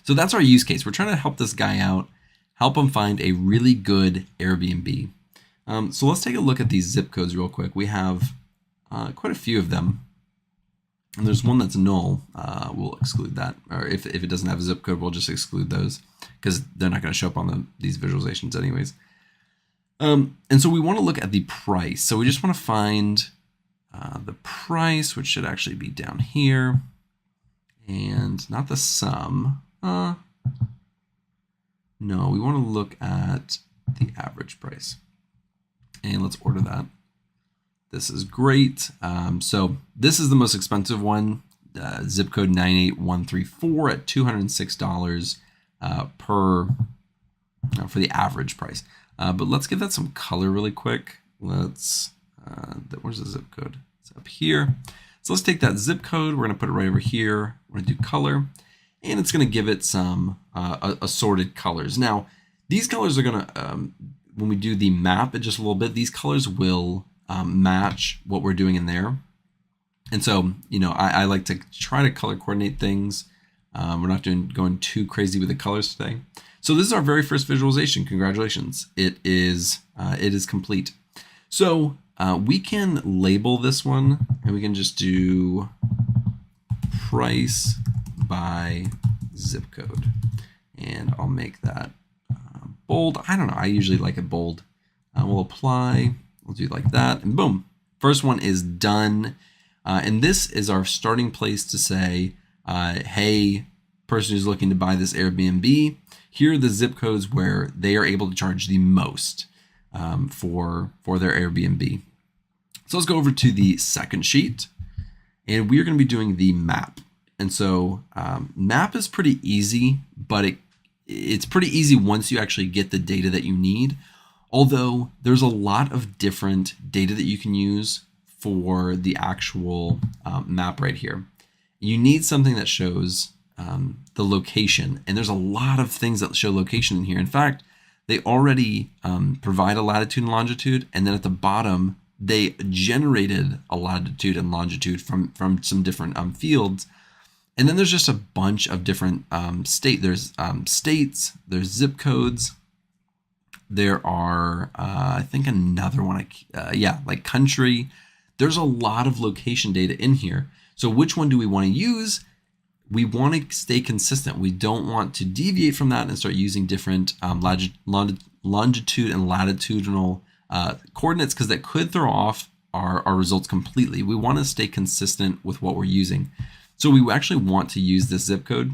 So that's our use case. We're trying to help this guy out, help him find a really good Airbnb. So let's take a look at these zip codes real quick. We have quite a few of them. And there's one that's null. We'll exclude that. Or if it doesn't have a zip code, we'll just exclude those because they're not going to show up on these visualizations anyways. And so we want to look at the price. So we just want to find the price, which should actually be down here. And not the sum. No, we want to look at the average price. And let's order that. This is great. So this is the most expensive one, zip code 98134 at $206 for the average price. But let's give that some color really quick. Where's the zip code? It's up here. So let's take that zip code. We're going to put it right over here. We're going to do color, and it's going to give it some assorted colors. Now, these colors are going to, when we do the map in just a little bit, these colors will match what we're doing in there. And so, I like to try to color coordinate things. We're not going too crazy with the colors today. So this is our very first visualization. Congratulations. It is complete. So we can label this one, and we can just do price by zip code. And I'll make that bold. I don't know. I usually like it bold. We'll apply. We'll do like that, and boom. First one is done. And this is our starting place to say, hey, person who's looking to buy this Airbnb, here are the zip codes where they are able to charge the most for their Airbnb. So let's go over to the second sheet, and we are going to be doing the map. And so map is pretty easy, but it's pretty easy once you actually get the data that you need. Although there's a lot of different data that you can use for the actual map right here. You need something that shows the location, and there's a lot of things that show location in here. In fact, they already provide a latitude and longitude, and then at the bottom they generated a latitude and longitude from some different fields. And then there's just a bunch of different there's states, there's zip codes, there are I think another one, like country. There's a lot of location data in here. So which one do we want to use? We want to stay consistent. We don't want to deviate from that and start using different longitude and latitudinal coordinates, because that could throw off our results completely. We want to stay consistent with what we're using. So we actually want to use this zip code,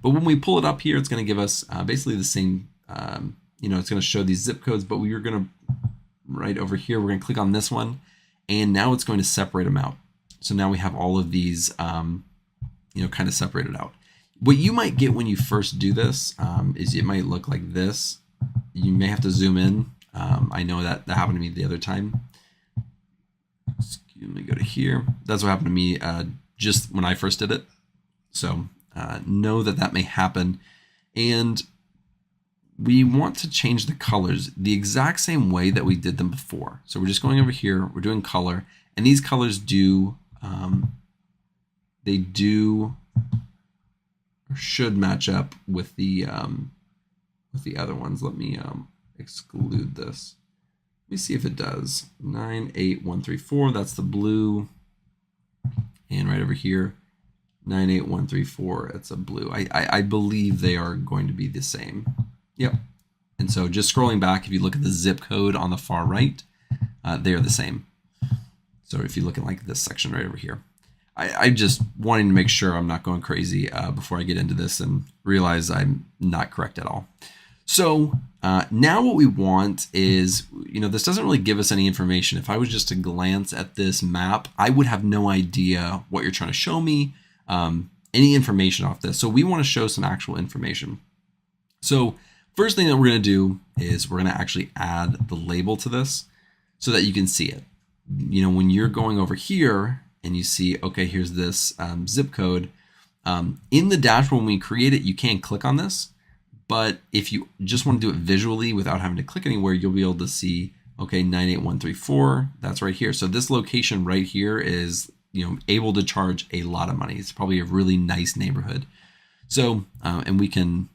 but when we pull it up here, it's going to give us basically the same, it's going to show these zip codes, but we are going to, right over here, we're going to click on this one, and now it's going to separate them out. So now we have all of these, kind of separated out. What you might get when you first do this is it might look like this. You may have to zoom in. I know that happened to me the other time. Let me go to here. That's what happened to me just when I first did it. So know that may happen. And we want to change the colors the exact same way that we did them before. So we're just going over here, we're doing color, and these colors should match up with the other ones. Let me exclude this. Let me see if it does. 98134, that's the blue. And right over here, 98134, that's a blue. I believe they are going to be the same. Yep. And so just scrolling back, if you look at the zip code on the far right, they are the same. So if you look at like this section right over here, I just wanting to make sure I'm not going crazy before I get into this and realize I'm not correct at all. So now what we want is, this doesn't really give us any information. If I was just to glance at this map, I would have no idea what you're trying to show me, any information off this. So we want to show some actual information. So first thing that we're going to do is we're going to actually add the label to this so that you can see it. When you're going over here and you see, okay, here's this zip code, in the dashboard when we create it, you can click on this. But if you just want to do it visually without having to click anywhere, you'll be able to see, okay, 98134, that's right here. So this location right here is, able to charge a lot of money. It's probably a really nice neighborhood. So, and we can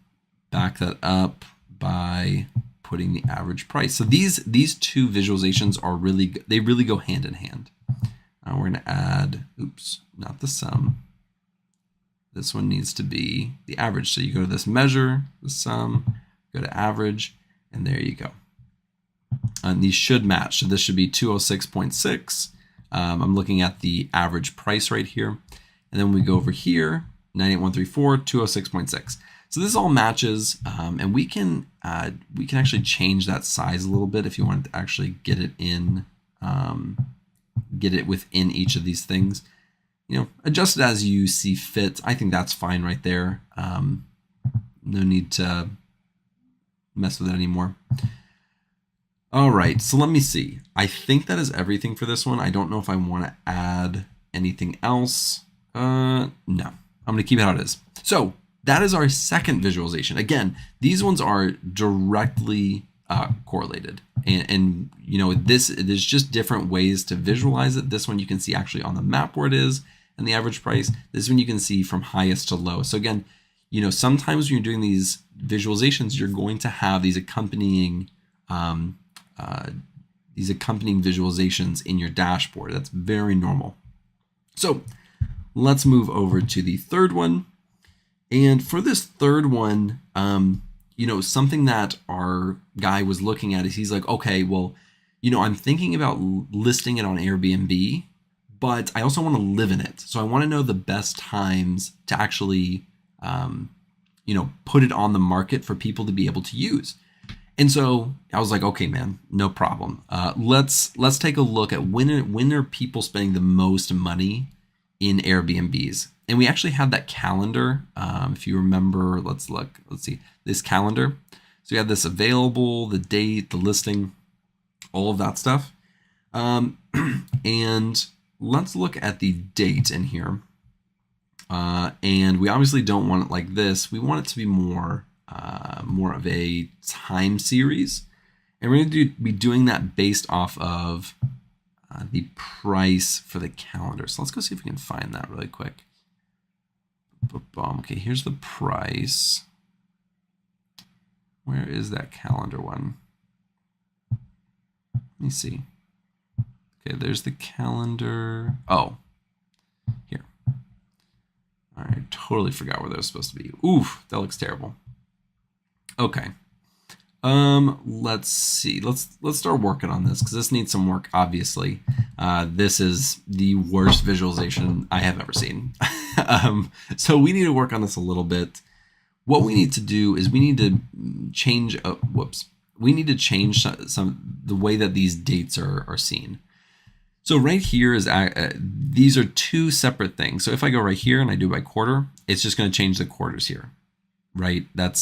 back that up by putting the average price. So these two visualizations are they really go hand in hand. We're going to add, not the sum. This one needs to be the average. So you go to this measure, the sum, go to average, and there you go. And these should match. So this should be 206.6. I'm looking at the average price right here. And then we go over here, 98134, 206.6. So this all matches, and we can actually change that size a little bit if you want to actually get it within each of these things. Adjust it as you see fit. I think that's fine right there. No need to mess with it anymore. All right, so let me see. I think that is everything for this one. I don't know if I want to add anything else. No, I'm going to keep it how it is. So that is our second visualization. Again, these ones are directly correlated. And there's just different ways to visualize it. This one you can see actually on the map where it is and the average price. This one you can see from highest to low. So again, sometimes when you're doing these visualizations, you're going to have these accompanying visualizations in your dashboard. That's very normal. So let's move over to the third one. And for this third one, something that our guy was looking at is he's like, okay, well, I'm thinking about listing it on Airbnb, but I also want to live in it. So I want to know the best times to actually, put it on the market for people to be able to use. And so I was like, okay, man, no problem. Let's take a look at when are people spending the most money in Airbnbs. And we actually had that calendar. If you remember, let's see this calendar. So we have this available, the date, the listing, all of that stuff. And let's look at the date in here. And we obviously don't want it like this. We want it to be more more of a time series. And we're going to be doing that based off of the price for the calendar. So let's go see if we can find that really quick. Okay, here's the price. Where is that calendar one? Let me see. Okay, there's the calendar. Oh, here. All right, totally forgot where that was supposed to be. Oof, that looks terrible. Okay. Let's see. Let's start working on this because this needs some work, obviously. This is the worst visualization I have ever seen. So we need to work on this a little bit. What we need to do is we need to change, we need to change the way that these dates are seen. So right here is, these are two separate things. So if I go right here and I do by quarter, it's just going to change the quarters here, right? That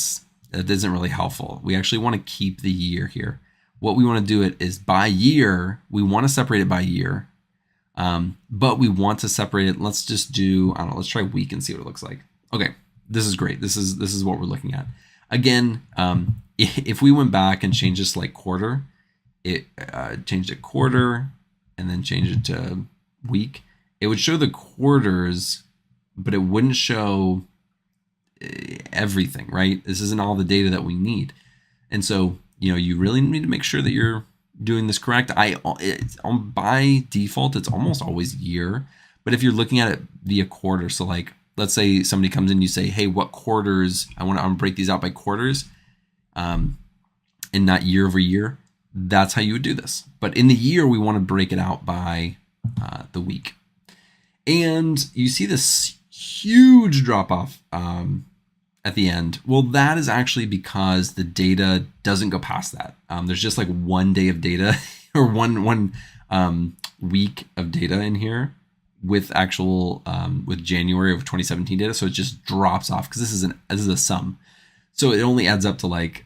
isn't really helpful. We actually want to keep the year here. What we want to do it is by year. We want to separate it by year, but we want to separate it. Let's just do, I don't know, let's try week and see what it looks like. Okay, this is great. This is what we're looking at. Again, if we went back and changed this like quarter, it changed it quarter and then changed it to week, it would show the quarters, but it wouldn't show everything, right? This isn't all the data that we need. And so, you really need to make sure that you're doing this correct. By default, it's almost always year, but if you're looking at it via quarter, so like, let's say somebody comes in, you say, hey, what quarters, I want to break these out by quarters, and not year over year. That's how you would do this. But in the year, we want to break it out by the week. And you see this huge drop off at the end. Well, that is actually because the data doesn't go past that. There's just like 1 day of data or one week of data in here with actual with January of 2017 data. So it just drops off because this is a sum. So it only adds up to like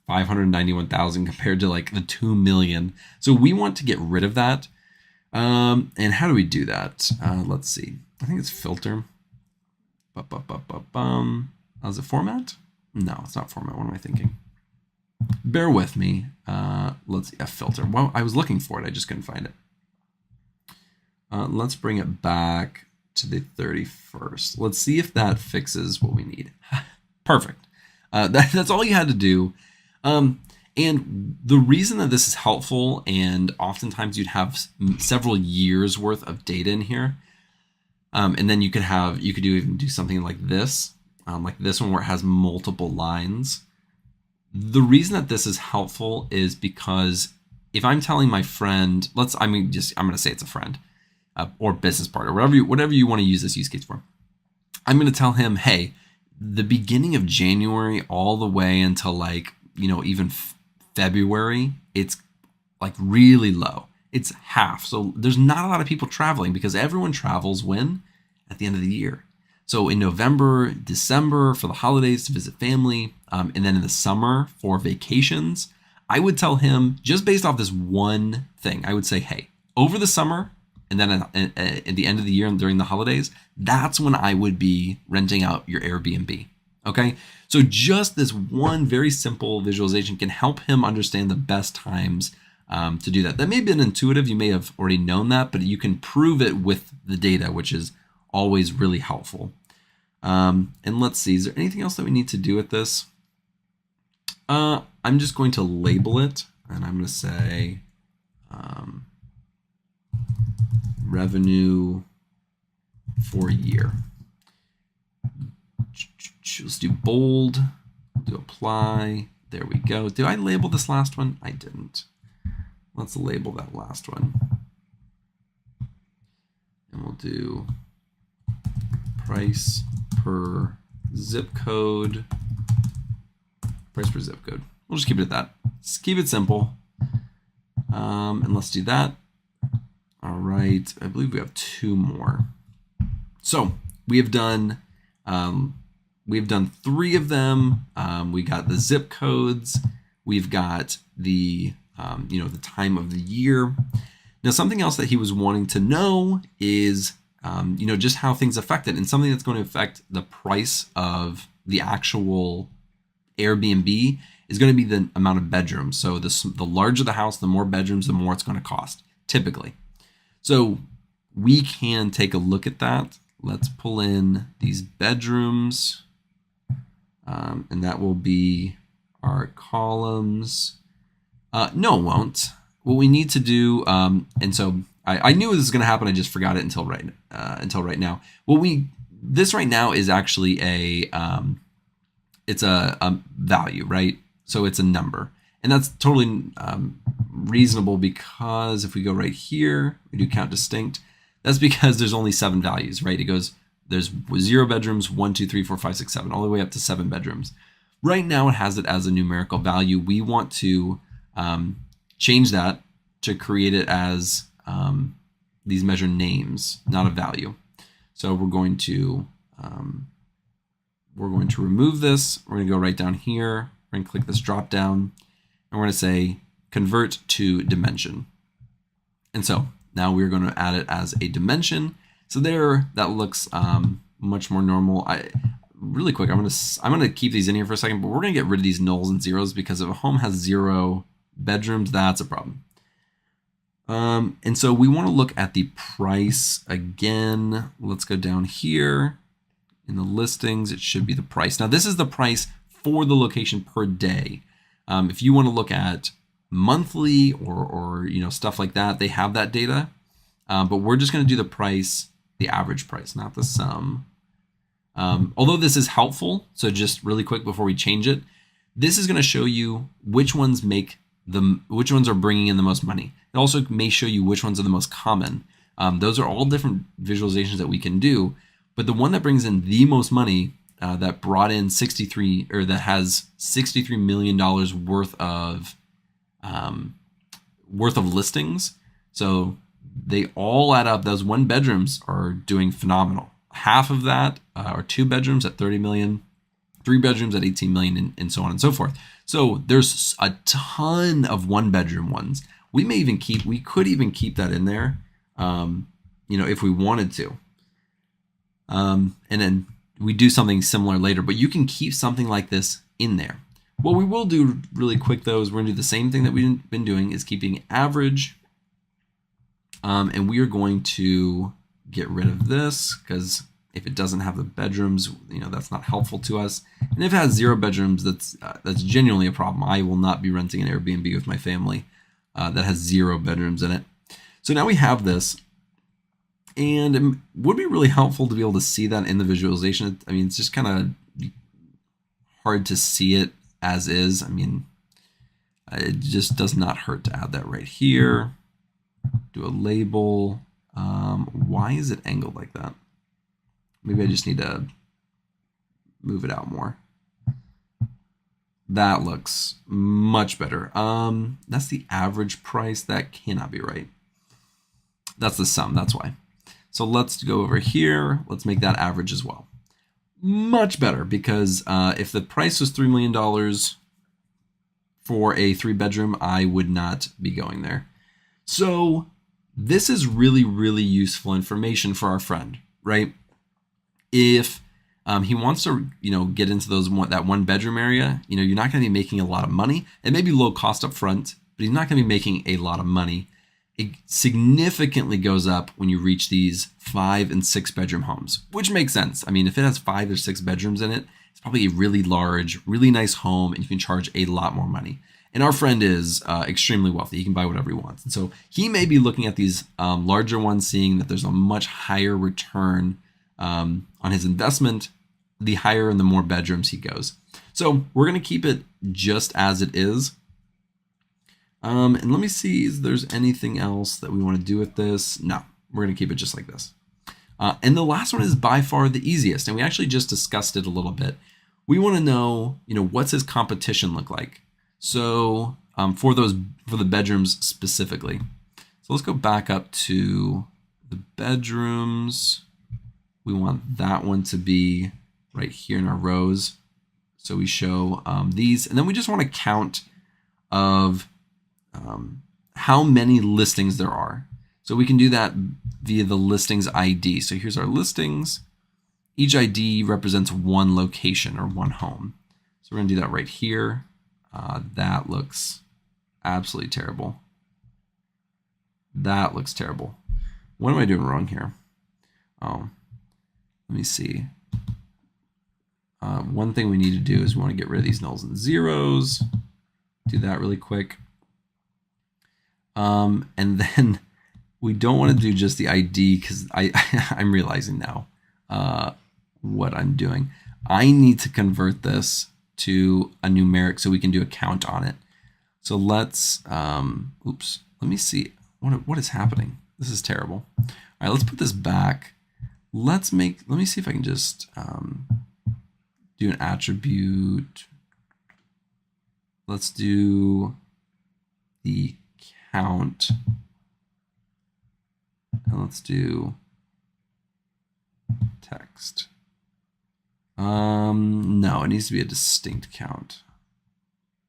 591,000 compared to like the 2 million. So we want to get rid of that. And how do we do that? Let's see. I think it's filter. Is it format? No, it's not format. What am I thinking? Bear with me. Let's see. A filter. Well, I was looking for it. I just couldn't find it. Let's bring it back to the 31st. Let's see if that fixes what we need. Perfect. That's all you had to do. And the reason that this is helpful, and oftentimes you'd have several years worth of data in here, and then you could even do something like this one where it has multiple lines. The reason that this is helpful is because if I'm telling my friend, I'm going to say it's a friend or business partner, whatever you want to use this use case for. I'm going to tell him, hey, the beginning of January all the way until even February, it's like really low. It's half. So there's not a lot of people traveling because everyone travels when? At the end of the year. So in November, December for the holidays to visit family, and then in the summer for vacations, I would tell him just based off this one thing, I would say, hey, over the summer and then at the end of the year and during the holidays, that's when I would be renting out your Airbnb. Okay. So just this one very simple visualization can help him understand the best times to do that. That may have been intuitive. You may have already known that, but you can prove it with the data, which is always really helpful. And let's see, is there anything else that we need to do with this? I'm just going to label it and I'm going to say revenue for year. Let's do bold, do apply. There we go. Did I label this last one? I didn't. Let's label that last one. And we'll do price per zip code. Price per zip code. We'll just keep it at that. Just keep it simple. And let's do that. All right. I believe we have 2 more. So we have done 3 of them. We got the zip codes. We've got the the time of the year. Now, something else that he was wanting to know is just how things affect it, and something that's going to affect the price of the actual Airbnb is going to be the amount of bedrooms. So the larger the house, the more bedrooms, the more it's going to cost, typically. So we can take a look at that. Let's pull in these bedrooms, and that will be our columns. No, it won't. What we need to do, and so I knew this was going to happen. I just forgot it until right now. This right now is actually it's a value, right? So it's a number, and that's totally reasonable, because if we go right here, we do count distinct. That's because there's only 7 values, right? It goes, there's 0 bedrooms, 1, 2, 3, 4, 5, 6, 7, all the way up to 7 bedrooms. Right now it has it as a numerical value. We want to change that to create it as these measure names, not a value. So we're going to remove this. We're going to go right down here. We're going to click this drop down, and we're going to say convert to dimension. And so now we're going to add it as a dimension. So there, that looks much more normal. Really quick, I'm gonna keep these in here for a second, but we're gonna get rid of these nulls and zeros, because if a home has 0 bedrooms, that's a problem. And so we want to look at the price again. Let's go down here in the listings. It should be the price. Now this is the price for the location per day. If you want to look at monthly or stuff like that, they have that data. But we're just going to do the price, the average price, not the sum. Although this is helpful, so just really quick before we change it, this is going to show you which ones are bringing in the most money. It also may show you which ones are the most common. Those are all different visualizations that we can do, but the one that brings in the most money, that brought in that has $63 million worth of listings. So they all add up. Those 1 bedrooms are doing phenomenal. Half of that are 2 bedrooms at 30 million, 3 bedrooms at 18 million, and so on and so forth. So there's a ton of 1 bedroom ones. We could even keep that in there, if we wanted to. And then we do something similar later, but you can keep something like this in there. What we will do really quick though is we're gonna do the same thing that we've been doing, is keeping average. And we are going to get rid of this, because if it doesn't have the bedrooms, that's not helpful to us. And if it has 0 bedrooms, that's genuinely a problem. I will not be renting an Airbnb with my family that has 0 bedrooms in it. So now we have this, and it would be really helpful to be able to see that in the visualization. I mean, it's just kind of hard to see it as is. I mean, it just does not hurt to add that right here. Do a label. Why is it angled like that? Maybe I just need to move it out more. That looks much better. That's the average price. That cannot be right. That's the sum, that's why. So let's go over here. Let's make that average as well. Much better, because if the price was $3 million for a 3 bedroom, I would not be going there. So this is really, really useful information for our friend, right? If he wants to, get into that 1 bedroom area, you're not going to be making a lot of money. It may be low cost up front, but he's not going to be making a lot of money. It significantly goes up when you reach these 5 and 6 bedroom homes, which makes sense. I mean, if it has 5 or 6 bedrooms in it, it's probably a really large, really nice home, and you can charge a lot more money. And our friend is extremely wealthy. He can buy whatever he wants. And so he may be looking at these larger ones, seeing that there's a much higher return on his investment, the higher and the more bedrooms he goes. So we're going to keep it just as it is. And let me see if there's anything else that we want to do with this. No, we're going to keep it just like this. And the last one is by far the easiest. And we actually just discussed it a little bit. We want to know, what's his competition look like? So for the bedrooms specifically. So let's go back up to the bedrooms. We want that one to be right here in our rows. So we show these, and then we just want to count of how many listings there are. So we can do that via the listings ID. So here's our listings. Each ID represents 1 location or 1 home. So we're gonna do that right here. That looks absolutely terrible. That looks terrible. What am I doing wrong here? Oh, let me see. One thing we need to do is we want to get rid of these nulls and zeros. Do that really quick. And then we don't want to do just the ID because I'm realizing now what I'm doing. I need to convert this to a numeric so we can do a count on it. So let's, oops, let me see what is happening. This is terrible. All right, let's put this back. Let me see if I can just do an attribute. Let's do the count. And let's do text. No, it needs to be a distinct count.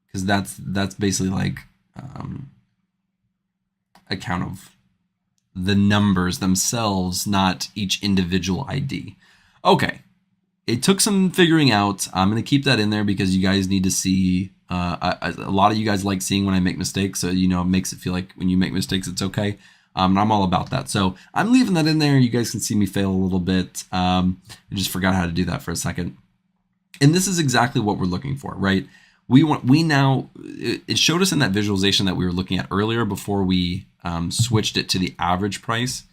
Because that's basically like a count of the numbers themselves, not each individual ID. Okay, it took some figuring out. I'm going to keep that in there because you guys need to see. A lot of you guys like seeing when I make mistakes, so it makes it feel like when you make mistakes, it's okay. And I'm all about that. So I'm leaving that in there. You guys can see me fail a little bit. I just forgot how to do that for a second. And this is exactly what we're looking for, right? It showed us in that visualization that we were looking at earlier before we switched it to the average price.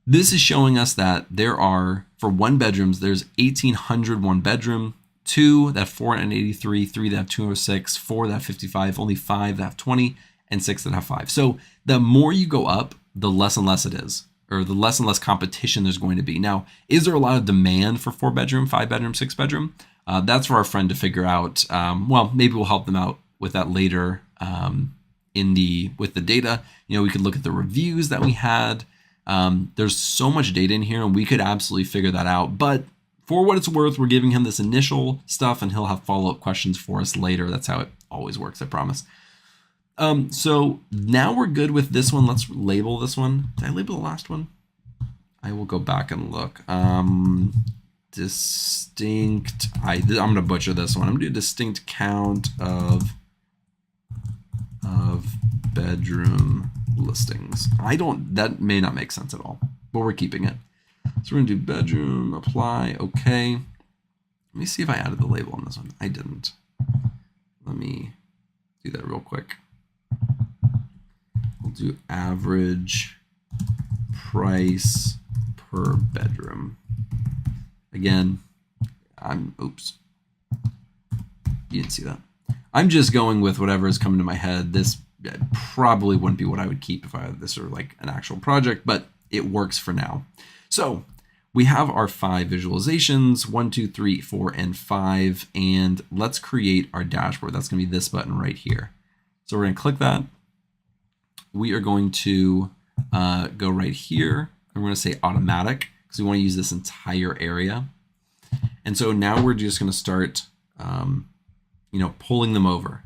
This is showing us that there are, for 1 bedrooms, there's 1,800 one bedroom, 2 that have 483, 3 that have 206, 4 that have 55, only 5 that have 20, and 6 that have 5. So the more you go up, the less and less it is, or the less and less competition there's going to be. Now, is there a lot of demand for 4 bedroom, 5 bedroom, 6 bedroom? That's for our friend to figure out. Well, maybe we'll help them out with that later with the data. We could look at the reviews that we had. There's so much data in here, and we could absolutely figure that out. But for what it's worth, we're giving him this initial stuff, and he'll have follow-up questions for us later. That's how it always works, I promise. So now we're good with this one. Let's label this one. Did I label the last one? I will go back and look. Distinct. I'm going to butcher this one. I'm going to do distinct count of bedroom listings. That may not make sense at all, but we're keeping it. So we're going to do bedroom, apply, okay. Let me see if I added the label on this one. I didn't. Let me do that real quick. We'll do average price per bedroom. Again, oops. You didn't see that. I'm just going with whatever is coming to my head. This probably wouldn't be what I would keep if I had this or like an actual project, but it works for now. So we have our 5 visualizations, 1, 2, 3, 4, and 5. And let's create our dashboard. That's going to be this button right here. So we're going to click that. We are going to go right here. And we're going to say automatic because we want to use this entire area. And so now we're just going to start, pulling them over.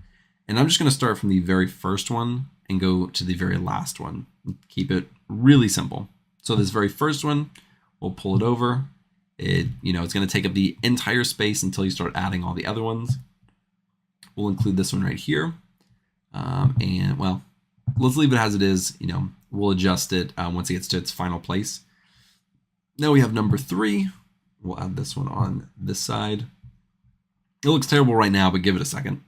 And I'm just going to start from the very first one and go to the very last one. Keep it really simple. So this very first one, we'll pull it over. It's going to take up the entire space until you start adding all the other ones. We'll include this one right here. And well, let's leave it as it is. We'll adjust it once it gets to its final place. Now we have number 3. We'll add this one on this side. It looks terrible right now, but give it a second.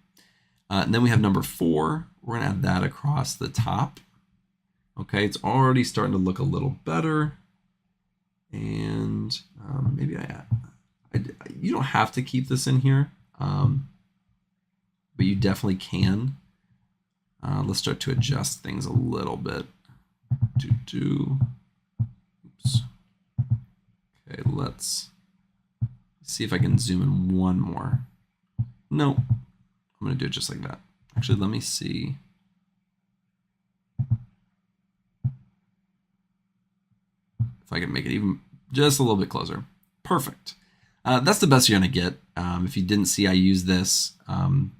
And then we have number 4. We're going to add that across the top. Okay, it's already starting to look a little better. And maybe you don't have to keep this in here, but you definitely can. Let's start to adjust things a little bit. Oops. Okay, let's see if I can zoom in one more. No, I'm going to do it just like that. Actually, let me see. If I can make it even just a little bit closer. Perfect. That's the best you're going to get. If you didn't see, I use this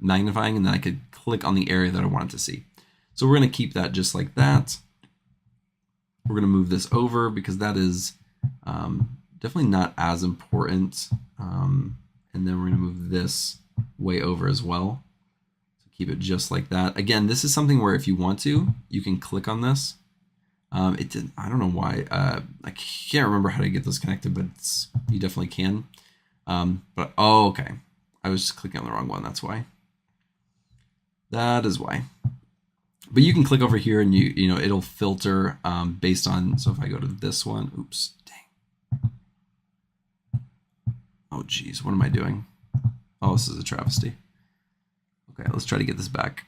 magnifying, and then I could click on the area that I wanted to see. So we're going to keep that just like that. We're going to move this over because that is definitely not as important. And then we're going to move this way over as well. So keep it just like that. Again, this is something where if you want to, you can click on this. It did. I don't know why. I can't remember how to get this connected, but you definitely can. But oh, okay. I was just clicking on the wrong one. That's why. That is why. But you can click over here and you know it'll filter based on. So if I go to this one, oops, dang. Oh geez, what am I doing? Oh, this is a travesty. Okay, let's try to get this back.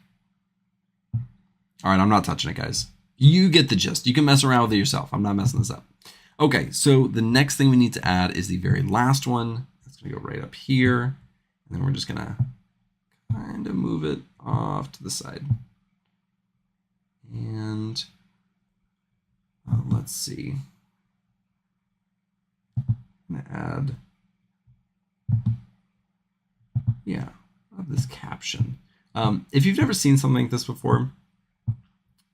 All right, I'm not touching it, guys. You get the gist. You can mess around with it yourself. I'm not messing this up. Okay, so the next thing we need to add is the very last one. It's gonna go right up here. And then we're just gonna kind of move it off to the side. And let's see. I'm gonna add, yeah, this caption. If you've never seen something like this before,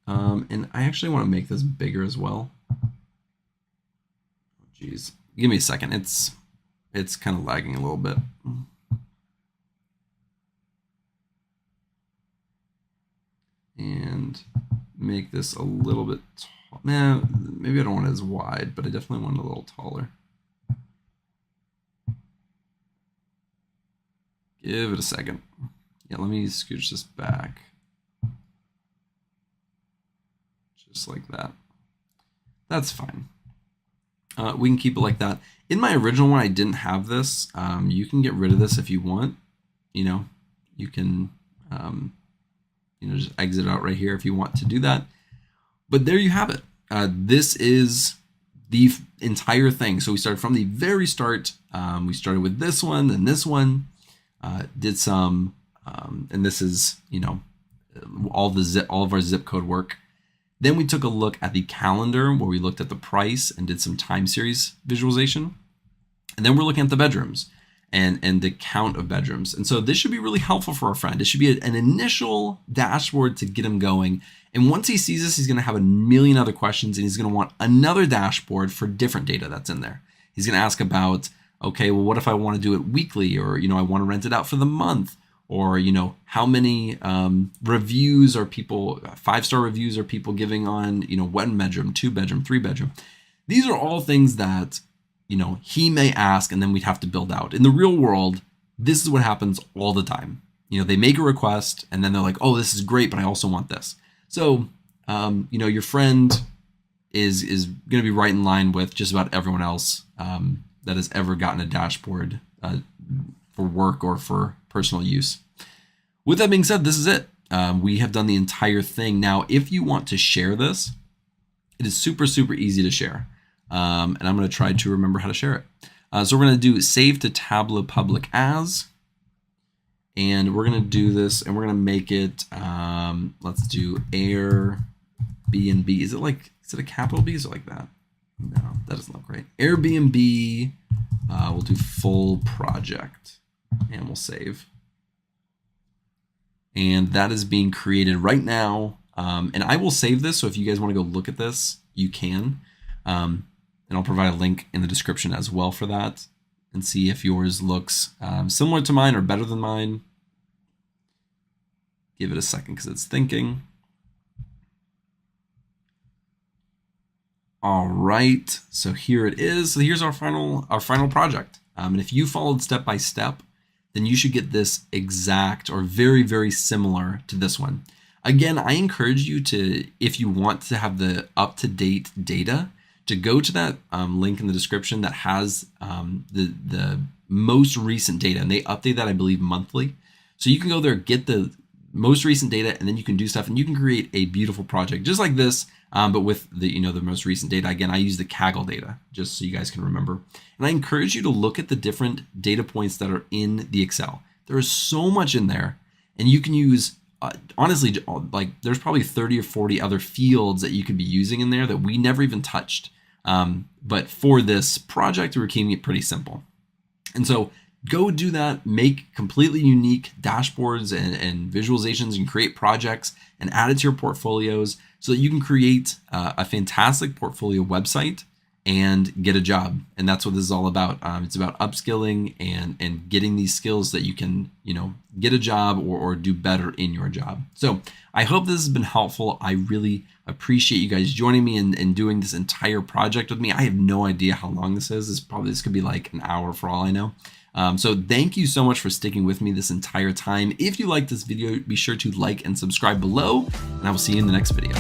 and I actually want to make this bigger as well. Oh, geez, give me a second. It's kind of lagging a little bit. And make this a little bit tall. Man, maybe I don't want it as wide, but I definitely want it a little taller. Give it a second. Yeah, let me scooch this back. Just like that. That's fine. We can keep it like that. In my original one, I didn't have this. You can get rid of this if you want. You know, you can just exit out right here if you want to do that. But there you have it. This is the entire thing. So we started from the very start. We started with this one, then this one. Did some, and this is all of our zip code work. Then we took a look at the calendar where we looked at the price and did some time series visualization. And then we're looking at the bedrooms and the count of bedrooms. And so this should be really helpful for our friend. It should be an initial dashboard to get him going. And once he sees this, he's going to have a million other questions and he's going to want another dashboard for different data that's in there. He's going to ask about, okay, well, what if I want to do it weekly, or, I want to rent it out for the month, or, how many reviews are people, 5-star reviews are people giving on, 1 bedroom, 2 bedroom, 3 bedroom. These are all things that, he may ask and then we'd have to build out. In the real world, this is what happens all the time. They make a request and then they're like, oh, this is great, but I also want this. So, your friend is going to be right in line with just about everyone else that has ever gotten a dashboard for work or for personal use. With that being said, this is it. We have done the entire thing. Now, if you want to share this, it is super, super easy to share. And I'm going to try to remember how to share it. So we're going to do save to Tableau public as, and we're going to do this and we're going to make it, let's do Airbnb. Is it a capital B? Is it like that? No, that doesn't look right. Airbnb, we'll do full project and we'll save. And that is being created right now. And I will save this. So if you guys want to go look at this, you can. And I'll provide a link in the description as well for that and see if yours looks similar to mine or better than mine. Give it a second because it's thinking. All right, so here it is. So here's our final project. And if you followed step by step, then you should get this exact or very, very similar to this one. Again, I encourage you to, if you want to have the up-to-date data, to go to that link in the description that has the most recent data, and they update that, I believe, monthly. So you can go there, get the most recent data, and then you can do stuff, and you can create a beautiful project just like this. But with the the most recent data. Again, I use the Kaggle data just so you guys can remember. And I encourage you to look at the different data points that are in the Excel. There is so much in there, and you can use honestly, like there's probably 30 or 40 other fields that you could be using in there that we never even touched. But for this project, we're keeping it pretty simple. And so go do that, make completely unique dashboards and visualizations and create projects and add it to your portfolios so that you can create a fantastic portfolio website and get a job. And that's what this is all about. It's about upskilling and getting these skills that you can, get a job or do better in your job. So I hope this has been helpful. I really appreciate you guys joining me and doing this entire project with me. I have no idea how long this is. This could be like an hour for all I know. So thank you so much for sticking with me this entire time. If you like this video, be sure to like and subscribe below, and I will see you in the next video.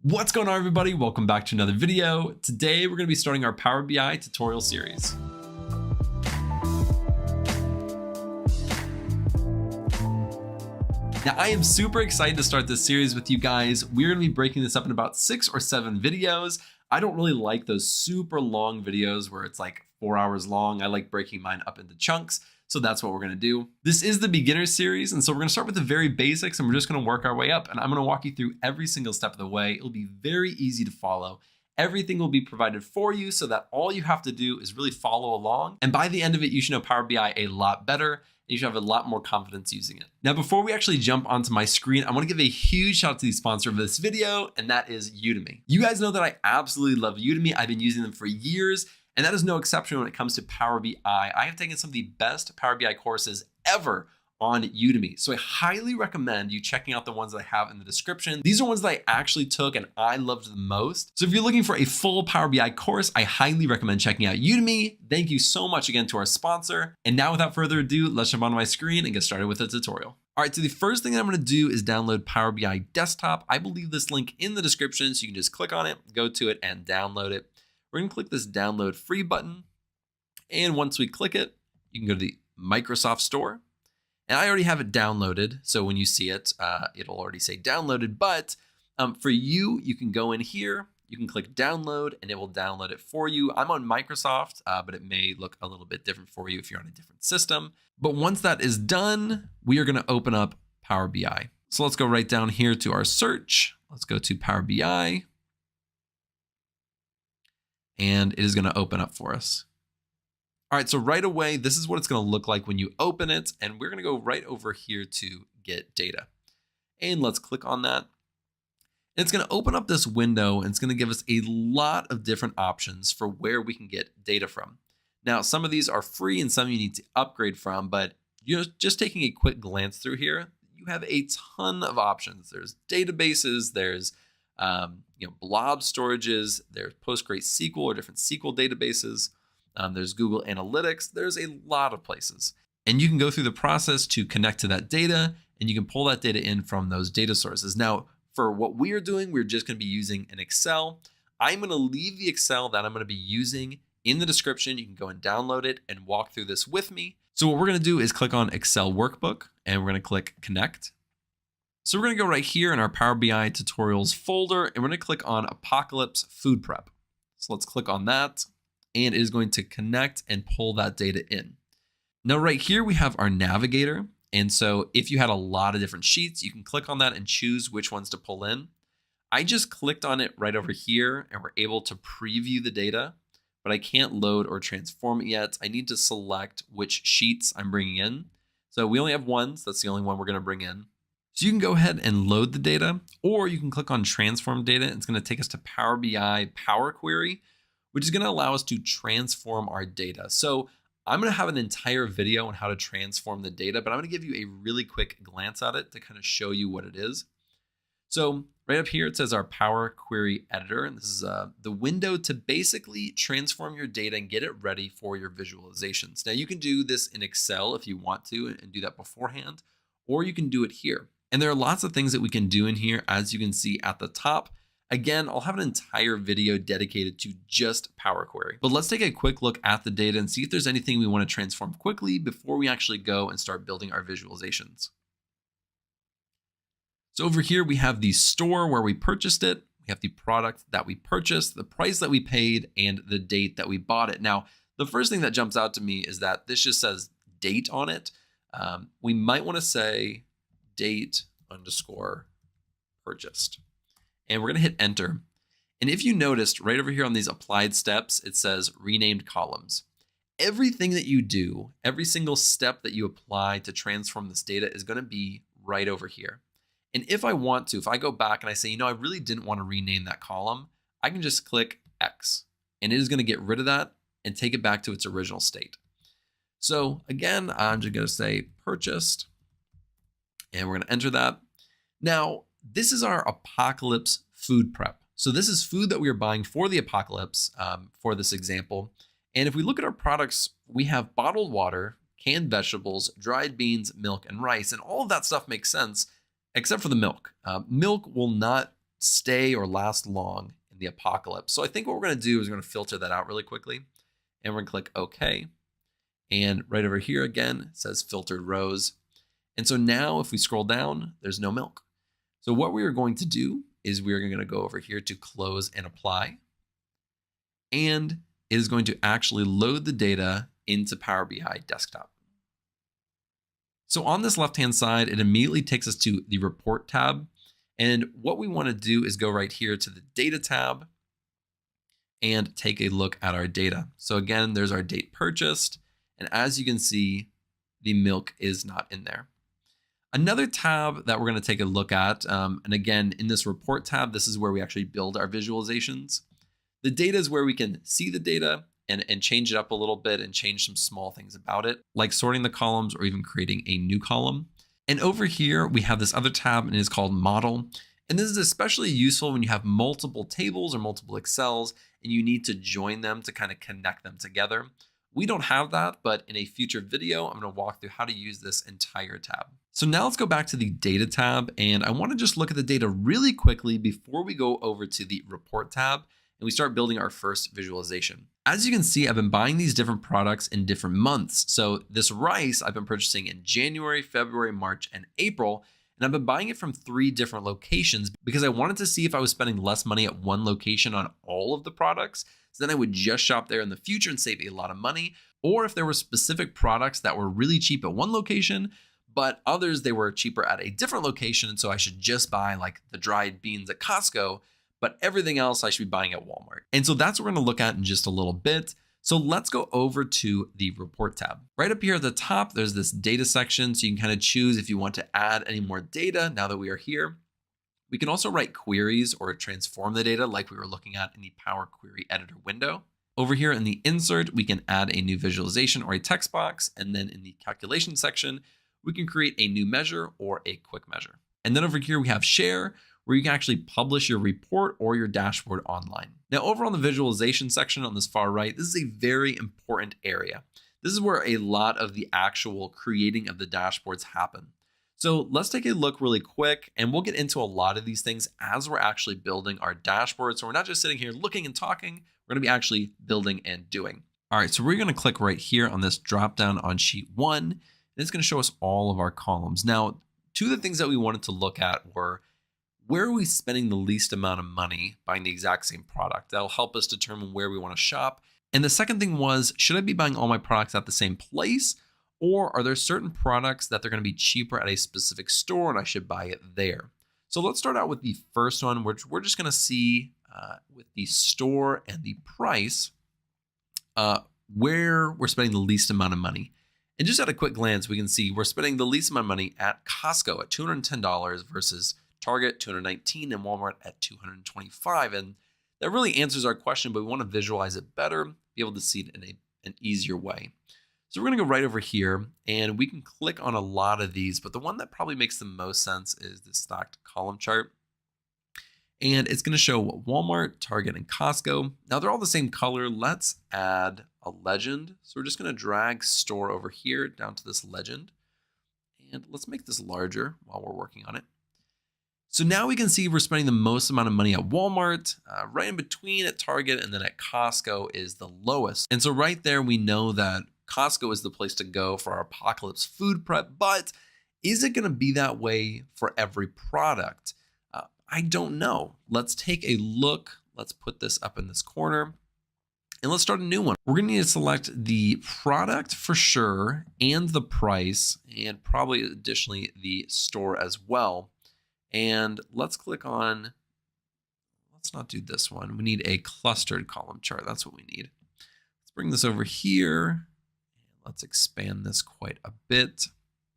What's going on, everybody? Welcome back to another video. Today, we're going to be starting our Power BI tutorial series. Now, I am super excited to start this series with you guys. We're going to be breaking this up in about 6 or 7 videos. I don't really like those super long videos where it's like 4 hours long. I like breaking mine up into chunks. So that's what we're going to do. This is the beginner series. And so we're going to start with the very basics and we're just going to work our way up. And I'm going to walk you through every single step of the way. It'll be very easy to follow. Everything will be provided for you so that all you have to do is really follow along. And by the end of it, you should know Power BI a lot better. And you should have a lot more confidence using it. Now, before we actually jump onto my screen, I want to give a huge shout out to the sponsor of this video, and that is Udemy. You guys know that I absolutely love Udemy. I've been using them for years. And that is no exception when it comes to Power BI. I have taken some of the best Power BI courses ever on Udemy. So I highly recommend you checking out the ones that I have in the description. These are ones that I actually took and I loved the most. So if you're looking for a full Power BI course, I highly recommend checking out Udemy. Thank you so much again to our sponsor. And now without further ado, let's jump onto my screen and get started with the tutorial. All right, so the first thing that I'm going to do is download Power BI Desktop. I will leave this link in the description so you can just click on it, go to it and download it. We're going to click this download free button. And once we click it, you can go to the Microsoft Store. And I already have it downloaded. So when you see it, it'll already say downloaded. But for you, you can go in here, you can click download and it will download it for you. I'm on Microsoft, but it may look a little bit different for you if you're on a different system. But once that is done, we are going to open up Power BI. So let's go right down here to our search. Let's go to Power BI. And it is going to open up for us. All right, so right away, this is what it's going to look like when you open it. And we're going to go right over here to get data. And let's click on that. And it's going to open up this window and it's going to give us a lot of different options for where we can get data from. Now, some of these are free and some you need to upgrade from, but just taking a quick glance through here, you have a ton of options. There's databases, there's blob storages, there's PostgreSQL or different SQL databases. There's Google Analytics. There's a lot of places. And you can go through the process to connect to that data and you can pull that data in from those data sources. Now, for what we are doing, we're just going to be using an Excel. I'm going to leave the Excel that I'm going to be using in the description. You can go and download it and walk through this with me. So what we're going to do is click on Excel Workbook and we're going to click Connect. So we're going to go right here in our Power BI tutorials folder and we're going to click on Apocalypse Food Prep. So let's click on that and it is going to connect and pull that data in. Now right here we have our navigator. And so if you had a lot of different sheets, you can click on that and choose which ones to pull in. I just clicked on it right over here and we're able to preview the data, but I can't load or transform it yet. I need to select which sheets I'm bringing in. So we only have one, so that's the only one we're going to bring in. So you can go ahead and load the data, or you can click on transform data. It's going to take us to Power BI Power Query, which is going to allow us to transform our data. So I'm going to have an entire video on how to transform the data, but I'm going to give you a really quick glance at it to kind of show you what it is. So right up here, it says our Power Query Editor, and this is the window to basically transform your data and get it ready for your visualizations. Now you can do this in Excel if you want to and do that beforehand, or you can do it here. And there are lots of things that we can do in here, as you can see at the top. Again, I'll have an entire video dedicated to just Power Query. But let's take a quick look at the data and see if there's anything we want to transform quickly before we actually go and start building our visualizations. So over here, we have the store where we purchased it. We have the product that we purchased, the price that we paid, and the date that we bought it. Now, the first thing that jumps out to me is that this just says date on it. We might want to say date _ purchased. And we're going to hit enter. And if you noticed right over here on these applied steps, it says renamed columns. everything that you do, every single step that you apply to transform this data is going to be right over here. And if I want to, if I go back and I say, I really didn't want to rename that column, I can just click X and it is going to get rid of that and take it back to its original state. So again, I'm just going to say purchased and we're going to enter that. Now, this is our apocalypse food prep. So this is food that we are buying for the apocalypse for this example. And if we look at our products, we have bottled water, canned vegetables, dried beans, milk, and rice. And all of that stuff makes sense, except for the milk. Milk will not stay or last long in the apocalypse. So I think what we're going to do is we're going to filter that out really quickly. And we're going to click OK. And right over here again, it says filtered rows. And so now if we scroll down, there's no milk. So what we are going to do is we're going to go over here to close and apply. And it is going to actually load the data into Power BI Desktop. So on this left-hand side, it immediately takes us to the Report tab. And what we want to do is go right here to the Data tab and take a look at our data. So again, there's our date purchased. And as you can see, the milk is not in there. Another tab that we're going to take a look at, and again, in this Report tab, this is where we actually build our visualizations. The data is where we can see the data and change it up a little bit and change some small things about it, like sorting the columns or even creating a new column. And over here, we have this other tab and it is called Model. And this is especially useful when you have multiple tables or multiple Excels and you need to join them to kind of connect them together. We don't have that, but in a future video, I'm going to walk through how to use this entire tab. So now let's go back to the Data tab, and I want to just look at the data really quickly before we go over to the Report tab and we start building our first visualization. As you can see, I've been buying these different products in different months. So this rice I've been purchasing in January, February, March, and April. And I've been buying it from 3 different locations because I wanted to see if I was spending less money at one location on all of the products. So then I would just shop there in the future and save a lot of money. Or if there were specific products that were really cheap at one location, but others, they were cheaper at a different location. And so I should just buy like the dried beans at Costco, but everything else I should be buying at Walmart. And so that's what we're going to look at in just a little bit. So let's go over to the Report tab. Right up here at the top, there's this data section. So you can kind of choose if you want to add any more data now that we are here. We can also write queries or transform the data like we were looking at in the Power Query Editor window. Over here in the insert, we can add a new visualization or a text box. And then in the calculation section, we can create a new measure or a quick measure. And then over here, we have share, where you can actually publish your report or your dashboard online. Now, over on the visualization section on this far right, this is a very important area. This is where a lot of the actual creating of the dashboards happen. So let's take a look really quick, and we'll get into a lot of these things as we're actually building our dashboard. So we're not just sitting here looking and talking, we're gonna be actually building and doing. All right, so we're gonna click right here on this drop down on sheet 1, and it's gonna show us all of our columns. Now, 2 of the things that we wanted to look at were, where are we spending the least amount of money buying the exact same product? That'll help us determine where we want to shop. And the second thing was, should I be buying all my products at the same place? Or are there certain products that they're going to be cheaper at a specific store and I should buy it there? So let's start out with the first one, which we're just going to see with the store and the price, where we're spending the least amount of money. And just at a quick glance, we can see we're spending the least amount of money at Costco at $210 versus Target $219 and Walmart at $225. And that really answers our question, but we want to visualize it better, be able to see it in an easier way. So we're going to go right over here and we can click on a lot of these, but the one that probably makes the most sense is the stacked column chart. And it's going to show Walmart, Target, and Costco. Now they're all the same color. Let's add a legend. So we're just going to drag store over here down to this legend. And let's make this larger while we're working on it. So now we can see we're spending the most amount of money at Walmart, right in between at Target, and then at Costco is the lowest. And so right there, we know that Costco is the place to go for our apocalypse food prep, but is it going to be that way for every product? I don't know. Let's take a look. Let's put this up in this corner and let's start a new one. We're going to need to select the product for sure and the price and probably additionally the store as well. And let's click on, let's not do this one. We need a clustered column chart. That's what we need. Let's bring this over here Let's expand this quite a bit.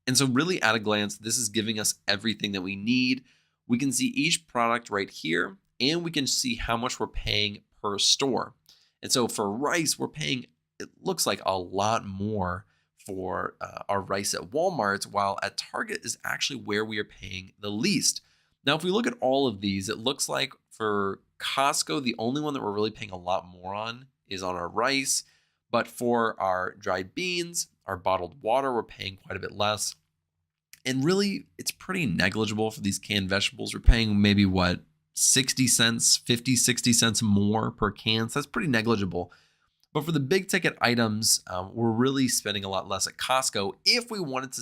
And so really at a glance, this is giving us everything that we need. We can see each product right here, and we can see how much we're paying per store. And so for rice, we're paying, it looks like a lot more for our rice at Walmart, while at Target is actually where we are paying the least. Now, if we look at all of these, it looks like for Costco, the only one that we're really paying a lot more on is on our rice. But for our dried beans, our bottled water, we're paying quite a bit less. And really, it's pretty negligible for these canned vegetables. We're paying maybe 60 cents, 50, 60 cents more per can. So that's pretty negligible. But for the big ticket items, we're really spending a lot less at Costco. If we wanted to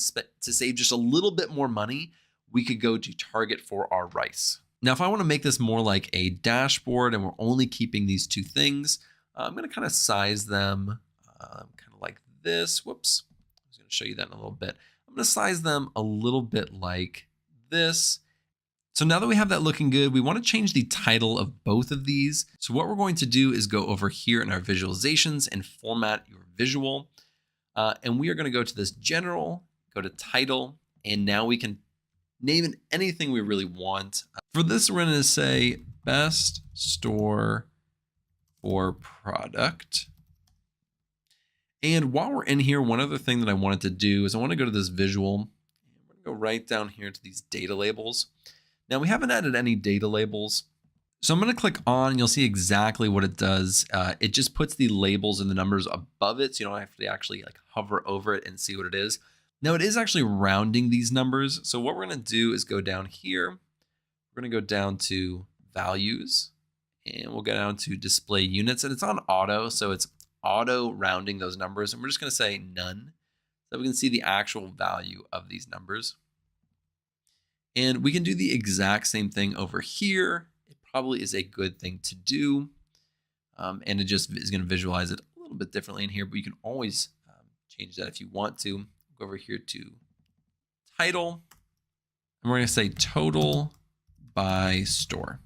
save just a little bit more money, we could go to Target for our rice. Now, if I want to make this more like a dashboard and we're only keeping these two things, I'm going to kind of size them kind of like this. Whoops. I was going to show you that in a little bit. I'm going to size them a little bit like this. So now that we have that looking good, we want to change the title of both of these. So what we're going to do is go over here in our visualizations and format your visual. And we are going to go to this general, go to title, and now we can name it anything we really want. For this, we're going to say best store for product. And while we're in here, one other thing that I wanted to do is I want to go to this visual. We're going to go right down here to these data labels. Now, we haven't added any data labels. So I'm going to click on, and you'll see exactly what it does. It just puts the labels and the numbers above it, so you don't have to actually like hover over it and see what it is. Now, it is actually rounding these numbers. So what we're going to do is go down here. We're going to go down to values, and we'll go down to display units, and it's on auto. So it's auto rounding those numbers. And we're just going to say none, so we can see the actual value of these numbers. And we can do the exact same thing over here. It probably is a good thing to do. And it just is going to visualize it a little bit differently in here, but you can always change that if you want to. Go over here to title, and we're going to say total by store.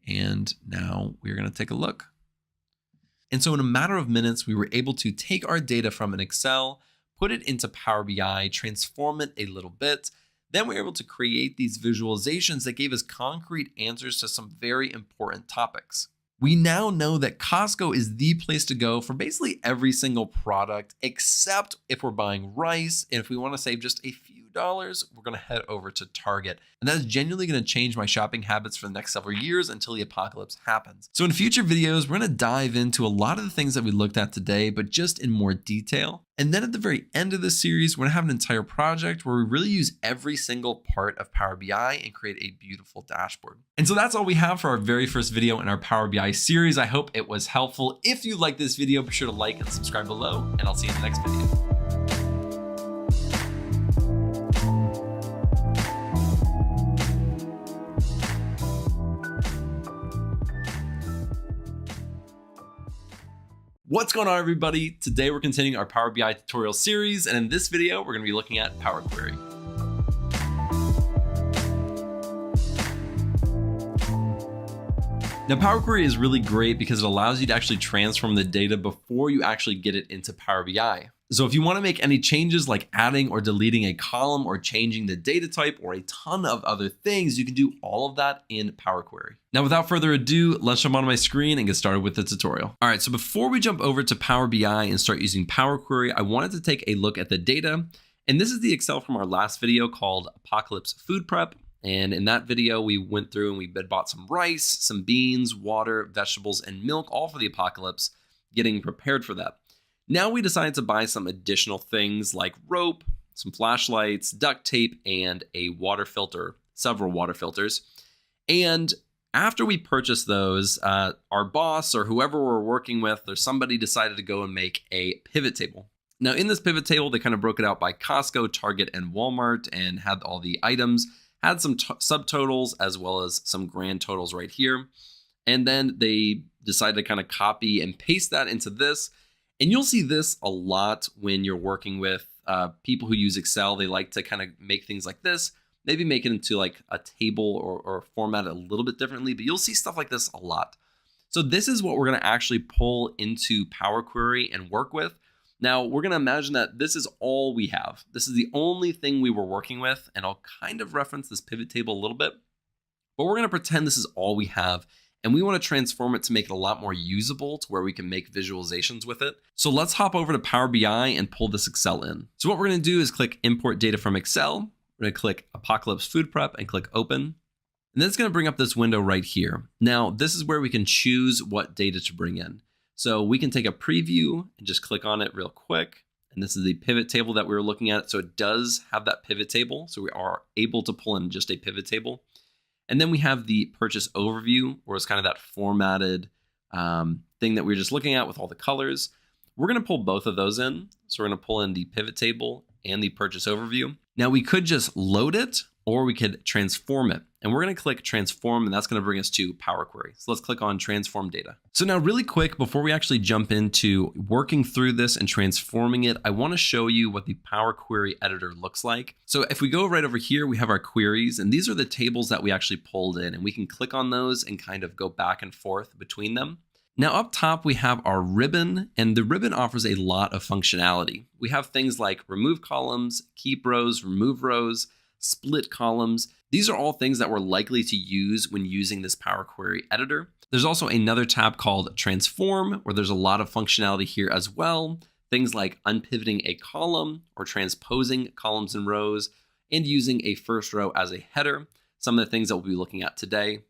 And now we're going to take a look. And so in a matter of minutes, we were able to take our data from an Excel, put it into Power BI, transform it a little bit. Then we were able to create these visualizations that gave us concrete answers to some very important topics. We now know that Costco is the place to go for basically every single product, except if we're buying rice. And if we want to save just a few dollars, we're going to head over to Target. And that is genuinely going to change my shopping habits for the next several years until the apocalypse happens. So in future videos, we're going to dive into a lot of the things that we looked at today, but just in more detail. And then at the very end of this series, we're going to have an entire project where we really use every single part of Power BI and create a beautiful dashboard. And so that's all we have for our very first video in our Power BI series. I hope it was helpful. If you like this video, be sure to like and subscribe below, and I'll see you in the next video. What's going on, everybody? Today we're continuing our Power BI tutorial series, and in this video we're going to be looking at Power Query. Now, Power Query is really great because it allows you to actually transform the data before you actually get it into Power BI. So if you want to make any changes like adding or deleting a column or changing the data type or a ton of other things, you can do all of that in Power Query. Now, without further ado, let's jump onto my screen and get started with the tutorial. All right, so before we jump over to Power BI and start using Power Query, I wanted to take a look at the data. And this is the Excel from our last video called Apocalypse Food Prep. And in that video, we went through and we bought some rice, some beans, water, vegetables, and milk, all for the apocalypse, getting prepared for that. Now we decided to buy some additional things like rope, some flashlights, duct tape, and a water filter, several water filters. And after we purchased those, our boss or whoever we're working with or somebody decided to go and make a pivot table. Now in this pivot table, they kind of broke it out by Costco, Target, and Walmart and had all the items, had some subtotals as well as some grand totals right here. And then they decided to kind of copy and paste that into this. And you'll see this a lot when you're working with people who use Excel. They like to kind of make things like this, maybe make it into like a table or format it a little bit differently, but you'll see stuff like this a lot. So this is what we're going to actually pull into Power Query and work with. Now we're going to imagine that this is all we have. This is the only thing we were working with, and I'll kind of reference this pivot table a little bit, but we're going to pretend this is all we have, and we want to transform it to make it a lot more usable to where we can make visualizations with it. So let's hop over to Power BI and pull this Excel in. So what we're going to do is click Import Data from Excel. We're going to click Apocalypse Food Prep and click Open. And then it's going to bring up this window right here. Now, this is where we can choose what data to bring in. So we can take a preview and just click on it real quick. And this is the pivot table that we were looking at. So it does have that pivot table. So we are able to pull in just a pivot table. And then we have the purchase overview, where it's kind of that formatted thing that we were just looking at with all the colors. We're going to pull both of those in. So we're going to pull in the pivot table and the purchase overview. Now we could just load it, or we could transform it. And we're going to click transform, and that's going to bring us to Power Query. So let's click on transform data. So now really quick, before we actually jump into working through this and transforming it, I want to show you what the Power Query editor looks like. So if we go right over here, we have our queries, and these are the tables that we actually pulled in, and we can click on those and kind of go back and forth between them. Now up top, we have our ribbon, and the ribbon offers a lot of functionality. We have things like remove columns, keep rows, remove rows, split columns. These are all things that we're likely to use when using this Power Query editor. There's also another tab called Transform, where there's a lot of functionality here as well. Things like unpivoting a column or transposing columns and rows, and using a first row as a header. Some of the things that we'll be looking at today.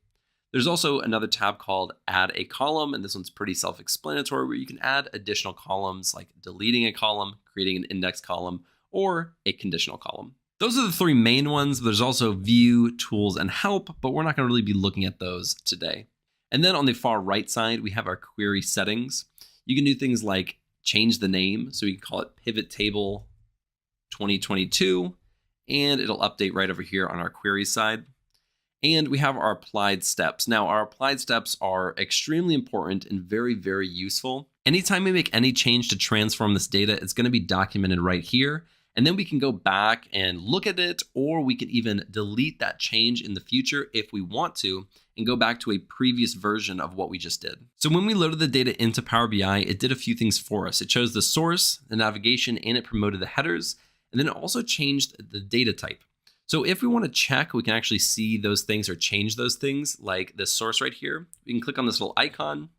There's also another tab called Add a Column, and this one's pretty self-explanatory, where you can add additional columns like deleting a column, creating an index column, or a conditional column. Those are the three main ones. There's also View, Tools, and Help, but we're not going to really be looking at those today. And then on the far right side, we have our query settings. You can do things like change the name. So we can call it Pivot Table 2022, and it'll update right over here on our query side. And we have our applied steps. Now, our applied steps are extremely important and very, very useful. Anytime we make any change to transform this data, it's going to be documented right here. And then we can go back and look at it, or we can even delete that change in the future if we want to, and go back to a previous version of what we just did. So when we loaded the data into Power BI, it did a few things for us. It chose the source, the navigation, and it promoted the headers. And then it also changed the data type. So if we want to check, we can actually see those things or change those things, like this source right here. We can click on this little icon,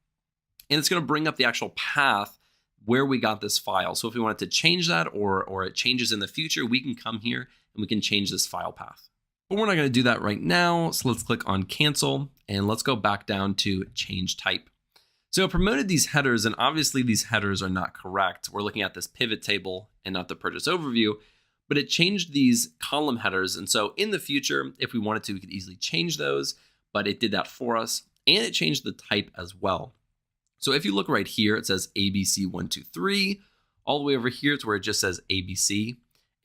and it's going to bring up the actual path where we got this file. So if we wanted to change that, or it changes in the future, we can come here and we can change this file path. But we're not going to do that right now. So let's click on cancel, and let's go back down to change type. So it promoted these headers, and obviously these headers are not correct. We're looking at this pivot table and not the purchase overview, but it changed these column headers. And so in the future, if we wanted to, we could easily change those, but it did that for us, and it changed the type as well. So if you look right here, it says ABC123, all the way over here to where it just says ABC.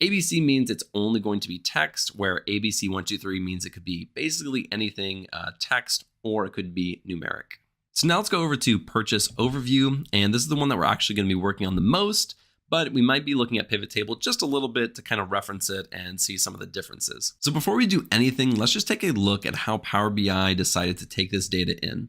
ABC means it's only going to be text, where ABC123 means it could be basically anything text, or it could be numeric. So now let's go over to purchase overview, and this is the one that we're actually going to be working on the most, but we might be looking at pivot table just a little bit to kind of reference it and see some of the differences. So before we do anything, let's just take a look at how Power BI decided to take this data in.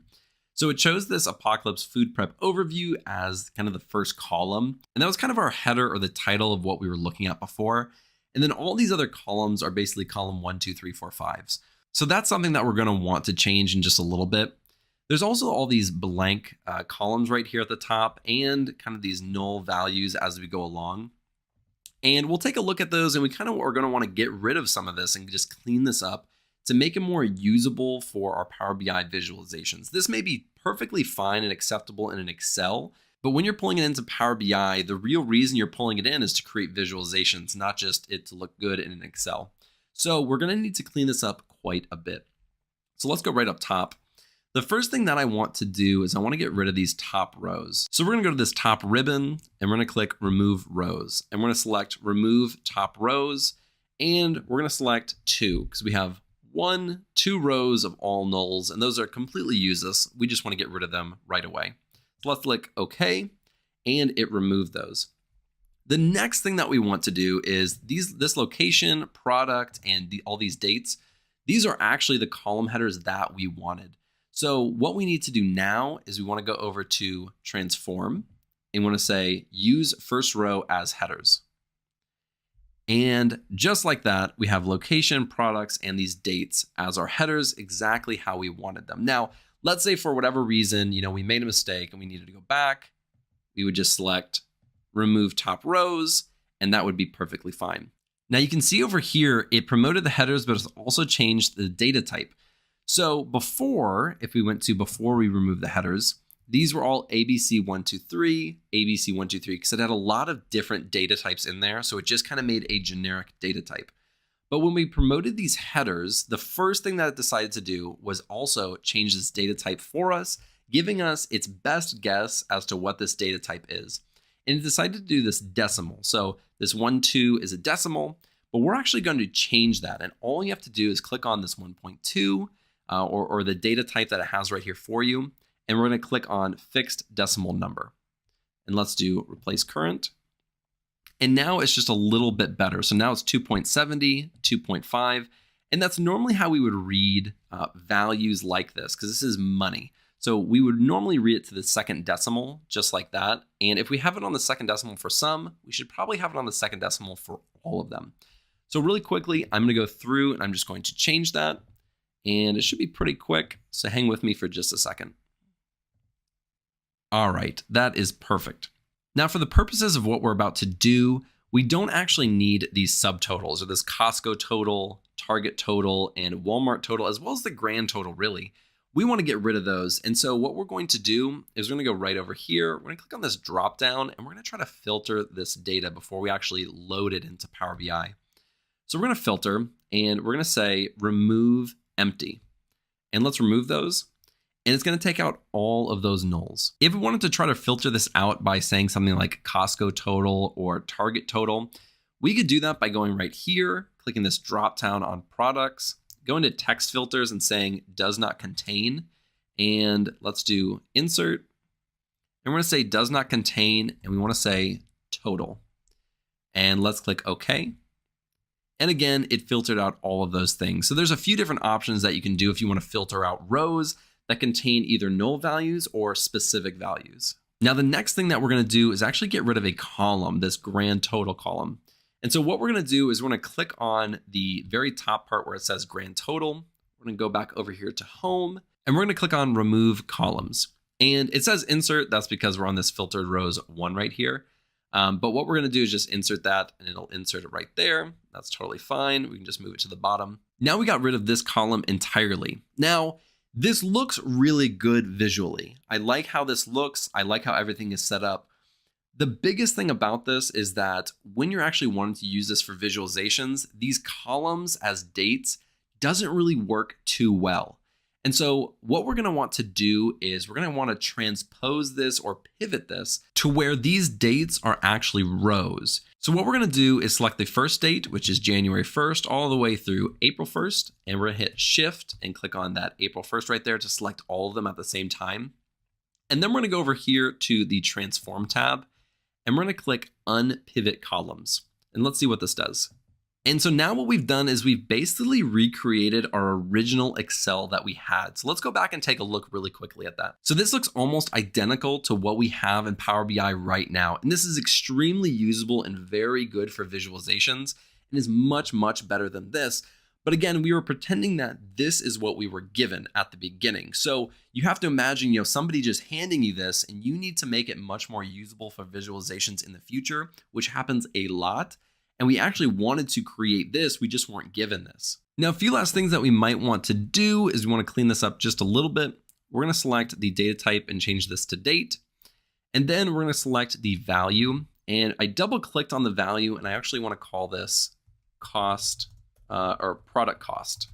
So it chose this Apocalypse Food Prep overview as kind of the first column. And that was kind of our header or the title of what we were looking at before. And then all these other columns are basically column 1, 2, 3, 4, 5s. So that's something that we're going to want to change in just a little bit. There's also all these blank columns right here at the top, and kind of these null values as we go along. And we'll take a look at those, and we kind of are going to want to get rid of some of this and just clean this up to make it more usable for our Power BI visualizations. This may be perfectly fine and acceptable in an Excel, but when you're pulling it into Power BI, the real reason you're pulling it in is to create visualizations, not just it to look good in an Excel. So we're going to need to clean this up quite a bit. So let's go right up top. The first thing that I want to do is I want to get rid of these top rows. So we're going to go to this top ribbon, and we're going to click Remove Rows. And we're going to select Remove Top Rows, and we're going to select 2 because we have 2 rows of all nulls, and those are completely useless. We just want to get rid of them right away. So let's click OK, and it removed those. The next thing that we want to do is this location, product, and all these dates. These are actually the column headers that we wanted. So what we need to do now is we want to go over to Transform, and want to say use first row as headers. And just like that, we have location, products, and these dates as our headers, exactly how we wanted them. Now, let's say for whatever reason, we made a mistake and we needed to go back. We would just select remove top rows, and that would be perfectly fine. Now you can see over here, it promoted the headers, but it's also changed the data type. So before, if we went to before we removed the headers, these were all ABC123, ABC123, because it had a lot of different data types in there. So it just kind of made a generic data type. But when we promoted these headers, the first thing that it decided to do was also change this data type for us, giving us its best guess as to what this data type is. And it decided to do this decimal. So this 1.2 is a decimal, but we're actually going to change that. And all you have to do is click on this 1.2 or the data type that it has right here for you. And we're going to click on fixed decimal number. And let's do replace current. And now it's just a little bit better. So now it's 2.70, 2.5. And that's normally how we would read values like this, because this is money. So we would normally read it to the second decimal, just like that. And if we have it on the second decimal for some, we should probably have it on the second decimal for all of them. So really quickly, I'm going to go through and I'm just going to change that. And it should be pretty quick. So hang with me for just a second. All right, that is perfect. Now, for the purposes of what we're about to do, we don't actually need these subtotals or this Costco total, Target total, and Walmart total, as well as the grand total, really. We want to get rid of those. And so what we're going to do is we're going to go right over here. We're going to click on this drop down and we're going to try to filter this data before we actually load it into Power BI. So we're going to filter and we're going to say remove empty. And let's remove those. And it's going to take out all of those nulls. If we wanted to try to filter this out by saying something like Costco total or Target total, we could do that by going right here, clicking this drop down on products, going to text filters and saying does not contain. And let's do insert. And we're going to say does not contain, and we want to say total. And let's click OK. And again, it filtered out all of those things. So there's a few different options that you can do if you want to filter out rows that contain either null values or specific values. Now, the next thing that we're going to do is actually get rid of a column, this grand total column. And so what we're going to do is we're going to click on the very top part where it says grand total. We're going to go back over here to home and we're going to click on remove columns. And it says insert. That's because we're on this filtered rows 1 right here. But what we're going to do is just insert that and it'll insert it right there. That's totally fine. We can just move it to the bottom. Now we got rid of this column entirely. Now, this looks really good visually. I like how this looks. I like how everything is set up. The biggest thing about this is that when you're actually wanting to use this for visualizations, these columns as dates doesn't really work too well. And so what we're going to want to do is we're going to want to transpose this or pivot this to where these dates are actually rows. So what we're going to do is select the first date, which is January 1st, all the way through April 1st. And we're going to hit Shift and click on that April 1st right there to select all of them at the same time. And then we're going to go over here to the Transform tab. And we're going to click Unpivot Columns. And let's see what this does. And so now what we've done is we've basically recreated our original Excel that we had. So let's go back and take a look really quickly at that. So this looks almost identical to what we have in Power BI right now. And this is extremely usable and very good for visualizations and is much, much better than this. But again, we were pretending that this is what we were given at the beginning. So you have to imagine, somebody just handing you this and you need to make it much more usable for visualizations in the future, which happens a lot. And we actually wanted to create this, we just weren't given this. Now, a few last things that we might want to do is we want to clean this up just a little bit. We're going to select the data type and change this to date. And then we're going to select the value. And I double clicked on the value and I actually want to call this cost or product cost.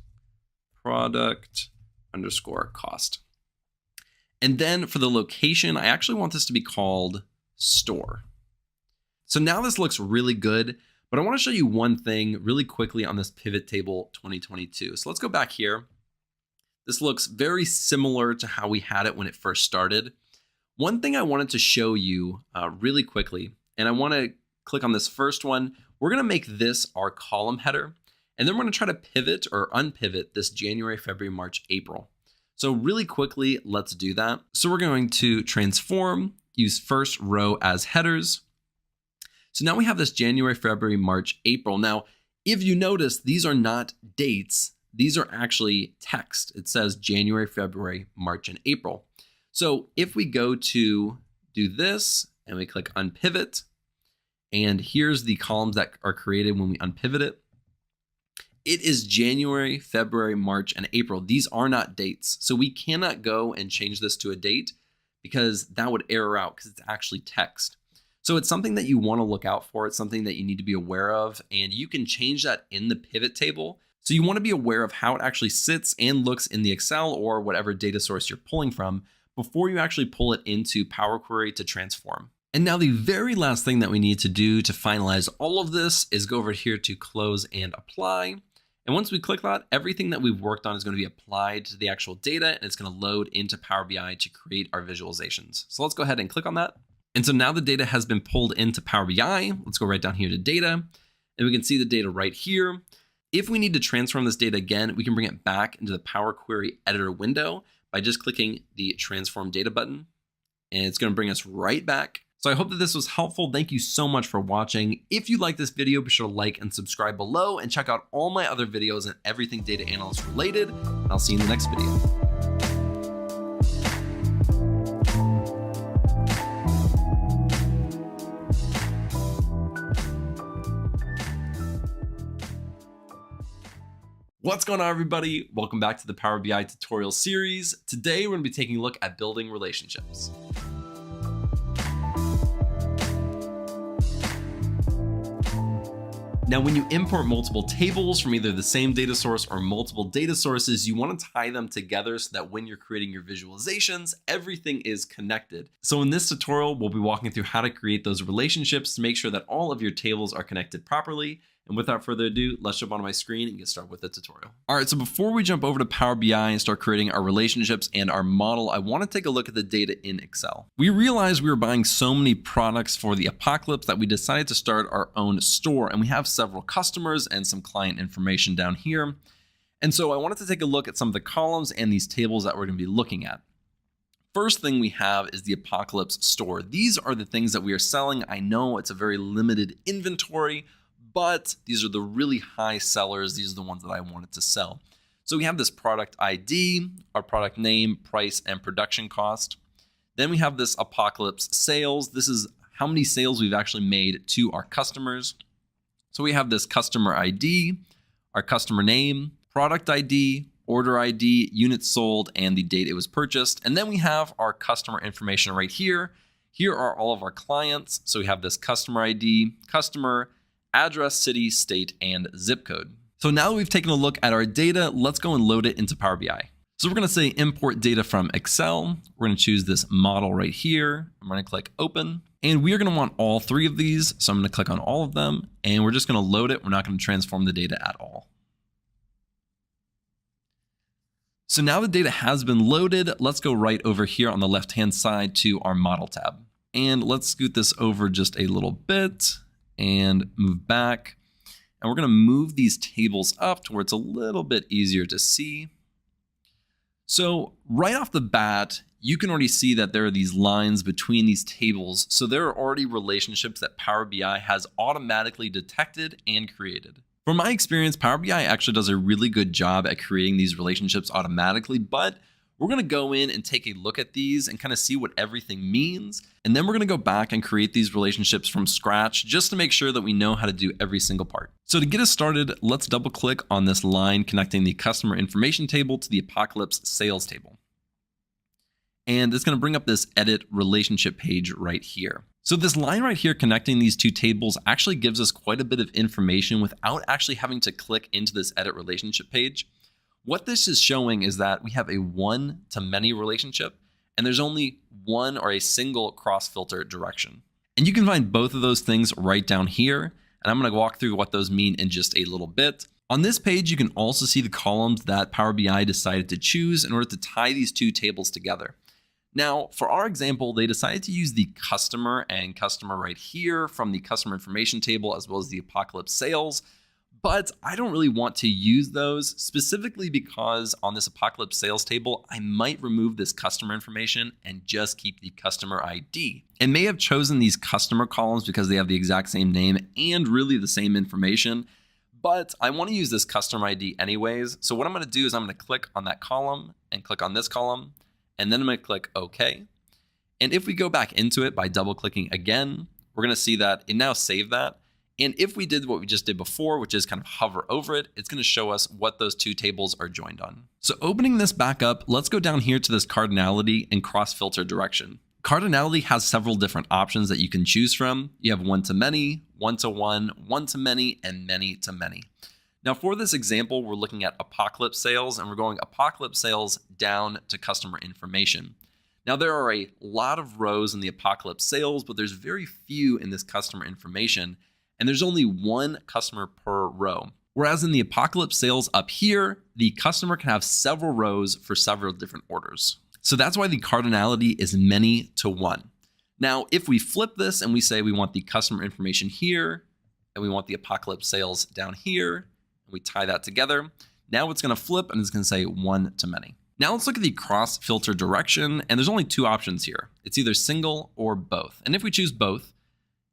Product underscore cost. And then for the location, I actually want this to be called store. So now this looks really good. But I want to show you one thing really quickly on this pivot table 2022. So let's go back here. This looks very similar to how we had it when it first started. One thing I wanted to show you really quickly, and I want to click on this first one. We're going to make this our column header, and then we're going to try to pivot or unpivot this January, February, March, April. So really quickly, let's do that. So we're going to transform, use first row as headers. So now we have this January, February, March, April. Now, if you notice, these are not dates. These are actually text. It says January, February, March, and April. So if we go to do this and we click unpivot, and here's the columns that are created when we unpivot it. It is January, February, March, and April. These are not dates. So we cannot go and change this to a date because that would error out because it's actually text. So it's something that you want to look out for. It's something that you need to be aware of, and you can change that in the pivot table. So you want to be aware of how it actually sits and looks in the Excel or whatever data source you're pulling from before you actually pull it into Power Query to transform. And now the very last thing that we need to do to finalize all of this is go over here to close and apply. And once we click that, everything that we've worked on is going to be applied to the actual data, and it's going to load into Power BI to create our visualizations. So let's go ahead and click on that. And so now the data has been pulled into Power BI. Let's go right down here to data, and we can see the data right here. If we need to transform this data again, we can bring it back into the Power Query editor window by just clicking the transform data button, and it's going to bring us right back. So I hope that this was helpful. Thank you so much for watching. If you like this video, be sure to like and subscribe below and check out all my other videos and everything data analyst related. And I'll see you in the next video. What's going on, everybody? Welcome back to the Power BI tutorial series. Today, we're going to be taking a look at building relationships. Now, when you import multiple tables from either the same data source or multiple data sources, you want to tie them together so that when you're creating your visualizations, everything is connected. So in this tutorial, we'll be walking through how to create those relationships to make sure that all of your tables are connected properly. And without further ado, let's jump onto my screen and get started with the tutorial. All right, so before we jump over to Power BI and start creating our relationships and our model, I want to take a look at the data in Excel. We realized we were buying so many products for the apocalypse that we decided to start our own store, and we have several customers and some client information down here. And so I wanted to take a look at some of the columns and these tables that we're going to be looking at. First thing we have is the apocalypse store. These are the things that we are selling. I know it's a very limited inventory, but these are the really high sellers. These are the ones that I wanted to sell. So we have this product ID, our product name, price, and production cost. Then we have this apocalypse sales. This is how many sales we've actually made to our customers. So we have this customer ID, our customer name, product ID, order ID, units sold, and the date it was purchased. And then we have our customer information right here. Here are all of our clients. So we have this customer ID, customer, address, city, state, and zip code. So now that we've taken a look at our data, let's go and load it into Power BI. So we're going to say import data from Excel. We're going to choose this model right here. I'm going to click open, and we are going to want all three of these. So I'm going to click on all of them, and we're just going to load it. We're not going to transform the data at all. So now the data has been loaded. Let's go right over here on the left-hand side to our model tab. And let's scoot this over just a little bit and move back. And we're going to move these tables up to where it's a little bit easier to see. So right off the bat, you can already see that there are these lines between these tables. So there are already relationships that Power BI has automatically detected and created. From my experience, Power BI actually does a really good job at creating these relationships automatically, but we're going to go in and take a look at these and kind of see what everything means. And then we're going to go back and create these relationships from scratch just to make sure that we know how to do every single part. So to get us started, let's double click on this line connecting the customer information table to the apocalypse sales table. And it's going to bring up this edit relationship page right here. So this line right here connecting these two tables actually gives us quite a bit of information without actually having to click into this edit relationship page. What this is showing is that we have a one-to-many relationship, and there's only one or a single cross-filter direction. And you can find both of those things right down here, and I'm going to walk through what those mean in just a little bit. On this page, you can also see the columns that Power BI decided to choose in order to tie these two tables together. Now, for our example, they decided to use the customer and customer right here from the customer information table, as well as the apocalypse sales. But I don't really want to use those, specifically because on this Apocalypse sales table, I might remove this customer information and just keep the customer ID. I may have chosen these customer columns because they have the exact same name and really the same information, but I want to use this customer ID anyways. So what I'm going to do is I'm going to click on that column and click on this column, and then I'm going to click OK. And if we go back into it by double clicking again, we're going to see that it now saved that. And if we did what we just did before, which is kind of hover over it, it's going to show us what those two tables are joined on. So opening this back up, let's go down here to this cardinality and cross filter direction. Cardinality has several different options that you can choose from. You have one-to-many, one-to-one, one-to-many, and many-to-many. Now for this example, we're looking at Apocalypse sales, and we're going Apocalypse sales down to customer information. Now there are a lot of rows in the Apocalypse sales, but there's very few in this customer information. And there's only one customer per row. Whereas in the Apocalypse sales up here, the customer can have several rows for several different orders. So that's why the cardinality is many to one. Now, if we flip this and we say we want the customer information here, and we want the Apocalypse sales down here, and we tie that together, now it's going to flip and it's going to say one to many. Now let's look at the cross filter direction, and there's only two options here. It's either single or both. And if we choose both,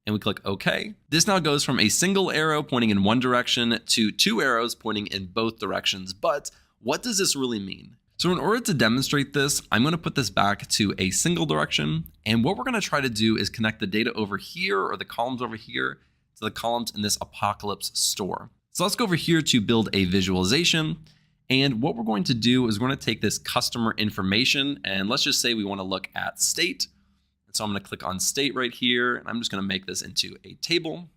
and we click OK, this now goes from a single arrow pointing in one direction to two arrows pointing in both directions. But what does this really mean? So in order to demonstrate this, I'm going to put this back to a single direction. And what we're going to try to do is connect the data over here, or the columns over here, to the columns in this Apocalypse store. So let's go over here to build a visualization. And what we're going to do is we're going to take this customer information, and let's just say we want to look at state. So I'm going to click on state right here, and I'm just going to make this into a table.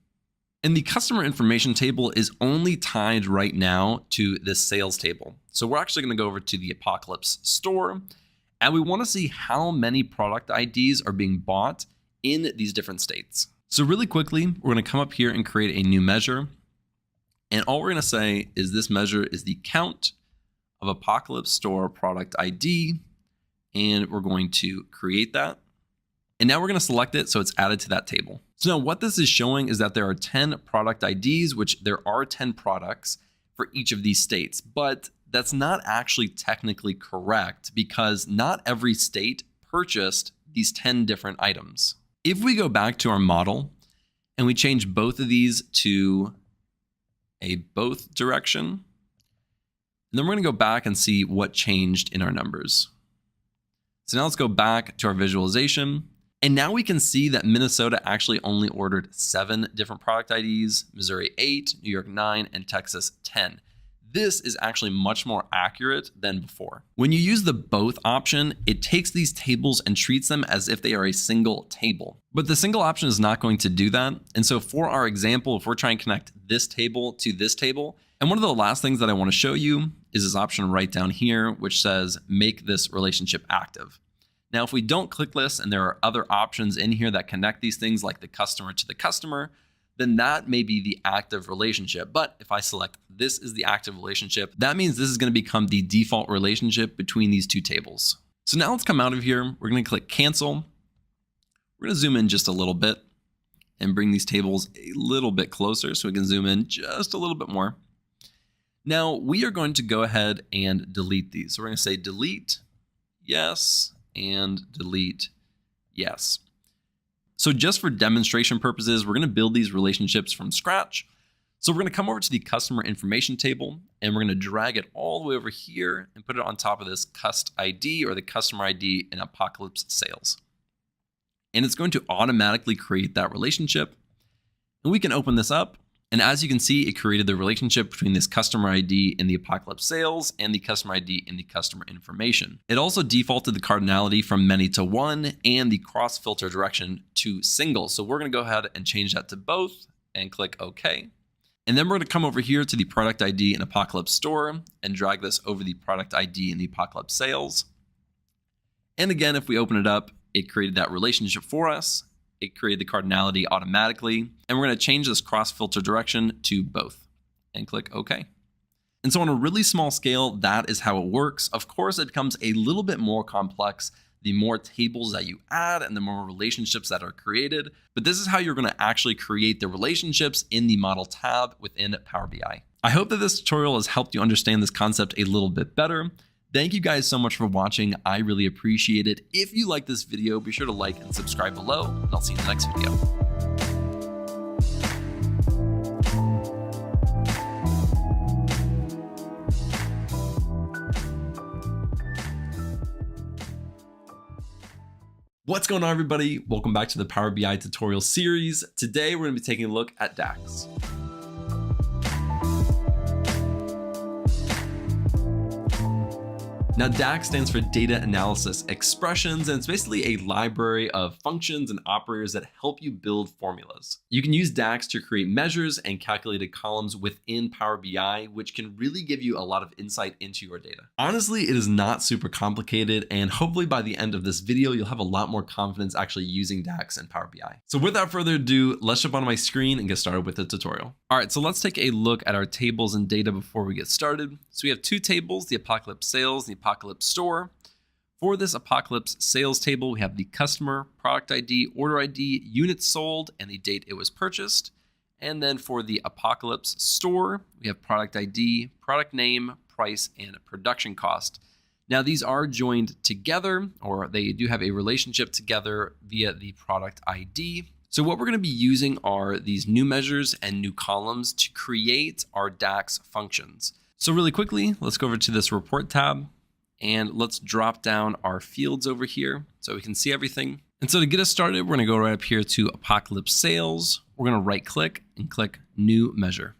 And the customer information table is only tied right now to this sales table. So we're actually going to go over to the Apocalypse store, and we want to see how many product IDs are being bought in these different states. So really quickly, we're going to come up here and create a new measure. And all we're going to say is this measure is the count of Apocalypse store product ID, and we're going to create that. And now we're going to select it so it's added to that table. So now what this is showing is that there are 10 product IDs, which there are 10 products for each of these states. But that's not actually technically correct because not every state purchased these 10 different items. If we go back to our model and we change both of these to a both direction, then we're going to go back and see what changed in our numbers. So now let's go back to our visualization. And now we can see that Minnesota actually only ordered 7 different product IDs, Missouri 8, New York 9, and Texas 10. This is actually much more accurate than before. When you use the both option, it takes these tables and treats them as if they are a single table. But the single option is not going to do that. And so for our example, if we're trying to connect this table to this table, and one of the last things that I want to show you is this option right down here, which says make this relationship active. Now, if we don't click this and there are other options in here that connect these things like the customer to the customer, then that may be the active relationship. But if I select this is the active relationship, that means this is going to become the default relationship between these two tables. So now let's come out of here. We're going to click cancel. We're going to zoom in just a little bit and bring these tables a little bit closer so we can zoom in just a little bit more. Now we are going to go ahead and delete these. So we're going to say delete, yes, and delete, yes. So just for demonstration purposes, we're going to build these relationships from scratch. So we're going to come over to the customer information table and we're going to drag it all the way over here and put it on top of this cust ID or the customer ID in Apocalypse sales. And it's going to automatically create that relationship. And we can open this up. And as you can see, it created the relationship between this customer ID in the Apocalypse sales and the customer ID in the customer information. It also defaulted the cardinality from many to one and the cross filter direction to single. So we're going to go ahead and change that to both and click OK. And then we're going to come over here to the product ID in Apocalypse store and drag this over the product ID in the Apocalypse sales. And again, if we open it up, it created that relationship for us. It created the cardinality automatically. And we're going to change this cross filter direction to both and click OK. And so on a really small scale, that is how it works. Of course, it becomes a little bit more complex the more tables that you add and the more relationships that are created. But this is how you're going to actually create the relationships in the model tab within Power BI. I hope that this tutorial has helped you understand this concept a little bit better. Thank you guys so much for watching. I really appreciate it. If you like this video, be sure to like and subscribe below, and I'll see you in the next video. What's going on, everybody? Welcome back to the Power BI tutorial series. Today, we're going to be taking a look at DAX. Now, DAX stands for Data Analysis Expressions, and it's basically a library of functions and operators that help you build formulas. You can use DAX to create measures and calculated columns within Power BI, which can really give you a lot of insight into your data. Honestly, it is not super complicated, and hopefully by the end of this video, you'll have a lot more confidence actually using DAX and Power BI. So without further ado, let's jump onto my screen and get started with the tutorial. All right, so let's take a look at our tables and data before we get started. So we have two tables, the Apocalypse Sales and the Apocalypse Store. For this Apocalypse Sales table, we have the customer, product ID, order ID, units sold, and the date it was purchased. And then for the Apocalypse Store, we have product ID, product name, price, and production cost. Now these are joined together, or they do have a relationship together via the product ID. So what we're going to be using are these new measures and new columns to create our DAX functions. So really quickly, let's go over to this report tab and let's drop down our fields over here so we can see everything. And so to get us started, we're going to go right up here to Apocalypse Sales. We're going to right click and click New Measure.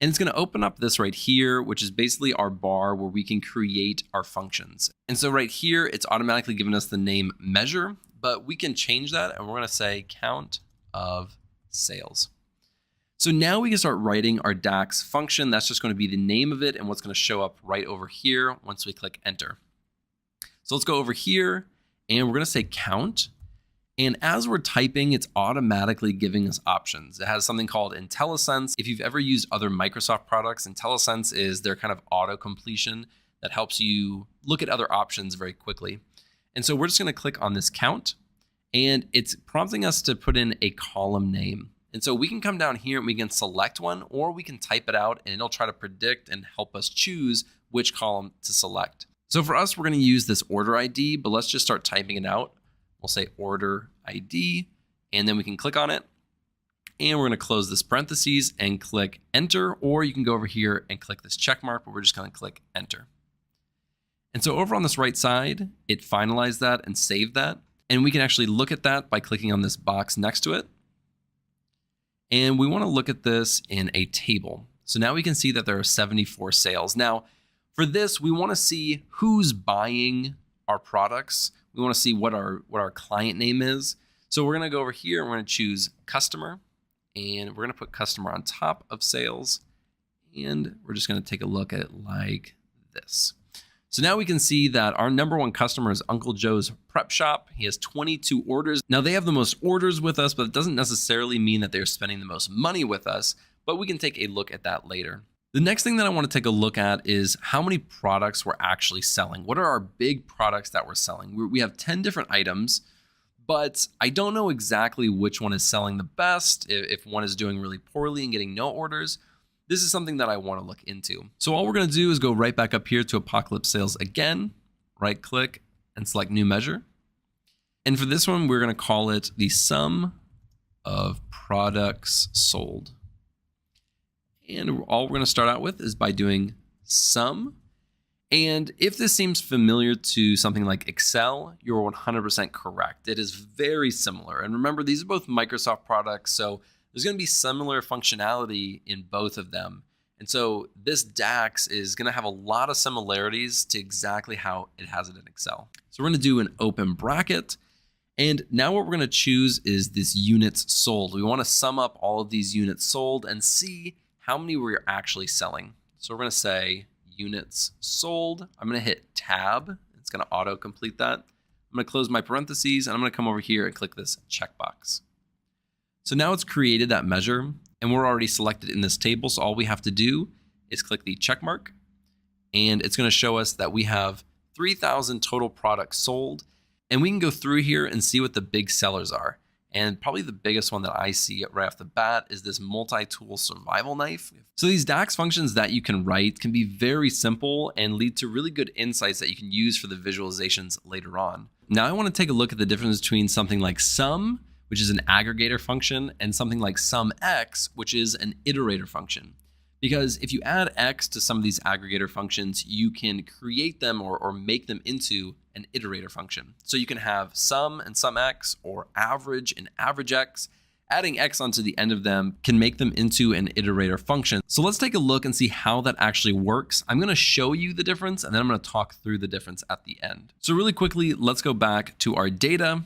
And it's going to open up this right here, which is basically our bar where we can create our functions. And so right here, it's automatically giving us the name measure, but we can change that and we're going to say count of sales. So now we can start writing our DAX function. That's just going to be the name of it and what's going to show up right over here once we click enter. So let's go over here and we're going to say count. And as we're typing, it's automatically giving us options. It has something called IntelliSense. If you've ever used other Microsoft products, IntelliSense is their kind of auto completion that helps you look at other options very quickly. And so we're just going to click on this count and it's prompting us to put in a column name. And so we can come down here and we can select one, or we can type it out and it'll try to predict and help us choose which column to select. So for us, we're going to use this order ID, but let's just start typing it out. We'll say order ID, and then we can click on it. And we're going to close this parentheses and click enter, or you can go over here and click this check mark, but we're just going to click enter. And so over on this right side, it finalized that and saved that. And we can actually look at that by clicking on this box next to it. And we want to look at this in a table. So now we can see that there are 74 sales. Now, for this, we want to see who's buying our products. We want to see what our client name is. So we're going to go over here and we're going to choose customer. And we're going to put customer on top of sales. And we're just going to take a look at it like this. So now we can see that our number one customer is Uncle Joe's Prep Shop. He has 22 orders. Now they have the most orders with us, but it doesn't necessarily mean that they're spending the most money with us, but we can take a look at that later. The next thing that I want to take a look at is how many products we're actually selling. What are our big products that we're selling? We have 10 different items, but I don't know exactly which one is selling the best, if one is doing really poorly and getting no orders. This is something that I want to look into. So all we're going to do is go right back up here to Apocalypse Sales again, right click and select new measure. And for this one, we're going to call it the sum of products sold. And all we're going to start out with is by doing sum. And if this seems familiar to something like Excel, you're 100% correct. It is very similar. And remember, these are both Microsoft products, so there's going to be similar functionality in both of them. And so this DAX is going to have a lot of similarities to exactly how it has it in Excel. So we're going to do an open bracket. And now what we're going to choose is this units sold. We want to sum up all of these units sold and see how many we're actually selling. So we're going to say units sold. I'm going to hit tab. It's going to auto complete that. I'm going to close my parentheses and I'm going to come over here and click this checkbox. So now it's created that measure and we're already selected in this table. So all we have to do is click the check mark and it's going to show us that we have 3,000 total products sold. And we can go through here and see what the big sellers are. And probably the biggest one that I see right off the bat is this multi-tool survival knife. So these DAX functions that you can write can be very simple and lead to really good insights that you can use for the visualizations later on. Now I want to take a look at the difference between something like sum, which is an aggregator function, and something like sumx, which is an iterator function. Because if you add x to some of these aggregator functions, you can create them or make them into an iterator function. So you can have sum and sumx, or average and averagex. Adding x onto the end of them can make them into an iterator function. So let's take a look and see how that actually works. I'm going to show you the difference, and then I'm going to talk through the difference at the end. So really quickly, let's go back to our data.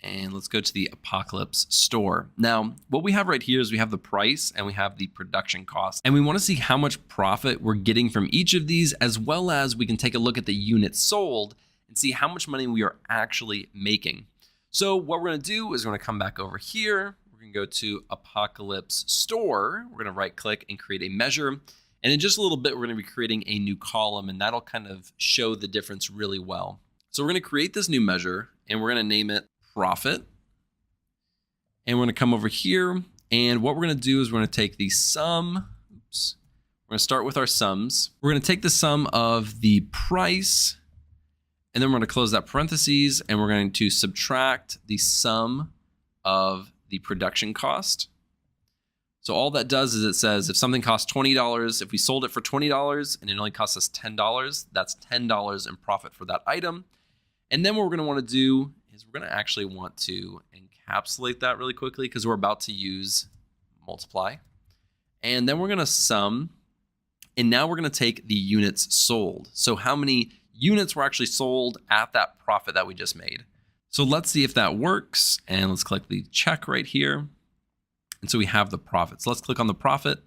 And let's go to the Apocalypse store. Now, what we have right here is we have the price and we have the production cost. And we want to see how much profit we're getting from each of these, as well as we can take a look at the units sold and see how much money we are actually making. So what we're going to do is we're going to come back over here. We're going to go to Apocalypse store. We're going to right click and create a measure. And in just a little bit, we're going to be creating a new column, and that'll kind of show the difference really well. So we're going to create this new measure, and we're going to name it profit. And we're going to come over here, and what we're going to do is we're going to take the sum. Oops. We're going to start with our sums. We're going to take the sum of the price, and then we're going to close that parentheses, and we're going to subtract the sum of the production cost. So all that does is it says if something costs $20, if we sold it for $20 and it only costs us $10, that's $10 in profit for that item. And then what we're going to want to do is we're going to actually want to encapsulate that really quickly because we're about to use multiply. And then we're going to sum. And now we're going to take the units sold. So how many units were actually sold at that profit that we just made. So let's see if that works. And let's click the check right here. And so we have the profit. So let's click on the profit.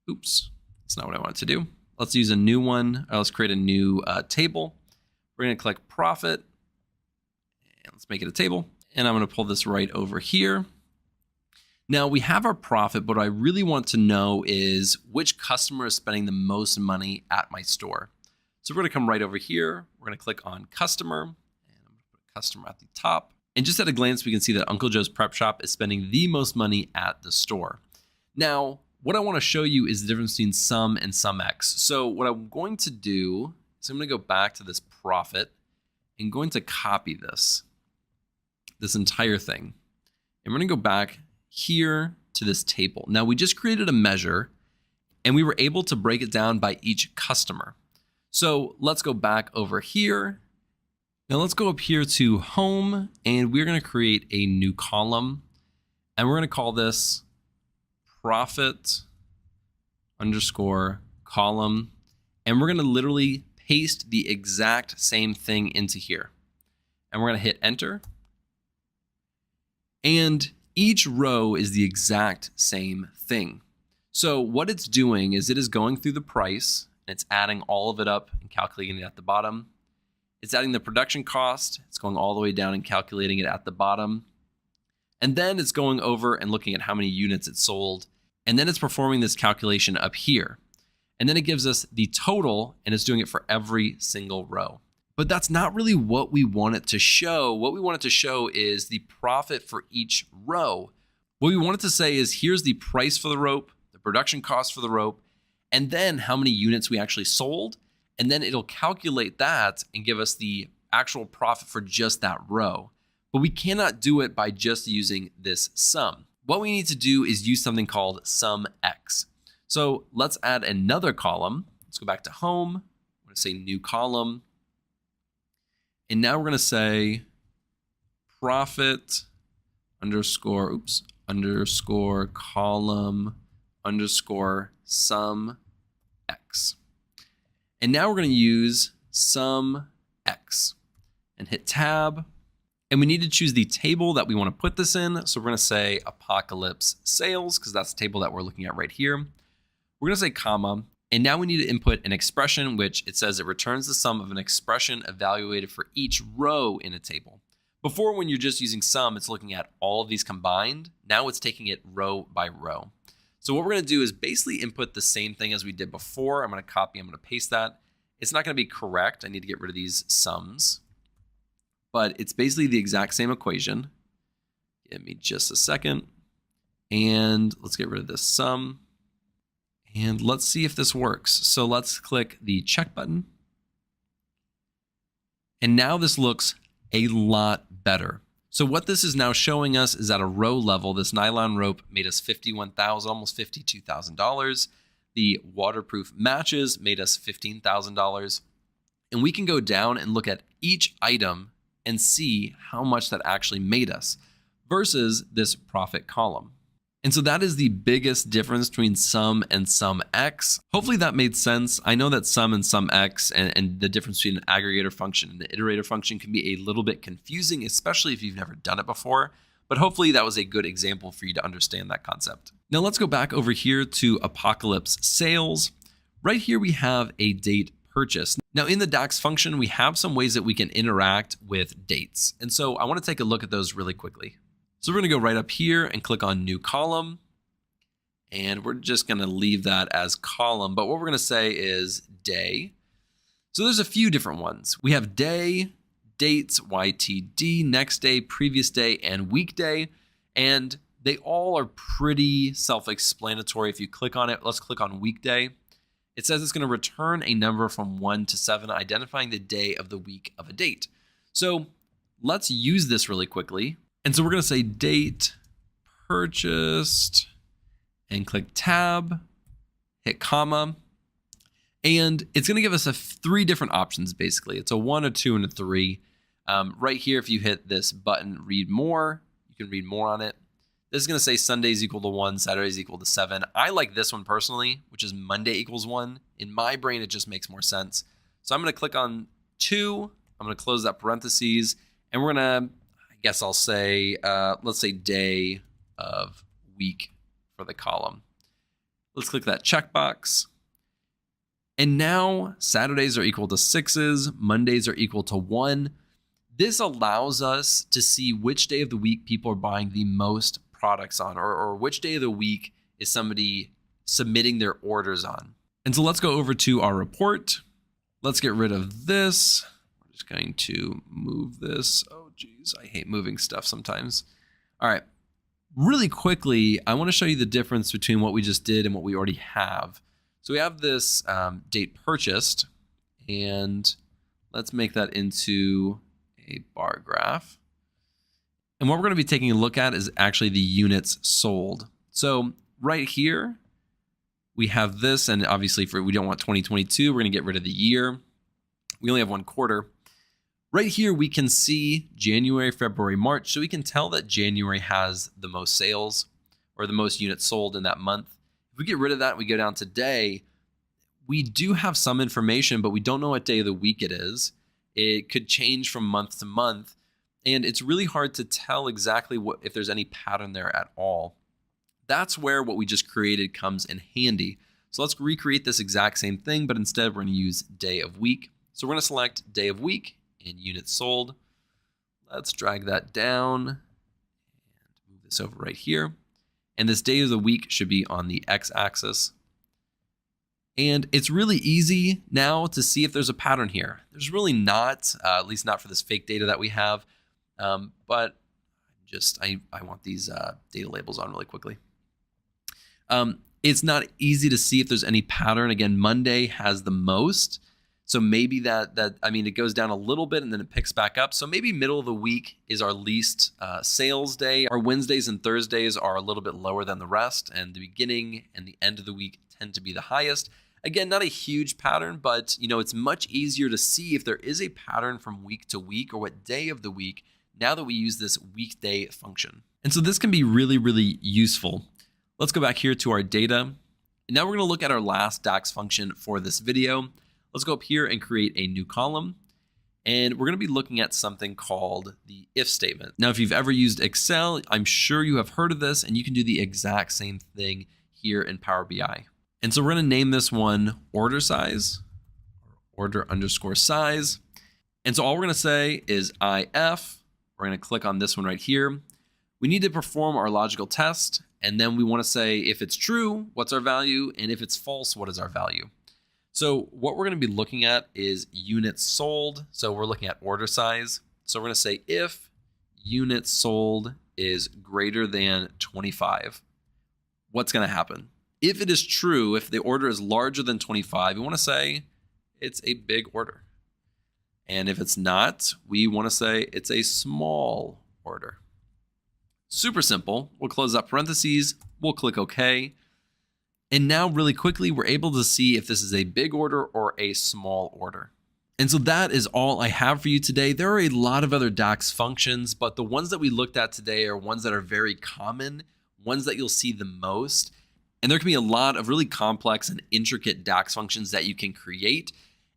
Oops, that's not what I wanted to do. Let's use a new one. Let's create a new table. We're going to click profit. And let's make it a table. And I'm going to pull this right over here. Now we have our profit, but what I really want to know is which customer is spending the most money at my store. So we're going to come right over here. We're going to click on customer, and I'm going to put customer at the top. And just at a glance, we can see that Uncle Joe's Prep Shop is spending the most money at the store. Now, what I want to show you is the difference between sum and sumx. So what I'm going to do is I'm going to go back to this profit and going to copy this entire thing. And we're going to go back here to this table. Now we just created a measure and we were able to break it down by each customer. So let's go back over here. Now let's go up here to home, and we're going to create a new column, and we're going to call this profit underscore column. And we're going to literally paste the exact same thing into here. And we're going to hit enter. And each row is the exact same thing. So what it's doing is it is going through the price, and it's adding all of it up and calculating it at the bottom. It's adding the production cost. It's going all the way down and calculating it at the bottom. And then it's going over and looking at how many units it sold. And then it's performing this calculation up here. And then it gives us the total, and it's doing it for every single row. But that's not really what we want it to show. What we want it to show is the profit for each row. What we want it to say is here's the price for the rope, the production cost for the rope, and then how many units we actually sold. And then it'll calculate that and give us the actual profit for just that row. But we cannot do it by just using this sum. What we need to do is use something called sumx. So let's add another column. Let's go back to home. I'm going to say new column. And now we're going to say profit underscore column underscore sum x. And now we're going to use sum x and hit tab. And we need to choose the table that we want to put this in. So we're going to say Apocalypse Sales, because that's the table that we're looking at right here. We're going to say comma. And now we need to input an expression, which it says it returns the sum of an expression evaluated for each row in a table. Before, when you're just using sum, it's looking at all of these combined. Now it's taking it row by row. So what we're going to do is basically input the same thing as we did before. I'm going to copy, I'm going to paste that. It's not going to be correct. I need to get rid of these sums. but it's basically the exact same equation. Give me just a second. And let's get rid of this sum. And let's see if this works. So let's click the check button. And now this looks a lot better. So what this is now showing us is at a row level, this nylon rope made us $51,000, almost $52,000. The waterproof matches made us $15,000. And we can go down and look at each item and see how much that actually made us versus this profit column. And so that is the biggest difference between sum and sum X. Hopefully that made sense. I know that sum and sum X and the difference between an aggregator function and an iterator function can be a little bit confusing, especially if you've never done it before. But hopefully that was a good example for you to understand that concept. Now let's go back over here to Apocalypse Sales. Right here we have a date purchase. Now in the DAX function, we have some ways that we can interact with dates. And so I want to take a look at those really quickly. So we're going to go right up here and click on new column. And we're just going to leave that as column. But what we're going to say is day. So there's a few different ones. We have day, dates, YTD, next day, previous day, and weekday. And they all are pretty self-explanatory. If you click on it, let's click on weekday. It says it's going to return a number from 1 to 7, identifying the day of the week of a date. So let's use this really quickly. And so we're going to say date purchased and click tab, hit comma, and it's going to give us 3 different options basically. It's a 1, a 2, and a 3. Right here, if you hit this button, read more, you can read more on it. This is going to say Sundays equal to 1, Saturdays equal to 7. I like this one personally, which is Monday equals 1. In my brain, it just makes more sense. So I'm going to click on 2. I'm going to close that parentheses, and we're going to, I guess I'll say, let's say day of week for the column. Let's click that checkbox. And now Saturdays are equal to 6s, Mondays are equal to 1. This allows us to see which day of the week people are buying the most products on, or which day of the week is somebody submitting their orders on. And so let's go over to our report. Let's get rid of this. We're just going to move this. Oh, geez, I hate moving stuff sometimes. All right, really quickly, I want to show you the difference between what we just did and what we already have. So we have this date purchased, and let's make that into a bar graph. And what we're going to be taking a look at is actually the units sold. So right here, we have this, and obviously we don't want 2022, we're going to get rid of the year. We only have 1 quarter. Right here, we can see January, February, March. So we can tell that January has the most sales or the most units sold in that month. If we get rid of that and we go down to day, we do have some information, but we don't know what day of the week it is. It could change from month to month. And it's really hard to tell exactly if there's any pattern there at all. That's where what we just created comes in handy. So let's recreate this exact same thing, but instead we're going to use day of week. So we're going to select day of week and units sold. Let's drag that down and move this over right here. And this day of the week should be on the x-axis. And it's really easy now to see if there's a pattern here. There's really not, at least not for this fake data that we have. But I want these data labels on really quickly. It's not easy to see if there's any pattern. Again, Monday has the most. So maybe it goes down a little bit and then it picks back up. So maybe middle of the week is our least sales day. Our Wednesdays and Thursdays are a little bit lower than the rest. And the beginning and the end of the week tend to be the highest. Again, not a huge pattern, but it's much easier to see if there is a pattern from week to week or what day of the week now that we use this weekday function. And so this can be really, really useful. Let's go back here to our data. And now we're going to look at our last DAX function for this video. Let's go up here and create a new column. And we're going to be looking at something called the if statement. Now, if you've ever used Excel, I'm sure you have heard of this, and you can do the exact same thing here in Power BI. And so we're going to name this one order size, order underscore size. And so all we're going to say is IF. We're going to click on this one right here. We need to perform our logical test. And then we want to say if it's true, what's our value? And if it's false, what is our value? So what we're going to be looking at is units sold. So we're looking at order size. So we're going to say if units sold is greater than 25, what's going to happen? If it is true, if the order is larger than 25, we want to say it's a big order. And if it's not, we want to say it's a small order. Super simple. We'll close up parentheses. We'll click OK. And now really quickly, we're able to see if this is a big order or a small order. And so that is all I have for you today. There are a lot of other DAX functions, but the ones that we looked at today are ones that are very common, ones that you'll see the most. And there can be a lot of really complex and intricate DAX functions that you can create.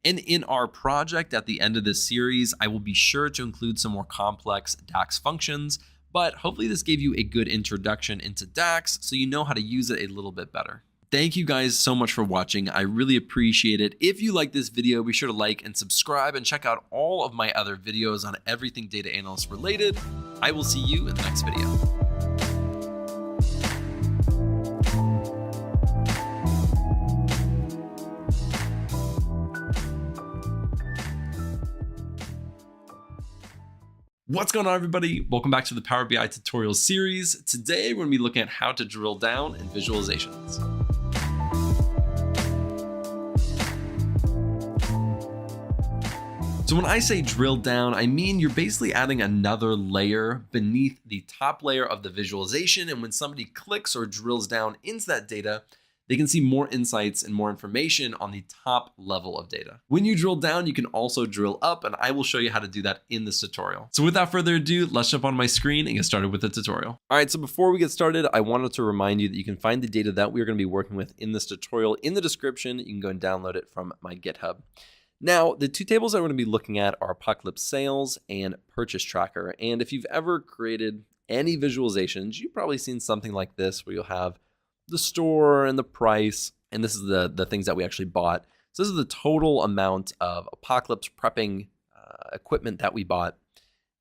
And in our project at the end of this series, I will be sure to include some more complex DAX functions, but hopefully this gave you a good introduction into DAX so you know how to use it a little bit better. Thank you guys so much for watching. I really appreciate it. If you like this video, be sure to like and subscribe and check out all of my other videos on everything data analyst related. I will see you in the next video. What's going on, everybody? Welcome back to the Power BI tutorial series. Today, we're going to be looking at how to drill down in visualizations. So when I say drill down, I mean you're basically adding another layer beneath the top layer of the visualization. And when somebody clicks or drills down into that data, they can see more insights and more information on the top level of data. When you drill down, you can also drill up, and I will show you how to do that in this tutorial. So without further ado, let's jump on my screen and get started with the tutorial. All right, so before we get started, I wanted to remind you that you can find the data that we're going to be working with in this tutorial in the description. You can go and download it from my GitHub. Now, the two tables that we're going to be looking at are Apocalypse Sales and Purchase Tracker. And if you've ever created any visualizations, you've probably seen something like this where you'll have the store and the price, and this is the things that we actually bought. So this is the total amount of Apocalypse prepping equipment that we bought.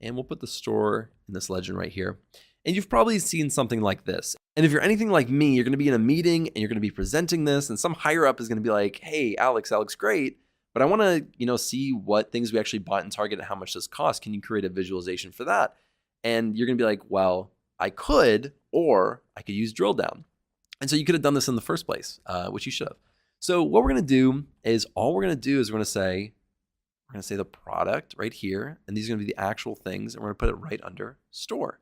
And we'll put the store in this legend right here. And you've probably seen something like this. And if you're anything like me, you're going to be in a meeting and you're going to be presenting this, and some higher up is going to be like, hey, Alex, that looks great, but I want to, see what things we actually bought in Target and how much this costs. Can you create a visualization for that? And you're going to be like, well, I could, or I could use drill down. And so you could have done this in the first place, which you should have. So what we're going to do is we're going to say the product right here, and these are going to be the actual things, and we're going to put it right under store.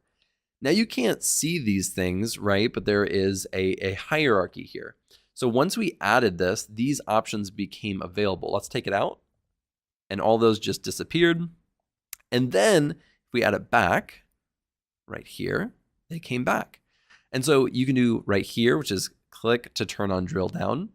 Now you can't see these things, right? But there is a hierarchy here. So once we added this, these options became available. Let's take it out, and all those just disappeared. And then if we add it back right here, they came back. And so you can do right here, which is click to turn on drill down.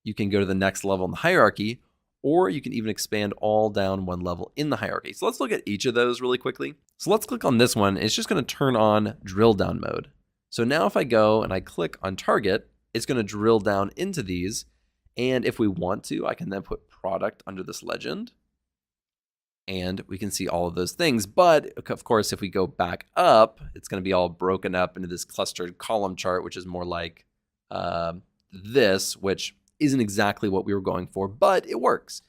You can go to the next level in the hierarchy, or you can even expand all down one level in the hierarchy. So let's look at each of those really quickly. So let's click on this one. It's just going to turn on drill down mode. So now if I go and I click on target, it's going to drill down into these. And if we want to, I can then put product under this legend. And we can see all of those things. But of course, if we go back up, it's going to be all broken up into this clustered column chart, which is more like this, which isn't exactly what we were going for, but it works.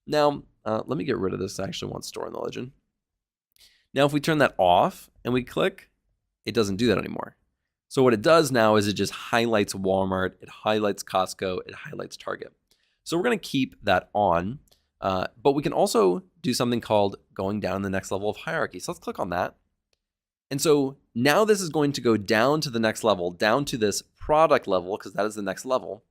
Now, let me get rid of this. I actually want store in the legend. Now, if we turn that off and we click, it doesn't do that anymore. So what it does now is it just highlights Walmart, it highlights Costco, it highlights Target. So we're going to keep that on. But we can also do something called going down the next level of hierarchy. So let's click on that. And so now this is going to go down to the next level, down to this product level, because that is the next level.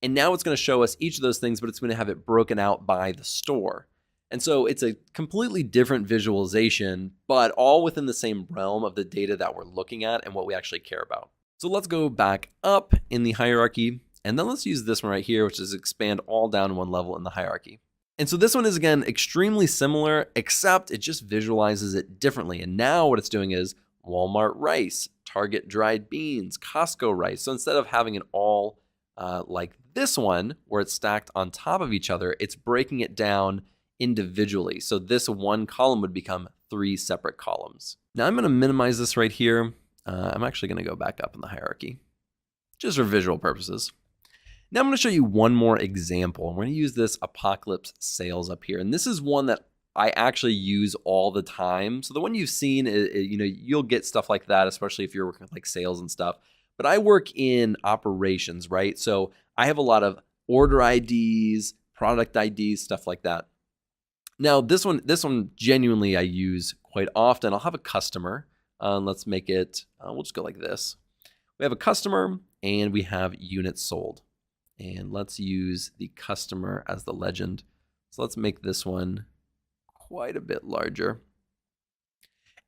And now it's going to show us each of those things, but it's going to have it broken out by the store. And so it's a completely different visualization, but all within the same realm of the data that we're looking at and what we actually care about. So let's go back up in the hierarchy, and then let's use this one right here, which is expand all down one level in the hierarchy. And so this one is, again, extremely similar, except it just visualizes it differently. And now what it's doing is Walmart rice, Target dried beans, Costco rice. So instead of having it all like this one, where it's stacked on top of each other, it's breaking it down individually. So this one column would become 3 separate columns. Now I'm going to minimize this right here. I'm actually going to go back up in the hierarchy, just for visual purposes. Now I'm going to show you one more example. We're going to use this Apocalypse Sales up here. And this is one that I actually use all the time. So the one you've seen, you'll get stuff like that, especially if you're working with like sales and stuff. But I work in operations, right? So I have a lot of order IDs, product IDs, stuff like that. Now this one genuinely I use quite often. I'll have a customer. Let's make it, we'll just go like this. We have a customer and we have units sold. And let's use the customer as the legend. So let's make this one quite a bit larger.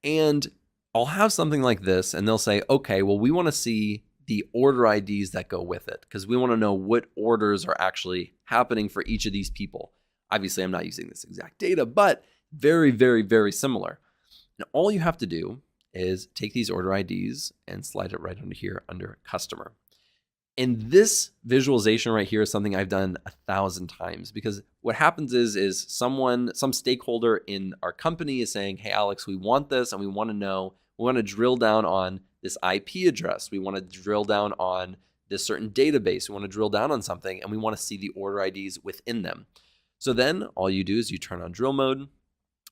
And I'll have something like this and they'll say, okay, well, we want to see the order IDs that go with it because we want to know what orders are actually happening for each of these people. Obviously, I'm not using this exact data, but very, very, very similar. And all you have to do is take these order IDs and slide it right under here under customer. And this visualization right here is something I've done 1,000 times because what happens is some stakeholder in our company is saying, hey, Alex, we want this and we want to drill down on this IP address. We want to drill down on this certain database. We want to drill down on something and we want to see the order IDs within them. So then all you do is you turn on drill mode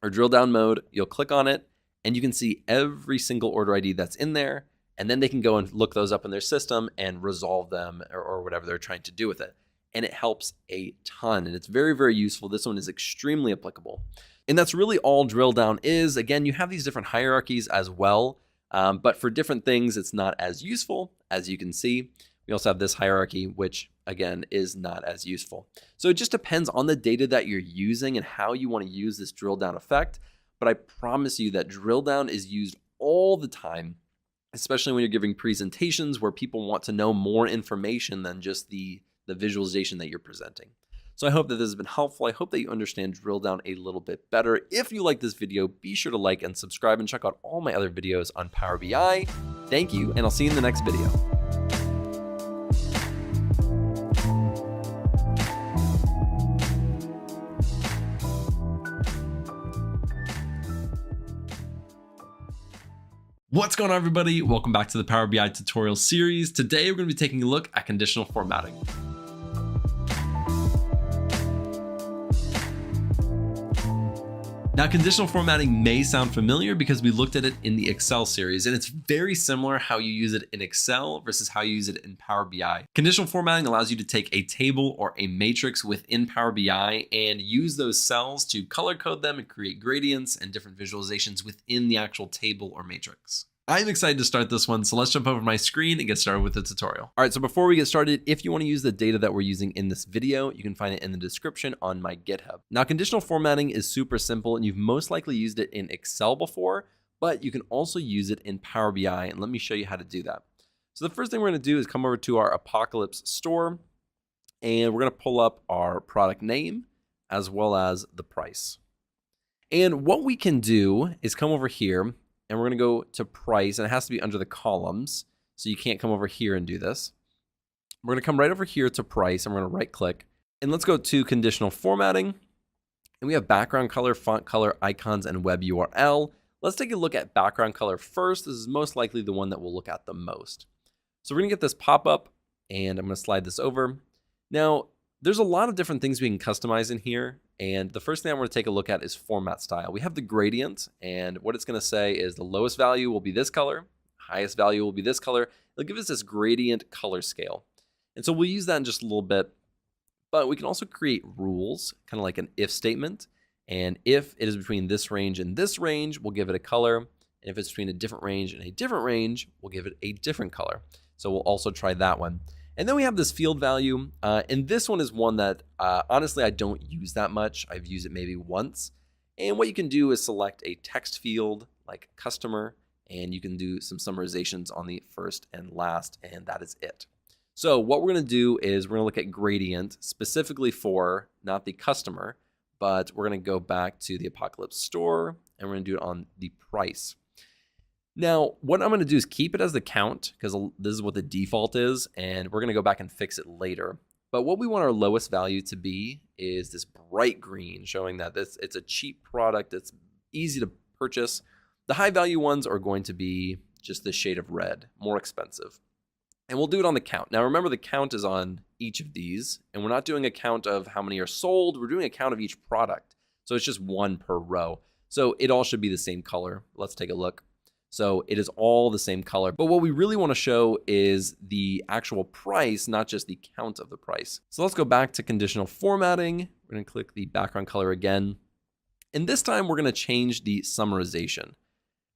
or drill down mode. You'll click on it and you can see every single order ID that's in there. And then they can go and look those up in their system and resolve them or whatever they're trying to do with it. And it helps a ton. And it's very, very useful. This one is extremely applicable. And that's really all drill down is. Again, you have these different hierarchies as well. But for different things, it's not as useful as you can see. We also have this hierarchy, which again is not as useful. So it just depends on the data that you're using and how you want to use this drill down effect. But I promise you that drill down is used all the time, especially when you're giving presentations where people want to know more information than just the visualization that you're presenting. So I hope that this has been helpful. I hope that you understand drill down a little bit better. If you like this video, be sure to like and subscribe and check out all my other videos on Power BI. Thank you, and I'll see you in the next video. What's going on, everybody? Welcome back to the Power BI tutorial series. Today, we're going to be taking a look at conditional formatting. Now, conditional formatting may sound familiar because we looked at it in the Excel series, and it's very similar how you use it in Excel versus how you use it in Power BI. Conditional formatting allows you to take a table or a matrix within Power BI and use those cells to color code them and create gradients and different visualizations within the actual table or matrix. I'm excited to start this one, so let's jump over my screen and get started with the tutorial. All right, so before we get started, if you want to use the data that we're using in this video, you can find it in the description on my GitHub. Now, conditional formatting is super simple, and you've most likely used it in Excel before, but you can also use it in Power BI, and let me show you how to do that. So the first thing we're going to do is come over to our Apocalypse store, and we're going to pull up our product name as well as the price. And what we can do is come over here, and we're going to go to price, and it has to be under the columns, so you can't come over here and do this. We're going to come right over here to price, and we're going to right click, and let's go to conditional formatting, and we have background color, font color, icons, and web URL. Let's take a look at background color first. This is most likely the one that we'll look at the most. So we're going to get this pop-up, and I'm going to slide this over. Now, there's a lot of different things we can customize in here. And the first thing I want to take a look at is format style. We have the gradient, and what it's going to say is the lowest value will be this color, highest value will be this color. It'll give us this gradient color scale. And so we'll use that in just a little bit, but we can also create rules, kind of like an if statement. And if it is between this range and this range, we'll give it a color. And if it's between a different range and a different range, we'll give it a different color. So we'll also try that one. And then we have this field value, and this one is one that honestly I don't use that much. I've used it maybe once. And what you can do is select a text field like customer, and you can do some summarizations on the first and last, and that is it. So what we're going to do is we're going to look at gradient specifically for not the customer, but we're going to go back to the Apocalypse store, and we're going to do it on the price. Now, what I'm going to do is keep it as the count because this is what the default is, and we're going to go back and fix it later. But what we want our lowest value to be is this bright green, showing that it's a cheap product, it's easy to purchase. The high value ones are going to be just the shade of red, more expensive. And we'll do it on the count. Now, remember the count is on each of these, and we're not doing a count of how many are sold, we're doing a count of each product. So it's just one per row. So it all should be the same color. Let's take a look. So it is all the same color. But what we really want to show is the actual price, not just the count of the price. So let's go back to conditional formatting. We're going to click the background color again. And this time we're going to change the summarization.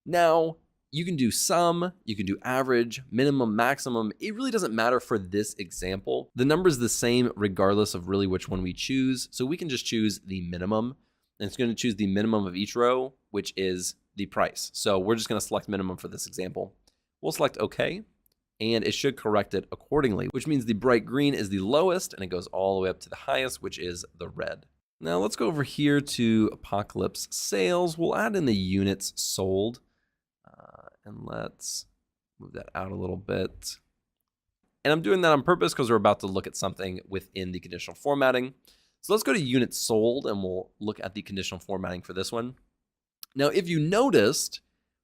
Now, you can do sum, you can do average, minimum, maximum. It really doesn't matter for this example. The number is the same regardless of really which one we choose. So we can just choose the minimum. And it's going to choose the minimum of each row, which is the price. So we're just going to select minimum for this example. We'll select OK, and it should correct it accordingly, which means the bright green is the lowest, and it goes all the way up to the highest, which is the red. Now let's go over here to Apocalypse Sales. We'll add in the units sold, and let's move that out a little bit. And I'm doing that on purpose because we're about to look at something within the conditional formatting. So let's go to units sold, and we'll look at the conditional formatting for this one. Now, if you noticed,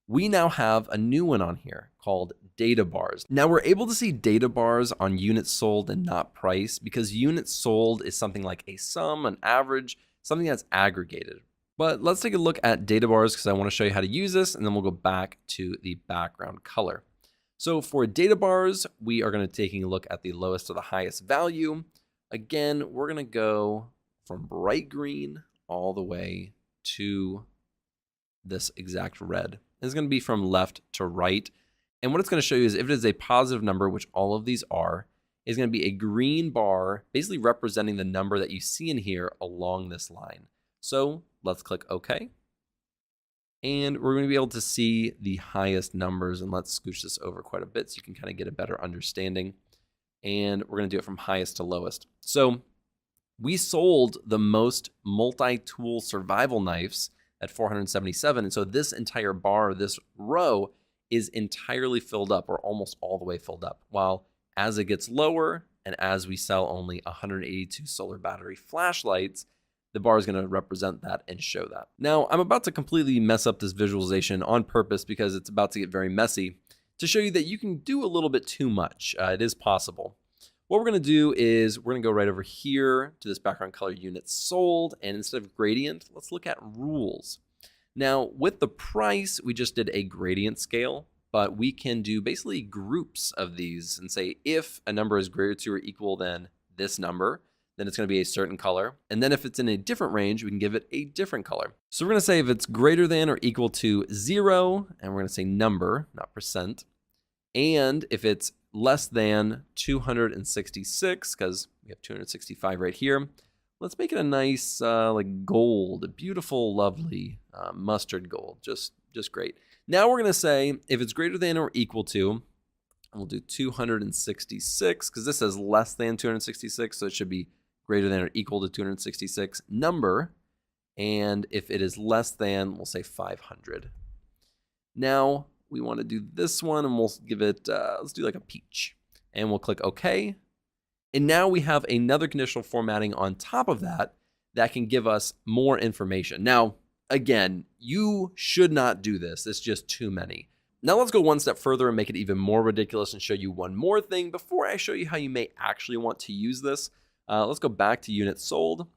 we now have a new one on here called data bars. Now we're able to see data bars on units sold and not price because units sold is something like a sum, an average, something that's aggregated. But let's take a look at data bars because I want to show you how to use this, and then we'll go back to the background color. So for data bars, we are going to take a look at the lowest to the highest value. Again, we're going to go from bright green all the way to this exact red. It's going to be from left to right. And what it's going to show you is if it is a positive number, which all of these are, is going to be a green bar basically representing the number that you see in here along this line. So let's click OK. And we're going to be able to see the highest numbers. And let's scooch this over quite a bit so you can kind of get a better understanding. And we're going to do it from highest to lowest. So we sold the most multi-tool survival knives at 477. And so this entire bar, this row, is entirely filled up or almost all the way filled up. While as it gets lower and as we sell only 182 solar battery flashlights, the bar is going to represent that and show that. Now, I'm about to completely mess up this visualization on purpose because it's about to get very messy to show you that you can do a little bit too much. It is possible. What we're going to do is we're going to go right over here to this background color units sold. And instead of gradient, let's look at rules. Now, with the price, we just did a gradient scale, but we can do basically groups of these and say if a number is greater to or equal than this number, then it's going to be a certain color. And then if it's in a different range, we can give it a different color. So we're going to say if it's greater than or equal to 0, and we're going to say number, not percent. And if it's less than 266, because we have 265 right here, let's make it a nice like gold, a beautiful, lovely mustard gold, just great. Now we're going to say if it's greater than or equal to, and we'll do 266, because this says less than 266, so it should be greater than or equal to 266 number. And if it is less than, we'll say 500. Now we want to do this one, and we'll give it, let's do like a peach. And we'll click OK. And now we have another conditional formatting on top of that that can give us more information. Now, again, you should not do this. It's just too many. Now let's go one step further and make it even more ridiculous and show you one more thing before I show you how you may actually want to use this. Let's go back to units sold.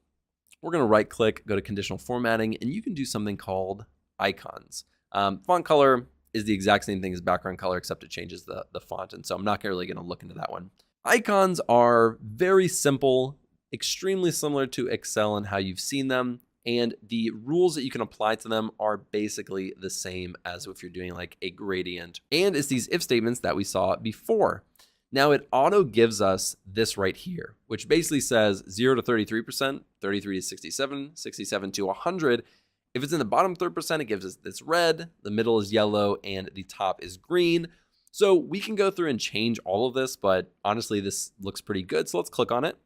We're going to right click, go to conditional formatting, and you can do something called icons. Font color is the exact same thing as background color, except it changes the font. And so I'm not really going to look into that one. Icons are very simple, extremely similar to Excel and how you've seen them. And the rules that you can apply to them are basically the same as if you're doing like a gradient. And it's these if statements that we saw before. Now it auto gives us this right here, which basically says 0 to 33%, 33 to 67, 67 to 100. If it's in the bottom 3%, it gives us this red, the middle is yellow, and the top is green. So we can go through and change all of this, but honestly, this looks pretty good. So let's click on it.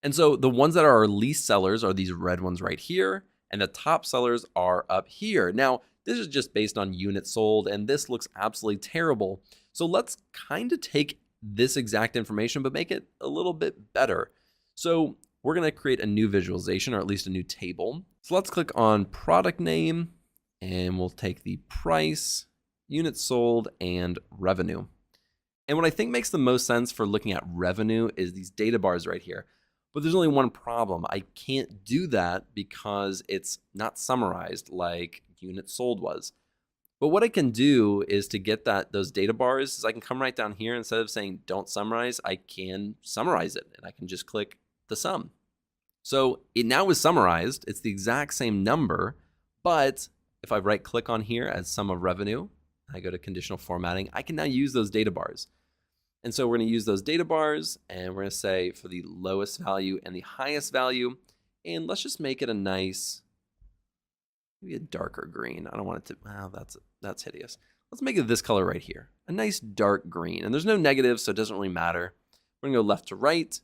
And so the ones that are our least sellers are these red ones right here, and the top sellers are up here. Now, this is just based on units sold, and this looks absolutely terrible. So let's kind of take this exact information, but make it a little bit better. So we're going to create a new visualization, or at least a new table. So let's click on product name, and we'll take the price, units sold, and revenue. And what I think makes the most sense for looking at revenue is these data bars right here. But there's only one problem. I can't do that because it's not summarized like units sold was. But what I can do is to get those data bars is I can come right down here. Instead of saying don't summarize, I can summarize it, and I can just click the sum. So it now is summarized. It's the exact same number, but if I right click on here as sum of revenue, I go to conditional formatting, I can now use those data bars. And so we're going to use those data bars, and we're going to say for the lowest value and the highest value, and let's just make it a nice, maybe a darker green. I don't want it to, wow, that's hideous. Let's make it this color right here, a nice dark green. And there's no negatives, so it doesn't really matter. We're going to go left to right,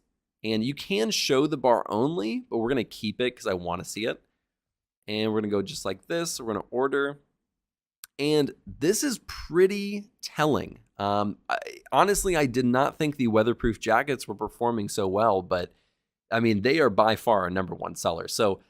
and you can show the bar only, but we're going to keep it because I want to see it. And we're going to go just like this. We're going to order. And this is pretty telling. Honestly, I did not think the weatherproof jackets were performing so well, but I mean, they are by far our #1 seller. So,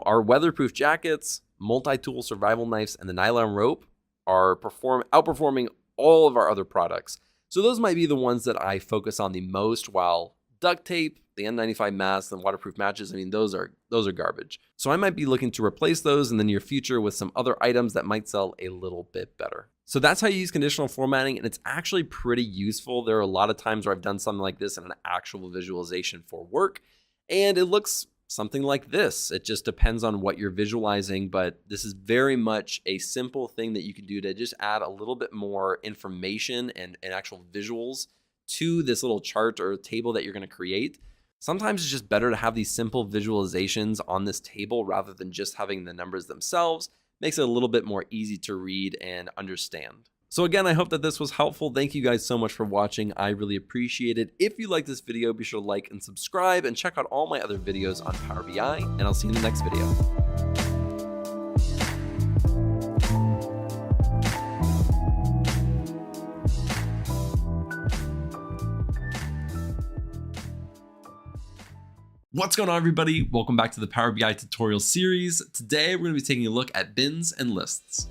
our weatherproof jackets, multi-tool survival knives, and the nylon rope are outperforming all of our other products. So those might be the ones that I focus on the most, while duct tape, the N95 masks, and waterproof matches, I mean, those are garbage. So I might be looking to replace those in the near future with some other items that might sell a little bit better. So that's how you use conditional formatting, and it's actually pretty useful. There are a lot of times where I've done something like this in an actual visualization for work, and it looks something like this. It just depends on what you're visualizing, but this is very much a simple thing that you can do to just add a little bit more information and actual visuals to this little chart or table that you're going to create. Sometimes it's just better to have these simple visualizations on this table rather than just having the numbers themselves. Makes it a little bit more easy to read and understand. So again, I hope that this was helpful. Thank you guys so much for watching. I really appreciate it. If you like this video, be sure to like and subscribe, and check out all my other videos on Power BI, and I'll see you in the next video. What's going on, everybody? Welcome back to the Power BI tutorial series. Today, we're going to be taking a look at bins and lists.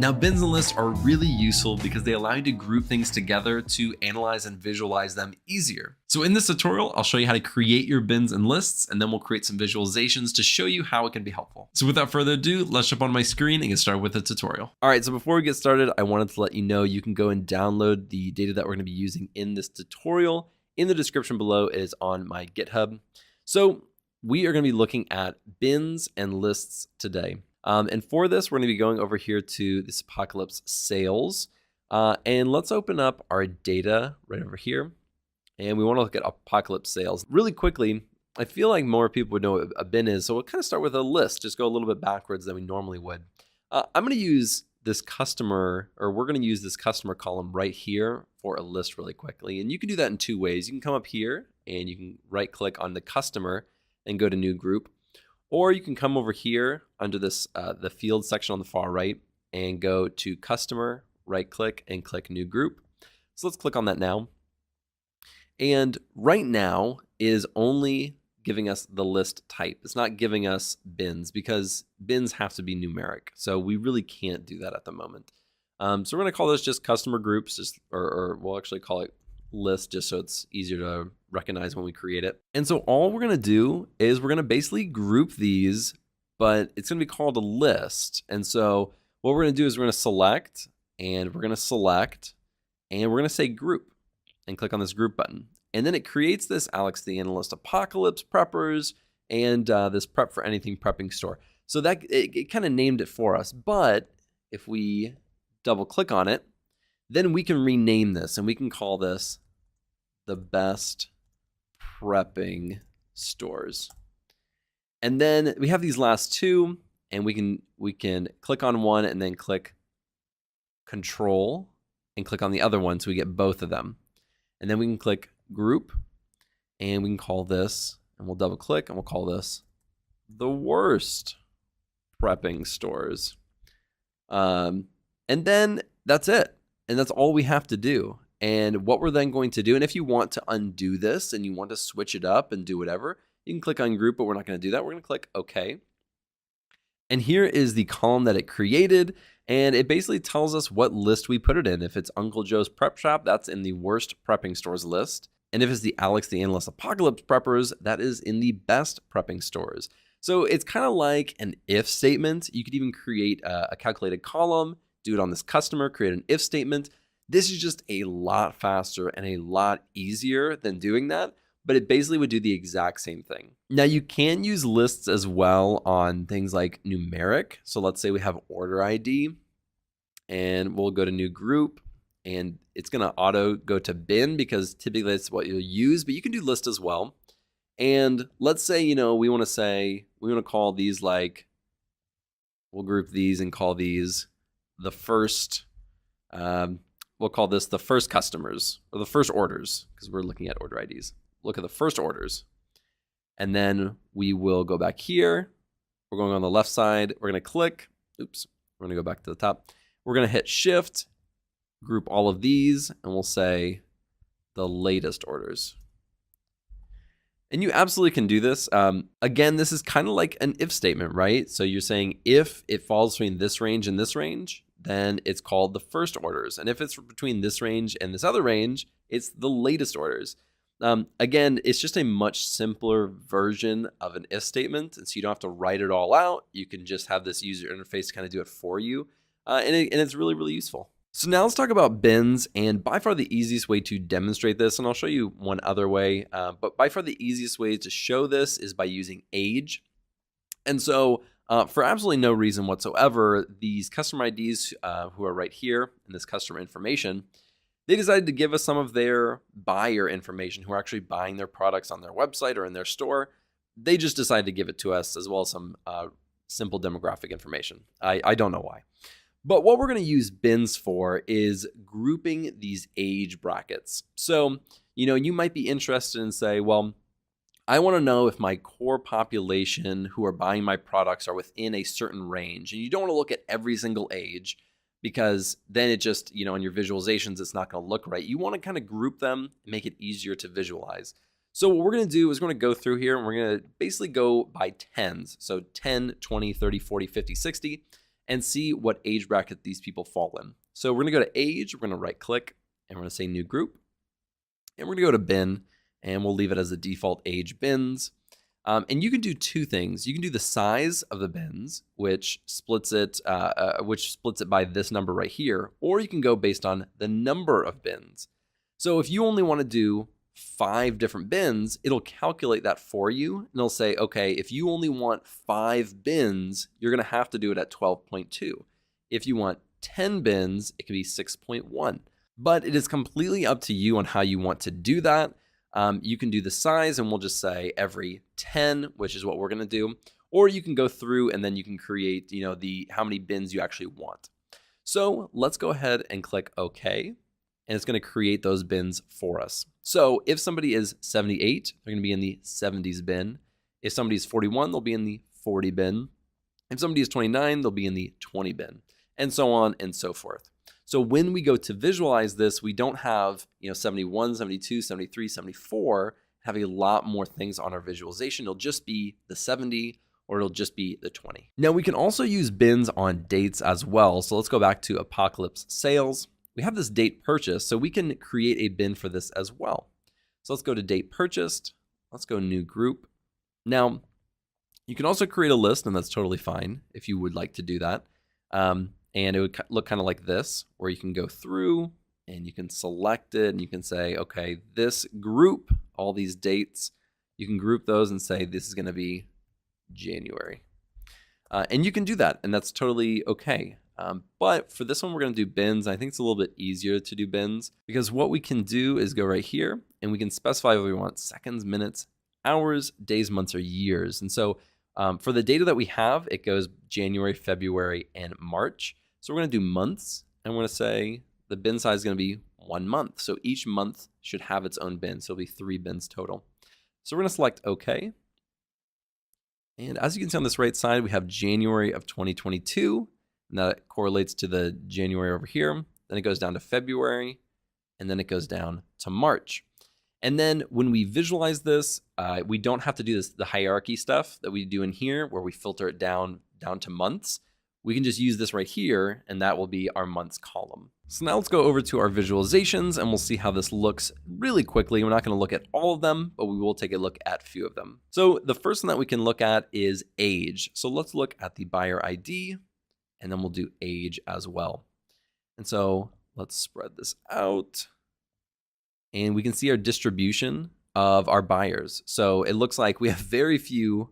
Now, bins and lists are really useful because they allow you to group things together to analyze and visualize them easier. So in this tutorial, I'll show you how to create your bins and lists, and then we'll create some visualizations to show you how it can be helpful. So without further ado, let's jump on my screen and get started with the tutorial. All right, so before we get started, I wanted to let you know you can go and download the data that we're going to be using in this tutorial. In the description below, it is on my GitHub. So we are going to be looking at bins and lists today. And for this, we're going to be going over here to this Apocalypse sales. And let's open up our data right over here. And we want to look at Apocalypse sales. Really quickly, I feel like more people would know what a bin is. So we'll kind of start with a list, just go a little bit backwards than we normally would. I'm going to use this customer, or we're going to use this customer column right here for a list really quickly. And you can do that in two ways. You can come up here and you can right click on the customer and go to new group. Or you can come over here under this the field section on the far right and go to customer, right click, and click new group. So let's click on that now. And right now is only giving us the list type. It's not giving us bins because bins have to be numeric. So we really can't do that at the moment. So we're going to call this just customer groups, or we'll actually call it list just so it's easier to recognize when we create it. And so all we're going to do is we're going to basically group these, but it's going to be called a list. And so what we're going to do is we're going to select, and we're going to select, and we're going to say group and click on this group button. And then it creates this Alex the Analyst Apocalypse Preppers and this Prep for Anything prepping store. So that it kind of named it for us. But if we double click on it, then we can rename this, and we can call this the best prepping stores. And then we have these last two, and we can click on one and then click Control and click on the other one so we get both of them. And then we can click Group, and we can call this, and we'll double click, and we'll call this the worst prepping stores. And then that's it. And that's all we have to do. And what we're then going to do, and if you want to undo this and you want to switch it up and do whatever, you can click on group, but we're not going to do that. We're going to click OK. And here is the column that it created. And it basically tells us what list we put it in. If it's Uncle Joe's Prep Shop, that's in the worst prepping stores list. And if it's the Alex the Analyst Apocalypse Preppers, that is in the best prepping stores. So it's kind of like an if statement. You could even create a calculated column, do it on this customer, create an if statement. This is just a lot faster and a lot easier than doing that, but it basically would do the exact same thing. Now you can use lists as well on things like numeric. So let's say we have order ID and we'll go to new group and it's going to auto go to bin because typically that's what you'll use, but you can do list as well. And let's say, we want to call these we'll group these and call these the first, we'll call this the first customers or the first orders because we're looking at order IDs. Look at the first orders. And then we will go back here. We're going on the left side. We're going to click. Oops. We're going to go back to the top. We're going to hit shift, group all of these, and we'll say the latest orders. And you absolutely can do this. Again, this is kind of like an if statement, right? So you're saying if it falls between this range and this range, then it's called the first orders. And if it's between this range and this other range, it's the latest orders. Again, it's just a much simpler version of an if statement. And so you don't have to write it all out. You can just have this user interface kind of do it for you. And it's really, really useful. So now let's talk about bins, and by far the easiest way to demonstrate this, and I'll show you one other way, but by far the easiest way to show this is by using age. And so for absolutely no reason whatsoever, these customer IDs who are right here in this customer information, they decided to give us some of their buyer information who are actually buying their products on their website or in their store. They just decided to give it to us as well as some simple demographic information. I don't know why. But what we're going to use bins for is grouping these age brackets. So, you might be interested in say, well, I want to know if my core population who are buying my products are within a certain range. And you don't want to look at every single age because then it just, in your visualizations, it's not going to look right. You want to kind of group them and make it easier to visualize. So what we're going to do is we're going to go through here and we're going to basically go by tens. So 10, 20, 30, 40, 50, 60. And see what age bracket these people fall in. So we're going to go to age, we're going to right click, and we're going to say new group. And we're going to go to bin, and we'll leave it as the default age bins. And you can do two things. You can do the size of the bins, which splits it by this number right here, or you can go based on the number of bins. So if you only want to do 5 different bins, it'll calculate that for you. And it'll say, okay, if you only want 5 bins, you're going to have to do it at 12.2. If you want 10 bins, it can be 6.1. But it is completely up to you on how you want to do that. You can do the size and we'll just say every 10, which is what we're going to do. Or you can go through and then you can create, how many bins you actually want. So let's go ahead and click OK. And it's going to create those bins for us. So if somebody is 78, they're going to be in the 70s bin. If somebody is 41, they'll be in the 40 bin. If somebody is 29, they'll be in the 20 bin, and so on and so forth. So when we go to visualize this, we don't have 71, 72, 73, 74, have a lot more things on our visualization. It'll just be the 70 or it'll just be the 20. Now we can also use bins on dates as well. So let's go back to Apocalypse Sales. We have this date purchased, so we can create a bin for this as well. So let's go to date purchased. Let's go new group. Now, you can also create a list, and that's totally fine if you would like to do that. And it would look kind of like this, where you can go through and you can select it and you can say, okay, this group, all these dates, you can group those and say this is going to be January. And you can do that, and that's totally okay. But for this one, we're going to do bins. I think it's a little bit easier to do bins because what we can do is go right here and we can specify what we want: seconds, minutes, hours, days, months, or years. And so for the data that we have, it goes January, February, and March. So we're going to do months, and we're going to say the bin size is going to be 1 month. So each month should have its own bin. So it'll be 3 bins total. So we're going to select OK. And as you can see on this right side, we have January of 2022. And that correlates to the January over here. Then it goes down to February, and then it goes down to March. And then when we visualize this, we don't have to do the hierarchy stuff that we do in here where we filter it down to months. we can just use this right here, and that will be our months column. So now let's go over to our visualizations, and we'll see how this looks really quickly. We're not going to look at all of them, but we will take a look at a few of them. So the first one that we can look at is age. So let's look at the buyer ID, and then we'll do age as well. And so let's spread this out, and we can see our distribution of our buyers. So it looks like we have very few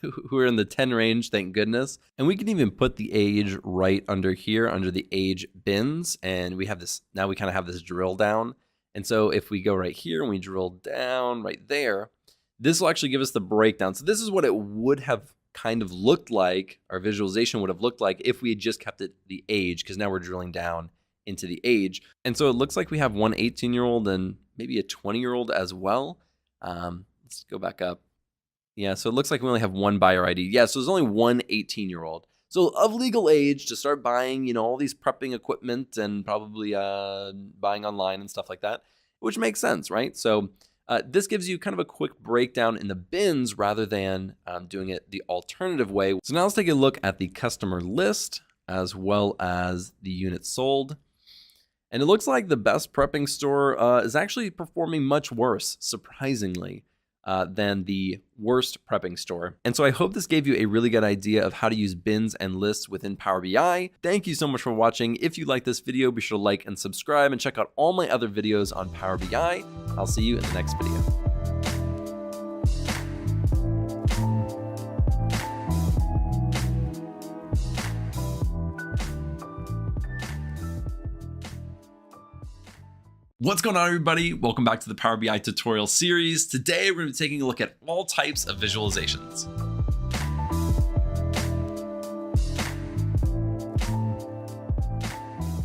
who are in the 10 range, thank goodness. And we can even put the age right under here, under the age bins. And we have this, now we kind of have this drill down. And so if we go right here and we drill down right there, this will actually give us the breakdown. So this is what it would have kind of looked like, our visualization would have looked like if we had just kept it the age, because now we're drilling down into the age. And so it looks like we have one 18-year-old and maybe a 20-year-old as well. Let's go back up. Yeah, so it looks like we only have one buyer ID. Yeah, so there's only one 18-year-old. So of legal age to start buying, you know, all these prepping equipment and probably buying online and stuff like that, which makes sense, right? So this gives you kind of a quick breakdown in the bins rather than doing it the alternative way. So now let's take a look at the customer list as well as the units sold. And it looks like the best prepping store is actually performing much worse, surprisingly, than the worst prepping store. And so I hope this gave you a really good idea of how to use bins and lists within Power BI. Thank you so much for watching. If you like this video, be sure to like and subscribe and check out all my other videos on Power BI. I'll see you in the next video. What's going on, everybody? Welcome back to the Power BI tutorial series. Today, we're going to be taking a look at all types of visualizations.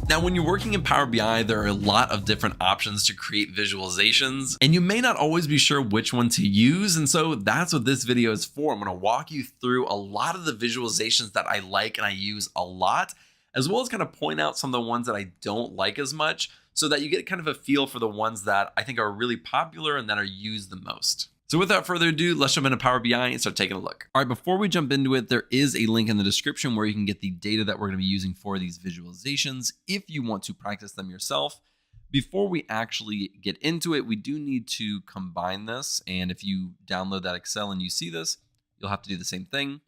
Now, when you're working in Power BI, there are a lot of different options to create visualizations, and you may not always be sure which one to use. And so that's what this video is for. I'm going to walk you through a lot of the visualizations that I like and I use a lot, as well as kind of point out some of the ones that I don't like as much, so that you get kind of a feel for the ones that I think are really popular and that are used the most. So without further ado, let's jump into Power BI and start taking a look. All right, before we jump into it, there is a link in the description where you can get the data that we're going to be using for these visualizations if you want to practice them yourself. Before we actually get into it, we do need to combine this. And if you download that Excel and you see this, you'll have to do the same thing.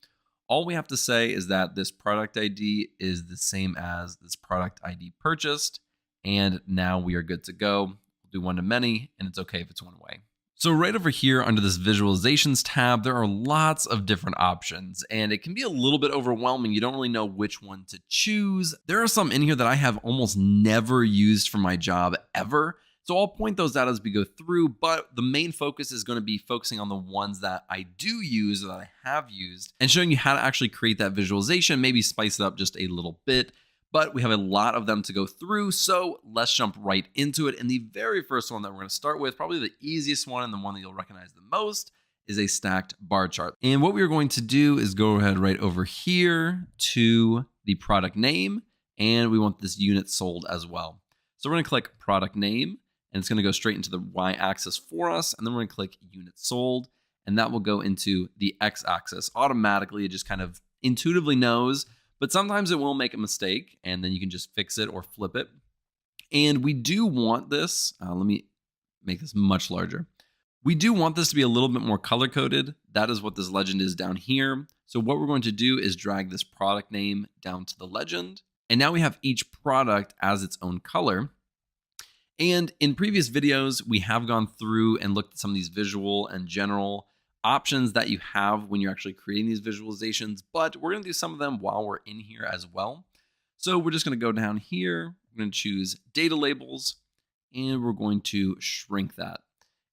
All we have to say is that this product ID is the same as this product ID purchased. And now we are good to go. We'll do one to many, and it's okay if it's one way. So right over here under this visualizations tab, there are lots of different options, and it can be a little bit overwhelming. You don't really know which one to choose. There are some in here that I have almost never used for my job ever. So I'll point those out as we go through, but the main focus is going to be focusing on the ones that I do use, or that I have used, and showing you how to actually create that visualization, maybe spice it up just a little bit. But we have a lot of them to go through, so let's jump right into it. And the very first one that we're going to start with, probably the easiest one and the one that you'll recognize the most, is a stacked bar chart. And what we're going to do is go ahead right over here to the product name, and we want this unit sold as well. So we're going to click product name, and it's going to go straight into the y-axis for us, and then we're going to click unit sold, and that will go into the x-axis. Automatically, it just kind of intuitively knows. But sometimes it will make a mistake, and then you can just fix it or flip it. And we do want this, let me make this much larger. We do want this to be a little bit more color-coded. That is what this legend is down here. So what we're going to do is drag this product name down to the legend. And now we have each product as its own color. And in previous videos, we have gone through and looked at some of these visual and general options that you have when you're actually creating these visualizations, but we're going to do some of them while we're in here as well. So we're just going to go down here, we're going to choose data labels, and we're going to shrink that.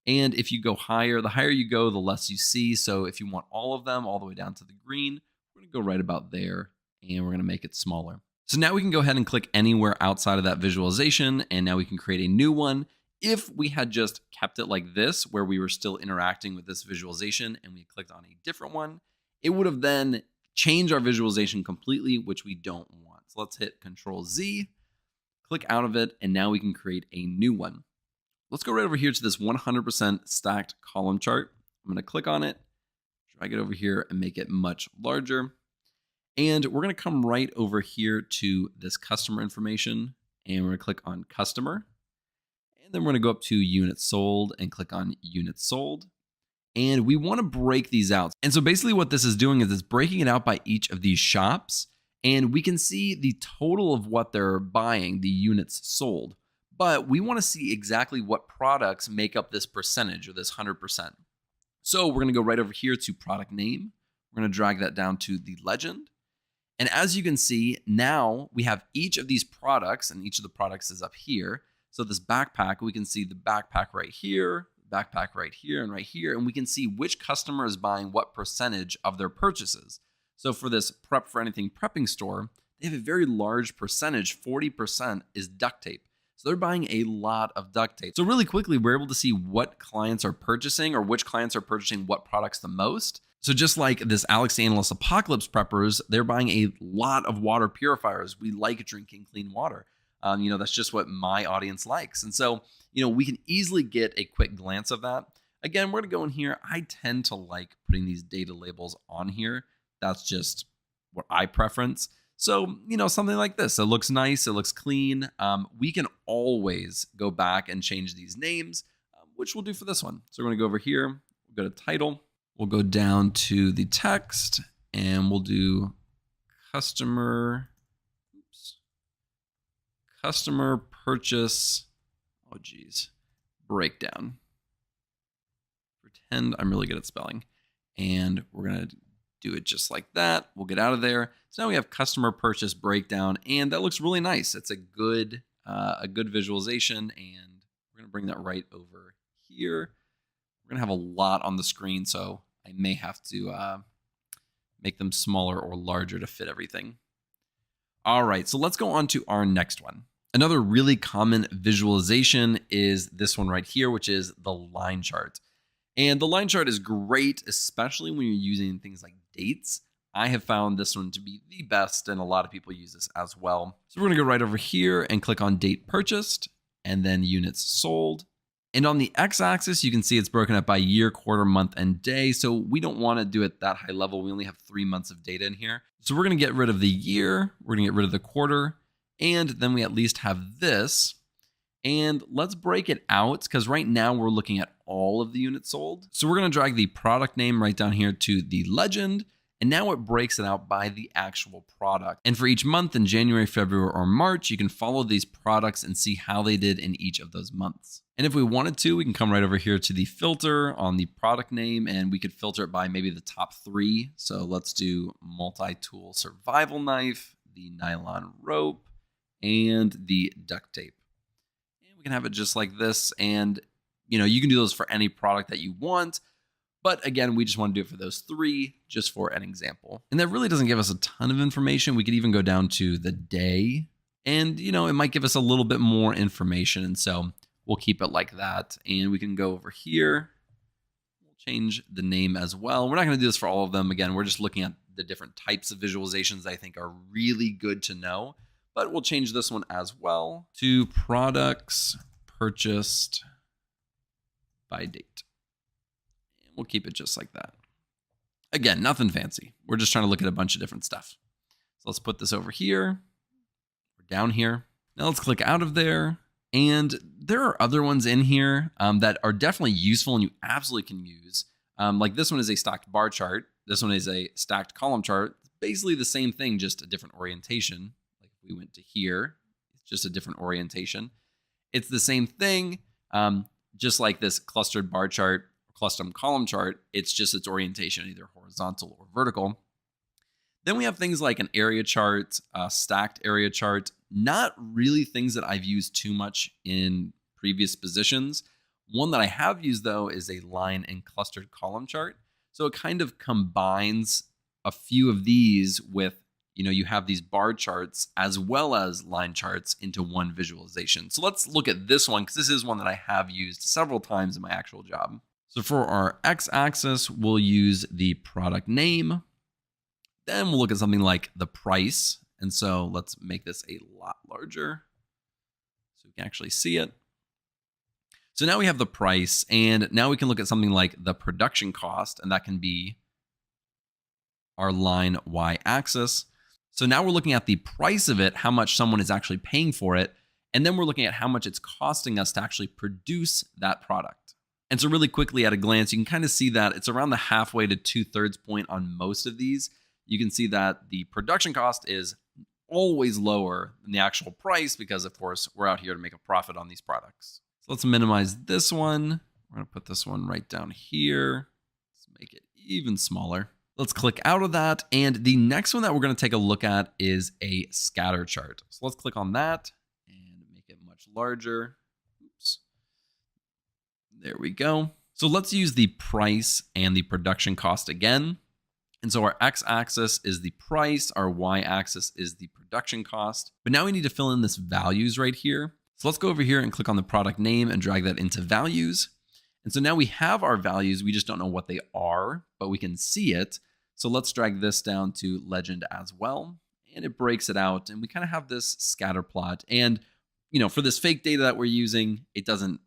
And if you go higher, the higher you go, the less you see. So if you want all of them all the way down to the green, we're going to go right about there, and we're going to make it smaller. So now we can go ahead and click anywhere outside of that visualization, and now we can create a new one. If we had just kept it like this, where we were still interacting with this visualization and we clicked on a different one, it would have then changed our visualization completely, which we don't want. So let's hit Control Z, click out of it, and now we can create a new one. Let's go right over here to this 100% stacked column chart. I'm going to click on it, drag it over here, and make it much larger. And we're going to come right over here to this customer information, and we're going to click on customer. And then we're going to go up to units sold and click on units sold. And we want to break these out. And so basically what this is doing is it's breaking it out by each of these shops. And we can see the total of what they're buying, the units sold. But we want to see exactly what products make up this percentage or this 100%. So we're going to go right over here to product name. We're going to drag that down to the legend. And as you can see, now we have each of these products, and each of the products is up here. So this backpack, we can see the backpack right here, backpack right here, and right here. And we can see which customer is buying what percentage of their purchases. So for this Prep for Anything prepping store, they have a very large percentage, 40% is duct tape. So they're buying a lot of duct tape. So really quickly, we're able to see what clients are purchasing or which clients are purchasing what products the most. So just like this Alex Analyst Apocalypse Preppers, they're buying a lot of water purifiers. We like drinking clean water. That's just what my audience likes. And so, we can easily get a quick glance of that. Again, we're going to go in here. I tend to like putting these data labels on here. That's just what I preference. So, something like this. It looks nice. It looks clean. We can always go back and change these names, which we'll do for this one. So we're going to go over here. We'll go to title. We'll go down to the text and we'll do customer purchase, breakdown. Pretend I'm really good at spelling. And we're going to do it just like that. We'll get out of there. So now we have customer purchase breakdown, and that looks really nice. It's a good visualization, and we're going to bring that right over here. We're going to have a lot on the screen, so I may have to make them smaller or larger to fit everything. All right, so let's go on to our next one. Another really common visualization is this one right here, which is the line chart. And the line chart is great, especially when you're using things like dates. I have found this one to be the best, and a lot of people use this as well. So we're going to go right over here and click on date purchased and then units sold. And on the x-axis, you can see it's broken up by year, quarter, month, and day. So we don't want to do it that high level. We only have 3 months of data in here. So we're going to get rid of the year. We're going to get rid of the quarter. And then we at least have this. And let's break it out because right now we're looking at all of the units sold. So we're going to drag the product name right down here to the legend. And now it breaks it out by the actual product. And for each month in January, February, or March, you can follow these products and see how they did in each of those months. And if we wanted to, we can come right over here to the filter on the product name, and we could filter it by maybe the top 3. So let's do multi-tool survival knife, the nylon rope, and the duct tape. And we can have it just like this. And you can do those for any product that you want. But again, we just want to do it for those 3 just for an example. And that really doesn't give us a ton of information. We could even go down to the day and, it might give us a little bit more information. And so we'll keep it like that. And we can go over here. We'll change the name as well. We're not going to do this for all of them. Again, we're just looking at the different types of visualizations that I think are really good to know. But we'll change this one as well to products purchased by date. We'll keep it just like that. Again, nothing fancy. We're just trying to look at a bunch of different stuff. So let's put this over here. We're down here. Now let's click out of there. And there are other ones in here that are definitely useful and you absolutely can use. Like this one is a stacked bar chart. This one is a stacked column chart. Basically the same thing, just a different orientation. Like if we went to here, it's just a different orientation. It's the same thing, just like this clustered bar chart. Custom column chart, it's orientation, either horizontal or vertical. Then we have things like an area chart, a stacked area chart, not really things that I've used too much in previous positions. One that I have used though is a line and clustered column chart. So it kind of combines a few of these with, you have these bar charts as well as line charts into one visualization. So let's look at this one because this is one that I have used several times in my actual job. So for our x-axis, we'll use the product name. Then we'll look at something like the price. And so let's make this a lot larger so we can actually see it. So now we have the price, and now we can look at something like the production cost, and that can be our line y-axis. So now we're looking at the price of it, how much someone is actually paying for it. And then we're looking at how much it's costing us to actually produce that product. And so really quickly at a glance, you can kind of see that it's around the halfway to 2/3 point on most of these. You can see that the production cost is always lower than the actual price because, of course, we're out here to make a profit on these products. So let's minimize this one. We're going to put this one right down here. Let's make it even smaller. Let's click out of that. And the next one that we're going to take a look at is a scatter chart. So let's click on that and make it much larger. Oops. There we go. So let's use the price and the production cost again. And so our x-axis is the price, our y-axis is the production cost. But now we need to fill in this values right here. So let's go over here and click on the product name and drag that into values. And so now we have our values, we just don't know what they are, but we can see it. So let's drag this down to legend as well. And it breaks it out and we kind of have this scatter plot. And for this fake data that we're using, it doesn't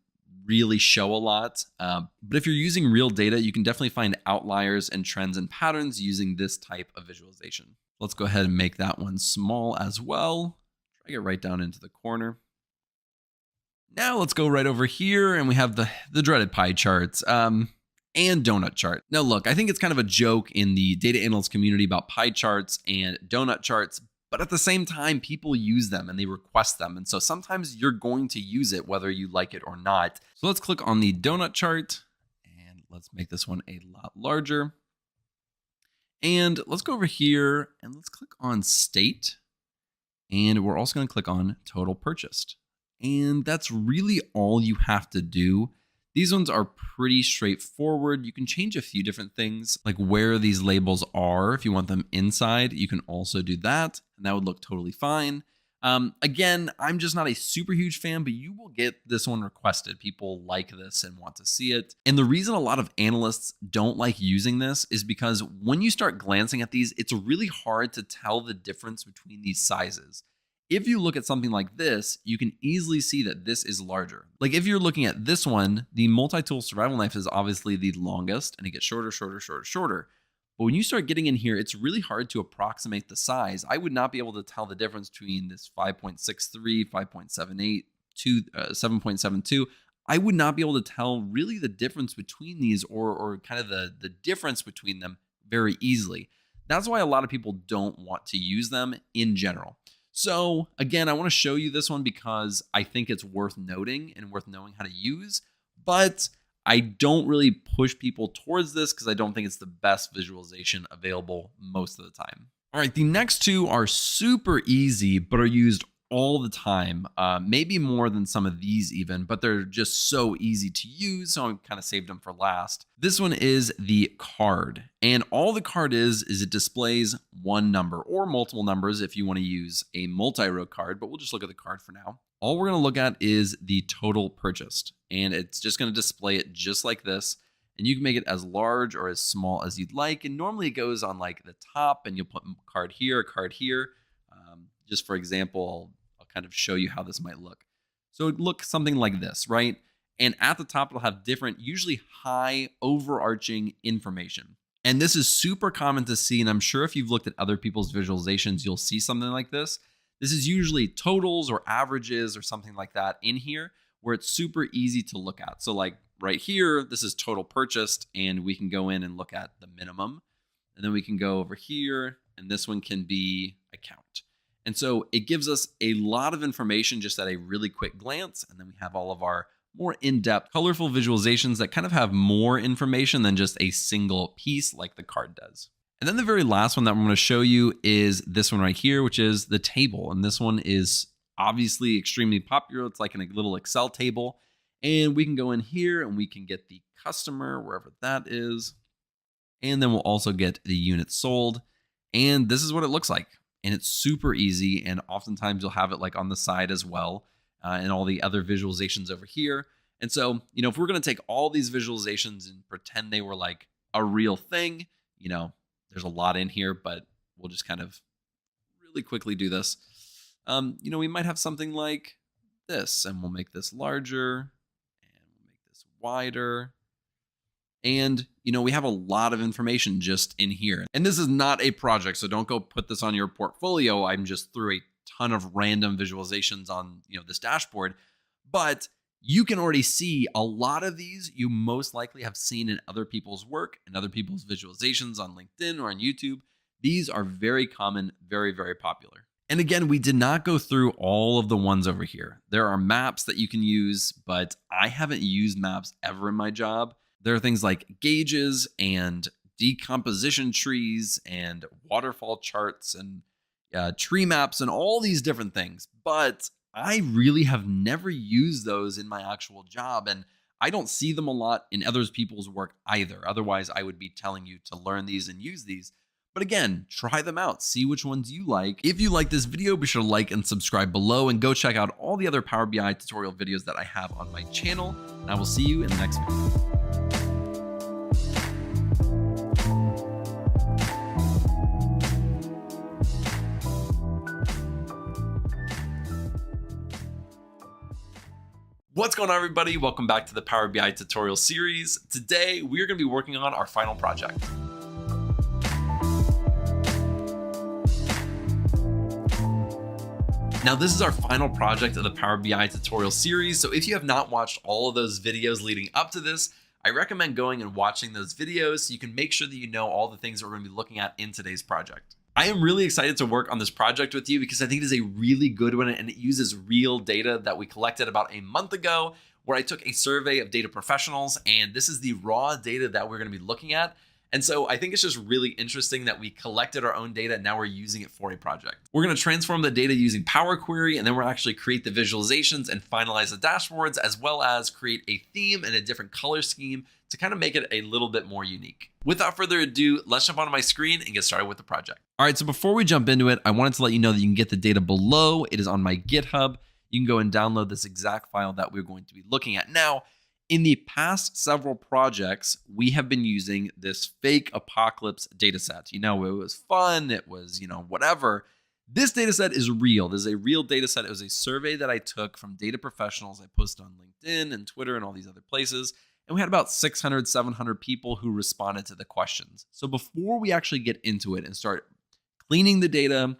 really show a lot. But if you're using real data, you can definitely find outliers and trends and patterns using this type of visualization. Let's go ahead and make that one small as well. Drag it right down into the corner. Now let's go right over here and we have the dreaded pie charts and donut chart. Now look, I think it's kind of a joke in the data analyst community about pie charts and donut charts, but at the same time, people use them and they request them. And so sometimes you're going to use it whether you like it or not. So let's click on the donut chart and let's make this one a lot larger. And let's go over here and let's click on state. And we're also going to click on total purchased. And that's really all you have to do. These ones are pretty straightforward. You can change a few different things, like where these labels are. If you want them inside, you can also do that, and that would look totally fine. Again, I'm just not a super huge fan, but you will get this one requested. People like this and want to see it. And the reason a lot of analysts don't like using this is because when you start glancing at these, it's really hard to tell the difference between these sizes. If you look at something like this, you can easily see that this is larger. Like if you're looking at this one, the multi-tool survival knife is obviously the longest and it gets shorter, shorter, shorter, shorter. But when you start getting in here, it's really hard to approximate the size. I would not be able to tell the difference between this 5.63, 5.78, 7.72. I would not be able to tell really the difference between these or kind of the difference between them very easily. That's why a lot of people don't want to use them in general. So again, I want to show you this one because I think it's worth noting and worth knowing how to use, but I don't really push people towards this because I don't think it's the best visualization available most of the time. All right, the next two are super easy, but are used all the time, maybe more than some of these even, but they're just so easy to use, so I kind of saved them for last. This one is the card, and all the card is it displays one number or multiple numbers if you want to use a multi-row card, but we'll just look at the card for now. All we're going to look at is the total purchased, and it's just going to display it just like this, and you can make it as large or as small as you'd like, and normally it goes on like the top, and you'll put card here, card here. Just for example, I'll kind of show you how this might look. So it looks something like this, right? And at the top, it'll have different, usually high overarching information. And this is super common to see. And I'm sure if you've looked at other people's visualizations, you'll see something like this. This is usually totals or averages or something like that in here where it's super easy to look at. So like right here, this is total purchased, and we can go in and look at the minimum. And then we can go over here, and this one can be account. And so it gives us a lot of information just at a really quick glance. And then we have all of our more in-depth, colorful visualizations that kind of have more information than just a single piece like the card does. And then the very last one that I'm going to show you is this one right here, which is the table. And this one is obviously extremely popular. It's like in a little Excel table. And we can go in here and we can get the customer, wherever that is. And then we'll also get the units sold. And this is what it looks like. And it's super easy. And oftentimes you'll have it like on the side as well. And all the other visualizations over here. And so, if we're going to take all these visualizations and pretend they were like a real thing, there's a lot in here, but we'll just kind of really quickly do this. We might have something like this, and we'll make this larger, and we'll make this wider. And, we have a lot of information just in here. And this is not a project, so don't go put this on your portfolio. I'm just through a ton of random visualizations on, this dashboard. But you can already see a lot of these you most likely have seen in other people's work and other people's visualizations on LinkedIn or on YouTube. These are very common, very, very popular. And again, we did not go through all of the ones over here. There are maps that you can use, but I haven't used maps ever in my job. There are things like gauges and decomposition trees and waterfall charts and tree maps and all these different things. But I really have never used those in my actual job. And I don't see them a lot in other people's work either. Otherwise, I would be telling you to learn these and use these. But again, try them out. See which ones you like. If you like this video, be sure to like and subscribe below and go check out all the other Power BI tutorial videos that I have on my channel. And I will see you in the next video. What's going on, everybody? Welcome back to the Power BI tutorial series. Today, we are going to be working on our final project. Now, this is our final project of the Power BI tutorial series. So if you have not watched all of those videos leading up to this, I recommend going and watching those videos so you can make sure that you know all the things that we're going to be looking at in today's project. I am really excited to work on this project with you because I think it is a really good one and it uses real data that we collected about a month ago, where I took a survey of data professionals, and this is the raw data that we're going to be looking at. And so I think it's just really interesting that we collected our own data and now we're using it for a project. We're going to transform the data using Power Query, and then we'll actually create the visualizations and finalize the dashboards, as well as create a theme and a different color scheme to kind of make it a little bit more unique. Without further ado, let's jump onto my screen and get started with the project. All right, so before we jump into it, I wanted to let you know that you can get the data below. It is on my GitHub. You can go and download this exact file that we're going to be looking at. Now, in the past several projects, we have been using this fake apocalypse data set. It was fun, it was, whatever. This data set is real. This is a real data set. It was a survey that I took from data professionals. I posted on LinkedIn and Twitter and all these other places. And we had about 600, 700 people who responded to the questions. So before we actually get into it and start cleaning the data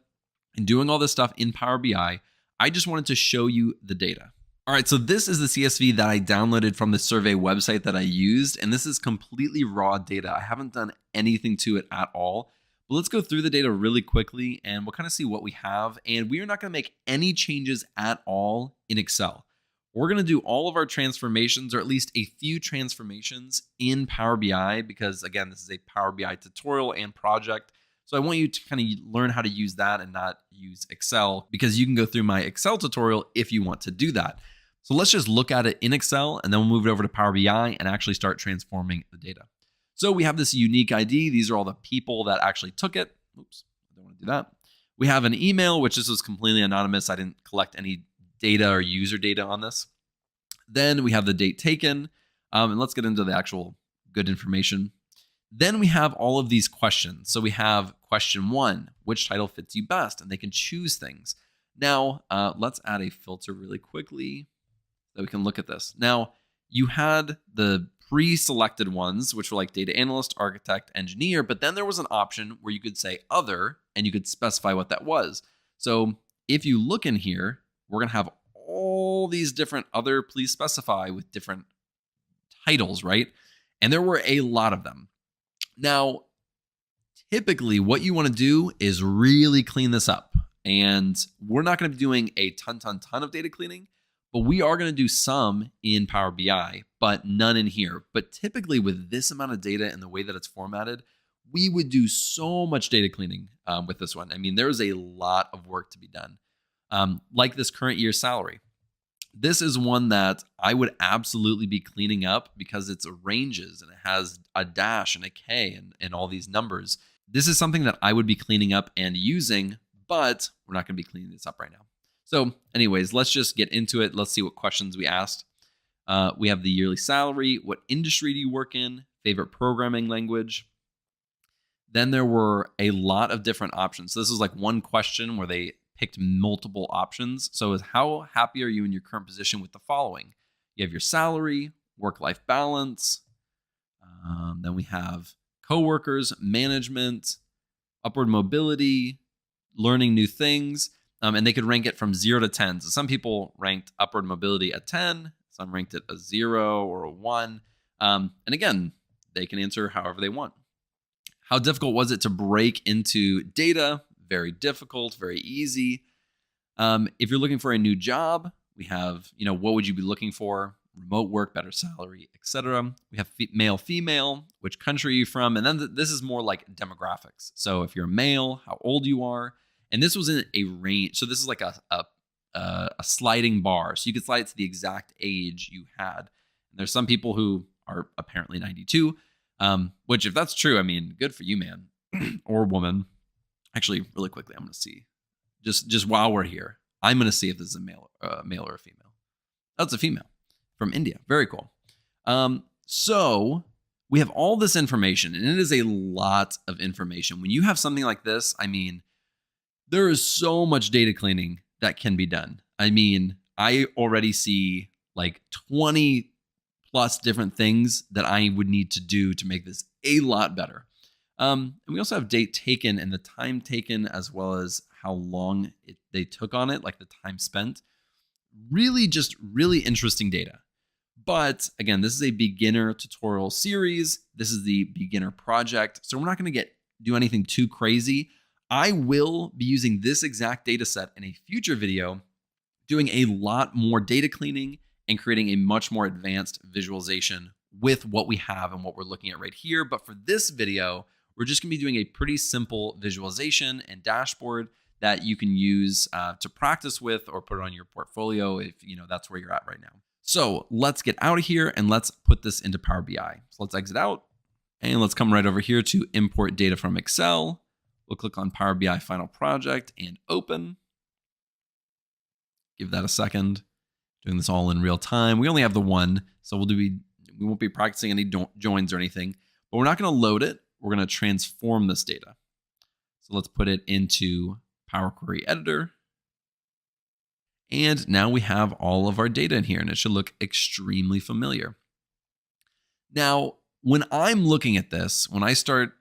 and doing all this stuff in Power BI, I just wanted to show you the data. All right, so this is the CSV that I downloaded from the survey website that I used, and this is completely raw data. I haven't done anything to it at all. But let's go through the data really quickly and we'll kind of see what we have. And we are not going to make any changes at all in Excel. We're going to do all of our transformations, or at least a few transformations, in Power BI because, again, this is a Power BI tutorial and project. So I want you to kind of learn how to use that and not use Excel, because you can go through my Excel tutorial if you want to do that. So let's just look at it in Excel, and then we'll move it over to Power BI and actually start transforming the data. So we have this unique ID. These are all the people that actually took it. Oops, I don't want to do that. We have an email, which this was completely anonymous. I didn't collect any data or user data on this. Then we have the date taken, and let's get into the actual good information. Then we have all of these questions. So we have question 1, which title fits you best? And they can choose things. Now, let's add a filter really quickly so we can look at this. Now, you had the pre-selected ones, which were like data analyst, architect, engineer, but then there was an option where you could say other, and you could specify what that was. So if you look in here, we're going to have all these different other please specify with different titles, right? And there were a lot of them. Now, typically what you want to do is really clean this up. And we're not going to be doing a ton of data cleaning, but we are going to do some in Power BI, but none in here. But typically with this amount of data and the way that it's formatted, we would do so much data cleaning with this one. I mean, there's a lot of work to be done. Like this current year's salary. This is one that I would absolutely be cleaning up because it's ranges and it has a dash and a K and all these numbers. This is something that I would be cleaning up and using, but we're not going to be cleaning this up right now. So anyways, let's just get into it. Let's see what questions we asked. We have the yearly salary. What industry do you work in? Favorite programming language? Then there were a lot of different options. So this is like one question where they picked multiple options. So how happy are you in your current position with the following? You have your salary, work-life balance, Then we have coworkers, management, upward mobility, learning new things. And they could rank it from 0 to 10. So some people ranked upward mobility a 10, some ranked it a 0 or a 1. And again, they can answer however they want. How difficult was it to break into data? Very difficult, very easy. If you're looking for a new job, we have, what would you be looking for? Remote work, better salary, etc. We have male, female, which country are you from? And then this is more like demographics. So if you're a male, how old you are. And this was in a range. So this is like a sliding bar. So you could slide it to the exact age you had. And there's some people who are apparently 92, which if that's true, I mean, good for you, man or woman. Actually, really quickly, I'm going to see. Just while we're here, I'm going to see if this is a male or a female. Oh, it's a female from India. Very cool. So we have all this information, and it is a lot of information. When you have something like this, I mean, there is so much data cleaning that can be done. I mean, I already see like 20 plus different things that I would need to do to make this a lot better. And we also have date taken and the time taken, as well as how long they took on it, like the time spent. Really interesting data. But again, this is a beginner tutorial series. This is the beginner project. So we're not going to do anything too crazy. I will be using this exact data set in a future video, doing a lot more data cleaning and creating a much more advanced visualization with what we have and what we're looking at right here. But for this video, we're just going to be doing a pretty simple visualization and dashboard that you can use to practice with or put it on your portfolio if that's where you're at right now. So let's get out of here and let's put this into Power BI. So let's exit out and let's come right over here to import data from Excel. We'll click on Power BI Final Project and open. Give that a second. Doing this all in real time. We only have the one, so we won't be practicing any joins or anything, but we're not going to load it. We're going to transform this data. So let's put it into Power Query Editor. And now we have all of our data in here, and it should look extremely familiar. Now, when I'm looking at this, when I start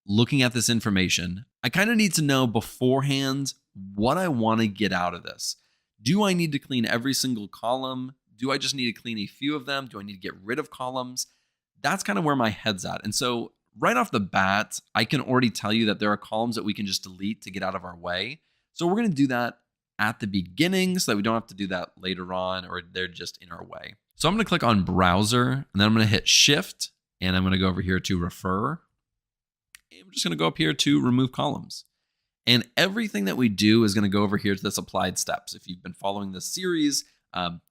looking at this information, I kind of need to know beforehand what I want to get out of this. Do I need to clean every single column? Do I just need to clean a few of them? Do I need to get rid of columns? That's kind of where my head's at. And so right off the bat, I can already tell you that there are columns that we can just delete to get out of our way. So we're going to do that at the beginning so that we don't have to do that later on or they're just in our way. So I'm going to click on Browser, and then I'm going to hit Shift, and I'm going to go over here to Refer. And I'm just going to go up here to Remove Columns. And everything that we do is going to go over here to this applied steps. If you've been following this series,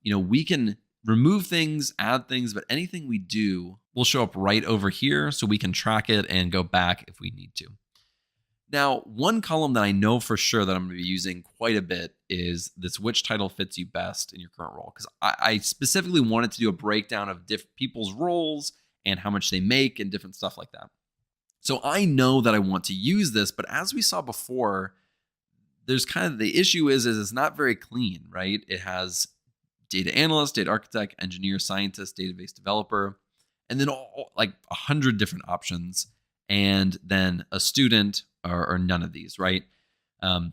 we can remove things, add things, but anything we do will show up right over here so we can track it and go back if we need to. Now, one column that I know for sure that I'm going to be using quite a bit is this which title fits you best in your current role. Because I specifically wanted to do a breakdown of people's roles and how much they make and different stuff like that. So I know that I want to use this, but as we saw before, there's kind of the issue is it's not very clean, right? It has data analyst, data architect, engineer, scientist, database developer, and then like 100 different options, and then a student or none of these, right? And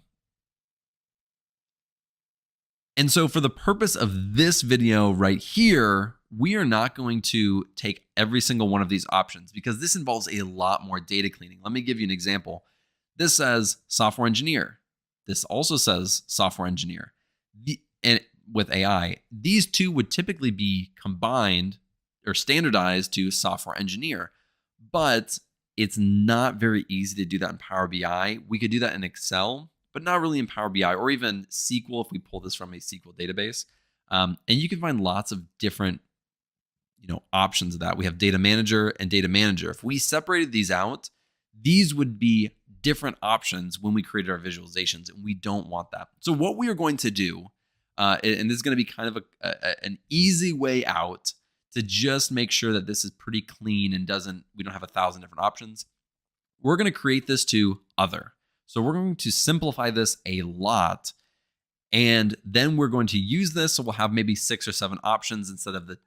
so for the purpose of this video right here, we are not going to take every single one of these options because this involves a lot more data cleaning. Let me give you an example. This says software engineer. This also says software engineer. And with AI, these two would typically be combined or standardized to software engineer, but it's not very easy to do that in Power BI. We could do that in Excel, but not really in Power BI or even SQL if we pull this from a SQL database. And you can find lots of different options of that. We have data manager and data manager. If we separated these out, these would be different options when we created our visualizations, and we don't want that. So what we are going to do, and this is going to be kind of an easy way out to just make sure that this is pretty clean and we don't have 1,000 different options. We're going to create this to other. So we're going to simplify this a lot, and then we're going to use this. So we'll have maybe 6 or 7 options instead of the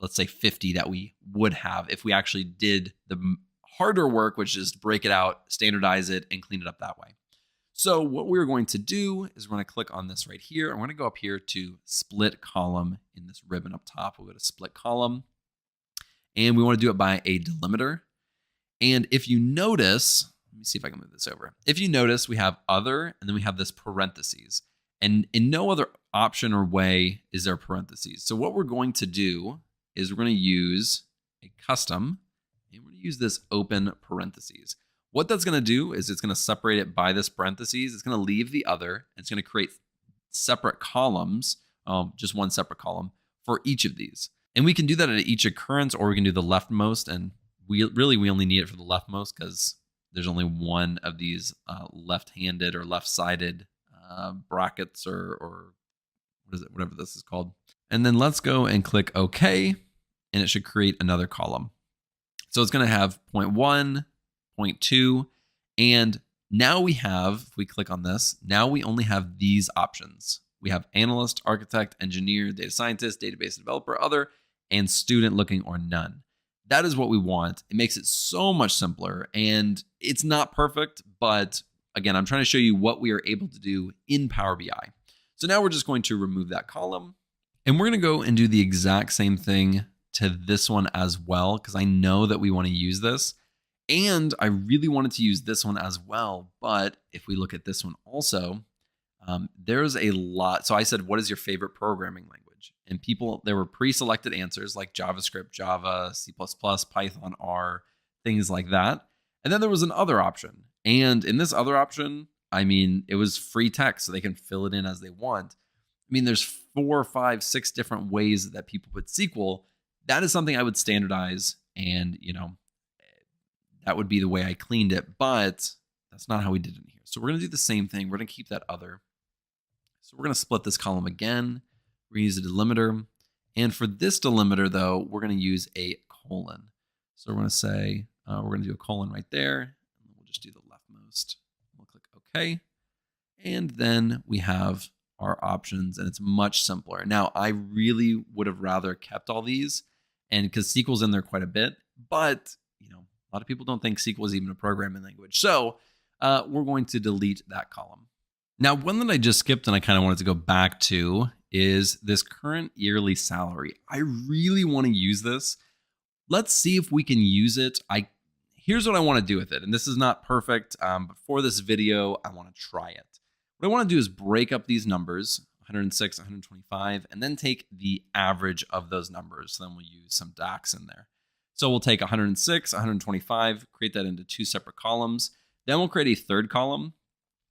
let's say 50 that we would have if we actually did the harder work, which is break it out, standardize it, and clean it up that way. So what we're going to do is we're going to click on this right here. I'm going to go up here to split column in this ribbon up top. We'll go to split column, and we want to do it by a delimiter. And if you notice, let me see if I can move this over. If you notice, we have other, and then we have this parentheses. And in no other option or way is there parentheses. So what we're going to do is we're going to use a custom, and we're going to use this open parentheses. What that's going to do is it's going to separate it by this parentheses. It's going to leave the other, and it's going to create separate columns, just one separate column for each of these. And we can do that at each occurrence, or we can do the leftmost. And we only need it for the leftmost because there's only one of these left-handed or left-sided brackets or what is it, whatever this is called. And then let's go and click OK, and it should create another column. So it's going to have 0.1, 0.2, and now we have, if we click on this, now we only have these options. We have analyst, architect, engineer, data scientist, database developer, other, and student looking or none. That is what we want. It makes it so much simpler, and it's not perfect, but again, I'm trying to show you what we are able to do in Power BI. So now we're just going to remove that column, and we're going to go and do the exact same thing to this one as well, because I know that we want to use this. And I really wanted to use this one as well. But if we look at this one also, there's a lot. So I said, what is your favorite programming language? And there were pre-selected answers like JavaScript, Java, C++, Python, R, things like that. And then there was an other option. And in this other option, I mean, it was free text, so they can fill it in as they want. I mean, there's 4, 5, 6 different ways that people put SQL. That is something I would standardize, and that would be the way I cleaned it, but that's not how we did it in here. So we're going to do the same thing. We're going to keep that other. So we're going to split this column again. We're going to use a delimiter. And for this delimiter, though, we're going to use a colon. So we're going to say, we're going to do a colon right there. And we'll just do the leftmost. We'll click OK. And then we have our options, and it's much simpler. Now, I really would have rather kept all these, and because SQL's in there quite a bit, but a lot of people don't think SQL is even a programming language. So we're going to delete that column. Now, one that I just skipped and I kind of wanted to go back to is this current yearly salary. I really want to use this. Let's see if we can use it. Here's what I want to do with it. And this is not perfect, but for this video, I want to try it. What I want to do is break up these numbers, 106, 125, and then take the average of those numbers. So then we'll use some DAX in there. So we'll take 106, 125, create that into 2 separate columns. Then we'll create a third column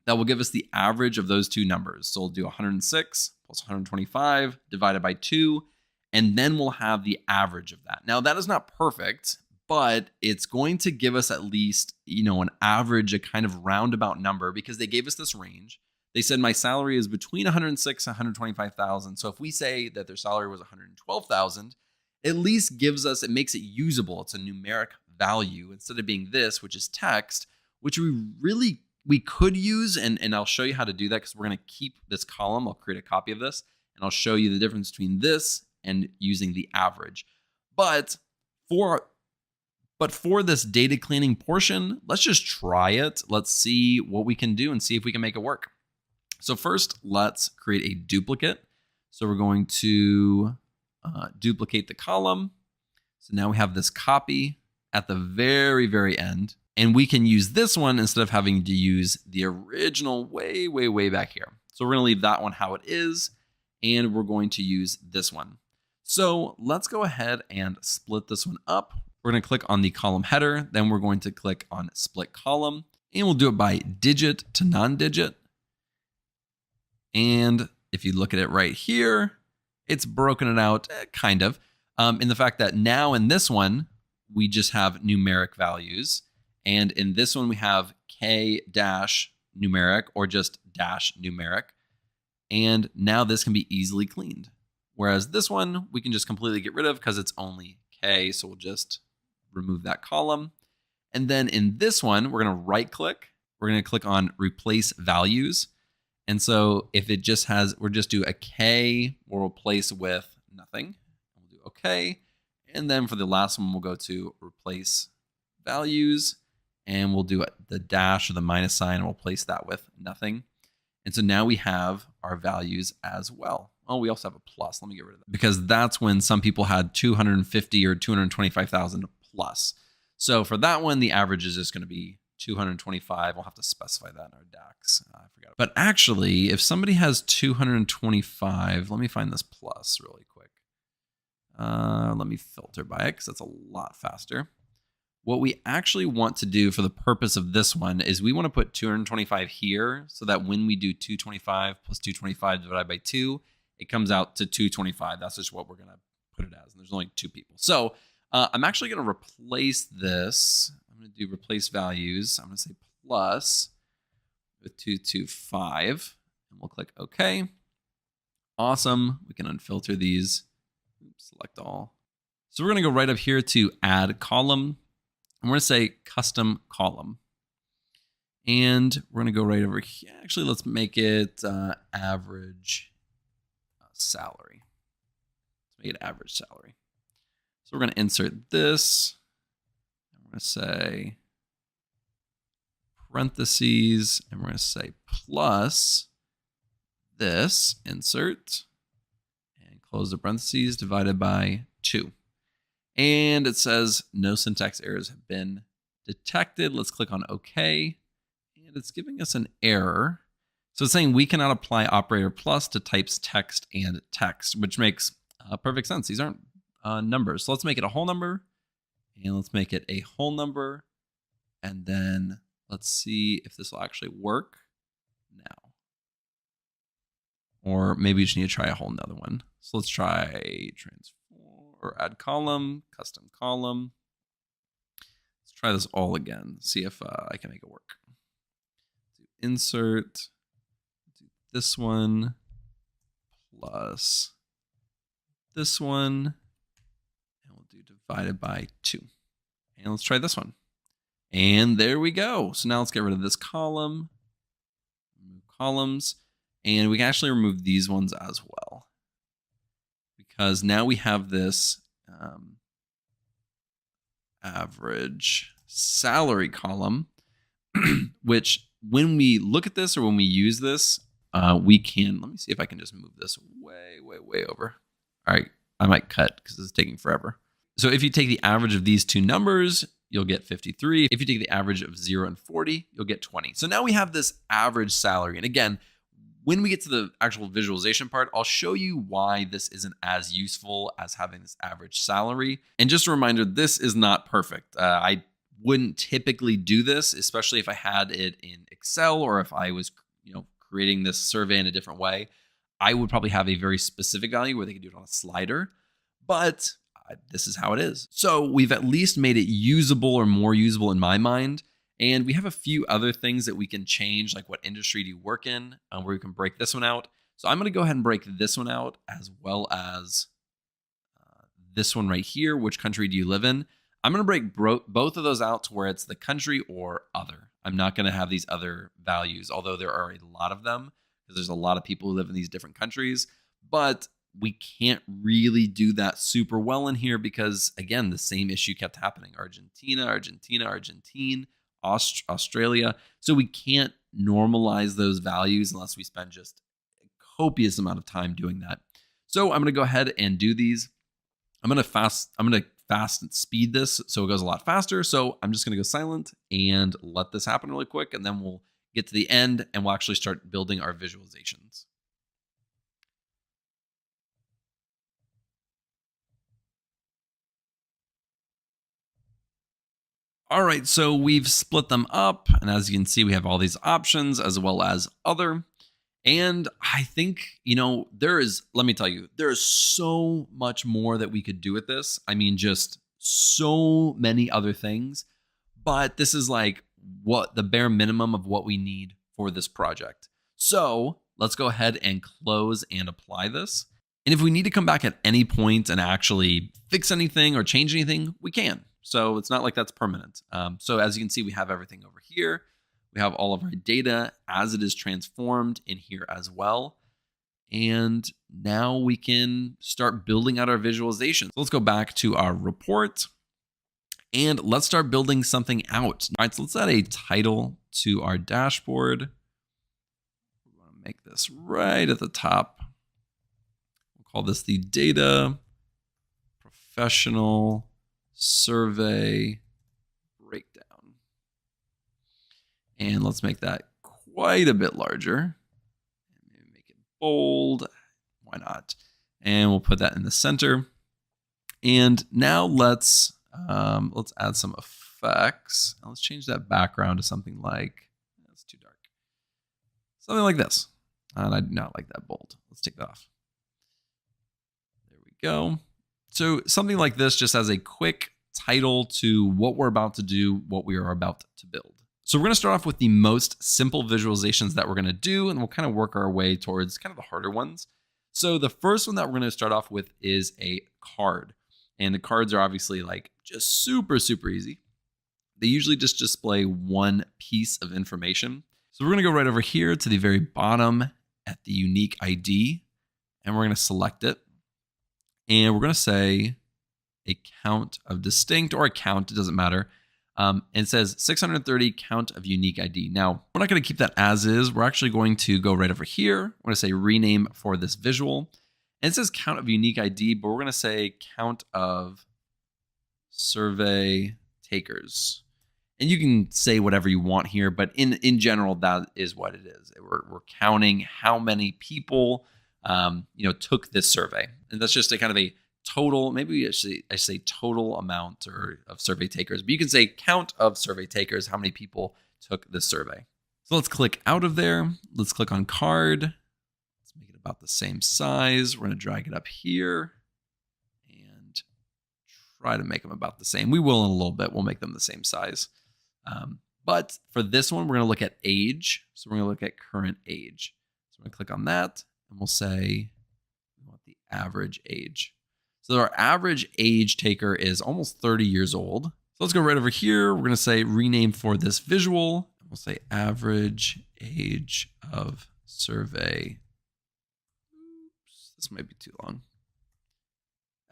that will give us the average of those 2 numbers. So we'll do 106 plus 125 divided by 2, and then we'll have the average of that. Now, that is not perfect, but it's going to give us at least, an average, a kind of roundabout number, because they gave us this range. They said my salary is between 106 and 125,000. So if we say that their salary was 112,000, at least it makes it usable. It's a numeric value instead of being this, which is text, which we could use. And I'll show you how to do that, because we're going to keep this column. I'll create a copy of this, and I'll show you the difference between this and using the average. But for this data cleaning portion, let's just try it. Let's see what we can do and see if we can make it work. So first, let's create a duplicate. So we're going to duplicate the column. So now we have this copy at the very, very end. And we can use this one instead of having to use the original way, way, way back here. So we're going to leave that one how it is, and we're going to use this one. So let's go ahead and split this one up. We're going to click on the column header. Then we're going to click on split column, and we'll do it by digit to non-digit. And if you look at it right here, it's broken it out kind of in the fact that now in this one, we just have numeric values. And in this one, we have K dash numeric or just dash numeric. And now this can be easily cleaned. Whereas this one, we can just completely get rid of because it's only K. So we'll just remove that column. And then in this one, we're going to right click. We're going to click on replace values. And so if it just we'll just do a K, we'll replace with nothing. We'll do OK. And then for the last one, we'll go to replace values, and we'll do the dash or the minus sign, and we'll place that with nothing. And so now we have our values as well. Oh, we also have a plus. Let me get rid of that because that's when some people had 250 or 225,000 plus. So for that one, the average is just going to be 225. We'll have to specify that in our DAX. I forgot. But actually, if somebody has 225, let me find this plus really quick. Let me filter by it because that's a lot faster. What we actually want to do for the purpose of this one is we want to put 225 here so that when we do 225 plus 225 divided by 2, it comes out to 225. That's just what we're going to put it as. And there's only 2 people. So I'm actually going to replace this. I'm going to do replace values. I'm going to say plus with 225. And we'll click OK. Awesome. We can unfilter these. Select all. So we're going to go right up here to add column. I'm going to say custom column. And we're going to go right over here. Actually, let's make it average salary. Let's make it average salary. So we're going to insert this. And we're going to say parentheses. And we're going to say plus this, insert. And close the parentheses, divided by 2. And it says no syntax errors have been detected. Let's click on OK. And it's giving us an error. So it's saying we cannot apply operator plus to types text and text, which makes perfect sense. These aren't numbers. So let's make it a whole number. And let's make it a whole number. And then let's see if this will actually work now. Or maybe we just need to try a whole nother one. So let's try transform or add column, custom column. Let's try this all again. See if I can make it work. Do insert, do this one plus this one, and we'll do divided by 2. And let's try this one. And there we go. So now let's get rid of this column, remove columns, and we can actually remove these ones as well. Because now we have this average salary column, which when we look at this or when we use this, we can, let me see if I can just move this way over. All right, I might cut because this is taking forever. So if you take the average of these two numbers, you'll get 53. If you take the average of 0 and 40, you'll get 20. So now we have this average salary. And again, when we get to the actual visualization part, I'll show you why this isn't as useful as having this average salary. And just a reminder, this is not perfect. I wouldn't typically do this, especially if I had it in Excel or if I was, creating this survey in a different way. I would probably have a very specific value where they could do it on a slider, but this is how it is. So we've at least made it usable or more usable in my mind. And we have a few other things that we can change, like what industry do you work in, where we can break this one out. So I'm going to go ahead and break this one out as well as this one right here. Which country do you live in? I'm going to break both of those out to where it's the country or other. I'm not going to have these other values, although there are a lot of them because there's a lot of people who live in these different countries. But we can't really do that super well in here because, again, the same issue kept happening. Argentina, Australia. So we can't normalize those values unless we spend just a copious amount of time doing that. So I'm going to go ahead and do these. I'm going to fast and speed this so it goes a lot faster. So I'm just going to go silent and let this happen really quick. And then we'll get to the end and we'll actually start building our visualizations. All right, so we've split them up. And as you can see, we have all these options as well as other. And I think, let me tell you, there is so much more that we could do with this. I mean, just so many other things. But this is like what the bare minimum of what we need for this project. So let's go ahead and close and apply this. And if we need to come back at any point and actually fix anything or change anything, we can. So it's not like that's permanent. So as you can see, we have everything over here. We have all of our data as it is transformed in here as well. And now we can start building out our visualization. So let's go back to our report and let's start building something out. All right, so let's add a title to our dashboard. We want to make this right at the top. We'll call this the Data Professional Survey Breakdown. And let's make that quite a bit larger. Maybe make it bold. Why not? And we'll put that in the center. And now let's add some effects. Now let's change that background to something like, that's too dark. Something like this. And I do not like that bold. Let's take that off. There we go. So something like this just as a quick title to what we're about to do, what we are about to build. So we're going to start off with the most simple visualizations that we're going to do, and we'll kind of work our way towards kind of the harder ones. So the first one that we're going to start off with is a card. And the cards are obviously like just super, super easy. They usually just display one piece of information. So we're going to go right over here to the very bottom at the unique ID, and we're going to select it. And we're going to say a count of distinct, or a count, it doesn't matter. And it says 630 count of unique ID. Now, we're not going to keep that as is. We're actually going to go right over here. We're going to say rename for this visual. And it says count of unique ID, but we're going to say count of survey takers. And you can say whatever you want here, but in general, that is what it is. We're counting how many people took this survey. And that's just a kind of a total, maybe I say total amount of survey takers, but you can say count of survey takers, how many people took this survey. So let's click out of there. Let's click on card. Let's make it about the same size. We're going to drag it up here and try to make them about the same. We will in a little bit. We'll make them the same size. But for this one, we're going to look at age. So we're going to look at current age. So we're going to click on that and we'll say we want the average age. So our average age taker is almost 30 years old. So let's go right over here. We're going to say rename for this visual. We'll say average age of survey. Oops, this might be too long.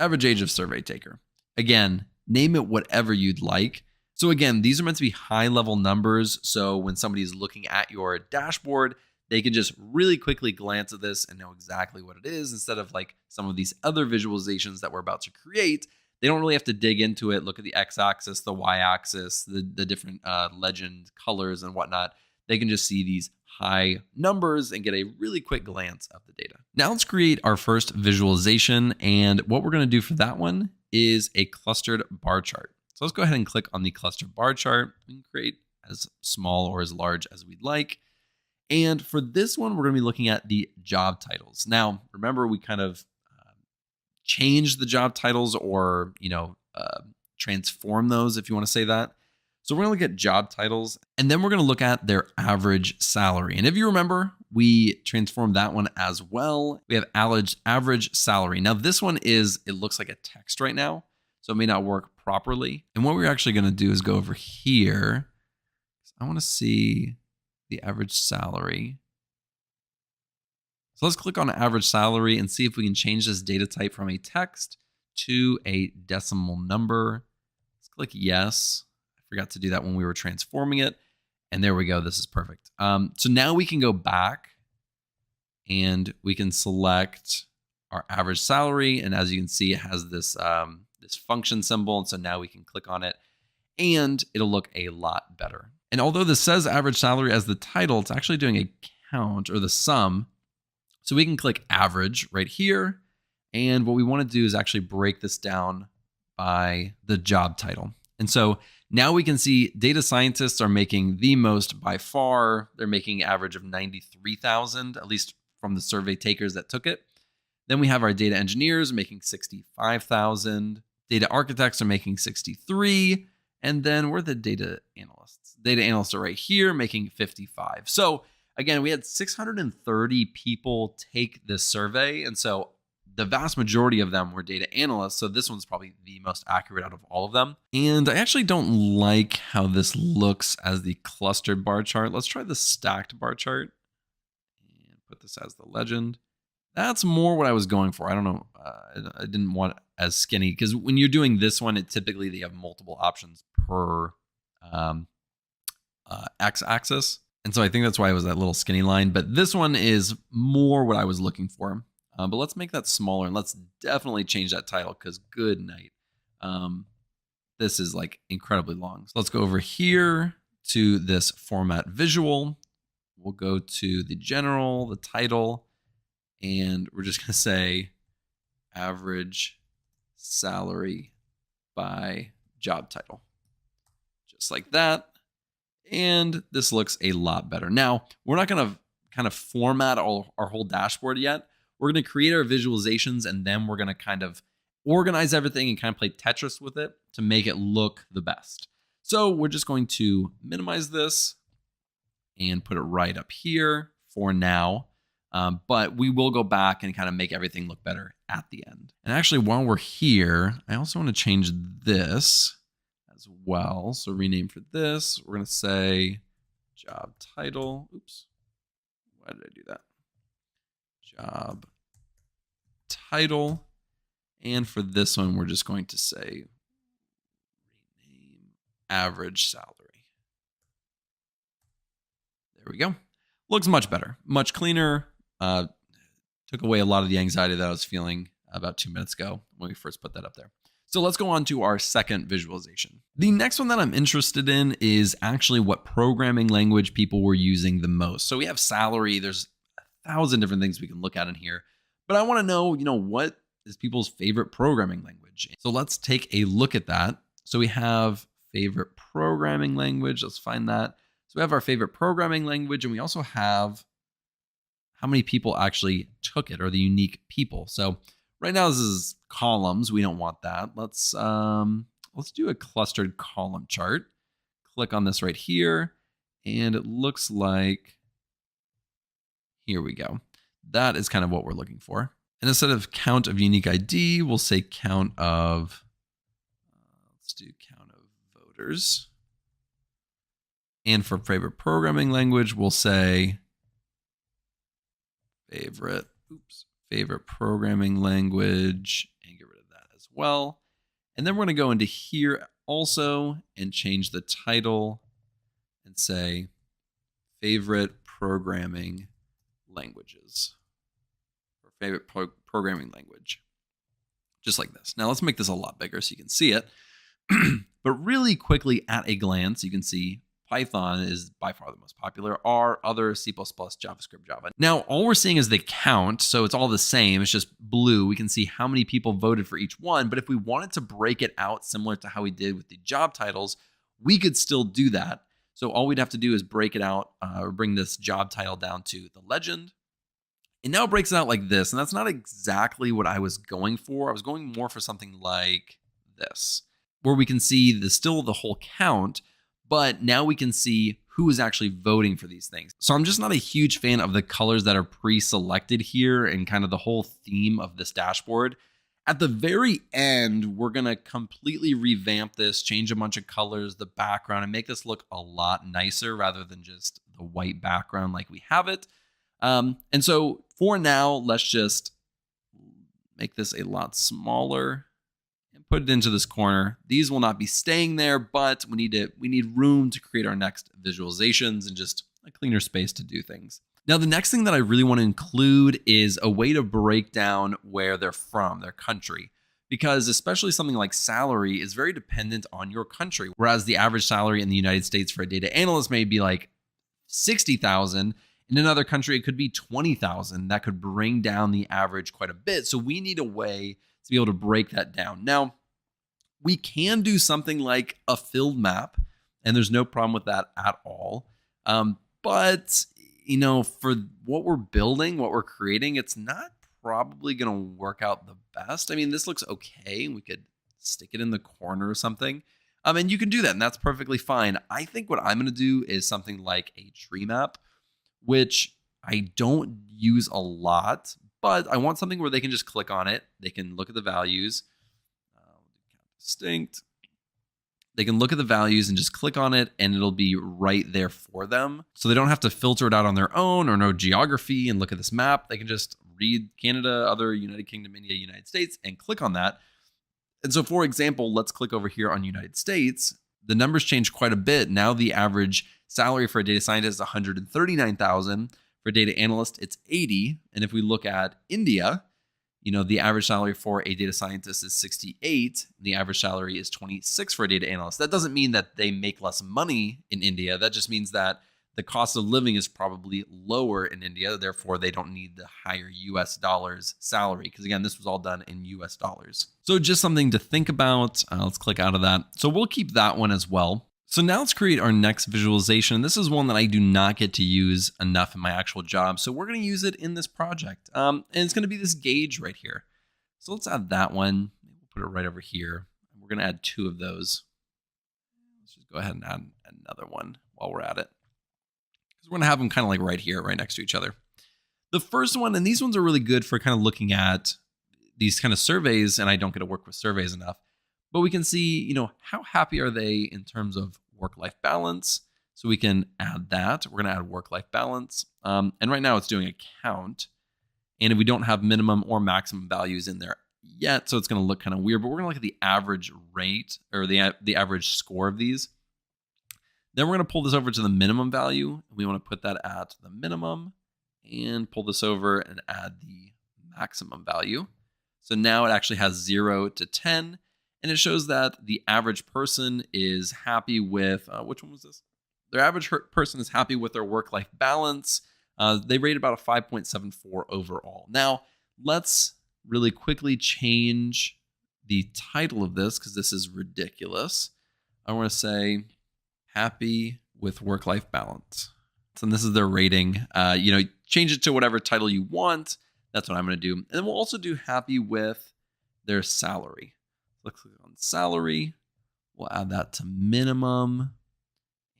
Average age of survey taker. Again, name it whatever you'd like. So again, these are meant to be high-level numbers. So when somebody's looking at your dashboard, they can just really quickly glance at this and know exactly what it is, instead of like some of these other visualizations that we're about to create. They don't really have to dig into it, look at the x-axis, the y-axis, the different legend colors and whatnot. They can just see these high numbers and get a really quick glance of the data. Now let's create our first visualization. And what we're going to do for that one is a clustered bar chart. So let's go ahead and click on the cluster bar chart. We can create as small or as large as we'd like. And for this one, we're going to be looking at the job titles. Now, remember, we kind of changed the job titles, or transform those, if you want to say that. So we're going to look at job titles, and then we're going to look at their average salary. And if you remember, we transformed that one as well. We have average salary. Now this one it looks like a text right now, so it may not work properly. And what we're actually going to do is go over here. I want to see the average salary. So let's click on average salary and see if we can change this data type from a text to a decimal number. Let's click yes. I forgot to do that when we were transforming it. And there we go. This is perfect. So now we can go back and we can select our average salary. And as you can see, it has this function symbol. And so now we can click on it and it'll look a lot better. And although this says average salary as the title, it's actually doing a count, or the sum. So we can click average right here. And what we want to do is actually break this down by the job title. And so now we can see data scientists are making the most by far. They're making an average of 93,000, at least from the survey takers that took it. Then we have our data engineers making 65,000. Data architects are making 63. And then we're the data analysts. Data analysts are right here making 55. So again, we had 630 people take this survey. And so the vast majority of them were data analysts. So this one's probably the most accurate out of all of them. And I actually don't like how this looks as the clustered bar chart. Let's try the stacked bar chart and put this as the legend. That's more what I was going for. I don't know. I didn't want as skinny because when you're doing this one, it typically they have multiple options per x-axis. And so I think that's why it was that little skinny line. But this one is more what I was looking for. But let's make that smaller and let's definitely change that title because good night. This is like incredibly long. So let's go over here to this format visual. We'll go to the general, the title, and we're just going to say average salary by job title. Just like that. And this looks a lot better. Now, we're not going to kind of format our whole dashboard yet. We're going to create our visualizations and then we're going to kind of organize everything and kind of play Tetris with it to make it look the best. So we're just going to minimize this and put it right up here for now. But we will go back and kind of make everything look better at the end. And actually, while we're here, I also want to change this as well. So rename for this, we're going to say job title. Oops. Why did I do that? Job title. And for this one, we're just going to say rename average salary. There we go. Looks much better, much cleaner. Took away a lot of the anxiety that I was feeling about 2 minutes ago when we first put that up there. So let's go on to our second visualization. The next one that I'm interested in is actually what programming language people were using the most. So we have salary. There's 1,000 different things we can look at in here, but I want to know, what is people's favorite programming language? So let's take a look at that. So we have favorite programming language. Let's find that. So we have our favorite programming language, and we also have how many people actually took it, or the unique people. So right now this is columns. We don't want that. Let's do a clustered column chart. Click on this right here, and it looks like, here we go. That is kind of what we're looking for. And instead of count of unique ID, we'll say count of, let's do count of voters. And for favorite programming language, we'll say favorite programming language, and get rid of that as well. And then we're going to go into here also and change the title and say favorite programming languages, or favorite programming language, just like this. Now let's make this a lot bigger so you can see it. But really quickly at a glance, you can see Python is by far the most popular. R, other, C++, JavaScript, Java. Now, all we're seeing is the count, so it's all the same. It's just blue. We can see how many people voted for each one, but if we wanted to break it out similar to how we did with the job titles, we could still do that. So all we'd have to do is break it out, or bring this job title down to the legend. And now it breaks it out like this, and that's not exactly what I was going for. I was going more for something like this, where we can see still the whole count, but now we can see who is actually voting for these things. So I'm just not a huge fan of the colors that are pre-selected here and kind of the whole theme of this dashboard. At the very end, we're gonna completely revamp this, change a bunch of colors, the background, and make this look a lot nicer rather than just the white background like we have it. And so for now, let's just make this a lot smaller. Put it into this corner. These will not be staying there, but we need room to create our next visualizations and just a cleaner space to do things. Now, the next thing that I really want to include is a way to break down where they're from, their country, because especially something like salary is very dependent on your country. Whereas the average salary in the United States for a data analyst may be like 60,000. In another country, it could be 20,000. That could bring down the average quite a bit. So we need a way to be able to break that down. Now, we can do something like a filled map, and there's no problem with that at all. But, for what we're building, what we're creating, it's not probably going to work out the best. I mean, this looks okay. We could stick it in the corner or something. And you can do that, and that's perfectly fine. I think what I'm going to do is something like a tree map, which I don't use a lot, but I want something where they can just click on it. They can look at the values. Distinct. They can look at the values and just click on it, and it'll be right there for them. So they don't have to filter it out on their own or know geography and look at this map. They can just read Canada, other United Kingdom, India, United States, and click on that. And so, for example, let's click over here on United States. The numbers change quite a bit. Now the average salary for a data scientist is 139,000. For a data analyst, it's 80. And if we look at India, the average salary for a data scientist is 68. The average salary is 26 for a data analyst. That doesn't mean that they make less money in India. That just means that the cost of living is probably lower in India. Therefore, they don't need the higher US dollars salary. Because again, this was all done in US dollars. So just something to think about. Let's click out of that. So we'll keep that one as well. So now let's create our next visualization. This is one that I do not get to use enough in my actual job. So we're going to use it in this project. And it's going to be this gauge right here. So let's add that one. We'll put it right over here. We're going to add 2 of those. Let's just go ahead and add another one while we're at it. We're going to have them kind of like right here, right next to each other. The first one, and these ones are really good for kind of looking at these kind of surveys, and I don't get to work with surveys enough, but we can see, how happy are they in terms of work-life balance. So we can add that. We're going to add work-life balance. And right now it's doing a count. And if we don't have minimum or maximum values in there yet, so it's going to look kind of weird, but we're going to look at the average rate or the average score of these. Then we're going to pull this over to the minimum value. We want to put that at the minimum and pull this over and add the maximum value. So now it actually has 0 to 10. And it shows that the average person is happy with, which one was this? Their average person is happy with their work-life balance. They rate about a 5.74 overall. Now, let's really quickly change the title of this because this is ridiculous. I want to say, happy with work-life balance. And this is their rating. Change it to whatever title you want. That's what I'm going to do. And then we'll also do happy with their salary. Let's click on salary. We'll add that to minimum.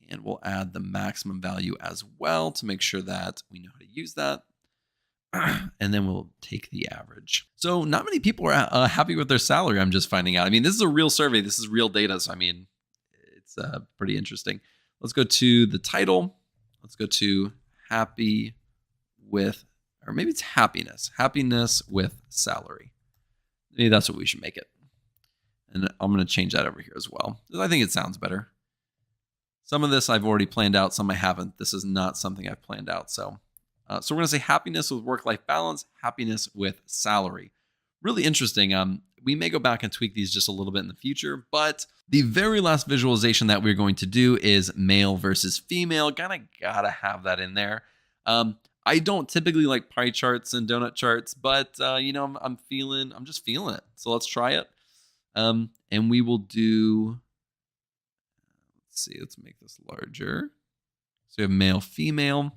And we'll add the maximum value as well to make sure that we know how to use that. And then we'll take the average. So not many people are happy with their salary, I'm just finding out. I mean, this is a real survey. This is real data. So, it's pretty interesting. Let's go to the title. Let's go to happy with, or maybe it's happiness. Happiness with salary. Maybe that's what we should make it. And I'm going to change that over here as well. I think it sounds better. Some of this I've already planned out. Some I haven't. This is not something I've planned out. So we're going to say happiness with work-life balance, happiness with salary. Really interesting. We may go back and tweak these just a little bit in the future, but the very last visualization that we're going to do is male versus female. Gotta have that in there. I don't typically like pie charts and donut charts, but I'm just feeling it. So let's try it. And we will do, let's make this larger. So we have male, female.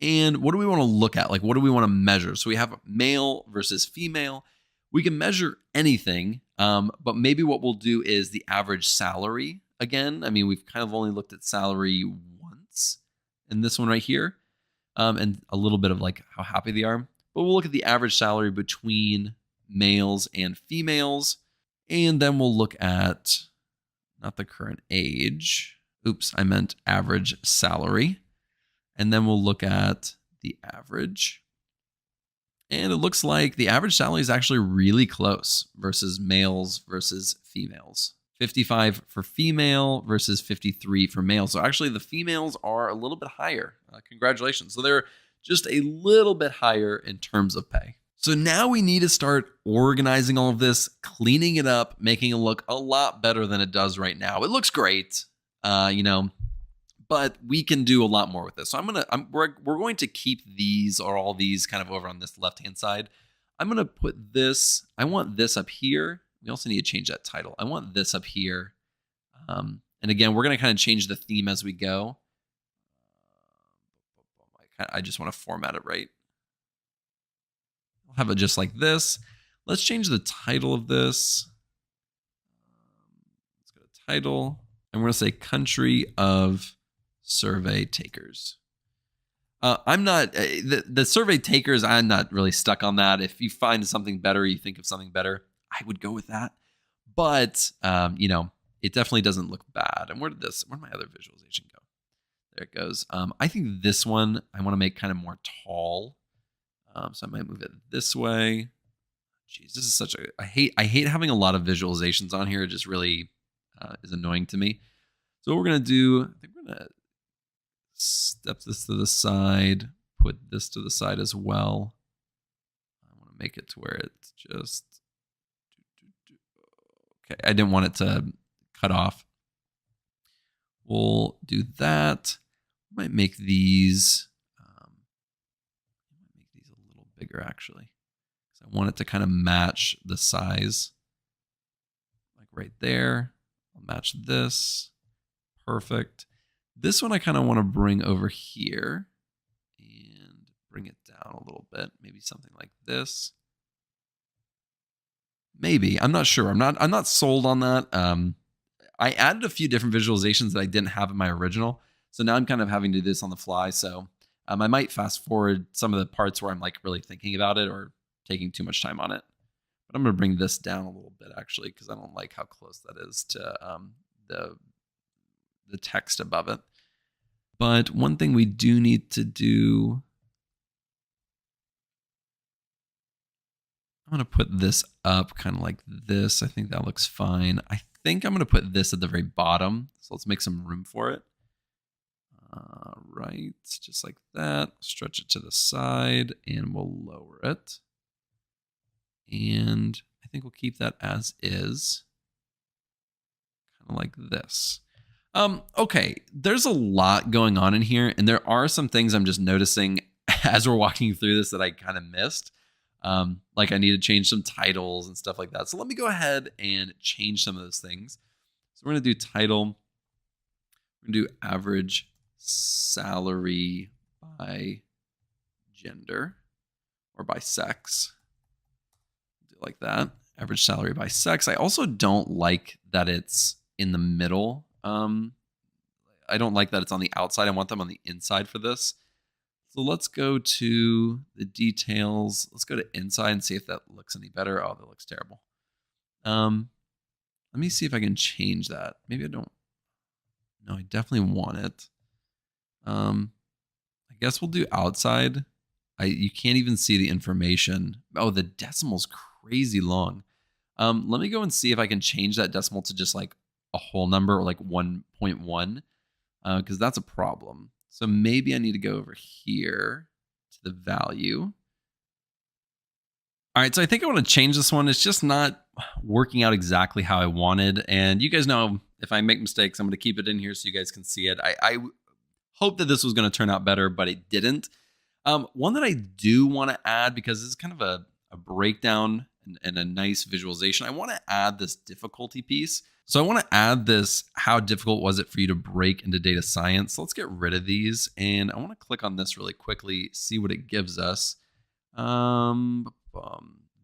And what do we want to look at? Like, what do we want to measure? So we have male versus female. We can measure anything, but maybe what we'll do is the average salary again. We've kind of only looked at salary once in this one right here, and a little bit of like how happy they are. But we'll look at the average salary between males and females, and then we'll look at not the current age. Oops, I meant average salary. And then we'll look at the average. And it looks like the average salary is actually really close versus males versus females. 55 for female versus 53 for male. So actually the females are a little bit higher. Congratulations. So they're just a little bit higher in terms of pay. So now we need to start organizing all of this, cleaning it up, making it look a lot better than it does right now. It looks great, but we can do a lot more with this. So we're going to keep these or all these kind of over on this left-hand side. I'm going to put this, I want this up here. We also need to change that title. I want this up here. And again, we're going to kind of change the theme as we go. I just want to format it right. I'll have it just like this. Let's change the title of this. Let's go to title. And we're going to say country of survey takers. I'm not, the survey takers, I'm not really stuck on that. If you find something better, you think of something better, I would go with that. But, it definitely doesn't look bad. And where did my other visualization go? There it goes. I think this one, I want to make kind of more tall. So I might move it this way. Jeez, this is such a, I hate having a lot of visualizations on here. It just really is annoying to me. So what we're going to do, I think we're going to step this to the side, put this to the side as well. I want to make it to where it's just, okay, I didn't want it to cut off. We'll do that. Might make these a little bigger actually. So I want it to kind of match the size, like right there. I'll match this. Perfect. This one I kind of want to bring over here and bring it down a little bit. Maybe something like this. Maybe. I'm not sure. I'm not sold on that. I added a few different visualizations that I didn't have in my original. So now I'm kind of having to do this on the fly. So I might fast forward some of the parts where I'm like really thinking about it or taking too much time on it. But I'm going to bring this down a little bit actually, because I don't like how close that is to the text above it. But one thing we do need to do, I'm going to put this up kind of like this. I think that looks fine. I think I'm going to put this at the very bottom. So let's make some room for it. Right, just like that. Stretch it to the side and we'll lower it. And I think we'll keep that as is. Kind of like this. Okay, there's a lot going on in here, and there are some things I'm just noticing as we're walking through this that I kind of missed. Like I need to change some titles and stuff like that. So let me go ahead and change some of those things. So we're going to do title. We're going to do average salary by gender or by sex. Do it like that. Average salary by sex. I also don't like that it's in the middle. I don't like that it's on the outside. I want them on the inside for this. So let's go to the details. Let's go to inside and see if that looks any better. Oh, that looks terrible. Let me see if I can change that. Maybe I don't. No, I definitely want it. I guess we'll do outside. You can't even see the information. Oh, the decimal's crazy long. Let me go and see if I can change that decimal to just like a whole number or like 1.1, because that's a problem. So maybe I need to go over here to the value. All right, so I think I want to change this one. It's just not working out exactly how I wanted. And you guys know if I make mistakes, I'm going to keep it in here so you guys can see it. I hope that this was going to turn out better, but it didn't. One that I do want to add, because this is kind of a breakdown and a nice visualization, I want to add this difficulty piece. So I want to add this, how difficult was it for you to break into data science? So let's get rid of these. And I want to click on this really quickly, see what it gives us.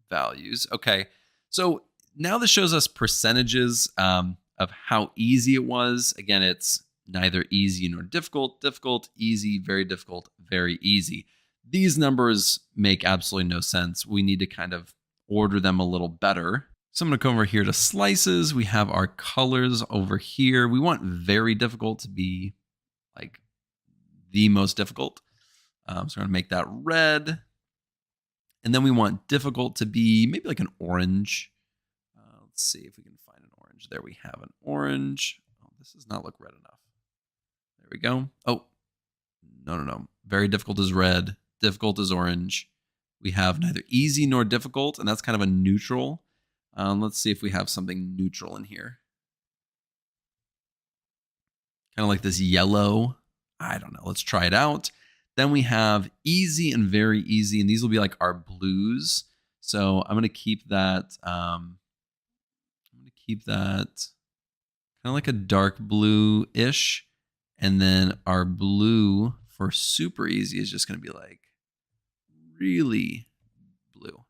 Values. Okay. So now this shows us percentages of how easy it was. Again, it's neither easy nor difficult, difficult, easy, very difficult, very easy. These numbers make absolutely no sense. We need to kind of order them a little better. So I'm going to come over here to slices. We have our colors over here. We want very difficult to be like the most difficult. So we're going to make that red. And then we want difficult to be maybe like an orange. Let's see if we can find an orange. There we have an orange. Oh, this does not look red enough. There we go. Oh, no. Very difficult is red. Difficult is orange. We have neither easy nor difficult, and that's kind of a neutral. Let's see if we have something neutral in here. Kind of like this yellow. I don't know. Let's try it out. Then we have easy and very easy, and these will be like our blues. So I'm going to keep that. Kind of like a dark blue-ish. And then our blue for super easy is just going to be like really blue.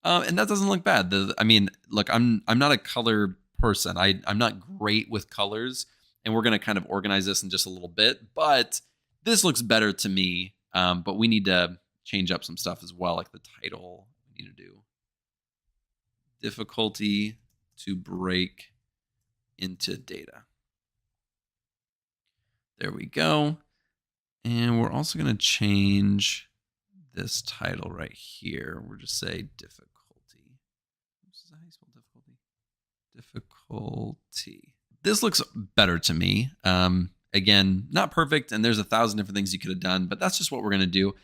And that doesn't look bad. Look, I'm not a color person. I'm not great with colors, and we're going to kind of organize this in just a little bit, but this looks better to me. But we need to change up some stuff as well, like the title. We need to do difficulty to break into data. There we go. And we're also going to change this title right here. We'll just say difficulty. Is that how you spell difficulty? Difficulty. This looks better to me. Again, not perfect, and there's 1,000 different things you could have done, but that's just what we're going to do.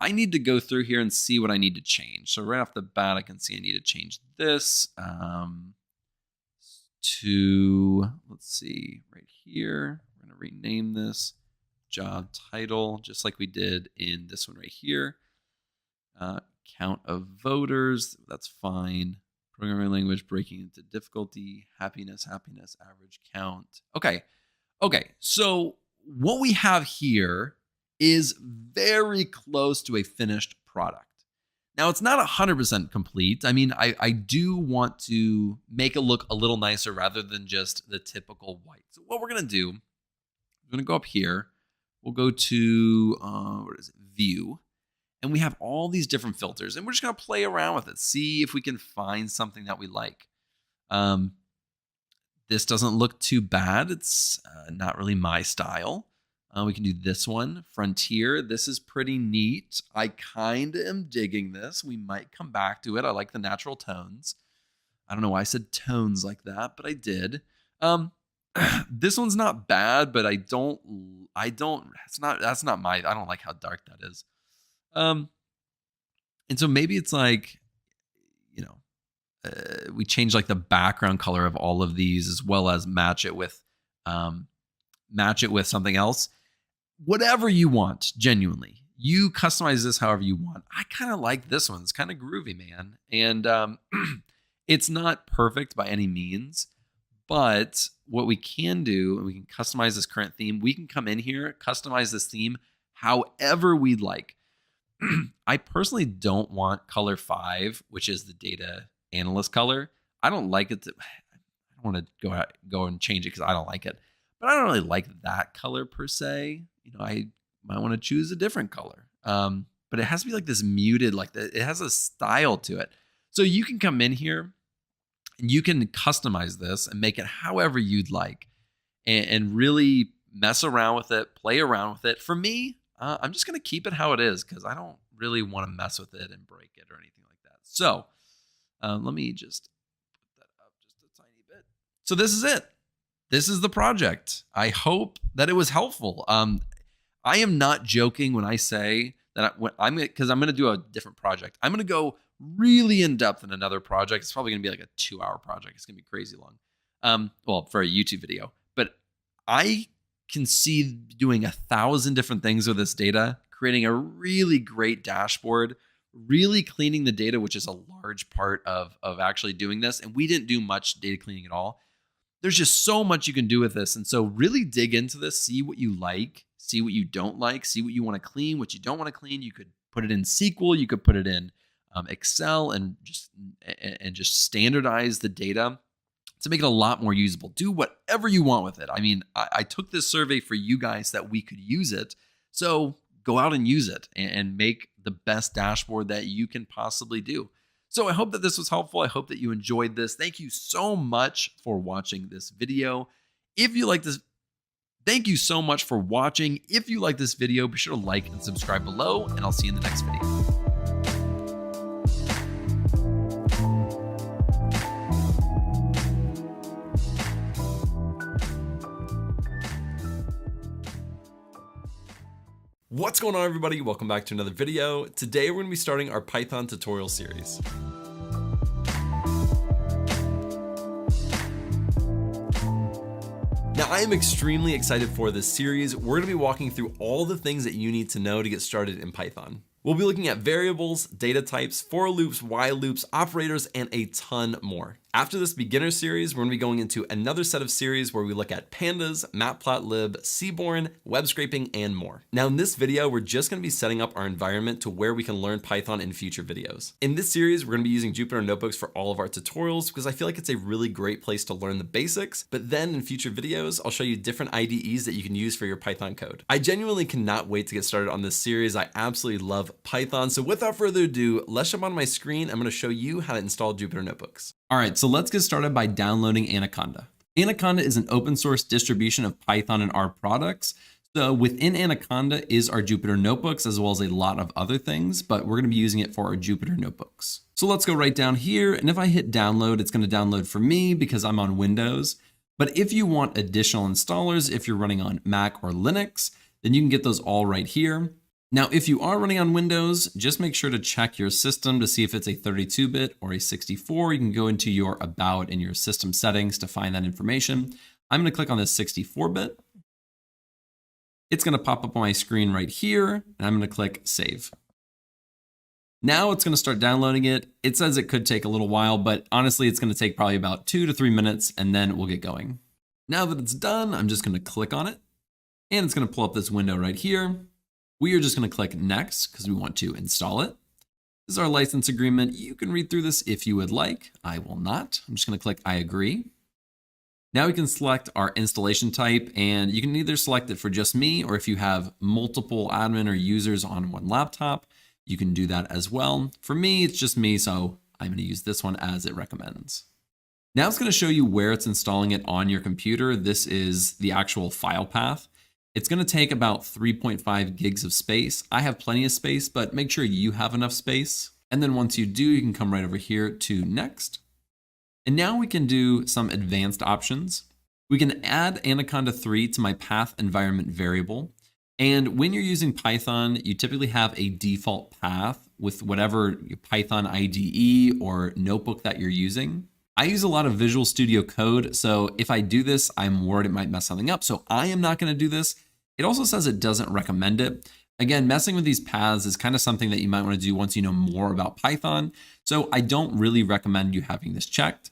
I need to go through here and see what I need to change. So right off the bat, I can see I need to change this to, let's see, right here. We're going to rename this job title, just like we did in this one right here. Count of voters, that's fine. Programming language, breaking into difficulty, happiness, average count. Okay, so what we have here is very close to a finished product. Now, it's not 100% complete. I mean, I do want to make it look a little nicer rather than just the typical white. So what we're going to do, I'm going to go up here. We'll go to, what is it, View. And we have all these different filters. And we're just going to play around with it, see if we can find something that we like. This doesn't look too bad. It's not really my style. We can do this one, Frontier. This is pretty neat. I kind of am digging this. We might come back to it. I like the natural tones. I don't know why I said tones like that, but I did. This one's not bad, but I don't like how dark that is. And so maybe it's like, we change like the background color of all of these as well as match it with something else. Whatever you want, genuinely. You customize this however you want. I kind of like this one. It's kind of groovy, man. And it's not perfect by any means, but what we can do, and we can customize this current theme. We can come in here, customize this theme however we'd like. I personally don't want color 5, which is the data analyst color. I don't like it. I don't want to go and change it because I don't like it. But I don't really like that color per se. I might want to choose a different color. But it has to be like this muted, it has a style to it. So you can come in here and you can customize this and make it however you'd like and really mess around with it, play around with it. For me, I'm just going to keep it how it is because I don't really want to mess with it and break it or anything like that. So let me just put that up just a tiny bit. So this is it. This is the project. I hope that it was helpful. I am not joking when I say that because I'm going to do a different project. I'm going to go really in depth in another project. It's probably going to be like a 2-hour project. It's going to be crazy long. Well, for a YouTube video, but I can see doing 1,000 different things with this data, creating a really great dashboard, really cleaning the data, which is a large part of actually doing this. And we didn't do much data cleaning at all. There's just so much you can do with this. And so really dig into this, see what you like, see what you don't like, see what you want to clean, what you don't want to clean. You could put it in SQL, you could put it in Excel and just standardize the data to make it a lot more usable. Do whatever you want with it. I mean, I took this survey for you guys that we could use it. So go out and use it and make the best dashboard that you can possibly do. So I hope that this was helpful. I hope that you enjoyed this. Thank you so much for watching this video. If you like this, thank you so much for watching. If you like this video, be sure to like and subscribe below, and I'll see you in the next video. What's going on, everybody? Welcome back to another video. Today, we're going to be starting our Python tutorial series. Now, I am extremely excited for this series. We're going to be walking through all the things that you need to know to get started in Python. We'll be looking at variables, data types, for loops, while loops, operators, and a ton more. After this beginner series, we're going to be going into another set of series where we look at pandas, matplotlib, seaborn, web scraping, and more. Now in this video, we're just going to be setting up our environment to where we can learn Python in future videos. In this series, we're going to be using Jupyter Notebooks for all of our tutorials because I feel like it's a really great place to learn the basics, but then in future videos, I'll show you different IDEs that you can use for your Python code. I genuinely cannot wait to get started on this series. I absolutely love Python. So without further ado, let's jump on my screen. I'm going to show you how to install Jupyter Notebooks. All right, so let's get started by downloading Anaconda. Anaconda is an open source distribution of Python and R products. So within Anaconda is our Jupyter notebooks as well as a lot of other things, but we're going to be using it for our Jupyter notebooks. So let's go right down here. And if I hit download, it's going to download for me because I'm on Windows. But if you want additional installers, if you're running on Mac or Linux, then you can get those all right here. Now, if you are running on Windows, just make sure to check your system to see if it's a 32-bit or a 64. You can go into your About and your system settings to find that information. I'm going to click on this 64-bit. It's going to pop up on my screen right here, and I'm going to click Save. Now it's going to start downloading it. It says it could take a little while, but honestly, it's going to take probably about 2 to 3 minutes, and then we'll get going. Now that it's done, I'm just going to click on it, and it's going to pull up this window right here. We are just going to click Next because we want to install it. This is our license agreement. You can read through this if you would like. I will not. I'm just going to click I agree. Now we can select our installation type, and you can either select it for just me, or if you have multiple admin or users on one laptop, you can do that as well. For me, it's just me, so I'm going to use this one as it recommends. Now it's going to show you where it's installing it on your computer. This is the actual file path. It's going to take about 3.5 gigs of space. I have plenty of space, but make sure you have enough space. And then once you do, you can come right over here to Next. And now we can do some advanced options. We can add Anaconda 3 to my path environment variable. And when you're using Python, you typically have a default path with whatever Python IDE or notebook that you're using. I use a lot of Visual Studio Code, so if I do this, I'm worried it might mess something up. So I am not going to do this. It also says it doesn't recommend it. Again, messing with these paths is kind of something that you might want to do once you know more about Python. So I don't really recommend you having this checked.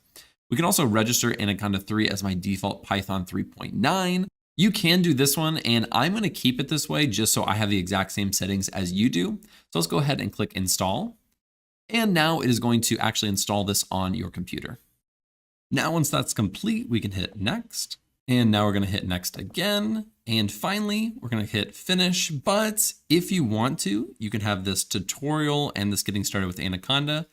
We can also register Anaconda 3 as my default Python 3.9. You can do this one, and I'm going to keep it this way just so I have the exact same settings as you do. So let's go ahead and click Install. And now it is going to actually install this on your computer. Now, once that's complete, we can hit Next. And now we're going to hit Next again. And finally, we're going to hit Finish. But if you want to, you can have this tutorial and this getting started with Anaconda.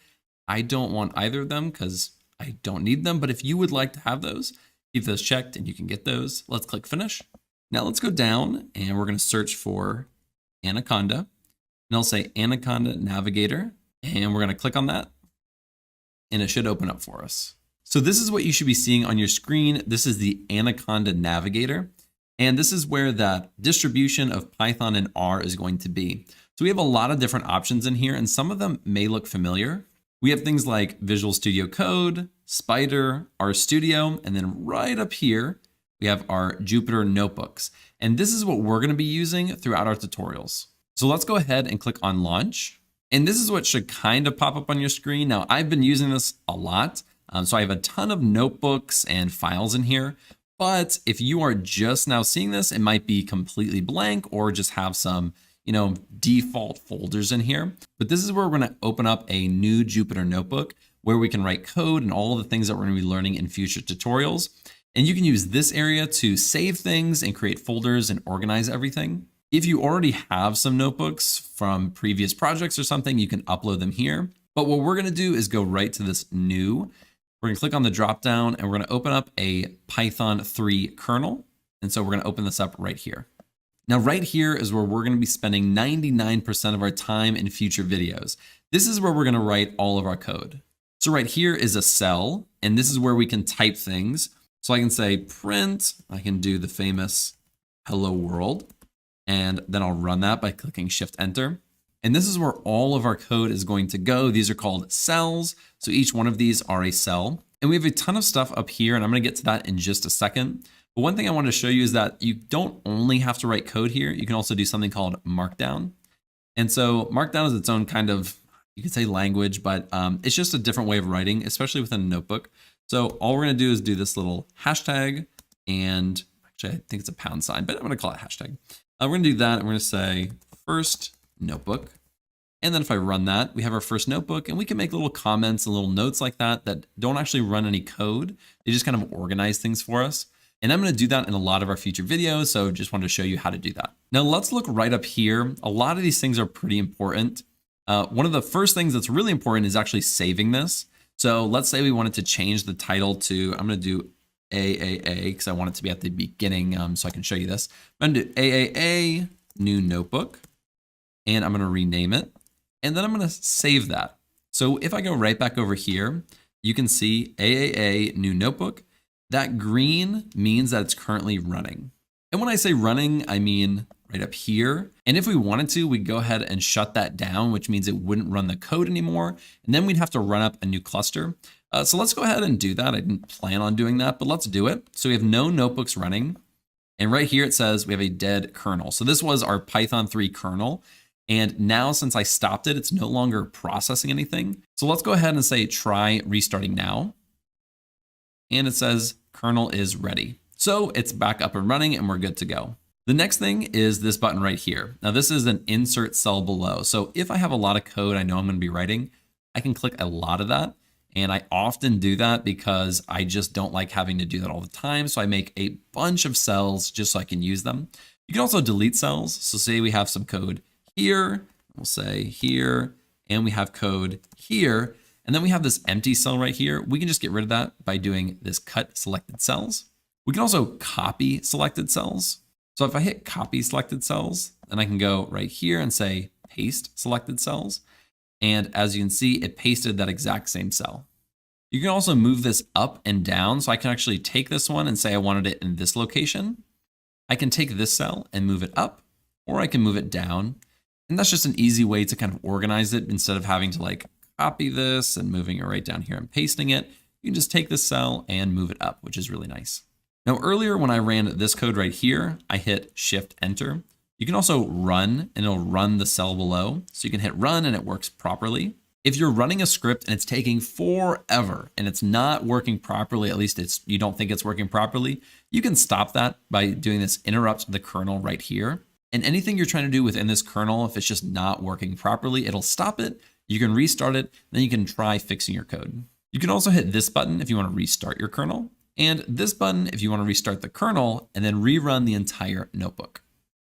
I don't want either of them because I don't need them. But if you would like to have those, keep those checked and you can get those. Let's click Finish. Now let's go down and we're going to search for Anaconda. And I'll say Anaconda Navigator. And we're going to click on that. And it should open up for us. So this is what you should be seeing on your screen. This is the Anaconda Navigator. And this is where that distribution of Python and R is going to be. So we have a lot of different options in here, and some of them may look familiar. We have things like Visual Studio Code, Spider, RStudio, and then right up here, we have our Jupyter notebooks. And this is what we're going to be using throughout our tutorials. So let's go ahead and click on Launch. And this is what should kind of pop up on your screen. Now, I've been using this a lot. So I have a ton of notebooks and files in here. But if you are just now seeing this, it might be completely blank or just have some, default folders in here. But this is where we're going to open up a new Jupyter notebook where we can write code and all the things that we're going to be learning in future tutorials. And you can use this area to save things and create folders and organize everything. If you already have some notebooks from previous projects or something, you can upload them here. But what we're going to do is go right to this new. We're going to click on the drop down and we're going to open up a Python 3 kernel. And so we're going to open this up right here. Now, right here is where we're going to be spending 99% of our time in future videos. This is where we're going to write all of our code. So right here is a cell, and this is where we can type things. So I can say print, I can do the famous hello world, and then I'll run that by clicking Shift Enter. And this is where all of our code is going to go. These are called cells. So each one of these are a cell. And we have a ton of stuff up here, and I'm going to get to that in just a second. But one thing I want to show you is that you don't only have to write code here. You can also do something called Markdown. And so Markdown is its own kind of, you could say language, but it's just a different way of writing, especially within a notebook. So all we're going to do is do this little hashtag, and actually I think it's a pound sign, but I'm going to call it hashtag. We're going to do that. And we're going to say first notebook. And then if I run that, we have our first notebook, and we can make little comments and little notes like that that don't actually run any code. They just kind of organize things for us. And I'm going to do that in a lot of our future videos. So just wanted to show you how to do that. Now let's look right up here. A lot of these things are pretty important. One of the first things that's really important is actually saving this. So let's say we wanted to change the title to, I'm going to do AAA because I want it to be at the beginning so I can show you this. I'm going to do AAA, new notebook, and I'm going to rename it. And then I'm going to save that. So if I go right back over here, you can see AAA, new notebook. That green means that it's currently running. And when I say running, I mean right up here. And if we wanted to, we'd go ahead and shut that down, which means it wouldn't run the code anymore. And then we'd have to run up a new cluster. So let's go ahead and do that. I didn't plan on doing that, but let's do it. So we have no notebooks running. And right here, it says we have a dead kernel. So this was our Python 3 kernel. And now since I stopped it, it's no longer processing anything. So let's go ahead and say try restarting now. And it says kernel is ready. So it's back up and running and we're good to go. The next thing is this button right here. Now this is an insert cell below. So if I have a lot of code I know I'm going to be writing, I can click a lot of that. And I often do that because I just don't like having to do that all the time. So I make a bunch of cells just so I can use them. You can also delete cells. So say we have some code here, we'll say here, and we have code here. And then we have this empty cell right here. We can just get rid of that by doing this cut selected cells. We can also copy selected cells. So if I hit copy selected cells, then I can go right here and say paste selected cells. And as you can see, it pasted that exact same cell. You can also move this up and down. So I can actually take this one and say I wanted it in this location. I can take this cell and move it up, or I can move it down. And that's just an easy way to kind of organize it instead of having to like copy this and moving it right down here and pasting it. You can just take this cell and move it up, which is really nice. Now earlier when I ran this code right here, I hit Shift Enter. You can also run and it'll run the cell below. So you can hit run and it works properly. If you're running a script and it's taking forever and it's not working properly, at least you don't think it's working properly, you can stop that by doing this interrupt the kernel right here. And anything you're trying to do within this kernel, if it's just not working properly, it'll stop it. You can restart it, then you can try fixing your code. You can also hit this button if you want to restart your kernel, and this button if you want to restart the kernel and then rerun the entire notebook.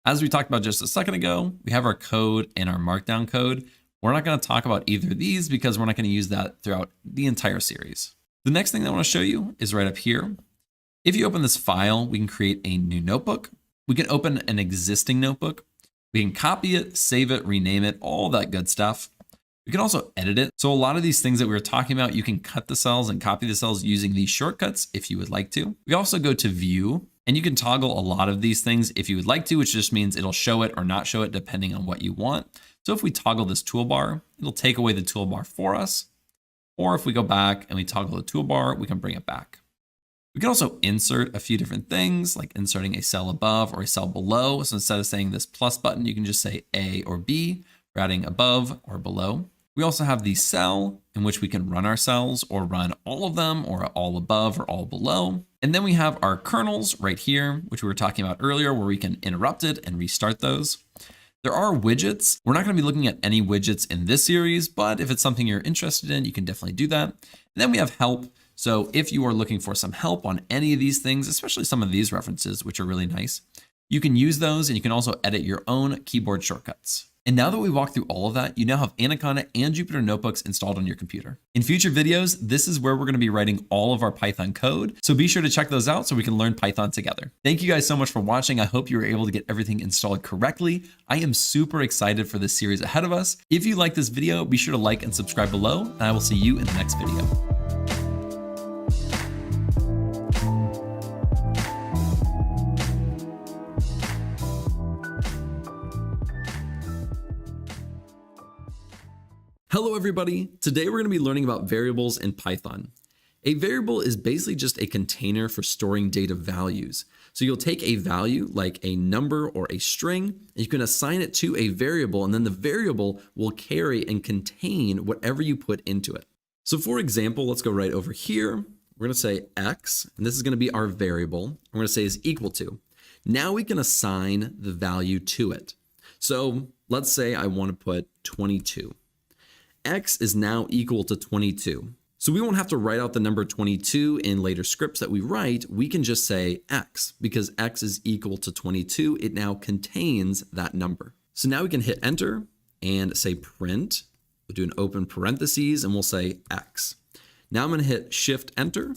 As we talked about just a second ago, we have our code and our markdown code. We're not going to talk about either of these because we're not going to use that throughout the entire series. The next thing that I want to show you is right up here. If you open this file, we can create a new notebook. We can open an existing notebook. We can copy it, save it, rename it, all that good stuff. We can also edit it. So a lot of these things that we were talking about, you can cut the cells and copy the cells using these shortcuts if you would like to. We also go to view and you can toggle a lot of these things if you would like to, which just means it'll show it or not show it depending on what you want. So if we toggle this toolbar, it'll take away the toolbar for us. Or if we go back and we toggle the toolbar, we can bring it back. We can also insert a few different things like inserting a cell above or a cell below. So instead of saying this plus button, you can just say A or B, for adding above or below. We also have the cell in which we can run our cells or run all of them or all above or all below. And then we have our kernels right here, which we were talking about earlier, where we can interrupt it and restart those. There are widgets. We're not going to be looking at any widgets in this series, but if it's something you're interested in, you can definitely do that. And then we have help. So if you are looking for some help on any of these things, especially some of these references, which are really nice, you can use those and you can also edit your own keyboard shortcuts. And now that we walked through all of that, you now have Anaconda and Jupyter Notebooks installed on your computer. In future videos, this is where we're going to be writing all of our Python code. So be sure to check those out so we can learn Python together. Thank you guys so much for watching. I hope you were able to get everything installed correctly. I am super excited for this series ahead of us. If you like this video, be sure to like and subscribe below, and I will see you in the next video. Hello everybody. Today we're going to be learning about variables in Python. A variable is basically just a container for storing data values. So you'll take a value like a number or a string, and you can assign it to a variable, and then the variable will carry and contain whatever you put into it. So for example, let's go right over here. We're going to say x, and this is going to be our variable. We're going to say is equal to. Now we can assign the value to it. So let's say I want to put 22. X is now equal to 22. So we won't have to write out the number 22 in later scripts that we write. We can just say X because X is equal to 22. It now contains that number. So now we can hit enter and say print. We'll do an open parentheses and we'll say X. Now I'm going to hit shift enter.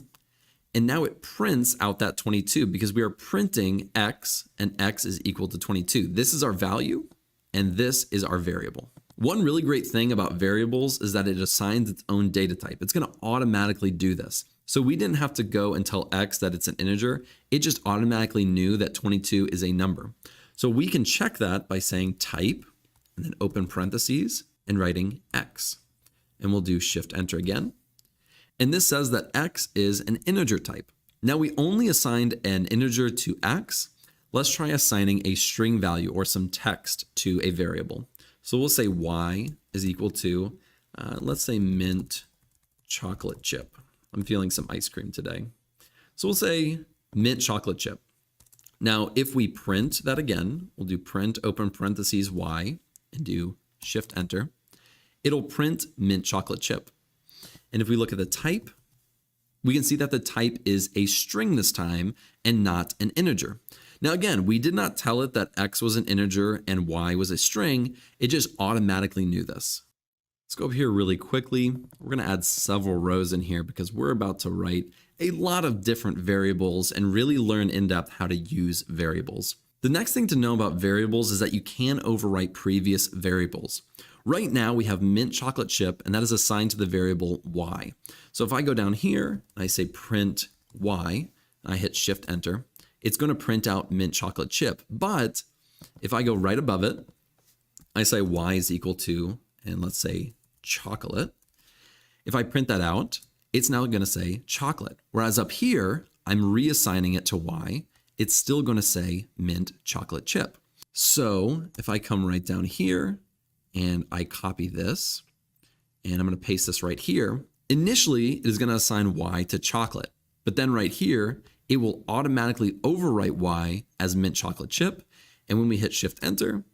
And now it prints out that 22 because we are printing x, and x is equal to 22. This is our value, and this is our variable. One really great thing about variables is that it assigns its own data type. It's going to automatically do this. So we didn't have to go and tell x that it's an integer. It just automatically knew that 22 is a number. So we can check that by saying type, and then open parentheses, and writing x. And we'll do Shift Enter again. And this says that x is an integer type. Now we only assigned an integer to x. Let's try assigning a string value or some text to a variable. So we'll say y is equal to, let's say mint chocolate chip. I'm feeling some ice cream today. So we'll say mint chocolate chip. Now, if we print that again, we'll do print, open parentheses, y, and do Shift Enter. It'll print mint chocolate chip. And if we look at the type, we can see that the type is a string this time and not an integer. Now again, we did not tell it that x was an integer and y was a string. It just automatically knew this. Let's go over here really quickly. We're going to add several rows in here because we're about to write a lot of different variables and really learn in depth how to use variables. The next thing to know about variables is that you can overwrite previous variables. Right now we have mint chocolate chip, and that is assigned to the variable y. So if I go down here and I say print y, and I hit Shift Enter, it's going to print out mint chocolate chip. But if I go right above it, I say y is equal to, and let's say chocolate. If I print that out, it's now going to say chocolate. Whereas up here, I'm reassigning it to y. It's still going to say mint chocolate chip. So if I come right down here and I copy this, and I'm going to paste this right here, initially it is going to assign y to chocolate. But then right here, it will automatically overwrite y as mint chocolate chip. And when we hit Shift Enter,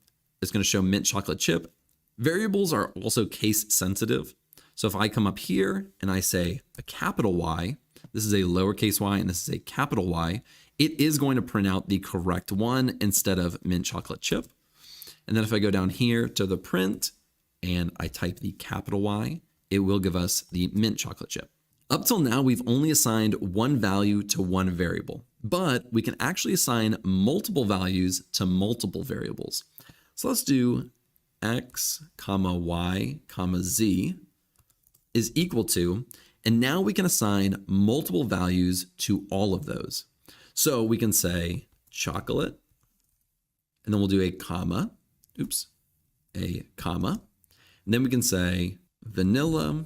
it's going to show mint chocolate chip. Variables are also case sensitive. So if I come up here and I say a capital Y, this is a lowercase y and this is a capital Y, it is going to print out the correct one instead of mint chocolate chip. And then if I go down here to the print and I type the capital Y, it will give us the mint chocolate chip. Up till now, we've only assigned one value to one variable, but we can actually assign multiple values to multiple variables. So let's do x, y, z is equal to, and now we can assign multiple values to all of those. So we can say chocolate, and then we'll do a comma, and then we can say vanilla,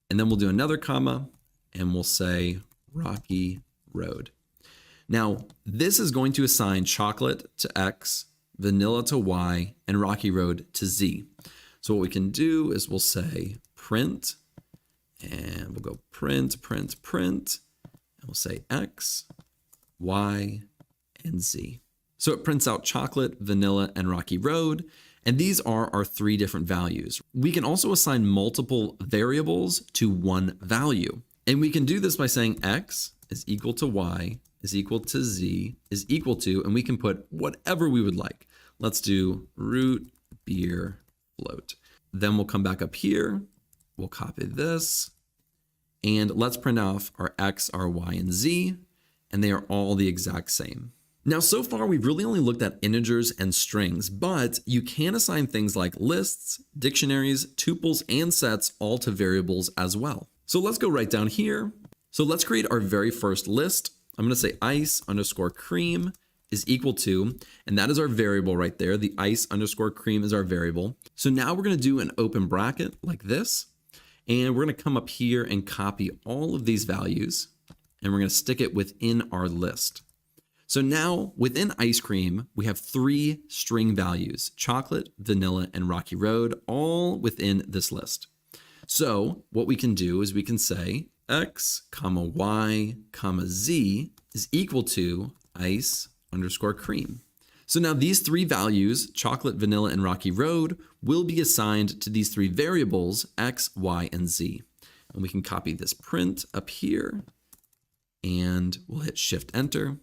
and then we'll do another comma, and we'll say Rocky Road. Now, this is going to assign chocolate to X, vanilla to Y, and Rocky Road to Z. So what we can do is we'll say print, and we'll go print, and we'll say X, Y, and Z. So it prints out chocolate, vanilla, and Rocky Road. And these are our three different values. We can also assign multiple variables to one value. And we can do this by saying X is equal to Y is equal to Z is equal to, and we can put whatever we would like. Let's do root beer float. Then we'll come back up here. We'll copy this. And let's print off our X, our Y, and Z. And they are all the exact same. Now, so far, we've really only looked at integers and strings, but you can assign things like lists, dictionaries, tuples, and sets all to variables as well. So let's go right down here. So let's create our very first list. I'm going to say ice underscore cream is equal to, and that is our variable right there. The ice underscore cream is our variable. So now we're going to do an open bracket like this, and we're going to come up here and copy all of these values, and we're going to stick it within our list. So now within ice cream, we have three string values, chocolate, vanilla, and Rocky Road, all within this list. So what we can do is we can say X, Y, Z is equal to ice underscore cream. So now these three values, chocolate, vanilla, and Rocky Road, will be assigned to these three variables, X, Y, and Z. And we can copy this print up here, and we'll hit Shift Enter.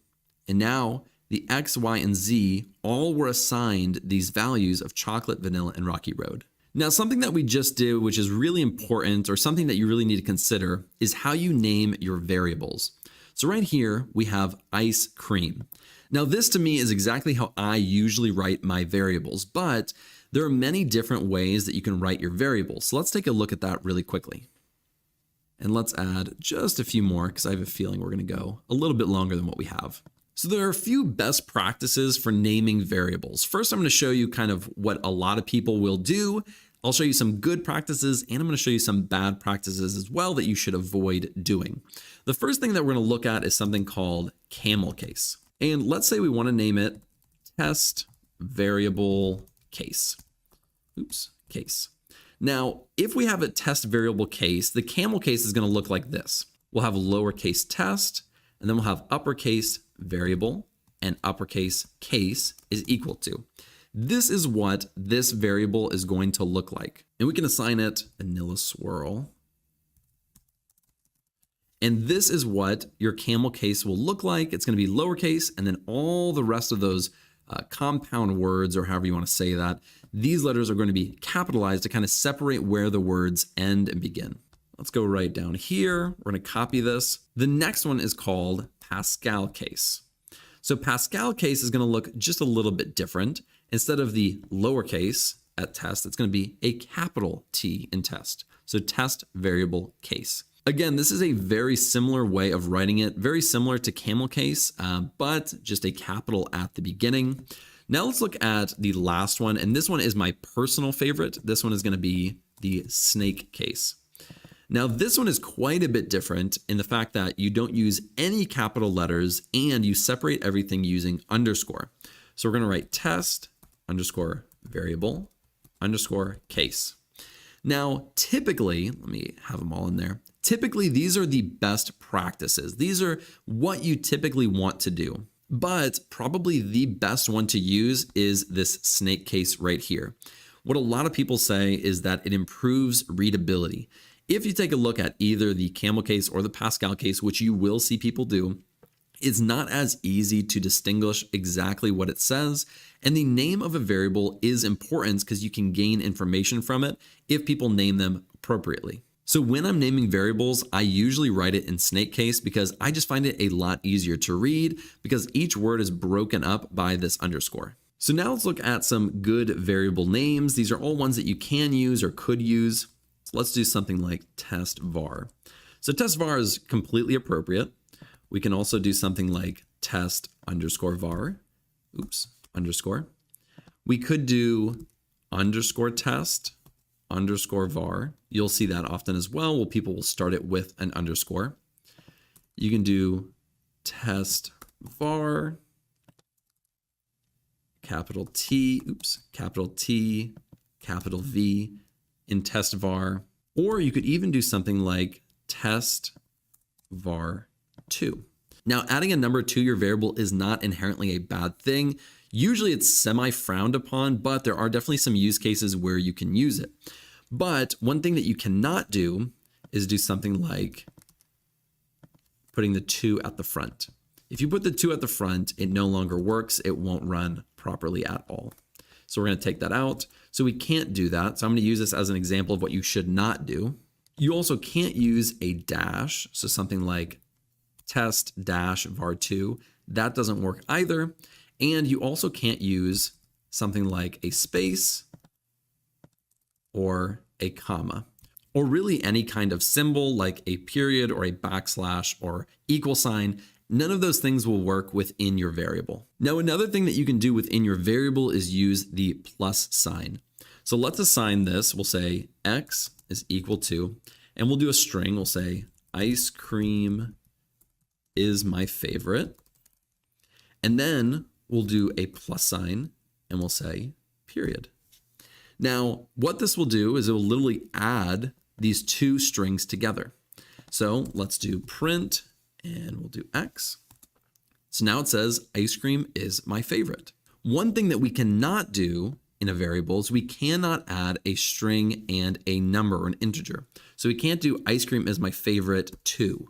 And now the X, Y, and Z all were assigned these values of chocolate, vanilla, and Rocky Road. Now, something that we just did, which is really important, or something that you really need to consider, is how you name your variables. So right here, we have ice cream. Now this to me is exactly how I usually write my variables, but there are many different ways that you can write your variables. So let's take a look at that really quickly. And let's add just a few more because I have a feeling we're going to go a little bit longer than what we have. So there are a few best practices for naming variables. First, I'm going to show you kind of what a lot of people will do. I'll show you some good practices, and I'm going to show you some bad practices as well that you should avoid doing. The first thing that we're going to look at is something called camel case. And let's say we want to name it test variable case. Case. Now, if we have a test variable case, the camel case is going to look like this. We'll have lowercase test, and then we'll have uppercase variable, and uppercase case is equal to. This is what this variable is going to look like. And we can assign it vanilla swirl. And this is what your camel case will look like. It's going to be lowercase, and then all the rest of those compound words, or however you want to say that, these letters are going to be capitalized to kind of separate where the words end and begin. Let's go right down here. We're going to copy this. The next one is called Pascal case. So Pascal case is going to look just a little bit different. Instead of the lowercase at test, it's going to be a capital T in test. So test variable case. Again, this is a very similar way of writing it, very similar to camel case, but just a capital at the beginning. Now let's look at the last one, and this one is my personal favorite. This one is going to be the snake case. Now this one is quite a bit different in the fact that you don't use any capital letters and you separate everything using underscore. So we're going to write test underscore variable underscore case. Now, typically, let me have them all in there. Typically, these are the best practices. These are what you typically want to do. But probably the best one to use is this snake case right here. What a lot of people say is that it improves readability. If you take a look at either the camel case or the Pascal case, which you will see people do, it's not as easy to distinguish exactly what it says. And the name of a variable is important because you can gain information from it if people name them appropriately. So when I'm naming variables, I usually write it in snake case because I just find it a lot easier to read because each word is broken up by this underscore. So now let's look at some good variable names. These are all ones that you can use or could use. So let's do something like test var. So test var is completely appropriate. We can also do something like test underscore var. Underscore. We could do underscore test underscore var. You'll see that often as well. Well, people will start it with an underscore. You can do test var, capital T, capital T, capital V in test var. Or you could even do something like test var 2. Now, adding a number to your variable is not inherently a bad thing. Usually it's semi-frowned upon, but there are definitely some use cases where you can use it. But one thing that you cannot do is do something like putting the 2 at the front. If you put the 2 at the front, it no longer works. It won't run properly at all. So we're going to take that out. So we can't do that. So I'm going to use this as an example of what you should not do. You also can't use a dash. So something like test dash var2, that doesn't work either. And you also can't use something like a space or a comma, or really any kind of symbol like a period or a backslash or equal sign. None of those things will work within your variable. Now, another thing that you can do within your variable is use the plus sign. So let's assign this. We'll say x is equal to, and we'll do a string. We'll say ice cream is my favorite. And then we'll do a plus sign and we'll say period. Now, what this will do is it will literally add these two strings together. So let's do print and we'll do X. So now it says ice cream is my favorite. One thing that we cannot do in a variable is we cannot add a string and a number or an integer. So we can't do ice cream is my favorite 2.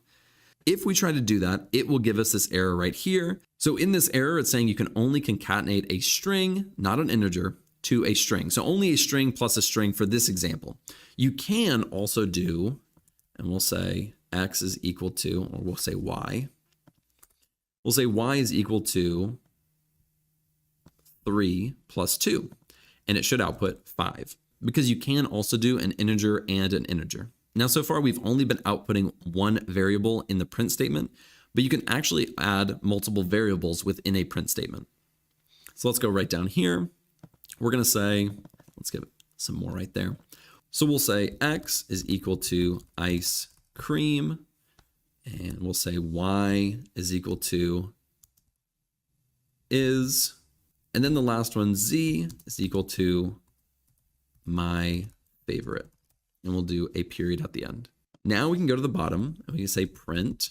If we try to do that, it will give us this error right here. So in this error, it's saying you can only concatenate a string, not an integer, to a string. So only a string plus a string for this example. You can also do, and we'll say x is equal to, or we'll say y. we'll say y is equal to 3 plus 2, and it should output 5, because you can also do an integer and an integer. Now, so far, we've only been outputting one variable in the print statement, but you can actually add multiple variables within a print statement. So let's go right down here. We're going to say, let's give it some more right there. So we'll say x is equal to ice cream, and we'll say y is equal to is, and then the last one, z, is equal to my favorite. And we'll do a period at the end. Now we can go to the bottom and we can say print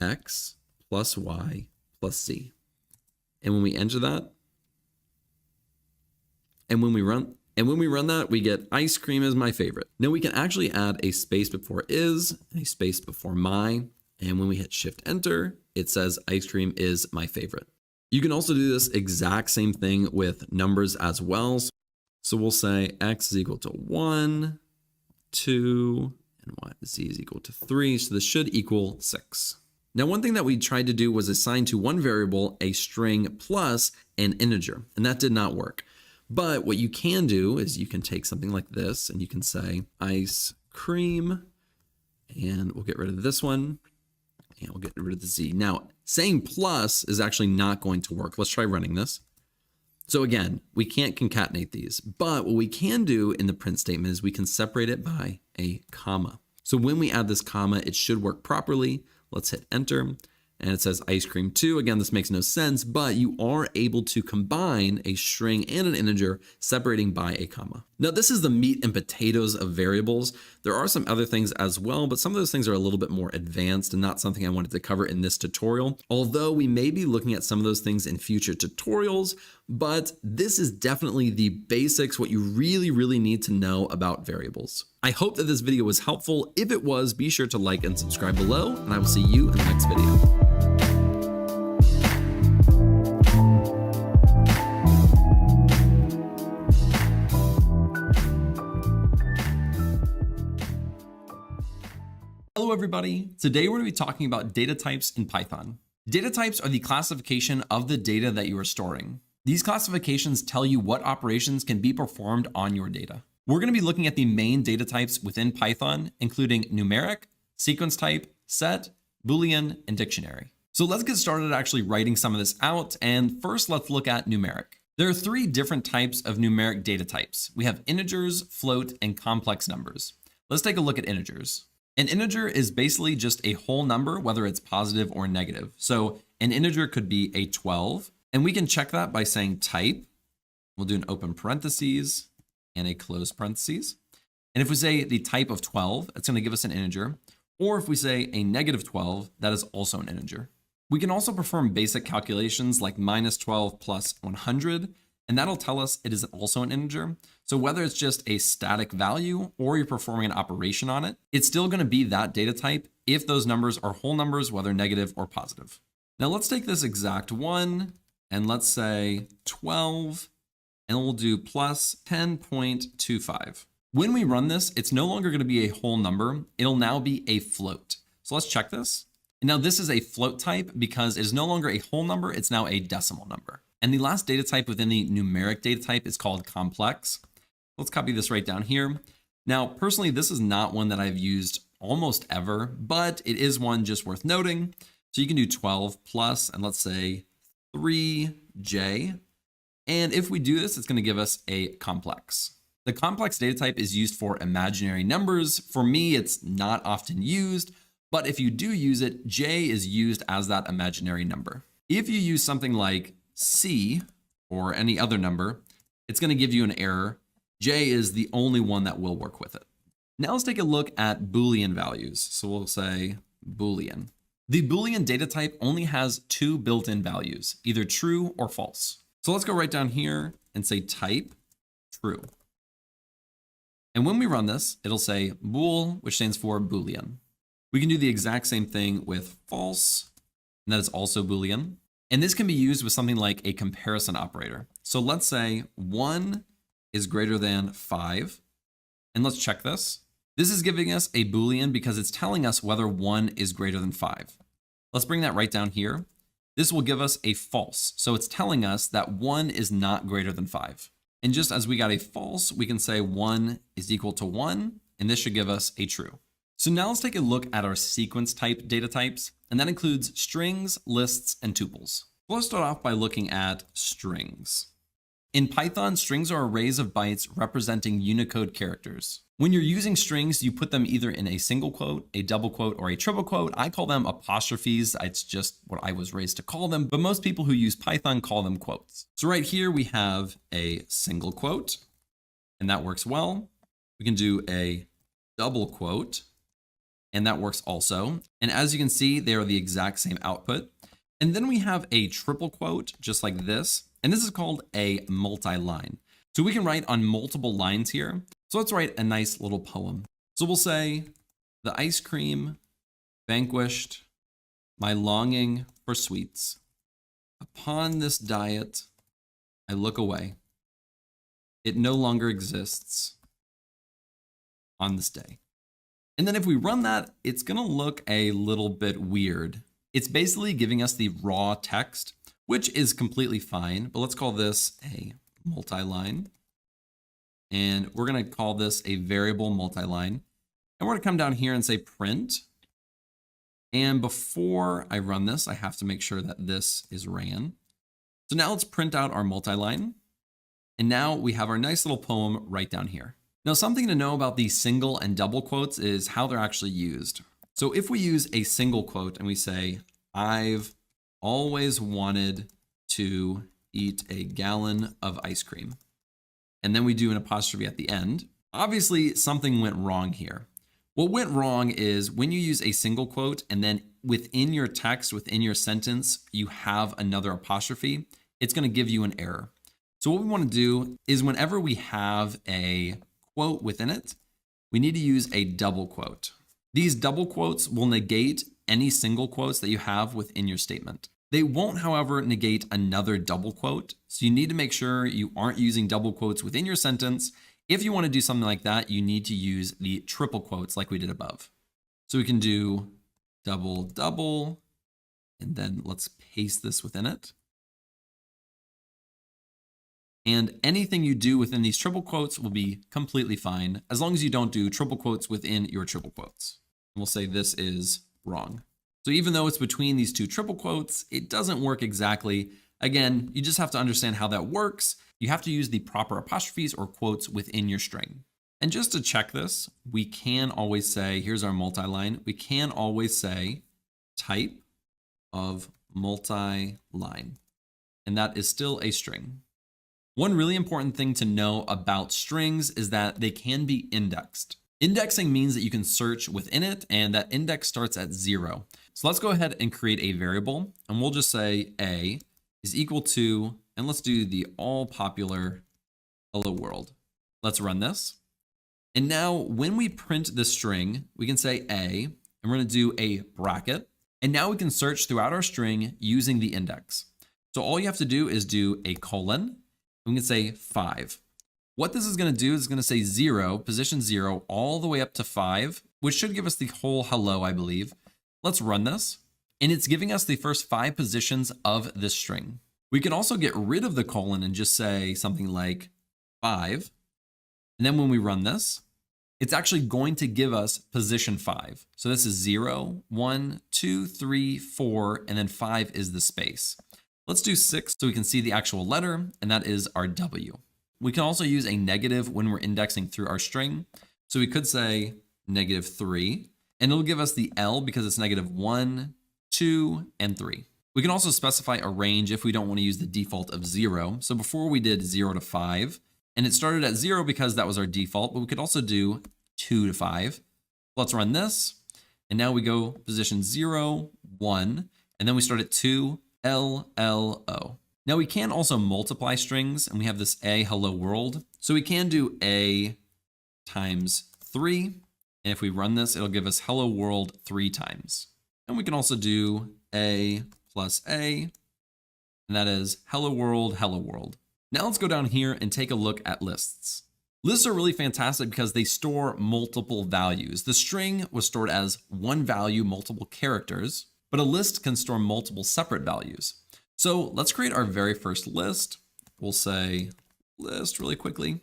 x plus y plus z. And when we enter that, and when we run that, we get ice cream is my favorite. Now we can actually add a space before is, a space before my, and when we hit shift enter, it says ice cream is my favorite. You can also do this exact same thing with numbers as well. So we'll say x is equal to 1, 2, and y, z is equal to 3. So this should equal 6. Now, one thing that we tried to do was assign to one variable a string plus an integer, and that did not work. But what you can do is you can take something like this and you can say ice cream, and we'll get rid of this one, and we'll get rid of the z. Now, saying plus is actually not going to work. Let's try running this. So again, we can't concatenate these, but what we can do in the print statement is we can separate it by a comma. So when we add this comma, it should work properly. Let's hit enter. And it says ice cream 2. Again, this makes no sense, but you are able to combine a string and an integer separating by a comma. Now, this is the meat and potatoes of variables. There are some other things as well, but some of those things are a little bit more advanced and not something I wanted to cover in this tutorial. Although we may be looking at some of those things in future tutorials, but this is definitely the basics, what you really need to know about variables. I hope that this video was helpful. If it was, be sure to like and subscribe below, and I will see you in the next video. Hello everybody. Today we're going to be talking about data types in Python. Data types are the classification of the data that you are storing. These classifications tell you what operations can be performed on your data. We're going to be looking at the main data types within Python, including numeric, sequence type, set, Boolean, and dictionary. So let's get started actually writing some of this out. And first, let's look at numeric. There are 3 different types of numeric data types. We have integers, float, and complex numbers. Let's take a look at integers. An integer is basically just a whole number, whether it's positive or negative. So an integer could be a 12, and we can check that by saying type. We'll do an open parentheses and a close parentheses. And if we say the type of 12, it's going to give us an integer. Or if we say a negative 12, that is also an integer. We can also perform basic calculations like minus 12 plus 100, and that'll tell us it is also an integer. So whether it's just a static value or you're performing an operation on it, it's still going to be that data type if those numbers are whole numbers, whether negative or positive. Now let's take this exact one and let's say 12, and we'll do plus 10.25. When we run this, it's no longer going to be a whole number. It'll now be a float. So let's check this. And now this is a float type because it is no longer a whole number. It's now a decimal number. And the last data type within the numeric data type is called complex. Let's copy this right down here. Now, personally, this is not one that I've used almost ever, but it is one just worth noting. So you can do 12 plus, and let's say 3j. And if we do this, it's going to give us a complex. The complex data type is used for imaginary numbers. For me, it's not often used, but if you do use it, j is used as that imaginary number. If you use something like c or any other number, it's going to give you an error. J is the only one that will work with it. Now let's take a look at Boolean values. So we'll say Boolean. The Boolean data type only has 2 built-in values, either true or false. So let's go right down here and say type true. And when we run this, it'll say bool, which stands for Boolean. We can do the exact same thing with false, and that is also Boolean. And this can be used with something like a comparison operator. So let's say 1 is greater than 5. And let's check this. This is giving us a Boolean because it's telling us whether 1 is greater than 5. Let's bring that right down here. this will give us a false. So it's telling us that 1 is not greater than 5. And just as we got a false, we can say 1 is equal to 1, and this should give us a true. So now let's take a look at our sequence type data types, and that includes strings, lists, and tuples. Let's start off by looking at strings. In Python, strings are arrays of bytes representing Unicode characters. When you're using strings, you put them either in a single quote, a double quote, or a triple quote. I call them apostrophes. It's just what I was raised to call them, but most people who use Python call them quotes. So right here we have a single quote, and that works well. We can do a double quote, and that works also. And as you can see, they are the exact same output. And then we have a triple quote, just like this. And this is called a multi-line. So we can write on multiple lines here. So let's write a nice little poem. So we'll say, the ice cream vanquished my longing for sweets. Upon this diet, I look away. It no longer exists on this day. And then if we run that, it's gonna look a little bit weird. It's basically giving us the raw text, which is completely fine, but let's call this a multi-line. And we're gonna call this a variable multi-line. And we're gonna come down here and say print. And before I run this, I have to make sure that this is ran. So now let's print out our multi-line. And now we have our nice little poem right down here. Now, something to know about these single and double quotes is how they're actually used. So if we use a single quote and we say, I've always wanted to eat a gallon of ice cream, and then we do an apostrophe at the end, obviously something went wrong here. What went wrong is when you use a single quote and then within your text, within your sentence, you have another apostrophe, it's going to give you an error. So what we want to do is whenever we have a quote within it, we need to use a double quote. These double quotes will negate any single quotes that you have within your statement. They won't, however, negate another double quote. So you need to make sure you aren't using double quotes within your sentence. If you want to do something like that, you need to use the triple quotes like we did above. So we can do double, double, and then let's paste this within it. And anything you do within these triple quotes will be completely fine, as long as you don't do triple quotes within your triple quotes. And we'll say this is wrong. So even though it's between these two triple quotes, it doesn't work exactly. Again, you just have to understand how that works. You have to use the proper apostrophes or quotes within your string. And just to check this, we can always say, here's our multi-line. We can always say type of multi-line, and that is still a string. One really important thing to know about strings is that they can be indexed. Indexing means that you can search within it, and that index starts at 0. So let's go ahead and create a variable, and we'll just say a is equal to, and let's do the all popular hello world. Let's run this. And now when we print the string, we can say a, and we're going to do a bracket. And now we can search throughout our string using the index. So all you have to do is do a colon. We can say 5. What this is going to do is going to say 0, position 0, all the way up to 5, which should give us the whole hello, I believe. Let's run this. And it's giving us the first 5 positions of this string. We can also get rid of the colon and just say something like 5. And then when we run this, it's actually going to give us position 5. So this is 0, 1, 2, 3, 4, and then 5 is the space. Let's do 6 so we can see the actual letter, and that is our W. We can also use a negative when we're indexing through our string. So we could say -3, and it'll give us the L because it's -1, 2, and 3. We can also specify a range if we don't want to use the default of 0. So before we did 0 to 5, and it started at 0 because that was our default, but we could also do 2 to 5. Let's run this. And now we go position 0, 1, and then we start at 2, L, L, O. Now we can also multiply strings, and we have this A hello world. So we can do A times 3. And if we run this, it'll give us hello world 3 times. And we can also do A plus A, and that is hello world, hello world. Now let's go down here and take a look at lists. Lists are really fantastic because they store multiple values. The string was stored as one value, multiple characters. but a list can store multiple separate values. So let's create our very first list. We'll say list really quickly,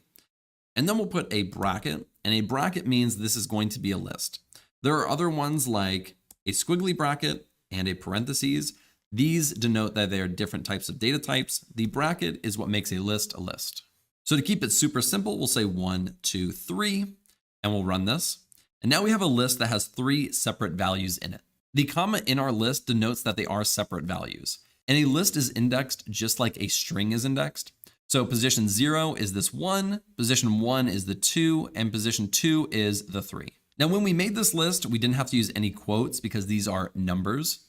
and then we'll put a bracket, and a bracket means this is going to be a list. There are other ones like a squiggly bracket and a parentheses. These denote that they are different types of data types. The bracket is what makes a list a list. So to keep it super simple, we'll say 1, 2, 3, and we'll run this. And now we have a list that has 3 separate values in it. The comma in our list denotes that they are separate values. And a list is indexed just like a string is indexed. So position 0 is this 1, position 1 is the 2, and position 2 is the 3. Now, when we made this list, we didn't have to use any quotes because these are numbers.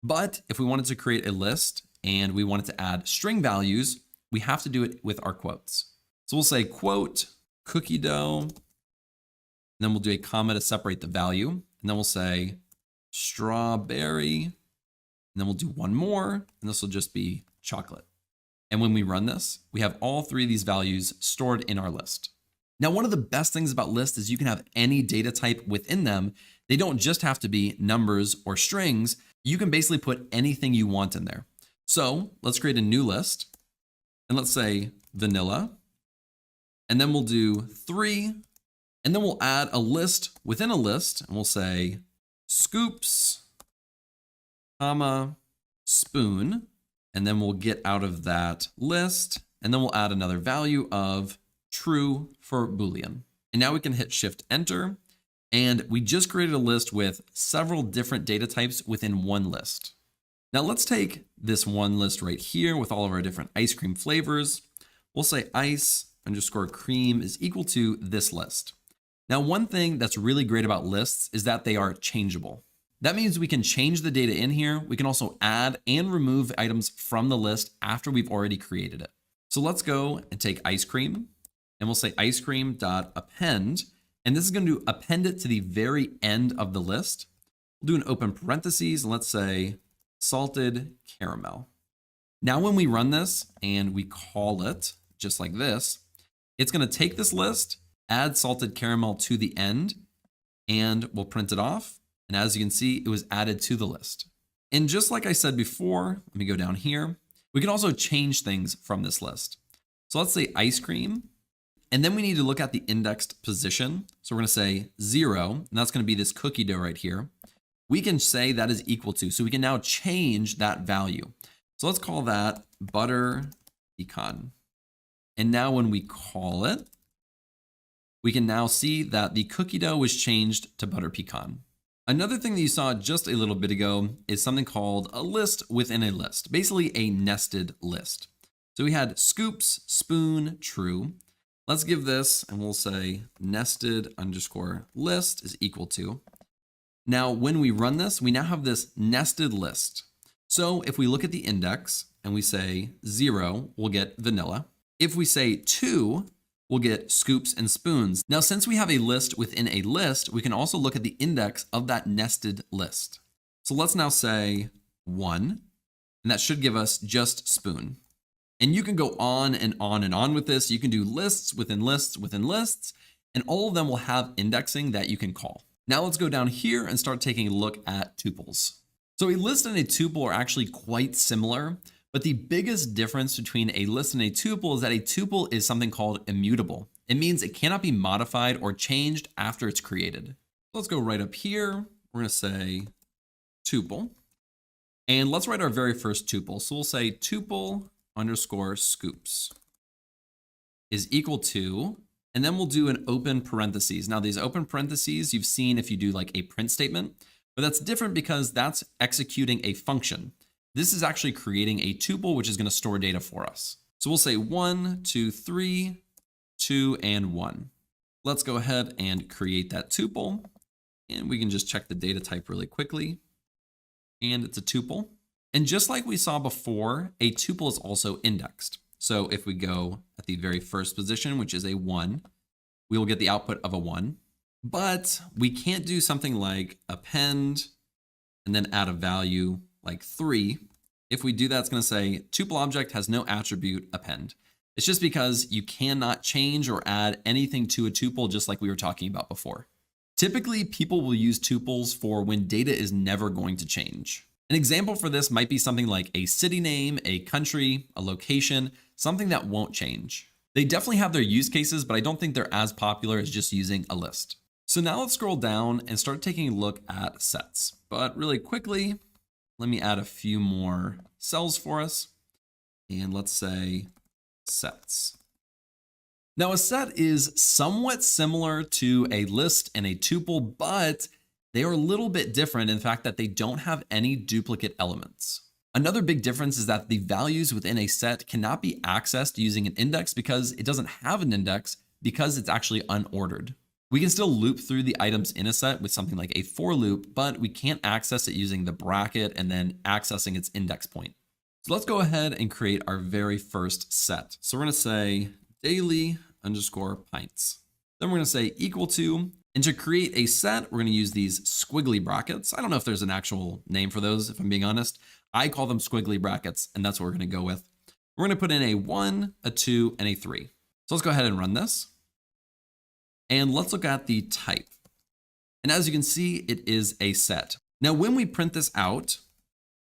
But if we wanted to create a list and we wanted to add string values, we have to do it with our quotes. So we'll say quote cookie dough, and then we'll do a comma to separate the value. And then we'll say strawberry, and then we'll do one more, and this will just be chocolate. And when we run this, we have all 3 of these values stored in our list. Now, one of the best things about lists is you can have any data type within them. They don't just have to be numbers or strings. You can basically put anything you want in there. So let's create a new list, and let's say vanilla. And then we'll do 3, and then we'll add a list within a list, and we'll say scoops, comma, spoon, and then we'll get out of that list, and then we'll add another value of true for Boolean. And now we can hit Shift Enter, and we just created a list with several different data types within one list. Now let's take this one list right here with all of our different ice cream flavors. We'll say ice underscore cream is equal to this list. Now, one thing that's really great about lists is that they are changeable. That means we can change the data in here. We can also add and remove items from the list after we've already created it. So let's go and take ice cream, and we'll say ice cream dot append, and this is going to append it to the very end of the list. We'll do an open parentheses, and let's say salted caramel. Now, when we run this and we call it just like this, it's going to take this list, add salted caramel to the end, and we'll print it off. And as you can see, it was added to the list. And just like I said before, let me go down here. We can also change things from this list. So let's say ice cream, and then we need to look at the indexed position. So we're going to say 0, and that's going to be this cookie dough right here. We can say that is equal to, so we can now change that value. So let's call that butter pecan. And now when we call it, we can now see that the cookie dough was changed to butter pecan. Another thing that you saw just a little bit ago is something called a list within a list, basically a nested list. So we had scoops, spoon, true. Let's give this, and we'll say nested underscore list is equal to. Now, when we run this, we now have this nested list. So if we look at the index and we say 0, we'll get vanilla. If we say 2, we'll get scoops and spoons. Now, since we have a list within a list, we can also look at the index of that nested list. So let's now say 1, and that should give us just spoon. And you can go on and on and on with this. You can do lists within lists within lists, and all of them will have indexing that you can call. Now let's go down here and start taking a look at tuples. So a list and a tuple are actually quite similar, but the biggest difference between a list and a tuple is that a tuple is something called immutable. It means it cannot be modified or changed after it's created. Let's go right up here. We're going to say tuple. And let's write our very first tuple. So we'll say tuple underscore scoops is equal to, and then we'll do an open parentheses. Now these open parentheses you've seen if you do like a print statement, but that's different because that's executing a function. This is actually creating a tuple, which is going to store data for us. So we'll say 1, 2, 3, 2, and 1. Let's go ahead and create that tuple. And we can just check the data type really quickly. And it's a tuple. And just like we saw before, a tuple is also indexed. So if we go at the very first position, which is a 1, we will get the output of a 1. But we can't do something like append and then add a value like 3. If we do that, it's going to say tuple object has no attribute append. It's just because you cannot change or add anything to a tuple, just like we were talking about before. Typically, people will use tuples for when data is never going to change. An example for this might be something like a city name, a country, a location, something that won't change. They definitely have their use cases, but I don't think they're as popular as just using a list. So now let's scroll down and start taking a look at sets. But really quickly, let me add a few more cells for us. And let's say sets. Now a set is somewhat similar to a list and a tuple, but they are a little bit different in the fact that they don't have any duplicate elements. Another big difference is that the values within a set cannot be accessed using an index because it doesn't have an index because it's actually unordered. We can still loop through the items in a set with something like a for loop, but we can't access it using the bracket and then accessing its index point. So let's go ahead and create our very first set. So we're going to say daily underscore pints. Then we're going to say equal to, and to create a set, we're going to use these squiggly brackets. I don't know if there's an actual name for those, if I'm being honest. I call them squiggly brackets, and that's what we're going to go with. We're going to put in a 1, a 2, and a 3. So let's go ahead and run this. And let's look at the type. And as you can see, it is a set. Now, when we print this out,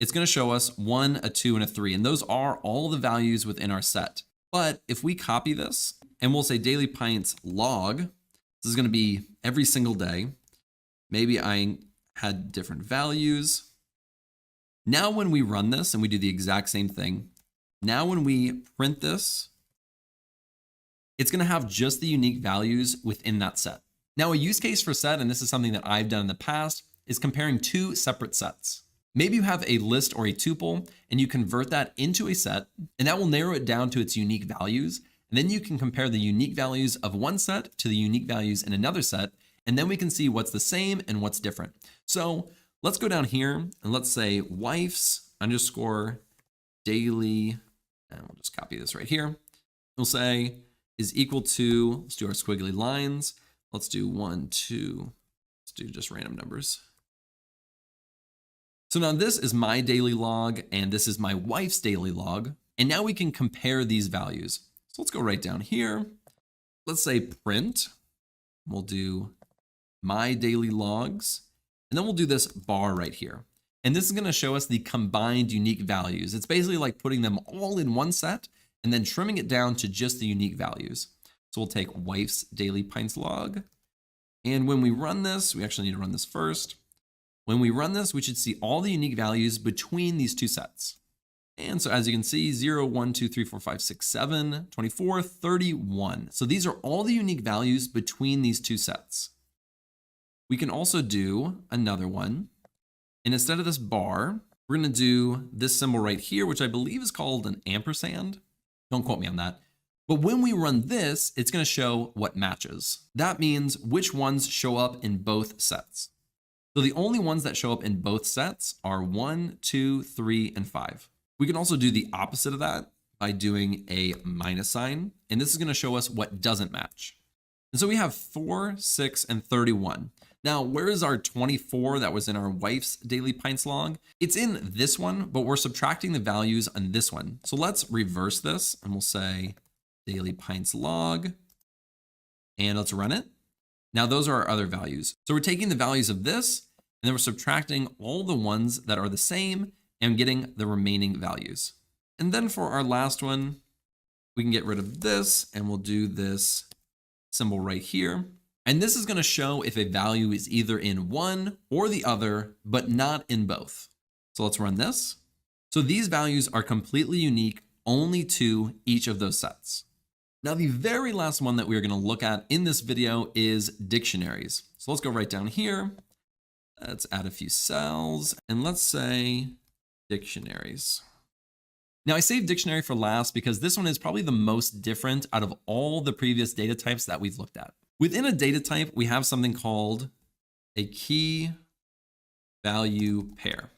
it's going to show us 1, a 2, and a 3. And those are all the values within our set. But if we copy this and we'll say daily pints log, this is going to be every single day. Maybe I had different values. Now, when we run this and we do the exact same thing, now when we print this, it's going to have just the unique values within that set. Now, a use case for set, and this is something that I've done in the past, is comparing two separate sets. Maybe you have a list or a tuple and you convert that into a set, and that will narrow it down to its unique values. And then you can compare the unique values of one set to the unique values in another set, and then we can see what's the same and what's different. So let's go down here and let's say wife's underscore daily, and we'll just copy this right here. We'll say is equal to, let's do our squiggly lines. Let's do 1, 2, let's do just random numbers. So now this is my daily log and this is my wife's daily log. And now we can compare these values. So let's go right down here. Let's say print. We'll do my daily logs. And then we'll do this bar right here. And this is going to show us the combined unique values. It's basically like putting them all in one set and then trimming it down to just the unique values. So we'll take wife's daily pints log. And when we run this, we actually need to run this first. When we run this, we should see all the unique values between these two sets. And so as you can see, 0, 1, 2, 3, 4, 5, 6, 7, 24, 31. So these are all the unique values between these two sets. We can also do another one. And instead of this bar, we're going to do this symbol right here, which I believe is called an ampersand. Don't quote me on that. But when we run this, it's going to show what matches. That means which ones show up in both sets. So the only ones that show up in both sets are 1, 2, 3, and 5. We can also do the opposite of that by doing a minus sign. And this is going to show us what doesn't match. And so we have 4, 6, and 31. Now, where is our 24 that was in our wife's daily pints log? It's in this one, but we're subtracting the values on this one. So let's reverse this and we'll say daily pints log, and let's run it. Now those are our other values. So we're taking the values of this and then we're subtracting all the ones that are the same and getting the remaining values. And then for our last one, we can get rid of this and we'll do this symbol right here. And this is going to show if a value is either in one or the other, but not in both. So let's run this. So these values are completely unique only to each of those sets. Now, the very last one that we're going to look at in this video is dictionaries. So let's go right down here. Let's add a few cells and let's say dictionaries. Now I saved dictionary for last because this one is probably the most different out of all the previous data types that we've looked at. Within a data type, we have something called a key value pair.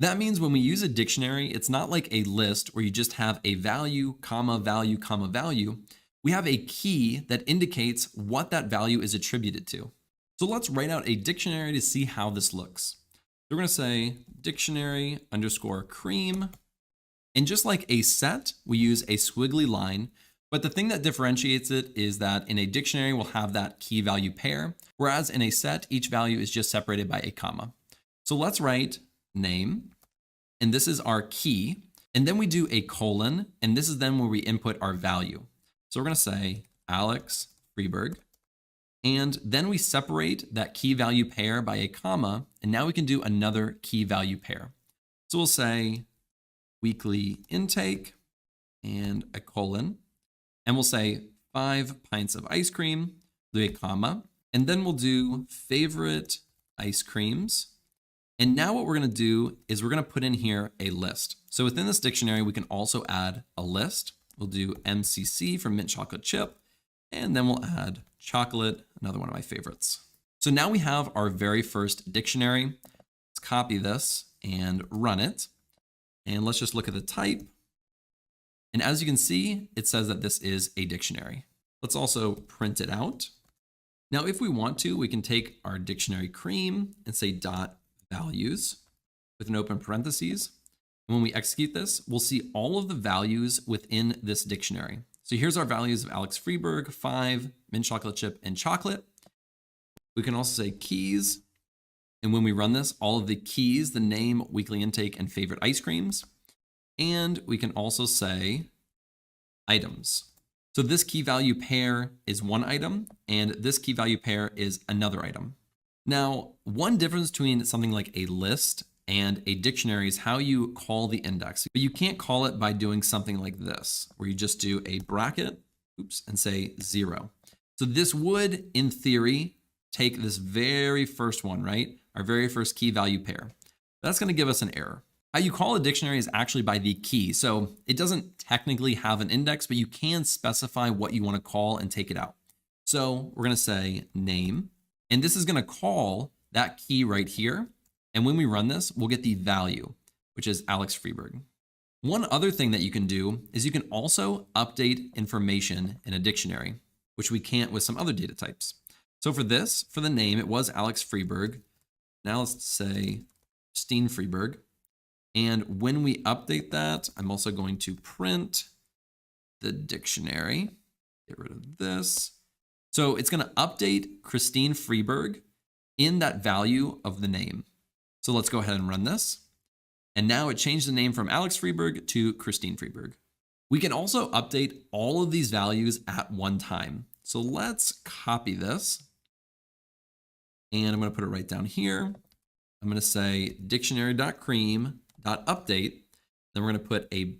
That means when we use a dictionary, it's not like a list where you just have a value, comma, value, comma, value. We have a key that indicates what that value is attributed to. So let's write out a dictionary to see how this looks. We're going to say dictionary underscore cream. And just like a set, we use a squiggly line. But the thing that differentiates it is that in a dictionary, we'll have that key value pair, whereas in a set, each value is just separated by a comma. So let's write name, and this is our key. And then we do a colon, and this is then where we input our value. So we're going to say Alex Freeberg. And then we separate that key value pair by a comma, and now we can do another key value pair. So we'll say weekly intake and a colon, and we'll say 5 pints of ice cream, do a comma, and then we'll do favorite ice creams. And now what we're going to do is we're going to put in here a list. So within this dictionary, we can also add a list. We'll do MCC for mint chocolate chip, and then we'll add chocolate, another one of my favorites. So now we have our very first dictionary. Let's copy this and run it. And let's just look at the type. And as you can see, it says that this is a dictionary. Let's also print it out. Now, if we want to, we can take our dictionary cream and say dot values with an open parentheses. And when we execute this, we'll see all of the values within this dictionary. So here's our values of Alex Freeberg, 5, mint chocolate chip, and chocolate. We can also say keys. And when we run this, all of the keys, the name, weekly intake, and favorite ice creams. And we can also say items. So this key value pair is one item, and this key value pair is another item. Now, one difference between something like a list and a dictionary is how you call the index. But you can't call it by doing something like this, where you just do a bracket, and say 0. So this would, in theory, take this very first one, right? Our very first key value pair. That's going to give us an error. How you call a dictionary is actually by the key. So it doesn't technically have an index, but you can specify what you want to call and take it out. So we're going to say name, and this is going to call that key right here. And when we run this, we'll get the value, which is Alex Freeberg. One other thing that you can do is you can also update information in a dictionary, which we can't with some other data types. So for this, for the name, it was Alex Freeberg. Now let's say Christine Freeberg. And when we update that, I'm also going to print the dictionary. Get rid of this. So it's going to update Christine Freeberg in that value of the name. So let's go ahead and run this. And now it changed the name from Alex Freeberg to Christine Freeberg. We can also update all of these values at one time. So let's copy this. And I'm going to put it right down here. I'm going to say dictionary.cream.update. Then we're going to put a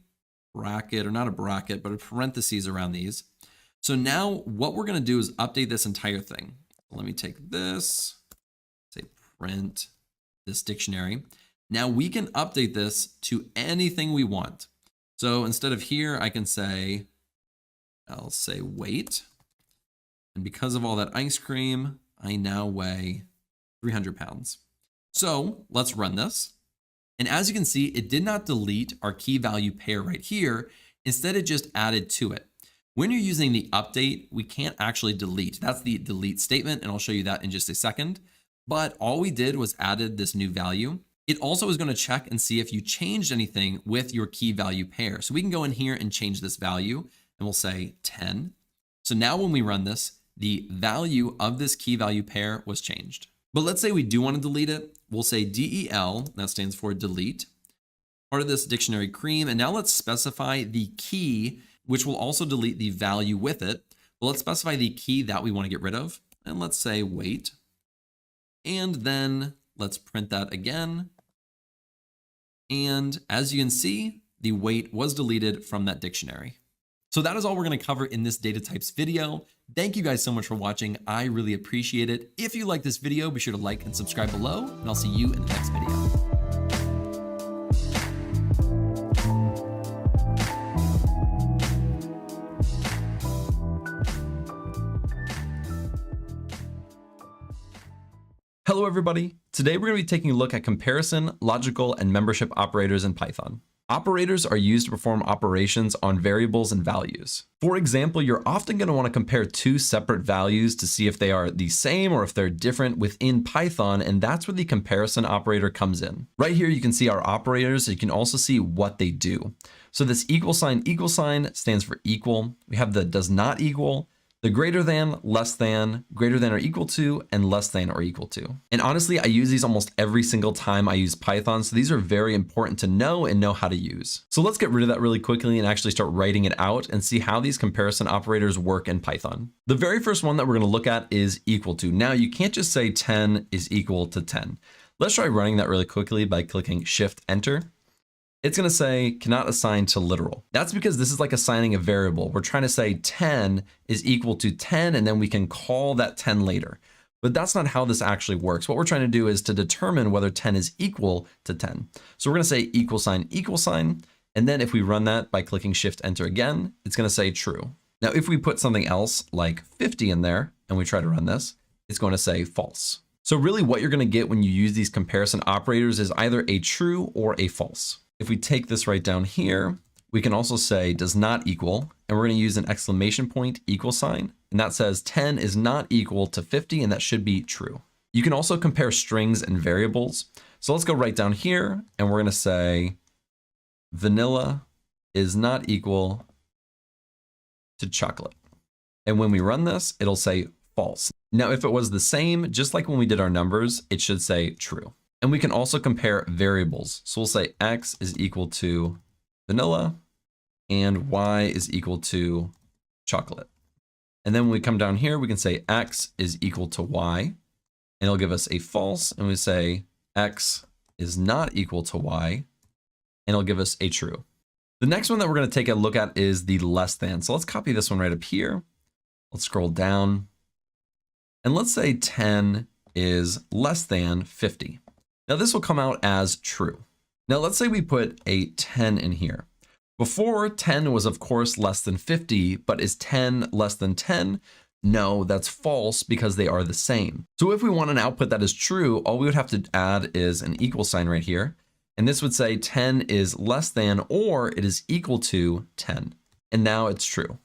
bracket, or not a bracket, but a parentheses around these. So now what we're going to do is update this entire thing. Let me take this, say print this dictionary. Now we can update this to anything we want. So instead of here, I can say, I'll say weight. And because of all that ice cream, I now weigh 300 pounds. So let's run this. And as you can see, it did not delete our key value pair right here. Instead, it just added to it. When you're using the update, we can't actually delete. That's the delete statement, and I'll show you that in just a second. But all we did was added this new value. It also is going to check and see if you changed anything with your key value pair. So we can go in here and change this value, and we'll say 10. So now when we run this, the value of this key value pair was changed. But let's say we do want to delete it. We'll say DEL, that stands for delete, part of this dictionary cream. And now let's specify the key, which will also delete the value with it. Well, let's specify the key that we want to get rid of. And let's say weight. And then let's print that again. And as you can see, the weight was deleted from that dictionary. So that is all we're going to cover in this data types video. Thank you guys so much for watching. I really appreciate it. If you like this video, be sure to like and subscribe below, and I'll see you in the next video. Hello everybody. Today we're going to be taking a look at comparison, logical, and membership operators in Python. Operators are used to perform operations on variables and values. For example, you're often going to want to compare two separate values to see if they are the same or if they're different within Python, and that's where the comparison operator comes in. Right here you can see our operators, and you can also see what they do. So this equal sign stands for equal. We have the does not equal, the greater than, less than, greater than or equal to, and less than or equal to. And honestly, I use these almost every single time I use Python, so these are very important to know and know how to use. So let's get rid of that really quickly and actually start writing it out and see how these comparison operators work in Python. The very first one that we're going to look at is equal to. Now, you can't just say 10 is equal to 10. Let's try running that really quickly by clicking Shift Enter. It's going to say cannot assign to literal. That's because this is like assigning a variable. We're trying to say 10 is equal to 10, and then we can call that 10 later. But that's not how this actually works. What we're trying to do is to determine whether 10 is equal to 10. So we're going to say equal sign, and then if we run that by clicking Shift Enter again, it's going to say true. Now, if we put something else like 50 in there and we try to run this, it's going to say false. So really what you're going to get when you use these comparison operators is either a true or a false. If we take this right down here, we can also say does not equal, and we're going to use an exclamation point equal sign, and that says 10 is not equal to 50, and that should be true. You can also compare strings and variables. So let's go right down here, and we're going to say vanilla is not equal to chocolate. And when we run this, it'll say false. Now, if it was the same, just like when we did our numbers, it should say true. And we can also compare variables. So we'll say X is equal to vanilla and Y is equal to chocolate. And then when we come down here, we can say X is equal to Y, and it'll give us a false. And we say X is not equal to Y, and it'll give us a true. The next one that we're going to take a look at is the less than. So let's copy this one right up here. Let's scroll down. And let's say 10 is less than 50. Now this will come out as true. Now let's say we put a 10 in here. Before 10 was of course less than 50, but is 10 less than 10? No, that's false because they are the same. So if we want an output that is true, all we would have to add is an equal sign right here. And this would say 10 is less than or it is equal to 10. And now it's true.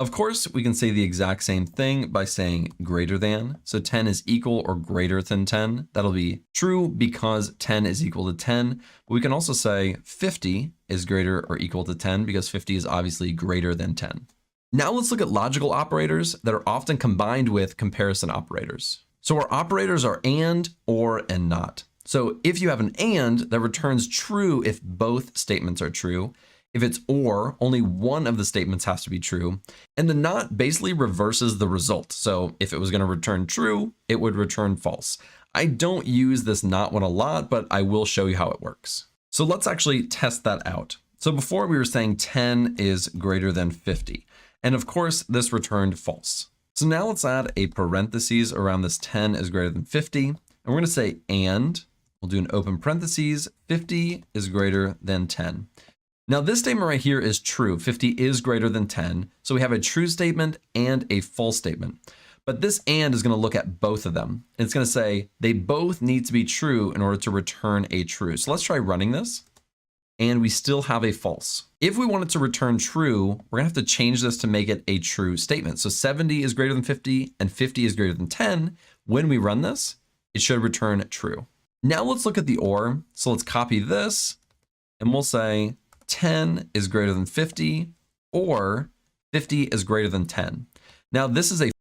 Of course, we can say the exact same thing by saying greater than. So 10 is equal or greater than 10. That'll be true because 10 is equal to 10. But we can also say 50 is greater or equal to 10 because 50 is obviously greater than 10. Now let's look at logical operators that are often combined with comparison operators. So our operators are and, or, and not. So if you have an and, that returns true if both statements are true. If it's or, only one of the statements has to be true. And the not basically reverses the result. So if it was going to return true, it would return false. I don't use this not one a lot, but I will show you how it works. So let's actually test that out. So before we were saying 10 is greater than 50. And of course, this returned false. So now let's add a parentheses around this 10 is greater than 50. And we're going to say and, we'll do an open parentheses, 50 is greater than 10. Now this statement right here is true. 50 is greater than 10. So we have a true statement and a false statement. But this and is going to look at both of them. And it's going to say they both need to be true in order to return a true. So let's try running this. And we still have a false. If we want it to return true, we're going to have to change this to make it a true statement. So 70 is greater than 50 and 50 is greater than 10. When we run this, it should return true. Now let's look at the or. So let's copy this and we'll say 10 is greater than 50 or 50 is greater than 10. Now this is a